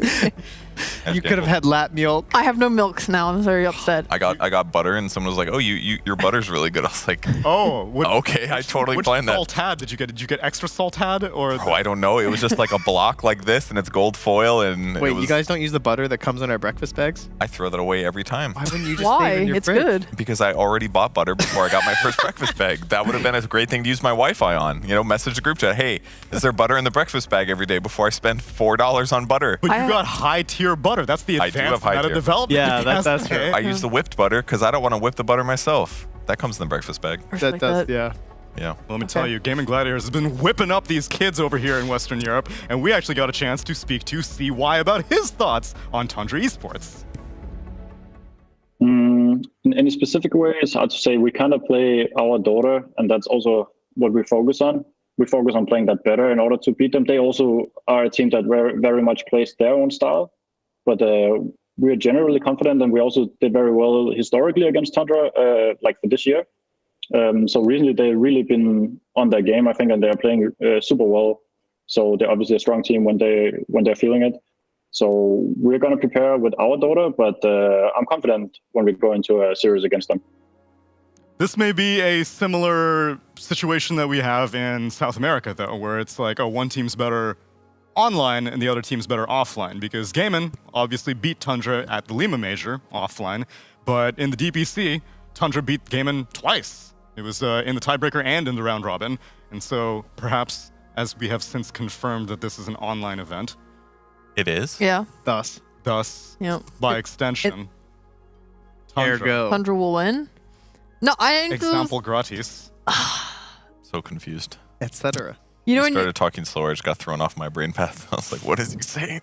You could have had lat milk. I have no milks now. I'm very upset. I got butter, and someone was like, "Oh, your butter's really good." I was like, "Oh, okay, I totally planned that." Which salt did you get? Did you get extra salt or? Oh, I don't know. It was just like a block like this, and it's gold foil. And wait, you guys don't use the butter that comes in our breakfast bags? I throw that away every time. Why wouldn't you just save it in your fridge? Good. Because I already bought butter before I got my first breakfast bag. That would have been a great thing to use my Wi-Fi on. You know, message the group chat, "Hey, is there butter in the breakfast bag every day before I spend $4 on butter?" But you got high tier butter. That's the advanced meta development. Yeah, that's true. I use the whipped butter because I don't want to whip the butter myself. That comes in the breakfast bag. That does, yeah. Yeah. Let me tell you, Gaming Gladiators has been whipping up these kids over here in Western Europe, and we actually got a chance to speak to CY about his thoughts on Tundra Esports. In any specific way, it's hard to say. We kind of play our Dota, and that's also what we focus on. We focus on playing that better in order to beat them. They also are a team that very much plays their own style, but we're generally confident, and we also did very well historically against Tundra, like for this year. So recently they've really been on their game, I think, and they're playing super well. So they're obviously a strong team when they're feeling it. So we're going to prepare with our Dota, but I'm confident when we go into a series against them. This may be a similar situation that we have in South America, though, where it's like, oh, one team's better online and the other team's better offline, because Gaiman obviously beat Tundra at the Lima Major offline, but in the DPC, Tundra beat Gaiman twice. It was in the tiebreaker and in the round robin, and so perhaps, as we have since confirmed that this is an online event. It is? Yeah. Thus, yep. By extension, Tundra will win. No, I ain't example gratis. So confused. Etc. You know, when started talking slower, I just got thrown off my brain path. I was like, what is he saying?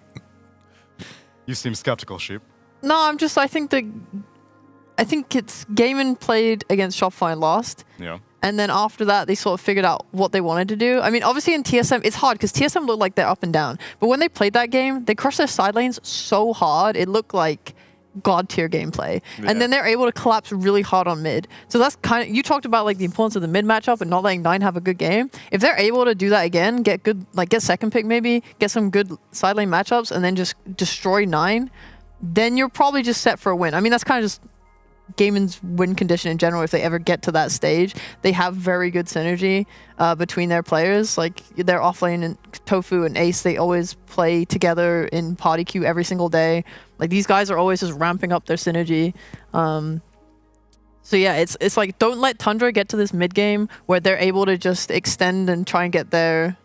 You seem skeptical, Sheep. No, I think it's Gaiman played against Shopify and lost. Yeah. And then after that, they sort of figured out what they wanted to do. I mean, obviously in TSM, it's hard because TSM looked like they're up and down. But when they played that game, they crushed their side lanes so hard, it looked like god tier gameplay. Yeah. And then they're able to collapse really hard on mid. So that's kind of, you talked about like the importance of the mid matchup and not letting Nine have a good game. If they're able to do that again, get good, like get second pick maybe, get some good side lane matchups and then just destroy Nine, then you're probably just set for a win. I mean, that's kind of just Gaiman's win condition in general. If they ever get to that stage, they have very good synergy between their players. Like their offlane and Tofu and Ace, they always play together in party queue every single day. Like these guys are always just ramping up their synergy. So yeah, it's like don't let Tundra get to this mid game where they're able to just extend and try and get their,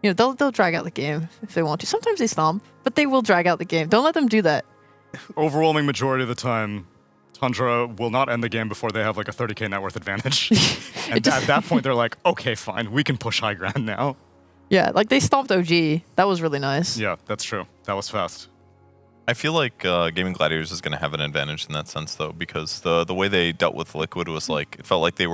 you know, they'll drag out the game if they want to. Sometimes they stomp, but they will drag out the game. Don't let them do that. Overwhelming majority of the time, Tundra will not end the game before they have like a 30k net worth advantage. And at that point, they're like, okay, fine, we can push high ground now. Yeah, like they stomped OG. That was really nice. Yeah, that's true. That was fast. I feel like Gaming Gladiators is going to have an advantage in that sense, though, because the way they dealt with Liquid was like, it felt like they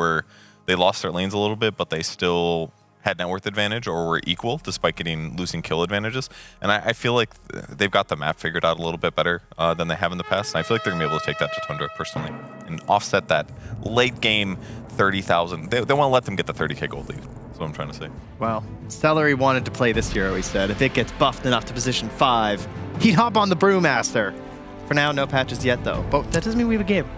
lost their lanes a little bit, but they still had net worth advantage or were equal despite losing kill advantages. And I feel like they've got the map figured out a little bit better than they have in the past. And I feel like they're going to be able to take that to Tundra personally and offset that late game 30,000. They want to let them get the 30k gold lead. That's what I'm trying to say. Well, Celery wanted to play this hero, he said. If it gets buffed enough to position 5, he'd hop on the Brewmaster. For now, no patches yet, though. But that doesn't mean we have a game.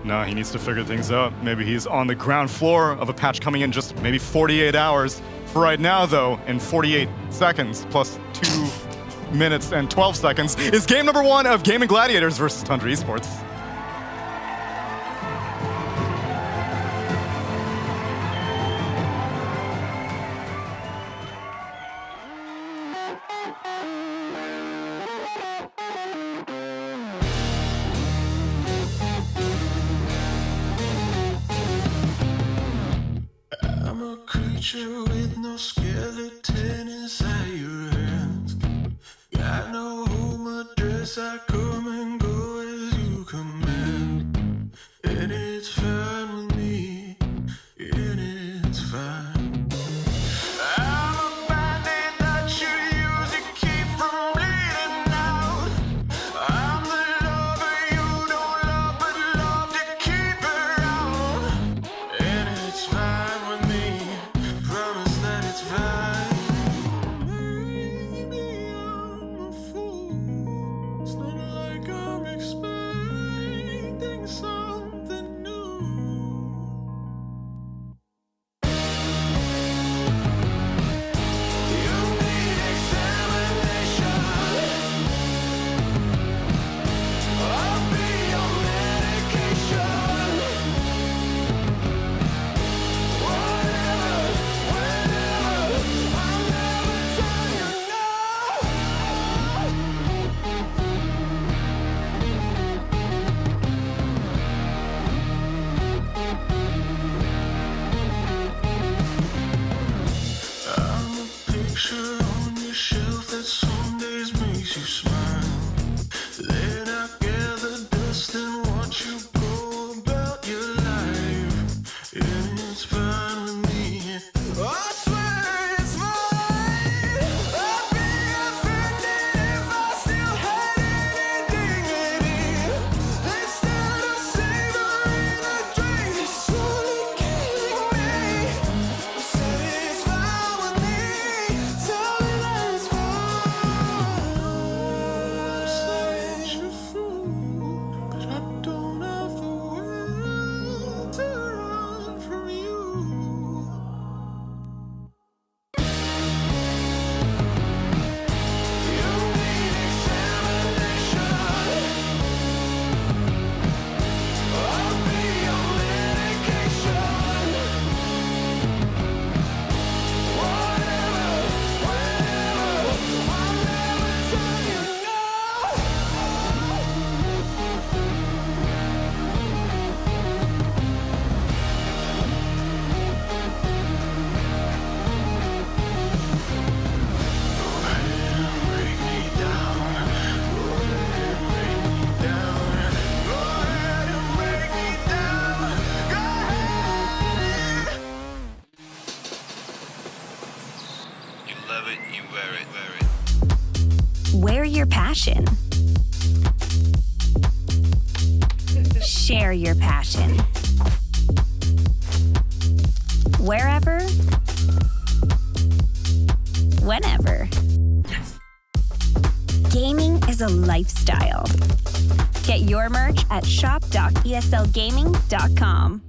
No, he needs to figure things out. Maybe he's on the ground floor of a patch coming in just maybe 48 hours. For right now, though, in 48 seconds plus 2 minutes and 12 seconds is game number 1 of Gaming Gladiators versus Tundra Esports. With no skeleton inside your hands. Got no home address, I come and go as you command. And it's fine with me, and it's fine. I'm a bandit that you use to keep from bleeding out. I'm the lover you don't love, but love to keep around. And it's fine with me. Promise that it's fine. Maybe I'm a fool. It's not like I'm expecting something new. You need examination. I'll be your medication. I'm a picture on your shelf that some days makes you smile. Then I gather dust and watch you go about your life. And it's fine with me. I swear it's fine. I'd be offended if I still had any dignity. Instead of savoring the drink, it's slowly killing me. Say it's fine with me. Tell me that it's fine. I'm such a fool, but I don't have the will to run from you. You need examination. I'll be your medication. Whatever, whenever, I'll never tell you break me down. Go ahead and break me down. Go ahead and break me down. Go ahead. You love it, you wear it, wear it. Wear your passion. Share your passion. Wherever, whenever. Gaming is a lifestyle. Get your merch at shop.eslgaming.com.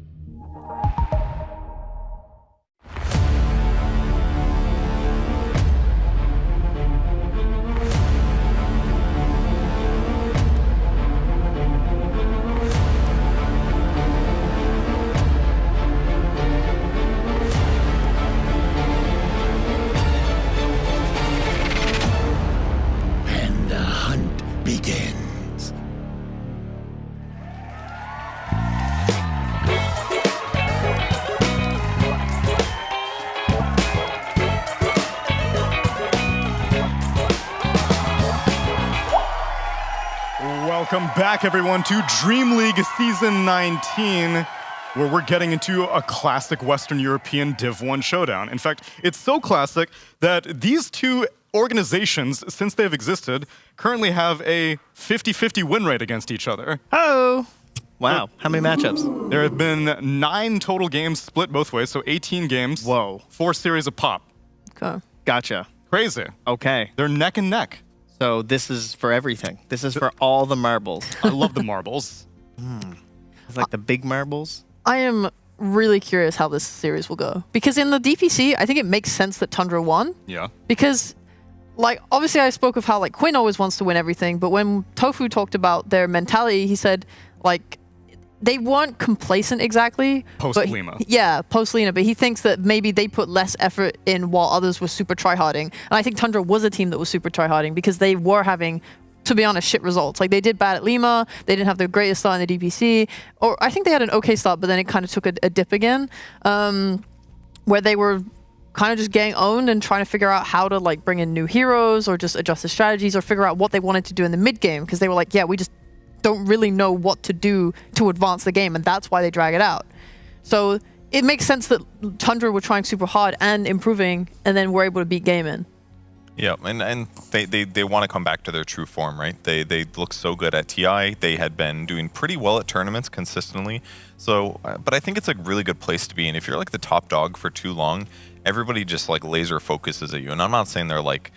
Welcome back, everyone, to Dream League Season 19, where we're getting into a classic Western European Div 1 showdown. In fact, it's so classic that these two organizations, since they've existed, currently have a 50-50 win rate against each other. Oh! Wow, how many matchups? There have been 9 total games split both ways, so 18 games. Whoa. 4 series of pop. Okay. Gotcha. Crazy. Okay. They're neck and neck. So this is for everything. This is for all the marbles. I love the marbles. It's like the big marbles. I am really curious how this series will go. Because in the DPC, I think it makes sense that Tundra won. Yeah. Because, like, obviously I spoke of how, like, Quinn always wants to win everything, but when Tofu talked about their mentality, he said, like, they weren't complacent exactly. Post-Lima. Yeah, post-Lima, but he thinks that maybe they put less effort in while others were super tryharding. And I think Tundra was a team that was super tryharding because they were having, to be honest, shit results. Like, they did bad at Lima, they didn't have the greatest start in the DPC, or I think they had an okay start, but then it kind of took a dip again, where they were kind of just getting owned and trying to figure out how to, like, bring in new heroes or just adjust the strategies or figure out what they wanted to do in the mid-game, because they were like, yeah, we just don't really know what to do to advance the game, and that's why they drag it out. So it makes sense that Tundra were trying super hard and improving, and then were able to beat Gaimin. Yeah, and they want to come back to their true form, right? They look so good at TI. They had been doing pretty well at tournaments consistently. So, but I think it's a really good place to be. And if you're like the top dog for too long, everybody just like laser focuses at you. And I'm not saying they're like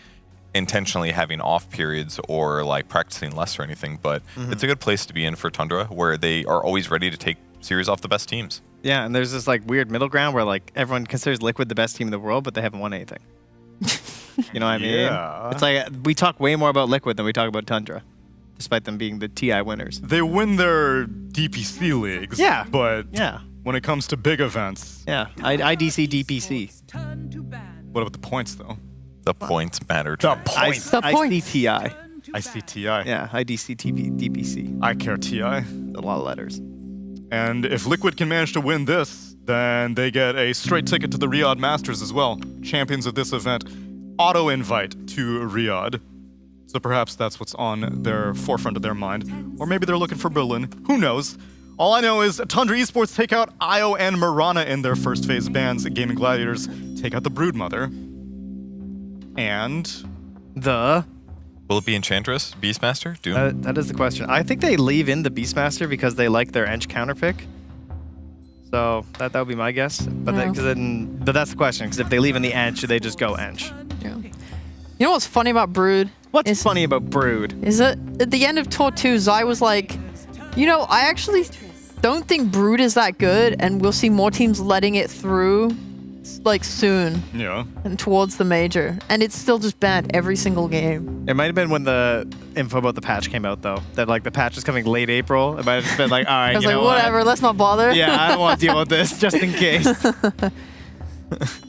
intentionally having off periods or like practicing less or anything, but it's a good place to be in for Tundra, where they are always ready to take series off the best teams. Yeah, and there's this like weird middle ground where like everyone considers Liquid the best team in the world, but they haven't won anything. You know what I mean? Yeah. It's like we talk way more about Liquid than we talk about Tundra, despite them being the TI winners. They win their DPC leagues. Yeah. But yeah, when it comes to big events. Yeah, IDC, DPC. What about the points, though? The points matter. The points. ICTI. ICTI. Yeah, IDC, DPC. I care TI. A lot of letters. And if Liquid can manage to win this, then they get a straight ticket to the Riyadh Masters as well. Champions of this event, auto invite to Riyadh. So perhaps that's what's on their forefront of their mind. Or maybe they're looking for Berlin. Who knows? All I know is Tundra Esports take out Io and Marana in their first phase bans. Gaming Gladiators take out the Broodmother. And the... Will it be Enchantress, Beastmaster, Doom? That is the question. I think they leave in the Beastmaster because they like their Ench counter pick. So that would be my guess. But, but that's the question, because if they leave in the Ench, they just go Ench. Yeah. You know what's funny about Brood? What's funny about Brood? Is that at the end of Tour 2, Zai was like, you know, I actually don't think Brood is that good, and we'll see more teams letting it through, like, soon. Yeah. And towards the major. And it's still just banned every single game. It might have been when the info about the patch came out, though. That, like, the patch is coming late April. It might have just been like, all right, I was like, whatever, let's not bother. Yeah, I don't want to deal with this, just in case.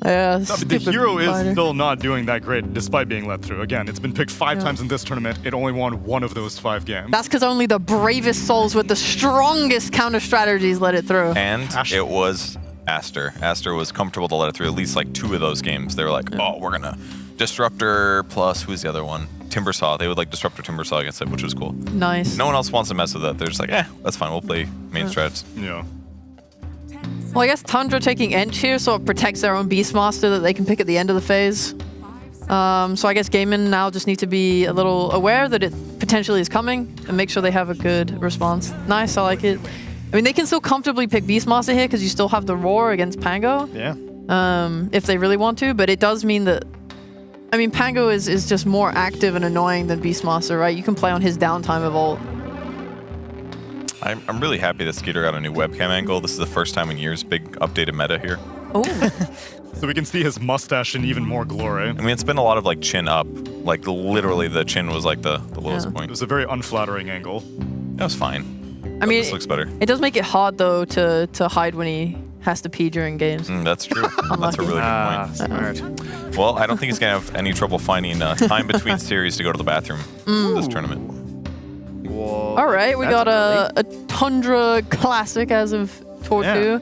Yeah, no, but the hero is still not doing that great despite being let through. Again, it's been picked 5 times in this tournament. It only won 1 of those 5 games. That's because only the bravest souls with the strongest counter strategies let it through. And it was Aster. Aster was comfortable to let it through at least like 2 of those games. They were like, oh, we're gonna Disruptor plus who's the other one? Timbersaw. They would like Disruptor Timbersaw against it, which was cool. Nice. No one else wants to mess with that. They're just like, that's fine. We'll play main strats. Yeah. Well, I guess Tundra taking Ench here sort of protects their own Beastmaster that they can pick at the end of the phase. So I guess Gaimin now just need to be a little aware that it potentially is coming and make sure they have a good response. Nice, I like it. I mean, they can still comfortably pick Beastmaster here because you still have the Roar against Pango. Yeah. If they really want to, but it does mean that... I mean, Pango is just more active and annoying than Beastmaster, right? You can play on his downtime of ult. I'm really happy that Skeeter got a new webcam angle. This is the first time in years, big updated meta here. Oh. So we can see his mustache in even more glory. I mean, it's been a lot of like chin up. Like literally the chin was like the lowest point. It was a very unflattering angle. That was fine. I mean, this looks better. It does make it hard though to hide when he has to pee during games. That's true. That's a really good point. Smart. Well, I don't think he's gonna have any trouble finding time between series to go to the bathroom this tournament. Whoa, all right, we got a Tundra classic as of Tour 2.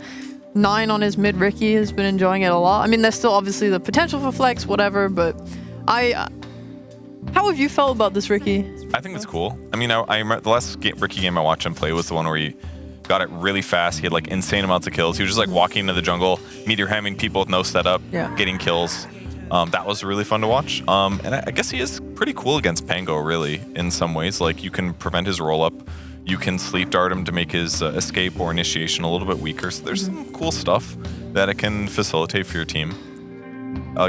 9 on his mid. Ricky has been enjoying it a lot. I mean, there's still obviously the potential for flex, whatever, but How have you felt about this, Ricky? I think it's cool. I mean, I remember the last Ricky game I watched him play was the one where he got it really fast. He had like insane amounts of kills. He was just like walking into the jungle, meteor hamming people with no setup, getting kills. That was really fun to watch. And I guess he is pretty cool against Pango, really, in some ways. Like, you can prevent his roll-up. You can sleep dart him to make his escape or initiation a little bit weaker. So there's some cool stuff that it can facilitate for your team.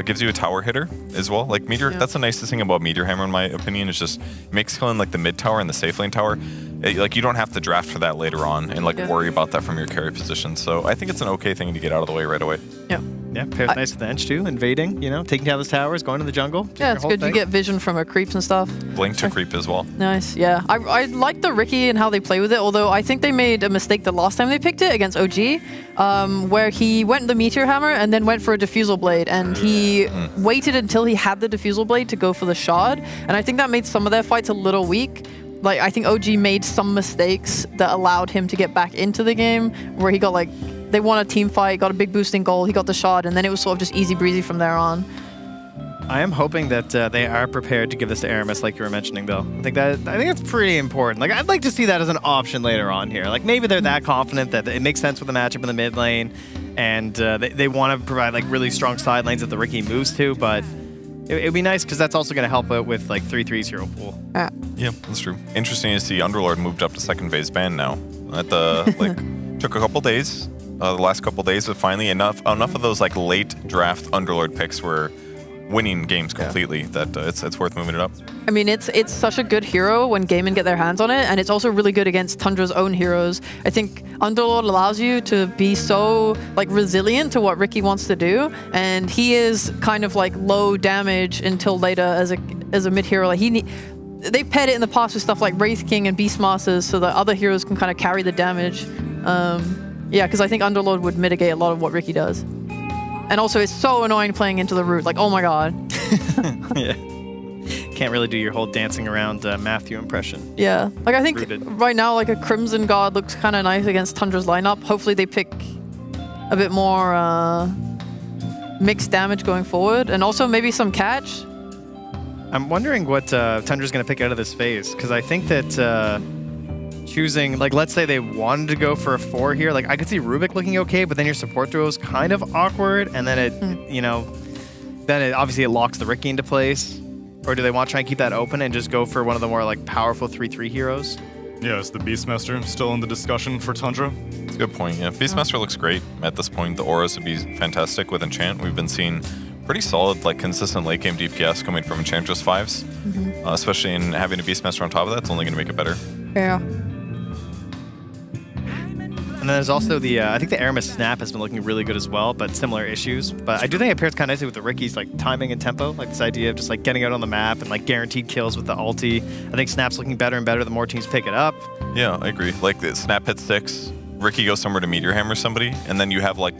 Gives you a tower hitter as well. Like Meteor, that's the nicest thing about Meteor Hammer, in my opinion, is just makes killing like the mid tower and the safe lane tower. Like, you don't have to draft for that later on and like worry about that from your carry position. So I think it's an okay thing to get out of the way right away. Yeah, pairs nice with the Ench too, invading, taking down those towers, going to the jungle. Yeah, it's good. You get vision from a creeps and stuff. Blink to creep as well. Nice, yeah. I like the Ricky and how they play with it, although I think they made a mistake the last time they picked it against OG, where he went the Meteor Hammer and then went for a Diffusal Blade, and he waited until he had the Diffusal Blade to go for the Shard, and I think that made some of their fights a little weak. Like, I think OG made some mistakes that allowed him to get back into the game, where he got like, they won a team fight, got a big boosting goal, he got the Shard, and then it was sort of just easy breezy from there on. I am hoping that they are prepared to give this to Aramis, like you were mentioning, Bill. I think that's pretty important. Like, I'd like to see that as an option later on here. Like, maybe they're that confident that it makes sense with the matchup in the mid lane, and they want to provide like really strong side lanes that the Ricky moves to, but it'd be nice because that's also going to help out with like 3/3's hero pool. Yeah, that's true. Interesting to see Underlord moved up to second phase ban now. At the took a couple days, the last couple days, but finally enough of those like late draft Underlord picks were winning games completely that it's worth moving it up. I mean, it's such a good hero when Gaimin get their hands on it, and it's also really good against Tundra's own heroes. I think Underlord allows you to be so like resilient to what Ricky wants to do, and he is kind of like low damage until later as a mid hero. Like they've paired it in the past with stuff like Wraith King and Beastmasters, so that other heroes can kind of carry the damage. Yeah, because I think Underlord would mitigate a lot of what Ricky does. And also, it's so annoying playing into the root. Like, oh my god. Yeah. Can't really do your whole dancing around Matthew impression. Yeah. Like, I think right now, like, a Crimson Guard looks kind of nice against Tundra's lineup. Hopefully they pick a bit more mixed damage going forward. And also maybe some catch. I'm wondering what Tundra's going to pick out of this phase. Because I think that choosing, like, let's say they wanted to go for a 4 here. Like, I could see Rubik looking okay, but then your support duo is kind of awkward. And then it, obviously it locks the Ricky into place. Or do they want to try and keep that open and just go for one of the more like powerful 3/3 heroes? Yeah, is the Beastmaster still in the discussion for Tundra? It's a good point. Yeah, Beastmaster looks great at this point. The auras would be fantastic with Enchant. We've been seeing pretty solid, like consistent late game DPS coming from Enchantress 5s, especially in having a Beastmaster on top of that. It's only going to make it better. Yeah. And then there's also the, I think the Aramis Snap has been looking really good as well, but similar issues. But I do think it pairs kind of nicely with the Ricky's like timing and tempo, like this idea of just like getting out on the map and like guaranteed kills with the ulti. I think Snap's looking better and better the more teams pick it up. Yeah, I agree. Like the Snap hits 6, Ricky goes somewhere to Meteor Hammer somebody, and then you have like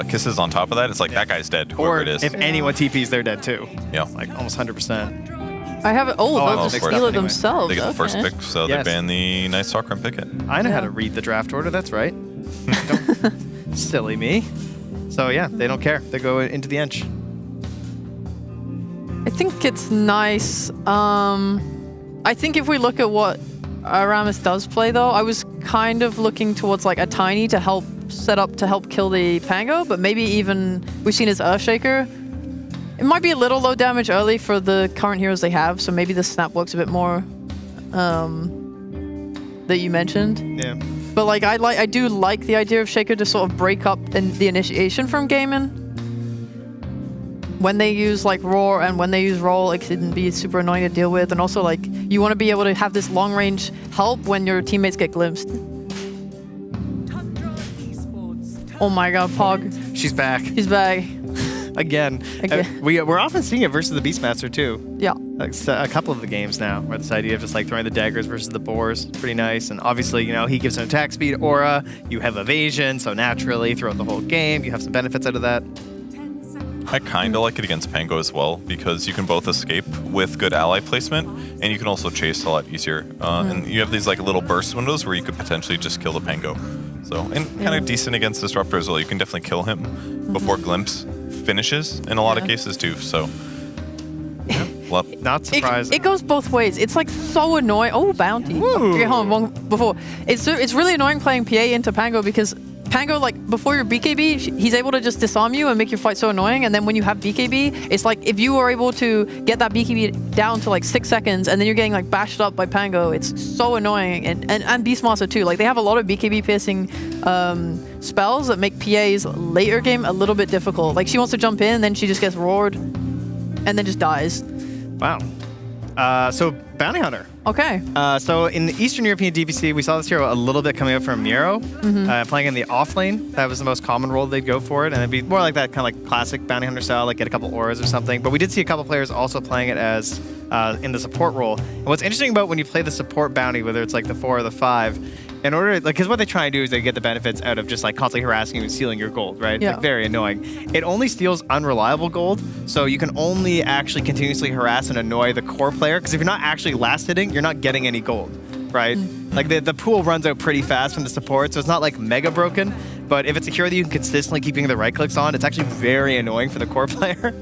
kisses on top of that. It's like that guy's dead, whoever it is. If anyone TPs, they're dead too. Yeah. Like almost 100%. I have it. they'll just steal it themselves. They get the first pick, so they ban the Night Stalker and pick it. I know how to read the draft order. That's right. Don't silly me. So yeah, they don't care. They go into the Ench. I think it's nice. I think if we look at what Aramis does play, though, I was kind of looking towards like a Tiny to help set up to help kill the Pango, but maybe even we've seen his Earthshaker. It might be a little low damage early for the current heroes they have, so maybe the Snap works a bit more that you mentioned. Yeah. But like I do like the idea of Shaker to sort of break up the initiation from Gaimin. When they use like Roar and when they use Roll, it can be super annoying to deal with. And also like you want to be able to have this long range help when your teammates get glimpsed. Oh my god, Pog. She's back. She's back. Again. We're often seeing it versus the Beastmaster too. Yeah. Like a couple of the games now, where this idea of just like throwing the daggers versus the boars, pretty nice. And obviously, he gives an attack speed aura. You have evasion, so naturally throughout the whole game, you have some benefits out of that. I kind of like it against Pango as well, because you can both escape with good ally placement, and you can also chase a lot easier. And you have these like little burst windows where you could potentially just kill the Pango. So, and kind of decent against Disruptor as well. You can definitely kill him before Glimpse finishes in a lot of cases too. So, Not surprising. It goes both ways. It's like so annoying. Oh, bounty. Okay, hold on, one before. It's really annoying playing PA into Pango because Pango, like, before your BKB, he's able to just disarm you and make your fight so annoying. And then when you have BKB, it's like if you are able to get that BKB down to like 6 seconds and then you're getting like bashed up by Pango, it's so annoying. And Beastmaster too. Like, they have a lot of BKB piercing spells that make PA's later game a little bit difficult. Like, she wants to jump in, then she just gets roared and then just dies. Wow. So Bounty Hunter. Okay. So in the Eastern European DPC, we saw this hero a little bit coming up from Miro, playing in the off lane. That was the most common role they'd go for it, and it'd be more like that kind of like classic Bounty Hunter style, like get a couple auras or something. But we did see a couple players also playing it as in the support role. And what's interesting about when you play the support bounty, whether it's like the 4 or the 5, in order, like, because what they try and do is they get the benefits out of just like constantly harassing you and stealing your gold, right? Yeah. Like, very annoying. It only steals unreliable gold, so you can only actually continuously harass and annoy the core player. Because if you're not actually last hitting, you're not getting any gold, right? Like the pool runs out pretty fast from the support, so it's not like mega broken. But if it's a hero that you can consistently keep getting the right clicks on, it's actually very annoying for the core player.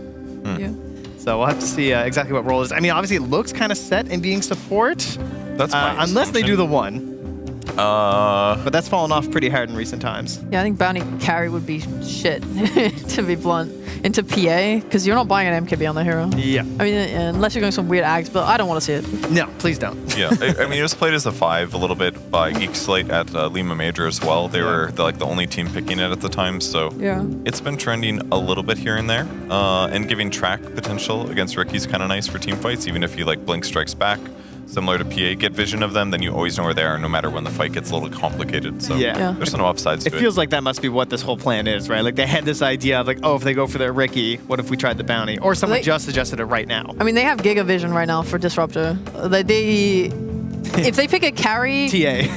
Yeah. So we'll have to see exactly what role it is. I mean, obviously it looks kind of set in being support. That's my unless they do the one. But that's fallen off pretty hard in recent times. Yeah, I think bounty carry would be shit, to be blunt, into PA, because you're not buying an MKB on the hero. Yeah. I mean, unless you're going some weird ags, but I don't want to see it. No, please don't. Yeah, I mean, it was played as a 5 a little bit by Geek Slate at Lima Major as well. They were the only team picking it at the time, so yeah, it's been trending a little bit here and there, and giving track potential against Ricky's kind of nice for team fights, even if he like blink strikes back. Similar to PA, get vision of them, then you always know where they are, no matter when the fight gets a little complicated. So there's no upsides to it. It feels like that must be what this whole plan is, right? Like they had this idea of like, oh, if they go for their Ricky, what if we tried the bounty? Or someone just suggested it right now. I mean, they have Giga Vision right now for Disruptor. If they pick a carry... TA.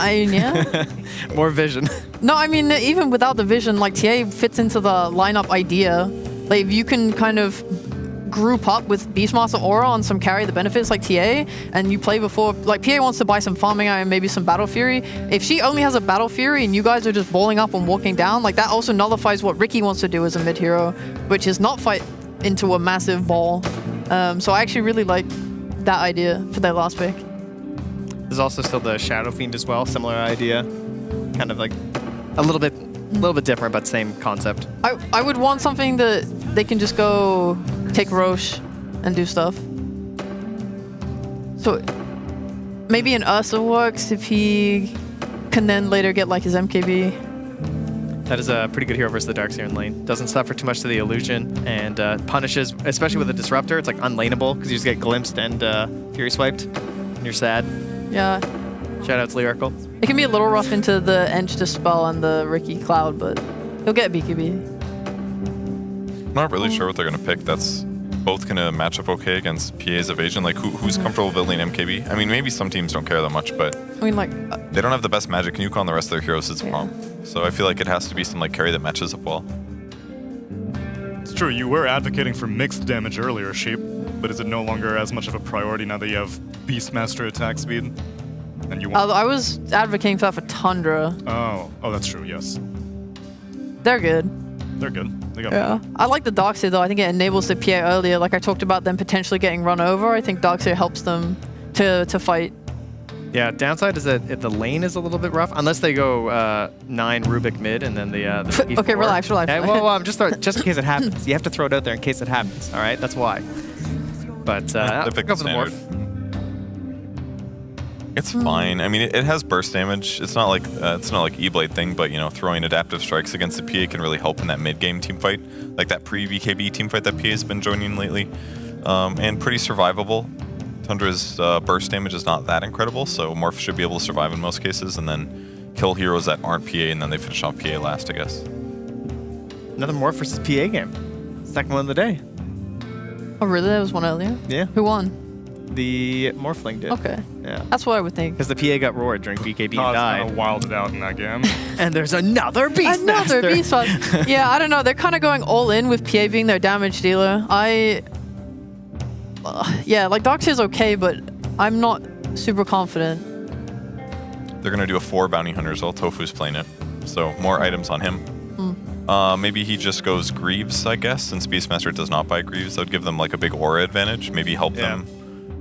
Yeah. More vision. No, I mean, even without the vision, like TA fits into the lineup idea. Like, if you can kind of group up with Beastmaster Aura on some carry the benefits like TA, and you play before, like PA wants to buy some farming and maybe some Battle Fury. If she only has a Battle Fury and you guys are just balling up and walking down, like that also nullifies what Ricky wants to do as a mid hero, which is not fight into a massive ball. So I actually really like that idea for their last pick. There's also still the Shadow Fiend as well, similar idea. Kind of like a little bit different, but same concept. I would want something that they can just go take Roche and do stuff. So maybe an Ursa works if he can then later get like his MKB. That is a pretty good hero versus the Darkseer in lane. Doesn't suffer too much to the illusion and punishes, especially with a Disruptor, it's like unlaneable because you just get glimpsed and Fury swiped and you're sad. Yeah. Shout out to Lyrical. It can be a little rough into the Ench Dispel and the Ricky Cloud, but he'll get BKB. Not really sure what they're going to pick. That's both going to match up okay against PA's evasion. Like, who's comfortable building MKB? I mean, maybe some teams don't care that much, but I mean, like they don't have the best magic nuke on the rest of their heroes. It's a problem. So I feel like it has to be some like carry that matches up well. It's true. You were advocating for mixed damage earlier, Sheep, but is it no longer as much of a priority now that you have Beastmaster attack speed? And you want... I was advocating for that for Tundra. Oh, that's true. Yes. They're good. They're good. They got Yeah. I like the Darkseer though. I think it enables the PA earlier. Like I talked about them potentially getting run over. I think Darkseer helps them to fight. Yeah, downside is that if the lane is a little bit rough, unless they go 9 Rubik mid and then the Okay, relax. Yeah, well, I'm just in case it happens. You have to throw it out there in case it happens. All right, that's why. But I'll go for the morph. It's fine. I mean, it has burst damage. It's not like E-Blade thing, but you know, throwing adaptive strikes against the PA can really help in that mid-game team fight, like that pre-BKB team fight that PA has been joining lately, and pretty survivable. Tundra's burst damage is not that incredible, so Morph should be able to survive in most cases, and then kill heroes that aren't PA, and then they finish off PA last, I guess. Another Morph versus PA game. Second one of the day. Oh really? There was one earlier? Yeah. Who won? The Morphling did. Okay. Yeah. That's what I would think. Because the PA got roared during BKB and died. Kind of wilded out in that game. And there's another Beastmaster. Another Beastmaster. Yeah, I don't know. They're kind of going all in with PA being their damage dealer. Yeah, like Darkseer's okay, but I'm not super confident. They're going to do a 4 bounty hunter as well. Tofu's playing it. So more items on him. Maybe he just goes Greaves, I guess, since Beastmaster does not buy Greaves. That would give them like a big aura advantage. Maybe help them.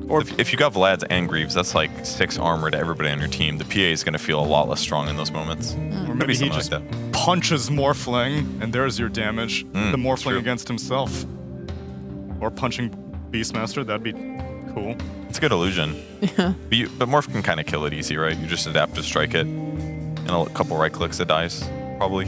Or if you got Vlad's and Greaves, that's like 6 armor to everybody on your team. The PA is going to feel a lot less strong in those moments. Or maybe he something just like that. punches Morphling, and there's your damage. The Morphling true. against himself. Or punching Beastmaster, that'd be cool. It's a good illusion. Yeah. But Morph can kind of kill it easy, right? You just adaptive strike it. And a couple right clicks, it dies, probably.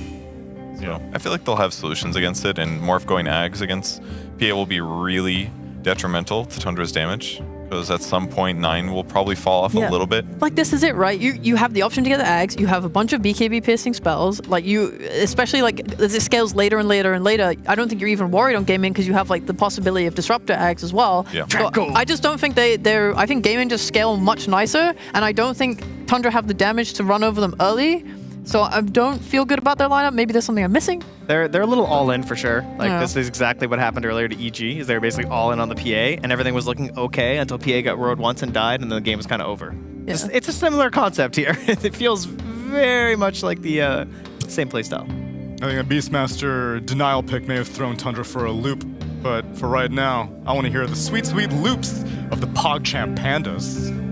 So I feel like they'll have solutions against it, and Morph going Ags against PA will be really detrimental to Tundra's damage. Because at some point, 9 will probably fall off a little bit. Like, this is it, right? You have the option to get the Ags, you have a bunch of BKB piercing spells, like especially like as it scales later and later and later, I don't think you're even worried on gaming because you have like the possibility of Disruptor Ags as well. Yeah. So I just don't think I think gaming just scale much nicer, and I don't think Tundra have the damage to run over them early. So I don't feel good about their lineup. Maybe there's something I'm missing. They're a little all in for sure. Like this is exactly what happened earlier to EG. Is they were basically all in on the PA, and everything was looking okay until PA got roared once and died, and then the game was kind of over. Yeah. It's a similar concept here. It feels very much like the same playstyle. I think a Beastmaster denial pick may have thrown Tundra for a loop, but for right now, I want to hear the sweet, sweet loops of the PogChamp Pandas.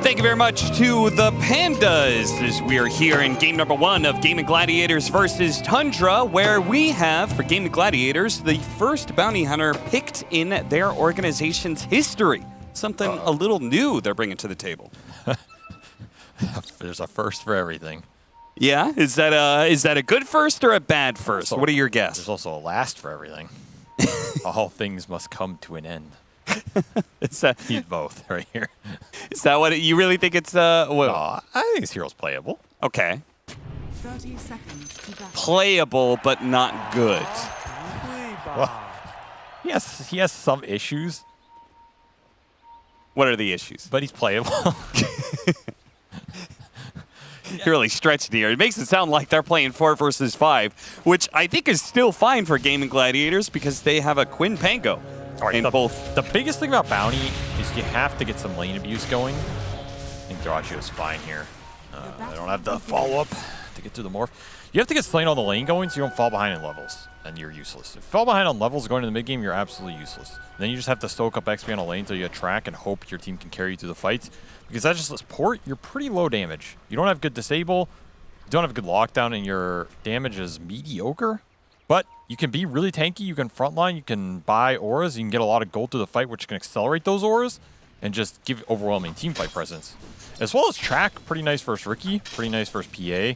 Thank you very much to the Pandas as we are here in game number 1 of Gaming Gladiators versus Tundra, where we have, for Gaming Gladiators, the first bounty hunter picked in their organization's history. Something a little new they're bringing to the table. There's a first for everything. Yeah? Is that a good first or a bad first? What are your guess? There's also a last for everything. All things must come to an end. Need both right here. Is that what you really think it's? I think this hero's playable. Okay. 30 seconds to battle. Playable, but not good. Well, he has some issues. What are the issues? But he's playable. You're really stretched here. It makes it sound like they're playing 4 versus 5, which I think is still fine for Gaming Gladiators because they have a Quinn Pango. Right, the biggest thing about Bounty is you have to get some lane abuse going. I think Dirachi is fine here. I don't have the follow-up to get through the morph. You have to get slain on the lane going so you don't fall behind in levels, and you're useless. If you fall behind on levels going to the mid-game, you're absolutely useless. And then you just have to stoke up XP on a lane until you get track and hope your team can carry you through the fights. Because that just lets port, you're pretty low damage. You don't have good disable, you don't have good lockdown, and your damage is mediocre. But you can be really tanky, you can frontline, you can buy auras, you can get a lot of gold through the fight, which can accelerate those auras and just give overwhelming teamfight presence. As well as track, pretty nice versus Ricky, pretty nice versus PA,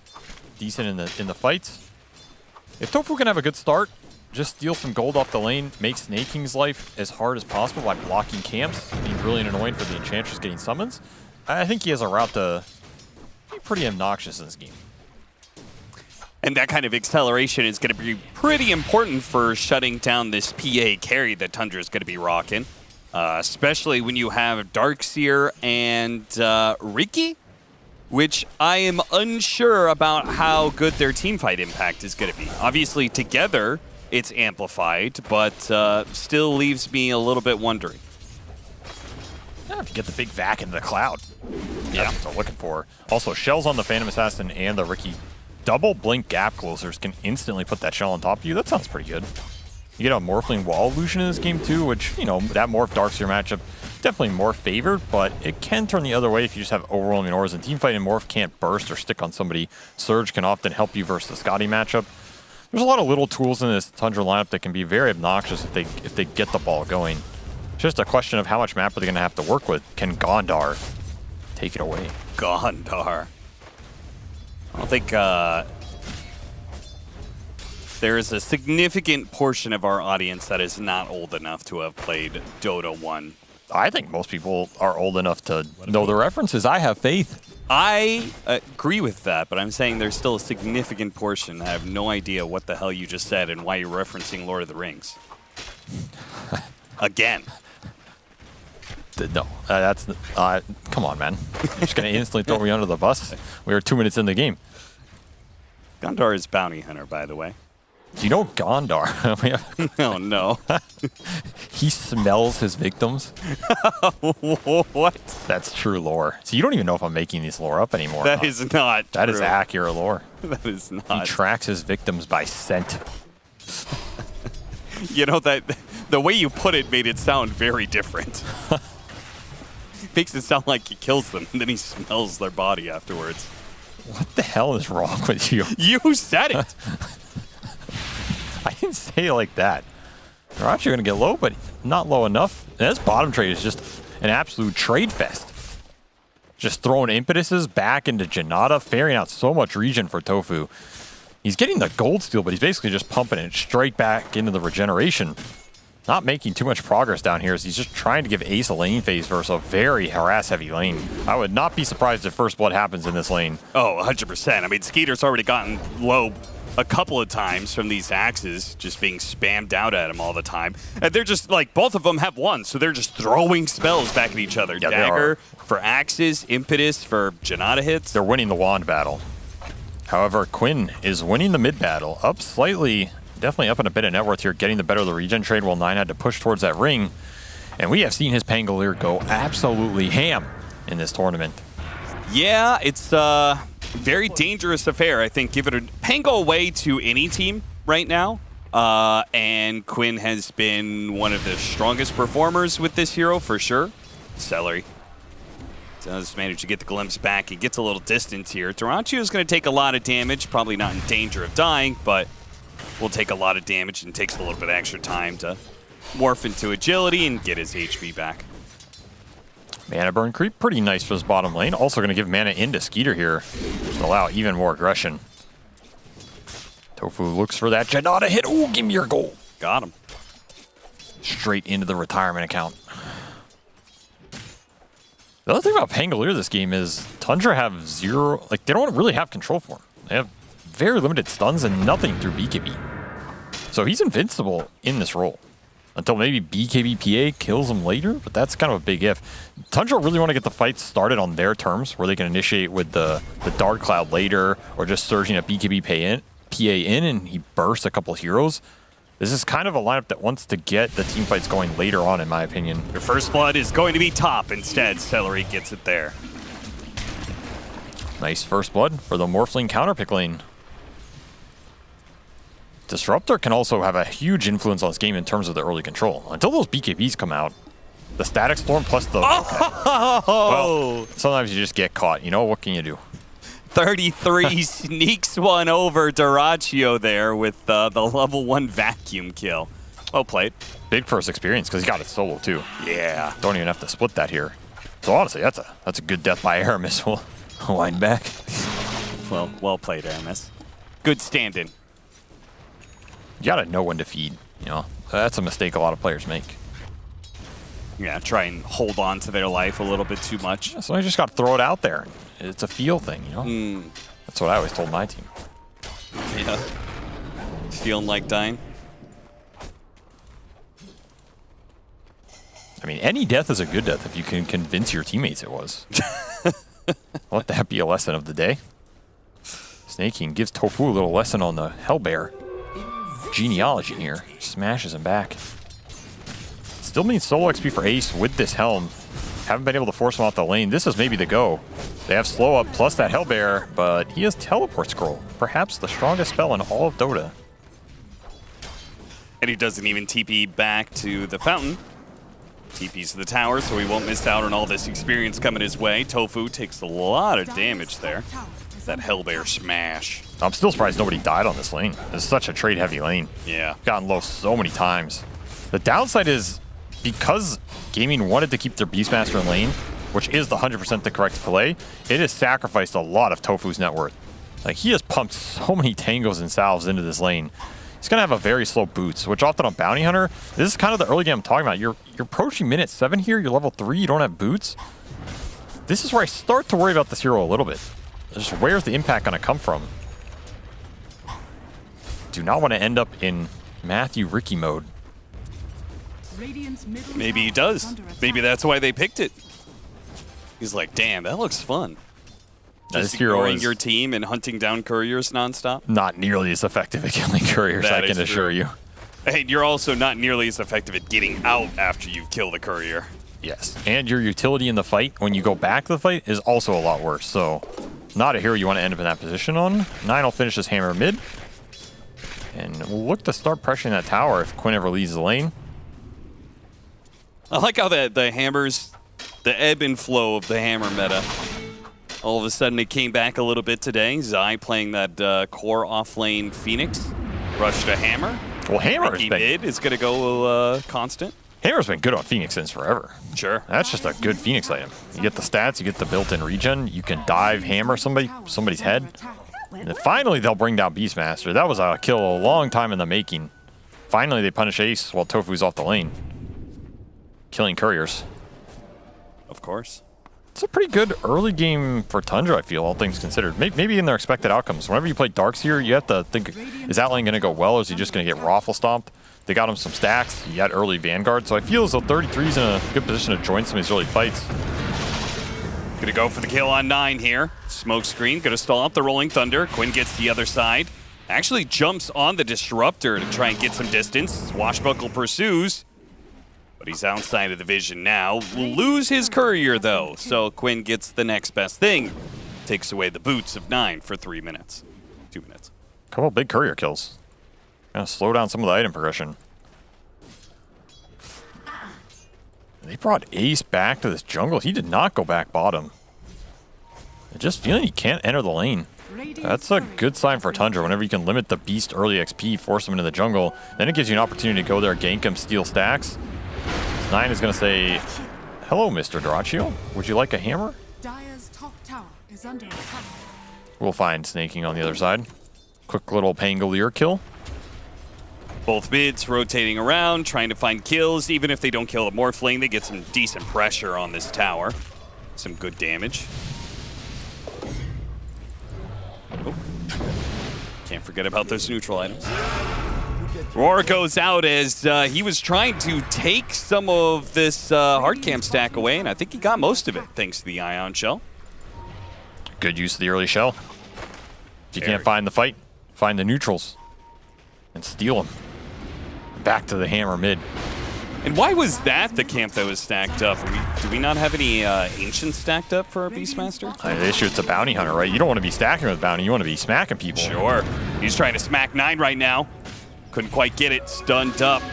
decent in the fights. If Tofu can have a good start, just steal some gold off the lane, make Snake King's life as hard as possible by blocking camps, being really annoying for the Enchantress getting summons. I think he has a route to be pretty obnoxious in this game. And that kind of acceleration is going to be pretty important for shutting down this PA carry that Tundra is going to be rocking. Especially when you have Darkseer and Ricky, which I am unsure about how good their teamfight impact is going to be. Obviously, together, it's amplified, but still leaves me a little bit wondering. Yeah, if you get the big vac into the cloud. That's what they're looking for. Also, shells on the Phantom Assassin and the Ricky. Double blink gap closers can instantly put that shell on top of you. That sounds pretty good. You get a Morphling wall illusion in this game too, which, you know, that Morph Darkseer matchup definitely more favored, but it can turn the other way if you just have overwhelming auras in teamfight and Morph can't burst or stick on somebody. Surge can often help you versus the Scotty matchup. There's a lot of little tools in this Tundra lineup that can be very obnoxious if they get the ball going. It's just a question of how much map are they going to have to work with. Can Gondar take it away? Gondar. I don't think there is a significant portion of our audience that is not old enough to have played Dota 1. I think most people are old enough to know the references. I have faith. I agree with that, but I'm saying there's still a significant portion that have no idea what the hell you just said and why you're referencing Lord of the Rings. Again. No, that's come on, man. You're just gonna instantly throw me under the bus. We are 2 minutes in the game. Gondar is bounty hunter, by the way. Do you know Gondar? Oh no. He smells his victims. What? That's true lore. So you don't even know if I'm making this lore up anymore. That is not That is true. accurate lore. That is He not. tracks his victims by scent. You know, that the way you put it made it sound very different. Makes it sound like he kills them, and then he smells their body afterwards. What the hell is wrong with you? You said it! I didn't say it like that. They're actually going to get low, but not low enough. And this bottom trade is just an absolute trade fest. Just throwing impetuses back into Janata, ferrying out so much regen for Tofu. He's getting the gold steal, but he's basically just pumping it straight back into the regeneration. Not making too much progress down here as he's just trying to give Ace a lane phase versus a very harass-heavy lane. I would not be surprised if First Blood happens in this lane. Oh, 100%. I mean, Skeeter's already gotten low a couple of times from these axes just being spammed out at him all the time. And they're just like, both of them have one, so they're just throwing spells back at each other. Yeah, Dagger for axes, impetus for Janata hits. They're winning the wand battle. However, Quinn is winning the mid battle, up slightly, definitely up in a bit of net worth here, getting the better of the regen trade while 9 had to push towards that ring. And we have seen his Pangolier go absolutely ham in this tournament. Yeah, it's a very dangerous affair. I think give it a Pango away to any team right now. And Quinn has been one of the strongest performers with this hero for sure. Celery does manage to get the glimpse back. He gets a little distance here. Tarancio is going to take a lot of damage, probably not in danger of dying, but will take a lot of damage and takes a little bit of extra time to morph into agility and get his HP back. Mana burn creep, pretty nice for this bottom lane. Also going to give mana into Skeeter here to allow even more aggression. Tofu looks for that Janata hit. Ooh, give me your goal. Got him. Straight into the retirement account. The other thing about Pangolier this game is Tundra have zero, like they don't really have control for him. They have very limited stuns and nothing through BKB. So he's invincible in this role. Until maybe BKB PA kills him later, but that's kind of a big if. Tundra really want to get the fight started on their terms, where they can initiate with the Dark Cloud later, or just surging a BKB PA in, and he bursts a couple heroes. This is kind of a lineup that wants to get the team fights going later on, in my opinion. Your first blood is going to be top. Instead, Celery gets it there. Nice first blood for the Morphling counterpick lane. Disruptor can also have a huge influence on this game in terms of the early control. Until those BKBs come out, the Static Storm plus the... Oh! Well, sometimes you just get caught. You know, what can you do? 33 sneaks one over Doracio there with the level 1 vacuum kill. Well played. Big first experience because he got it solo too. Yeah. Don't even have to split that here. So honestly, that's a good death by Aramis. We'll wind back. Well played, Aramis. Good stand-in. You gotta know when to feed. You know, that's a mistake a lot of players make. Yeah, try and hold on to their life a little bit too much. So I just got to throw it out there. It's a feel thing, you know? That's what I always told my team. Yeah. Feeling like dying. I mean, any death is a good death if you can convince your teammates it was. Let that be a lesson of the day. Snake King gives Tofu a little lesson on the Hellbear genealogy here. Smashes him back. Still needs solo XP for Ace with this Helm. Haven't been able to force him off the lane. This is maybe the go. They have slow up plus that Hellbear, but he has Teleport Scroll. Perhaps the strongest spell in all of Dota. And he doesn't even TP back to the fountain. TP's to the tower, so he won't miss out on all this experience coming his way. Tofu takes a lot of damage there. That Hellbear smash. I'm still surprised nobody died on this lane. It's such a trade-heavy lane. Yeah. Gotten low so many times. The downside is, because Gaming wanted to keep their Beastmaster in lane, which is the 100% the correct play, it has sacrificed a lot of Tofu's net worth. Like, he has pumped so many tangos and salves into this lane. He's going to have a very slow boots, which often on Bounty Hunter, this is kind of the early game I'm talking about. You're approaching minute 7 here, you're level 3, you don't have boots. This is where I start to worry about this hero a little bit. Just where's the impact going to come from? Do not want to end up in Matthew Ricky mode. Maybe he does. Maybe that's why they picked it. He's like, damn, that looks fun. Just ignoring your team and hunting down couriers nonstop. Not nearly as effective at killing couriers, I can assure you. And you're also not nearly as effective at getting out after you've killed a courier. Yes, and your utility in the fight, when you go back to the fight, is also a lot worse. So, not a hero you want to end up in that position on. 9 will finish this hammer mid. And we'll look to start pressuring that tower if Quinn ever leaves the lane. I like how the hammers, the ebb and flow of the hammer meta. All of a sudden it came back a little bit today. Zai playing that core off-lane Phoenix. Rush to hammer. Well, hammer is going to go constant. Hammer's been good on Phoenix since forever. Sure. That's just a good Phoenix item. You get the stats, you get the built-in regen, you can dive hammer somebody's head. And then finally they'll bring down Beastmaster. That was a kill a long time in the making. Finally they punish Ace while Tofu's off the lane. Killing couriers. Of course. It's a pretty good early game for Tundra, I feel, all things considered. Maybe in their expected outcomes. Whenever you play Darkseer, you have to think, is that lane going to go well, or is he just going to get raffle stomped? They got him some stacks. He had early Vanguard, so I feel as though 33's in a good position to join some of these early fights. Gonna go for the kill on 9 here. Smoke screen, gonna stall out the Rolling Thunder. Quinn gets the other side. Actually jumps on the Disruptor to try and get some distance. Swashbuckle pursues. But he's outside of the vision now. Will lose his courier though, so Quinn gets the next best thing. Takes away the boots of 9 for 3 minutes. 2 minutes. Couple big courier kills. Gonna slow down some of the item progression. They brought Ace back to this jungle. He did not go back bottom. I'm just feeling he can't enter the lane. That's a good sign for Tundra. Whenever you can limit the beast early XP, force him into the jungle, then it gives you an opportunity to go there, gank him, steal stacks. 9 is going to say, hello, Mr. Dyrachyo. Would you like a hammer? Dire's top tower is under attack. We'll find snaking on the other side. Quick little Pangolier kill. Both mids rotating around, trying to find kills. Even if they don't kill a Morphling, they get some decent pressure on this tower. Some good damage. Oh. Can't forget about those neutral items. Roar goes out as he was trying to take some of this hard cam stack away, and I think he got most of it thanks to the Ion Shell. Good use of the early shell. If you can't find the fight, find the neutrals and steal them. Back to the hammer mid. And why was that the camp that was stacked up? Do we not have any Ancients stacked up for our Beastmaster? The issue, it's a bounty hunter, right? You don't want to be stacking with bounty, you want to be smacking people. Sure. He's trying to smack 9 right now. Couldn't quite get it, stunned up.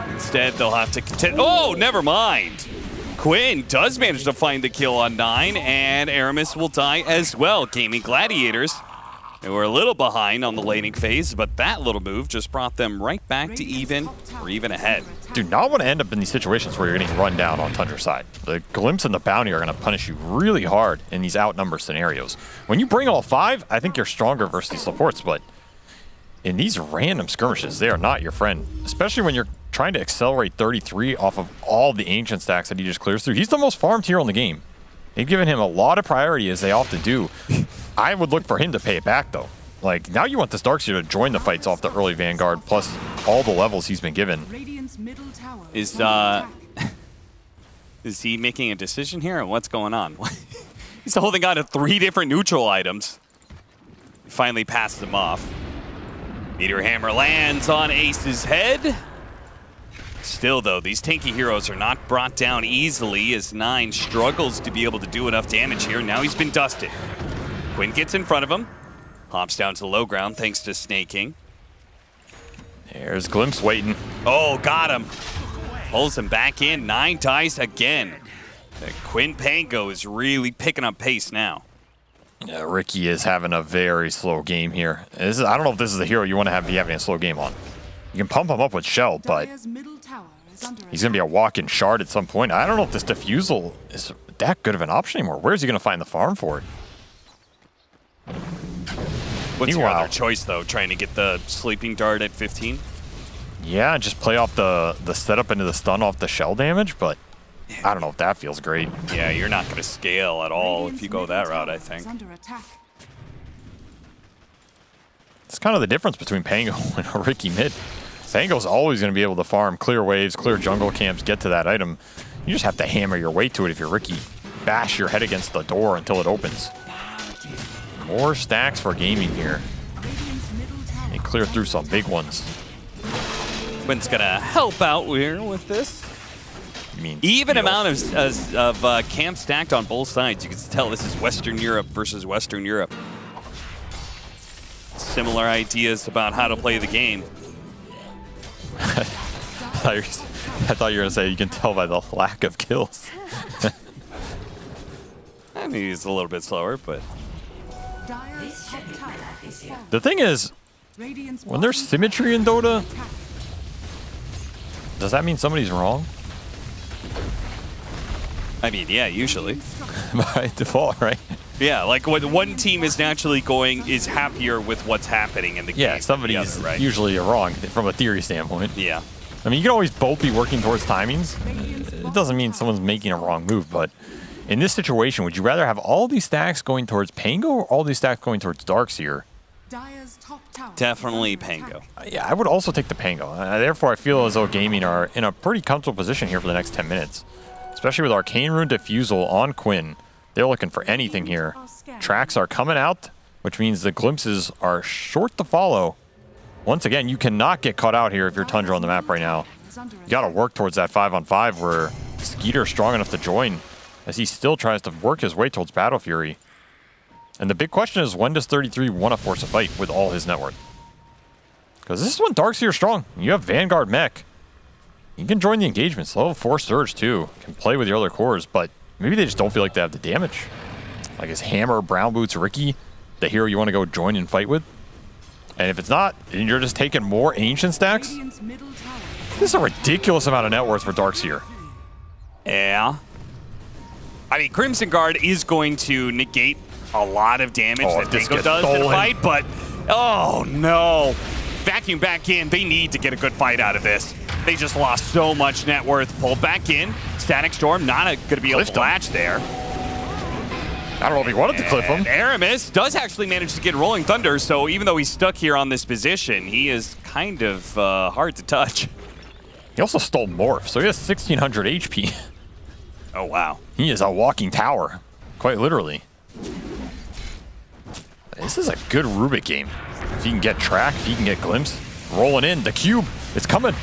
Instead, they'll have to contend. Oh, never mind. Quinn does manage to find the kill on 9, and Aramis will die as well. Gaming Gladiators, they were a little behind on the laning phase, but that little move just brought them right back to even or even ahead. Do not want to end up in these situations where you're getting run down on Tundra's side. The Glimpse and the Bounty are going to punish you really hard in these outnumbered scenarios. When you bring all 5, I think you're stronger versus these supports, but in these random skirmishes, they are not your friend, especially when you're trying to accelerate 33 off of all the Ancient stacks that he just clears through. He's the most farmed hero in the game. They've given him a lot of priority, as they often do. I would look for him to pay it back, though. Like, now you want this Darkseer to join the fights off the early Vanguard, plus all the levels he's been given. Is he making a decision here, or what's going on? He's holding on to 3 different neutral items. Finally passes them off. Meteor Hammer lands on Ace's head. Still, though, these tanky heroes are not brought down easily as 9 struggles to be able to do enough damage here. Now he's been dusted. Quinn gets in front of him. Hops down to the low ground thanks to Snaking. There's Glimpse waiting. Oh, got him. Pulls him back in. 9 dies again. The Quinn Pango is really picking up pace now. Yeah, Ricky is having a very slow game here. I don't know if this is the hero you want to be having a slow game on. You can pump him up with Shell, but he's going to be a walk-in shard at some point. I don't know if this Diffusal is that good of an option anymore. Where's he going to find the farm for it? What's your other choice, though? Trying to get the Sleeping Dart at 15? Yeah, just play off the setup into the stun off the shell damage, but I don't know if that feels great. Yeah, you're not going to scale at all if you go that route, I think. It's kind of the difference between Pango and a Ricky mid. Pango's always going to be able to farm, clear waves, clear jungle camps, get to that item. You just have to hammer your way to it if you're Ricky. Bash your head against the door until it opens. More stacks for gaming here. They clear through some big ones. Quinn's gonna help out here with this. You mean even amount of camp stacked on both sides. You can tell this is Western Europe versus Western Europe. Similar ideas about how to play the game. I thought you were gonna say you can tell by the lack of kills. I mean, he's a little bit slower, but the thing is, when there's symmetry in Dota, does that mean somebody's wrong? I mean, yeah, usually. By default, right? Yeah, like when one team is naturally is happier with what's happening in the game. Yeah, somebody's right? usually wrong from a theory standpoint. Yeah. I mean, you can always both be working towards timings. It doesn't mean someone's making a wrong move, but in this situation, would you rather have all these stacks going towards Pango or all these stacks going towards Darkseer? Definitely Pango. Yeah, I would also take the Pango. Therefore, I feel as though Gaming are in a pretty comfortable position here for the next 10 minutes. Especially with Arcane Rune Diffusal on Quinn. They're looking for anything here. Tracks are coming out, which means the glimpses are short to follow. Once again, you cannot get caught out here if you're Tundra on the map right now. You gotta work towards that 5-on-5 where Skeeter's strong enough to join as he still tries to work his way towards Battle Fury. And the big question is, when does 33 want to force a fight with all his net worth? Because this is when Darkseer's strong. You have Vanguard Mech. You can join the engagements. Level 4 Surge too. Can play with your other cores, but maybe they just don't feel like they have the damage. Like is Hammer, Brown Boots, Ricky the hero you want to go join and fight with? And if it's not, then you're just taking more Ancient stacks? This is a ridiculous amount of net worth for Darkseer. Yeah. I mean, Crimson Guard is going to negate a lot of damage that Pango does in a fight, but oh no. Vacuum back in. They need to get a good fight out of this. They just lost so much net worth. Pulled back in. Static Storm not going to be able to latch there. I don't know if he wanted to cliff him. Aramis does actually manage to get Rolling Thunder, so even though he's stuck here on this position, he is kind of hard to touch. He also stole Morph, so he has 1600 HP. Oh, wow. He is a walking tower, quite literally. This is a good Rubik game. If he can get track, if he can get glimpse, rolling in, the cube, it's coming.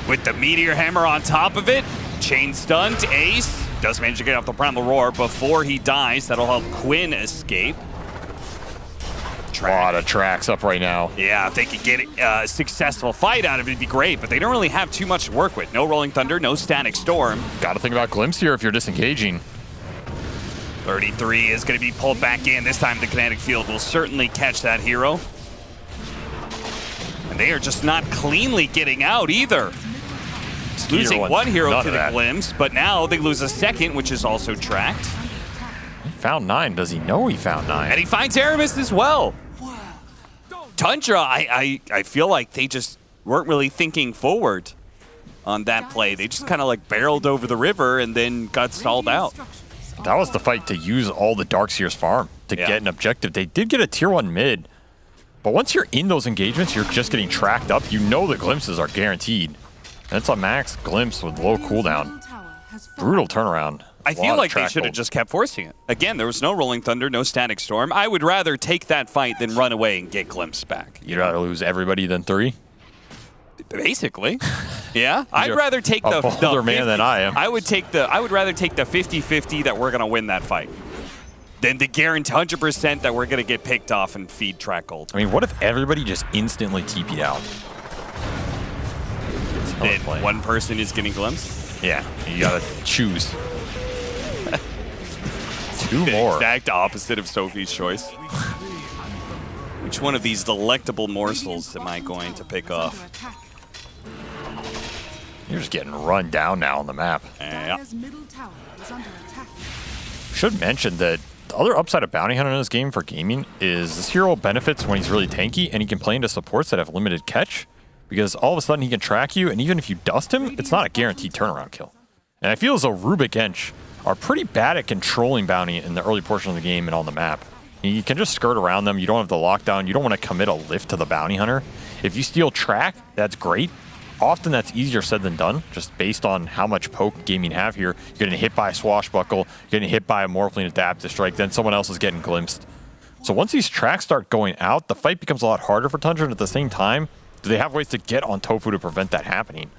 With the Meteor Hammer on top of it, chain stunned, Ace does manage to get off the Primal Roar before he dies. That'll help Quinn escape. A lot of tracks up right now. Yeah, if they could get a successful fight out of it, it'd be great, but they don't really have too much to work with. No Rolling Thunder, no Static Storm. Got to think about Glimpse here if you're disengaging. 33 is going to be pulled back in. This time the Kinetic Field will certainly catch that hero. And they are just not cleanly getting out either. Losing one hero to the Glimpse, but now they lose a second, which is also tracked. He found 9. Does he know he found 9? And he finds Aramis as well. Tundra, I feel like they just weren't really thinking forward on that play. They just kind of like barreled over the river and then got stalled out. That was the fight to use all the Darkseer's farm to get an objective. They did get a tier 1 mid, but once you're in those engagements, you're just getting tracked up. You know the glimpses are guaranteed. And it's a max glimpse with low cooldown. Brutal turnaround. I feel like they should have just kept forcing it. Again, there was no Rolling Thunder, no Static Storm. I would rather take that fight than run away and get glimpse back. You'd rather lose everybody than 3? Basically. Yeah. I'd rather take the bolder man than I am. I would rather take the 50-50 that we're going to win that fight than the guarantee 100% that we're going to get picked off and feed track gold. I mean, what if everybody just instantly TP'd out? Then one person is getting glimpse? Yeah, you gotta choose. 2 more. Exact opposite of Sophie's choice. Which one of these delectable morsels am I going to pick off? You're just getting run down now on the map. Yeah. Should mention that the other upside of Bounty Hunter in this game for gaming is this hero benefits when he's really tanky and he can play into supports that have limited catch. Because all of a sudden he can track you, and even if you dust him, it's not a guaranteed turnaround kill. And I feel as though Rubik Ench are pretty bad at controlling Bounty in the early portion of the game and on the map. You can just skirt around them. You don't have the lockdown. You don't want to commit a lift to the Bounty Hunter. If you steal track, that's great. often that's easier said than done, just based on how much poke gaming have here. You're getting hit by a Swashbuckle, you're getting hit by a Morphling Adaptive Strike, then someone else is getting glimpsed. So once these tracks start going out, the fight becomes a lot harder for Tundra, and at the same time, do they have ways to get on Tofu to prevent that happening?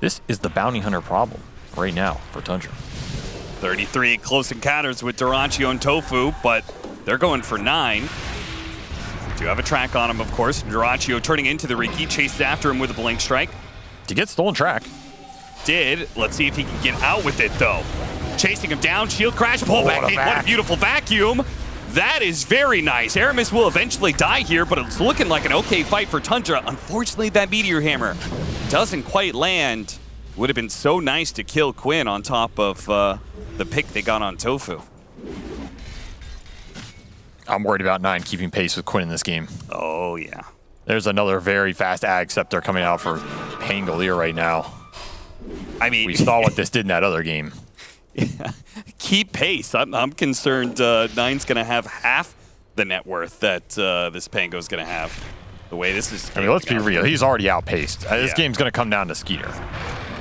This is the Bounty Hunter problem right now for Tundra. 33 close encounters with Durachio and Tofu, but they're going for 9. Do have a track on him, of course. Durachio turning into the Riki, chases after him with a Blink Strike. To get stolen track. Did. Let's see if he can get out with it, though. Chasing him down, shield crash, pull back in. What a beautiful vacuum. That is very nice. Aramis will eventually die here, but it's looking like an okay fight for Tundra. Unfortunately, that Meteor Hammer doesn't quite land. Would have been so nice to kill Quinn on top of the pick they got on Tofu. I'm worried about 9 keeping pace with Quinn in this game. Oh, yeah. There's another very fast Ag Scepter coming out for Pangolier right now. I mean, we saw what this did in that other game. Yeah. Keep pace. I'm concerned 9's going to have half the net worth that this Pango's going to have. The way this is. I mean, let's be real. He's already outpaced. This game's going to come down to Skeeter.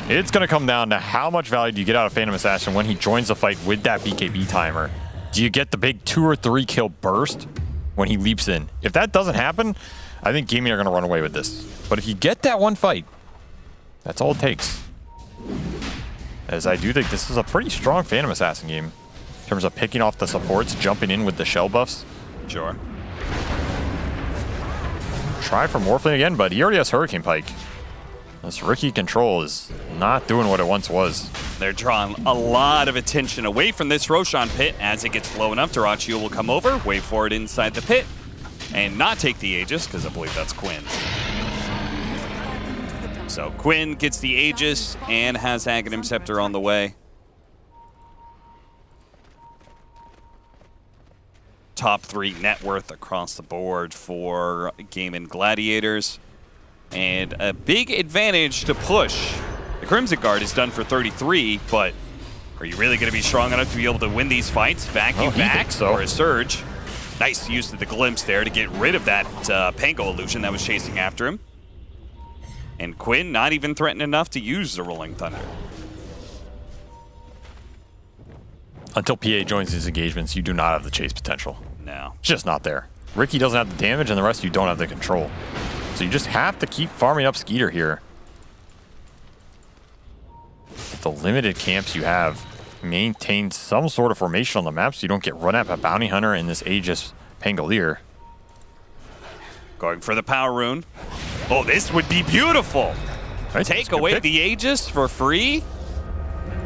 It's going to come down to how much value do you get out of Phantom Assassin when he joins the fight with that BKB timer. Do you get the big 2 or 3 kill burst when he leaps in? If that doesn't happen, I think Gaming are going to run away with this. But if you get that one fight, that's all it takes. As I do think this is a pretty strong Phantom Assassin game in terms of picking off the supports, jumping in with the shell buffs. Sure. Try for Morphling again, but he already has Hurricane Pike. This Riki control is not doing what it once was. They're drawing a lot of attention away from this Roshan pit. As it gets low enough, Durachio will come over, wait for it inside the pit, and not take the Aegis, because I believe that's Quinn's. So Quinn gets the Aegis and has Aghanim Scepter on the way. Top 3 net worth across the board for Game & Gladiators. And a big advantage to push. The Crimson Guard is done for 33, but are you really going to be strong enough to be able to win these fights? Vacuum back or a Surge. Nice use of the Glimpse there to get rid of that Pango illusion that was chasing after him. And Quinn not even threatened enough to use the Rolling Thunder. Until PA joins these engagements, you do not have the chase potential. No. It's just not there. Riki doesn't have the damage, and the rest of you don't have the control. So you just have to keep farming up Skeeter here. With the limited camps you have, maintain some sort of formation on the map so you don't get run at by Bounty Hunter and this Aegis Pangolier. Going for the Power Rune. Oh, this would be beautiful. Take away the Aegis for free.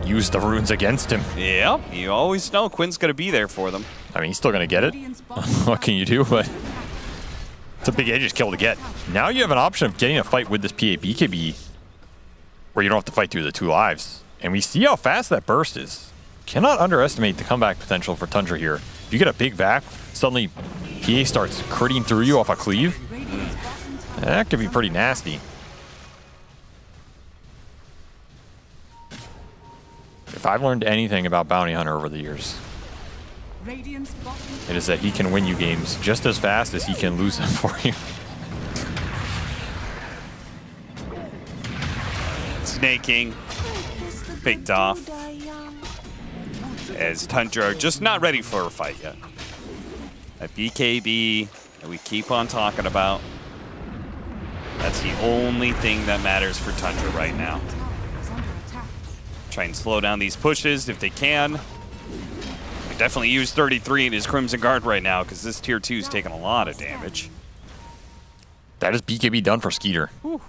Use the runes against him. Yeah, you always know Quinn's going to be there for them. I mean, he's still going to get it. What can you do? But it's a big Aegis kill to get. Now you have an option of getting a fight with this PA BKB where you don't have to fight through the 2 lives. And we see how fast that burst is. Cannot underestimate the comeback potential for Tundra here. If you get a big vac, suddenly PA starts critting through you off a cleave. That could be pretty nasty. If I've learned anything about Bounty Hunter over the years, it is that he can win you games just as fast as he can lose them for you. Snaking. Picked off. As Tundra are just not ready for a fight yet. A BKB that we keep on talking about. That's the only thing that matters for Tundra right now. Try and slow down these pushes if they can. We definitely use 33 in his Crimson Guard right now because this tier 2 is taking a lot of damage. That is BKB done for Skeeter. Whew.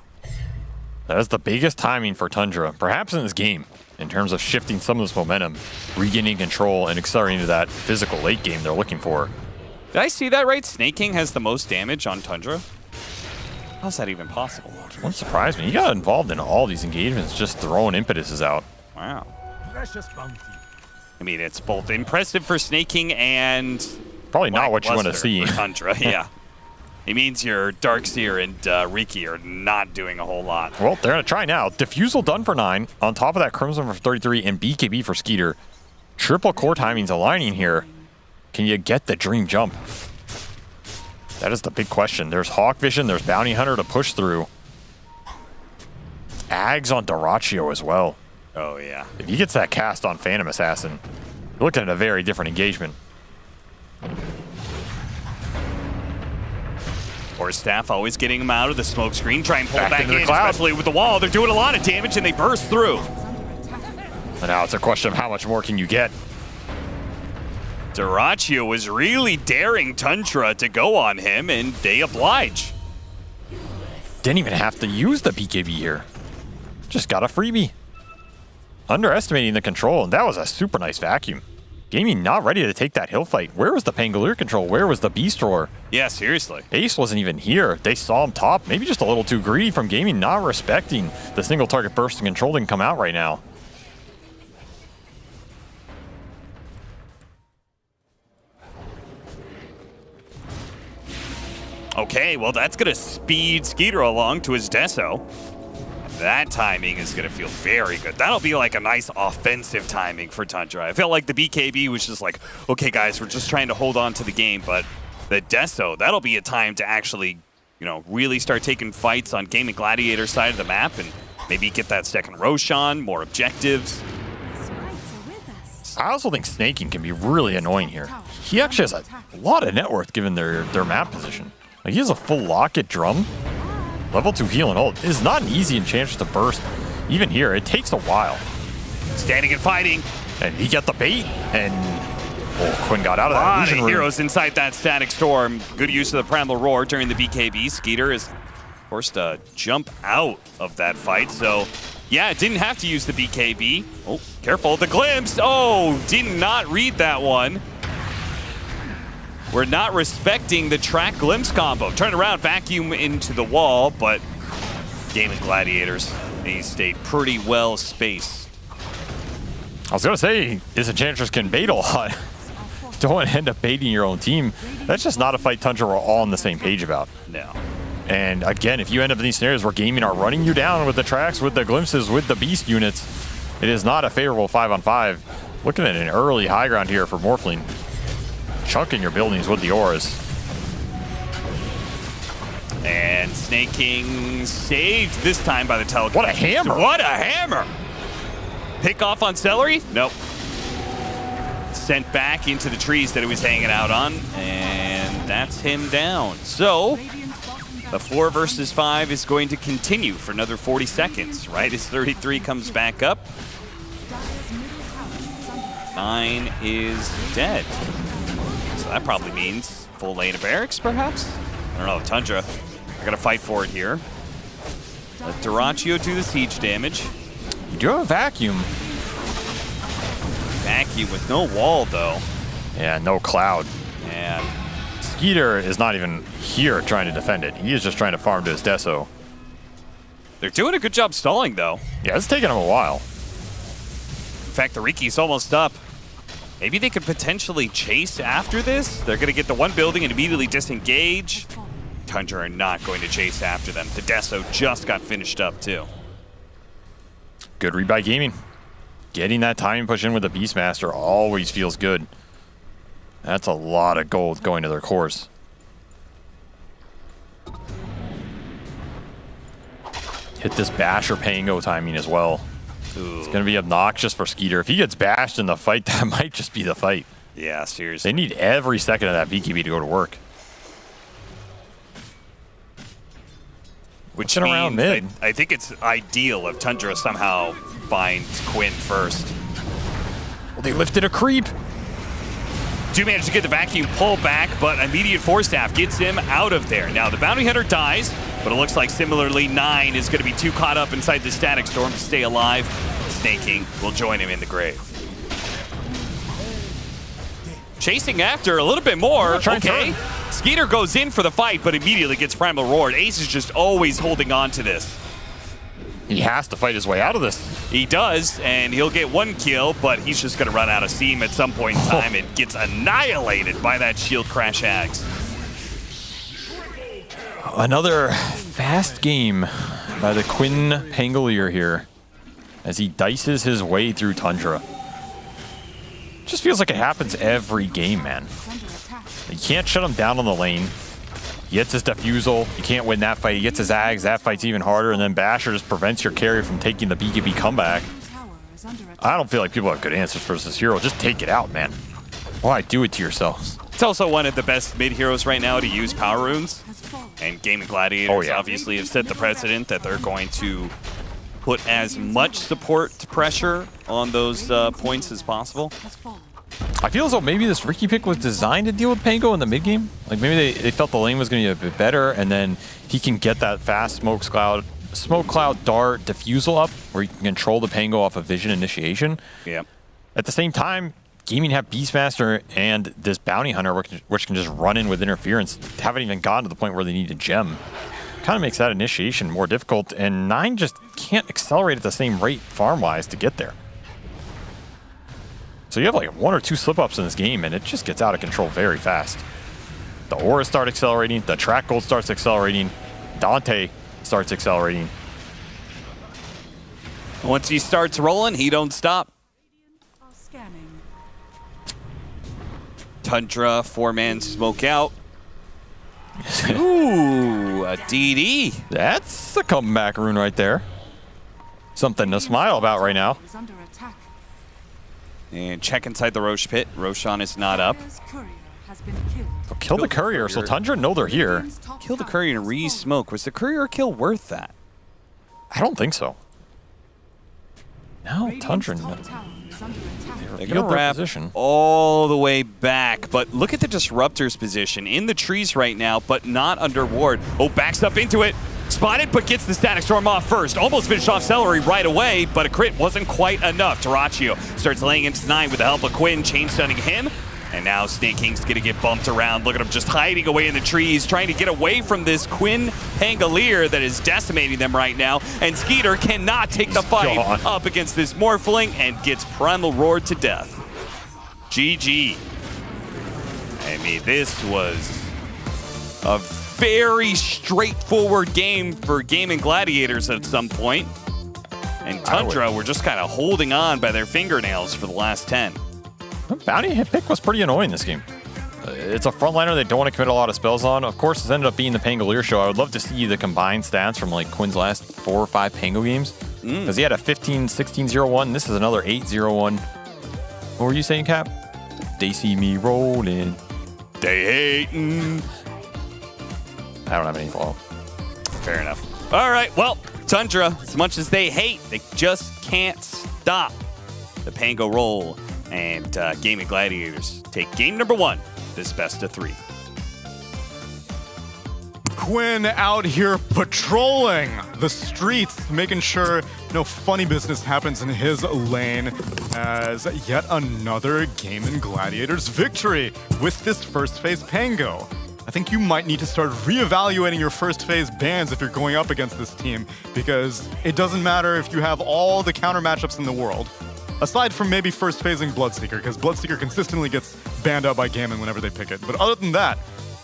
That is the biggest timing for Tundra, perhaps in this game, in terms of shifting some of this momentum, regaining control, and accelerating to that physical late game they're looking for. Did I see that right? Snaking has the most damage on Tundra? How's that even possible? Wouldn't surprise me. He got involved in all these engagements, just throwing impetuses out. Wow. I mean, it's both impressive for snaking and probably not what you want to see. Tundra, yeah. It means your Darkseer and Riki are not doing a whole lot. Well, they're going to try now. Diffusal done for 9. On top of that, Crimson for 33 and BKB for Skeeter. Triple core timings aligning here. Can you get the dream jump? That is the big question. There's Hawk Vision, there's Bounty Hunter to push through. Ags on Dyrachyo as well. Oh, yeah. If he gets that cast on Phantom Assassin, you're looking at a very different engagement. Or Staff always getting him out of the smoke screen. Try and pull back into the in, cloud. especially with the wall. They're doing a lot of damage, and they burst through. And now it's a question of how much more can you get. Dyrachyo was really daring Tundra to go on him, and they oblige. Didn't even have to use the BKB here. Just got a freebie. Underestimating the control, and that was a super nice vacuum. Gaming not ready to take that hill fight. Where was the Pangolier control? Where was the Beast Roar? Yeah, seriously. Ace wasn't even here. They saw him top. Maybe just a little too greedy from Gaming, not respecting the single target burst and control didn't come out right now. Okay, well, that's going to speed Skeeter along to his Deso. That timing is going to feel very good. That'll be like a nice offensive timing for Tundra. I felt like the BKB was just like, okay, guys, we're just trying to hold on to the game. But the Deso, that'll be a time to actually, you know, really start taking fights on Gaming Gladiator side of the map and maybe get that second Roshan, more objectives. I also think snaking can be really annoying here. He actually has a lot of net worth given their map position. Like, he has a full locket drum. Level 2 heal and hold. It is not an easy enchantress to burst. Even here, it takes a while. Standing and fighting. And he got the bait. And Quinn got out of that A lot illusion of room. heroes inside that Static Storm. Good use of the Primal Roar during the BKB. Skeeter is forced to jump out of that fight. So, yeah, it didn't have to use the BKB. Oh, careful. The glimpse. Oh, did not read that one. We're not respecting the track glimpse combo. Turn around, vacuum into the wall, but Gaming Gladiators, they stayed pretty well spaced. I was going to say, this enchantress can bait a lot. Don't end up baiting your own team. That's just not a fight Tundra we're all on the same page about. No. And again, if you end up in these scenarios where Gaming are running you down with the tracks, with the glimpses, with the beast units, it is not a favorable 5-on-5. Looking at an early high ground here for Morphling. Chunking your buildings with the auras. And Snaking saved this time by the telecom. What a hammer! What a hammer! Pick off on Celery? Nope. Sent back into the trees that he was hanging out on, and that's him down. So, the 4 versus 5 is going to continue for another 40 seconds, right? As 33 comes back up. 9 is dead. So that probably means full lane of barracks, perhaps? I don't know, Tundra. They're gonna fight for it here. Let Dyrachyo do the siege damage. You do have a vacuum. Vacuum with no wall, though. Yeah, no cloud. And Skeeter is not even here trying to defend it. He is just trying to farm to his Deso. they're doing a good job stalling, though. Yeah, it's taking him a while. In fact, the Riki's almost up. Maybe they could potentially chase after this. They're going to get the one building and immediately disengage. Tundra are not going to chase after them. The Deso just got finished up, too. Good read by Gaming. Getting that timing push in with the Beastmaster always feels good. That's a lot of gold going to their cores. Hit this bash or Pango timing as well. Ooh. It's going to be obnoxious for Skeeter. If he gets bashed in the fight, that might just be the fight. Yeah, seriously. They need every second of that BKB to go to work. Which Looking around mid. I think it's ideal if Tundra somehow finds Quinn first. Well, they lifted a creep. Do manage to get the vacuum pull back, but immediate force staff gets him out of there. Now the bounty hunter dies, but it looks like similarly 9 is going to be too caught up inside the static storm to stay alive. Snaking will join him in the grave. Chasing after a little bit more. Okay. Skeeter goes in for the fight, but immediately gets Primal Roared. Ace is just always holding on to this. He has to fight his way out of this. He does, and he'll get 1 kill, but he's just going to run out of steam at some point in time and gets annihilated by that shield crash axe. Another fast game by the Quinn Pangolier here as he dices his way through Tundra. Just feels like it happens every game, man. You can't shut him down on the lane. He gets his defusal. You can't win that fight. He gets his Ags. That fight's even harder. And then Basher just prevents your carry from taking the BKB comeback. I don't feel like people have good answers for this hero. Just take it out, man. Why do it to yourselves? It's also one of the best mid heroes right now to use power runes. And Gaming Gladiators obviously have set the precedent that they're going to put as much support to pressure on those points as possible. I feel as though maybe this Riki pick was designed to deal with Pango in the mid game. Like maybe they felt the lane was going to be a bit better, and then he can get that fast smoke cloud dart diffusal up where you can control the Pango off of vision initiation. Yeah. At the same time, Gaming have Beastmaster and this Bounty Hunter which can just run in with interference. Haven't even gotten to the point where they need a gem. Kind of makes that initiation more difficult, and 9 just can't accelerate at the same rate farm-wise to get there. So you have like 1 or 2 slip-ups in this game, and it just gets out of control very fast. The Aura starts accelerating, the Track Gold starts accelerating, Dante starts accelerating. Once he starts rolling, he don't stop. Tundra, 4-man smoke out. Ooh, a DD. That's a comeback rune right there. Something to smile about right now. And check inside the Roche pit. Roshan is not up. Oh, kill the courier, so Tundra know they're here. Kill the courier and re-smoke. Was the courier kill worth that? I don't think so. No, Tundra. They're going to wrap all the way back, but look at the Disruptor's position. In the trees right now, but not under ward. Oh, backs up into it. Spotted, but gets the Static Storm off first. Almost finished off Celery right away, but a crit wasn't quite enough. Terraccio starts laying into 9 with the help of Quinn, chain stunning him. And now Snake King's going to get bumped around. Look at him just hiding away in the trees, trying to get away from this Quinn Pangolier that is decimating them right now. And Skeeter cannot take the fight up against this Morphling and gets Primal Roared to death. GG. I mean, this was a very straightforward game for Gaming Gladiators at some point. And Tundra were just kind of holding on by their fingernails for the last 10. Bounty hit pick was pretty annoying this game. It's a frontliner they don't want to commit a lot of spells on. Of course, this ended up being the Pangolier show. I would love to see the combined stats from like Quinn's last 4 or 5 Pango games. Because he had a 15-16-0-1. This is another 8-0-1. What were you saying, Cap? They see me rolling. They hating. I don't have any follow-up. Fair enough. All right, well, Tundra, as much as they hate, they just can't stop the Pango roll. And Gaming Gladiators take game number 1, this best of 3. Quinn out here patrolling the streets, making sure no funny business happens in his lane as yet another Gaming Gladiators victory with this first phase Pango. I think you might need to start reevaluating your first phase bans if you're going up against this team, because it doesn't matter if you have all the counter matchups in the world. Aside from maybe first phasing Bloodseeker, because Bloodseeker consistently gets banned out by Gammon whenever they pick it. But other than that,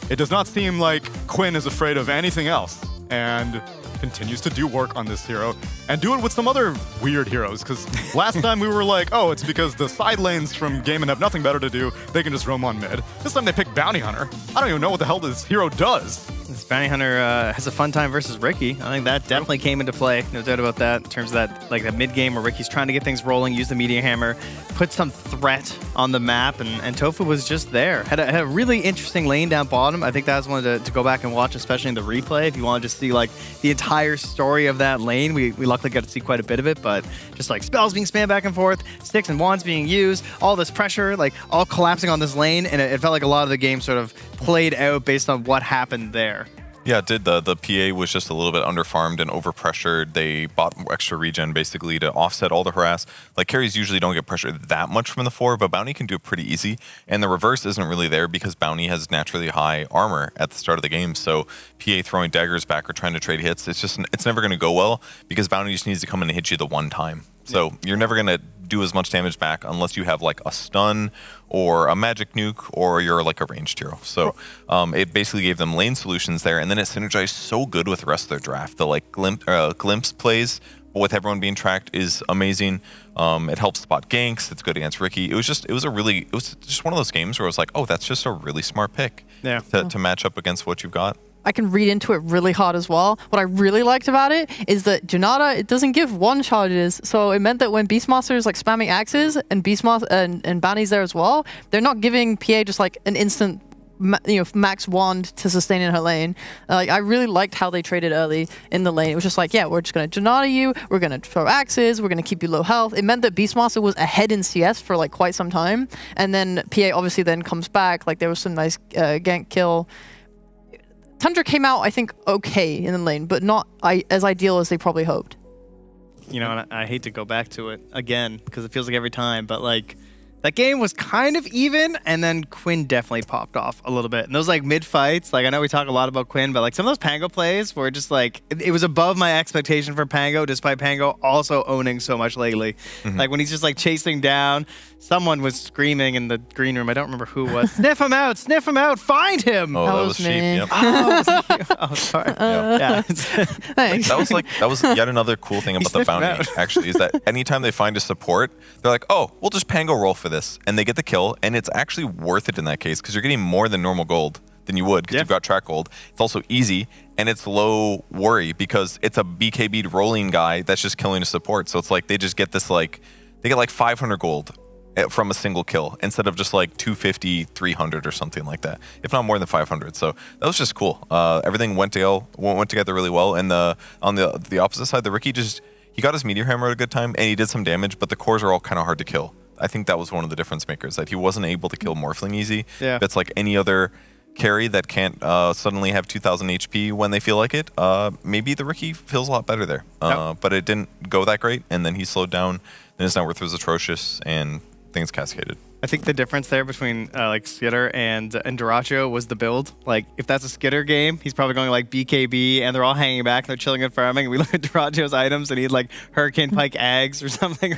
it does not seem like Quinn is afraid of anything else, and continues to do work on this hero, and do it with some other weird heroes, because last time we were like, oh, it's because the side lanes from Gammon have nothing better to do, they can just roam on mid. This time they pick Bounty Hunter. I don't even know what the hell this hero does. This Bounty Hunter has a fun time versus Riki. I think that definitely came into play, no doubt about that, in terms of that, like that mid game where Riki's trying to get things rolling, use the Meteor Hammer, put some threat on the map, and Tofu was just there. Had a really interesting lane down bottom. I think that was one to go back and watch, especially in the replay, if you want to just see like the entire story of that lane. We luckily got to see quite a bit of it, but just like spells being spammed back and forth, sticks and wands being used, all this pressure, like all collapsing on this lane, and it felt like a lot of the game sort of played out based on what happened there. Yeah, it did. The PA was just a little bit underfarmed and overpressured. They bought extra regen basically to offset all the harass. Like carries usually don't get pressured that much from the 4, but Bounty can do it pretty easy. And the reverse isn't really there because Bounty has naturally high armor at the start of the game. So PA throwing daggers back or trying to trade hits, it's never going to go well because Bounty just needs to come in and hit you the one time. So you're never going to do as much damage back unless you have like a stun or a magic nuke or you're like a ranged hero. So it basically gave them lane solutions there, and then it synergized so good with the rest of their draft. The like glimpse plays with everyone being tracked is amazing. It helps spot ganks. It's good against Riki. It was just one of those games where I was like, oh, that's just a really smart pick to match up against what you've got. I can read into it really hard as well. What I really liked about it is that Janata, it doesn't give one charges, so it meant that when Beastmaster is like spamming axes and Beastmaster and Bounty's there as well, they're not giving PA just like an instant max wand to sustain in her lane. Like I really liked how they traded early in the lane. It was just like, yeah, we're just gonna Janata you, we're gonna throw axes, we're gonna keep you low health. It meant that Beastmaster was ahead in CS for like quite some time, and then PA obviously then comes back. Like there was some nice gank kill. Tundra came out, I think, okay in the lane, but not as ideal as they probably hoped. You know, and I hate to go back to it again because it feels like every time, but like that game was kind of even, and then Quinn definitely popped off a little bit. And those like mid fights, like I know we talk a lot about Quinn, but like some of those Pango plays were just like it was above my expectation for Pango, despite Pango also owning so much lately. Like when he's just like chasing down, someone was screaming in the green room. I don't remember who it was. Sniff him out, find him. Oh, that was Sheep. Yep. Oh, sorry. Yeah. That was yet another cool thing about the bounty, actually, is that anytime they find a support, they're like, oh, we'll just Pango roll for this, and they get the kill, and it's actually worth it in that case because you're getting more than normal gold than you would because you've got track gold. It's also easy, and it's low worry because it's a BKB rolling guy that's just killing a support. So it's like they just get this like, they get like 500 gold from a single kill instead of just like 250, 300 or something like that, if not more than 500. So that was just cool. Everything went together really well. And on the opposite side, the Riki he got his meteor hammer at a good time and he did some damage, but the cores are all kind of hard to kill. I think that was one of the difference makers, that he wasn't able to kill Morphling easy. Yeah. It's like any other carry that can't suddenly have 2,000 HP when they feel like it. Maybe the Riki feels a lot better there. But it didn't go that great, and then he slowed down, then his net worth was atrocious, and things cascaded. I think the difference there between like Skitter and Duracho was the build. Like if that's a Skitter game, he's probably going like BKB and they're all hanging back, they're chilling and farming. And we look at Duracho's items and he had like Hurricane Pike Eggs or something.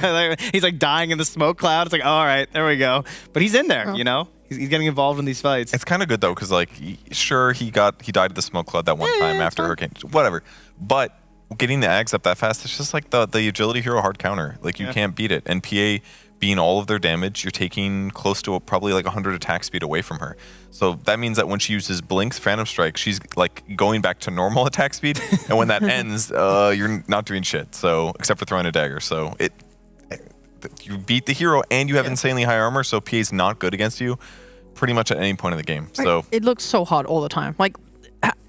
He's like dying in the smoke cloud. It's like, all right, there we go. But he's in there, you know? He's getting involved in these fights. It's kind of good though, because like, sure, he died in the smoke cloud that one time after Hurricane, whatever. But getting the Ags up that fast, it's just like the agility hero hard counter. Like you can't beat it. And PA being all of their damage, you're taking close to probably like 100 attack speed away from her. So that means that when she uses Blink's Phantom Strike, she's like going back to normal attack speed. And when that ends, you're not doing shit. So except for throwing a dagger. So you beat the hero and you have insanely high armor. So PA's not good against you pretty much at any point in the game. So it looks so hard all the time. Like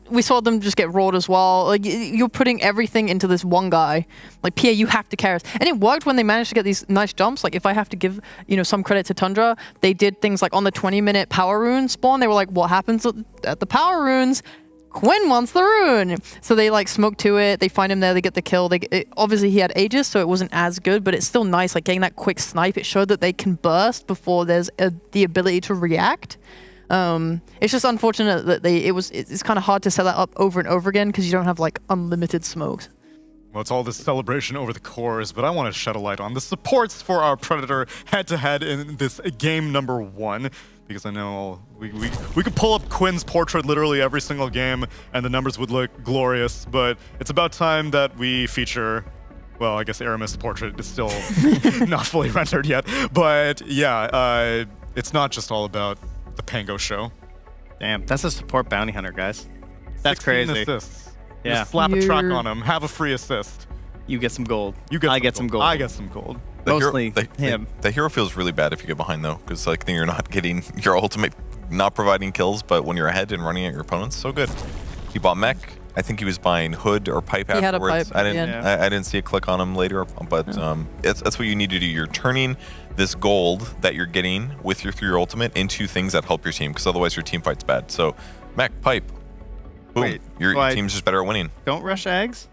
we saw them just get rolled as well. Like you're putting everything into this one guy. Like PA, you have to carry us. And it worked when they managed to get these nice jumps. Like if I have to give, some credit to Tundra, they did things like on the 20-minute power rune spawn, they were like, what happens at the power runes? Quinn wants the rune. So they like smoke to it. They find him there. They get the kill. Obviously he had Aegis, so it wasn't as good, but it's still nice. Like getting that quick snipe, it showed that they can burst before there's the ability to react. It's just unfortunate that it's kind of hard to set that up over and over again because you don't have like unlimited smokes. Well, it's all this celebration over the cores, but I want to shed a light on the supports for our Predator head-to-head in this game number 1, because I know we could pull up Quinn's portrait literally every single game and the numbers would look glorious, but it's about time that we feature, well, I guess Aramis' portrait is still not fully rendered yet, but yeah, it's not just all about the Pango show. Damn, that's a support bounty hunter, guys. That's crazy. Assists. Yeah. Just slap a track on him, have a free assist. You get some gold. I get some gold. Mostly him. The hero feels really bad if you get behind though, because like then you're not getting your ultimate, not providing kills, but when you're ahead and running at your opponents, so good. He bought mech. I think he was buying hood or pipe he afterwards. Had a pipe I didn't see a click on him later, but that's what you need to do. You're turning this gold that you're getting through your ultimate into things that help your team, because otherwise your team fight's bad. So mech, pipe, boom. Wait, your team's just better at winning. Don't rush Ags?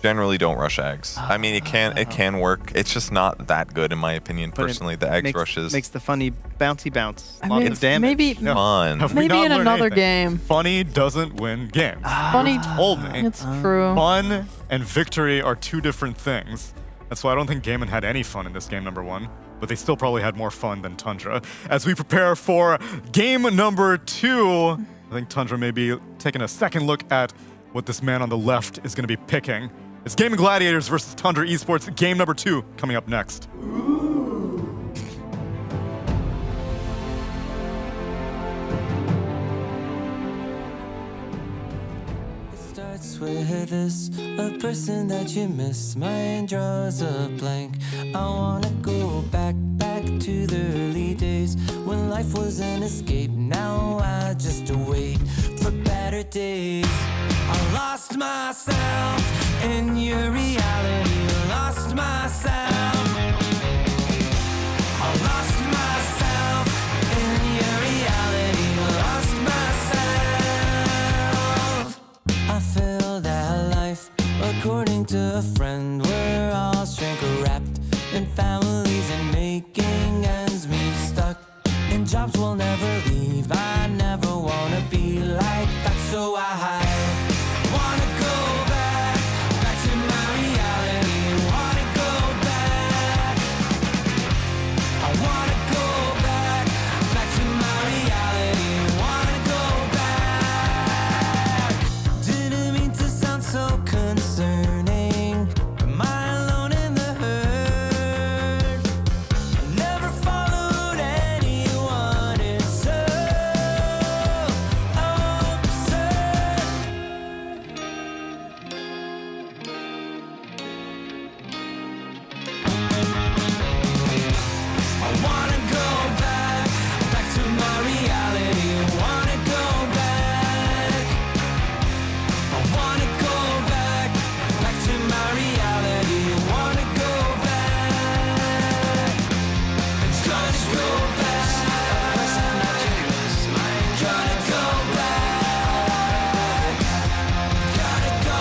Generally don't rush Ags. I mean, it can work. It's just not that good in my opinion, personally. The Ags rushes makes the funny bouncy bounce. Lots of damage. Maybe fun. Maybe in another game. Funny doesn't win games. Funny told me. It's true. Fun and victory are two different things. That's why I don't think Gaiman had any fun in this game number 1, but they still probably had more fun than Tundra. As we prepare for game number 2, I think Tundra may be taking a second look at what this man on the left is going to be picking. It's Gaming Gladiators versus Tundra Esports, game number 2, coming up next. with this, a person that you miss. My mind draws a blank. I wanna go back to the early days when life was an escape. Now I just wait for better days. I lost myself in your reality. Lost myself. I lost myself in your reality. Lost myself. I feel that life, according to a friend, we're all shrink wrapped in families and making ends meet, stuck in jobs we'll never leave. I never wanna be like that, so I wanna go back to my reality. Wanna go back. I wanna go back to my reality. Wanna go back. Didn't mean to sound so concerning. Am I alone in the hurt? I never followed anyone. It's so absurd. I wanna go back to my reality. Wanna go back. I wanna go back to my reality. Wanna go back. Trying to go back. Gotta go back. Gotta go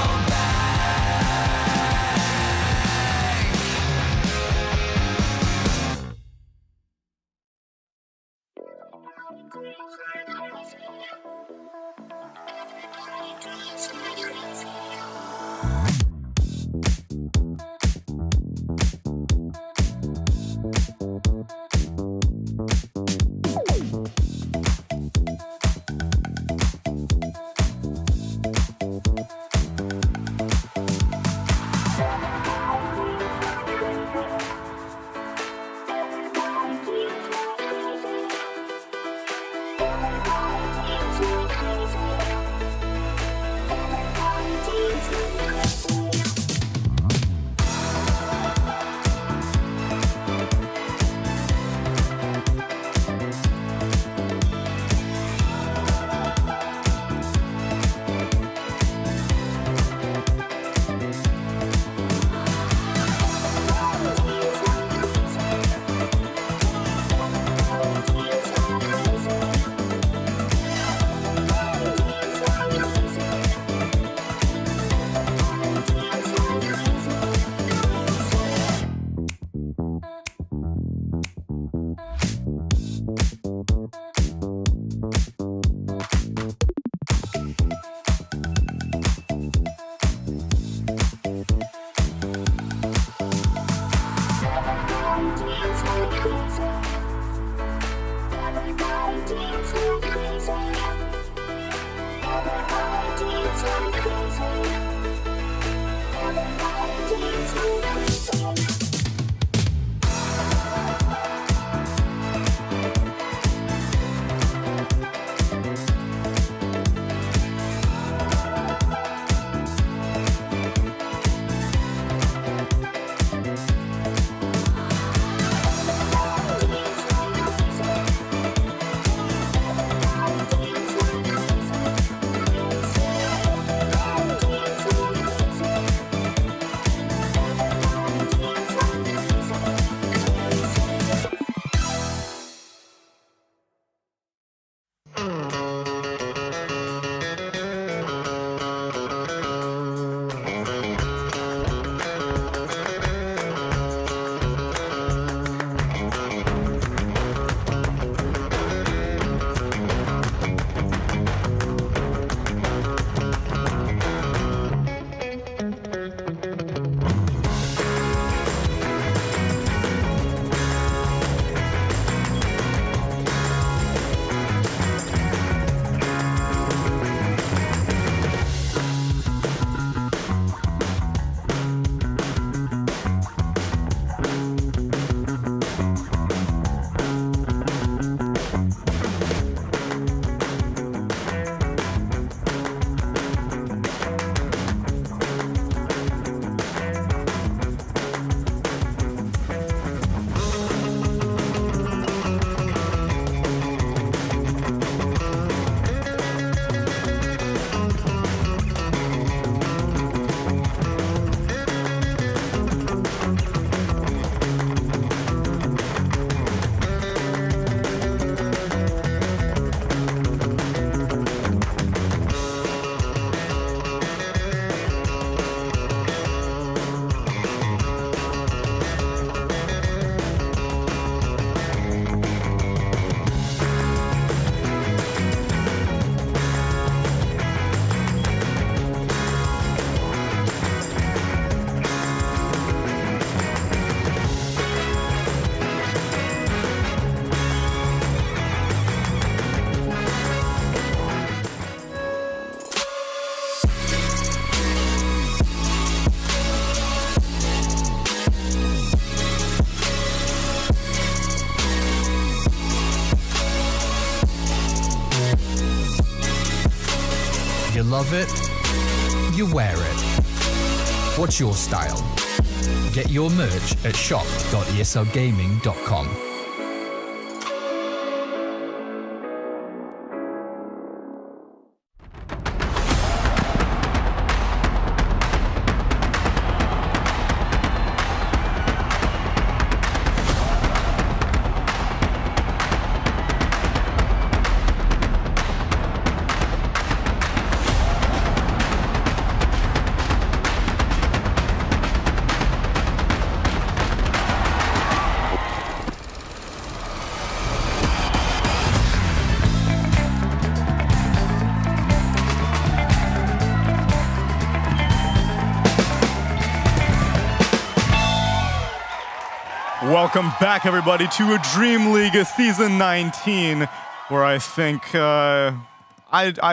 love it, you wear it. What's your style? Get your merch at shop.eslgaming.com. Welcome back, everybody, to a DreamLeague Season 19, where I think I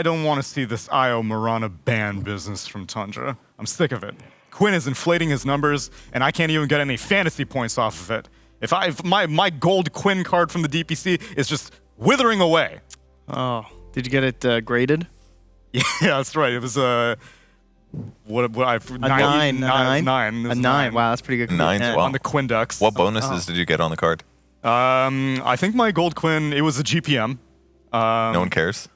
don't want to see this Io Mirana ban business from Tundra. I'm sick of it. Quinn is inflating his numbers, and I can't even get any fantasy points off of it. If my gold Quinn card from the DPC is just withering away. Oh, did you get it graded? Yeah, that's right. It was a 9. A 9. Wow, that's pretty good. 9s, wow. On the Quinn Ducks. What bonuses did you get on the card? I think my gold Quinn, it was a GPM. No one cares.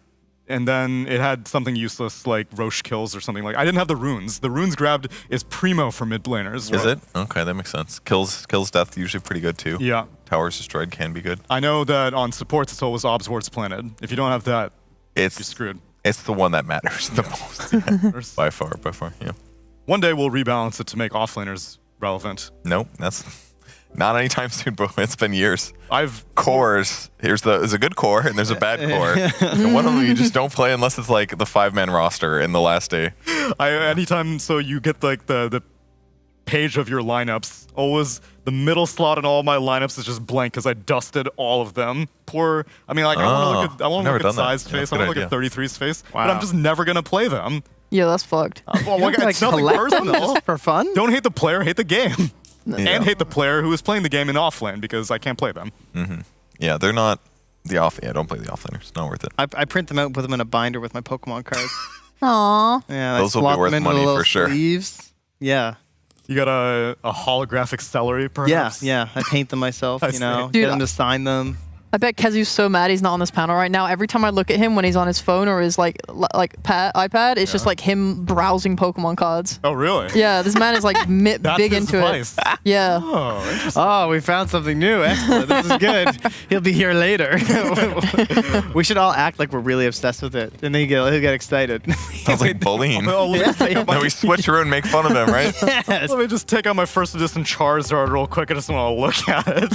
And then it had something useless like Roche kills or something like. I didn't have the runes. The runes grabbed is primo for mid laners. Is it? Okay, that makes sense. Kills death usually pretty good too. Yeah. Towers destroyed can be good. I know that on supports it's always Obs Wards planted. If you don't have that, you're screwed. It's the one that matters the most. Yeah. by far, yeah. One day we'll rebalance it to make offlaners relevant. Nope, that's not anytime soon, bro. It's been years. Cores. There's a good core and there's a bad core. And one of them you just don't play unless it's like the 5-man roster in the last day. Anytime, so you get like the page of your lineups. Always the middle slot in all my lineups is just blank because I dusted all of them. I want to look at Size face. I want to look at 33's face. Wow. But I'm just never gonna play them. Yeah, that's fucked. It's nothing personal. For fun? Don't hate the player, hate the game. And hate the player who is playing the game in offlane because I can't play them. Mm-hmm. Yeah, they're not the off. Yeah, don't play the offlaners. It's not worth it. I print them out and put them in a binder with my Pokemon cards. Aww. Yeah, those will be worth money for sure. Sleeves. Yeah. You got a holographic celery, perhaps? Yeah. I paint them myself, I you know. see. Get them to sign them. I bet Kezu's so mad he's not on this panel right now. Every time I look at him when he's on his phone or his iPad, it's just like him browsing Pokemon cards. Oh, really? Yeah, this man is like big into vice. it. Yeah. Oh, interesting. Oh, we found something new. Excellent. This is good. He'll be here later. We should all act like we're really obsessed with it, and then he'll get excited. Sounds like bullying. Then we switch around and make fun of him, right? Yes. Let me just take out my first edition Charizard real quick. I just want to look at it.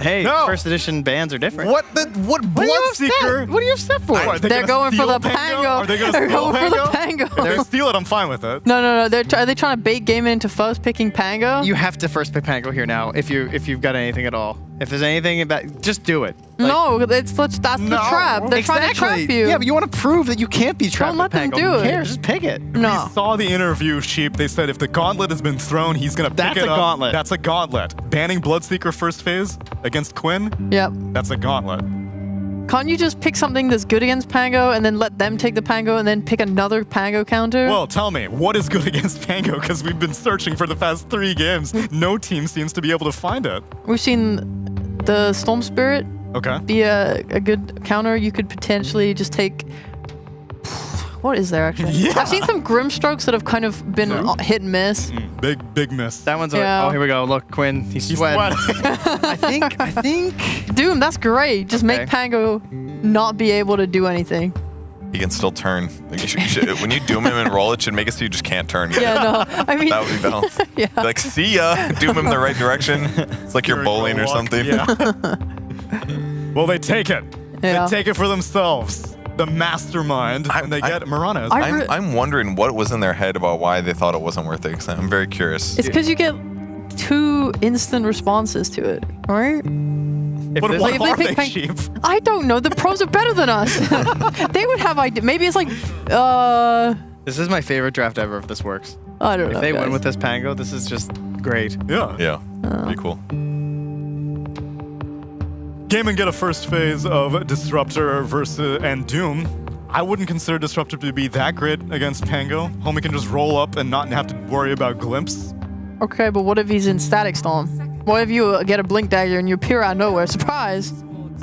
Hey, first edition bands are different. What Bloodseeker? What are you upset for? They're going for the Pango. Are they going to They're steal going for the Pango? Pango. If they steal it, I'm fine with it. No. Are they trying to bait game into first picking Pango? You have to first pick Pango here now if you've got anything at all. If there's anything about, just do it. No, that's the trap. They're trying to trap you. Yeah, but you want to prove that you can't be trapped. Don't let them Pango. do Who it. cares? Just pick it. No. We saw the interview, Sheep. They said if the gauntlet has been thrown, he's going to pick it up. That's a gauntlet. That's a gauntlet. Banning Bloodseeker first phase against Quinn? Yep. That's a gauntlet. Can't you just pick something that's good against Pango and then let them take the Pango and then pick another Pango counter? Well, tell me, what is good against Pango? Because we've been searching for the past 3 games. No team seems to be able to find it. We've seen the Storm Spirit be a good counter. You could potentially just take... What is there, actually? Yeah. I've seen some Grimstrokes that have kind of been hit and miss. Big miss. That one's Yeah. oh, here we go. Look, Quinn, he's sweating. I think. Doom, that's great. Just make Pango not be able to do anything. He can still turn. Like you should, when you doom him and roll, it should make it so you just can't turn. Yeah, no. I mean, that would be balanced. Like, see ya. Doom him the right direction. It's like you're bowling or something. Yeah. Well, they take it. Yeah. They take it for themselves. The mastermind, and they get Mirana. I'm wondering what was in their head about why they thought it wasn't worth it. 'Cause I'm very curious. It's because you get 2 instant responses to it, right? What Like, if are pick they, Sheep? I don't know. The pros are better than us. They would have idea. Maybe it's like, This is my favorite draft ever if this works. I don't know. If they win guys. with this Pango, this is just great. Yeah. Pretty cool. Game and get a first phase of Disruptor and Doom. I wouldn't consider Disruptive to be that great against Pango. Homie can just roll up and not have to worry about Glimpse. Okay, but what if he's in Static Storm? What if you get a Blink Dagger and you appear out of nowhere? Surprise!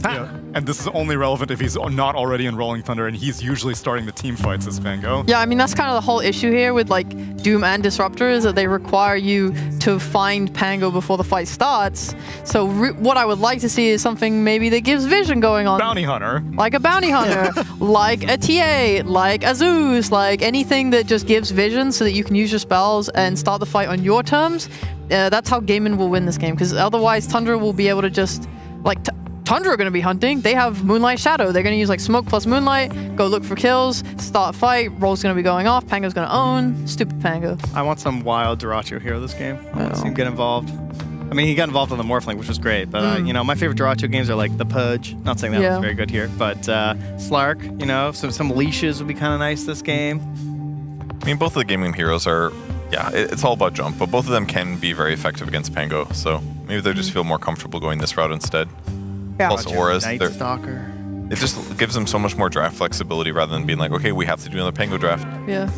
Yeah. And this is only relevant if he's not already in Rolling Thunder, and he's usually starting the team fights as Pango. Yeah, I mean, that's kind of the whole issue here with like Doom and Disruptor is that they require you to find Pango before the fight starts. So what I would like to see is something maybe that gives vision going on. Bounty Hunter. Like a Bounty Hunter, like a TA, like a Zeus, like anything that just gives vision so that you can use your spells and start the fight on your terms. That's how Gaimin will win this game, because otherwise Tundra will be able to just like... Tundra are going to be hunting. They have Moonlight Shadow. They're going to use like Smoke plus Moonlight, go look for kills, start fight, roll's going to be going off, Pango's going to own. Stupid Pango. I want some wild Dyrachyo hero this game. I want to see him get involved. I mean, he got involved on the Morphling, which was great, but you know, my favorite Dyrachyo games are like the Pudge. Not saying that was very good here, but Slark, you know, some leashes would be kind of nice this game. I mean, both of the gaming heroes are, yeah, it's all about jump, but both of them can be very effective against Pango, so maybe they just feel more comfortable going this route instead. Yeah. Plus auras, Night Stalker. it just gives them so much more draft flexibility rather than being like, okay, we have to do another Pango draft. Yeah.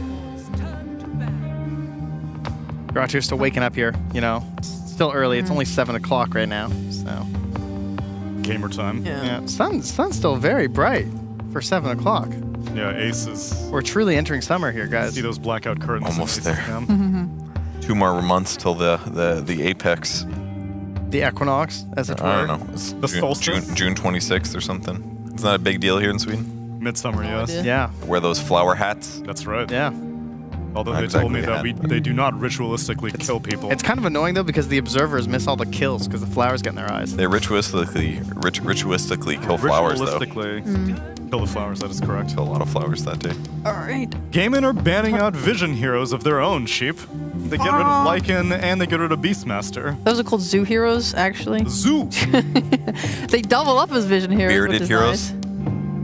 Dyrachyo's still waking up here, you know. It's still early. It's only 7 o'clock right now, so. Gamer time. Yeah. Sun's still very bright for 7 o'clock. Yeah, Aces. We're truly entering summer here, guys. See those blackout curtains. Almost there. 2 more months till the apex. The equinox, as it were. I don't know. It's The solstice? June 26th or something. Isn't that a big deal here in Sweden? Midsummer, yes. Yeah. Wear those flower hats. That's right. Yeah. Although Not they told me exactly that they do not ritualistically kill people. It's kind of annoying though because the observers miss all the kills because the flowers get in their eyes. They ritualistically kill flowers though. Ritualistically kill the flowers, that is correct. Kill a lot of flowers that day. Alright. Gamin are banning out vision heroes of their own, sheep. They get rid of Lycan and they get rid of Beastmaster. Those are called Zoo Heroes, actually. Zoo! They double up as Vision Heroes, Bearded which is heroes? nice.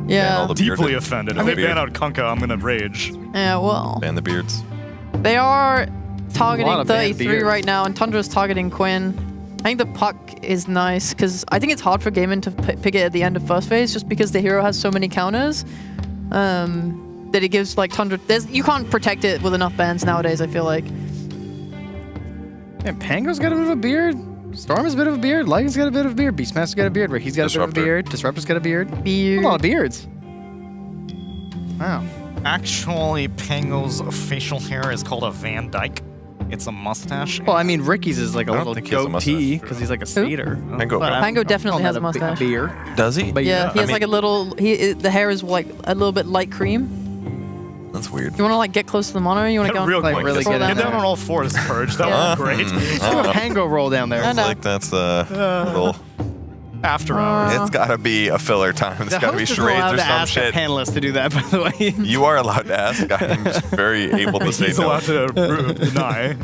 Yeah. Deeply offended. If they ban out Kunkka, I'm gonna rage. Yeah, well. Ban the beards. They are A targeting lot of bad 33 beards. right now, and Tundra's targeting Quinn. I think the puck is nice, because I think it's hard for Gaimin to pick it at the end of first phase, just because the hero has so many counters. That it gives like Tundra... You can't protect it with enough bans nowadays, I feel like. Yeah, Pango's got a bit of a beard. Storm has a bit of a beard. Lycan's got a bit of a beard. Beastmaster's got a beard. Ricky's got a bit of a beard. Disruptor's got a beard. A lot of beards. Wow. Actually, Pango's facial hair is called a Van Dyke. It's a mustache. Well, I mean, Ricky's is like a I don't little think he has a goatee because he's like a skater. Pango. But Pango I'm definitely calling has that a mustache. beard. Does he? But Yeah, he has like a little... the hair is like a little bit light cream. That's weird. You want to like get close to the monitor? You want to go Real like, quick, really get get down on all fours, Purge. That was great. Do a Pango roll down there. I know. Like that's a little after hours. It's gotta be a filler time. It's The gotta be host is charades allowed or to some ask shit. a panelist to do that, by the way. You are allowed to ask. I'm just very able to say He's no. allowed to deny.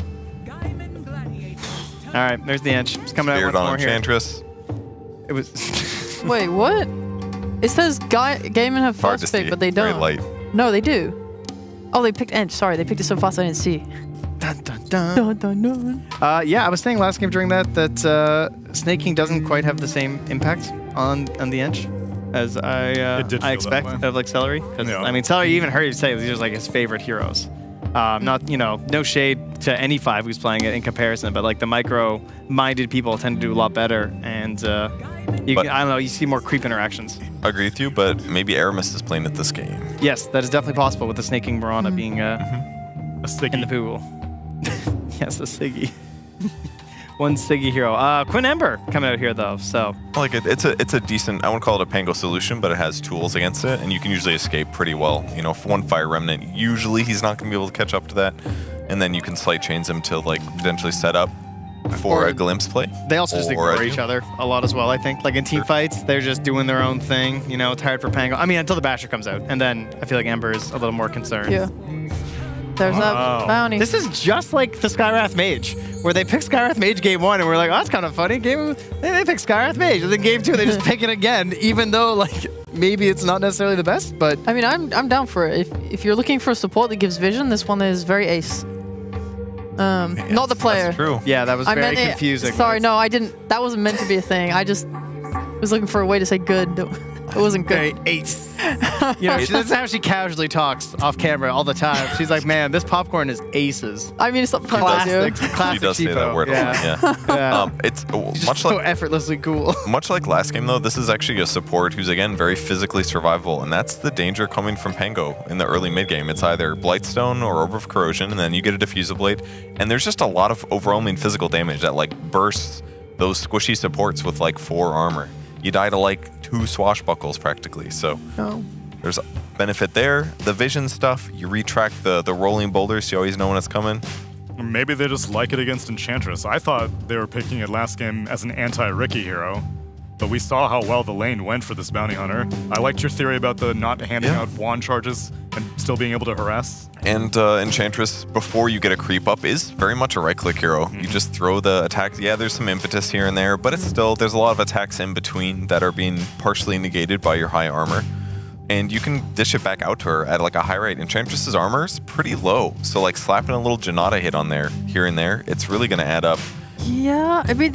All right, there's the inch. It's coming out Beard once on more here. Enchantress. It was. Wait, what? It says Gaimin have Hard first to pick, see. but they Very don't. light. No, they do. Oh, they picked Ench. Sorry, they picked it so fast I didn't see. Dun, dun, dun. Dun, dun, dun. Yeah, I was saying last game during that Snake King doesn't quite have the same impact on the inch as I did feel that expect way. of like Celery. 'Cause, Yeah. I mean, Celery even heard you say these are like his favorite heroes. Not no shade to any 5 who's playing it in comparison, but like the micro-minded people tend to do a lot better, and I don't know, you see more creep interactions. I agree with you, but maybe Aramis is playing it this game. Yes, that is definitely possible with the Snake King Mirana being A in the pool. Yes, a Siggy. One Siggy hero. Quinn Ember coming out here though, so. Like it's a decent. I wouldn't call it a Pango solution, but it has tools against it, and you can usually escape pretty well. You know, for one Fire Remnant, usually he's not going to be able to catch up to that, and then you can slight chains him to like potentially set up for a glimpse play. They also just Or ignore each other a lot as well, I think. Like in team fights, they're just doing their own thing. You know, it's hard for Pango. I mean, until the Basher comes out, and then I feel like Ember is a little more concerned. Yeah. There's that bounty. This is just like the Skywrath Mage, where they picked Skywrath Mage game 1, and we're like, oh, that's kind of funny. They picked Skywrath Mage, and then game 2, they just pick it again, even though like maybe it's not necessarily the best. But I mean, I'm down for it. If you're looking for a support that gives vision, this one is very ace. Not the player. That's true. Yeah, that was I very meant it- confusing. Sorry, no, I didn't. That wasn't meant to be a thing. I just was looking for a way to say good. It wasn't good. Ace. You know, that's how she casually talks off camera all the time. She's like, man, this popcorn is aces. I mean, it's sometimes I do. She does say that word a lot, yeah. It's much so like effortlessly cool. Much like last game, though, this is actually a support who's, again, very physically survivable, and that's the danger coming from Pango in the early mid-game. It's either Blightstone or Orb of Corrosion, and then you get a Diffusal Blade, and there's just a lot of overwhelming physical damage that, like, bursts those squishy supports with, like, 4 armor. You die to, like, 2 swashbuckles, practically, so there's a benefit there. The vision stuff, you retract the rolling boulders, so you always know when it's coming. Maybe they just like it against Enchantress. I thought they were picking it last game as an anti-Riki hero. But we saw how well the lane went for this bounty hunter. I liked your theory about the not handing out wand charges and still being able to harass. And Enchantress, before you get a creep up, is very much a right-click hero. You just throw the attacks. Yeah, there's some impetus here and there, but it's still, there's a lot of attacks in between that are being partially negated by your high armor. And you can dish it back out to her at like a high rate. Enchantress's armor is pretty low, so like slapping a little Janata hit on there, here and there, it's really going to add up. Yeah, I mean,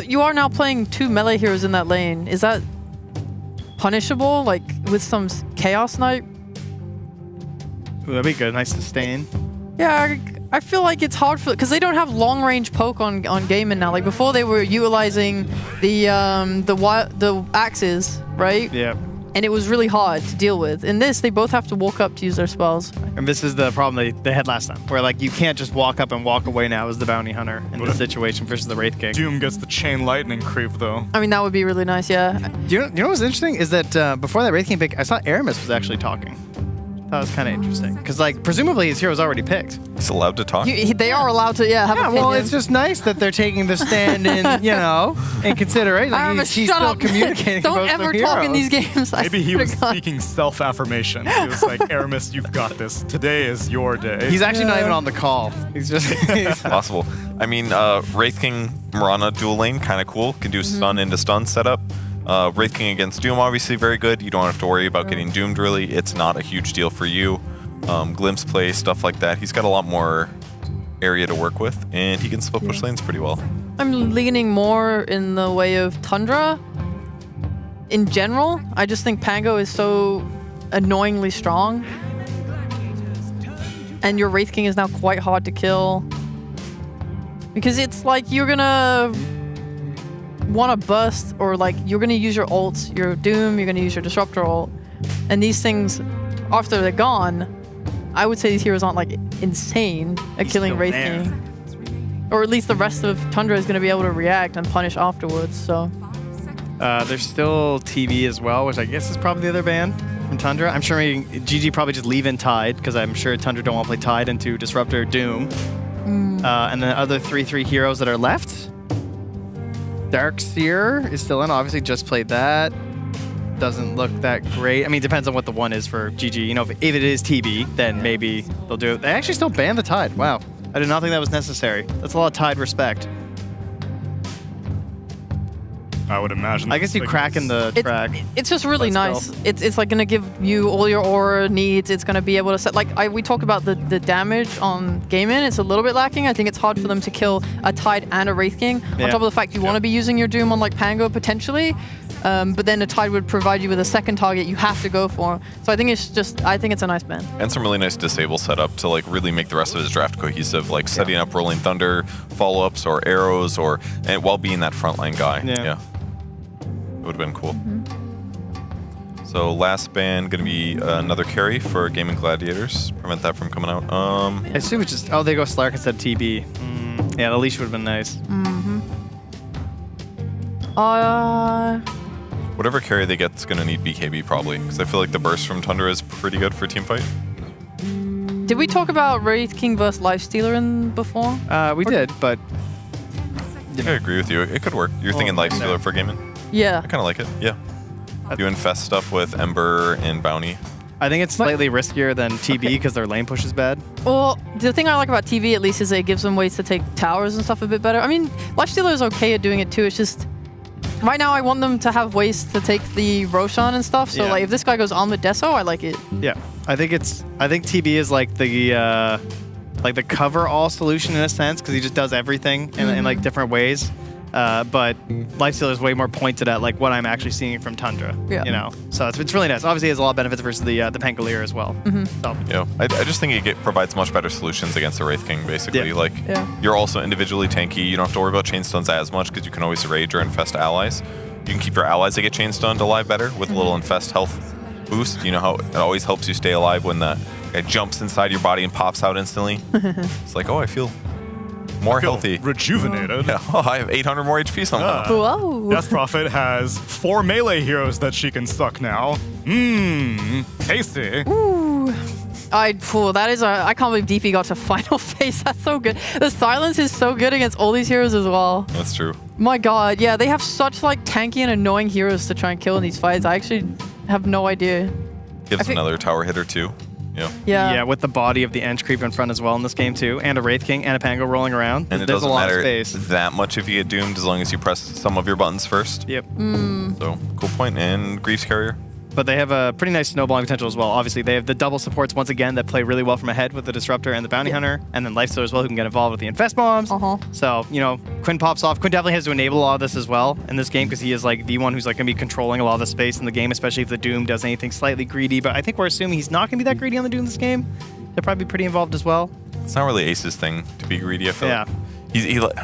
you are now playing 2 melee heroes in that lane. Is that punishable, like with some Chaos Knight? Ooh, that'd be good. Nice sustain. Yeah, I feel like it's hard for because they don't have long range poke on Gaimin now. Like before, they were utilizing the axes, right? Yeah. And it was really hard to deal with. In this, they both have to walk up to use their spells. And this is the problem they had last time, where like you can't just walk up and walk away now as the bounty hunter in this situation versus the Wraith King. Doom gets the chain lightning creep though. I mean, that would be really nice, yeah. You know what's interesting is that before that Wraith King pick, I saw Aramis was actually talking. That was kind of interesting because like presumably his hero's already picked. He's allowed to talk. They are allowed to, have opinions. Well, it's just nice that they're taking the stand in consideration. Like he's still communicating. Don't about ever the talk in heroes. these games. Maybe he was speaking self-affirmation. He was like, Aramis, you've got this. Today is your day. He's actually not even on the call. He's just possible. I mean, Wraith King Mirana dual lane, kind of cool. Can do stun into stun setup. Wraith King against Doom, obviously very good. You don't have to worry about getting doomed, really. It's not a huge deal for you. Glimpse play, stuff like that. He's got a lot more area to work with, and he can split push lanes pretty well. I'm leaning more in the way of Tundra. In general, I just think Pango is so annoyingly strong. And your Wraith King is now quite hard to kill. Because it's like you're gonna want to burst, or like you're gonna use your ults, your Doom, you're gonna use your Disruptor ult, and these things, after they're gone, I would say these heroes aren't like insane at killing Wraith King, or at least the rest of Tundra is gonna be able to react and punish afterwards. So there's still TV as well, which I guess is probably the other ban from Tundra. I'm sure GG probably just leave in Tide because I'm sure Tundra don't want to play Tide into Disruptor Doom. And the other 3/3 heroes that are left. Darkseer is still in, obviously just played that. Doesn't look that great. I mean, it depends on what the one is for GG. You know, if it is TB, then maybe they'll do it. They actually still banned the Tide. Wow. I did not think that was necessary. That's a lot of Tide respect. I would imagine. I guess you crack in the track. It's just really nice. It's like gonna give you all your aura needs. It's gonna be able to set, like we talk about the damage on Gaimin. It's a little bit lacking. I think it's hard for them to kill a Tide and a Wraith King. On top of the fact you want to be using your Doom on like Pango potentially, but then a Tide would provide you with a second target you have to go for. So I think it's a nice ban. And some really nice disable setup to like really make the rest of his draft cohesive, like setting up Rolling Thunder, follow-ups, or arrows, and while being that frontline guy. Yeah. It would have been cool. So last ban gonna be another carry for Gaming Gladiators. Prevent that from coming out. I assume it's just they go Slark instead of TB. Yeah, the leash would have been nice. Whatever carry they get is gonna need BKB probably, because I feel like the burst from Tundra is pretty good for teamfight. Did we talk about Wraith King versus Lifestealer before? We did, but I agree with you. It could work. You're thinking Lifestealer for gaming? Yeah. I kind of like it. Yeah. You infest stuff with Ember and Bounty. I think it's slightly riskier than TB because their lane push is bad. Well, the thing I like about TV at least is it gives them ways to take towers and stuff a bit better. I mean, Lifestealer is okay at doing it too. It's just right now I want them to have ways to take the Roshan and stuff. So like if this guy goes Armored Deso, I like it. Yeah. I think TB is like the cover all solution in a sense because he just does everything in like different ways. but Lifestealer is way more pointed at like what I'm actually seeing from Tundra. Yeah. You know, so it's really nice. Obviously, it has a lot of benefits versus the Pangolier as well. So. Yeah, I just think it provides much better solutions against the Wraith King, basically. Yeah. Like, Yeah. you're also individually tanky. You don't have to worry about chain stuns as much because you can always rage or infest allies. You can keep your allies that get chain stunned alive better with a little infest health boost. You know how it always helps you stay alive when it jumps inside your body and pops out instantly. It's like, oh, I feel more healthy. Rejuvenated. Yeah. Oh, I have 800 more HP somehow. Whoa. Death Prophet has 4 melee heroes that she can suck now. Tasty. Ooh. I can't believe DP got to final phase. That's so good. The silence is so good against all these heroes as well. That's true. My god, yeah, they have such like tanky and annoying heroes to try and kill in these fights. I actually have no idea. Gives another tower hitter too. Yeah. Yeah. With the body of the Ench creep in front as well in this game too, and a Wraith King and a Pango rolling around. And it There's doesn't a lot matter of space. that much if you get doomed as long as you press some of your buttons first. Yep. So, cool point. And Grief's Carrier. But they have a pretty nice snowballing potential as well. Obviously, they have the double supports once again that play really well from ahead with the Disruptor and the Bounty Hunter, and then Lifestealer as well, who can get involved with the Infest Bombs. So, you know, Quinn pops off. Quinn definitely has to enable a lot of this as well in this game because he is like the one who's like going to be controlling a lot of the space in the game, especially if the Doom does anything slightly greedy. But I think we're assuming he's not going to be that greedy on the Doom this game. They'll probably be pretty involved as well. It's not really Ace's thing to be greedy, I feel Yeah. like.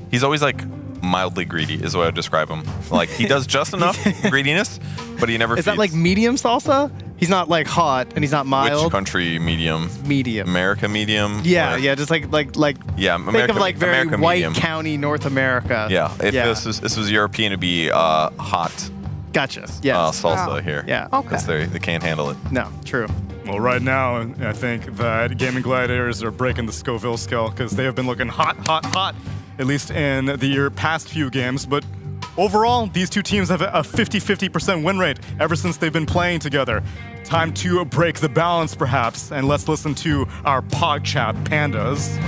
He's always like mildly greedy is the way I would describe him. Like, he does just enough greediness, but he never Is that like medium salsa? He's not like hot and he's not mild. Which country medium? Medium. America medium? Yeah, Or- yeah, just like Yeah, think America, of like very America white medium. county North America. Yeah, if this was European, it'd be hot. Gotcha. Yeah. Salsa here. Yeah. Because they can't handle it. No, true. Well, right now, I think that Gaming Gladiators are breaking the Scoville scale because they have been looking hot, at least in the past few games. But overall, these two teams have a 50-50% win rate ever since they've been playing together. Time to break the balance, perhaps, and let's listen to our PogChat pandas.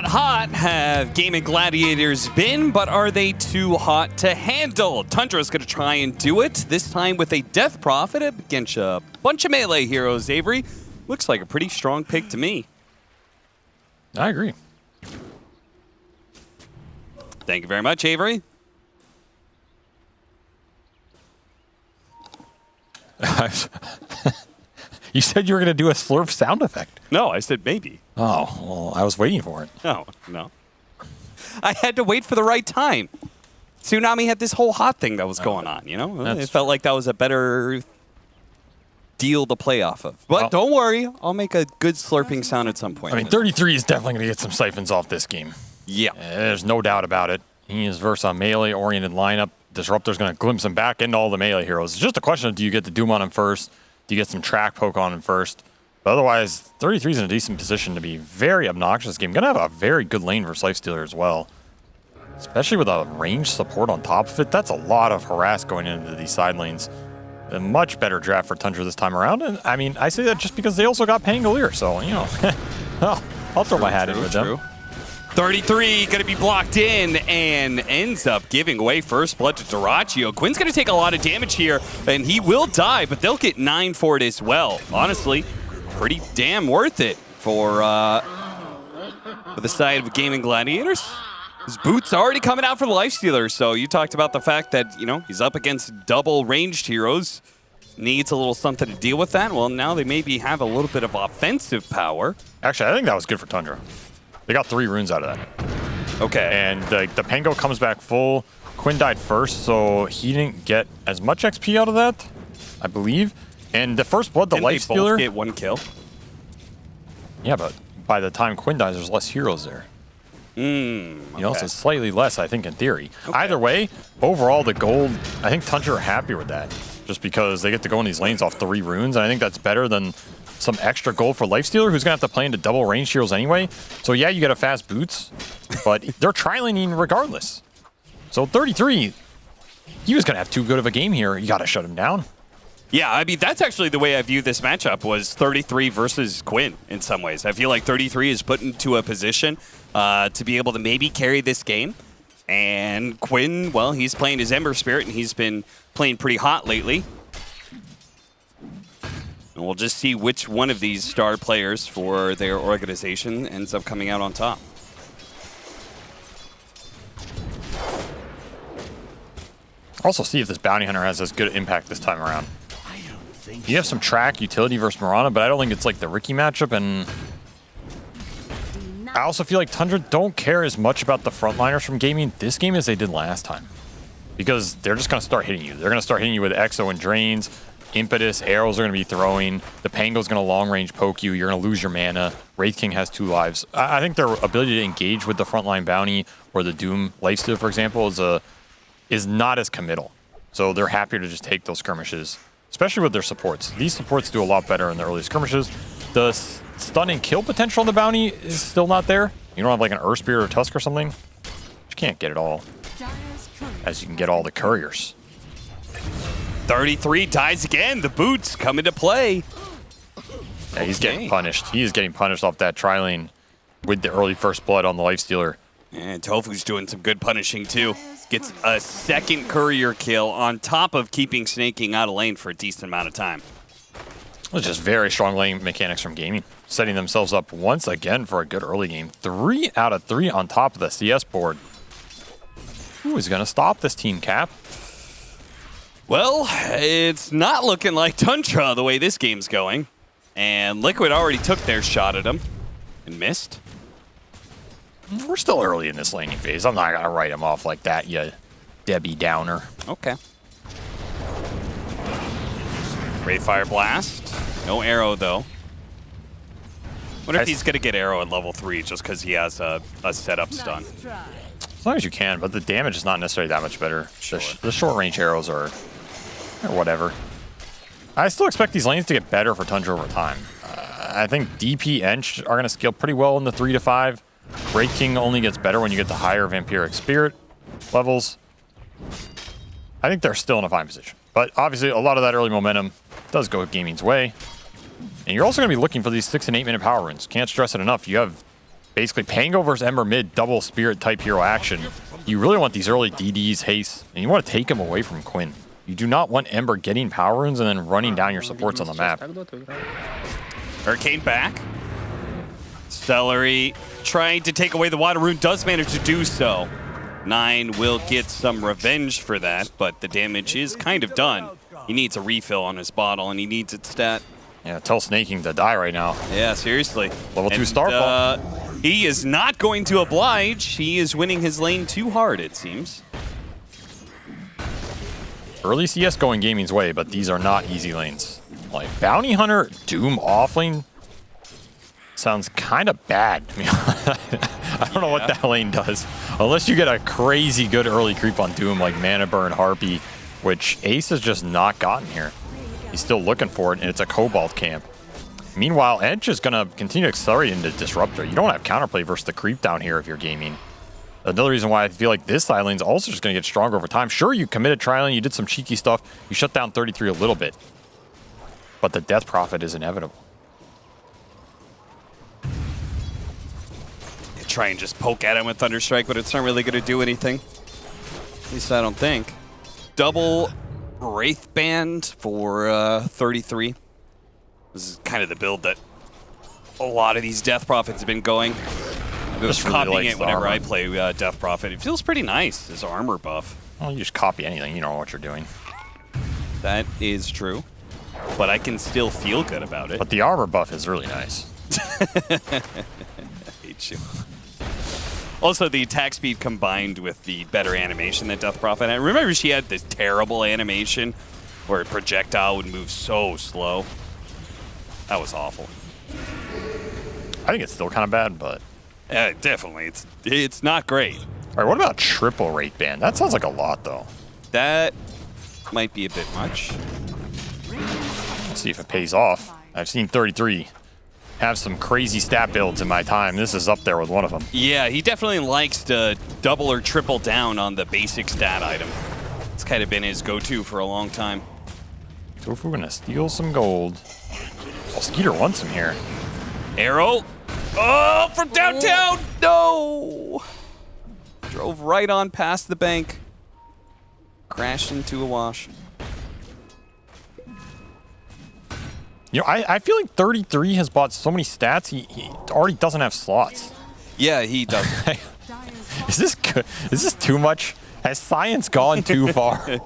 Hot have Gaming Gladiators been, but are they too hot to handle? Tundra's going to try and do it, this time with a Death Prophet against a bunch of melee heroes, Avery. Looks like a pretty strong pick to me. I agree. Thank you very much, Avery. You said you were going to do a slurp sound effect. No, I said maybe. Oh, well, I was waiting for it. No. I had to wait for the right time. Tsunami had this whole hot thing that was going on, you know? It felt like that was a better deal to play off of. But don't worry, I'll make a good slurping sound at some point. I mean, 33 is definitely going to get some siphons off this game. Yeah. There's no doubt about it. He is versus a melee-oriented lineup. Disruptor's going to glimpse him back into all the melee heroes. It's just a question of do you get the Doom on him first? Do you get some track poke on him first? But otherwise, 33 is in a decent position to be very obnoxious this game. Going to have a very good lane versus Lifestealer as well. Especially with a range support on top of it. That's a lot of harass going into these side lanes. A much better draft for Tundra this time around. And I mean, I say that just because they also got Pangolier. So, you know, I'll throw my hat in with them. 33 going to be blocked in and ends up giving away first blood to Dyrachyo. Quinn's going to take a lot of damage here, and he will die, but they'll get 9 for it as well. Honestly, pretty damn worth it for the side of Gaming Gladiators. His boot's already coming out for the Lifestealer, so you talked about the fact that, you know, he's up against double ranged heroes. Needs a little something to deal with that. Well, now they maybe have a little bit of offensive power. Actually, I think that was good for Tundra. They got 3 runes out of that. Okay. And the Pango comes back full. Quinn died first, so he didn't get as much XP out of that, I believe. And the first blood, the Didn't they both Lifestealer... get 1 kill? Yeah, but by the time Quinn dies, there's less heroes there. You know, so slightly less, I think, in theory. Either way, overall, the gold, I think Tundra are happy with that. just because they get to go in these lanes off 3 runes, and I think that's better than some extra gold for Lifestealer, who's going to have to play into double range heroes anyway. So yeah, you get a fast boots, but they're tri-laning regardless. So 33, he was going to have too good of a game here. You got to shut him down. Yeah, I mean, that's actually the way I view this matchup, was 33 versus Quinn in some ways. I feel like 33 is put into a position to be able to maybe carry this game. And Quinn, well, he's playing his Ember Spirit, and he's been playing pretty hot lately. And we'll just see which one of these star players for their organization ends up coming out on top. Also see if this Bounty Hunter has as good impact this time around. You have some track utility versus Mirana, but I don't think it's like the Riki matchup, and I also feel like Tundra don't care as much about the frontliners from gaming this game as they did last time. Because they're just going to start hitting you. They're going to start hitting you with Exo and Drains, Impetus, arrows are going to be throwing, the Pango's going to long range poke you, you're going to lose your mana, Wraith King has 2 lives. I think their ability to engage with the frontline Bounty or the Doom Lifesteal, for example, is not as committal. So they're happier to just take those skirmishes, especially with their supports. These supports do a lot better in the early skirmishes. The stun and kill potential on the Bounty is still not there. You don't have like an Earth Spear or Tusk or something. You can't get it all, as you can get all the couriers. 33 dies again. The boots come into play. Yeah, he's getting punished. He is getting punished off that tri-lane with the early first blood on the Lifestealer. And Tofu's doing some good punishing too. Gets a second courier kill on top of keeping Snaking out of lane for a decent amount of time. It's just very strong lane mechanics from gaming. Setting themselves up once again for a good early game. 3 out of 3 on top of the CS board. Who is going to stop this team, Cap? Well, it's not looking like Tundra the way this game's going. And Liquid already took their shot at him and missed. We're still early in this laning phase. I'm not going to write him off like that, you Debbie Downer. Okay. Wraithfire Blast. No arrow, though. What if he's going to get arrow at level 3 just because he has a setup stun? As long as you can, but the damage is not necessarily that much better. Sure. The short-range arrows are whatever. I still expect these lanes to get better for Tundra over time. I think DP Ench are going to scale pretty well in the 3 to 5. Wraith King only gets better when you get the higher Vampiric Spirit levels. I think they're still in a fine position. But obviously, a lot of that early momentum does go gaming's way. And you're also going to be looking for these 6 and 8 minute power runes. Can't stress it enough. You have basically Pango versus Ember mid, double Spirit type hero action. You really want these early DDs, haste, and you want to take them away from Quinn. You do not want Ember getting power runes and then running down your supports on the map. Hurricane back. Celery trying to take away the water rune, does manage to do so. 9 will get some revenge for that, but the damage is kind of done. He needs a refill on his bottle, and he needs it stat. Yeah, tell Snaking to die right now. Yeah, seriously. Level 2 Starfall. He is not going to oblige. He is winning his lane too hard, it seems. Early CS going gaming's way, but these are not easy lanes. Like Bounty Hunter Doom off lane sounds kind of bad. I don't know what that lane does. Unless you get a crazy good early creep on Doom like Mana Burn, Harpy, which Ace has just not gotten here. He's still looking for it, and it's a Cobalt camp. Meanwhile, Edge is going to continue to accelerate into Disruptor. You don't have counterplay versus the creep down here if you're gaming. Another reason why I feel like this side lane is also just going to get stronger over time. Sure, you committed tri-lane, you did some cheeky stuff, you shut down 33 a little bit. But the Death Prophet is inevitable. Try and just poke at him with Thunderstrike, but it's not really going to do anything. At least I don't think. Double Wraith Band for 33. This is kind of the build that a lot of these Death Prophets have been going. I'm just really copying likes it the whenever armor. I play Death Prophet. It feels pretty nice, this armor buff. Well, you just copy anything, you know what you're doing. That is true. But I can still feel good about it. But the armor buff is really nice. I hate you. Also, the attack speed combined with the better animation that Death Prophet had. Remember, she had this terrible animation where a projectile would move so slow. That was awful. I think it's still kind of bad, but... definitely. It's not great. All right, what about triple Wraith Band? That sounds like a lot, though. That might be a bit much. Let's see if it pays off. I've seen 33 have some crazy stat builds in my time. This is up there with one of them. Yeah, he definitely likes to double or triple down on the basic stat item. It's kind of been his go-to for a long time. Tofu gonna steal some gold. Oh, Skeeter wants him here. Arrow. Oh, from downtown. No. Drove right on past the bank. Crashed into a wash. You know, I feel like 33 has bought so many stats, he already doesn't have slots. Yeah, he does. Is this good? Is this too much? Has science gone too far?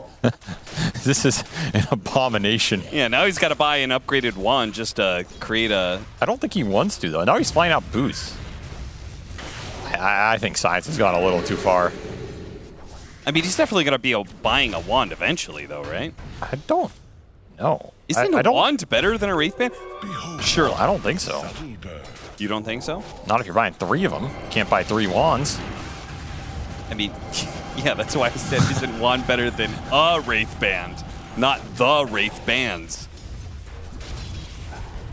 This is an abomination. Yeah, now he's got to buy an upgraded wand just to create a... I don't think he wants to, though. Now he's flying out boosts. I think science has gone a little too far. I mean, he's definitely going to be buying a wand eventually, though, right? I don't know. Isn't a wand better than a Wraith Band? Sure, I don't think so. You don't think so? Not if you're buying 3 of them. You can't buy 3 wands. I mean, yeah, that's why I said isn't wand better than a Wraith Band, not the Wraith Bands.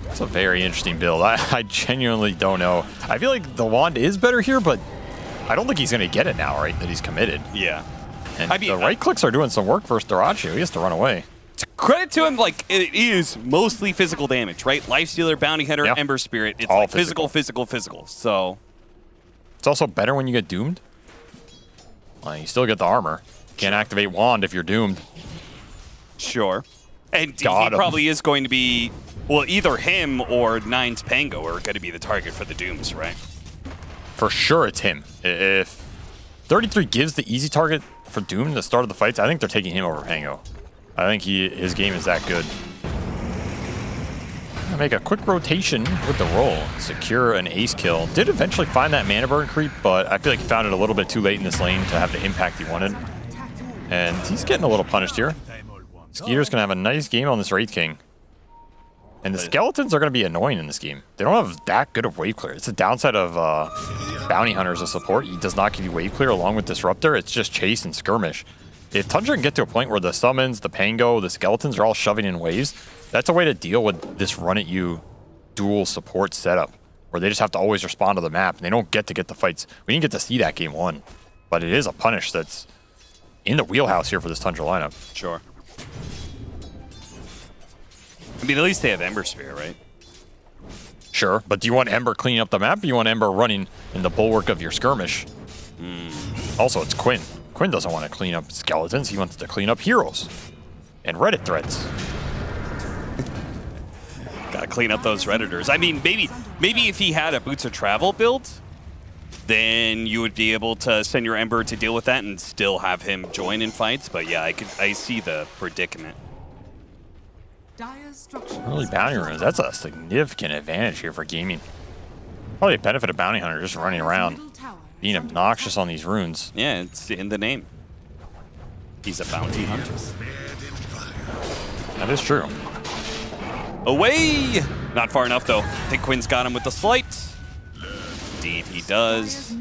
It's a very interesting build. I genuinely don't know. I feel like the wand is better here, but I don't think he's going to get it now, right? That he's committed. Yeah. And I mean, the right clicks are doing some work for Doracho. He has to run away. Credit to him, like, it is mostly physical damage, right? Lifestealer, Bounty Hunter, Ember Spirit. It's all like physical. So it's also better when you get doomed. You still get the armor. Can't activate wand if you're doomed. Sure. And he Got him. probably is going to be, well, either him or Nine's Pango are going to be the target for the dooms, right? For sure it's him. If 33 gives the easy target for Doom at the start of the fights, I think they're taking him over Pango. I think his game is that good. I'll make a quick rotation with the roll. Secure an ace kill. Did eventually find that mana burn creep, but I feel like he found it a little bit too late in this lane to have the impact he wanted. And he's getting a little punished here. Skeeter's going to have a nice game on this Wraith King. And the skeletons are going to be annoying in this game. They don't have that good of wave clear. It's the downside of Bounty Hunter as a support. He does not give you wave clear along with Disruptor. It's just chase and skirmish. If Tundra can get to a point where the summons, the Pango, the skeletons are all shoving in waves, that's a way to deal with this run-at-you dual support setup, where they just have to always respond to the map, and they don't get the fights. We didn't get to see that game 1, but it is a punish that's in the wheelhouse here for this Tundra lineup. Sure. I mean, at least they have Ember Spear, right? Sure, but do you want Ember cleaning up the map, or do you want Ember running in the bulwark of your skirmish? Also, it's Quinn. Quinn doesn't want to clean up skeletons. He wants to clean up heroes and Reddit threads. Gotta clean up those Redditors. I mean, maybe if he had a Boots of Travel build, then you would be able to send your Ember to deal with that and still have him join in fights. But yeah, I see the predicament. Early bounty runes, that's a significant advantage here for gaming. Probably a benefit of Bounty Hunter just running around, being obnoxious on these runes. Yeah, it's in the name. He's a bounty hunter. That is true. Away! Not far enough, though. I think Quinn's got him with the slight. Indeed, he does.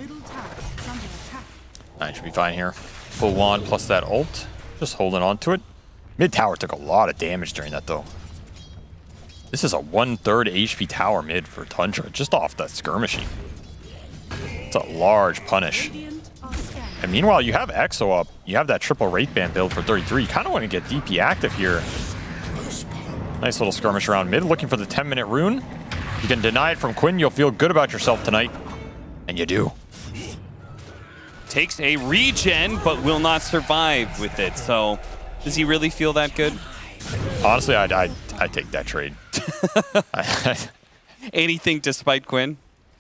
Should be fine here. Full wand plus that ult. Just holding on to it. Mid tower took a lot of damage during that, though. This is a 1/3 HP tower mid for Tundra, just off that skirmishing. It's a large punish. And meanwhile, you have Exo up. You have that triple Wraith Band build for 33. You kind of want to get DP active here. Nice little skirmish around mid, looking for the 10-minute rune. You can deny it from Quinn, you'll feel good about yourself tonight. And you do. Takes a regen, but will not survive with it. So, does he really feel that good? Honestly, I'd take that trade. Anything despite Quinn?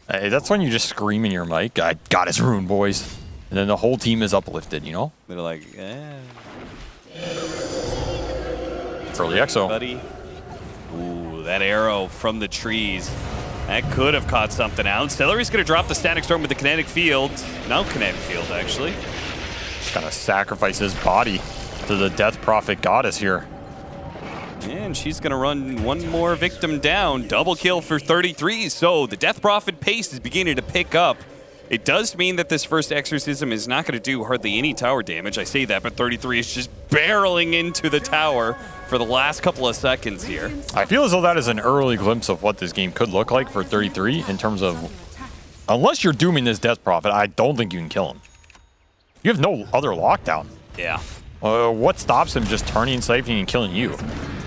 That's when you just scream in your mic, I got his rune, boys. And then the whole team is uplifted, you know? They're like, eh. Early Exo. Buddy. Ooh, that arrow from the trees. That could have caught something out. Stellary's going to drop the Static Storm with the Kinetic Field. No Kinetic Field, actually. Just going to sacrifice his body to the Death Prophet Goddess here. And she's going to run one more victim down. Double kill for 33. So the Death Prophet pace is beginning to pick up. It does mean that this first Exorcism is not going to do hardly any tower damage. I say that, but 33 is just barreling into the tower for the last couple of seconds here. I feel as though that is an early glimpse of what this game could look like for 33 in terms of, unless you're dooming this Death Prophet, I don't think you can kill him. You have no other lockdown. Yeah. What stops him just turning, siphoning, and killing you?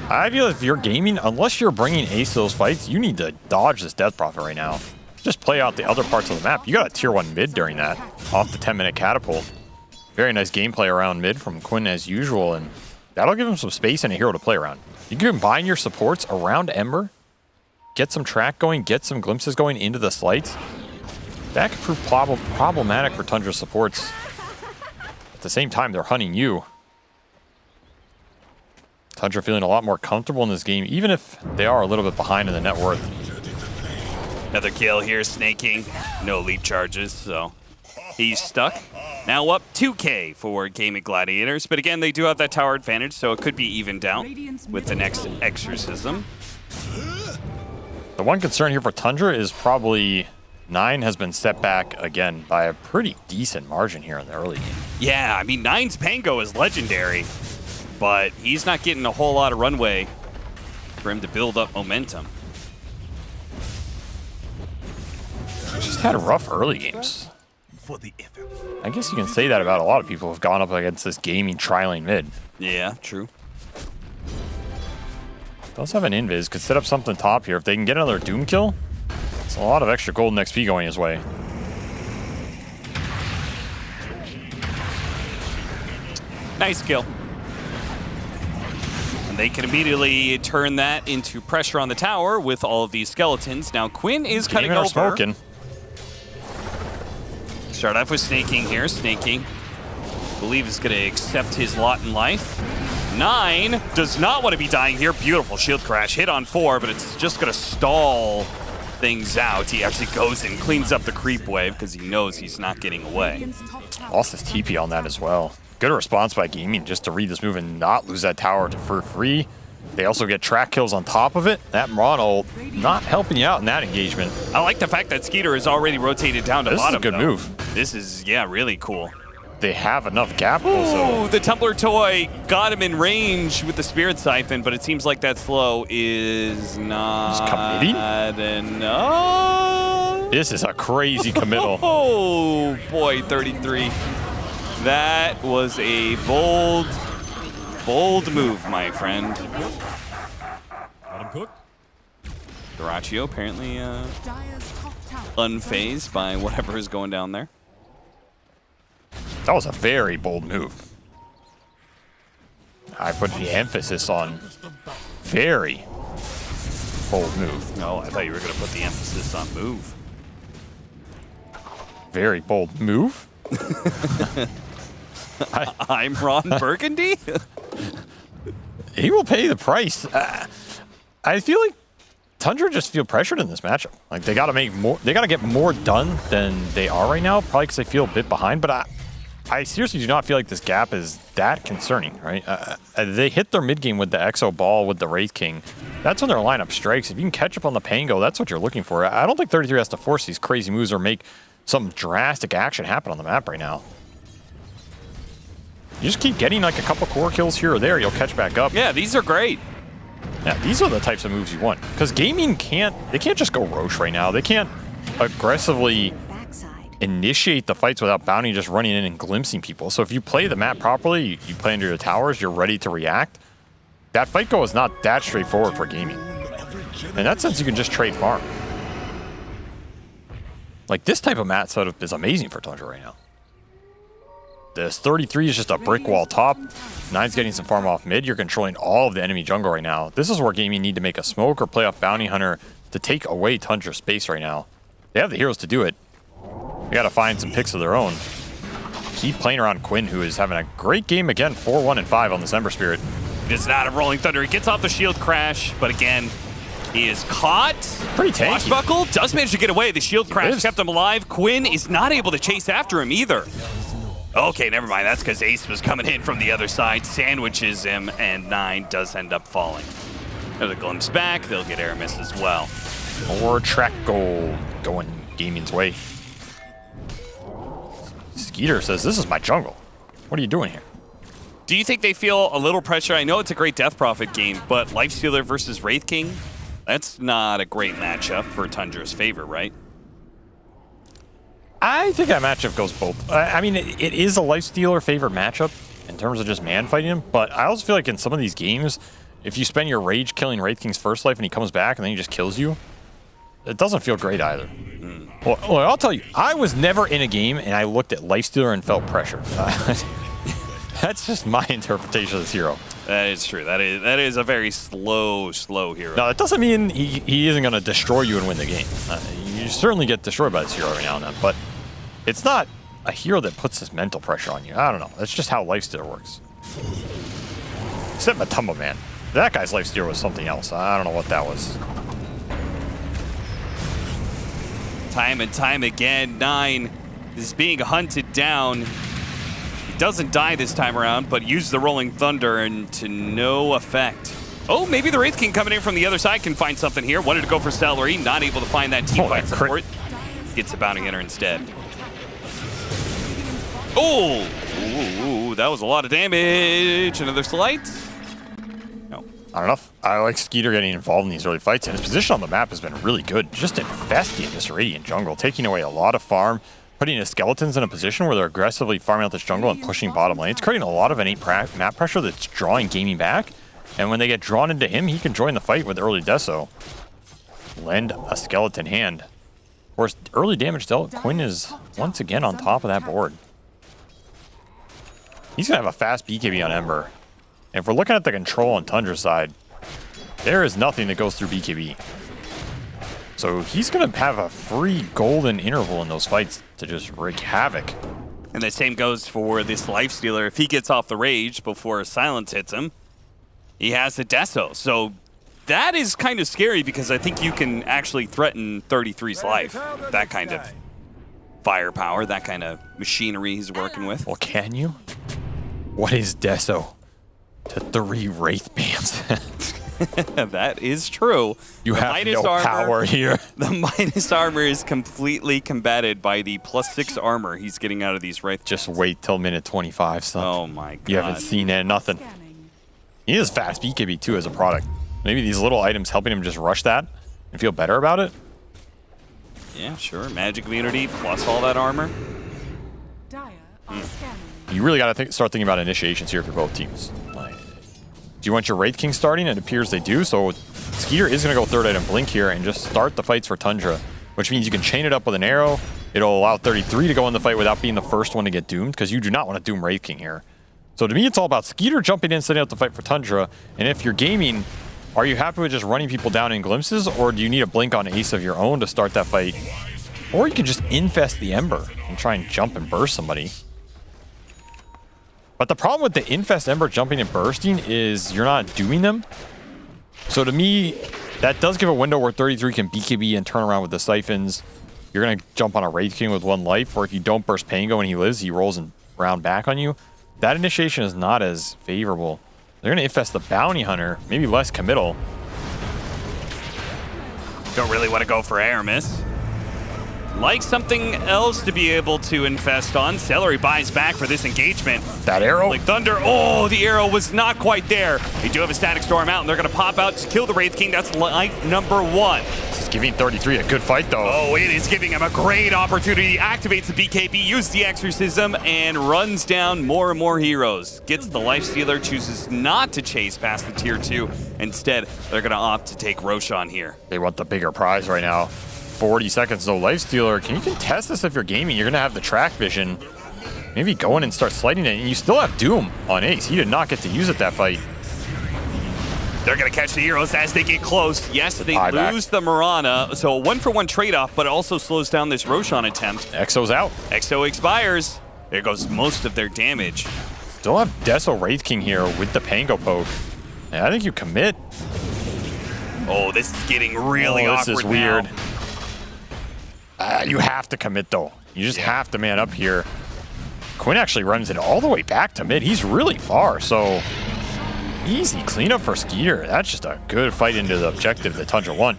I feel if you're gaming, unless you're bringing ace to those fights, you need to dodge this Death Prophet right now. Just play out the other parts of the map. You got a tier 1 mid during that, off the 10-minute catapult. Very nice gameplay around mid from Quinn as usual, and that'll give him some space and a hero to play around. You can combine your supports around Ember, get some track going, get some glimpses going into the slights. That could prove problematic for Tundra's supports. At the same time, they're hunting you. Tundra feeling a lot more comfortable in this game, even if they are a little bit behind in the net worth. Another kill here, snaking. No leap charges, so he's stuck. Now up 2K for Gaming Gladiators, but again, they do have that tower advantage, so it could be evened out with the next Exorcism. The one concern here for Tundra is probably 9 has been set back again by a pretty decent margin here in the early game. Yeah, I mean, 9's Pango is legendary, but he's not getting a whole lot of runway for him to build up momentum. Just had rough early games. I guess you can say that about a lot of people who've gone up against this gaming trialing mid. Yeah, true. Does have an invis, could set up something top here. If they can get another Doom kill, it's a lot of extra golden XP going his way. Nice kill. And they can immediately turn that into pressure on the tower with all of these skeletons. Now Quinn is cutting over. Smoking. Start off with snaking here. Snaking, I believe, is going to accept his lot in life. 9 does not want to be dying here. Beautiful shield crash. Hit on 4, but it's just going to stall things out. He actually goes and cleans up the creep wave because he knows he's not getting away. Lost his TP on that as well. Good response by Gaming just to read this move and not lose that tower for free. They also get track kills on top of it. That Mono not helping you out in that engagement. I like the fact that Skeeter is already rotated down to bottom. This is a good move. This is, yeah, really cool. They have enough gap. Ooh, the Tumbler Toy got him in range with the Spirit Siphon, but it seems like that slow is not enough. This is a crazy committal. Oh, boy, 33. That was a bold move, my friend. Got him cooked. Duraccio apparently unfazed by whatever is going down there. That was a very bold move. I put the emphasis on very bold move. No, I thought you were going to put the emphasis on move. Very bold move? I'm Ron Burgundy? He will pay the price. I feel like Tundra just feel pressured in this matchup. Like they got to make more. They got to get more done than they are right now. Probably because they feel a bit behind. But I seriously do not feel like this gap is that concerning. Right? They hit their mid game with the Exo Ball with the Wraith King. That's when their lineup strikes. If you can catch up on the Pango, that's what you're looking for. I don't think 33 has to force these crazy moves or make some drastic action happen on the map right now. You just keep getting like a couple core kills here or there, you'll catch back up. Yeah, these are great. Yeah, these are the types of moves you want. Because Gaming can't just go Roche right now. They can't aggressively initiate the fights without Bounty just running in and glimpsing people. So if you play the map properly, you play under your towers, you're ready to react. That fight go is not that straightforward for Gaming. In that sense, you can just trade farm. Like this type of mat setup is amazing for Tundra right now. This 33 is just a brick wall top. 9's getting some farm off mid. You're controlling all of the enemy jungle right now. This is where Gaming need to make a smoke or play off Bounty Hunter to take away Tundra's space right now. They have the heroes to do it. They got to find some picks of their own. Keep playing around Quinn, who is having a great game again, 4-1-5 on this Ember Spirit. He does not have Rolling Thunder. He gets off the shield crash, but again, he is caught. Pretty tanky. Washbuckle does manage to get away. The shield crash kept him alive. Quinn is not able to chase after him either. Okay, never mind. That's because Ace was coming in from the other side, sandwiches him, and 9 does end up falling. Another glimpse back. They'll get Aramis as well. More track gold going Gaming's way. Skeeter says, this is my jungle. What are you doing here? Do you think they feel a little pressure? I know it's a great Death Prophet game, but Lifestealer versus Wraith King, that's not a great matchup for Tundra's favor, right? I think that matchup goes both. I mean, it is a Lifestealer favorite matchup in terms of just man fighting him, but I also feel like in some of these games, if you spend your rage killing Wraith King's first life and he comes back and then he just kills you, it doesn't feel great either. Well, I'll tell you, I was never in a game and I looked at Lifestealer and felt pressure. That's just my interpretation of this hero. That is true. That is a very slow hero. No, it doesn't mean he isn't going to destroy you and win the game. You certainly get destroyed by this hero every now and then, but it's not a hero that puts this mental pressure on you. I don't know. That's just how Lifestealer works. Except Matumba, man. That guy's Lifestealer was something else. I don't know what that was. Time and time again, 9 is being hunted down. Doesn't die this time around, but used the Rolling Thunder and to no effect. Oh, maybe the Wraith King coming in from the other side can find something here. Wanted to go for Celery, not able to find that team fight support. Gets a Bounty Hunter instead. Oh, ooh, that was a lot of damage. Another slight. No. I don't know. I like Skeeter getting involved in these early fights, and his position on the map has been really good. Just infesting this Radiant jungle, taking away a lot of farm, putting his skeletons in a position where they're aggressively farming out this jungle and pushing bottom lane. It's creating a lot of innate map pressure that's drawing gaming back. And when they get drawn into him, he can join the fight with early Deso. Lend a skeleton hand. Of course, early damage dealt. Quinn is once again on top of that board. He's going to have a fast BKB on Ember. And if we're looking at the control on Tundra's side, there is nothing that goes through BKB. So he's going to have a free golden interval in those fights to just wreak havoc. And the same goes for this Lifestealer. If he gets off the rage before Silence hits him, he has the Deso. So that is kind of scary because I think you can actually threaten 33's life. That kind of firepower, that kind of machinery he's working with. Well, can you? What is Deso to 3 Wraith Bands? That is true. You have no power here. The minus armor is completely combated by the +6 armor he's getting out of these Wraith. Just wait till minute 25, son. Oh my god. You haven't seen it, nothing. He is fast BKB too as a product. Maybe these little items helping him just rush that and feel better about it. Yeah, sure. Magic immunity plus all that armor. You really got to start thinking about initiations here for both teams. Do you want your Wraith King starting? It appears they do, so Skeeter is going to go third item Blink here and just start the fights for Tundra, which means you can chain it up with an arrow. It'll allow 33 to go in the fight without being the first one to get doomed, because you do not want to doom Wraith King here. So to me, it's all about Skeeter jumping in, setting up the fight for Tundra, and if you're gaming, are you happy with just running people down in glimpses, or do you need a Blink on Ace of your own to start that fight? Or you can just infest the Ember and try and jump and burst somebody. But the problem with the Infest Ember jumping and bursting is you're not doing them. So to me, that does give a window where 33 can BKB and turn around with the Siphons. You're going to jump on a Wraith King with 1 life, or if you don't burst Pango and he lives, he rolls and round back on you. That initiation is not as favorable. They're going to infest the Bounty Hunter, maybe less committal. Don't really want to go for Aramis. Like something else to be able to infest on. Celery buys back for this engagement. That arrow? Like Thunder. Oh, the arrow was not quite there. They do have a Static Storm out, and they're going to pop out to kill the Wraith King. That's life number 1. This is giving 33 a good fight, though. Oh, it is giving him a great opportunity. Activates the BKB, uses the Exorcism, and runs down more and more heroes. Gets the Lifestealer, chooses not to chase past the tier 2. Instead, they're going to opt to take Roshan here. They want the bigger prize right now. 40 seconds, though. Lifestealer, can you contest this if you're gaming? You're going to have the track vision. Maybe go in and start sliding it, and you still have Doom on Ace. He did not get to use it that fight. They're going to catch the heroes as they get close. Yes, they lose the Mirana, so a 1-for-1 trade-off, but it also slows down this Roshan attempt. Exo's out. Exo expires. There goes most of their damage. Still have Deso Wraith King here with the Pango poke. And I think you commit. Oh, this is getting really awkward. This is weird. You have to commit, though. You just have to man up here. Quinn actually runs it all the way back to mid. He's really far, so easy cleanup for Skeeter. That's just a good fight into the objective that Tundra won.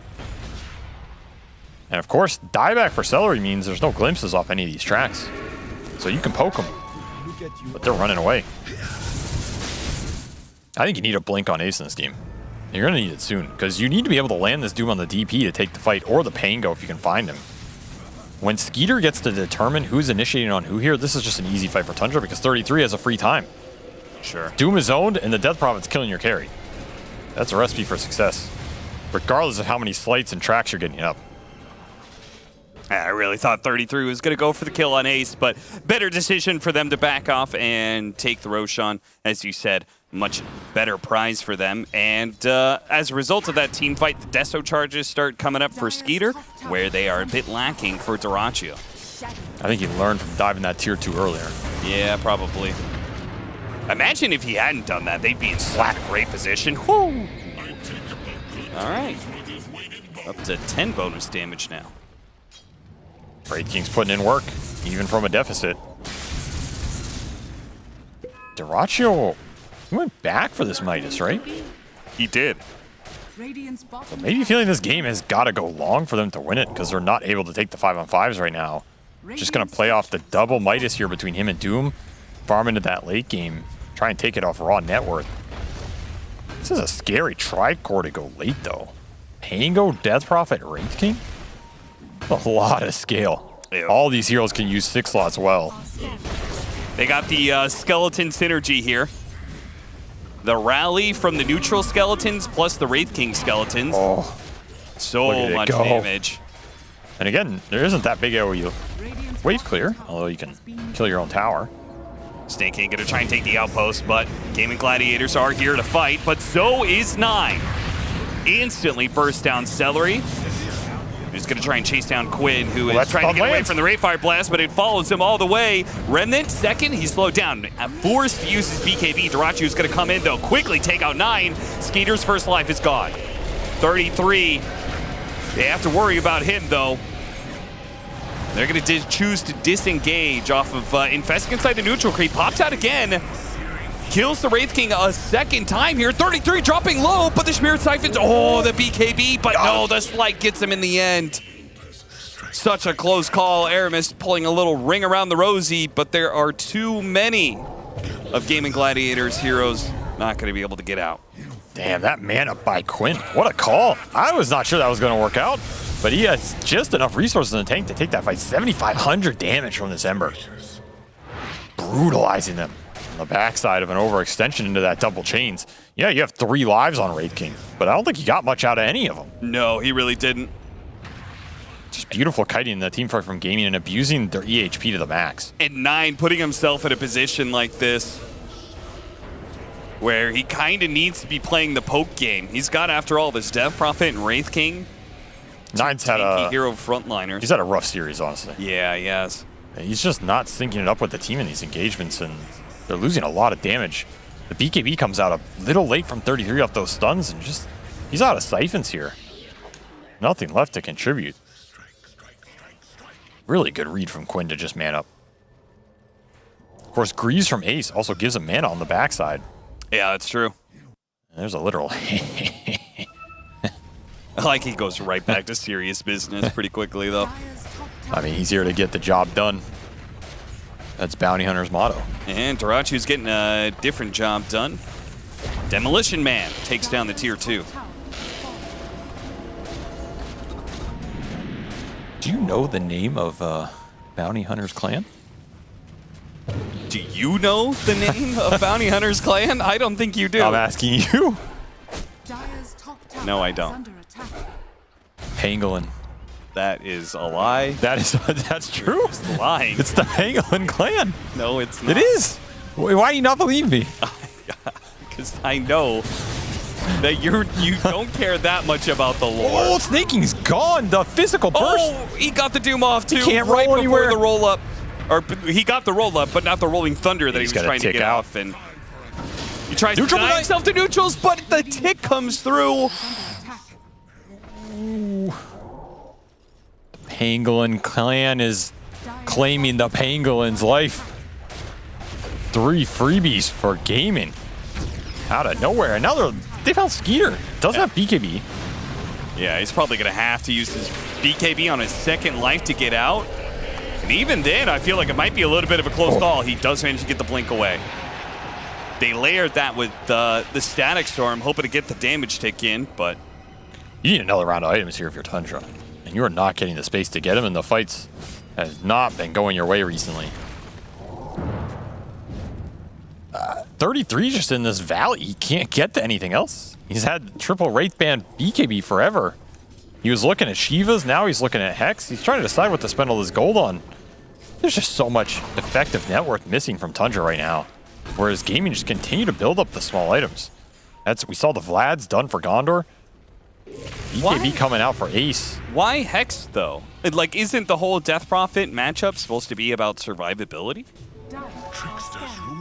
And of course, dieback for Celery means there's no glimpses off any of these tracks. So you can poke them, but they're running away. I think you need a blink on Ace in this game. You're going to need it soon, because you need to be able to land this Doom on the DP to take the fight, or the Pango if you can find him. When Skeeter gets to determine who's initiating on who here, this is just an easy fight for Tundra, because 33 has a free time. Sure. Doom is owned, and the Death Prophet's killing your carry. That's a recipe for success, regardless of how many slights and tracks you're getting up. I really thought 33 was going to go for the kill on Ace, but better decision for them to back off and take the Roshan. As you said, much better prize for them. And as a result of that team fight, the Deso charges start coming up for Skeeter, where they are a bit lacking for Dyrachyo. I think he learned from diving that tier 2 earlier. Yeah, probably. Imagine if he hadn't done that, they'd be in flat great position. Woo! All right. Up to 10 bonus damage now. Wraith King's putting in work, even from a deficit. Dyrachyo went back for this Midas, right? He did. So maybe feeling this game has got to go long for them to win it, because they're not able to take the 5-on-5s right now. Just going to play off the double Midas here between him and Doom, farm into that late game, try and take it off raw net worth. This is a scary tri-core to go late, though. Pango, Death Prophet, Wraith King? A lot of scale. All these heroes can use 6 slots well. They got the skeleton synergy here. The rally from the neutral skeletons plus the Wraith King skeletons. Oh, so much damage. And again, there isn't that big AoE wave clear, although you can kill your own tower. Snake King gonna try and take the outpost, but Gaming Gladiators are here to fight, but so is 9. Instantly burst down Celery. He's going to try and chase down Quinn, who is trying to get away from the Ray Fire Blast, but it follows him all the way. Remnant, second, he's slowed down. Forced to use his BKB. Dyrachyo is going to come in, though, quickly take out 9. Skeeter's first life is gone. 33. They have to worry about him, though. They're going to choose to disengage off of Infesting inside the neutral creep. Pops out again. Kills the Wraith King a second time here. 33 dropping low, but the Spirit Siphons. Oh, the BKB, but no, the Slight gets him in the end. Such a close call. Aramis pulling a little ring around the rosy, but there are too many of Gaming Gladiators heroes not going to be able to get out. Damn, that mana by Quinn. What a call. I was not sure that was going to work out, but he has just enough resources in the tank to take that fight. 7,500 damage from this Ember. Brutalizing them. The backside of an overextension into that double chains. Yeah, you have 3 lives on Wraith King, but I don't think he got much out of any of them. No, he really didn't. Just beautiful kiting the team fight from Gaming and abusing their EHP to the max. And 9 putting himself in a position like this where he kind of needs to be playing the poke game. He's got, after all, this Death Prophet and Wraith King. 9's had a hero frontliners. He's had a rough series, honestly. Yeah, he has. He's just not syncing it up with the team in these engagements, and they're losing a lot of damage. The BKB comes out a little late from 33 off those stuns, and just he's out of siphons here. Nothing left to contribute. Really good read from Quinn to just man up. Of course, Grease from Ace also gives him mana on the backside. Yeah, that's true. There's a literal like he goes right back to serious business pretty quickly, though. I mean, he's here to get the job done. That's Bounty Hunter's motto. And Dyrachyo's getting a different job done. Demolition Man takes down the tier 2. Do you know the name of Bounty Hunter's clan? Do you know the name of Bounty Hunter's clan? I don't think you do. I'm asking you. No, I don't. Pangolin. That is a lie. That's true. It's lying. It's the Pangolin clan. No, it's not. It is. Why do you not believe me? Because I know that you don't care that much about the lore. Oh, Snaking's gone. The physical burst. Oh, he got the Doom off too. He can't right roll before anywhere. the roll up. Or he got the roll up, but not the rolling thunder that he was trying to get off. And he tries to deny himself to neutrals, but the tick comes through. Pangolin clan is claiming the Pangolin's life. 3 freebies for Gaming. Out of nowhere. And now they found Skeeter. Doesn't have BKB. Yeah, he's probably going to have to use his BKB on his second life to get out. And And even then, I feel like it might be a little bit of a close call. He does manage to get the blink away. They layered that with the Static Storm, hoping to get the damage tick in, but... You need another round of items here if you're Tundra. And you are not getting the space to get them, and the fights have not been going your way recently. 33 just in this valley. He can't get to anything else. He's had triple Wraith Band BKB forever. He was looking at Shivas, now he's looking at Hex. He's trying to decide what to spend all this gold on. There's just so much effective net worth missing from Tundra right now. Whereas Gaming just continue to build up the small items. We saw the Vlad's done for Gondor. BKB coming out for Ace. Why Hex, though? Like, isn't the whole Death Prophet matchup supposed to be about survivability?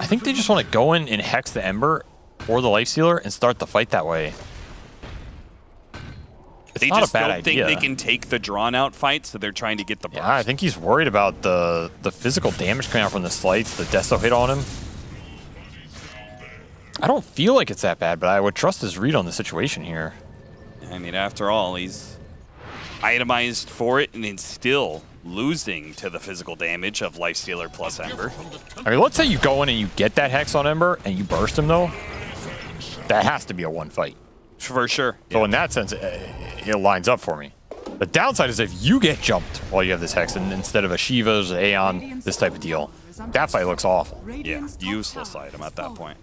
I think they just want to go in and Hex the Ember or the Lifestealer and start the fight that way. It's They not just a bad don't idea. think they can take the drawn-out fight, so they're trying to get the burst. Yeah, I think he's worried about the physical damage coming out from the slights, the Deso hit on him. I don't feel like it's that bad, but I would trust his read on the situation here. I mean, after all, he's itemized for it and then still losing to the physical damage of Lifestealer plus Ember. I mean, let's say you go in and you get that Hex on Ember and you burst him, though. That has to be a one fight. For sure. So in that sense, it lines up for me. The downside is if you get jumped while you have this Hex and instead of a Shiva's, Aeon, this type of deal, that fight looks awful. Yeah, useless item at that point.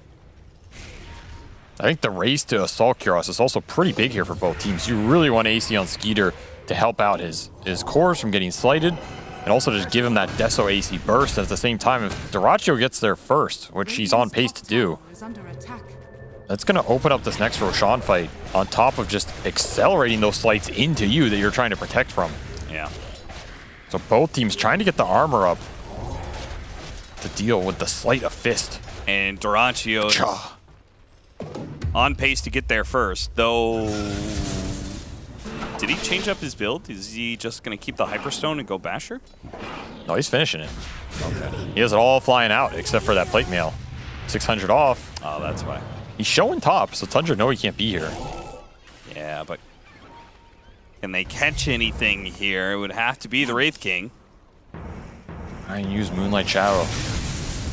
I think the race to Assault Kuros is also pretty big here for both teams. You really want AC on Skeeter to help out his cores from getting slighted and also just give him that Deso AC burst. At the same time, if Dyrachyo gets there first, which he's on pace to do, that's going to open up this next Roshan fight on top of just accelerating those slights into you that you're trying to protect from. Yeah. So both teams trying to get the armor up to deal with the Sleight of Fist. And Dyrachyo is on pace to get there first, though. Did he change up his build? Is he just going to keep the Hyperstone and go Basher? No, he's finishing it. Okay. He has it all flying out except for that plate mail. 600 off. Oh, that's why. He's showing top, so Tundra know he can't be here. Yeah, but can they catch anything here? It would have to be the Wraith King. I can use Moonlight Shadow.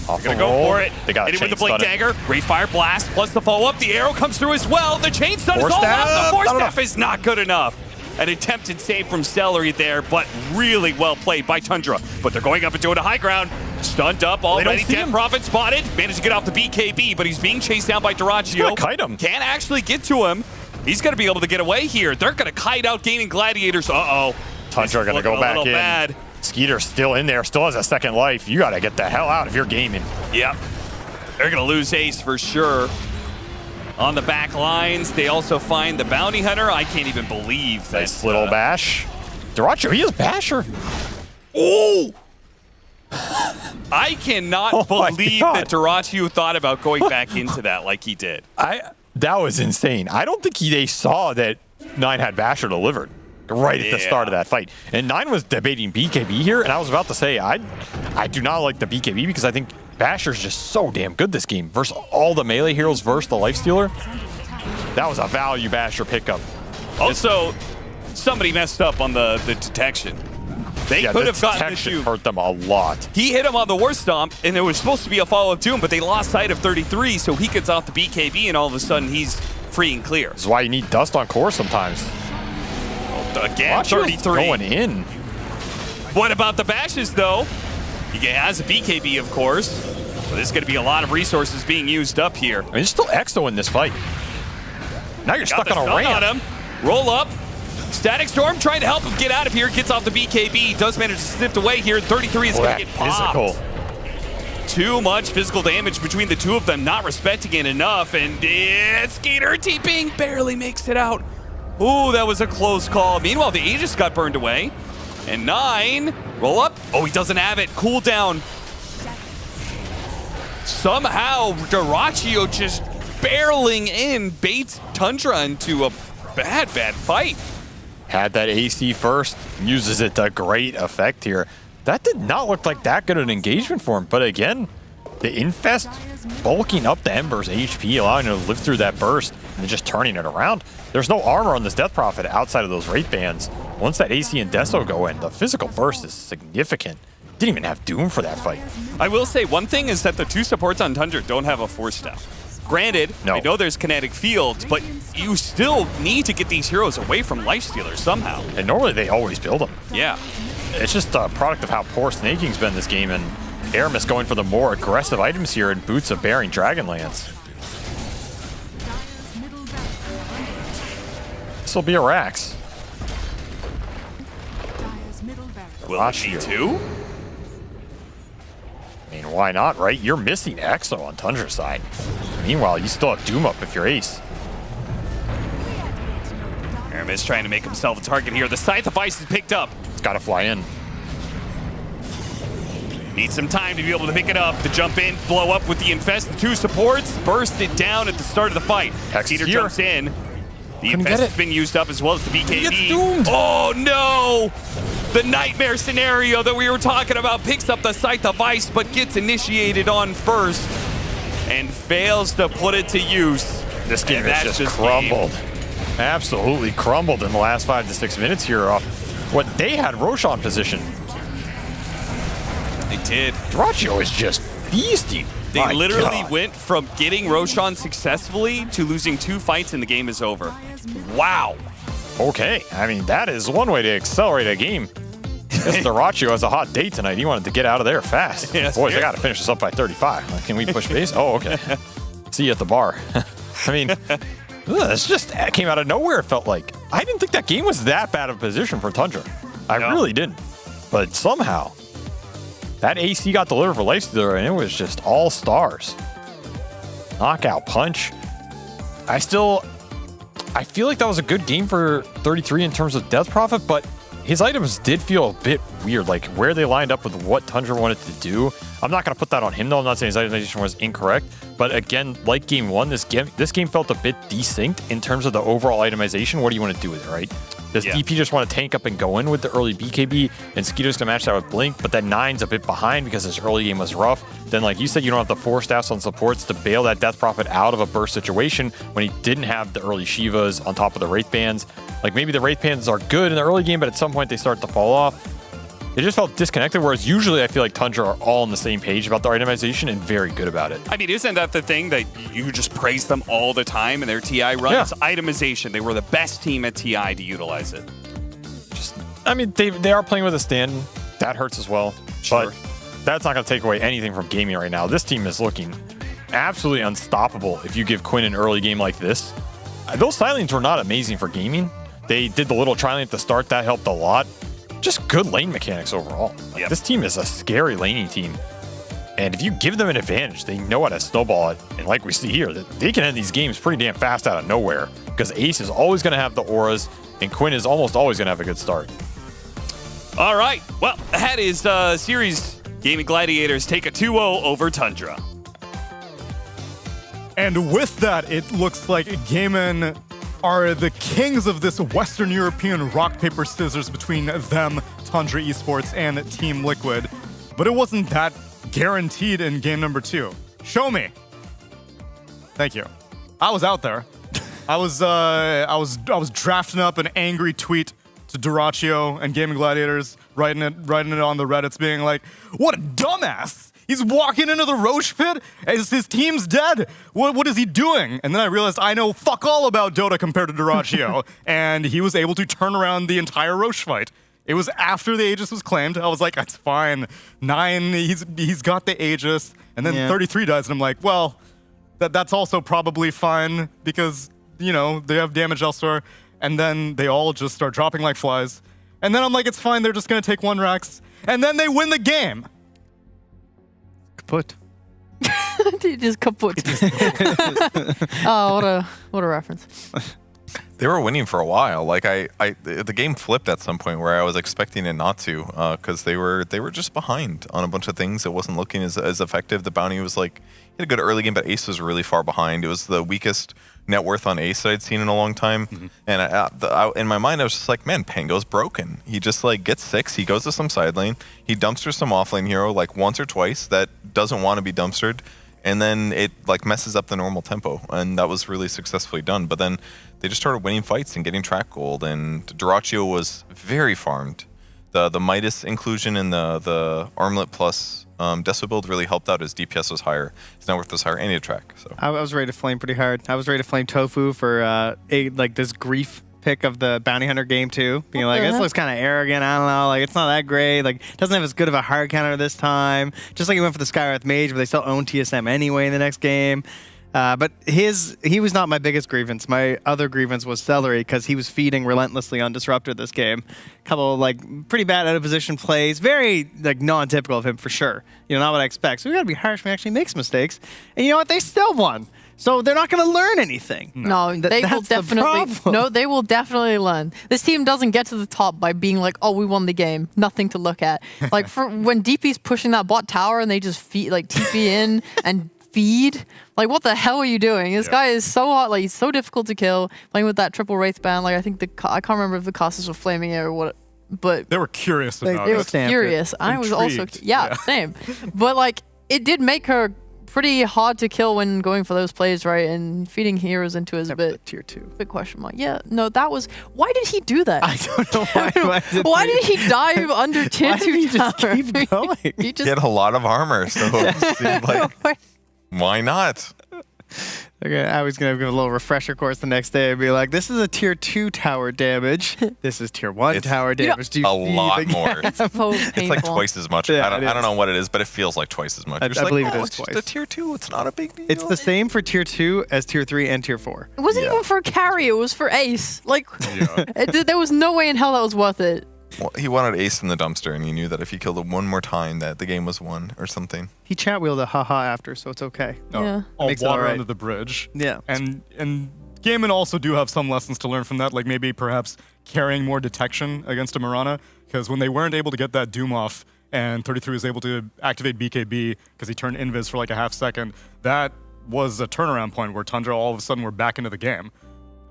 Off They're gonna go for it. They got hit a him with the chain Blink stun. Dagger. Great Fire Blast plus the follow-up. The arrow comes through as well. The chain stun is Force all out. staff. The Force Not Staff enough. is not good enough. An attempted save from Celery there, but really well played by Tundra. But they're going up and doing a high ground. Stunned up already. Death Prophet spotted. Managed to get off the BKB, but he's being chased down by Dyrachyo. Kite him. Can't actually get to him. He's going to be able to get away here. They're going to kite out Gaming Gladiators. Uh-oh. Tundra gonna go back in. Bad. Skeeter's still in there, still has a second life. You gotta get the hell out if you're gaming. Yep. They're going to lose Ace for sure. On the back lines, they also find the Bounty Hunter. I can't even believe that. Nice little bash. Dyrachyo, he is Basher. Oh! I cannot believe that Dyrachyo thought about going back into that like he did. That was insane. I don't think they saw that 9 had Basher delivered right at the start of that fight. And 9 was debating BKB here, and I was about to say, I do not like the BKB because I think Basher's just so damn good this game. Versus all the melee heroes versus the Lifestealer. That was a value Basher pickup. Also, somebody messed up on the detection. They could have gotten the Doom. Hurt them a lot. He hit him on the War Stomp, and it was supposed to be a follow-up Doom, but they lost sight of 33, so he gets off the BKB, and all of a sudden he's free and clear. This is why you need dust on core sometimes. Again, 33. Going in. What about the bashes, though? He has a BKB, of course. But there's going to be a lot of resources being used up here. I mean, there's still Exo in this fight. Now you're stuck on a ramp. On him. Roll up. Static Storm trying to help him get out of here. Gets off the BKB. Does manage to sniff away here. 33 is going to get popped. Too much physical damage between the two of them. Not respecting it enough. And Skater TPing barely makes it out. Ooh, that was a close call. Meanwhile, the Aegis got burned away. And 9, roll up. Oh, he doesn't have it. Cool down. Somehow, Dyrachyo just barreling in, baits Tundra into a bad fight. Had that AC first, uses it to great effect here. That did not look like that good an engagement for him. But again, the Infest bulking up the Ember's HP, allowing him to live through that burst, and then just turning it around. There's no armor on this Death Prophet outside of those Wraith Bands. Once that AC and Deso go in, the physical burst is significant. Didn't even have Doom for that fight. I will say one thing is that the two supports on Tundra don't have a force staff. Granted, I know there's kinetic fields, but you still need to get these heroes away from lifestealers somehow. And normally they always build them. Yeah. It's just a product of how poor snaking's been this game, and Aramis going for the more aggressive items here and Boots of bearing Dragonlance. This will be a Rax. Will it be two? I mean, why not, right? You're missing Exo on Tundra's side. Meanwhile, you still have Doom up if you're Ace. Aramis trying to make himself a target here. The Scythe of Ice is picked up. It's got to fly in. Needs some time to be able to pick it up, to jump in, blow up with the Infest. The two supports burst it down at the start of the fight. Cedar jumps in. The Infest has been used up as well as the BKB. Oh no! The nightmare scenario that we were talking about picks up the Scythe of Ice, but gets initiated on first and fails to put it to use. This game has just crumbled. Absolutely crumbled in the last 5 to 6 minutes here off what they had Roshan position. They did. Dyrachyo is just beastie. They literally went from getting Roshan successfully to losing 2 fights and the game is over. Wow. Okay, I mean, that is one way to accelerate a game. This Dyrachyo has a hot date tonight. He wanted to get out of there fast. Yes, Boys, I got to finish this up by 35. Can we push base? Oh, okay. See you at the bar. I mean, it's just it came out of nowhere, it felt like. I didn't think that game was that bad of a position for Tundra. I really didn't. But somehow, that AC got delivered for Lifestealer, and it was just all stars. Knockout punch. I feel like that was a good game for 33 in terms of death profit, but his items did feel a bit weird, like where they lined up with what Tundra wanted to do. I'm not going to put that on him, though. I'm not saying his itemization was incorrect, but again, like game 1, this game felt a bit desync in terms of the overall itemization. What do you want to do with it, right? Does DP just want to tank up and go in with the early BKB, and Skeeter's going to match that with Blink, but then 9's a bit behind because his early game was rough. Then, like you said, you don't have the 4 staffs on supports to bail that Death Prophet out of a burst situation when he didn't have the early Shivas on top of the Wraith Bands. Like, maybe the Wraith Bands are good in the early game, but at some point they start to fall off. It just felt disconnected, whereas usually I feel like Tundra are all on the same page about the itemization and very good about it. I mean, isn't that the thing that you just praise them all the time in their TI runs? Yeah. Itemization. They were the best team at TI to utilize it. I mean, they are playing with a stand. That hurts as well. Sure. But that's not going to take away anything from gaming right now. This team is looking absolutely unstoppable if you give Quinn an early game like this. Those silings were not amazing for gaming. They did the little trialing at the start. That helped a lot. Just good lane mechanics overall. Like, this team is a scary laning team. And if you give them an advantage, they know how to snowball it. And like we see here, they can end these games pretty damn fast out of nowhere. Because Ace is always going to have the auras, and Quinn is almost always going to have a good start. All right. Well, that is series. Gaming Gladiators take a 2-0 over Tundra. And with that, it looks like Gaiman are the kings of this Western European rock, paper, scissors between them, Tundra Esports, and Team Liquid. But it wasn't that guaranteed in game number 2. Show me. Thank you. I was out there. I was drafting up an angry tweet to Dyrachyo and Gaming Gladiators, writing it on the Reddits, being like, "What a dumbass! He's walking into the Roche pit as his team's dead. What is he doing?" And then I realized I know fuck all about Dota compared to Dyrachyo, and he was able to turn around the entire Roche fight. It was after the Aegis was claimed. I was like, "That's fine. 9, he's got the Aegis," and then 33 dies, and I'm like, "Well, that's also probably fine because you know they have damage elsewhere." And then they all just start dropping like flies. And then I'm like, it's fine, they're just gonna take 1 Rax. And then they win the game. Kaput. Just kaput. Oh, what a reference. They were winning for a while. Like the game flipped at some point where I was expecting it not to, because they were just behind on a bunch of things. It wasn't looking as effective. The bounty was like, he had a good early game, but Ace was really far behind. It was the weakest net worth on Ace I'd seen in a long time. Mm-hmm. And in my mind, I was just like, man, Pango's broken. He just like gets 6. He goes to some side lane. He dumpsters some offlane hero like once or twice that doesn't want to be dumpstered. And then it like messes up the normal tempo. And that was really successfully done. But then they just started winning fights and getting track gold. And Dyrachyo was very farmed. The Midas inclusion in the Armlet plus Deso build really helped out as DPS was higher, his net worth was higher, and he had track. So I was ready to flame pretty hard. I was ready to flame Tofu for this grief pick of the Bounty Hunter game too, being like, this looks kind of arrogant. I don't know, like it's not that great. Like doesn't have as good of a hard counter this time. Just like he went for the Skywrath Mage, but they still own TSM anyway in the next game. But he was not my biggest grievance. My other grievance was Celery because he was feeding relentlessly on Disruptor this game. A couple of like pretty bad out of position plays, very like non-typical of him for sure. You know, not what I expect. So we got to be harsh when he actually makes mistakes. And you know what? They still won. So they're not going to learn anything. No, they will definitely. No, they will definitely learn. This team doesn't get to the top by being like, "Oh, we won the game." Nothing to look at. Like for when DP's pushing that bot tower and they just feed like TP in and feed. Like, what the hell are you doing? This guy is so hot. Like, he's so difficult to kill. Playing with that triple wraith band. Like, I think I can't remember if the casters were flaming it or what. But they were curious about it. They were curious. I was also same. But like, it did make her pretty hard to kill when going for those plays, right? And feeding heroes into is a bit tier 2. Big question mark. Yeah, no, that was. Why did he do that? I don't know why. Why did he dive under tier 2 tower? Just keep going? He had a lot of armor, so it seemed like, why not? Okay, I was going to give a little refresher course the next day and be like, this is a tier 2 tower damage. This is tier 1 tower damage. Do you a lot more. It's so painful. It's like twice as much. Yeah, I don't know what it is, but it feels like twice as much. I believe it is it's twice. just a tier 2. It's not a big deal. It's the same for tier 2 as tier 3 and tier 4. It wasn't even for carry. It was for ace. Like, there was no way in hell that was worth it. Well, he wanted ace in the dumpster, and he knew that if he killed it one more time, that the game was won or something. He chat wheeled a haha after, so it's okay. Yeah. All Makes it water all right. under the bridge. Yeah. And Gaiman also do have some lessons to learn from that, like maybe perhaps carrying more detection against a Mirana, because when they weren't able to get that Doom off, and 33 was able to activate BKB because he turned invis for like a half second, that was a turnaround point where Tundra all of a sudden were back into the game.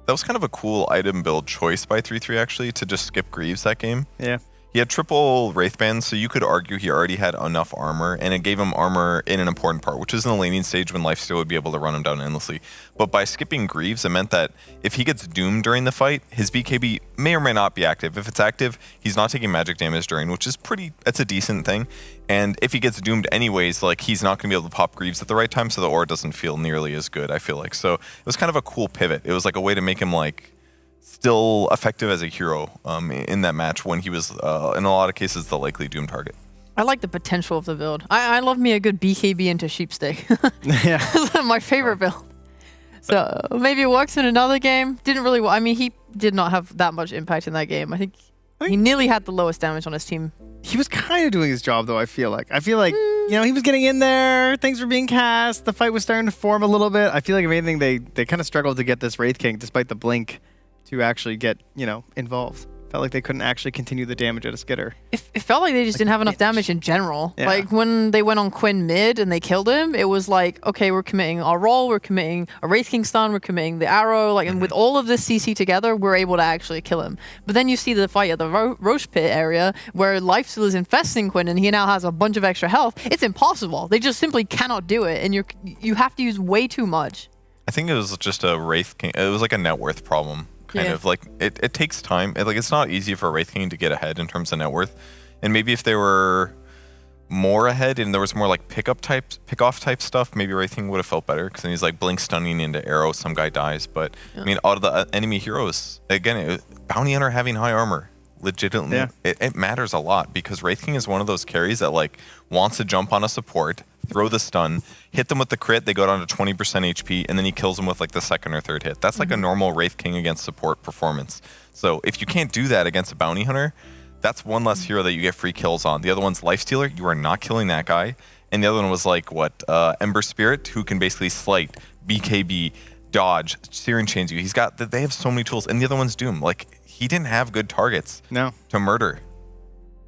That was kind of a cool item build choice by 33 actually, to just skip Greaves that game. Yeah. He had triple Wraith Bands, so you could argue he already had enough armor, and it gave him armor in an important part, which is in the laning stage when Lifesteal would be able to run him down endlessly. But by skipping Greaves, it meant that if he gets doomed during the fight, his BKB may or may not be active. If it's active, he's not taking magic damage during, which is it's a decent thing. And if he gets doomed anyways, like he's not going to be able to pop Greaves at the right time, so the aura doesn't feel nearly as good, I feel like. So it was kind of a cool pivot. It was like a way to make him like still effective as a hero in that match when he was, in a lot of cases, the likely doom target. I like the potential of the build. I love me a good BKB into Sheepstick. Yeah. My favorite build. So maybe it works in another game. Didn't really. I mean, he did not have that much impact in that game. I think he nearly had the lowest damage on his team. He was kind of doing his job, though, I feel like. You know, he was getting in there. Things were being cast. The fight was starting to form a little bit. I feel like, if anything, they kind of struggled to get this Wraith King, despite the blink, to actually get, involved. Felt like they couldn't actually continue the damage at a skitter. It felt like they just didn't have enough damage in general. Yeah. Like when they went on Quinn mid and they killed him, it was like, okay, we're committing our roll, we're committing a Wraith King stun, we're committing the arrow, like, and with all of this CC together, we're able to actually kill him. But then you see the fight at the Roche Pit area where Lifesteal is infesting Quinn and he now has a bunch of extra health. It's impossible. They just simply cannot do it, and you have to use way too much. I think it was just a Wraith King. It was like a net worth problem. Kind of like it takes time. It's not easy for a Wraith King to get ahead in terms of net worth. And maybe if they were more ahead and there was more like pick off type stuff, maybe Wraith King would have felt better, because then he's like blink stunning into arrow, some guy dies. But I mean, out of the enemy heroes, again, Bounty Hunter having high armor, legitimately, it matters a lot, because Wraith King is one of those carries that like wants to jump on a support, throw the stun, hit them with the crit, they go down to 20% HP, and then he kills them with like the second or third hit. That's like a normal Wraith King against support performance. So if you can't do that against a Bounty Hunter, that's one less hero that you get free kills on. The other one's Lifestealer, you are not killing that guy. And the other one was like, Ember Spirit, who can basically slight, BKB, dodge, Searing Chains you. They have so many tools. And the other one's Doom. Like, he didn't have good targets to murder.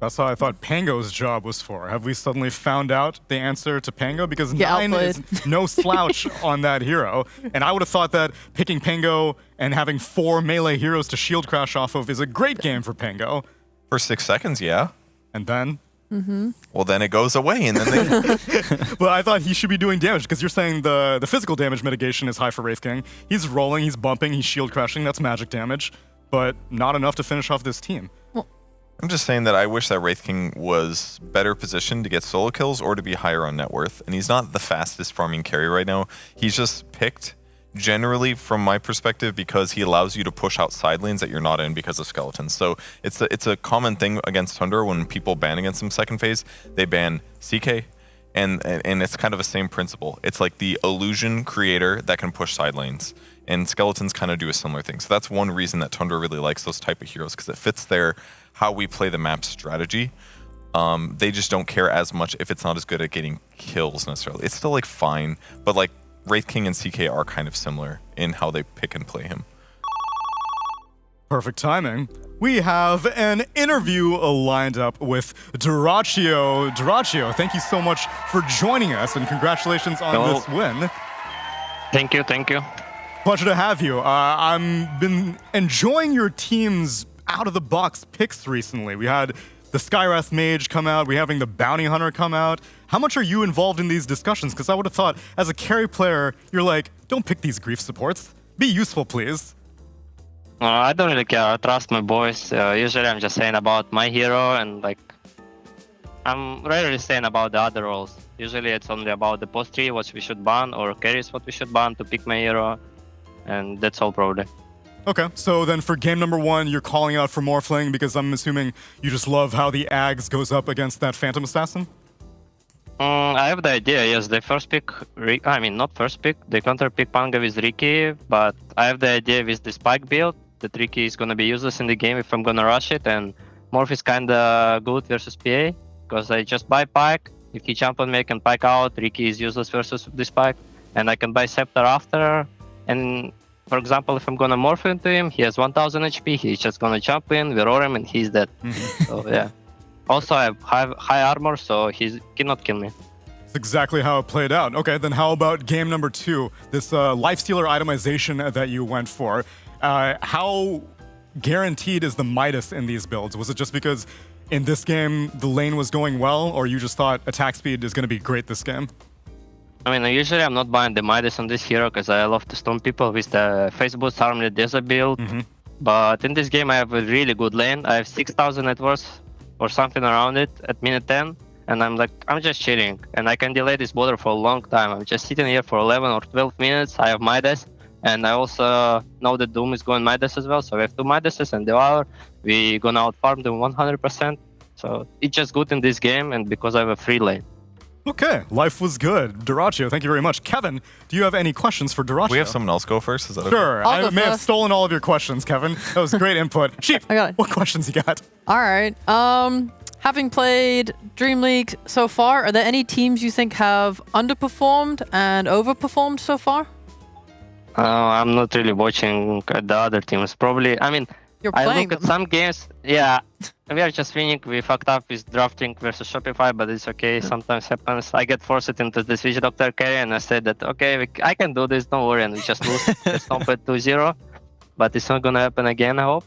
That's how I thought Pango's job was for. Have we suddenly found out the answer to Pango? Because 9 is no slouch on that hero. And I would have thought that picking Pango and having 4 melee heroes to shield crash off of is a great game for Pango. For 6 seconds, yeah. And then? Well, then it goes away, and then they... Well, I thought he should be doing damage, because you're saying the physical damage mitigation is high for Wraith King. He's rolling, he's bumping, he's shield crashing, that's magic damage. But not enough to finish off this team. I'm just saying that I wish that Wraith King was better positioned to get solo kills or to be higher on net worth. And he's not the fastest farming carry right now. He's just picked generally from my perspective because he allows you to push out side lanes that you're not in because of skeletons. So it's a common thing against Tundra when people ban against him second phase. They ban CK and it's kind of the same principle. It's like the illusion creator that can push side lanes. And skeletons kind of do a similar thing. So that's one reason that Tundra really likes those type of heroes because it fits their how we play the map strategy. They just don't care as much if it's not as good at getting kills necessarily. It's still like fine, but like Wraith King and CK are kind of similar in how they pick and play him. Perfect timing. We have an interview lined up with Dyrachyo. Dyrachyo, thank you so much for joining us and congratulations on this win. Thank you, thank you. Pleasure to have you. I've been enjoying your team's out-of-the-box picks recently. We had the Skywrath Mage come out, we're having the Bounty Hunter come out. How much are you involved in these discussions? Because I would have thought, as a carry player, you're like, don't pick these grief supports. Be useful, please. I don't really care. I trust my boys. Usually I'm just saying about my hero and like, I'm rarely saying about the other roles. Usually it's only about the post tree, what we should ban, or carries what we should ban to pick my hero. And that's all probably. Okay, so then for game number 1, you're calling out for Morphling because I'm assuming you just love how the Ags goes up against that Phantom Assassin? I have the idea, yes. They first pick, not first pick, they counter pick Panga with Riki, but I have the idea with the Spike build that Riki is gonna be useless in the game if I'm gonna rush it, and Morph is kinda good versus PA, because I just buy Pike, if he jump on me I can Pike out, Riki is useless versus the Spike, and I can buy Scepter after, and for example, if I'm gonna morph into him, he has 1000 HP, he's just gonna jump in, we roar him, and he's dead. So yeah. Also, I have high armor, so he cannot kill me. That's exactly how it played out. Okay, then how about game number 2? This Lifestealer itemization that you went for. How guaranteed is the Midas in these builds? Was it just because in this game the lane was going well, or you just thought attack speed is gonna be great this game? Usually I'm not buying the Midas on this hero because I love to stun people with the face boost Harmony Desert build. But in this game I have a really good lane. I have 6000 net worth or something around it at minute 10. And I'm just chilling. And I can delay this border for a long time. I'm just sitting here for 11 or 12 minutes. I have Midas. And I also know that Doom is going Midas as well. So we have 2 Midases and Devour. We're gonna outfarm them 100%. So it's just good in this game and because I have a free lane. Okay, life was good. Dyrachyo, thank you very much. Kevin, do you have any questions for Dyrachyo? We have someone else go first? Is that Sure. okay? I may have stolen all of your questions, Kevin. That was great input. Sheep, I got it. What questions you got? All right. Having played Dream League so far, are there any teams you think have underperformed and overperformed so far? I'm not really watching the other teams. Probably, You're I playing look at them. some games. Yeah, we are just winning. We fucked up with drafting versus Shopify, but it's okay. Sometimes happens. I get forced into the Switch Doctor carry, and I said that okay, I can do this. Don't worry, and we just lose. We stomp it 2-0, but it's not gonna happen again. I hope.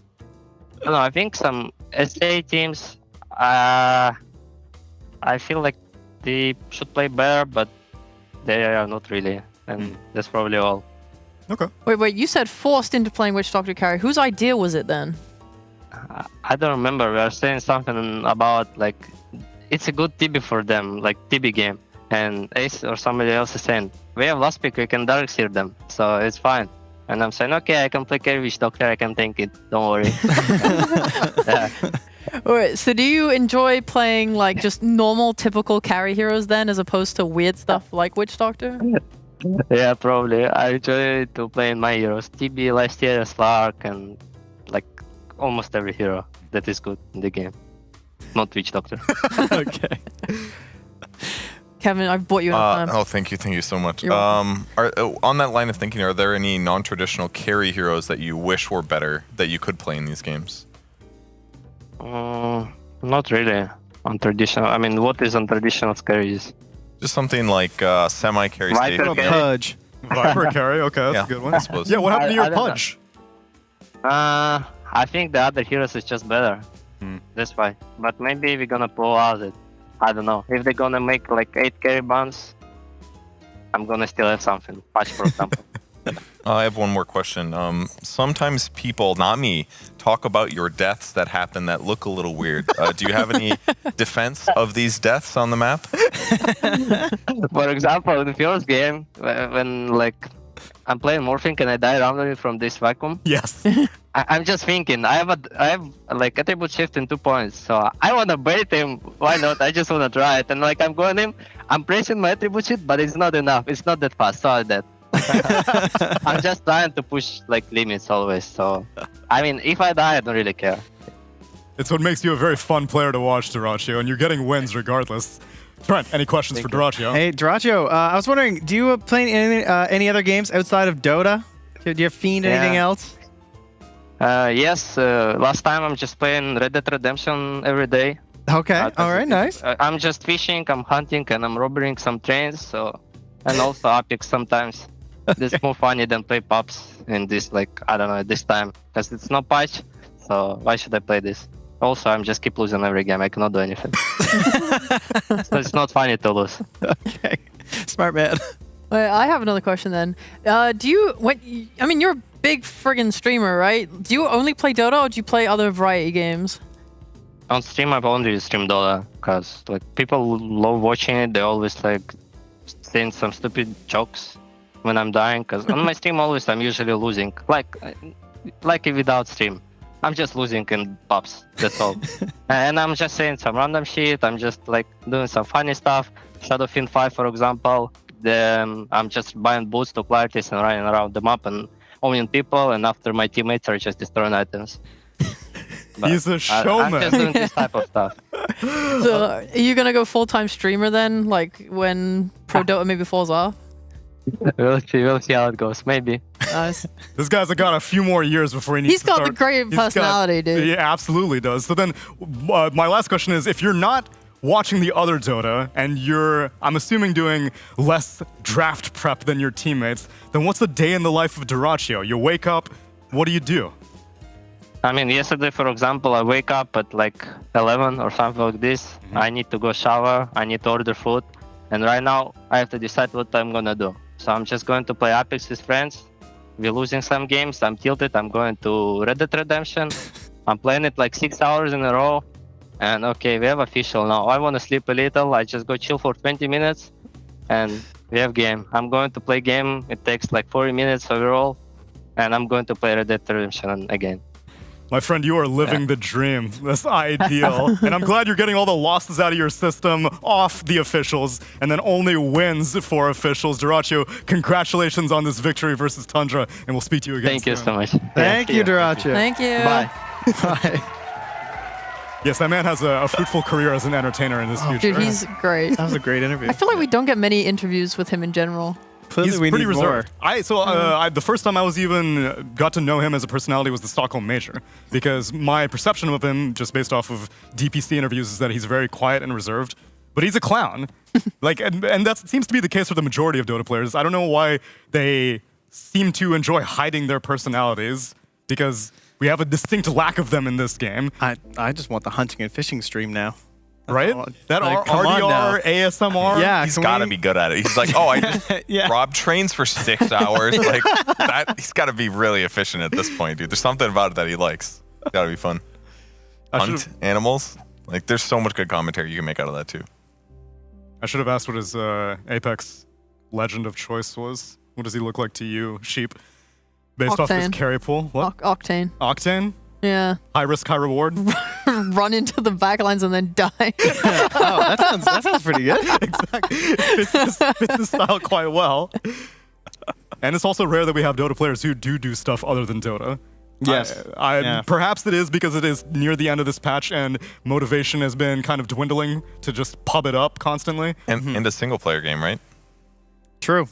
I don't know. I think some SA teams. I feel like they should play better, but they are not really, and that's probably all. Okay. Wait, you said forced into playing Witch Doctor carry. Whose idea was it then? I don't remember. We are saying something about it's a good TB for them, like TB game. And Ace or somebody else is saying, we have last pick, we can Darkseer them, so it's fine. And I'm saying, okay, I can play carry Witch Doctor, I can tank it, don't worry. Yeah. Alright, so do you enjoy playing just normal, typical carry heroes then, as opposed to weird stuff like Witch Doctor? Yeah, probably. I enjoy to play in my heroes. TB, Lifestealer, Slark, and almost every hero that is good in the game. Not Witch Doctor. Okay. Kevin, I've bought you enough time. Oh, thank you so much. You're welcome. On that line of thinking, are there any non-traditional carry heroes that you wish were better that you could play in these games? Not really. On traditional, what is on traditional carries? Just something like semi-carry stage. Viper carry. Pudge. Viper carry, okay, that's a good one. I suppose. Yeah, what happened to your I don't know. Pudge? I think the other heroes is just better. That's why. But maybe we're gonna pull out it. I don't know. If they're gonna make 8 carry bans, I'm gonna still have something. Patch, for example. I have one more question. Sometimes people, not me, talk about your deaths that happen that look a little weird. Do you have any defense of these deaths on the map? For example, the first game, when like I'm playing Morphing and I die randomly from this vacuum. Yes. I'm just thinking, I have like attribute shift in 2 points, so I wanna bait him. Why not? I just wanna try it, and like I'm going him, I'm pressing my attribute shift, but it's not enough. It's not that fast. So that. I'm just trying to push like limits always. So, I mean, if I die, I don't really care. It's what makes you a very fun player to watch, Dyrachyo, and you're getting wins regardless. Trent, any questions for Dyrachyo? Hey, Dyrachyo, I was wondering, do you play any other games outside of Dota? Do you fiend anything else? Yes. Last time I'm just playing Red Dead Redemption every day. Okay. All right. Nice. I'm just fishing, I'm hunting, and I'm robbing some trains. So, and also Apex sometimes. This is more funny than play Pops in this, like, I don't know, this time. Because it's no patch, so why should I play this? Also, I'm just keep losing every game. I cannot do anything. So it's not funny to lose. Okay. Smart man. Wait, I have another question then. Do you, I mean, you're a big friggin' streamer, right? Do you only play Dota or do you play other variety games? On stream, I've only streamed Dota. Because, like, people love watching it. They always, like, saying some stupid jokes when I'm dying, because on my stream always I'm usually losing, like without stream, I'm just losing in pops. That's all. And I'm just saying some random shit. I'm just like doing some funny stuff. Shadowfiend 5, for example. Then I'm just buying boots to clarities and running around the map and owning people. And after my teammates are just destroying items. He's a showman. I'm just doing this type of stuff. So are you gonna go full-time streamer then, like when Pro Dota maybe falls off? We'll see how it goes. Maybe. Nice. This guy's got a few more years before he needs He's to got start. the great personality, dude. He absolutely does. So then, my last question is, if you're not watching the other Dota and you're, I'm assuming, doing less draft prep than your teammates, then what's a day in the life of Dyrachyo? You wake up, what do you do? I mean, yesterday, for example, I wake up at like 11 or something like this. Mm-hmm. I need to go shower. I need to order food. And right now, I have to decide what I'm gonna do. So I'm just going to play Apex with friends. We're losing some games. I'm tilted. I'm going to Red Dead Redemption. I'm playing it like 6 hours in a row. And okay, we have official now. I want to sleep a little. I just go chill for 20 minutes. And we have game. I'm going to play game. It takes like 40 minutes overall. And I'm going to play Red Dead Redemption again. My friend, you are living the dream. That's ideal. And I'm glad you're getting all the losses out of your system off the officials and then only wins for officials. Dyrachyo, congratulations on this victory versus Tundra, and we'll speak to you again Thank soon. you so much. Thank you, Dyrachyo. Thank you. Bye. Bye. Yes, that man has a fruitful career as an entertainer in his future. Dude, he's great. That was a great interview. I feel like we don't get many interviews with him in general. Clearly He's we pretty need reserved. more. The first time I was even got to know him as a personality was the Stockholm Major, because my perception of him, just based off of DPC interviews, is that he's very quiet and reserved, but he's a clown. And that seems to be the case for the majority of Dota players. I don't know why they seem to enjoy hiding their personalities, because we have a distinct lack of them in this game. I just want the hunting and fishing stream now. Right? That Like, come on RDR, now. ASMR. Yeah, He's got to be good at it. He's like, oh, I just robbed trains for 6 hours. Like that. He's got to be really efficient at this point, dude. There's something about it that he likes. It's got to be fun. Hunt animals. Like, there's so much good commentary you can make out of that too. I should have asked what his Apex legend of choice was. What does he look like to you, Sheep? Based off his Octane. carry pool. What? Octane. Octane? Yeah. High risk, high reward. Run into the backlines and then die. Oh, that sounds pretty good. Exactly. Fits his style quite well. And it's also rare that we have Dota players who do stuff other than Dota. Yes. Perhaps it is because it is near the end of this patch and motivation has been kind of dwindling to just pub it up constantly. And a single player game, right? True.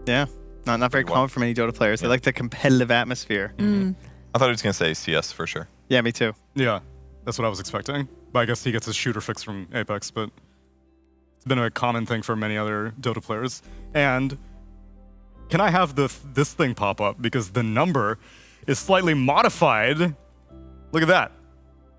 Yeah. Not very common for many Dota players. They like the competitive atmosphere. I thought he was going to say CS for sure. Yeah, me too. Yeah, that's what I was expecting. But I guess he gets his shooter fix from Apex, but it's been a common thing for many other Dota players. And can I have this thing pop up? Because the number is slightly modified. Look at that.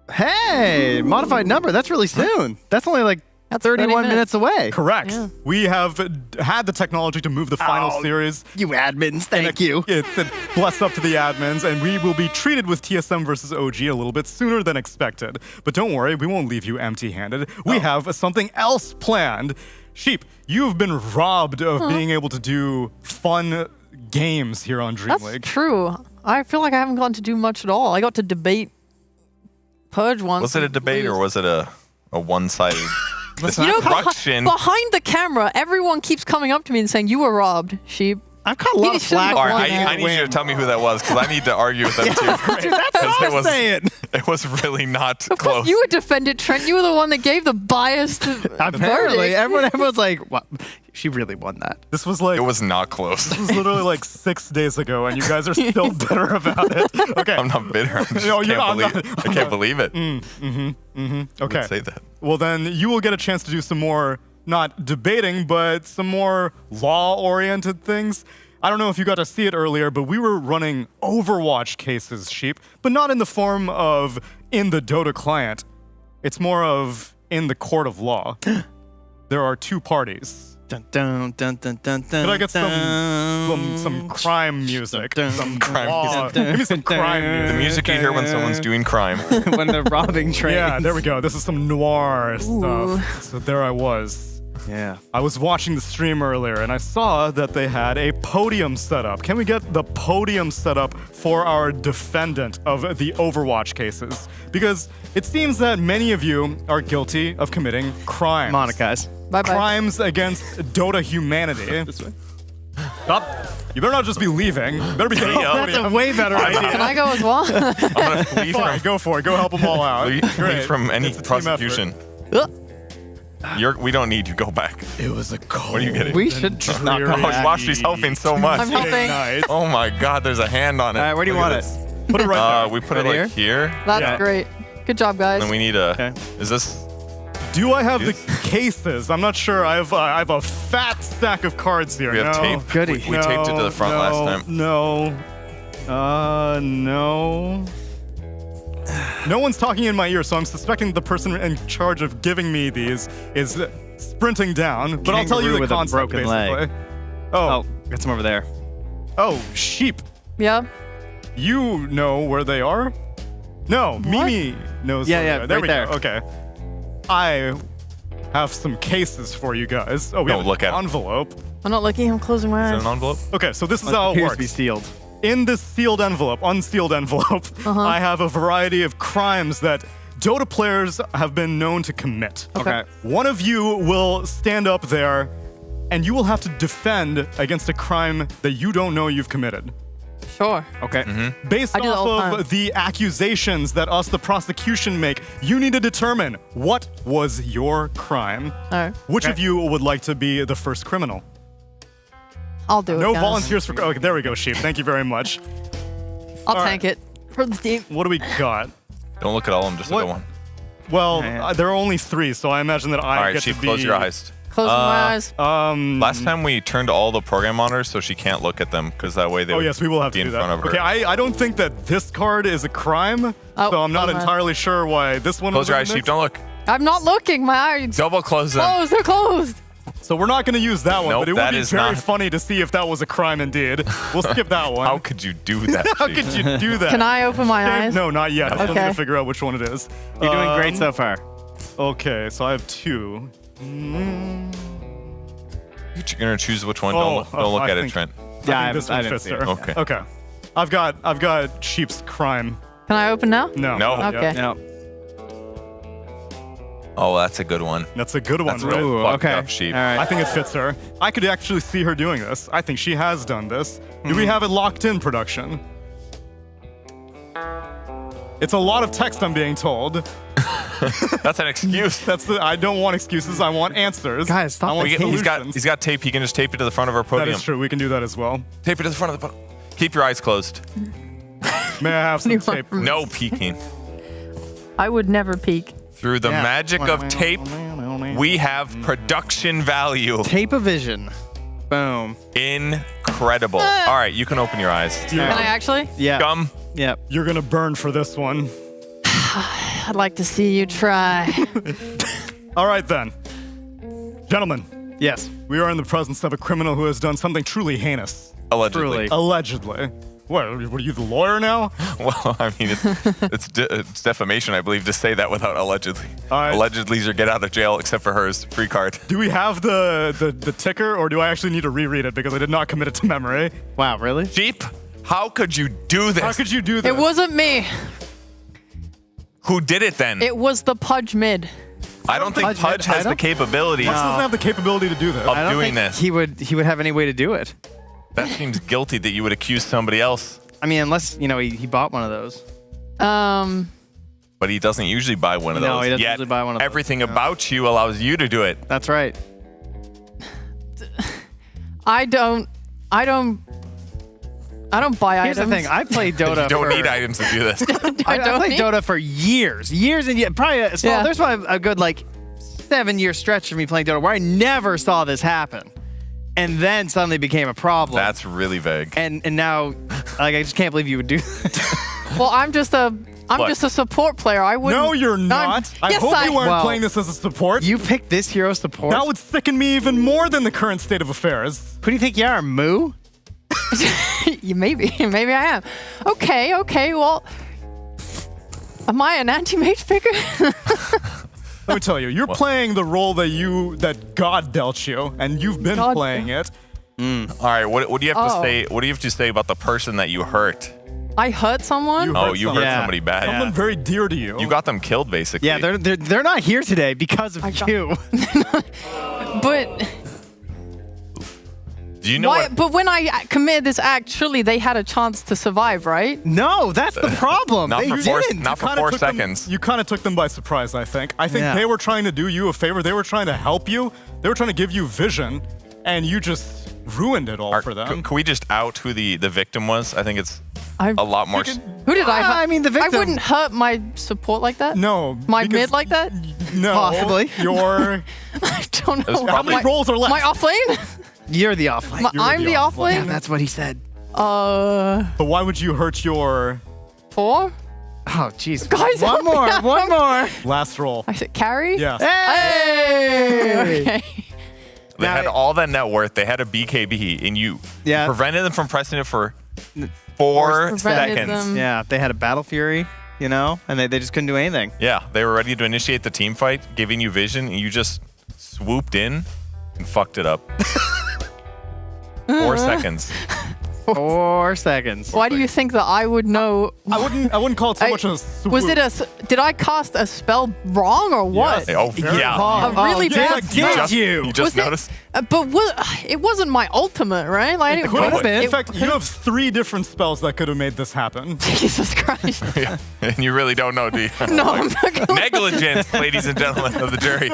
Hey, modified number. That's really soon. That's only like That's 31 minutes away. Correct. Yeah. We have had the technology to move the final series. You admins, thank you. Bless up to the admins, and we will be treated with TSM versus OG a little bit sooner than expected. But don't worry, we won't leave you empty-handed. We have something else planned. Sheep, you've been robbed of being able to do fun games here on DreamLeague. That's true. I feel like I haven't gotten to do much at all. I got to debate Purge once. Was it a debate or was it a one-sided destruction? Behind the camera, everyone keeps coming up to me and saying, "You were robbed, Sheep." I've got a lot of flack. All right, I need you to tell me who that was because I need to argue with them too. Dude, that's what I'm saying. It was really not Of close. course, you would defend it, Trent. You were the one that gave the biased Apparently, verdict. everyone's like, "Wow, she really won that." This was like it was not close. This was literally like 6 days ago, and you guys are still bitter about it. Okay, I'm not bitter. I just I can't believe it. Okay. Would say that. Well, then you will get a chance to do some more, not debating, but some more law-oriented things. I don't know if you got to see it earlier, but we were running Overwatch cases, Sheep, but not in the form of in the Dota client. It's more of in the court of law. There are two parties. Dun, dun, dun, dun, dun, dun, Could I get some crime music? Some crime music. Give me some crime music. The music you hear when someone's doing crime. When they're robbing trains. Yeah, there we go. This is some noir stuff. So there I was. Yeah. I was watching the stream earlier and I saw that they had a podium set up. Can we get the podium set up for our defendant of the Overwatch cases? Because it seems that many of you are guilty of committing crimes. Come on, guys. Bye-bye. Crimes against Dota humanity. This way. Stop. You better not just be leaving. You better be getting That's a way better idea. Can I go as well? I'm gonna flee Fine, go for it. Go help them all out. flee from any prosecution. We don't need you. Go back. It was a cold. What are you getting? We should just not go back. Watch, she's helping so much. I'm helping. Nice. Oh my God, there's a hand on it. All right, where do you want it? Put it right there. We put Right it like here. That's great. Good job, guys. And we need a. Okay. Is this? Do I have the cases? I'm not sure. I have a fat stack of cards here. We have no. tape. Goody. We taped it to the front last time. No. No. No one's talking in my ear, so I'm suspecting the person in charge of giving me these is sprinting down. But I'll tell you Kangaroo the with a concept, broken basically. leg. Oh, got some over there. oh, Sheep. Yeah. You know where they are? No, Mimi knows. Yeah, where yeah, they are. There right we there. go. Okay. I have some cases for you guys. Oh, we Don't have look an at 'em. envelope. I'm not looking. I'm closing my Is it eyes. an envelope? Okay, so this is how it Appears to be works. sealed. In this sealed envelope, unsealed envelope, I have a variety of crimes that Dota players have been known to commit. Okay. One of you will stand up there, and you will have to defend against a crime that you don't know you've committed. Sure. Okay. Based I do that all the off time. of the accusations that us, the prosecution, make, you need to determine what was your crime. All right. Which of you would like to be the first criminal? I'll do it. No guys. volunteers for. Okay, there we go, Sheep. Thank you very much. I'll All tank it for the team. What do we got? Don't look at all of them. Just look at one. Well, Yeah. There are only 3, so I imagine that I All right, get Sheep, to be. close your eyes. Closing my eyes. Last time we turned all the program monitors so she can't look at them because that way they Oh would yes, we will have be to do in that. front of her. Okay, I don't think that this card is a crime, Oh, so I'm not okay. entirely sure why this one. Close was your in eyes, the Sheep. mix. Don't look. I'm not looking. My eyes. Double close them. Closed. They're closed. So we're not going to use that one, Nope, but it would that be is very not- funny to see if that was a crime indeed. We'll skip that one. How could you do that? How Sheep? could you do that? Can I open my eyes? No, not yet. I still need Okay. to figure out which one it is. You're doing great so far. Okay, so I have 2. You're gonna choose which one. Oh, Don't look I at it, think- Trent. Yeah, I think this I one didn't fits see her. it. Okay. Okay. I've got Sheep's crime. Can I open now? No. No. not yet. Okay. No. Oh, that's a good one. That's a good one, That's right? real fucked okay. up, Sheep. All right. I think it fits her. I could actually see her doing this. I think she has done this. Do we have it locked in, production? It's a lot of text I'm being told. That's an excuse. I don't want excuses. I want answers. Guys, stop I want He's solutions. got tape. He can just tape it to the front of our That podium. is true. We can do that as well. Tape it to the front of the podium. Keep your eyes closed. May I have some tape? No peeking. I would never peek. Through the Yeah. magic of tape, we have production value. Tape of vision. Boom. Incredible. All right, you can open your eyes. Can I actually? Yeah. Gum. Yep. You're gonna burn for this one. I'd like to see you try. All right then. Gentlemen. Yes. We are in the presence of a criminal who has done something truly heinous. Allegedly. Allegedly. What are you the lawyer now? Well, I mean, it's defamation, I believe, to say that without allegedly. Allegedly's your get out of jail, except for hers. Free card. Do we have the ticker, or do I actually need to reread it because I did not commit it to memory? Wow, really? Sheep, how could you do this? How could you do this? It wasn't me. Who did it then? It was the Pudge mid. I don't think Pudge has the capability Pudge doesn't have the capability to do this. of doing this. He would have any way to do it. That seems guilty that you would accuse somebody else. I mean, unless, he bought one of those. But he doesn't usually buy one of those. No, he doesn't Yet usually buy one of those. everything about you allows you to do it. That's right. I don't buy Here's items. the thing. I played Dota You don't for... need items to do this. I played Dota for years and years. Probably there's probably a good 7-year stretch of me playing Dota where I never saw this happen, and then suddenly became a problem. That's really vague. And now, I just can't believe you would do that. Well, I'm just a support player. I wouldn't. No, you're not. I hope you weren't playing this as a support. You picked this hero support? That would sicken me even more than the current state of affairs. Who do you think you are, Moo? Maybe I am. Okay. Well, am I an anti-mage picker? Let me tell you, you're playing the role that God dealt you, and you've been playing it. All right, what do you have to say? What do you have to say about the person that you hurt? I hurt someone. You hurt somebody bad. Someone very dear to you. You got them killed, basically. Yeah, they're not here today because of you. But. Do you know what? But when I committed this act, surely they had a chance to survive, right? No, that's the problem. Not They for four, didn't. not for 4 seconds. You kind of took them by surprise, I think. I think Yeah. they were trying to do you a favor. They were trying to help you. They were trying to give you vision, and you just ruined it all for them. Can we just out who the victim was? I think it's a lot more. Who did I hurt? I mean, the victim. I wouldn't hurt my support like that. No. My because- mid like that? No. Possibly. You're... I don't know. How many roles are left? My off lane? You're the off lane. I'm the off lane? Yeah, that's what he said. But why would you hurt your... 4? Oh, jeez. Guys, one help me more. out. One more. Last roll. I said carry? Yes. Hey! Okay. They had all that net worth. They had a BKB, and you prevented them from pressing it for 4 seconds. them. Yeah, they had a Battle Fury, and they just couldn't do anything. Yeah, they were ready to initiate the team fight, giving you vision, and you just swooped in and fucked it up. 4 seconds. 4 seconds. Why do you think that I would know? I wouldn't call it so much as swoop. Was it did I cast a spell wrong or what? Yes. Oh, yeah. A really bad spell? You just Was it- noticed? But it wasn't my ultimate, right? Like, It could have been. In fact, you have 3 different spells that could have made this happen. Jesus Christ. Yeah. And you really don't know, do you? No, I'm not gonna. Negligence, ladies and gentlemen of the jury.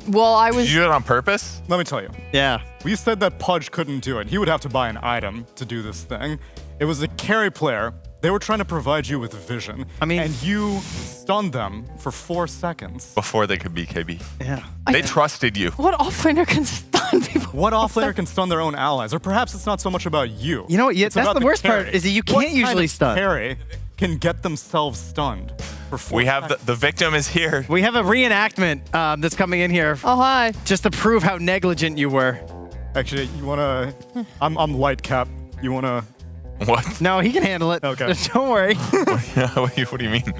Well, I was. Did you do it on purpose? Let me tell you. Yeah. We said that Pudge couldn't do it. He would have to buy an item to do this thing. It was a carry player. They were trying to provide you with vision. And you stunned them for 4 seconds. Before they could BKB. Yeah. They trusted you. What offlaner can stun people? What offlaner can stun their own allies? Or perhaps it's not so much about you. You know what? Yeah, It's that's about the worst part, carry. is that you What can't usually kind of stun. Carry can get themselves stunned for 4 We have the victim is here. We have a reenactment that's coming in here. Oh, hi. Just to prove how negligent you were. Actually, you wanna... I'm light cap. You wanna... What? No, he can handle it. Okay. Don't worry. What do you mean?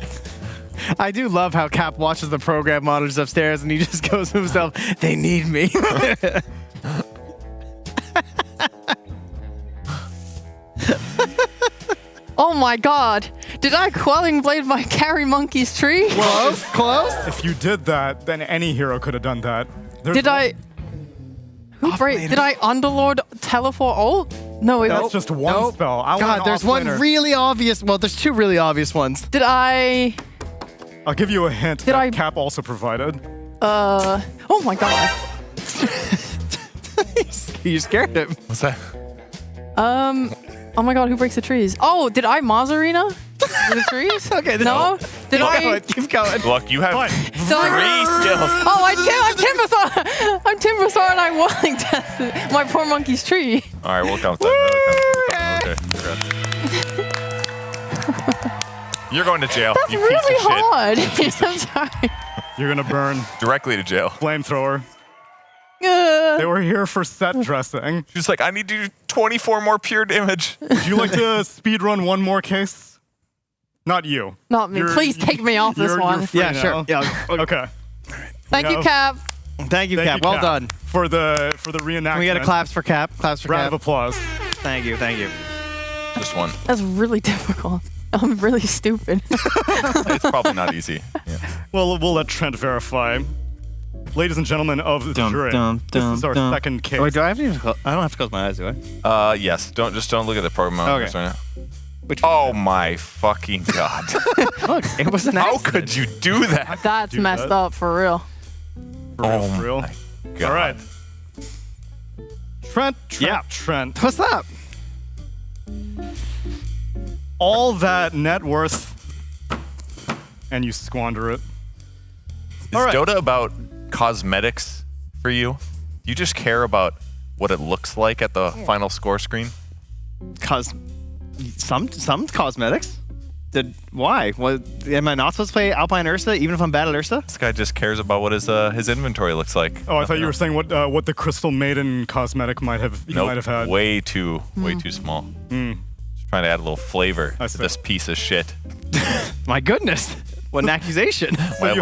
I do love how Cap watches the program monitors upstairs and he just goes to himself, they need me. Oh my God! Did I quelling blade my carry monkey's tree? Close. If you did that, then any hero could have done that. Did I? Did I Underlord teleport ult? No, it That's was. just one spell. I want God, an there's one offlaner. really obvious. Well, there's 2 really obvious ones. Did I? I'll give you a hint Did that I- Cap also provided. Oh my God. You scared him. What's that? Oh my God, who breaks the trees? Oh, did I Mazarina? The trees? Okay. No. Did I? Keep going. Look, you have Did 3 skills. Oh, I'm Timbersaw and I walling tested my poor monkey's tree. All right, we'll count that. Okay, congrats. You're going to jail. That's you piece really of shit. hard. I'm sorry. You're gonna burn. Directly to jail. Flamethrower. They were here for set dressing. She's like, I need to do 24 more pure damage. Would you like to speed run one more case? Not you. Not me. Please take me off this one. You're free Yeah, sure. now. Yeah. Okay. Thank you, Cap. Thank you, Cap. Well done. For the reenactment. Can we get a claps for Cap? Claps for Round Cap. of applause. Thank you. Thank you. Just one. That's really difficult. I'm really stupid. It's probably not easy. Yeah. Well, we'll let Trent verify. Ladies and gentlemen of the jury, this is our second case. Wait, do I have to? I don't have to close my eyes, do I? Yes. Don't look at the program Okay. right now. Oh my fucking god! Look, it was an How accident. could you do that? That's messed up for real. For real. God. All right. Trent. What's up? All that net worth, and you squander it. Is All right. Dota about cosmetics for you? You just care about what it looks like at the final score screen? Some cosmetics. Why? Am I not supposed to play Alpine Ursa even if I'm bad at Ursa? This guy just cares about what his inventory looks like. Oh, I thought you were saying what the Crystal Maiden cosmetic might have had. Way too small. Just trying to add a little flavor to this piece of shit. My goodness, what an accusation! So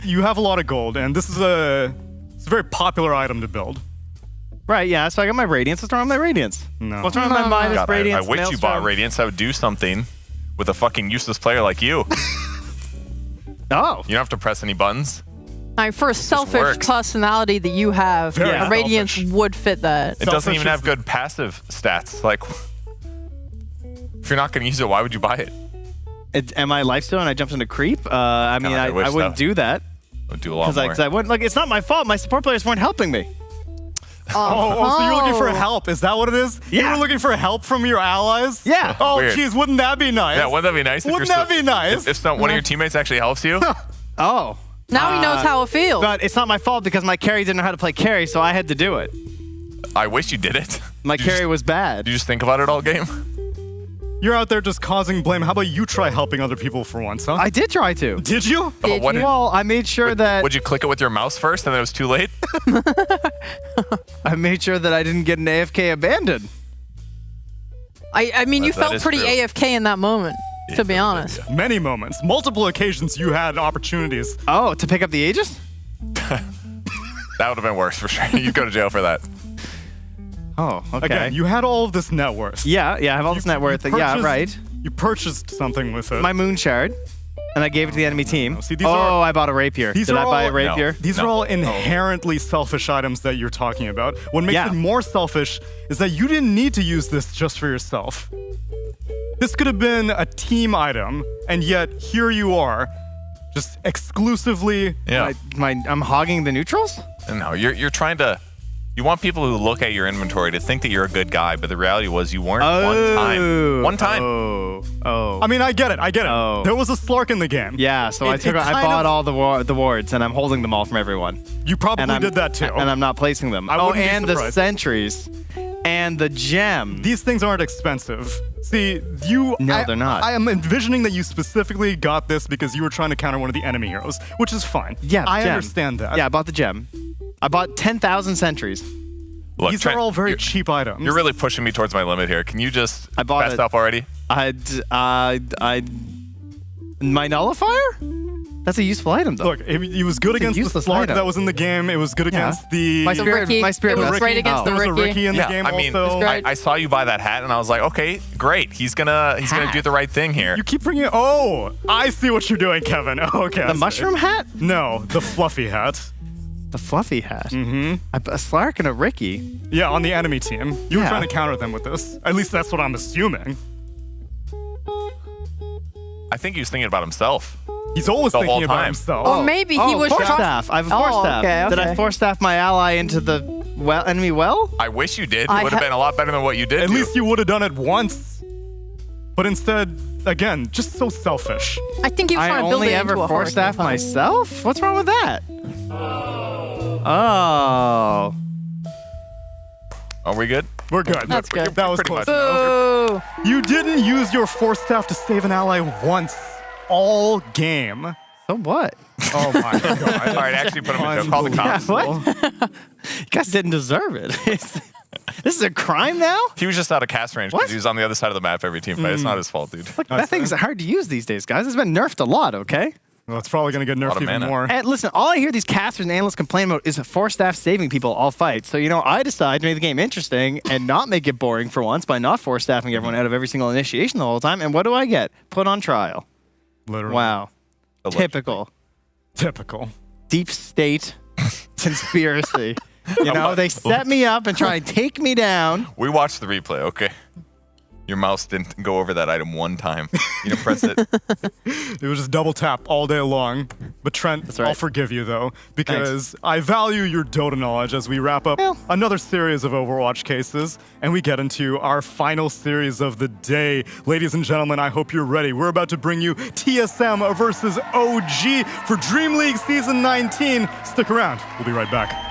you have a lot of gold, and this is it's a very popular item to build. Right, yeah, so I got my Radiance. What's wrong with my Radiance? No. What's wrong with my Midas God, Radiance? I wish you bought Radiance. That would do something with a fucking useless player like you. Oh. You don't have to press any buttons. For a selfish works. personality that you have, Very Radiance selfish. would fit that. It doesn't even have good passive stats. Like, if you're not going to use it, why would you buy it? Am I lifesteal and I jumped into creep? I mean, I wouldn't do that. I would do a lot more. Because I wouldn't. Like, it's not my fault. My support players weren't helping me. Oh, so you're looking for help? Is that what it is? Yeah. You were looking for help from your allies? Yeah. Oh, Weird. geez, wouldn't that be nice? Yeah, wouldn't that be nice? Wouldn't that be nice? If one of your teammates actually helps you? Oh. Now he knows how it feels. But it's not my fault because my carry didn't know how to play carry, so I had to do it. I wish you did it. My carry was bad. Did you just think about it all game? You're out there just causing blame. How about you try helping other people for once, huh? I did try to. Did you? Well, I made sure that... Would you click it with your mouse first and then it was too late? I made sure that I didn't get an AFK abandoned. I mean, you That felt is pretty true. AFK in that moment, to be honest. Many moments. Multiple occasions you had opportunities. Oh, to pick up the Aegis? That would have been worse for sure. You'd go to jail for that. Oh, okay. Again, you had all of this net worth. Yeah, I have all this net worth. Yeah, right. You purchased something with it. My Moon Shard, and I gave it to the enemy team. See, these are, I bought a Rapier. Did I buy a Rapier? These are all inherently selfish items that you're talking about. What makes it more selfish is that you didn't need to use this just for yourself. This could have been a team item, and yet here you are, just exclusively. Yeah. I'm hogging the neutrals? No, you're trying to. You want people who look at your inventory to think that you're a good guy, but the reality was you weren't one time. Oh. I mean, I get it. Oh. There was a Slark in the game. Yeah, so I bought all the wards, and I'm holding them all from everyone. You probably did that too. And I'm not placing them. I wouldn't be and the surprised. sentries. And the gem. These things aren't expensive. See, No, they're not. I am envisioning that you specifically got this because you were trying to counter one of the enemy heroes, which is fine. Yeah, I gem. understand that. Yeah, I bought the gem. I bought 10,000 sentries. Look, These Trent, are all very cheap items. You're really pushing me towards my limit here. Can you just bought fess up already? My nullifier? That's a useful item, though. Look, it was good against the Slark that was in the game. It was good against the... My spirit Ricky. my spirit It was Ricky. great against the There was a Ricky in the game I mean, also. I saw you buy that hat, and I was like, okay, great. He's gonna do the right thing here. You keep bringing... Oh, I see what you're doing, Kevin. Okay. The mushroom hat? No, the fluffy hat. The fluffy hat? Mm-hmm. A Slark and a Ricky. Yeah, on the enemy team. You were Yeah. trying to counter them with this. At least that's what I'm assuming. I think he was thinking about himself. He's always The whole thinking about time. himself. Or maybe he was force trying. staff. I have a force staff. Okay, Did I okay. force staff my ally into the enemy well? I wish you did. It I would have been a lot better than what you did. At do. least you would have done it once. But instead, again, just so selfish. I think he was I trying to build only it ever into a force staff hurricane. myself? What's wrong with that? Oh. Are we good? We're good. That's good. That was Pretty close Boo. enough. You didn't use your force staff to save an ally once all game. So what? Oh my god! All right, actually put him in jail. Call the cops. What? You guys didn't deserve it. This is a crime now? He was just out of cast range because he was on the other side of the map every team fight. It's not his fault, dude. Look, that thing's hard to use these days, guys. It's been nerfed a lot, okay? Well, it's probably going to get nerfed even more. And listen, all I hear these casters and analysts complain about is 4 staff saving people all fight. So, I decide to make the game interesting and not make it boring for once by not 4 staffing everyone out of every single initiation the whole time. And what do I get? Put on trial. Literally. Wow. Typical. Deep state conspiracy. They set me up and try and take me down. We watched the replay, okay? Your mouse didn't go over that item one time. You didn't press it. It was just double tap all day long. But Trent, I'll forgive you though, because I value your Dota knowledge as we wrap up another series of Overwatch cases, and we get into our final series of the day. Ladies and gentlemen, I hope you're ready. We're about to bring you TSM versus OG for DreamLeague Season 19. Stick around. We'll be right back.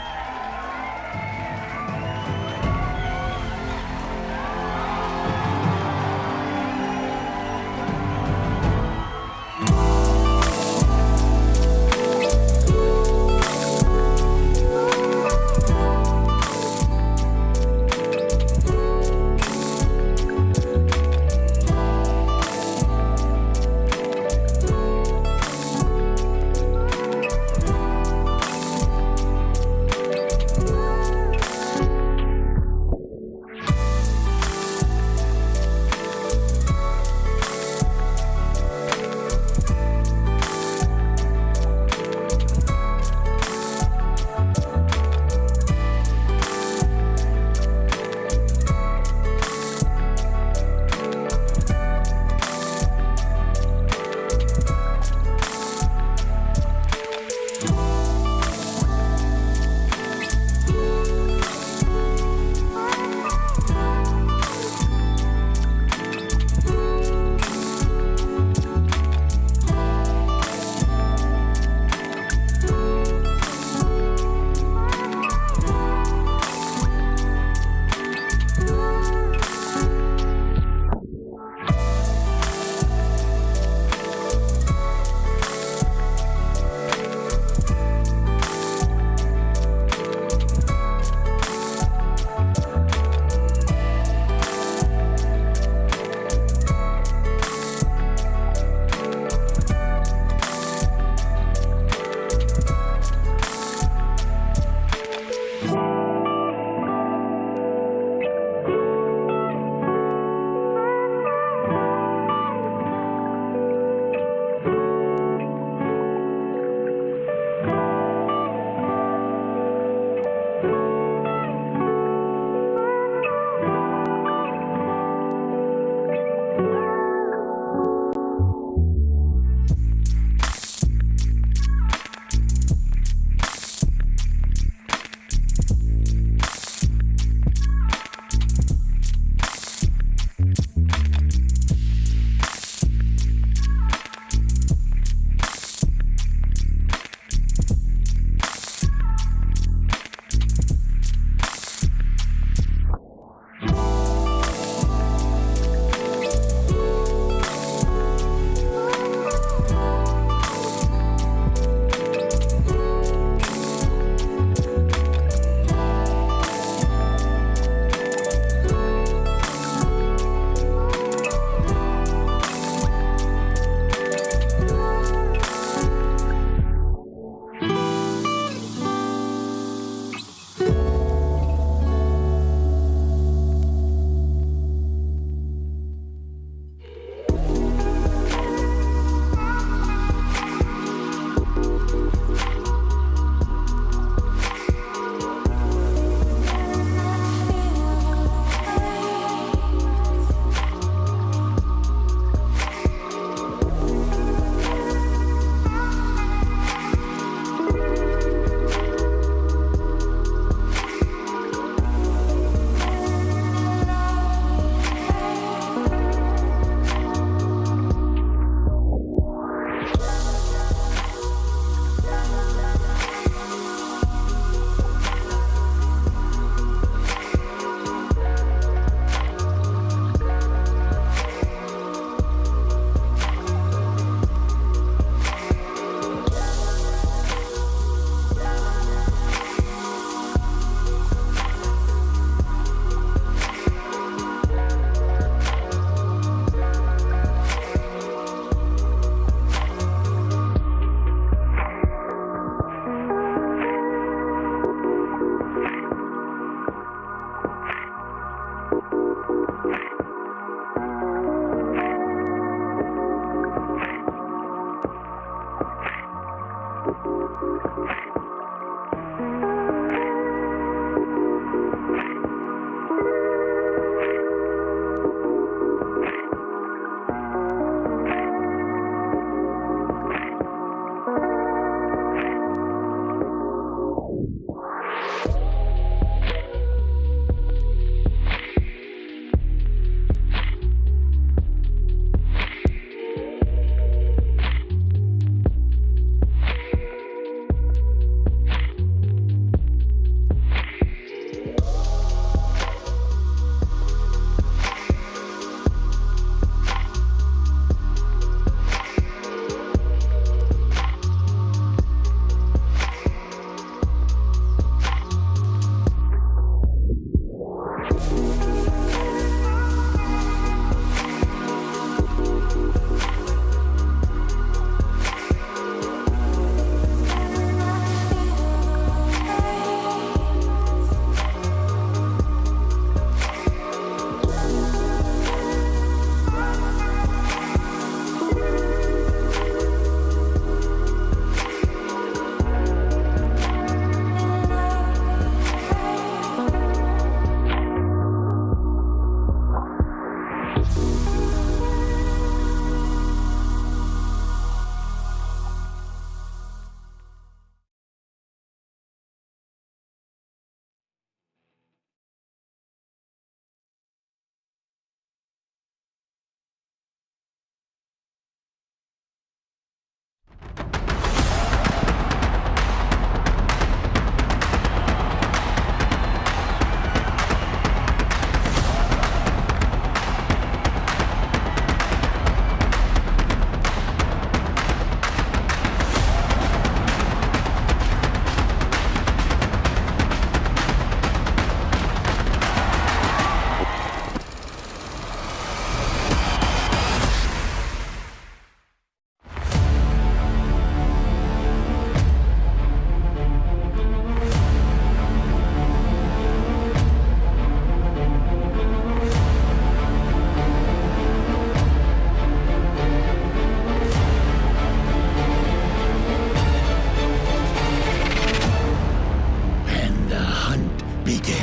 begins.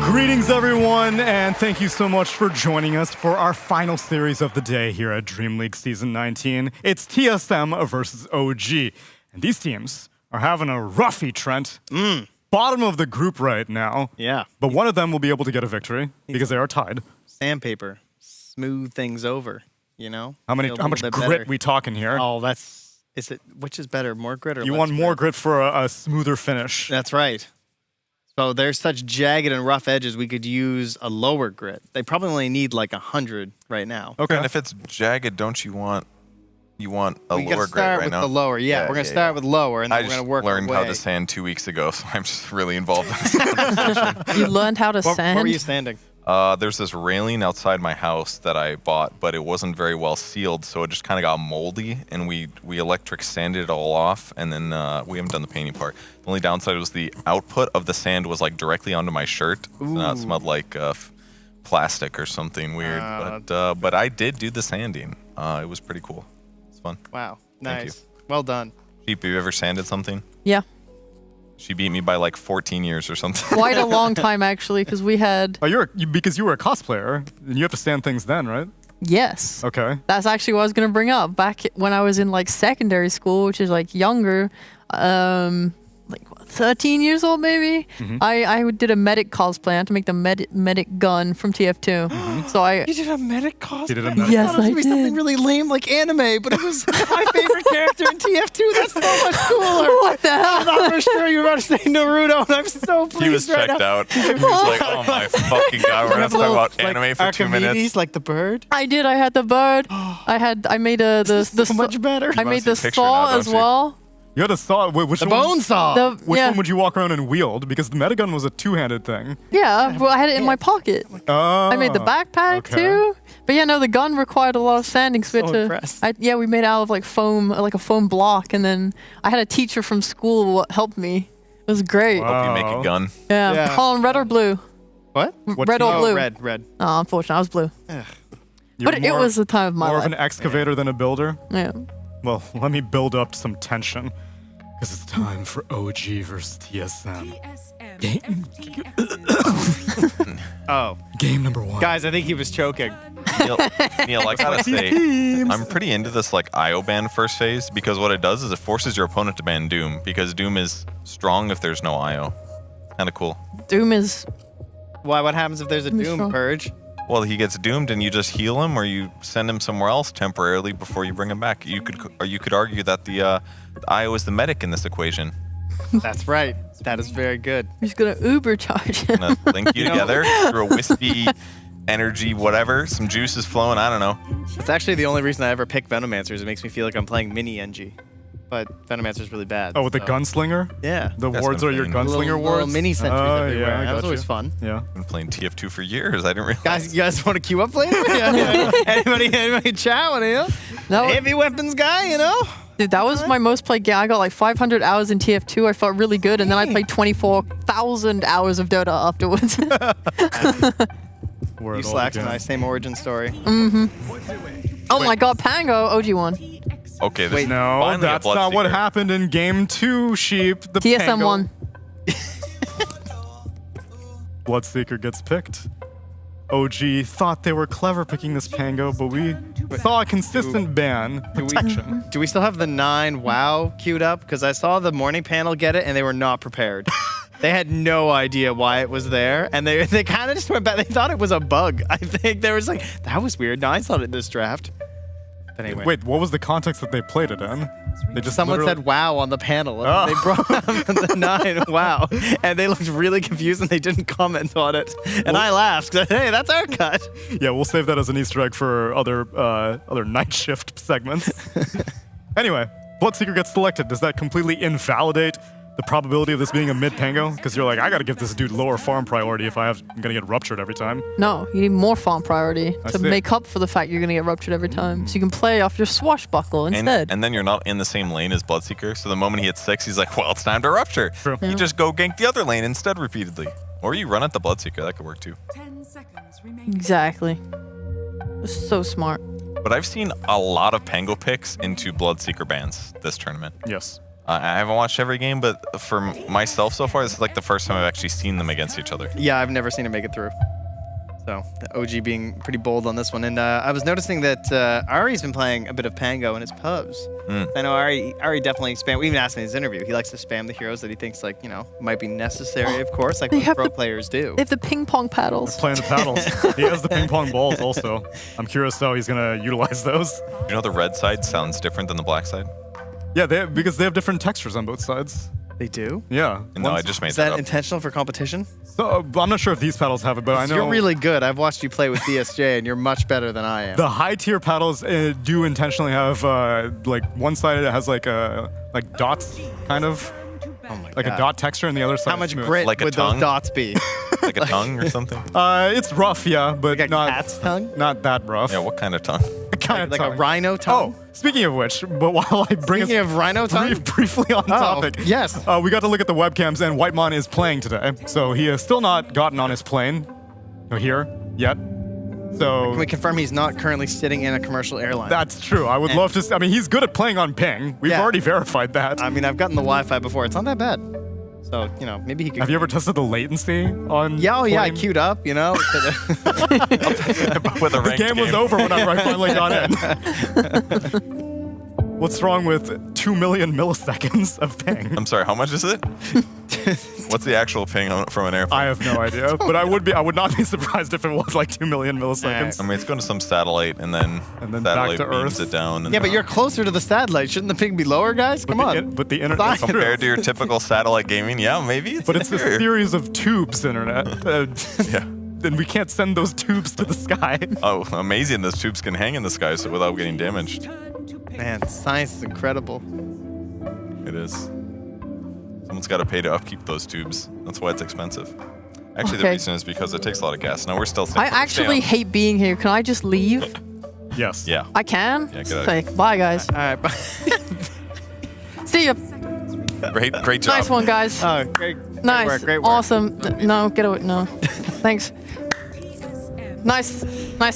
Greetings, everyone, and thank you so much for joining us for our final series of the day here at DreamLeague Season 19. It's TSM versus OG, and these teams are having a roughy, Trent. Bottom of the group right now. Yeah. But one of them will be able to get a victory because they are tied. Sandpaper. Smooth things over, you know? How Feel a much little grit bit better. we talking here? Oh, which is better, more grit or You less want more grit? grit for a smoother finish. That's right. So there's such jagged and rough edges, we could use a lower grit. They probably only need like 100 right now. Okay. And if it's jagged, don't you want a We lower gotta grit start right with now? the lower. Yeah, we're gonna start with lower, and then I we're just gonna work learned our how way. to sand 2 weeks ago, so I'm just really involved in this conversation. You learned how to sand? What were you sanding? There's this railing outside my house that I bought, but it wasn't very well sealed, so it just kind of got moldy, and we electric sanded it all off, and then we haven't done the painting part. The only downside was the output of the sand was like directly onto my shirt, so now it smelled like plastic or something weird. But I did do the sanding. It was pretty cool. It's fun. Wow, Thank nice. Well done. Sheep, have you ever sanded something? Yeah. She beat me by like 14 years or something. Quite a long time, actually, because we had... Oh, because you were a cosplayer, and you have to sand things then, right? Yes. Okay. That's actually what I was going to bring up. Back when I was in like secondary school, which is like younger, like what, 13 years old maybe, I did a medic cosplay. I had to make the medic gun from TF2. So I... You did a medic cosplay? You did a Yes, I thought it was I gonna be something did. really lame like anime, but it was my favorite character in TF2. That's so much cooler. What the hell? I thought for sure you were about to say Naruto, and I'm so pleased He was right checked now. out. He was like, oh my fucking god, we're going to talk about anime for 2 minutes. Archimedes, like the bird. I did. I had the bird. I made the so much better. I made the saw as well. You had a saw. Wait, which The one? bone saw. Which yeah. one would you walk around and wield? Because the metagun was a two-handed thing. Yeah, well, I had it in my pocket. Oh. I made the backpack okay. too. But yeah, no, the gun required a lot of sanding. So we So had impressed. yeah, we made it out of like foam, like a foam block, and then I had a teacher from school what helped me. It was great. Hope you make a gun. Yeah. Yeah. Oh, red or blue? What? Red or blue? Red. Oh, unfortunately, I was blue. You're But it was the time of my more life. of an excavator than a builder. Yeah. Well, let me build up some tension. Because it's time for OG versus TSM. Oh. Game number 1. Guys, I think he was choking. Neil, I gotta say, I'm pretty into this like IO ban first phase because what it does is it forces your opponent to ban Doom because Doom is strong if there's no IO. Kind of cool. Doom is... Why? What happens if there's a Doom is Doom strong. purge? Well, he gets doomed and you just heal him or you send him somewhere else temporarily before you bring him back. You could argue that the IO is the medic in this equation. That's right. That is very good. He's gonna Uber charge him. Gonna link you together through a whiskey, energy, whatever. Some juice is flowing. I don't know. That's actually the only reason I ever pick Venomancers. It makes me feel like I'm playing mini NG. But Venomancer's really bad. Oh, with the so- gunslinger? Yeah. The That's wards what are I'm your saying. gunslinger Little wards? mini sentries Oh, everywhere. yeah, I That was got always you. fun. Yeah. Been playing TF2 for years. I didn't realize. Guys, you guys want to queue up later? Yeah. Anybody chat? Want to? No. Heavy weapons guy, you know? Dude, that was my most played game. I got like 500 hours in TF2. I felt really good, and then I played 24,000 hours of Dota afterwards. Where You it all slacks and began. I, same origin story. Oh my god, Pango, OG won. Okay, this Wait, is No, finally that's a blood not what secret. happened in game 2, Sheep. The TSM Pango- won. Bloodseeker gets picked. OG thought they were clever picking this Pango, but we saw a consistent ban. Protection. Do we still have the 9 WoW queued up? Because I saw the morning panel get it, and they were not prepared. They had no idea why it was there, and they kind of just went back. They thought it was a bug. I think they was like, that was weird. No, I saw it in this draft. But anyway. Wait, what was the context that they played it in? They just Someone literally- said "wow" on the panel, and Oh. they brought up the 9 "wow," and they looked really confused, and they didn't comment on it. And I laughed. 'Cause, hey, that's our cut. Yeah, we'll save that as an Easter egg for other night shift segments. Anyway, Bloodseeker gets selected. Does that completely invalidate the probability of this being a mid Pango? Because you're like, I gotta give this dude lower farm priority if I'm gonna get ruptured every time. No, you need more farm priority I to see. make up for the fact you're going to get ruptured every time. So you can play off your swashbuckle instead. And then you're not in the same lane as Bloodseeker, so the moment he hits 6, he's like, well, it's time to rupture. True. You just go gank the other lane instead repeatedly. Or you run at the Bloodseeker, that could work too. 10 seconds remaining. Exactly. It's so smart. But I've seen a lot of Pango picks into Bloodseeker bans this tournament. Yes. I haven't watched every game, but for myself so far, this is like the first time I've actually seen them against each other. Yeah, I've never seen it make it through. So the OG being pretty bold on this one. And I was noticing that Ari's been playing a bit of Pango in his pubs. I know Ari definitely spam. We even asked in his interview. He likes to spam the heroes that he thinks might be necessary, of course, like most pro players do. They have the ping pong paddles. Playing the paddles. He has the ping pong balls also. I'm curious how he's gonna utilize those. You know the red side sounds different than the black side? Yeah, because they have different textures on both sides. They do? Yeah. No, I just made Is that that up. intentional for competition? So I'm not sure if these paddles have it, but I know You're really good. I've watched you play with DSJ, and you're much better than I am. the high tier paddles do intentionally have like one side has like dots kind of. Oh my like God. a dot texture, and the other side How much is smooth. grit Like a would tongue? those dots be? Like a tongue or something? It's rough, yeah, but Like a not cat's tongue? not that rough. Yeah, what kind of tongue? Kind Like of a rhino tongue? Oh, speaking of which, but while I bring Speaking us of rhino tongue? briefly on topic, yes. we got to look at the webcams, and Whitemon is playing today, so he has still not gotten on his plane here yet. So Can we confirm he's not currently sitting in a commercial airline? that's true. I would love to. I mean, he's good at playing on ping. We've Yeah. already verified that. I mean, I've gotten the Wi-Fi before. It's not that bad. So, maybe he could... Have you ever tested the latency on? Yeah, oh yeah, I plane? queued up, With a The ranked game was over whenever I finally got in. What's wrong with 2 million milliseconds of ping? I'm sorry, how much is it? What's the actual ping from an airplane? I have no idea, but I would not be surprised if it was like 2 million milliseconds. I mean, it's going to some satellite, and then back satellite to beams Earth. it down. And Yeah, but you're closer to the satellite. Shouldn't the ping be lower, guys? Come on. But the internet compared to your typical satellite gaming, yeah, maybe. But it's a inferior. series of tubes internet. Yeah. And we can't send those tubes to the sky. Oh, amazing! Those tubes can hang in the sky so without getting damaged. Man, science is incredible. It is. Someone's got to pay to upkeep those tubes. That's why it's expensive. Actually, the Okay. reason is because it takes a lot of gas. No, we're still. I actually hate being here. Can I just leave? Yes. Yeah. I can? Yeah, get out. Okay, bye, guys. All right, bye. See ya. Great job. Nice one, guys. Oh, great. Nice. Great work. Great work. Awesome. No, get away. No. Thanks. Nice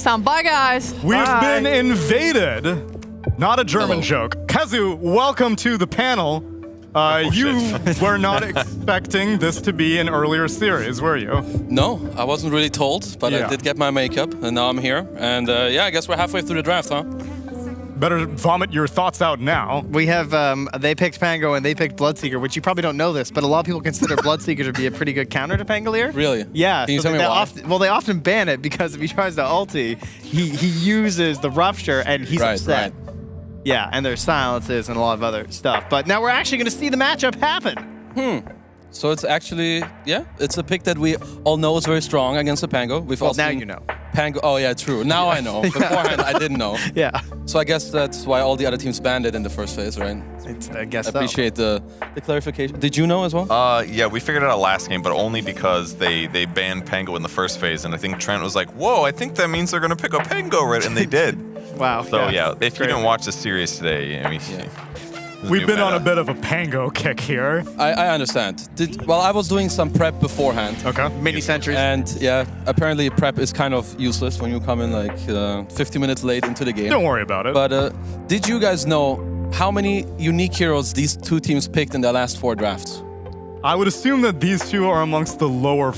sound. Bye, guys. We've Bye. been invaded. Not a German joke. Kazu, welcome to the panel. You were not expecting this to be an earlier series, were you? No, I wasn't really told, but Yeah. I did get my makeup, and now I'm here. And yeah, I guess we're halfway through the draft, huh? Better vomit your thoughts out now. We have, they picked Pango and they picked Bloodseeker, which you probably don't know this, but a lot of people consider Bloodseeker to be a pretty good counter to Pangolier. Really? Yeah. Can you tell me why? They often ban it because if he tries to ulti, he uses the Rupture and he's upset. Right. Yeah, and there's silences and a lot of other stuff. But now we're actually going to see the matchup happen. So it's actually, yeah, it's a pick that we all know is very strong against the Pango. We've Well, all now seen you know. Pango. Oh yeah, true. Now I know. Beforehand, I didn't know. Yeah. So I guess that's why all the other teams banned it in the first phase, right? I guess I appreciate the clarification. Did you know as well? Yeah, we figured it out last game, but only because they banned Pango in the first phase, and I think Trent was like, "Whoa, I think that means they're gonna pick up Pango, right?" And they did. Wow. So yeah, if you didn't watch the series today, I mean, We've been on a bit of a Pango kick here. I understand. Well, I was doing some prep beforehand. Okay. Mini sentries. And yeah, apparently prep is kind of useless when you come in like 50 minutes late into the game. Don't worry about it. But did you guys know how many unique heroes these two teams picked in their last 4 drafts? I would assume that these two are amongst the lower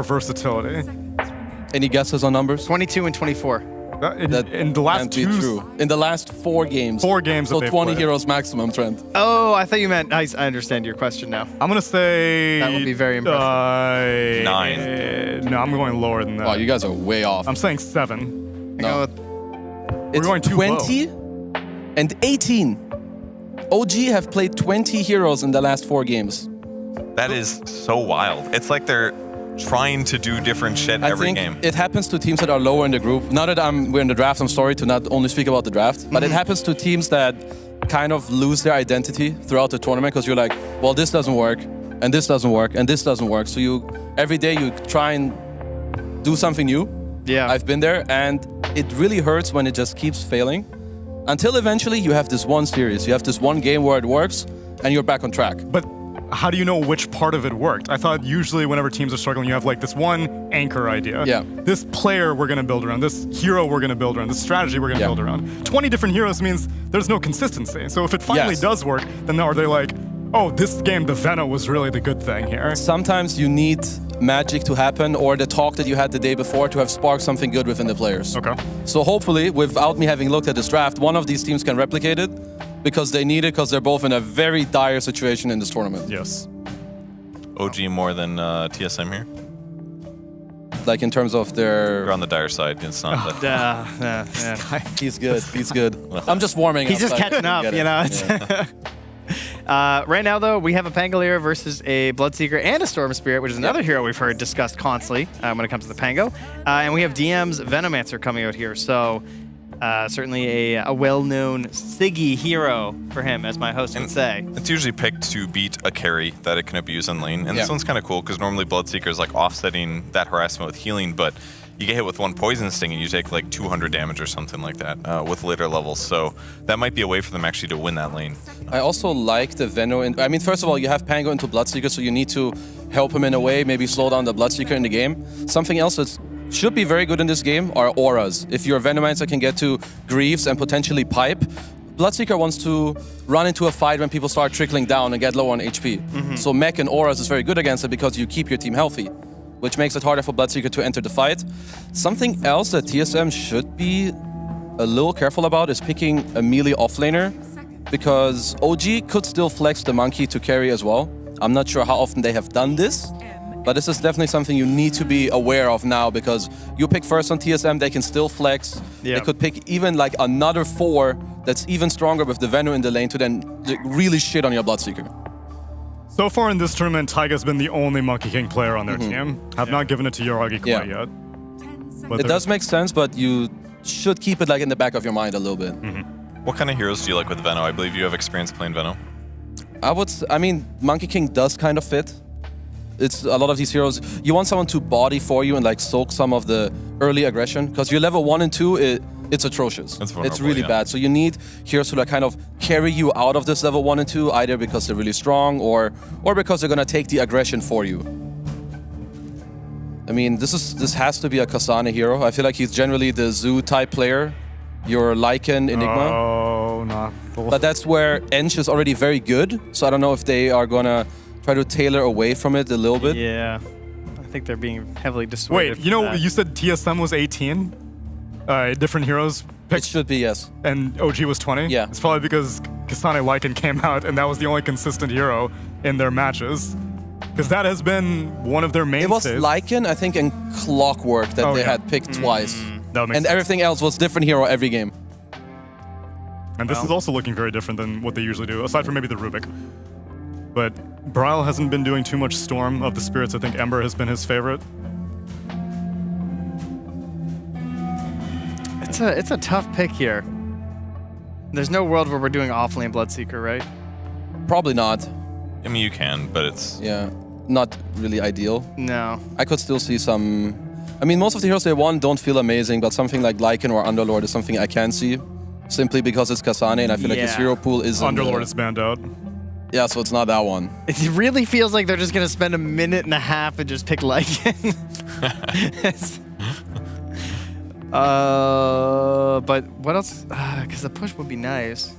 versatility. Any guesses on numbers? 22 and 24. In the last can't be 2 true. In the last 4 games. 4 games So that they've 20 played. heroes maximum, Trent. Oh, I thought you meant. I understand your question now. I'm gonna say That would be very impressive. 9. No, I'm going lower than that. Oh, you guys are way off. I'm saying 7. No. We're going too 20 and 18. OG have played 20 heroes in the last 4 games. that is so wild. It's like they're trying to do different shit I every think game. it happens to teams that are lower in the group. Now that we're in the draft, I'm sorry to not only speak about the draft, but it happens to teams that kind of lose their identity throughout the tournament because you're like, well, this doesn't work, and this doesn't work, and this doesn't work. So every day you try and do something new. Yeah. I've been there, and it really hurts when it just keeps failing. Until eventually you have this one series, you have this one game where it works, and you're back on track. But how do you know which part of it worked? I thought usually whenever teams are struggling, you have like this one anchor idea. Yeah. This player we're going to build around, this hero we're going to build around, this strategy we're going to build around. 20 different heroes means there's no consistency. So if it finally does work, then are they like, oh, this game, the Veno was really the good thing here? Sometimes you need magic to happen or the talk that you had the day before to have sparked something good within the players. Okay. So hopefully, without me having looked at this draft, one of these teams can replicate it because they need it because they're both in a very dire situation in this tournament. Yes. OG more than TSM here? Like in terms of their... You're on the dire side. It's not Yeah. He's good. He's good. I'm just warming up. He's just catching up, you know. Right now, though, we have a Pangolier versus a Bloodseeker and a Storm Spirit, which is another hero we've heard discussed constantly when it comes to the Pango. And we have DM's Venomancer coming out here, so certainly a well-known Siggy hero for him, as my host would say. It's usually picked to beat a carry that it can abuse in lane, and this one's kind of cool because normally Bloodseeker is like offsetting that harassment with healing, but you get hit with one poison sting and you take like 200 damage or something like that with later levels. So that might be a way for them actually to win that lane. I also like the Veno. I mean, first of all, you have Pango into Bloodseeker, so you need to help him in a way, maybe slow down the Bloodseeker in the game. Something else that should be very good in this game are auras. If your Venomancer can get to Greaves and potentially pipe, Bloodseeker wants to run into a fight when people start trickling down and get low on HP. So mech and auras is very good against it because you keep your team healthy, which makes it harder for Bloodseeker to enter the fight. Something else that TSM should be a little careful about is picking a melee offlaner, because OG could still flex the monkey to carry as well. I'm not sure how often they have done this, but this is definitely something you need to be aware of now, because you pick first on TSM, they can still flex. They could pick even like another 4 that's even stronger with the Veno in the lane to then really shit on your Bloodseeker. So far in this tournament, Taiga's been the only Monkey King player on their team. Have not given it to Yoragi quite yet. But It does make sense, but you should keep it like in the back of your mind a little bit. What kind of heroes do you like with Veno? I believe you have experience playing Veno. I mean, Monkey King does kind of fit. It's a lot of these heroes. You want someone to body for you and like soak some of the early aggression, because your level 1 and 2, it's atrocious. It's really bad. So you need heroes who like kind of carry you out of this level 1 and 2, either because they're really strong or because they're gonna take the aggression for you. I mean, this has to be a Kasane hero. I feel like he's generally the Zoo type player. Your Lycan Enigma. Oh, no. But that's where Ench is already very good. So I don't know if they are gonna try to tailor away from it a little bit. Yeah. I think they're being heavily dissuaded. Wait, you know, you said TSM was 18? Different heroes picked? It should be, yes. And OG was 20? Yeah. It's probably because Kasane Lycan came out and that was the only consistent hero in their matches. Because that has been one of their mainstays. It was Lycan, I think, and Clockwork that they had picked twice. And everything else was different hero every game. And this is also looking very different than what they usually do, aside from maybe the Rubik. But Braille hasn't been doing too much Storm of the Spirits. I think Ember has been his favorite. It's a tough pick here. There's no world where we're doing offlane Bloodseeker, right? Probably not. I mean, you can, but it's... Yeah, not really ideal. No. I could still see some... I mean, most of the heroes they want don't feel amazing, but something like Lycan or Underlord is something I can see. Simply because it's Kasane, and I feel like his hero pool isn't... Underlord is banned out. Yeah, so it's not that one. It really feels like they're just going to spend a minute and a half and just pick Lycan. But what else? Because the push would be nice.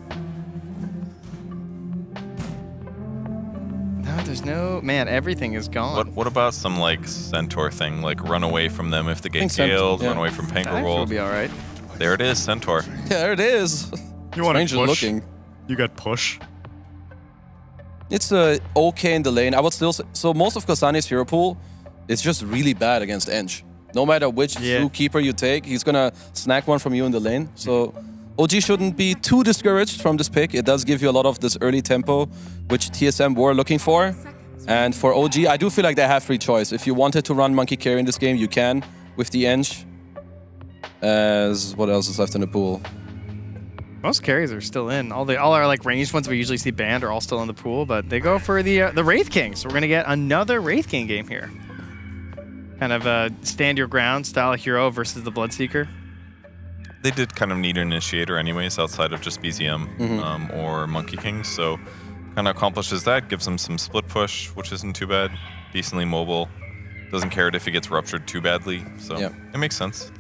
No, there's no... Man, everything is gone. What about some like Centaur thing, like run away from them if they get killed, run away from Pango Roll? Will be all right. There it is, Centaur. Yeah, there it is. You want to push? Looking. You got push. It's okay in the lane. I would still say, so most of Kasane's hero pool is just really bad against Ench. No matter which Zookeeper you take, he's gonna snack one from you in the lane. So OG shouldn't be too discouraged from this pick. It does give you a lot of this early tempo, which TSM were looking for. And for OG, I do feel like they have free choice. If you wanted to run Monkey Carry in this game, you can with the Ench. As what else is left in the pool? Most carries are still in. All our like ranged ones we usually see banned are all still in the pool, but they go for the Wraith King. So we're gonna get another Wraith King game here. Kind of a stand your ground style hero versus the Bloodseeker. They did kind of need an initiator anyways, outside of just BZM or Monkey King. So kind of accomplishes that, gives him some split push, which isn't too bad. Decently mobile. Doesn't care if he gets ruptured too badly. So it makes sense.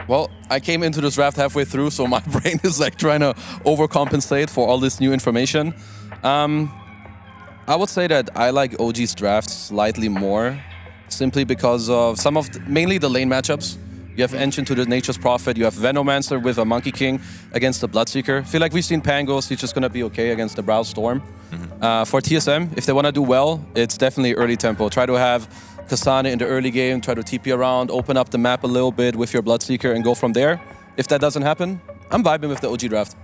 Well, I came into this draft halfway through, so my brain is like trying to overcompensate for all this new information. I would say that I like OG's draft slightly more, simply because of mainly the lane matchups. You have Ancient to the Nature's Prophet, you have Venomancer with a Monkey King against the Bloodseeker. I feel like we've seen Pangos, he's just going to be okay against the Brow Storm. For TSM, if they want to do well, it's definitely early tempo. Try to have Kasane in the early game, try to TP around, open up the map a little bit with your Bloodseeker and go from there. If that doesn't happen, I'm vibing with the OG draft.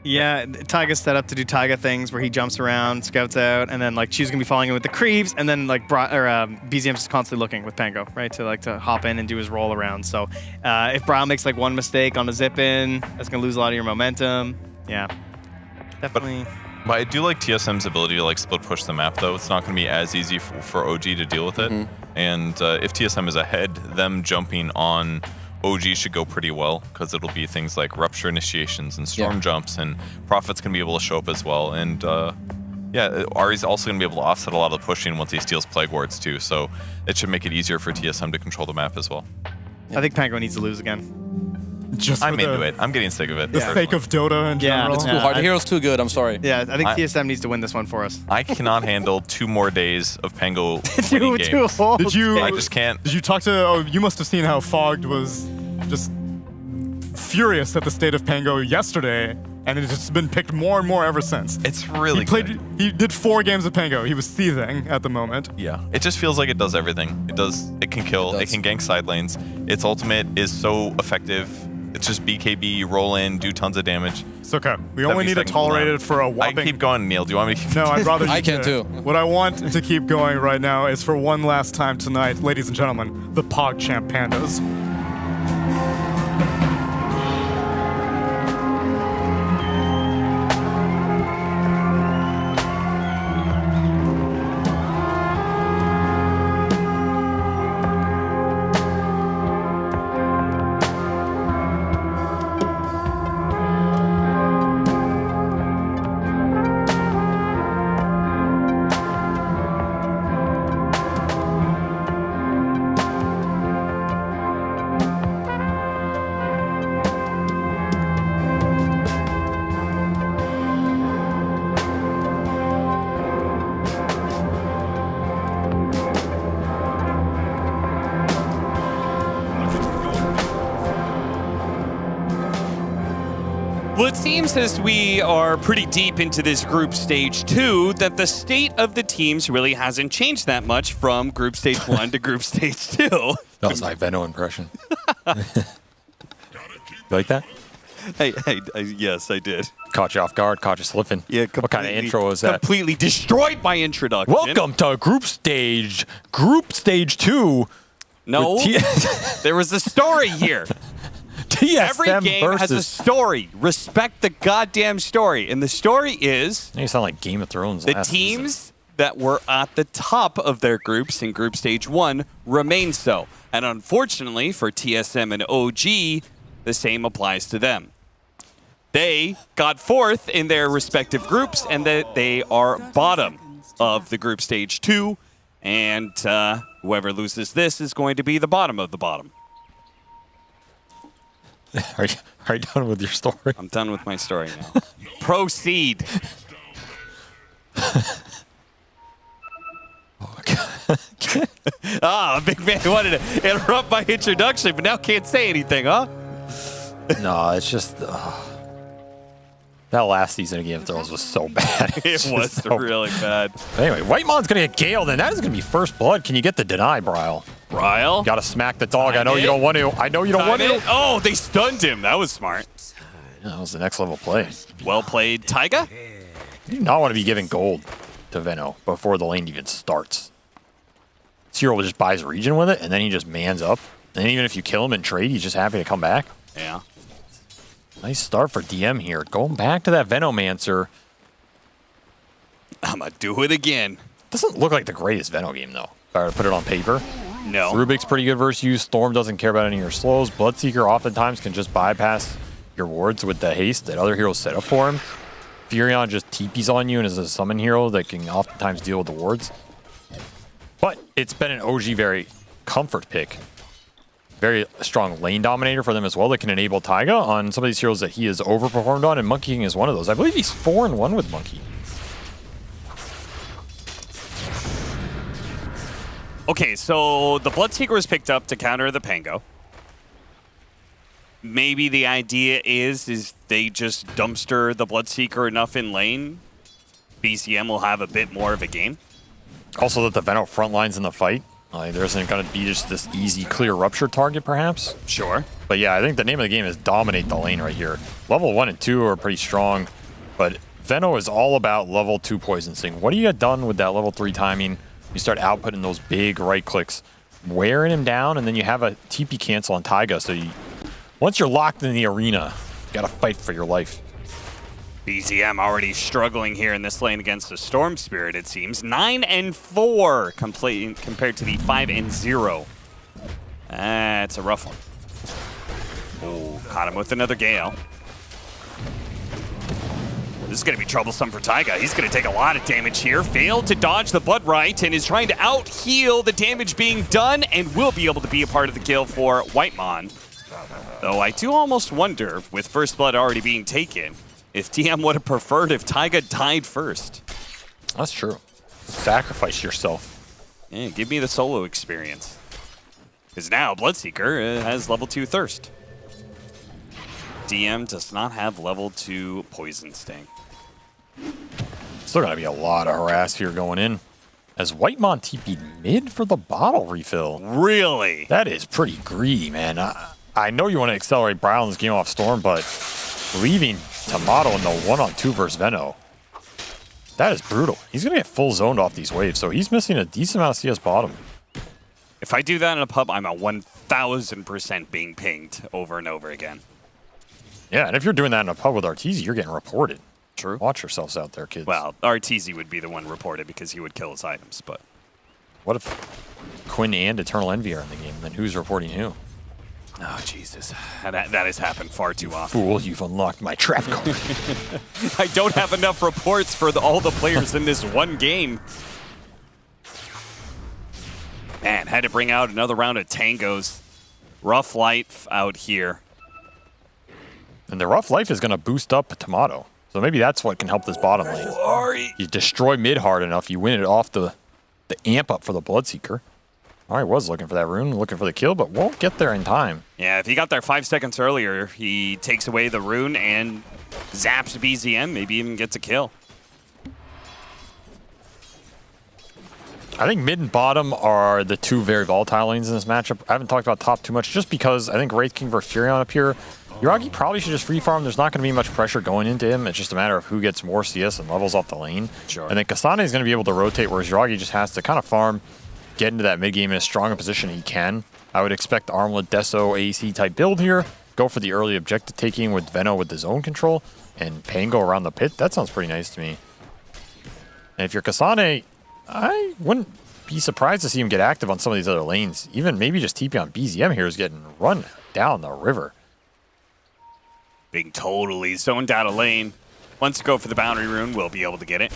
Yeah, Taiga's set up to do Taiga things where he jumps around, scouts out, and then like she's gonna be following him with the creeps, and then like BZM's just constantly looking with Pango, right, to hop in and do his roll around. So if Brow makes like one mistake on the zip in, that's gonna lose a lot of your momentum. Yeah, definitely. But I do like TSM's ability to like split push the map though. It's not going to be as easy for OG to deal with it. And if TSM is ahead, them jumping on OG should go pretty well because it'll be things like rupture initiations and storm jumps, and Prophet's going to be able to show up as well. And yeah, Ari's also going to be able to offset a lot of the pushing once he steals Plague Wards too. So it should make it easier for TSM to control the map as well. I think Pango needs to lose again. I'm into it. I'm getting sick of it. The fake of Dota in general. It's too hard. The hero's too good. I'm sorry. Yeah, I think TSM needs to win this one for us. I cannot handle 2 more days of Pango winning games. Did you? I just can't. Did you talk to? Oh, you must have seen how Fogged was just furious at the state of Pango yesterday, and it's just been picked more and more ever since. It's really good. He did 4 games of Pango. He was seething at the moment. Yeah, it just feels like it does everything. It can kill. It can gank side lanes. Its ultimate is so effective. It's just BKB, you roll in, do tons of damage. It's okay. We only need to tolerate it for a whopping... I can keep going, Neil. Do you want me to keep No, I'd rather you I can too. What I want to keep going right now is for one last time tonight, ladies and gentlemen, the PogChamp Pandas. Well, it seems as we are pretty deep into this group stage 2 that the state of the teams really hasn't changed that much from group stage 1 to group stage 2. That was my Venno impression. You like that? Hey, yes, I did. Caught you off guard, caught you slipping. Yeah, what kind of intro was that? Completely destroyed my introduction. Welcome to group stage 2. No, there was a story here. TSM Every game has a story. Respect the goddamn story. And the story is... You sound like Game of Thrones. The teams that were at the top of their groups in group stage 1 remain so. And unfortunately for TSM and OG, the same applies to them. They got 4th in their respective groups, and they are bottom of the group stage 2. And whoever loses this is going to be the bottom of the bottom. Are you done with your story? I'm done with my story now. Proceed. Big man wanted to interrupt my introduction, but now can't say anything, huh? No, it's just... that last season of Game of Thrones was so bad. It was so really bad. Anyway, Whitemon's going to get Gale, then that is going to be first blood. Can you get the deny, Bryle? Bryle? Got to smack the dog. I know you don't want to. I know you don't want to. Oh, they stunned him. That was smart. Yeah, that was the next level play. Well played, Taiga. You do not want to be giving gold to Venno before the lane even starts. Cyril just buys region with it, and then he just mans up. And even if you kill him and trade, he's just happy to come back. Yeah. Nice start for DM here. Going back to that Venomancer. I'm going to do it again. Doesn't look like the greatest Veno game, though. If I were to put it on paper. No. Rubik's pretty good versus you. Storm doesn't care about any of your slows. Bloodseeker oftentimes can just bypass your wards with the haste that other heroes set up for him. Furion just TPs on you and is a summon hero that can oftentimes deal with the wards. But it's been an OG very comfort pick. Very strong lane dominator for them as well that can enable Taiga on some of these heroes that he has overperformed on, and Monkey King is one of those. I believe he's 4-1 with Monkey. Okay, so the Bloodseeker was picked up to counter the Pango. Maybe the idea is they just dumpster the Bloodseeker enough in lane. BCM will have a bit more of a game. Also that the Veno front lines in the fight. There isn't going to be just this easy, clear rupture target, perhaps. Sure. But yeah, I think the name of the game is dominate the lane right here. Level 1 and 2 are pretty strong, but Veno is all about level 2 Poison Sting. What do you get done with that level 3 timing? You start outputting those big right clicks, wearing him down, and then you have a TP cancel on Taiga. So once you're locked in the arena, you got to fight for your life. BZM already struggling here in this lane against the Storm Spirit, it seems. 9-4 compared to the 5-0. That's a rough one. Oh, caught him with another Gale. This is going to be troublesome for Taiga. He's going to take a lot of damage here. Failed to dodge the Blood Right and is trying to out-heal the damage being done and will be able to be a part of the kill for Whitemon. Though I do almost wonder, with First Blood already being taken, if TM would have preferred if Taiga died first. That's true. Sacrifice yourself. Yeah, give me the solo experience. Because now Bloodseeker has level 2 Thirst. DM does not have level 2 Poison Sting. Still going to be a lot of harass here going in. As Whitemon TP'd mid for the bottle refill. Really? That is pretty greedy, man. I know you want to accelerate Browns game off Storm, but leaving Tomato in the 1-on-2 versus Veno. That is brutal. He's going to get full zoned off these waves, so he's missing a decent amount of CS bottom. If I do that in a pub, I'm at 1,000% being pinged over and over again. Yeah, and if you're doing that in a pub with Arteezy, you're getting reported. True. Watch yourselves out there, kids. Well, Arteezy would be the one reported because he would kill his items, but... What if Quinn and Eternal Envy are in the game, then who's reporting who? Oh, Jesus. That has happened far too often. Fool, you've unlocked my trap card. I don't have enough reports for all the players in this one game. Man, had to bring out another round of tangos. Rough life out here. And the rough life is going to boost up Tomato. So maybe that's what can help this bottom lane. You destroy mid hard enough, you win it off the amp up for the Bloodseeker. Alright, was looking for that rune, looking for the kill, but won't get there in time. Yeah, if he got there 5 seconds earlier, he takes away the rune and zaps BZM, maybe even gets a kill. I think mid and bottom are the two very volatile lanes in this matchup. I haven't talked about top too much just because I think Wraith King versus Furion up here. Yuragi probably should just free farm. There's not going to be much pressure going into him. It's just a matter of who gets more CS and levels off the lane. Sure. And then Kasane is going to be able to rotate, whereas Yuragi just has to kind of farm, get into that mid game in as strong a position he can. I would expect Armlet, Deso, AEC type build here. Go for the early objective taking with Veno with the zone control and Pango around the pit. That sounds pretty nice to me. And if you're Kasane, I wouldn't be surprised to see him get active on some of these other lanes. Even maybe just TP on BZM here is getting run down the river. Being totally zoned out of lane. Once you go for the boundary rune, we'll be able to get it.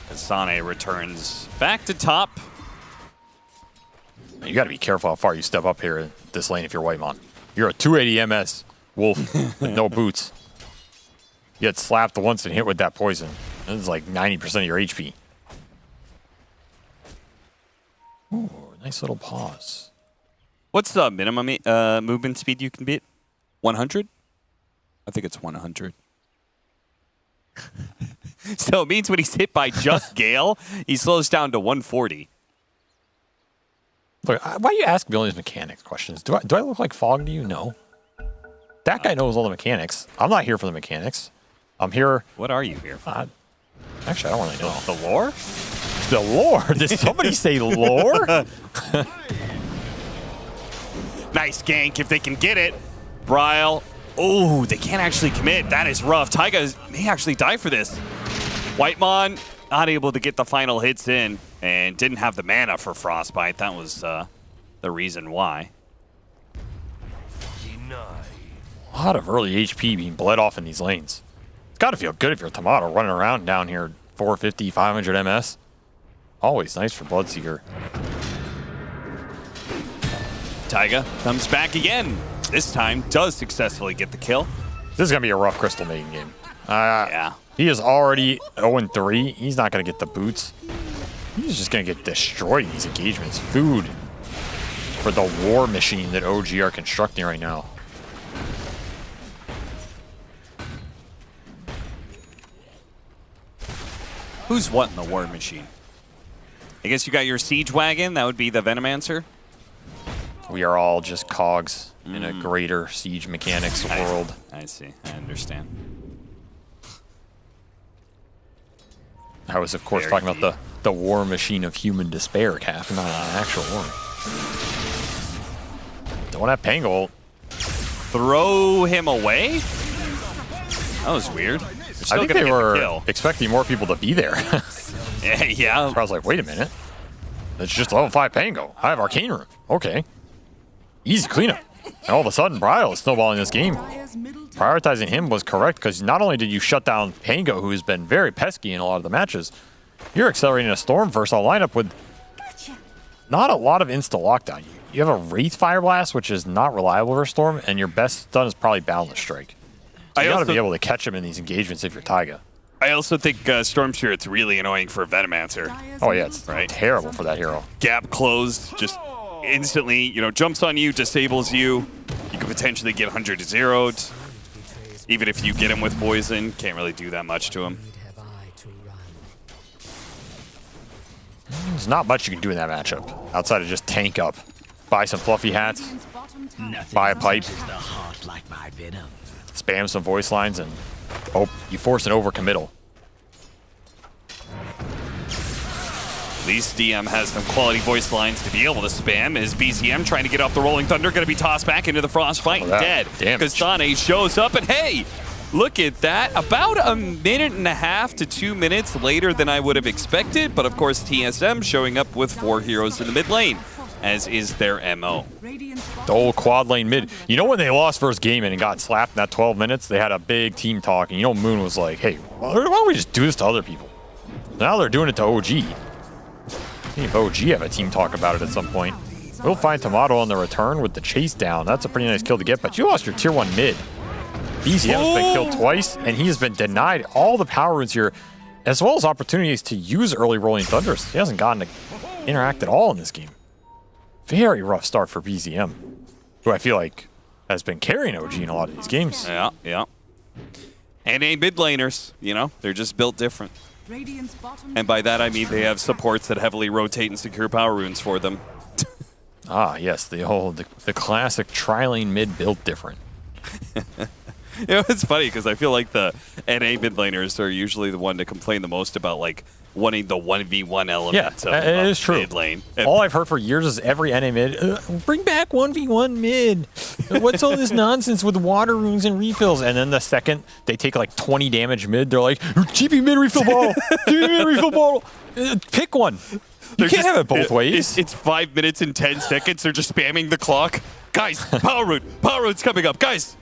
Kasane returns back to top. You got to be careful how far you step up here in this lane if you're Whitemon. You're a 280 MS wolf with no boots. You get slapped once and hit with that poison. This is like 90% of your HP. Ooh, nice little pause. What's the minimum movement speed you can beat? 100? I think it's 100. So it means when he's hit by just Gale, he slows down to 140. Look, why do you ask me all these mechanics questions? Do I look like Fog to you? No. That guy knows all the mechanics. I'm not here for the mechanics. I'm here... What are you here for? Actually, I don't really know. The lore? The lore? Did somebody say lore? Nice gank if they can get it. Bryle Oh, they can't actually commit. That is rough. Taiga may actually die for this. Whitemon not able to get the final hits in and didn't have the mana for Frostbite. That was the reason why. A lot of early HP being bled off in these lanes. It's got to feel good if you're Tomato running around down here 450, 500 MS. Always nice for Bloodseeker. Taiga comes back again. This time does successfully get the kill. This is going to be a rough Crystal Maiden game. Yeah. He is already 0-3. He's not going to get the boots. He's just going to get destroyed in these engagements. Food for the war machine that OG are constructing right now. Who's what in the war machine? I guess you got your siege wagon. That would be the Venomancer. We are all just cogs in a greater siege mechanics world. I see. I understand. I was, of course, talking about the war machine of human despair, Cap, not an actual war. Don't have Pango. Throw him away? That was weird. I think they were expecting more people to be there. Yeah. I was like, wait a minute. It's just level 5 Pango. I have Arcane Room. Okay. Easy cleanup. And all of a sudden, Bridal is snowballing this game. Prioritizing him was correct because not only did you shut down Pango, who has been very pesky in a lot of the matches, you're accelerating a Storm versatile lineup with not a lot of insta-lockdown. You have a Wraith Fire Blast, which is not reliable for Storm, and your best stun is probably Boundless Strike. So you got to be able to catch him in these engagements if you're Taiga. I also think Storm Spirit's really annoying for Venomancer. Oh yeah, it's terrible for that hero. Gap closed, just instantly, jumps on you, disables you. You could potentially get 100 to 0'd. Even if you get him with poison, can't really do that much to him. There's not much you can do in that matchup outside of just tank up, buy some fluffy hats, buy a pipe, spam some voice lines, and hope you force an overcommittal. At least DM has some quality voice lines to be able to spam. Is BZM trying to get off the Rolling Thunder, going to be tossed back into the Frostbite and dead. Kasane shows up, and hey, look at that. About a minute and a half to 2 minutes later than I would have expected, but of course TSM showing up with 4 heroes in the mid lane, as is their MO. The old quad lane mid. You know when they lost first game and got slapped in that 12 minutes, they had a big team talk, and Moon was like, hey, why don't we just do this to other people? Now they're doing it to OG. See if OG have a team talk about it at some point. We'll find Tomato on the return with the chase down. That's a pretty nice kill to get, but you lost your tier 1 mid. BZM has been killed twice, and he has been denied all the power runes here, as well as opportunities to use early Rolling Thunders. He hasn't gotten to interact at all in this game. Very rough start for BZM, who I feel like has been carrying OG in a lot of these games. Yeah. NA mid laners, they're just built different. And by that I mean they have supports that heavily rotate and secure power runes for them. Yes, the classic tri-lane mid built different. It's funny because I feel like the NA mid laners are usually the one to complain the most about wanting the 1v1 element of it is true. mid lane. All I've heard for years is every NA mid, bring back 1v1 mid. What's all this nonsense with water runes and refills? And then the second they take 20 damage mid, they're like, GP mid refill bottle, GP mid refill bottle. Pick one. You can't have it both ways. It's 5 minutes and 10 seconds. They're just spamming the clock. Guys, power rune's coming up. Guys.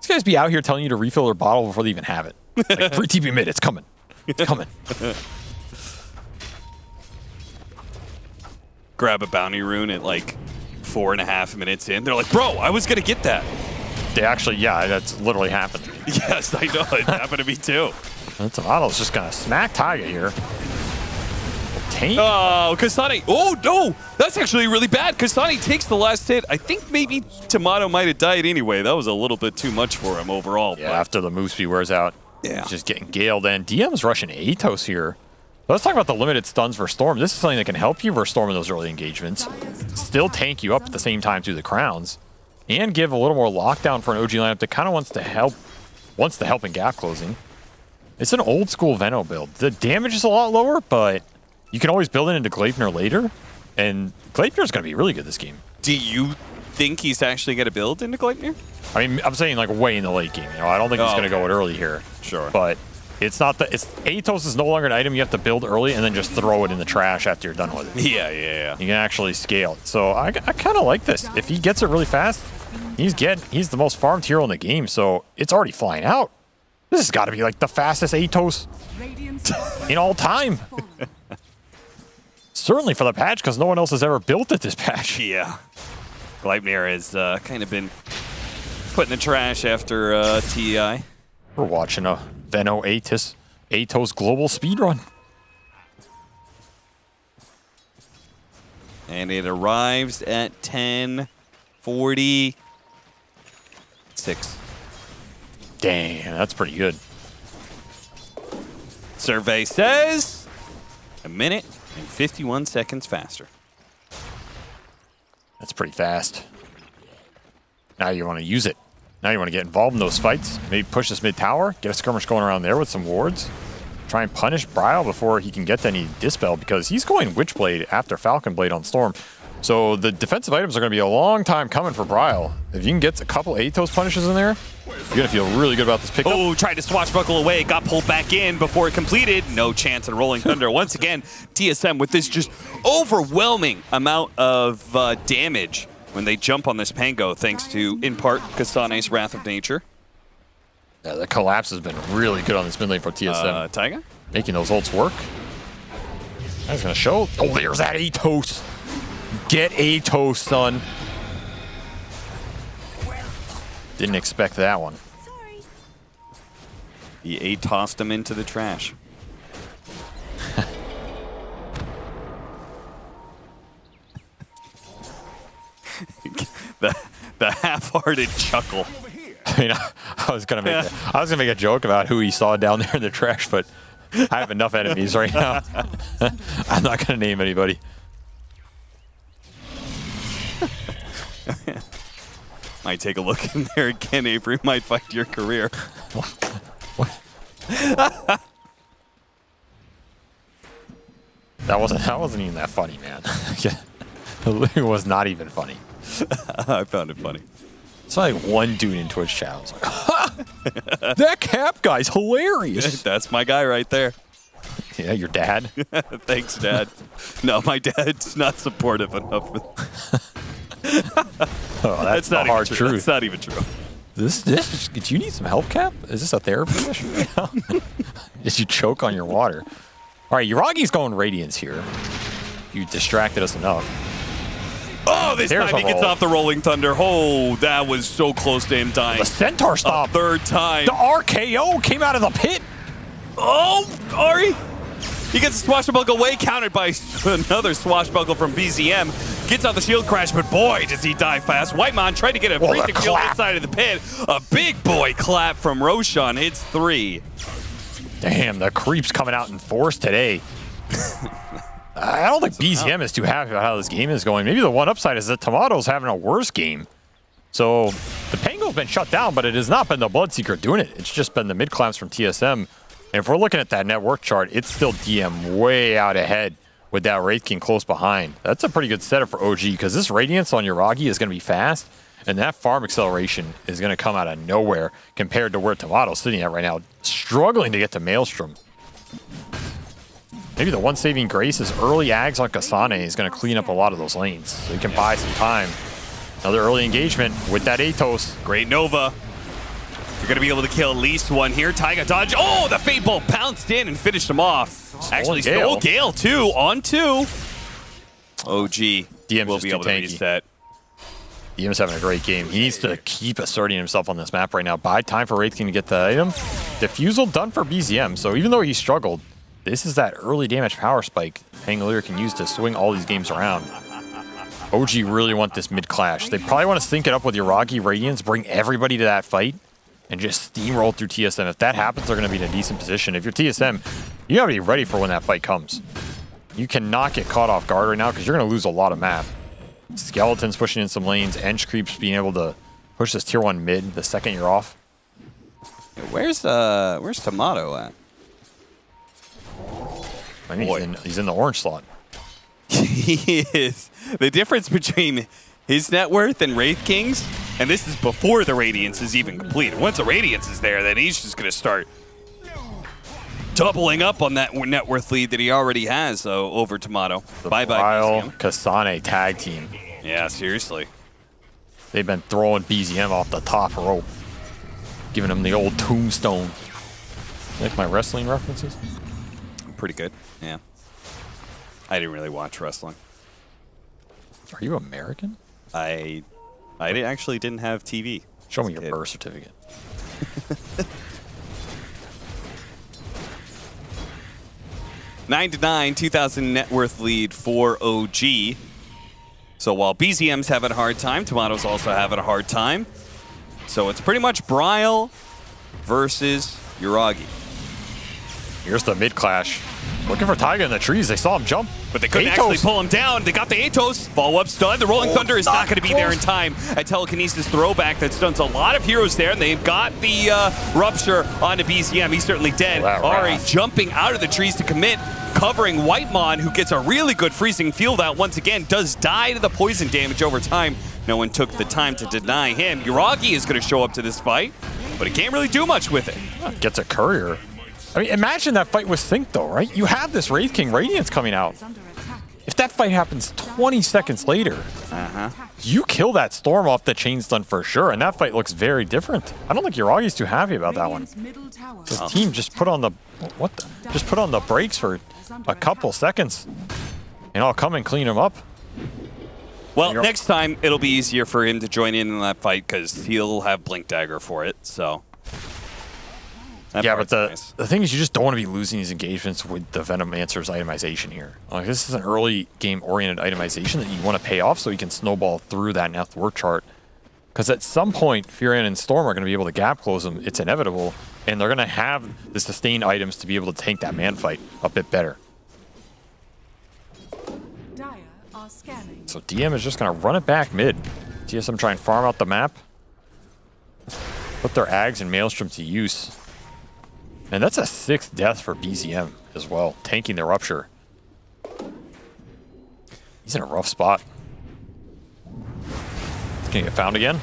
These guys be out here telling you to refill their bottle before they even have it. Free TP mid, it's coming. It's coming. Grab a bounty rune at 4.5 minutes in. They're like, bro, I was going to get that. They actually, that's literally happened to me. Yes, I know. It happened to me too. Tomato's just going to smack Taiga here. Oh, Kasane. Oh, no. That's actually really bad. Kasane takes the last hit. I think maybe Tomato might have died anyway. That was a little bit too much for him overall. Yeah, after the move speed wears out. Yeah. He's just getting galed in. DM's rushing Atos here. Let's talk about the limited stuns for Storm. This is something that can help you versus Storm in those early engagements. Still tank you up at the same time through the crowns. And give a little more lockdown for an OG lineup that kind of wants the help in gap closing. It's an old school Veno build. The damage is a lot lower, but you can always build it into Gleipnir later. And Gleipnir's going to be really good this game. Do you think he's actually going to build into Gleipnir? I mean, I'm saying like way in the late game. You know, I don't think he's going to go it early here. Sure. But it's not that. Atos is no longer an item you have to build early and then just throw it in the trash after you're done with it. Yeah. You can actually scale it. So I kind of like this. If he gets it really fast, he's the most farmed hero in the game. So it's already flying out. This has got to be like the fastest Atos in all time. Certainly for the patch, because no one else has ever built it this patch. Yeah. Gleipnir has kind of been put in the trash after TEI. We're watching a Veno Atos global speedrun. And it arrives at 10:46. Damn, that's pretty good. Survey says 1 minute and 51 seconds faster. That's pretty fast. Now you want to use it. Now you want to get involved in those fights. Maybe push this mid tower, get a skirmish going around there with some wards. Try and punish Bryle before he can get to any Dispel, because he's going Witchblade after Falcon Blade on Storm. So the defensive items are going to be a long time coming for Bryle. If you can get a couple Atos punishes in there, you're going to feel really good about this pickup. Oh, tried to swashbuckle away, got pulled back in before it completed. No chance in Rolling Thunder. Once again, TSM with this just overwhelming amount of damage when they jump on this Pango, thanks to, in part, Kasane's Wrath of Nature. Yeah, the collapse has been really good on this mid lane for TSM. Taiga? Making those ults work. That's going to show. Oh, there's that Atos. Get Atos, son. Didn't expect that one. He tossed him into the trash. the half-hearted chuckle. I mean, I was gonna make a joke about who he saw down there in the trash, but I have enough enemies right now. I'm not gonna name anybody. Might take a look in there again, Avery. Might find your career. That wasn't even that funny, man. It was not even funny. I found it funny. It's like one dude in Twitch chat was like, ha! That Cap guy's hilarious. That's my guy right there. Yeah, your dad? Thanks, Dad. No, my dad's not supportive enough. Oh, that's the hard truth. That's not even true. Do you need some help, Cap? Is this a therapy session right now? Did you choke on your water? All right, Yuragi's going Radiance here. You distracted us enough. Oh, this time he gets off the Rolling Thunder. Oh, that was so close to him dying. The Centaur stop. Third time. The RKO came out of the pit. Oh, Ari. He gets a swashbuckle away, countered by another swashbuckle from BZM. Gets out the shield crash, but boy, does he die fast. Whitemon tried to get a freezing kill inside of the pit. A big boy clap from Roshan. Hits 3. Damn, the creep's coming out in force today. I don't think BZM is too happy about how this game is going. Maybe the one upside is that Tomato's having a worse game. So the Pango's been shut down, but it has not been the Bloodseeker doing it. It's just been the mid clamps from TSM. And if we're looking at that network chart, it's still DM way out ahead with that Wraith King close behind. That's a pretty good setup for OG, because this Radiance on Yuragi is going to be fast, and that farm acceleration is going to come out of nowhere compared to where Tomato's sitting at right now, struggling to get to Maelstrom. Maybe the one saving grace is early Ags on Kasane is going to clean up a lot of those lanes, so you can buy some time. Another early engagement with that Atos. Great Nova. You're going to be able to kill at least one here. Taiga dodge. Oh, the Fate Bolt pounced in and finished him off. Actually, stole Gale too, on 2. OG DM's will be able to reset. DM's having a great game. He needs to keep asserting himself on this map right now. Buy time for Wraith King to get the item. Diffusal done for BZM, so even though he struggled, this is that early damage power spike Pangolier can use to swing all these games around. OG really want this mid-clash. They probably want to sync it up with Yuragi Radiance, bring everybody to that fight, and just steamroll through TSM. If that happens, they're going to be in a decent position. If you're TSM, you got to be ready for when that fight comes. You cannot get caught off guard right now because you're going to lose a lot of map. Skeletons pushing in some lanes, Ench creeps being able to push this tier 1 mid the second you're off. Where's Tomato at? I mean, he's in the orange slot. He is. The difference between his net worth and Wraith King's, and this is before the Radiance is even completed. Once the Radiance is there, then he's just going to start doubling up on that net worth lead that he already has over Tomato. Bye-bye, Ryle Kasane tag team. Yeah, seriously. They've been throwing BZM off the top rope, giving him the old tombstone. Like my wrestling references? Pretty good, yeah. I didn't really watch wrestling. Are you American? I actually didn't have TV. Show me your birth certificate. 9-9, 2,000 net worth lead for OG. So while BZM's having a hard time, Tomato's also having a hard time. So it's pretty much Bryle versus Yuragi. Here's the mid clash. Looking for Taiga in the trees. They saw him jump. But they couldn't actually pull him down. They got the Atos. Follow-up stun. The Rolling Thunder is not going to be there in time. A telekinesis throwback that stuns a lot of heroes there. And they've got the Rupture onto BZM. He's certainly dead. Ari jumping out of the trees to commit. Covering Whitemon, who gets a really good freezing field out once again. Does die to the poison damage over time. No one took the time to deny him. Yuragi is going to show up to this fight. But he can't really do much with it. Gets a courier. I mean, imagine that fight was synced though, right? You have this Wraith King Radiance coming out. If that fight happens 20 seconds later, you kill that Storm off the chain stun for sure, and that fight looks very different. I don't think Yuragi's too happy about that one. His team just put on the just put on the brakes for a couple seconds, and I'll come and clean him up. Well, next time it'll be easier for him to join in that fight because he'll have Blink Dagger for it. So. Yeah, but the thing is, you just don't want to be losing these engagements with the Venomancer's itemization here. Like, this is an early game-oriented itemization that you want to pay off so you can snowball through that net worth chart. Because at some point, Furion and Storm are going to be able to gap close them. It's inevitable. And they're going to have the sustained items to be able to tank that man fight a bit better. So DM is just going to run it back mid. TSM try and farm out the map. Put their Ags and Maelstrom to use. And that's a 6th death for BZM as well, tanking the Rupture. He's in a rough spot. He's gonna get found again.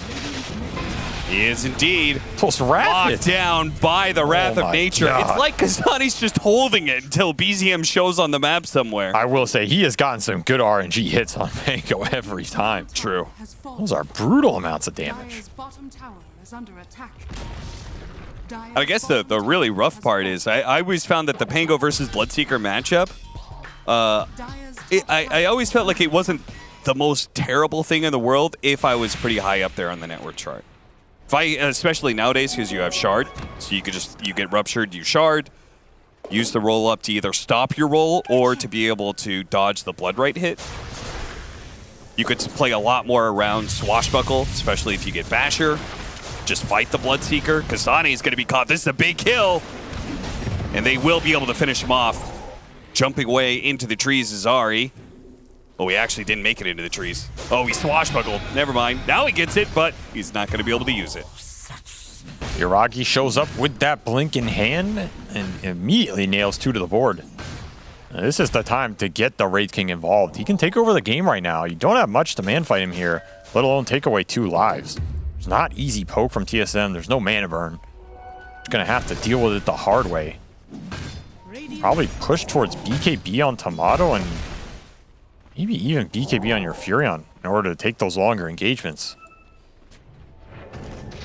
He is indeed. Locked down by the Wrath of Nature. God. It's like Kazani's just holding it until BZM shows on the map somewhere. I will say, he has gotten some good RNG hits on Mango every time. True. Those are brutal amounts of damage. I guess the really rough part is I always found that the Pango versus Bloodseeker matchup, I always felt like it wasn't the most terrible thing in the world if I was pretty high up there on the network chart. If I, especially nowadays, because you have Shard, so you get Ruptured, you Shard, use the roll up to either stop your roll or to be able to dodge the Bloodright hit. You could play a lot more around Swashbuckle, especially if you get Basher. Just fight the Bloodseeker. Kasane is going to be caught. This is a big kill. And they will be able to finish him off. Jumping away into the trees is Ari. Oh, he actually didn't make it into the trees. Oh, he swashbuckled. Never mind. Now he gets it, but he's not going to be able to use it. Yuragi shows up with that blink in hand and immediately nails 2 to the board. Now, this is the time to get the Wraith King involved. He can take over the game right now. You don't have much to man fight him here, let alone take away 2 lives. It's not easy poke from TSM. There's no mana burn. You're going to have to deal with it the hard way. Probably push towards BKB on Tomato and maybe even BKB on your Furion in order to take those longer engagements.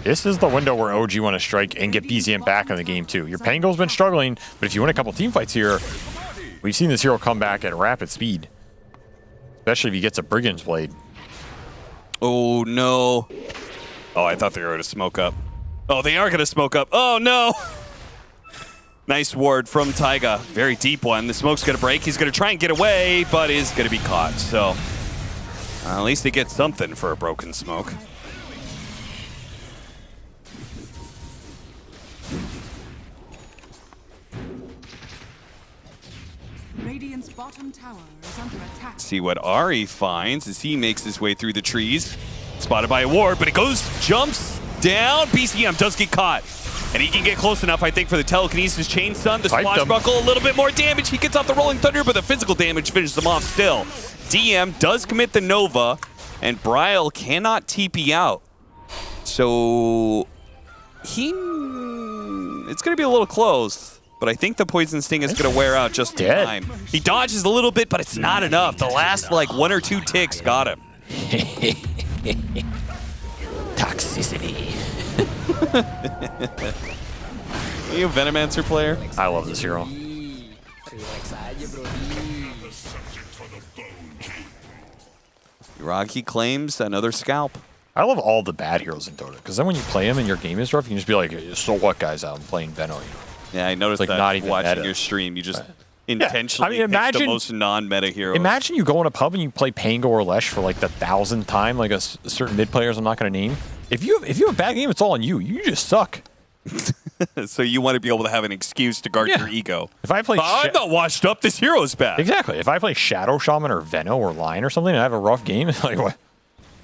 This is the window where OG want to strike and get BZM back in the game too. Your Pango's been struggling, but if you win a couple team fights here, we've seen this hero come back at rapid speed. Especially if he gets a Brigand's Blade. Oh no. Oh, I thought they were going to smoke up. Oh, they are going to smoke up. Oh, no. Nice ward from Taiga. Very deep one. The smoke's going to break. He's going to try and get away, but is going to be caught. So at least they get something for a broken smoke. Radiant's bottom tower is under attack. See what Ari finds as he makes his way through the trees. Spotted by a ward, but it jumps down. BCM does get caught. And he can get close enough, I think, for the telekinesis chain stun. The swashbuckle, a little bit more damage. He gets off the Rolling Thunder, but the physical damage finishes him off still. DM does commit the Nova. And Bryle cannot TP out. So it's going to be a little close, but I think the Poison Sting is going to wear out just in time. He dodges a little bit, but it's not enough. The last like 1 or 2 ticks got him. Toxicity. Are you a Venomancer player? I love this hero. Rocky claims another scalp. I love all the bad heroes in Dota, because then when you play them and your game is rough, you can just be like, so what, guys, I'm playing Veno. Yeah, I noticed like that not even watching meta. your stream. You just intentionally I mean, pick the most non-meta heroes. Imagine you go in a pub and you play Pango or Lesh for like the 1,000th time, like a certain mid players I'm not going to name. If you have a bad game, it's all on you. You just suck. So you want to be able to have an excuse to guard your ego. If I play, I'm not washed up. This hero's bad. Exactly. If I play Shadow Shaman or Veno or Lion or something and I have a rough game, it's like, what?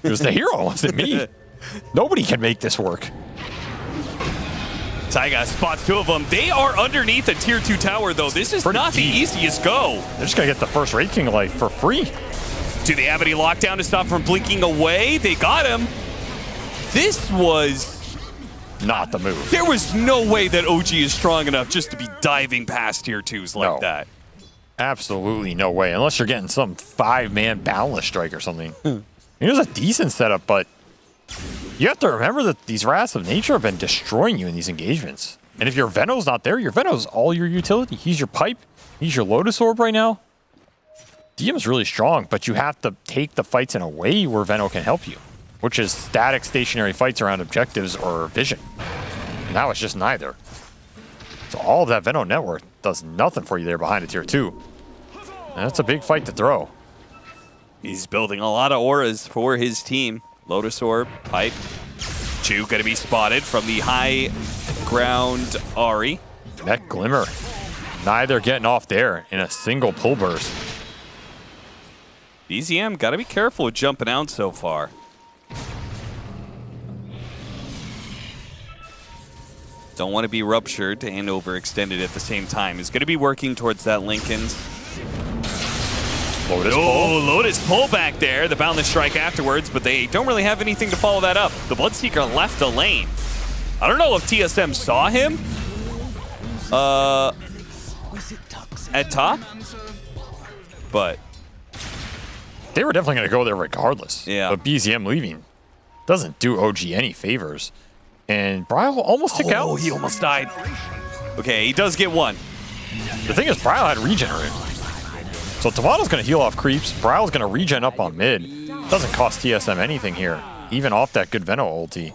It was the hero, wasn't me. Nobody can make this work. Taiga spots 2 of them. They are underneath a tier 2 tower, though. This is not the easiest go. They're just going to get the first Raid King life for free. Do they have any lockdown to stop from blinking away? They got him. This was not the move. There was no way that OG is strong enough just to be diving past tier 2s like that. Absolutely no way, unless you're getting some 5-man Boundless Strike or something. It was a decent setup, but you have to remember that these Wraths of Nature have been destroying you in these engagements. And if your Veno's not there, your Veno's all your utility. He's your pipe. He's your Lotus Orb right now. DM's really strong, but you have to take the fights in a way where Veno can help you, which is static, stationary fights around objectives or vision. Now it's just neither. So all of that Veno network does nothing for you there behind a tier 2. And that's a big fight to throw. He's building a lot of auras for his team. Lotus Orb, Pipe. Chu going to be spotted from the high ground Ahri. That Glimmer. Neither getting off there in a single pull burst. BZM got to be careful with jumping out so far. Don't want to be ruptured and overextended at the same time. He's going to be working towards that Linken's. Lotus pull. Lotus pull back there. The Boundless Strike afterwards, but they don't really have anything to follow that up. The Bloodseeker left the lane. I don't know if TSM saw him at top, but they were definitely going to go there regardless. Yeah. But BZM leaving doesn't do OG any favors. And Bryle almost took out. Oh, he almost died. Okay, he does get one. The thing is, Bryle had regenerate. So Tomato's going to heal off creeps. Bryle's going to regen up on mid. Doesn't cost TSM anything here, even off that good Veno ulti.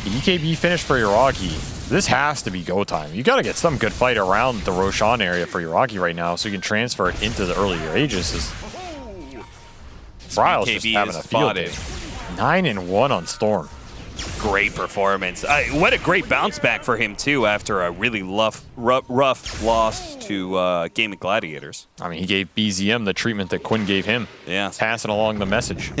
The EKB finish for Yuragi. This has to be go time. You got to get some good fight around the Roshan area for Yuragi right now so you can transfer it into the earlier ages. Bryle's just having a field day. 9-1 on Storm. Great performance. What a great bounce back for him, too, after a really rough loss to Gaming Gladiators. I mean, he gave BZM the treatment that Quinn gave him. Yeah. Passing along the message.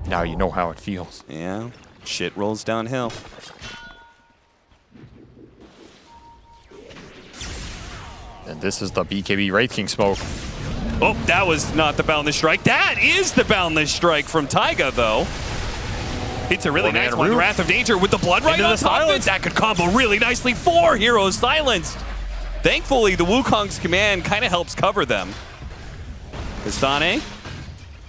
Now you know how it feels. Yeah. Shit rolls downhill. And this is the BKB Wraith King smoke. Oh, that was not the Boundless Strike. That is the Boundless Strike from Taiga, though. It's a really nice one. Wrath of Danger with the Blood right on top of it. That could combo really nicely. 4 heroes silenced. Thankfully, the Wukong's command kind of helps cover them. Kasane,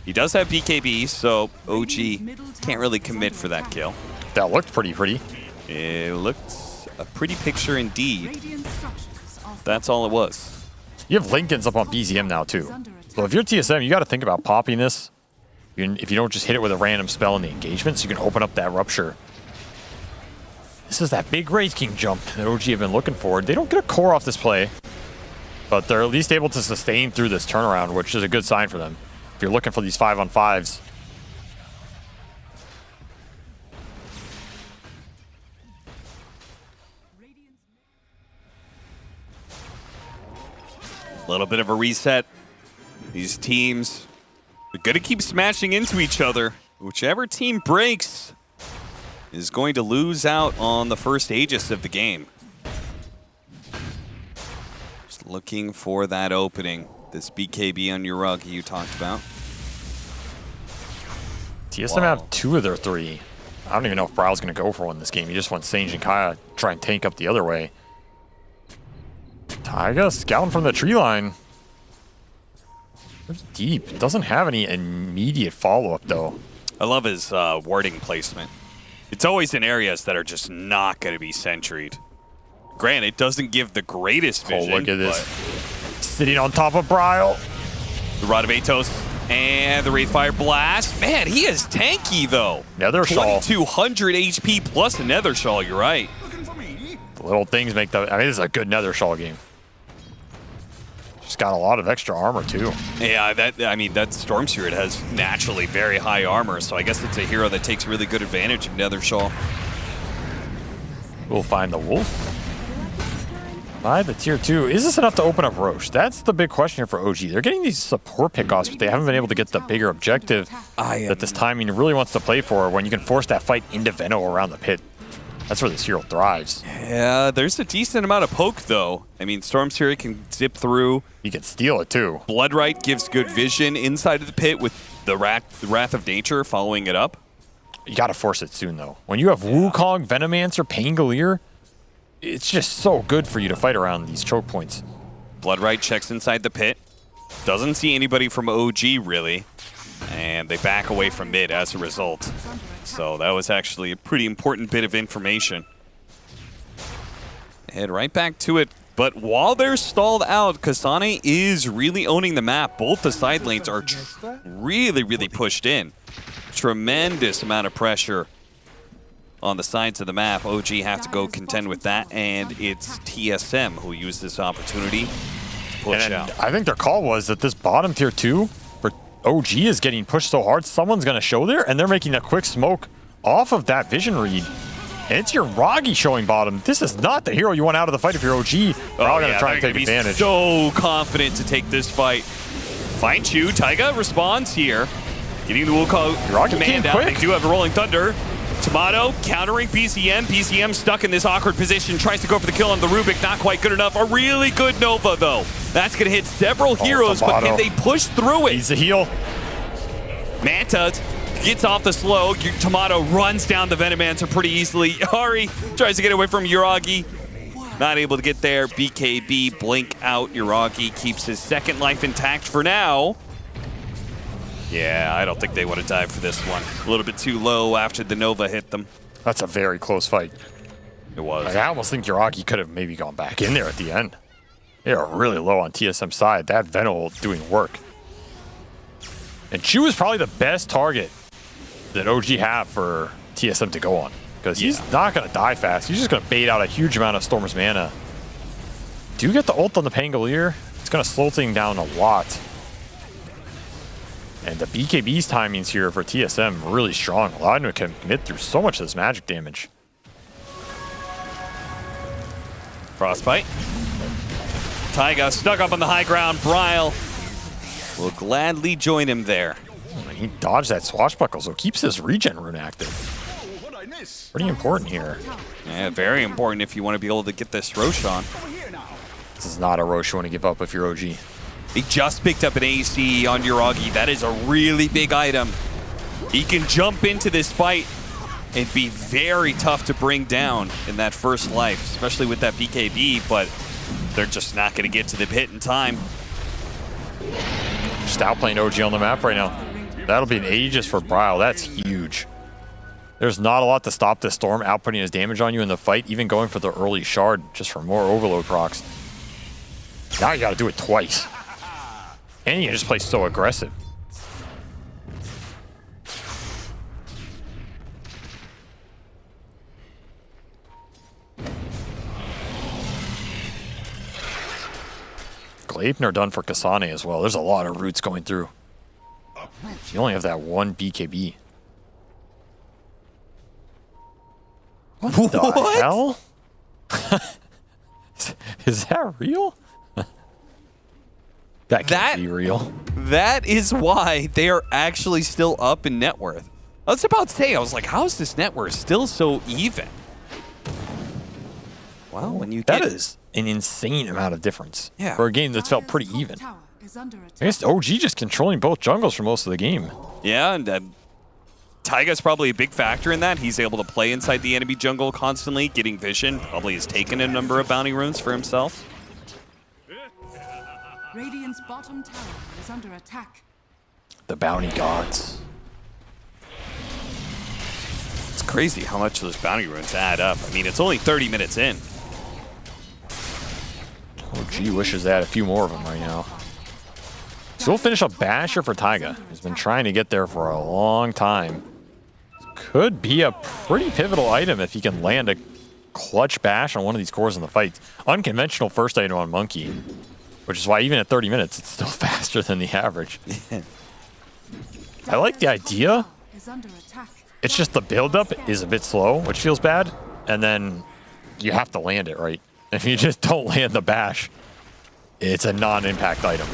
he does have BKB, so OG can't really commit for that kill. That looked pretty. It looked a pretty picture indeed. That's all it was. You have Linken's up on BZM now, too. So if you're TSM, you got to think about popping this. If you don't just hit it with a random spell in the engagement, so you can open up that Rupture. This is that big Wraith King jump that OG have been looking for. They don't get a core off this play, but they're at least able to sustain through this turnaround, which is a good sign for them. If you're looking for these 5-on-5s. A little bit of a reset. These teams are going to keep smashing into each other. Whichever team breaks is going to lose out on the first Aegis of the game. Just looking for that opening. This BKB on Yuragi you talked about. TSM have 2 of their 3. I don't even know if Braille's going to go for one this game. He just wants Sage and Kaya to try and tank up the other way. Taiga scouting from the tree line. It's deep. Doesn't have any immediate follow-up, though. I love his warding placement. It's always in areas that are just not going to be sentried. Granted, it doesn't give the greatest vision. Oh, look at this. Sitting on top of Braille. The Rod of Atos and the Wraithfire Blast. Man, he is tanky, though. Nether Shawl. 2,200 HP plus a Nether Shawl, you're right. The little things make the... I mean, this is a good Nether Shawl game. Just got a lot of extra armor, too. Yeah, that Storm Spirit has naturally very high armor, so I guess it's a hero that takes really good advantage of Nether Shawl. We'll find the Wolf. By the tier 2. Is this enough to open up Roche? That's the big question here for OG. They're getting these support pickoffs, but they haven't been able to get the bigger objective that this timing really wants to play for when you can force that fight into Veno around the pit. That's where this hero thrives. Yeah, there's a decent amount of poke, though. I mean, Storm Spirit can zip through. He can steal it, too. Bloodright gives good vision inside of the pit with the Wrath of Nature following it up. You gotta force it soon, though. When you have Wukong, Venomancer, Pangolier, it's just so good for you to fight around these choke points. Bloodright checks inside the pit. Doesn't see anybody from OG, really. And they back away from mid as a result. So that was actually a pretty important bit of information. Head right back to it. But while they're stalled out, Kasane is really owning the map. Both the side lanes are really pushed in. Tremendous amount of pressure on the sides of the map. OG have to go contend with that, and it's TSM who used this opportunity to push out. I think their call was that this bottom tier 2 for OG is getting pushed so hard, someone's going to show there, and they're making a quick smoke off of that vision read. And it's your Ragi showing bottom. This is not the hero you want out of the fight if you're OG. They're all going to try and take advantage. So confident to take this fight. Find Chu. Taiga responds here. Getting the Wukong command out. They do have a Rolling Thunder. Tomato countering PCM. PCM stuck in this awkward position. Tries to go for the kill on the Rubik. Not quite good enough. A really good Nova, though. That's going to hit several heroes, but can they push through it? He's a heal. Manta gets off the slow. Tomato runs down the Venomancer pretty easily. Ari tries to get away from Uragi. Not able to get there. BKB blink out. Uragi keeps his second life intact for now. Yeah, I don't think they would have died for this one. A little bit too low after the Nova hit them. That's a very close fight. It was. I almost think Uragi could have maybe gone back in there at the end. They are really low on TSM's side. That Veno doing work. And Chu is probably the best target that OG have for TSM to go on. Because he's not going to die fast. He's just going to bait out a huge amount of Stormer's mana. Do you get the ult on the Pangolier? It's going to slow things down a lot. And the BKB's timings here for TSM really strong. Allowing him to commit through so much of this magic damage. Frostbite. Taiga stuck up on the high ground. Bryle will gladly join him there. He dodged that swashbuckle, so keeps his regen rune active. Pretty important here. Yeah, very important if you want to be able to get this Roche on. This is not a Roche you want to give up if you're OG. He just picked up an AC on Uragi. That is a really big item. He can jump into this fight and be very tough to bring down in that first life, especially with that BKB, but they're just not going to get to the pit in time. Just outplaying OG on the map right now. That'll be an Aegis for Bryle. That's huge. There's not a lot to stop this Storm outputting his damage on you in the fight, even going for the early shard just for more overload procs. Now you got to do it twice. And you just play so aggressive. Gleipnir done for Kasane as well. There's a lot of roots going through. You only have that one BKB. What the hell? Is that real? That can't be real. That is why they are actually still up in net worth. I was about to say, I was like, how is this net worth still so even? Well, when you get... That is an insane amount of difference Yeah. for a game that's felt pretty even. I guess OG just controlling both jungles for most of the game. Yeah, and Taiga's probably a big factor in that. He's able to play inside the enemy jungle constantly, getting vision. Probably has taken a number of bounty runes for himself. Radiant's bottom tower is under attack. The bounty gods. It's crazy how much those bounty runes add up. I mean, it's only 30 minutes in. Oh, gee, wishes they had a few more of them right now. So we'll finish up Basher for Taiga. He's been trying to get there for a long time. Could be a pretty pivotal item if he can land a clutch bash on one of these cores in the fight. Unconventional first item on Monkey, which is why even at 30 minutes, it's still faster than the average. I like the idea. It's just the buildup is a bit slow, which feels bad. And then you have to land it right. If you just don't land the bash, it's a non-impact item.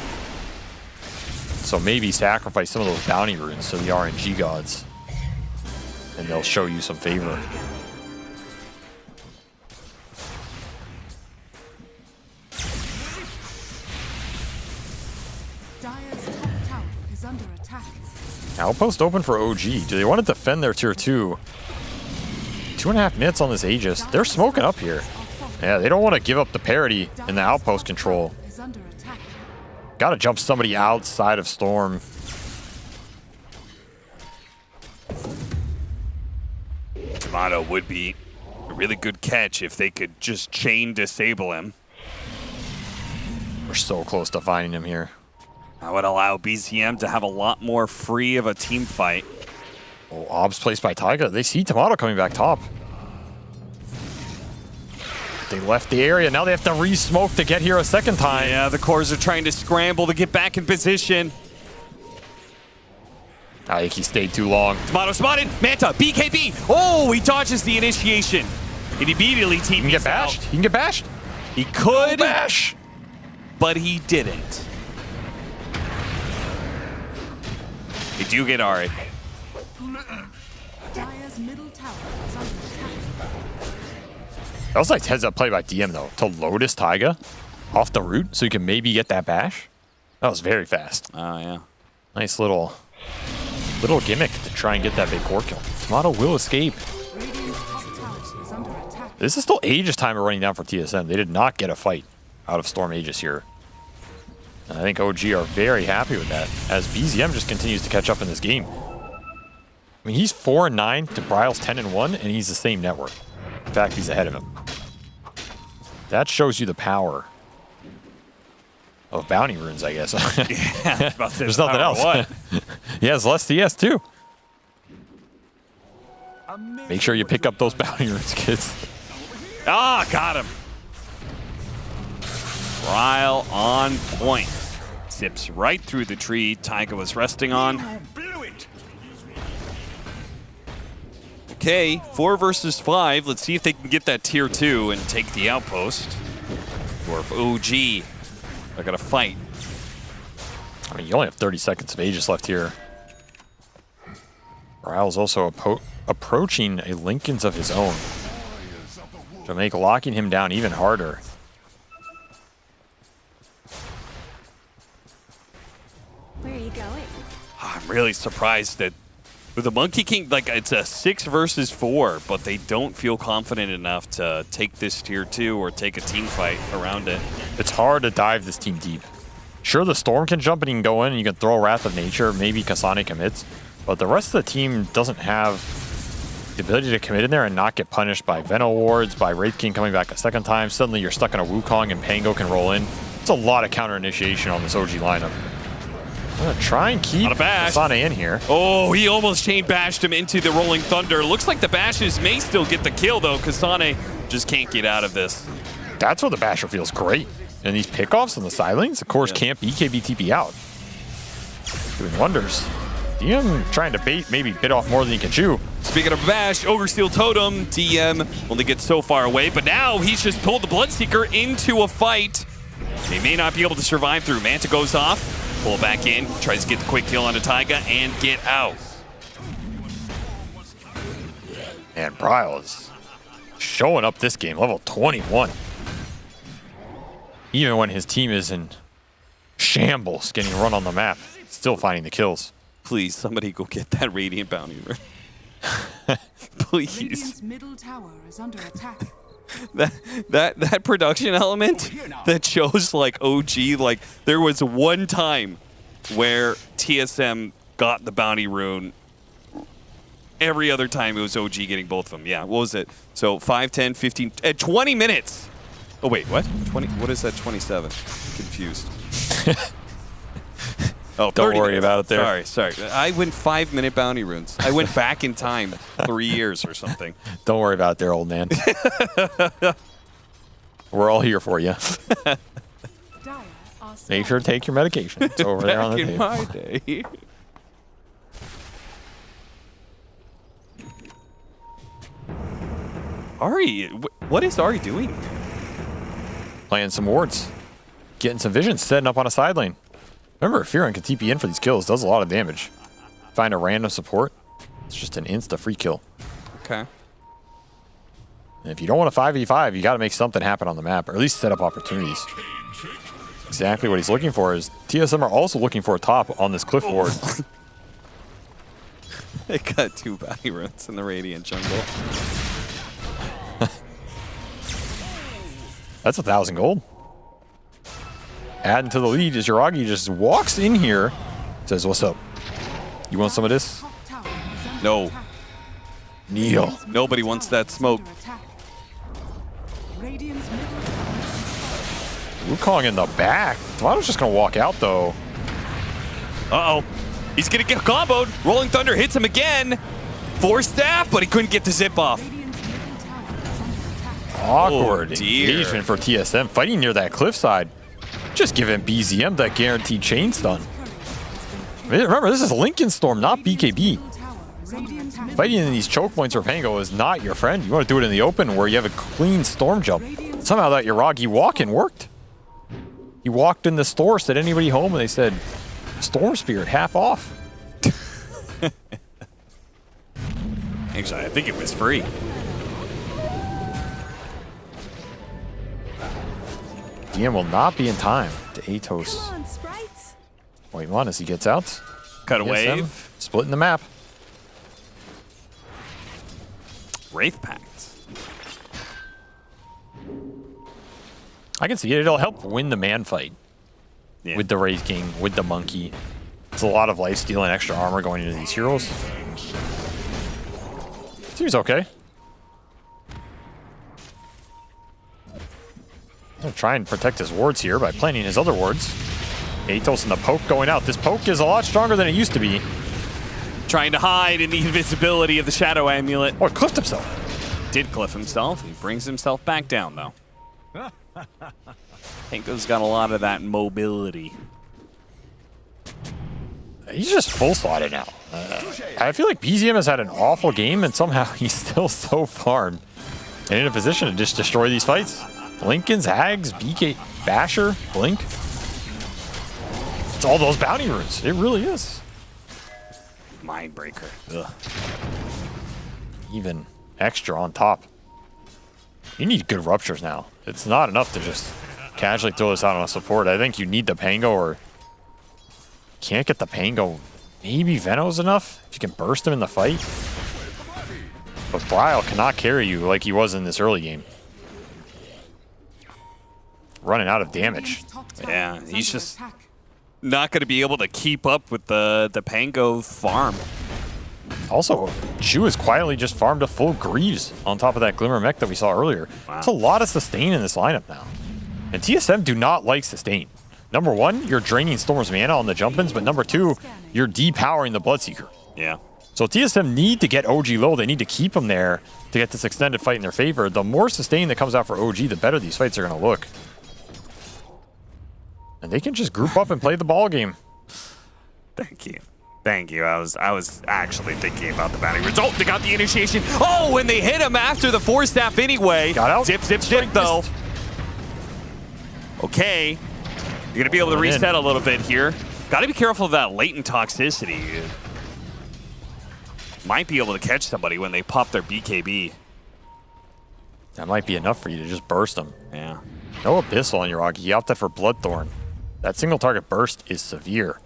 So maybe sacrifice some of those bounty runes to the RNG gods, and they'll show you some favor. Dire's top tower is under attack. Outpost open for OG. Do they want to defend their tier 2? 2.5 minutes on this Aegis. They're smoking up here. Yeah, they don't want to give up the parity in the outpost control. Gotta jump somebody outside of Storm. Tomato would be a really good catch if they could just chain disable him. We're so close to finding him here. That would allow BZM to have a lot more free of a team fight. Oh, obs placed by Taiga. They see Tomato coming back top. They left the area. Now they have to re-smoke to get here a second time. Yeah, the cores are trying to scramble to get back in position. I think he stayed too long. Tomato spotted. Manta, BKB. Oh, he dodges the initiation. It immediately TP's He can get bashed. out. He can get bashed. He could, bash, but he didn't. They do get Ari. Dire's middle tower is under attack. That was like heads up play by DM though, to Lotus Taiga off the root so you can maybe get that bash. That was very fast. Oh yeah. Nice little gimmick to try and get that big core kill. Tomato will escape. Radiant's top tower is under attack. This is still Aegis timer running down for TSM. They did not get a fight out of Storm Aegis here. And I think OG are very happy with that, as BZM just continues to catch up in this game. I mean, he's 4-9 to Bryle's 10-1, and he's the same network. In fact, he's ahead of him. That shows you the power of bounty runes, I guess. Yeah, there's nothing else. What? He has less CS too. Make sure you pick up those bounty runes, kids. Ah, got him. Bryle on point. Zips right through the tree Taiga was resting on. Okay, 4 versus 5. Let's see if they can get that tier 2 and take the outpost. Or if OG are gonna fight. I mean, you only have 30 seconds of Aegis left here. Bryle's also approaching a Lincoln's of his own to make locking him down even harder. Where are you going? I'm really surprised that with the Monkey King, like, it's a 6 versus 4, but they don't feel confident enough to take this tier 2 or take a team fight around it. It's hard to dive this team deep. Sure, the Storm can jump and he can go in and you can throw Wrath of Nature, maybe Kasane commits, but the rest of the team doesn't have the ability to commit in there and not get punished by Veno wards, by Wraith King coming back a second time. Suddenly you're stuck in a Wukong and Pango can roll in. It's a lot of counter initiation on this OG lineup. I'm gonna try and keep Kasane in here. Oh, he almost chain bashed him into the Rolling Thunder. Looks like the bashes may still get the kill though. Kasane just can't get out of this. That's where the basher feels great. And these pickoffs and the silings, of course, can't BKB TP out. Doing wonders. DM trying to bait, maybe bit off more than he can chew. Speaking of bash, Oversteel Totem, DM only gets so far away, but now he's just pulled the Bloodseeker into a fight. They may not be able to survive through. Manta goes off, pull back in, tries to get the quick kill onto Taiga and get out. And Bryle is showing up this game, level 21. Even when his team is in shambles, getting run on the map, still finding the kills. Please, somebody go get that Radiant Bounty. Please. Radiant's middle tower is under attack. That production element that shows like OG, like there was one time where TSM got the bounty rune. Every other time it was OG getting both of them. Yeah, what was it? So 5, 10, 15, 20 minutes. Oh wait, what? 20? What is that? 27? Confused. Oh, Don't worry about it there. Sorry. I went 5-minute bounty runes. I went back in time 3 years or something. Don't worry about it there, old man. We're all here for you. Make sure to take your medication. It's over there on the table. Back in my day. Ari, what is Ari doing? Playing some wards. Getting some vision, setting up on a side lane. Remember, Fearon can TP in for these kills. Does a lot of damage. Find a random support. It's just an insta-free kill. Okay. And if you don't want a 5v5, you got to make something happen on the map, or at least set up opportunities. Exactly what he's looking for is TSM are also looking for a top on this cliff ward. They got 2 bounty runes in the Radiant jungle. That's 1,000 gold. Adding to the lead as Yuragi just walks in here, says, "What's up? You want some of this?" No. Neil. Nobody wants that smoke. Wukong in the back. Tomato's just going to walk out, though. Uh-oh. He's going to get comboed. Rolling Thunder hits him again. 4 staff, but he couldn't get the zip off. Awkward dear. engagement for TSM. Fighting near that cliffside. Just giving BZM that guaranteed chain stun. Remember, this is Lincoln Storm, not BKB. Fighting in these choke points for Pango is not your friend. You want to do it in the open where you have a clean storm jump. Somehow that Yuragi walk-in worked. He walked in the store, said anybody home, and they said, Storm Spirit, half off. Actually, I think it was free. DM will not be in time to Atos. Wait one as he gets out. Cut a TSM wave. Splitting the map. Wraith Pact. I can see it. It'll help win the man fight. Yeah. With the Wraith King, with the Monkey. It's a lot of life steal and extra armor going into these heroes. Seems okay. He'll try and protect his wards here by planting his other wards. Atos and the poke going out. This poke is a lot stronger than it used to be. Trying to hide in the invisibility of the Shadow Amulet. Oh, it cliffed himself. Did cliff himself. He brings himself back down, though. Pango's got a lot of that mobility. He's just full-slotted now. I feel like BZM has had an awful game, and somehow he's still so farmed and in a position to just destroy these fights. Lincoln's, Hags, BK, Basher, Blink. It's all those bounty runes. It really is. Mindbreaker. Ugh. Even extra on top. You need good ruptures now. It's not enough to just casually throw this out on a support. I think you need the Pango, or can't get the Pango. Maybe Veno's enough if you can burst him in the fight. But Bryle cannot carry you like he was in this early game. Running out of damage. Yeah, he's just not going to be able to keep up with the Pango farm. Also, Shu has quietly just farmed a full Greaves on top of that Glimmer mech that we saw earlier. Wow. It's a lot of sustain in this lineup now. And TSM do not like sustain. Number one, you're draining Storm's mana on the jump-ins, but number two, you're depowering the Bloodseeker. Yeah. So TSM need to get OG low. They need to keep him there to get this extended fight in their favor. The more sustain that comes out for OG, the better these fights are going to look. And they can just group up and play the ball game. Thank you. Thank you. I was actually thinking about the bounty result. They got the initiation. Oh, and they hit him after the 4 staff anyway. Got out. Zip, zip, zip, though. Okay. You're going to be able to reset a little bit here. Got to be careful of that latent toxicity. Might be able to catch somebody when they pop their BKB. That might be enough for you to just burst them. Yeah. No Abyssal on your Rocky. You opted for Bloodthorn. That single target burst is severe.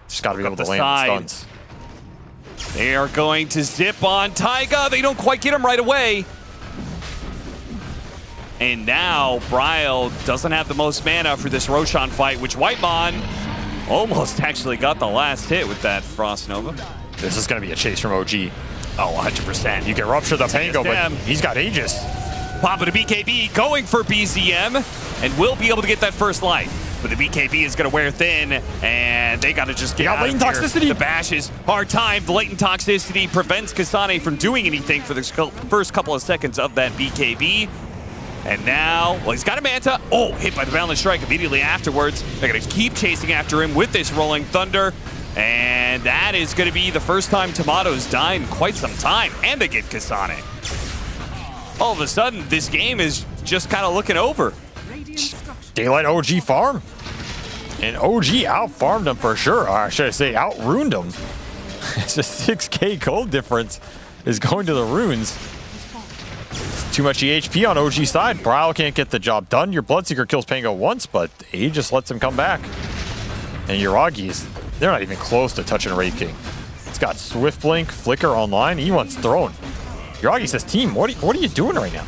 Just got to be able to land the stuns. They are going to zip on Taiga. They don't quite get him right away. And now Bryle doesn't have the most mana for this Roshan fight, which Whitemon almost actually got the last hit with that Frost Nova. This is going to be a chase from OG. Oh, 100%. You can rupture the Pango, but he's got Aegis. Papa to BKB going for BZM and will be able to get that first life. But the BKB is going to wear thin, and they got to just get out of here. Toxicity. The bash is hard timed. The latent toxicity prevents Kasane from doing anything for the first couple of seconds of that BKB. And now, well, he's got a Manta. Oh, hit by the Boundless Strike immediately afterwards. They're going to keep chasing after him with this Rolling Thunder. And that is going to be the first time Tomato's died in quite some time. And they get Kasane. All of a sudden, this game is just kind of looking over. Daylight OG farm. And OG out-farmed him for sure. Or should I say out-ruined him. It's a 6k gold difference is going to the runes. Too much EHP on OG side. Bryle can't get the job done. Your Bloodseeker kills Pango once, but A just lets him come back. And Yuragi's, they're not even close to touching Wraith King. It's got Swift Blink, Flicker online. E1's thrown. Yuragi says, team, what are you doing right now?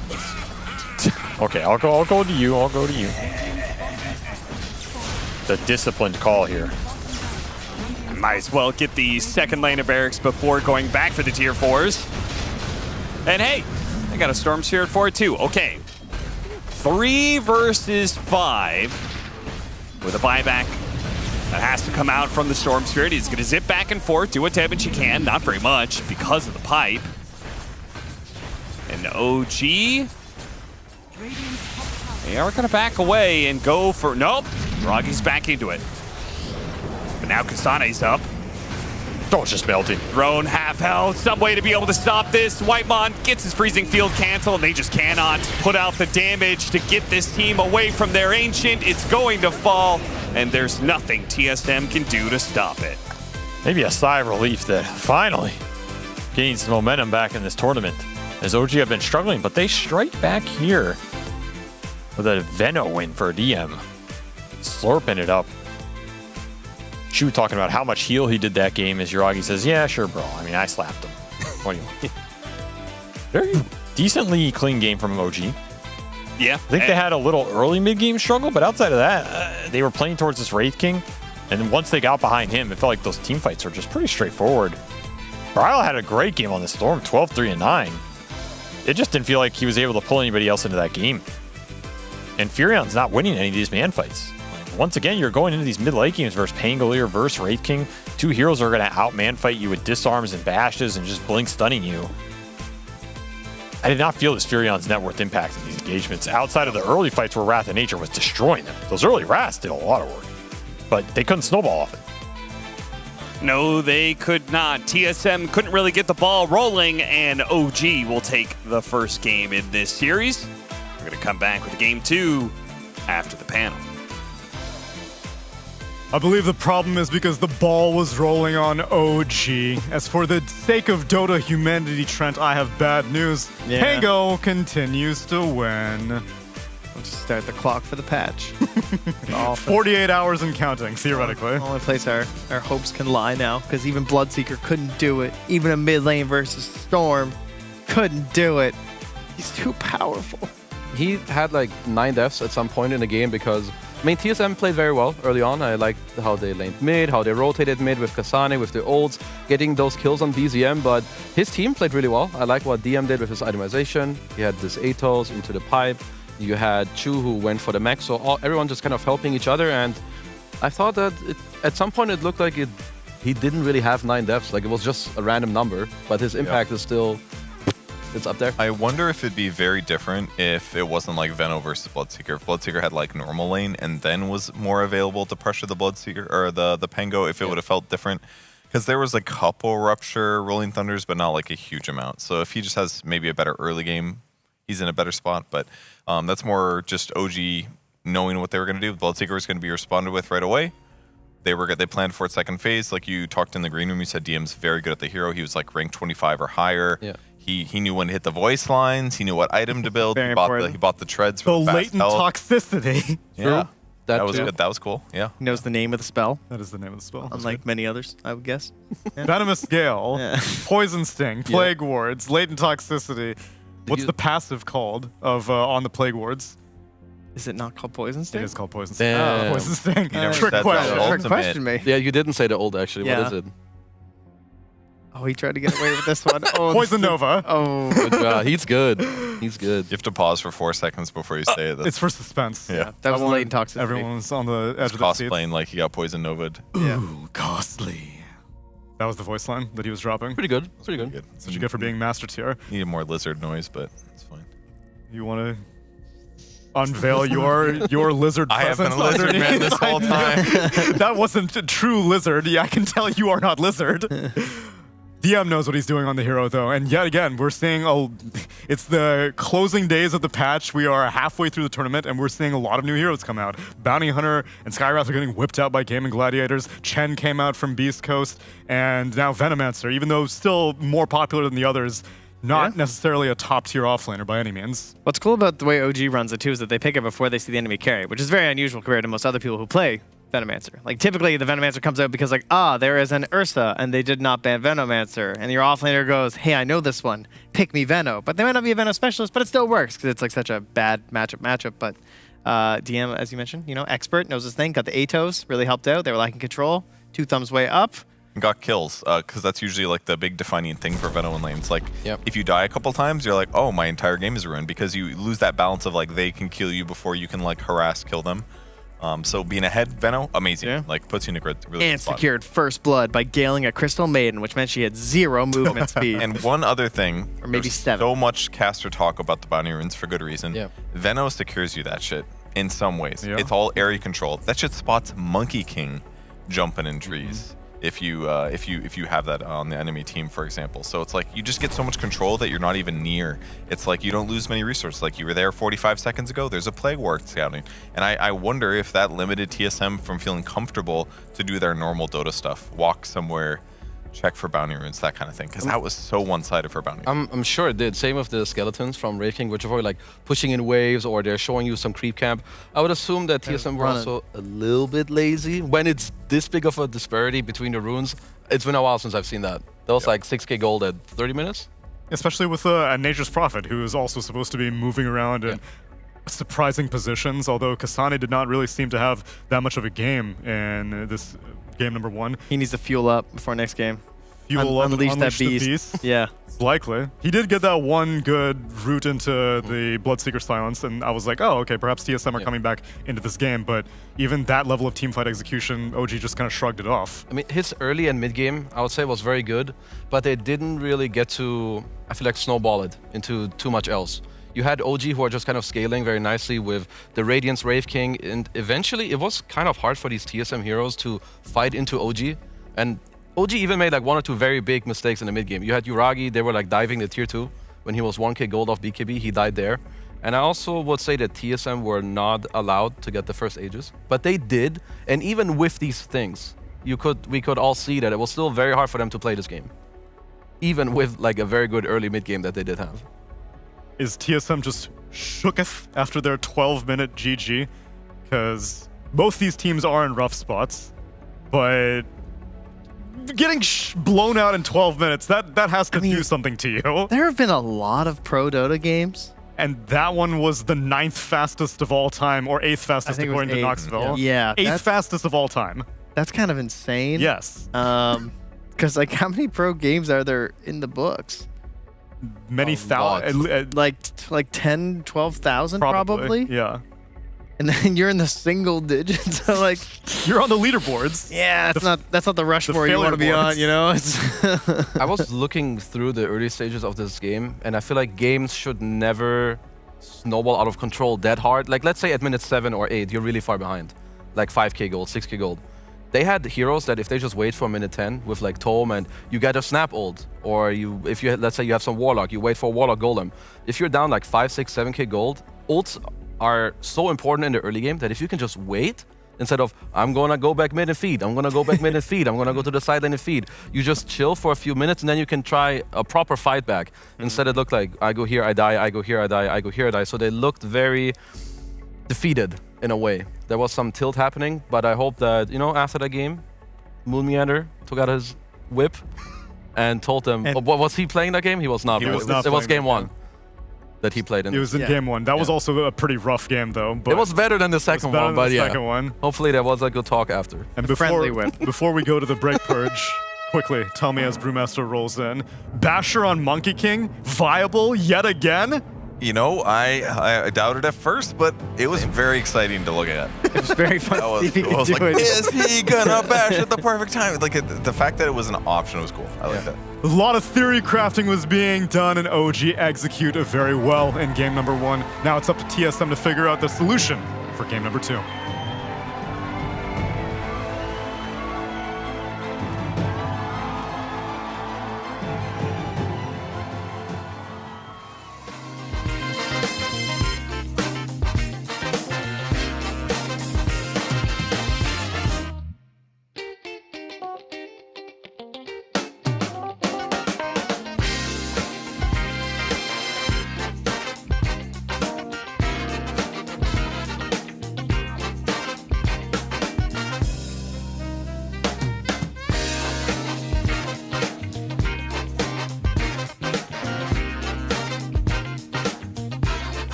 Okay, I'll go to you. I'll go to you. The disciplined call here. Might as well get the second lane of barracks before going back for the tier 4s. And hey, I got a Storm Sphere for it too. Okay. 3 versus 5 with a buyback that has to come out from the Storm Spirit. He's going to zip back and forth, do what damage he can. Not very much because of the pipe. And OG, they are going to back away and go for... Nope. Ragi's back into it. But now Kasane's up. Oh, it's just melting. Thrown half health. Some way to be able to stop this. Whitemon gets his freezing field canceled, and they just cannot put out the damage to get this team away from their Ancient. It's going to fall, and there's nothing TSM can do to stop it. Maybe a sigh of relief that finally gains some momentum back in this tournament. As OG have been struggling, but they strike back here with a Veno win for DM. Slurping it up. Chu talking about how much heal he did that game as Yuragi says, yeah, sure, bro. I mean, I slapped him. What do you want? Very decently clean game from OG. Yeah. I think they had a little early mid-game struggle, but outside of that, they were playing towards this Wraith King. And then once they got behind him, it felt like those team fights were just pretty straightforward. Bryle had a great game on the Storm, 12-3-9. It just didn't feel like he was able to pull anybody else into that game. And Furion's not winning any of these man fights. Once again, you're going into these mid-late games versus Pangolier versus Wraith King. 2 heroes are going to out-man fight you with disarms and bashes and just blink stunning you. I did not feel this Furion's net worth impact in these engagements outside of the early fights where Wrath of Nature was destroying them. Those early Wraths did a lot of work, but they couldn't snowball off it. No, they could not. TSM couldn't really get the ball rolling, and OG will take the first game in this series. We're going to come back with game 2 after the panel. I believe the problem is because the ball was rolling on OG. As for the sake of Dota humanity, Trent, I have bad news. Yeah. Pango continues to win. We'll just start the clock for the patch. 48 hours and counting, theoretically. Only place our hopes can lie now, because even Bloodseeker couldn't do it. Even a mid lane versus Storm couldn't do it. He's too powerful. He had like 9 deaths at some point in the game because, I mean, TSM played very well early on. I liked how they laned mid, how they rotated mid with Kasane, with the ults, getting those kills on BZM, but his team played really well. I like what DM did with his itemization. He had this Atos into the pipe. You had Chu who went for the max, so everyone just kind of helping each other, and I thought that at some point it looked like he didn't really have 9 deaths. Like, it was just a random number, but his impact is still... It's up there. I wonder if it'd be very different if it wasn't like Veno versus Bloodseeker. If Bloodseeker had like normal lane and then was more available to pressure the Bloodseeker or the Pango, if it would have felt different. Because there was a couple Rupture Rolling Thunders, but not like a huge amount. So if he just has maybe a better early game, he's in a better spot. But that's more just OG knowing what they were going to do. Bloodseeker was going to be responded with right away. They planned for its second phase. Like you talked in the green room, you said DM's very good at the hero. He was like ranked 25 or higher. Yeah. He knew when to hit the voice lines. He knew what item to build. He bought the treads for the fast latent health. toxicity. Yeah. That was good. That was cool. Yeah. He knows the name of the spell. That is the name of the spell. Unlike many others, I would guess. Venomous Gale, Poison Sting, Plague Wards, Latent Toxicity. What's the passive called of on the Plague Wards? Is it not called Poison Sting? It is called Poison Sting. Damn. Poison Sting. You never Trick said question. that. Trick question me. Yeah, you didn't say the old actually. Yeah. What is it? Oh, he tried to get away with this one. Oh, Poison Nova. Oh. Good job. He's good. He's good. You have to pause for 4 seconds before you say it. Though. It's for suspense. Yeah. That was latent toxicity. Everyone's on the edge It's of the seat. cosplaying like he got Poison Nova'd. Ooh, costly. That was the voice line that he was dropping. Pretty good. Pretty good. That's what you get for being master tier. Needed more lizard noise, but it's fine. You want to unveil your lizard I have been presence a lizard underneath? man this whole time. That wasn't a true lizard. Yeah, I can tell you are not lizard. DM knows what he's doing on the hero, though. And yet again, we're seeing it's the closing days of the patch. We are halfway through the tournament, and we're seeing a lot of new heroes come out. Bounty Hunter and Skywrath are getting whipped out by Gaming Gladiators. Chen came out from Beastcoast, and now Venomancer, even though still more popular than the others, not necessarily a top-tier offlaner by any means. What's cool about the way OG runs it, too, is that they pick it before they see the enemy carry, which is very unusual compared to most other people who play Venomancer. Like, typically, the Venomancer comes out because, like, there is an Ursa, and they did not ban Venomancer. And your offlaner goes, hey, I know this one. Pick me Veno. But they might not be a Veno specialist, but it still works because it's, like, such a bad matchup. But DM, as you mentioned, expert, knows his thing. Got the Atos, really helped out. They were lacking control. 2 thumbs way up. Got kills, because that's usually like the big defining thing for Venom in lanes. Like, if you die a couple times, you're like, oh, my entire game is ruined, because you lose that balance of like they can kill you before you can like harass, kill them. So being ahead, Veno, amazing. Like puts you in a really And good spot. secured first blood by galing a Crystal Maiden, which meant she had 0 movement speed. And one other thing, or maybe there's 7. So much caster talk about the bounty runes for good reason. Veno secures you that shit in some ways. It's all area control. That shit spots Monkey King jumping in trees. If you have that on the enemy team, for example. So it's like you just get so much control that you're not even near. It's like you don't lose many resources. Like you were there 45 seconds ago, there's a Plague Ward scouting. And I wonder if that limited TSM from feeling comfortable to do their normal Dota stuff. Walk somewhere, check for bounty runes, that kind of thing. Because that was so one-sided for bounty. I'm sure it did. Same with the skeletons from Wraith King, which are like pushing in waves or they're showing you some creep camp. I would assume that TSM were also a little bit lazy. When it's this big of a disparity between the runes, it's been a while since I've seen that. That was like 6k gold at 30 minutes. Especially with Nature's Prophet, who is also supposed to be moving around in surprising positions, although Kasane did not really seem to have that much of a game in this game number 1. He needs to fuel up before next game. Unleash that the beast. Yeah. Likely. He did get that one good route into the Bloodseeker Silence, and I was like, oh, okay, perhaps TSM are coming back into this game, but even that level of teamfight execution, OG just kind of shrugged it off. I mean, his early and mid game, I would say, was very good, but they didn't really get to, I feel like, snowball it into too much else. You had OG who are just kind of scaling very nicely with the Radiance Wraith King, and eventually it was kind of hard for these TSM heroes to fight into OG, and OG even made like 1 or 2 very big mistakes in the mid game. You had Uragi, they were like diving the tier 2 when he was 1k gold off BKB, he died there. And I also would say that TSM were not allowed to get the first Aegis, but they did, and even with these things, we could all see that it was still very hard for them to play this game, even with like a very good early mid game that they did have. Is TSM just shooketh after their 12-minute GG? Because both these teams are in rough spots, but getting blown out in 12 minutes, that has to do something to you. There have been a lot of pro Dota games. And that one was the 9th fastest of all time, or 8th fastest according to Knoxville. Yeah. 8th fastest of all time. That's kind of insane. Yes. Because like, how many pro games are there in the books? Many thousand. Like 10, 12,000 probably. Yeah. And then you're in the single digits. So like, you're on the leaderboards. Yeah, that's not the Rushmore you want to be on, you know? I was looking through the early stages of this game, and I feel like games should never snowball out of control that hard. Like, let's say at minute 7 or 8, you're really far behind. Like 5k gold, 6k gold. They had heroes that if they just wait for minute 10 with like Tome and you get a snap ult, or if you let's say you have some Warlock, you wait for Warlock Golem. If you're down like 5, 6, 7k gold, ults are so important in the early game that if you can just wait, instead of, I'm gonna go back mid and feed, I'm gonna go back mid and feed, I'm gonna go to the side lane and feed, you just chill for a few minutes and then you can try a proper fight back. Instead it looked like, I go here, I die, I go here, I die, I go here, I die. So they looked very defeated in a way. There was some tilt happening, but I hope that, you know, after that game, Moon Meander took out his whip and told them, was he playing that game? He was not. He was it not was playing game one that he played in. It was in game one. That was also a pretty rough game, though. But it was better than the second one, but yeah. Second one. Hopefully there was a good talk after. And before we go to the break purge, quickly, tell me as Brewmaster rolls in, Basher on Monkey King, viable yet again? You know, I doubted at first, but it was very exciting to look at. It was very fun to see if he could do it. Is he gonna bash at the perfect time? Like, the fact that it was an option was cool. I like that. A lot of theory crafting was being done, and OG execute very well in game number 1. Now it's up to TSM to figure out the solution for game number 2.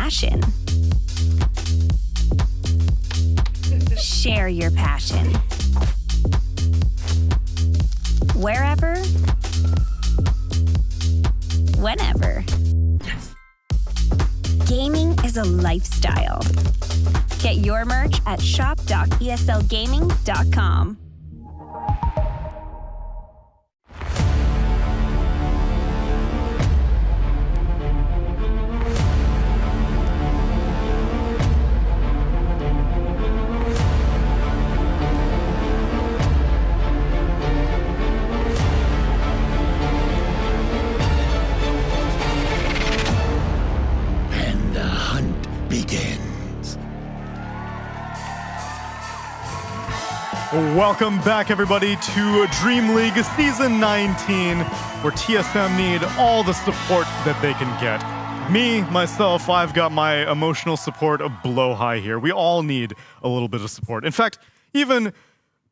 passion. Share your passion. Wherever, whenever. Gaming is a lifestyle. Get your merch at shop.eslgaming.com. And the hunt begins. Welcome back, everybody, to DreamLeague Season 19, where TSM need all the support that they can get. Me, myself, I've got my emotional support below high here. We all need a little bit of support. In fact, even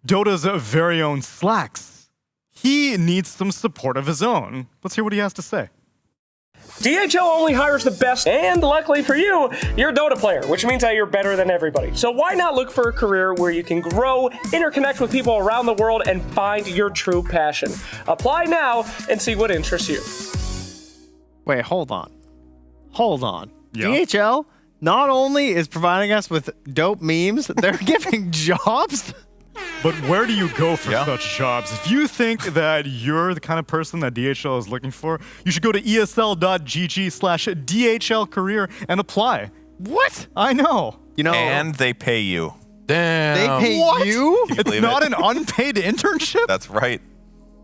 Dota's very own Slacks, he needs some support of his own. Let's hear what he has to say. DHL only hires the best, and luckily for you, you're a Dota player, which means that you're better than everybody. So why not look for a career where you can grow, interconnect with people around the world, and find your true passion? Apply now and see what interests you. Wait, hold on. Hold on. Yeah. DHL not only is providing us with dope memes, they're giving jobs? But where do you go for such jobs? If you think that you're the kind of person that DHL is looking for, you should go to esl.gg/DHL career and apply. What? I know. You know, And they pay you. Damn. they pay What? you? It's believe not it? an unpaid internship? That's right.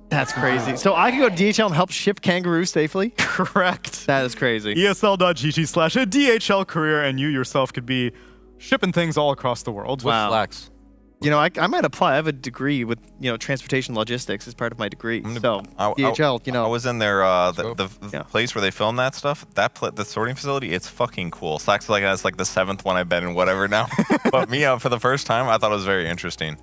That's crazy. So I can go to DHL and help ship kangaroos safely? Correct. That is crazy. esl.gg/DHL career, and you yourself could be shipping things all across the world. Wow. Slacks. You know, I might apply. I have a degree with, transportation logistics as part of my degree. So, DHL, I was in their the place where they film that stuff. The sorting facility, it's fucking cool. Slacks that's like the 7th one I've been in, whatever now. But me for the first time, I thought it was very interesting.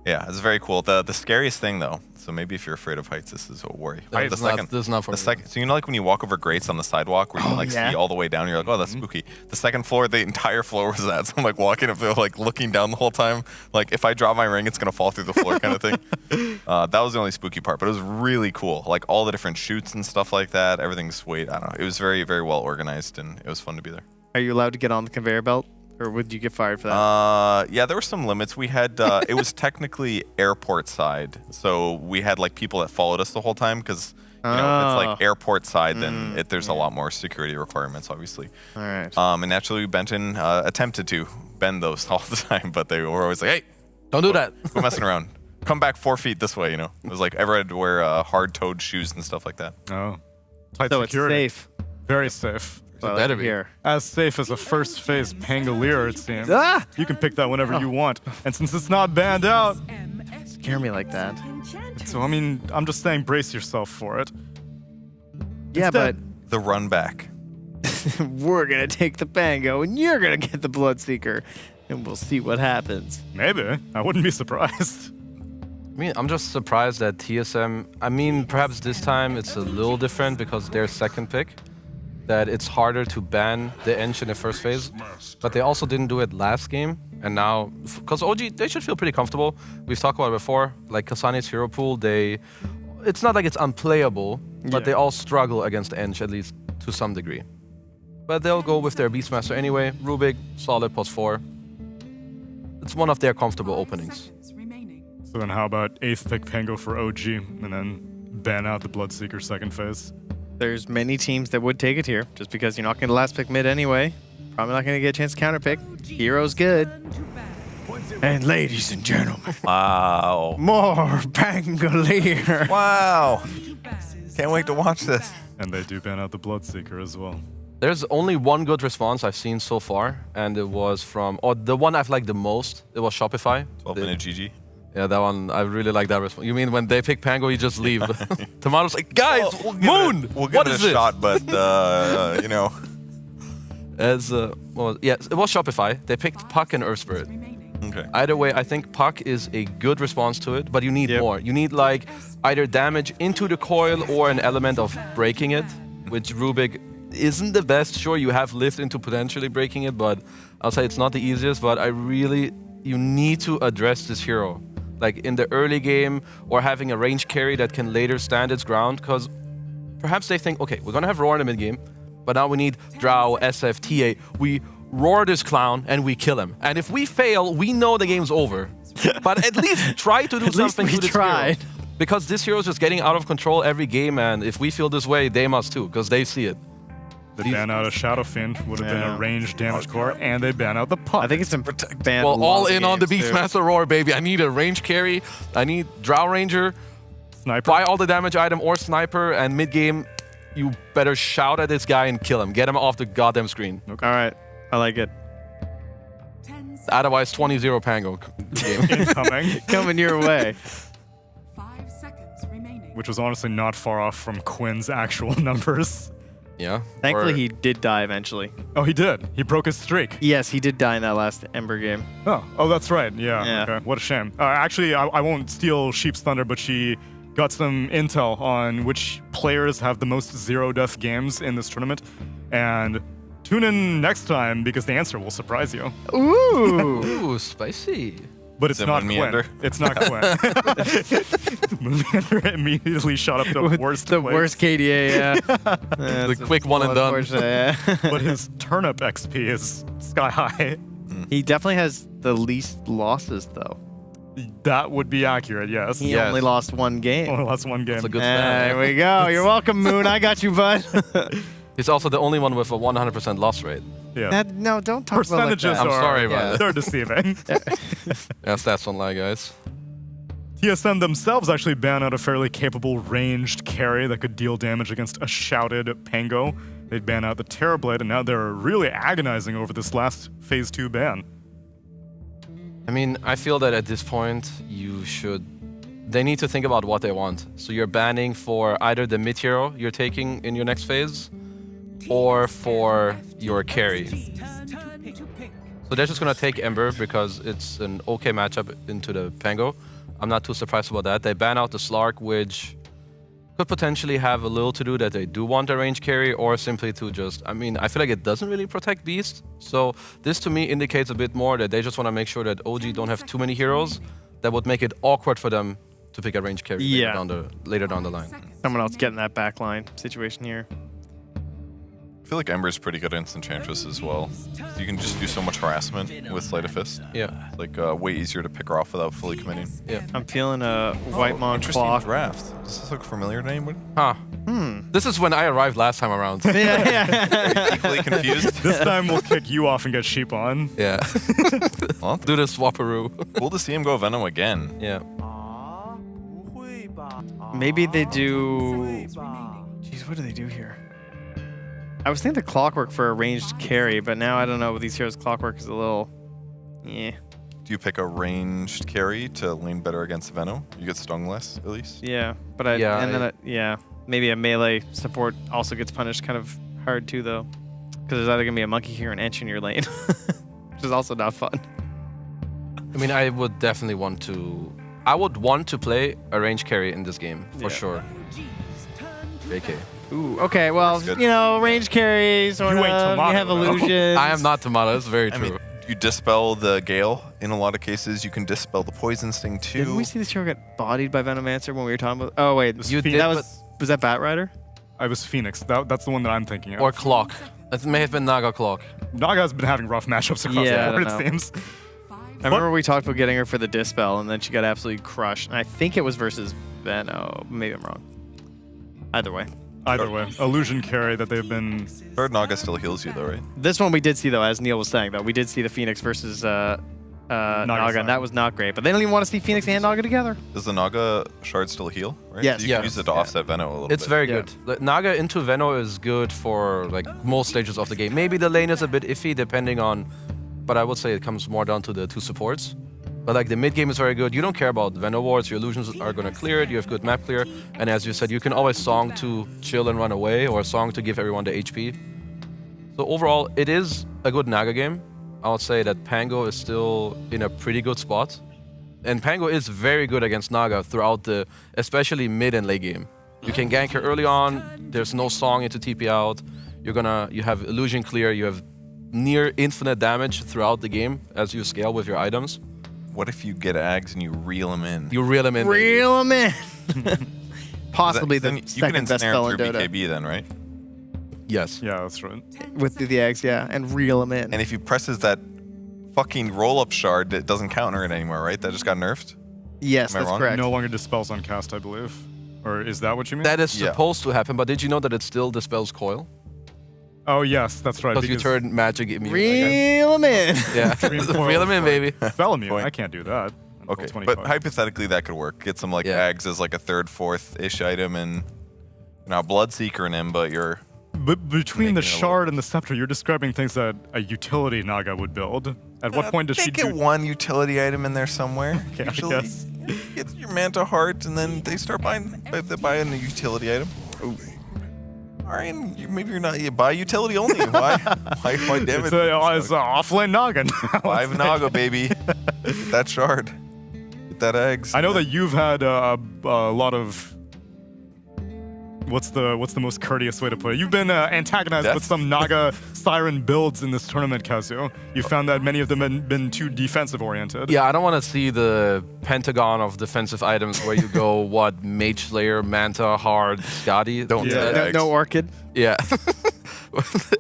Yeah, it's very cool. The scariest thing though, so maybe if you're afraid of heights, this is a worry. This is not for me. So like when you walk over grates on the sidewalk where you can see all the way down, you're like, oh, that's spooky. The second floor, the entire floor was that. So I'm like walking up there, like looking down the whole time. Like if I drop my ring, it's gonna fall through the floor kind of thing. That was the only spooky part, but it was really cool. Like all the different chutes and stuff like that. Everything's sweet. I don't know. It was very, very well organized and it was fun to be there. Are you allowed to get on the conveyor belt? Or would you get fired for that? Yeah, there were some limits. We had, it was technically airport side. So we had like people that followed us the whole time because, if it's like airport side, then there's a lot more security requirements, obviously. All right. And naturally, Benton attempted to bend those all the time, but they were always like, hey, don't do that. Quit messing around. Come back 4 feet this way, It was like everyone had to wear hard-toed shoes and stuff like that. Oh. Tight So security. it's safe. Very safe. Well, better be here. As safe as a first phase Pangolier, it seems. Ah! You can pick that whenever you want. And since it's not banned out, Scare me like that. so I mean, I'm just saying brace yourself for it. Yeah, Instead- The run back. but we're gonna take the Pango, and you're gonna get the Bloodseeker, and we'll see what happens. Maybe. I wouldn't be surprised. I mean, I'm just surprised that TSM, perhaps this time it's a little different because they're second pick, that it's harder to ban the Ench in the first phase, but they also didn't do it last game, and now, because OG, they should feel pretty comfortable. We've talked about it before, like Kasani's hero pool, it's not like it's unplayable, but they all struggle against Ench, at least to some degree. But they'll go with their Beastmaster anyway. Rubik, solid +4. It's one of their comfortable openings. So then how about 8th pick Pango for OG, and then ban out the Bloodseeker second phase? There's many teams that would take it here, just because you're not going to last pick mid anyway. Probably not going to get a chance to counterpick. Hero's good. And ladies and gentlemen. Wow. More Pangolier. Wow. Can't wait to watch this. And they do ban out the Bloodseeker as well. There's only one good response I've seen so far, and it was from, the one I've liked the most, it was Shopify. 12-minute GG. Yeah, that one, I really like that response. You mean when they pick Pango, you just leave? Tomato's like, guys, Moon! We'll give it a shot, but, Yes, it was Shopify. They picked Puck and Earth Spirit. Okay. Either way, I think Puck is a good response to it, but you need more. You need like either damage into the coil or an element of breaking it, which Rubik isn't the best. Sure, you have lived into potentially breaking it, but I'll say it's not the easiest. But you need to address this hero, like in the early game, or having a range carry that can later stand its ground. Because perhaps they think, okay, we're gonna have Roar in the mid game, but now we need Drow, SF, TA. We roar this clown and we kill him. And if we fail, we know the game's over. But at least try to do something to this hero. Because this hero is just getting out of control every game, and if we feel this way, they must too, because they see it. They ban out a Shadow Fiend, would have been a ranged damage core, and they ban out the Puck. I think it's ban. Well, all in on the Beastmaster Roar, baby. I need a range carry. I need Drow Ranger. Sniper. Buy all the damage item or Sniper, and mid-game, you better shout at this guy and kill him. Get him off the goddamn screen. Okay. All right. I like it. Otherwise, 20-0 Pango game. Incoming. Coming your way. 5 seconds remaining. Which was honestly not far off from Quinn's actual numbers. Yeah. Thankfully, he did die eventually. Oh, he did? He broke his streak? Yes, he did die in that last Ember game. Oh, that's right. Yeah. Okay. What a shame. Actually, I won't steal Sheep's thunder, but she got some intel on which players have the most zero-death games in this tournament. And tune in next time, because the answer will surprise you. Ooh. Ooh, spicy. But it's not Quinn. It's not Quinn. Moonmeander immediately shot up the worst The place. worst KDA, yeah. The quick one and done. Yeah. But his turnip XP is sky high. He definitely has the least losses, though. That would be accurate, yes. He only lost one game. Only lost one game. That's a good stat. There we go. You're welcome, Moon. I got you, bud. He's also the only one with a 100% loss rate. Yeah. No, don't talk about like Percentages that. I'm sorry about are it. they're deceiving. Yeah, stats don't lie, guys. TSM themselves actually ban out a fairly capable ranged carry that could deal damage against a shouted Pango. They'd ban out the Terrorblade, and now they're really agonizing over this last Phase 2 ban. I mean, I feel that at this point, they need to think about what they want. So you're banning for either the mid hero you're taking in your next phase, or for your carry. So they're just gonna take Ember because it's an okay matchup into the Pango. I'm not too surprised about that. They ban out the Slark, which could potentially have a little to do that they do want a range carry, or simply to just, I mean, I feel like it doesn't really protect Beast. So this to me indicates a bit more that they just want to make sure that OG don't have too many heroes that would make it awkward for them to pick a range carry later down the line. Someone else getting that backline situation here. I feel like Ember's pretty good against Enchantress as well. You can just do so much harassment with Sleight of Fist. Yeah. It's like way easier to pick her off without fully committing. Yeah. I'm feeling a White Mon Interesting clock. draft. Does this look familiar to anybody? Huh. This is when I arrived last time around. Yeah. Equally confused. This time we'll kick you off and get Sheep on. Yeah. Well, do the swapperoo. Cool to see him go Venom again. Yeah. Maybe they do... Jeez, what do they do here? I was thinking the Clockwork for a ranged carry, but now I don't know. With these heroes, Clockwork is a little... Yeah. Do you pick a ranged carry to lane better against Venom? You get stung less, at least? Yeah, but maybe a melee support also gets punished kind of hard too, though. Because there's either going to be a monkey here and Ench in your lane, which is also not fun. I mean, I would definitely want to... I would want to play a range carry in this game, for sure. JK. Ooh, okay, well, you know, range carries, sort of, you have illusions. I am not Tomato, that's very true. I mean, you dispel the Gale. In a lot of cases, you can dispel the Poison Sting too. Didn't we see this hero get bodied by Venomancer when we were talking about... Oh, wait, was that Bat Rider? I was Phoenix. That's the one that I'm thinking of. Or Clock. That may have been Naga Clock. Naga's been having rough matchups across the board, it seems. I remember we talked about getting her for the Dispel, and then she got absolutely crushed. And I think it was versus Veno. Maybe I'm wrong. Either way. Either way. Illusion carry that they've been... Third Naga still heals you though, right? This one we did see, though, as Neil was saying, though. We did see the Phoenix versus Naga, and that was not great. But they don't even want to see Phoenix and Naga together. Does the Naga shard still heal? Right? Yes. So you can use it to offset Veno a little bit. It's very good. Naga into Veno is good for like most stages of the game. Maybe the lane is a bit iffy depending on... But I would say it comes more down to the two supports. But like the mid game is very good. You don't care about Veno wards. Your illusions are going to clear it. You have good map clear. And as you said, you can always song to chill and run away, or song to give everyone the HP. So overall, it is a good Naga game. I would say that Pango is still in a pretty good spot. And Pango is very good against Naga throughout the, especially mid and late game. You can gank her early on. There's no song into TP out. You have illusion clear, you have near infinite damage throughout the game as you scale with your items. What if you get Ags and you reel them in? You reel them in. Reel them in. Possibly then the you can second best ensnare spell in through Dota. BKB then, right? Yes. Yeah, that's right. With the eggs, yeah, and reel them in. And if he presses that fucking roll-up shard, it doesn't counter it anymore, right? That just got nerfed? Yes, Am I that's wrong? correct. No longer dispels on cast, I believe. Or is that what you mean? That is supposed to happen, but did you know that it still dispels coil? Oh, yes, that's right. Because you turn magic immune. Reel them in. Yeah. Reel them in, baby. Spell immune. I can't do that. Okay, but hypothetically that could work. Get some like Ags as like a third, fourth-ish item, and you're not Bloodseeker in him, but you're. But between the shard and the scepter, you're describing things that a utility Naga would build. At what point does she get one utility item in there somewhere? Okay, I Usually, guess. get your Manta Heart, and then they start buying the utility item. Ooh. All right, maybe you're not. You buy utility only. Why damage? It's an offlane Naga. 5 Naga, baby. Get that shard. Get that eggs. I know that you've had a lot of. What's the most courteous way to put it? You've been antagonized with some Naga Siren builds in this tournament, Kazu. You found that many of them have been too defensive oriented. Yeah, I don't want to see the pentagon of defensive items where you go, what, Mage Slayer, Manta, Hard, Skadi. Don't do that. No Orchid. Yeah.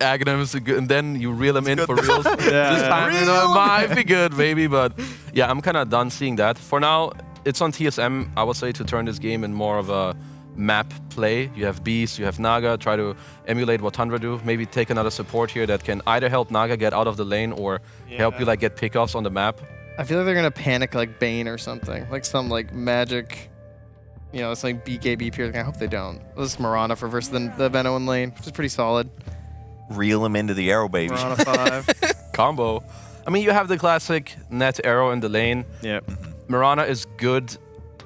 Aghanims, and then you reel them in for reals. Yeah. This time, you know, it might be good, maybe, but yeah, I'm kind of done seeing that. For now, it's on TSM, I would say, to turn this game in more of a map play. You have Beast, you have Naga, try to emulate what Tundra do. Maybe take another support here that can either help Naga get out of the lane or help you like get pickoffs on the map. I feel like they're gonna panic like Bane or something, like some like magic, it's like BKB piercing. I hope they don't. This is Mirana for versus the Veno in lane, which is pretty solid. Reel him into the arrow, baby. Mirana 5. Combo. I mean, you have the classic net arrow in the lane. Yep. Mirana is good,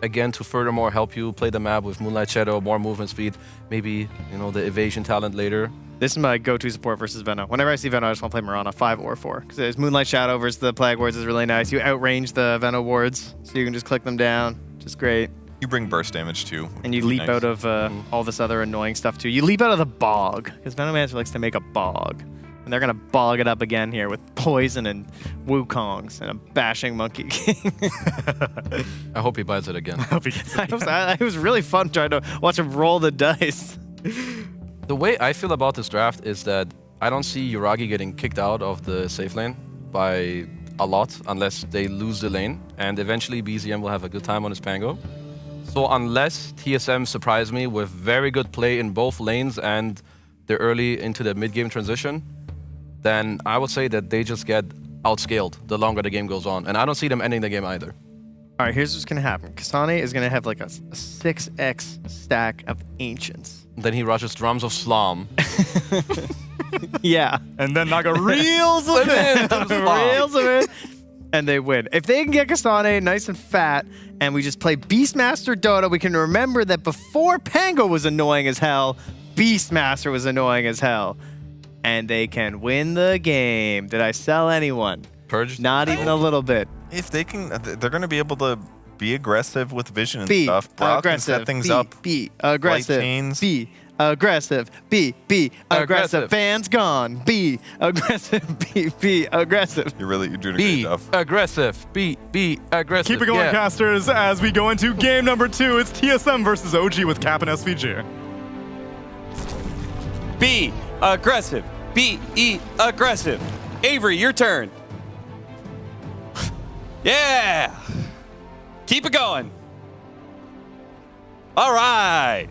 again, to furthermore help you play the map with Moonlight Shadow, more movement speed, maybe, the evasion talent later. This is my go-to support versus Veno. Whenever I see Veno, I just want to play Mirana 5 or 4. Because there's Moonlight Shadow versus the Plague Wards is really nice. You outrange the Veno wards, so you can just click them down, which is great. You bring burst damage too. And you leap out of all this other annoying stuff too. You leap out of the bog, because Venomancer likes to make a bog. And they're going to bog it up again here with poison and Wukongs and a bashing Monkey King. I hope he buys it again. It was really fun trying to watch him roll the dice. The way I feel about this draft is that I don't see Yuragi getting kicked out of the safe lane by a lot unless they lose the lane. And eventually BZM will have a good time on his Pango. So unless TSM surprise me with very good play in both lanes and they're early into the mid-game transition, then I would say that they just get outscaled the longer the game goes on. And I don't see them ending the game either. All right, here's what's going to happen. Kasane is going to have like a 6x stack of Ancients. Then he rushes Drums of Slum. Yeah. And then Naga reels them in. Reels them in. And they win. If they can get Kasane nice and fat, and we just play Beastmaster Dota, we can remember that before Pango was annoying as hell, Beastmaster was annoying as hell. And they can win the game. Did I sell anyone? Purge? Not even a little bit. If they can, they're going to be able to be aggressive with vision and stuff. Brock can set things up. Be aggressive. Chains. Be aggressive. Be aggressive. Fans gone. Be aggressive. Be aggressive. You're doing a great job. Aggressive. Be aggressive. Keep it going, casters, as we go into game number 2. It's TSM versus OG with Cap and SVG. Be aggressive. Be aggressive. Avery, your turn. Yeah. Keep it going. All right.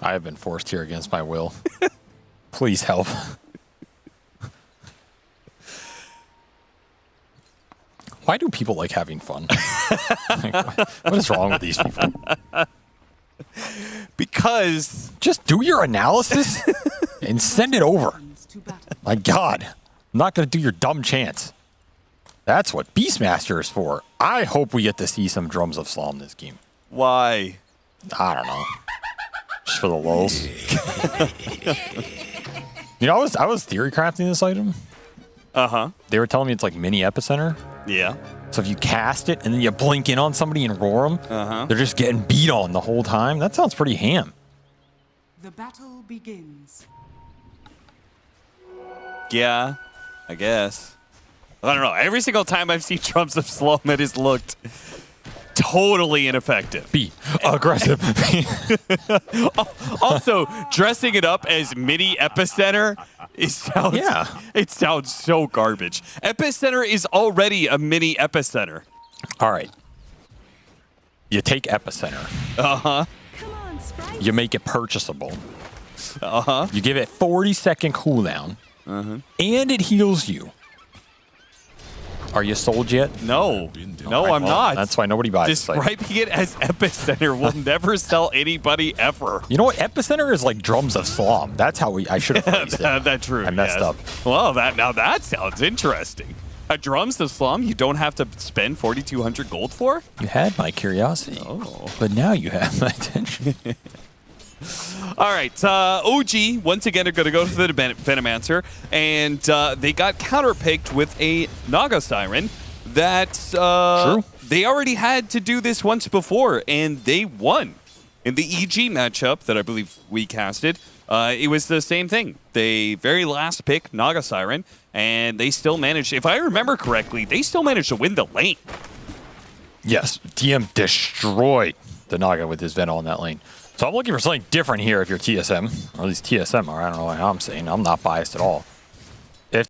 I have been forced here against my will. Please help. Why do people like having fun? What is wrong with these people? Because just do your analysis and send it over. My God, I'm not going to do your dumb chants. That's what Beastmaster is for. I hope we get to see some Drums of Slum this game. Why? I don't know. Just for the lulz. I was theory crafting this item. Uh-huh. They were telling me it's like mini epicenter. Yeah. So if you cast it and then you blink in on somebody and roar them, they're just getting beat on the whole time. That sounds pretty ham. The battle begins. Yeah, I guess. I don't know. Every single time I've seen Drums of Slum, it has looked totally ineffective. Be aggressive. Also, dressing it up as mini Epicenter, it sounds so garbage. Epicenter is already a mini Epicenter. All right. You take Epicenter. Uh-huh. You make it purchasable. Uh-huh. You give it 40-second cooldown. Uh-huh. And it heals you. Are you sold yet? No. No, I'm not. That's why nobody buys this. Describing it as Epicenter will never sell anybody ever. You know what? Epicenter is like Drums of Slum. That's how I should have phrased it. That's true. I messed up. Well, that sounds interesting. A Drums of Slum you don't have to spend 4,200 gold for? You had my curiosity. Oh. But now you have my attention. All right, OG, once again, are going to go to the Venomancer, and they got counterpicked with a Naga Siren that they already had to do this once before, and they won. In the EG matchup that I believe we casted, it was the same thing. The very last pick, Naga Siren, and they still managed, if I remember correctly, they still managed to win the lane. Yes, TM destroyed the Naga with his Venom on that lane. So I'm looking for something different here if you're TSM, or at least TSM, or I don't know what I'm saying. I'm not biased at all.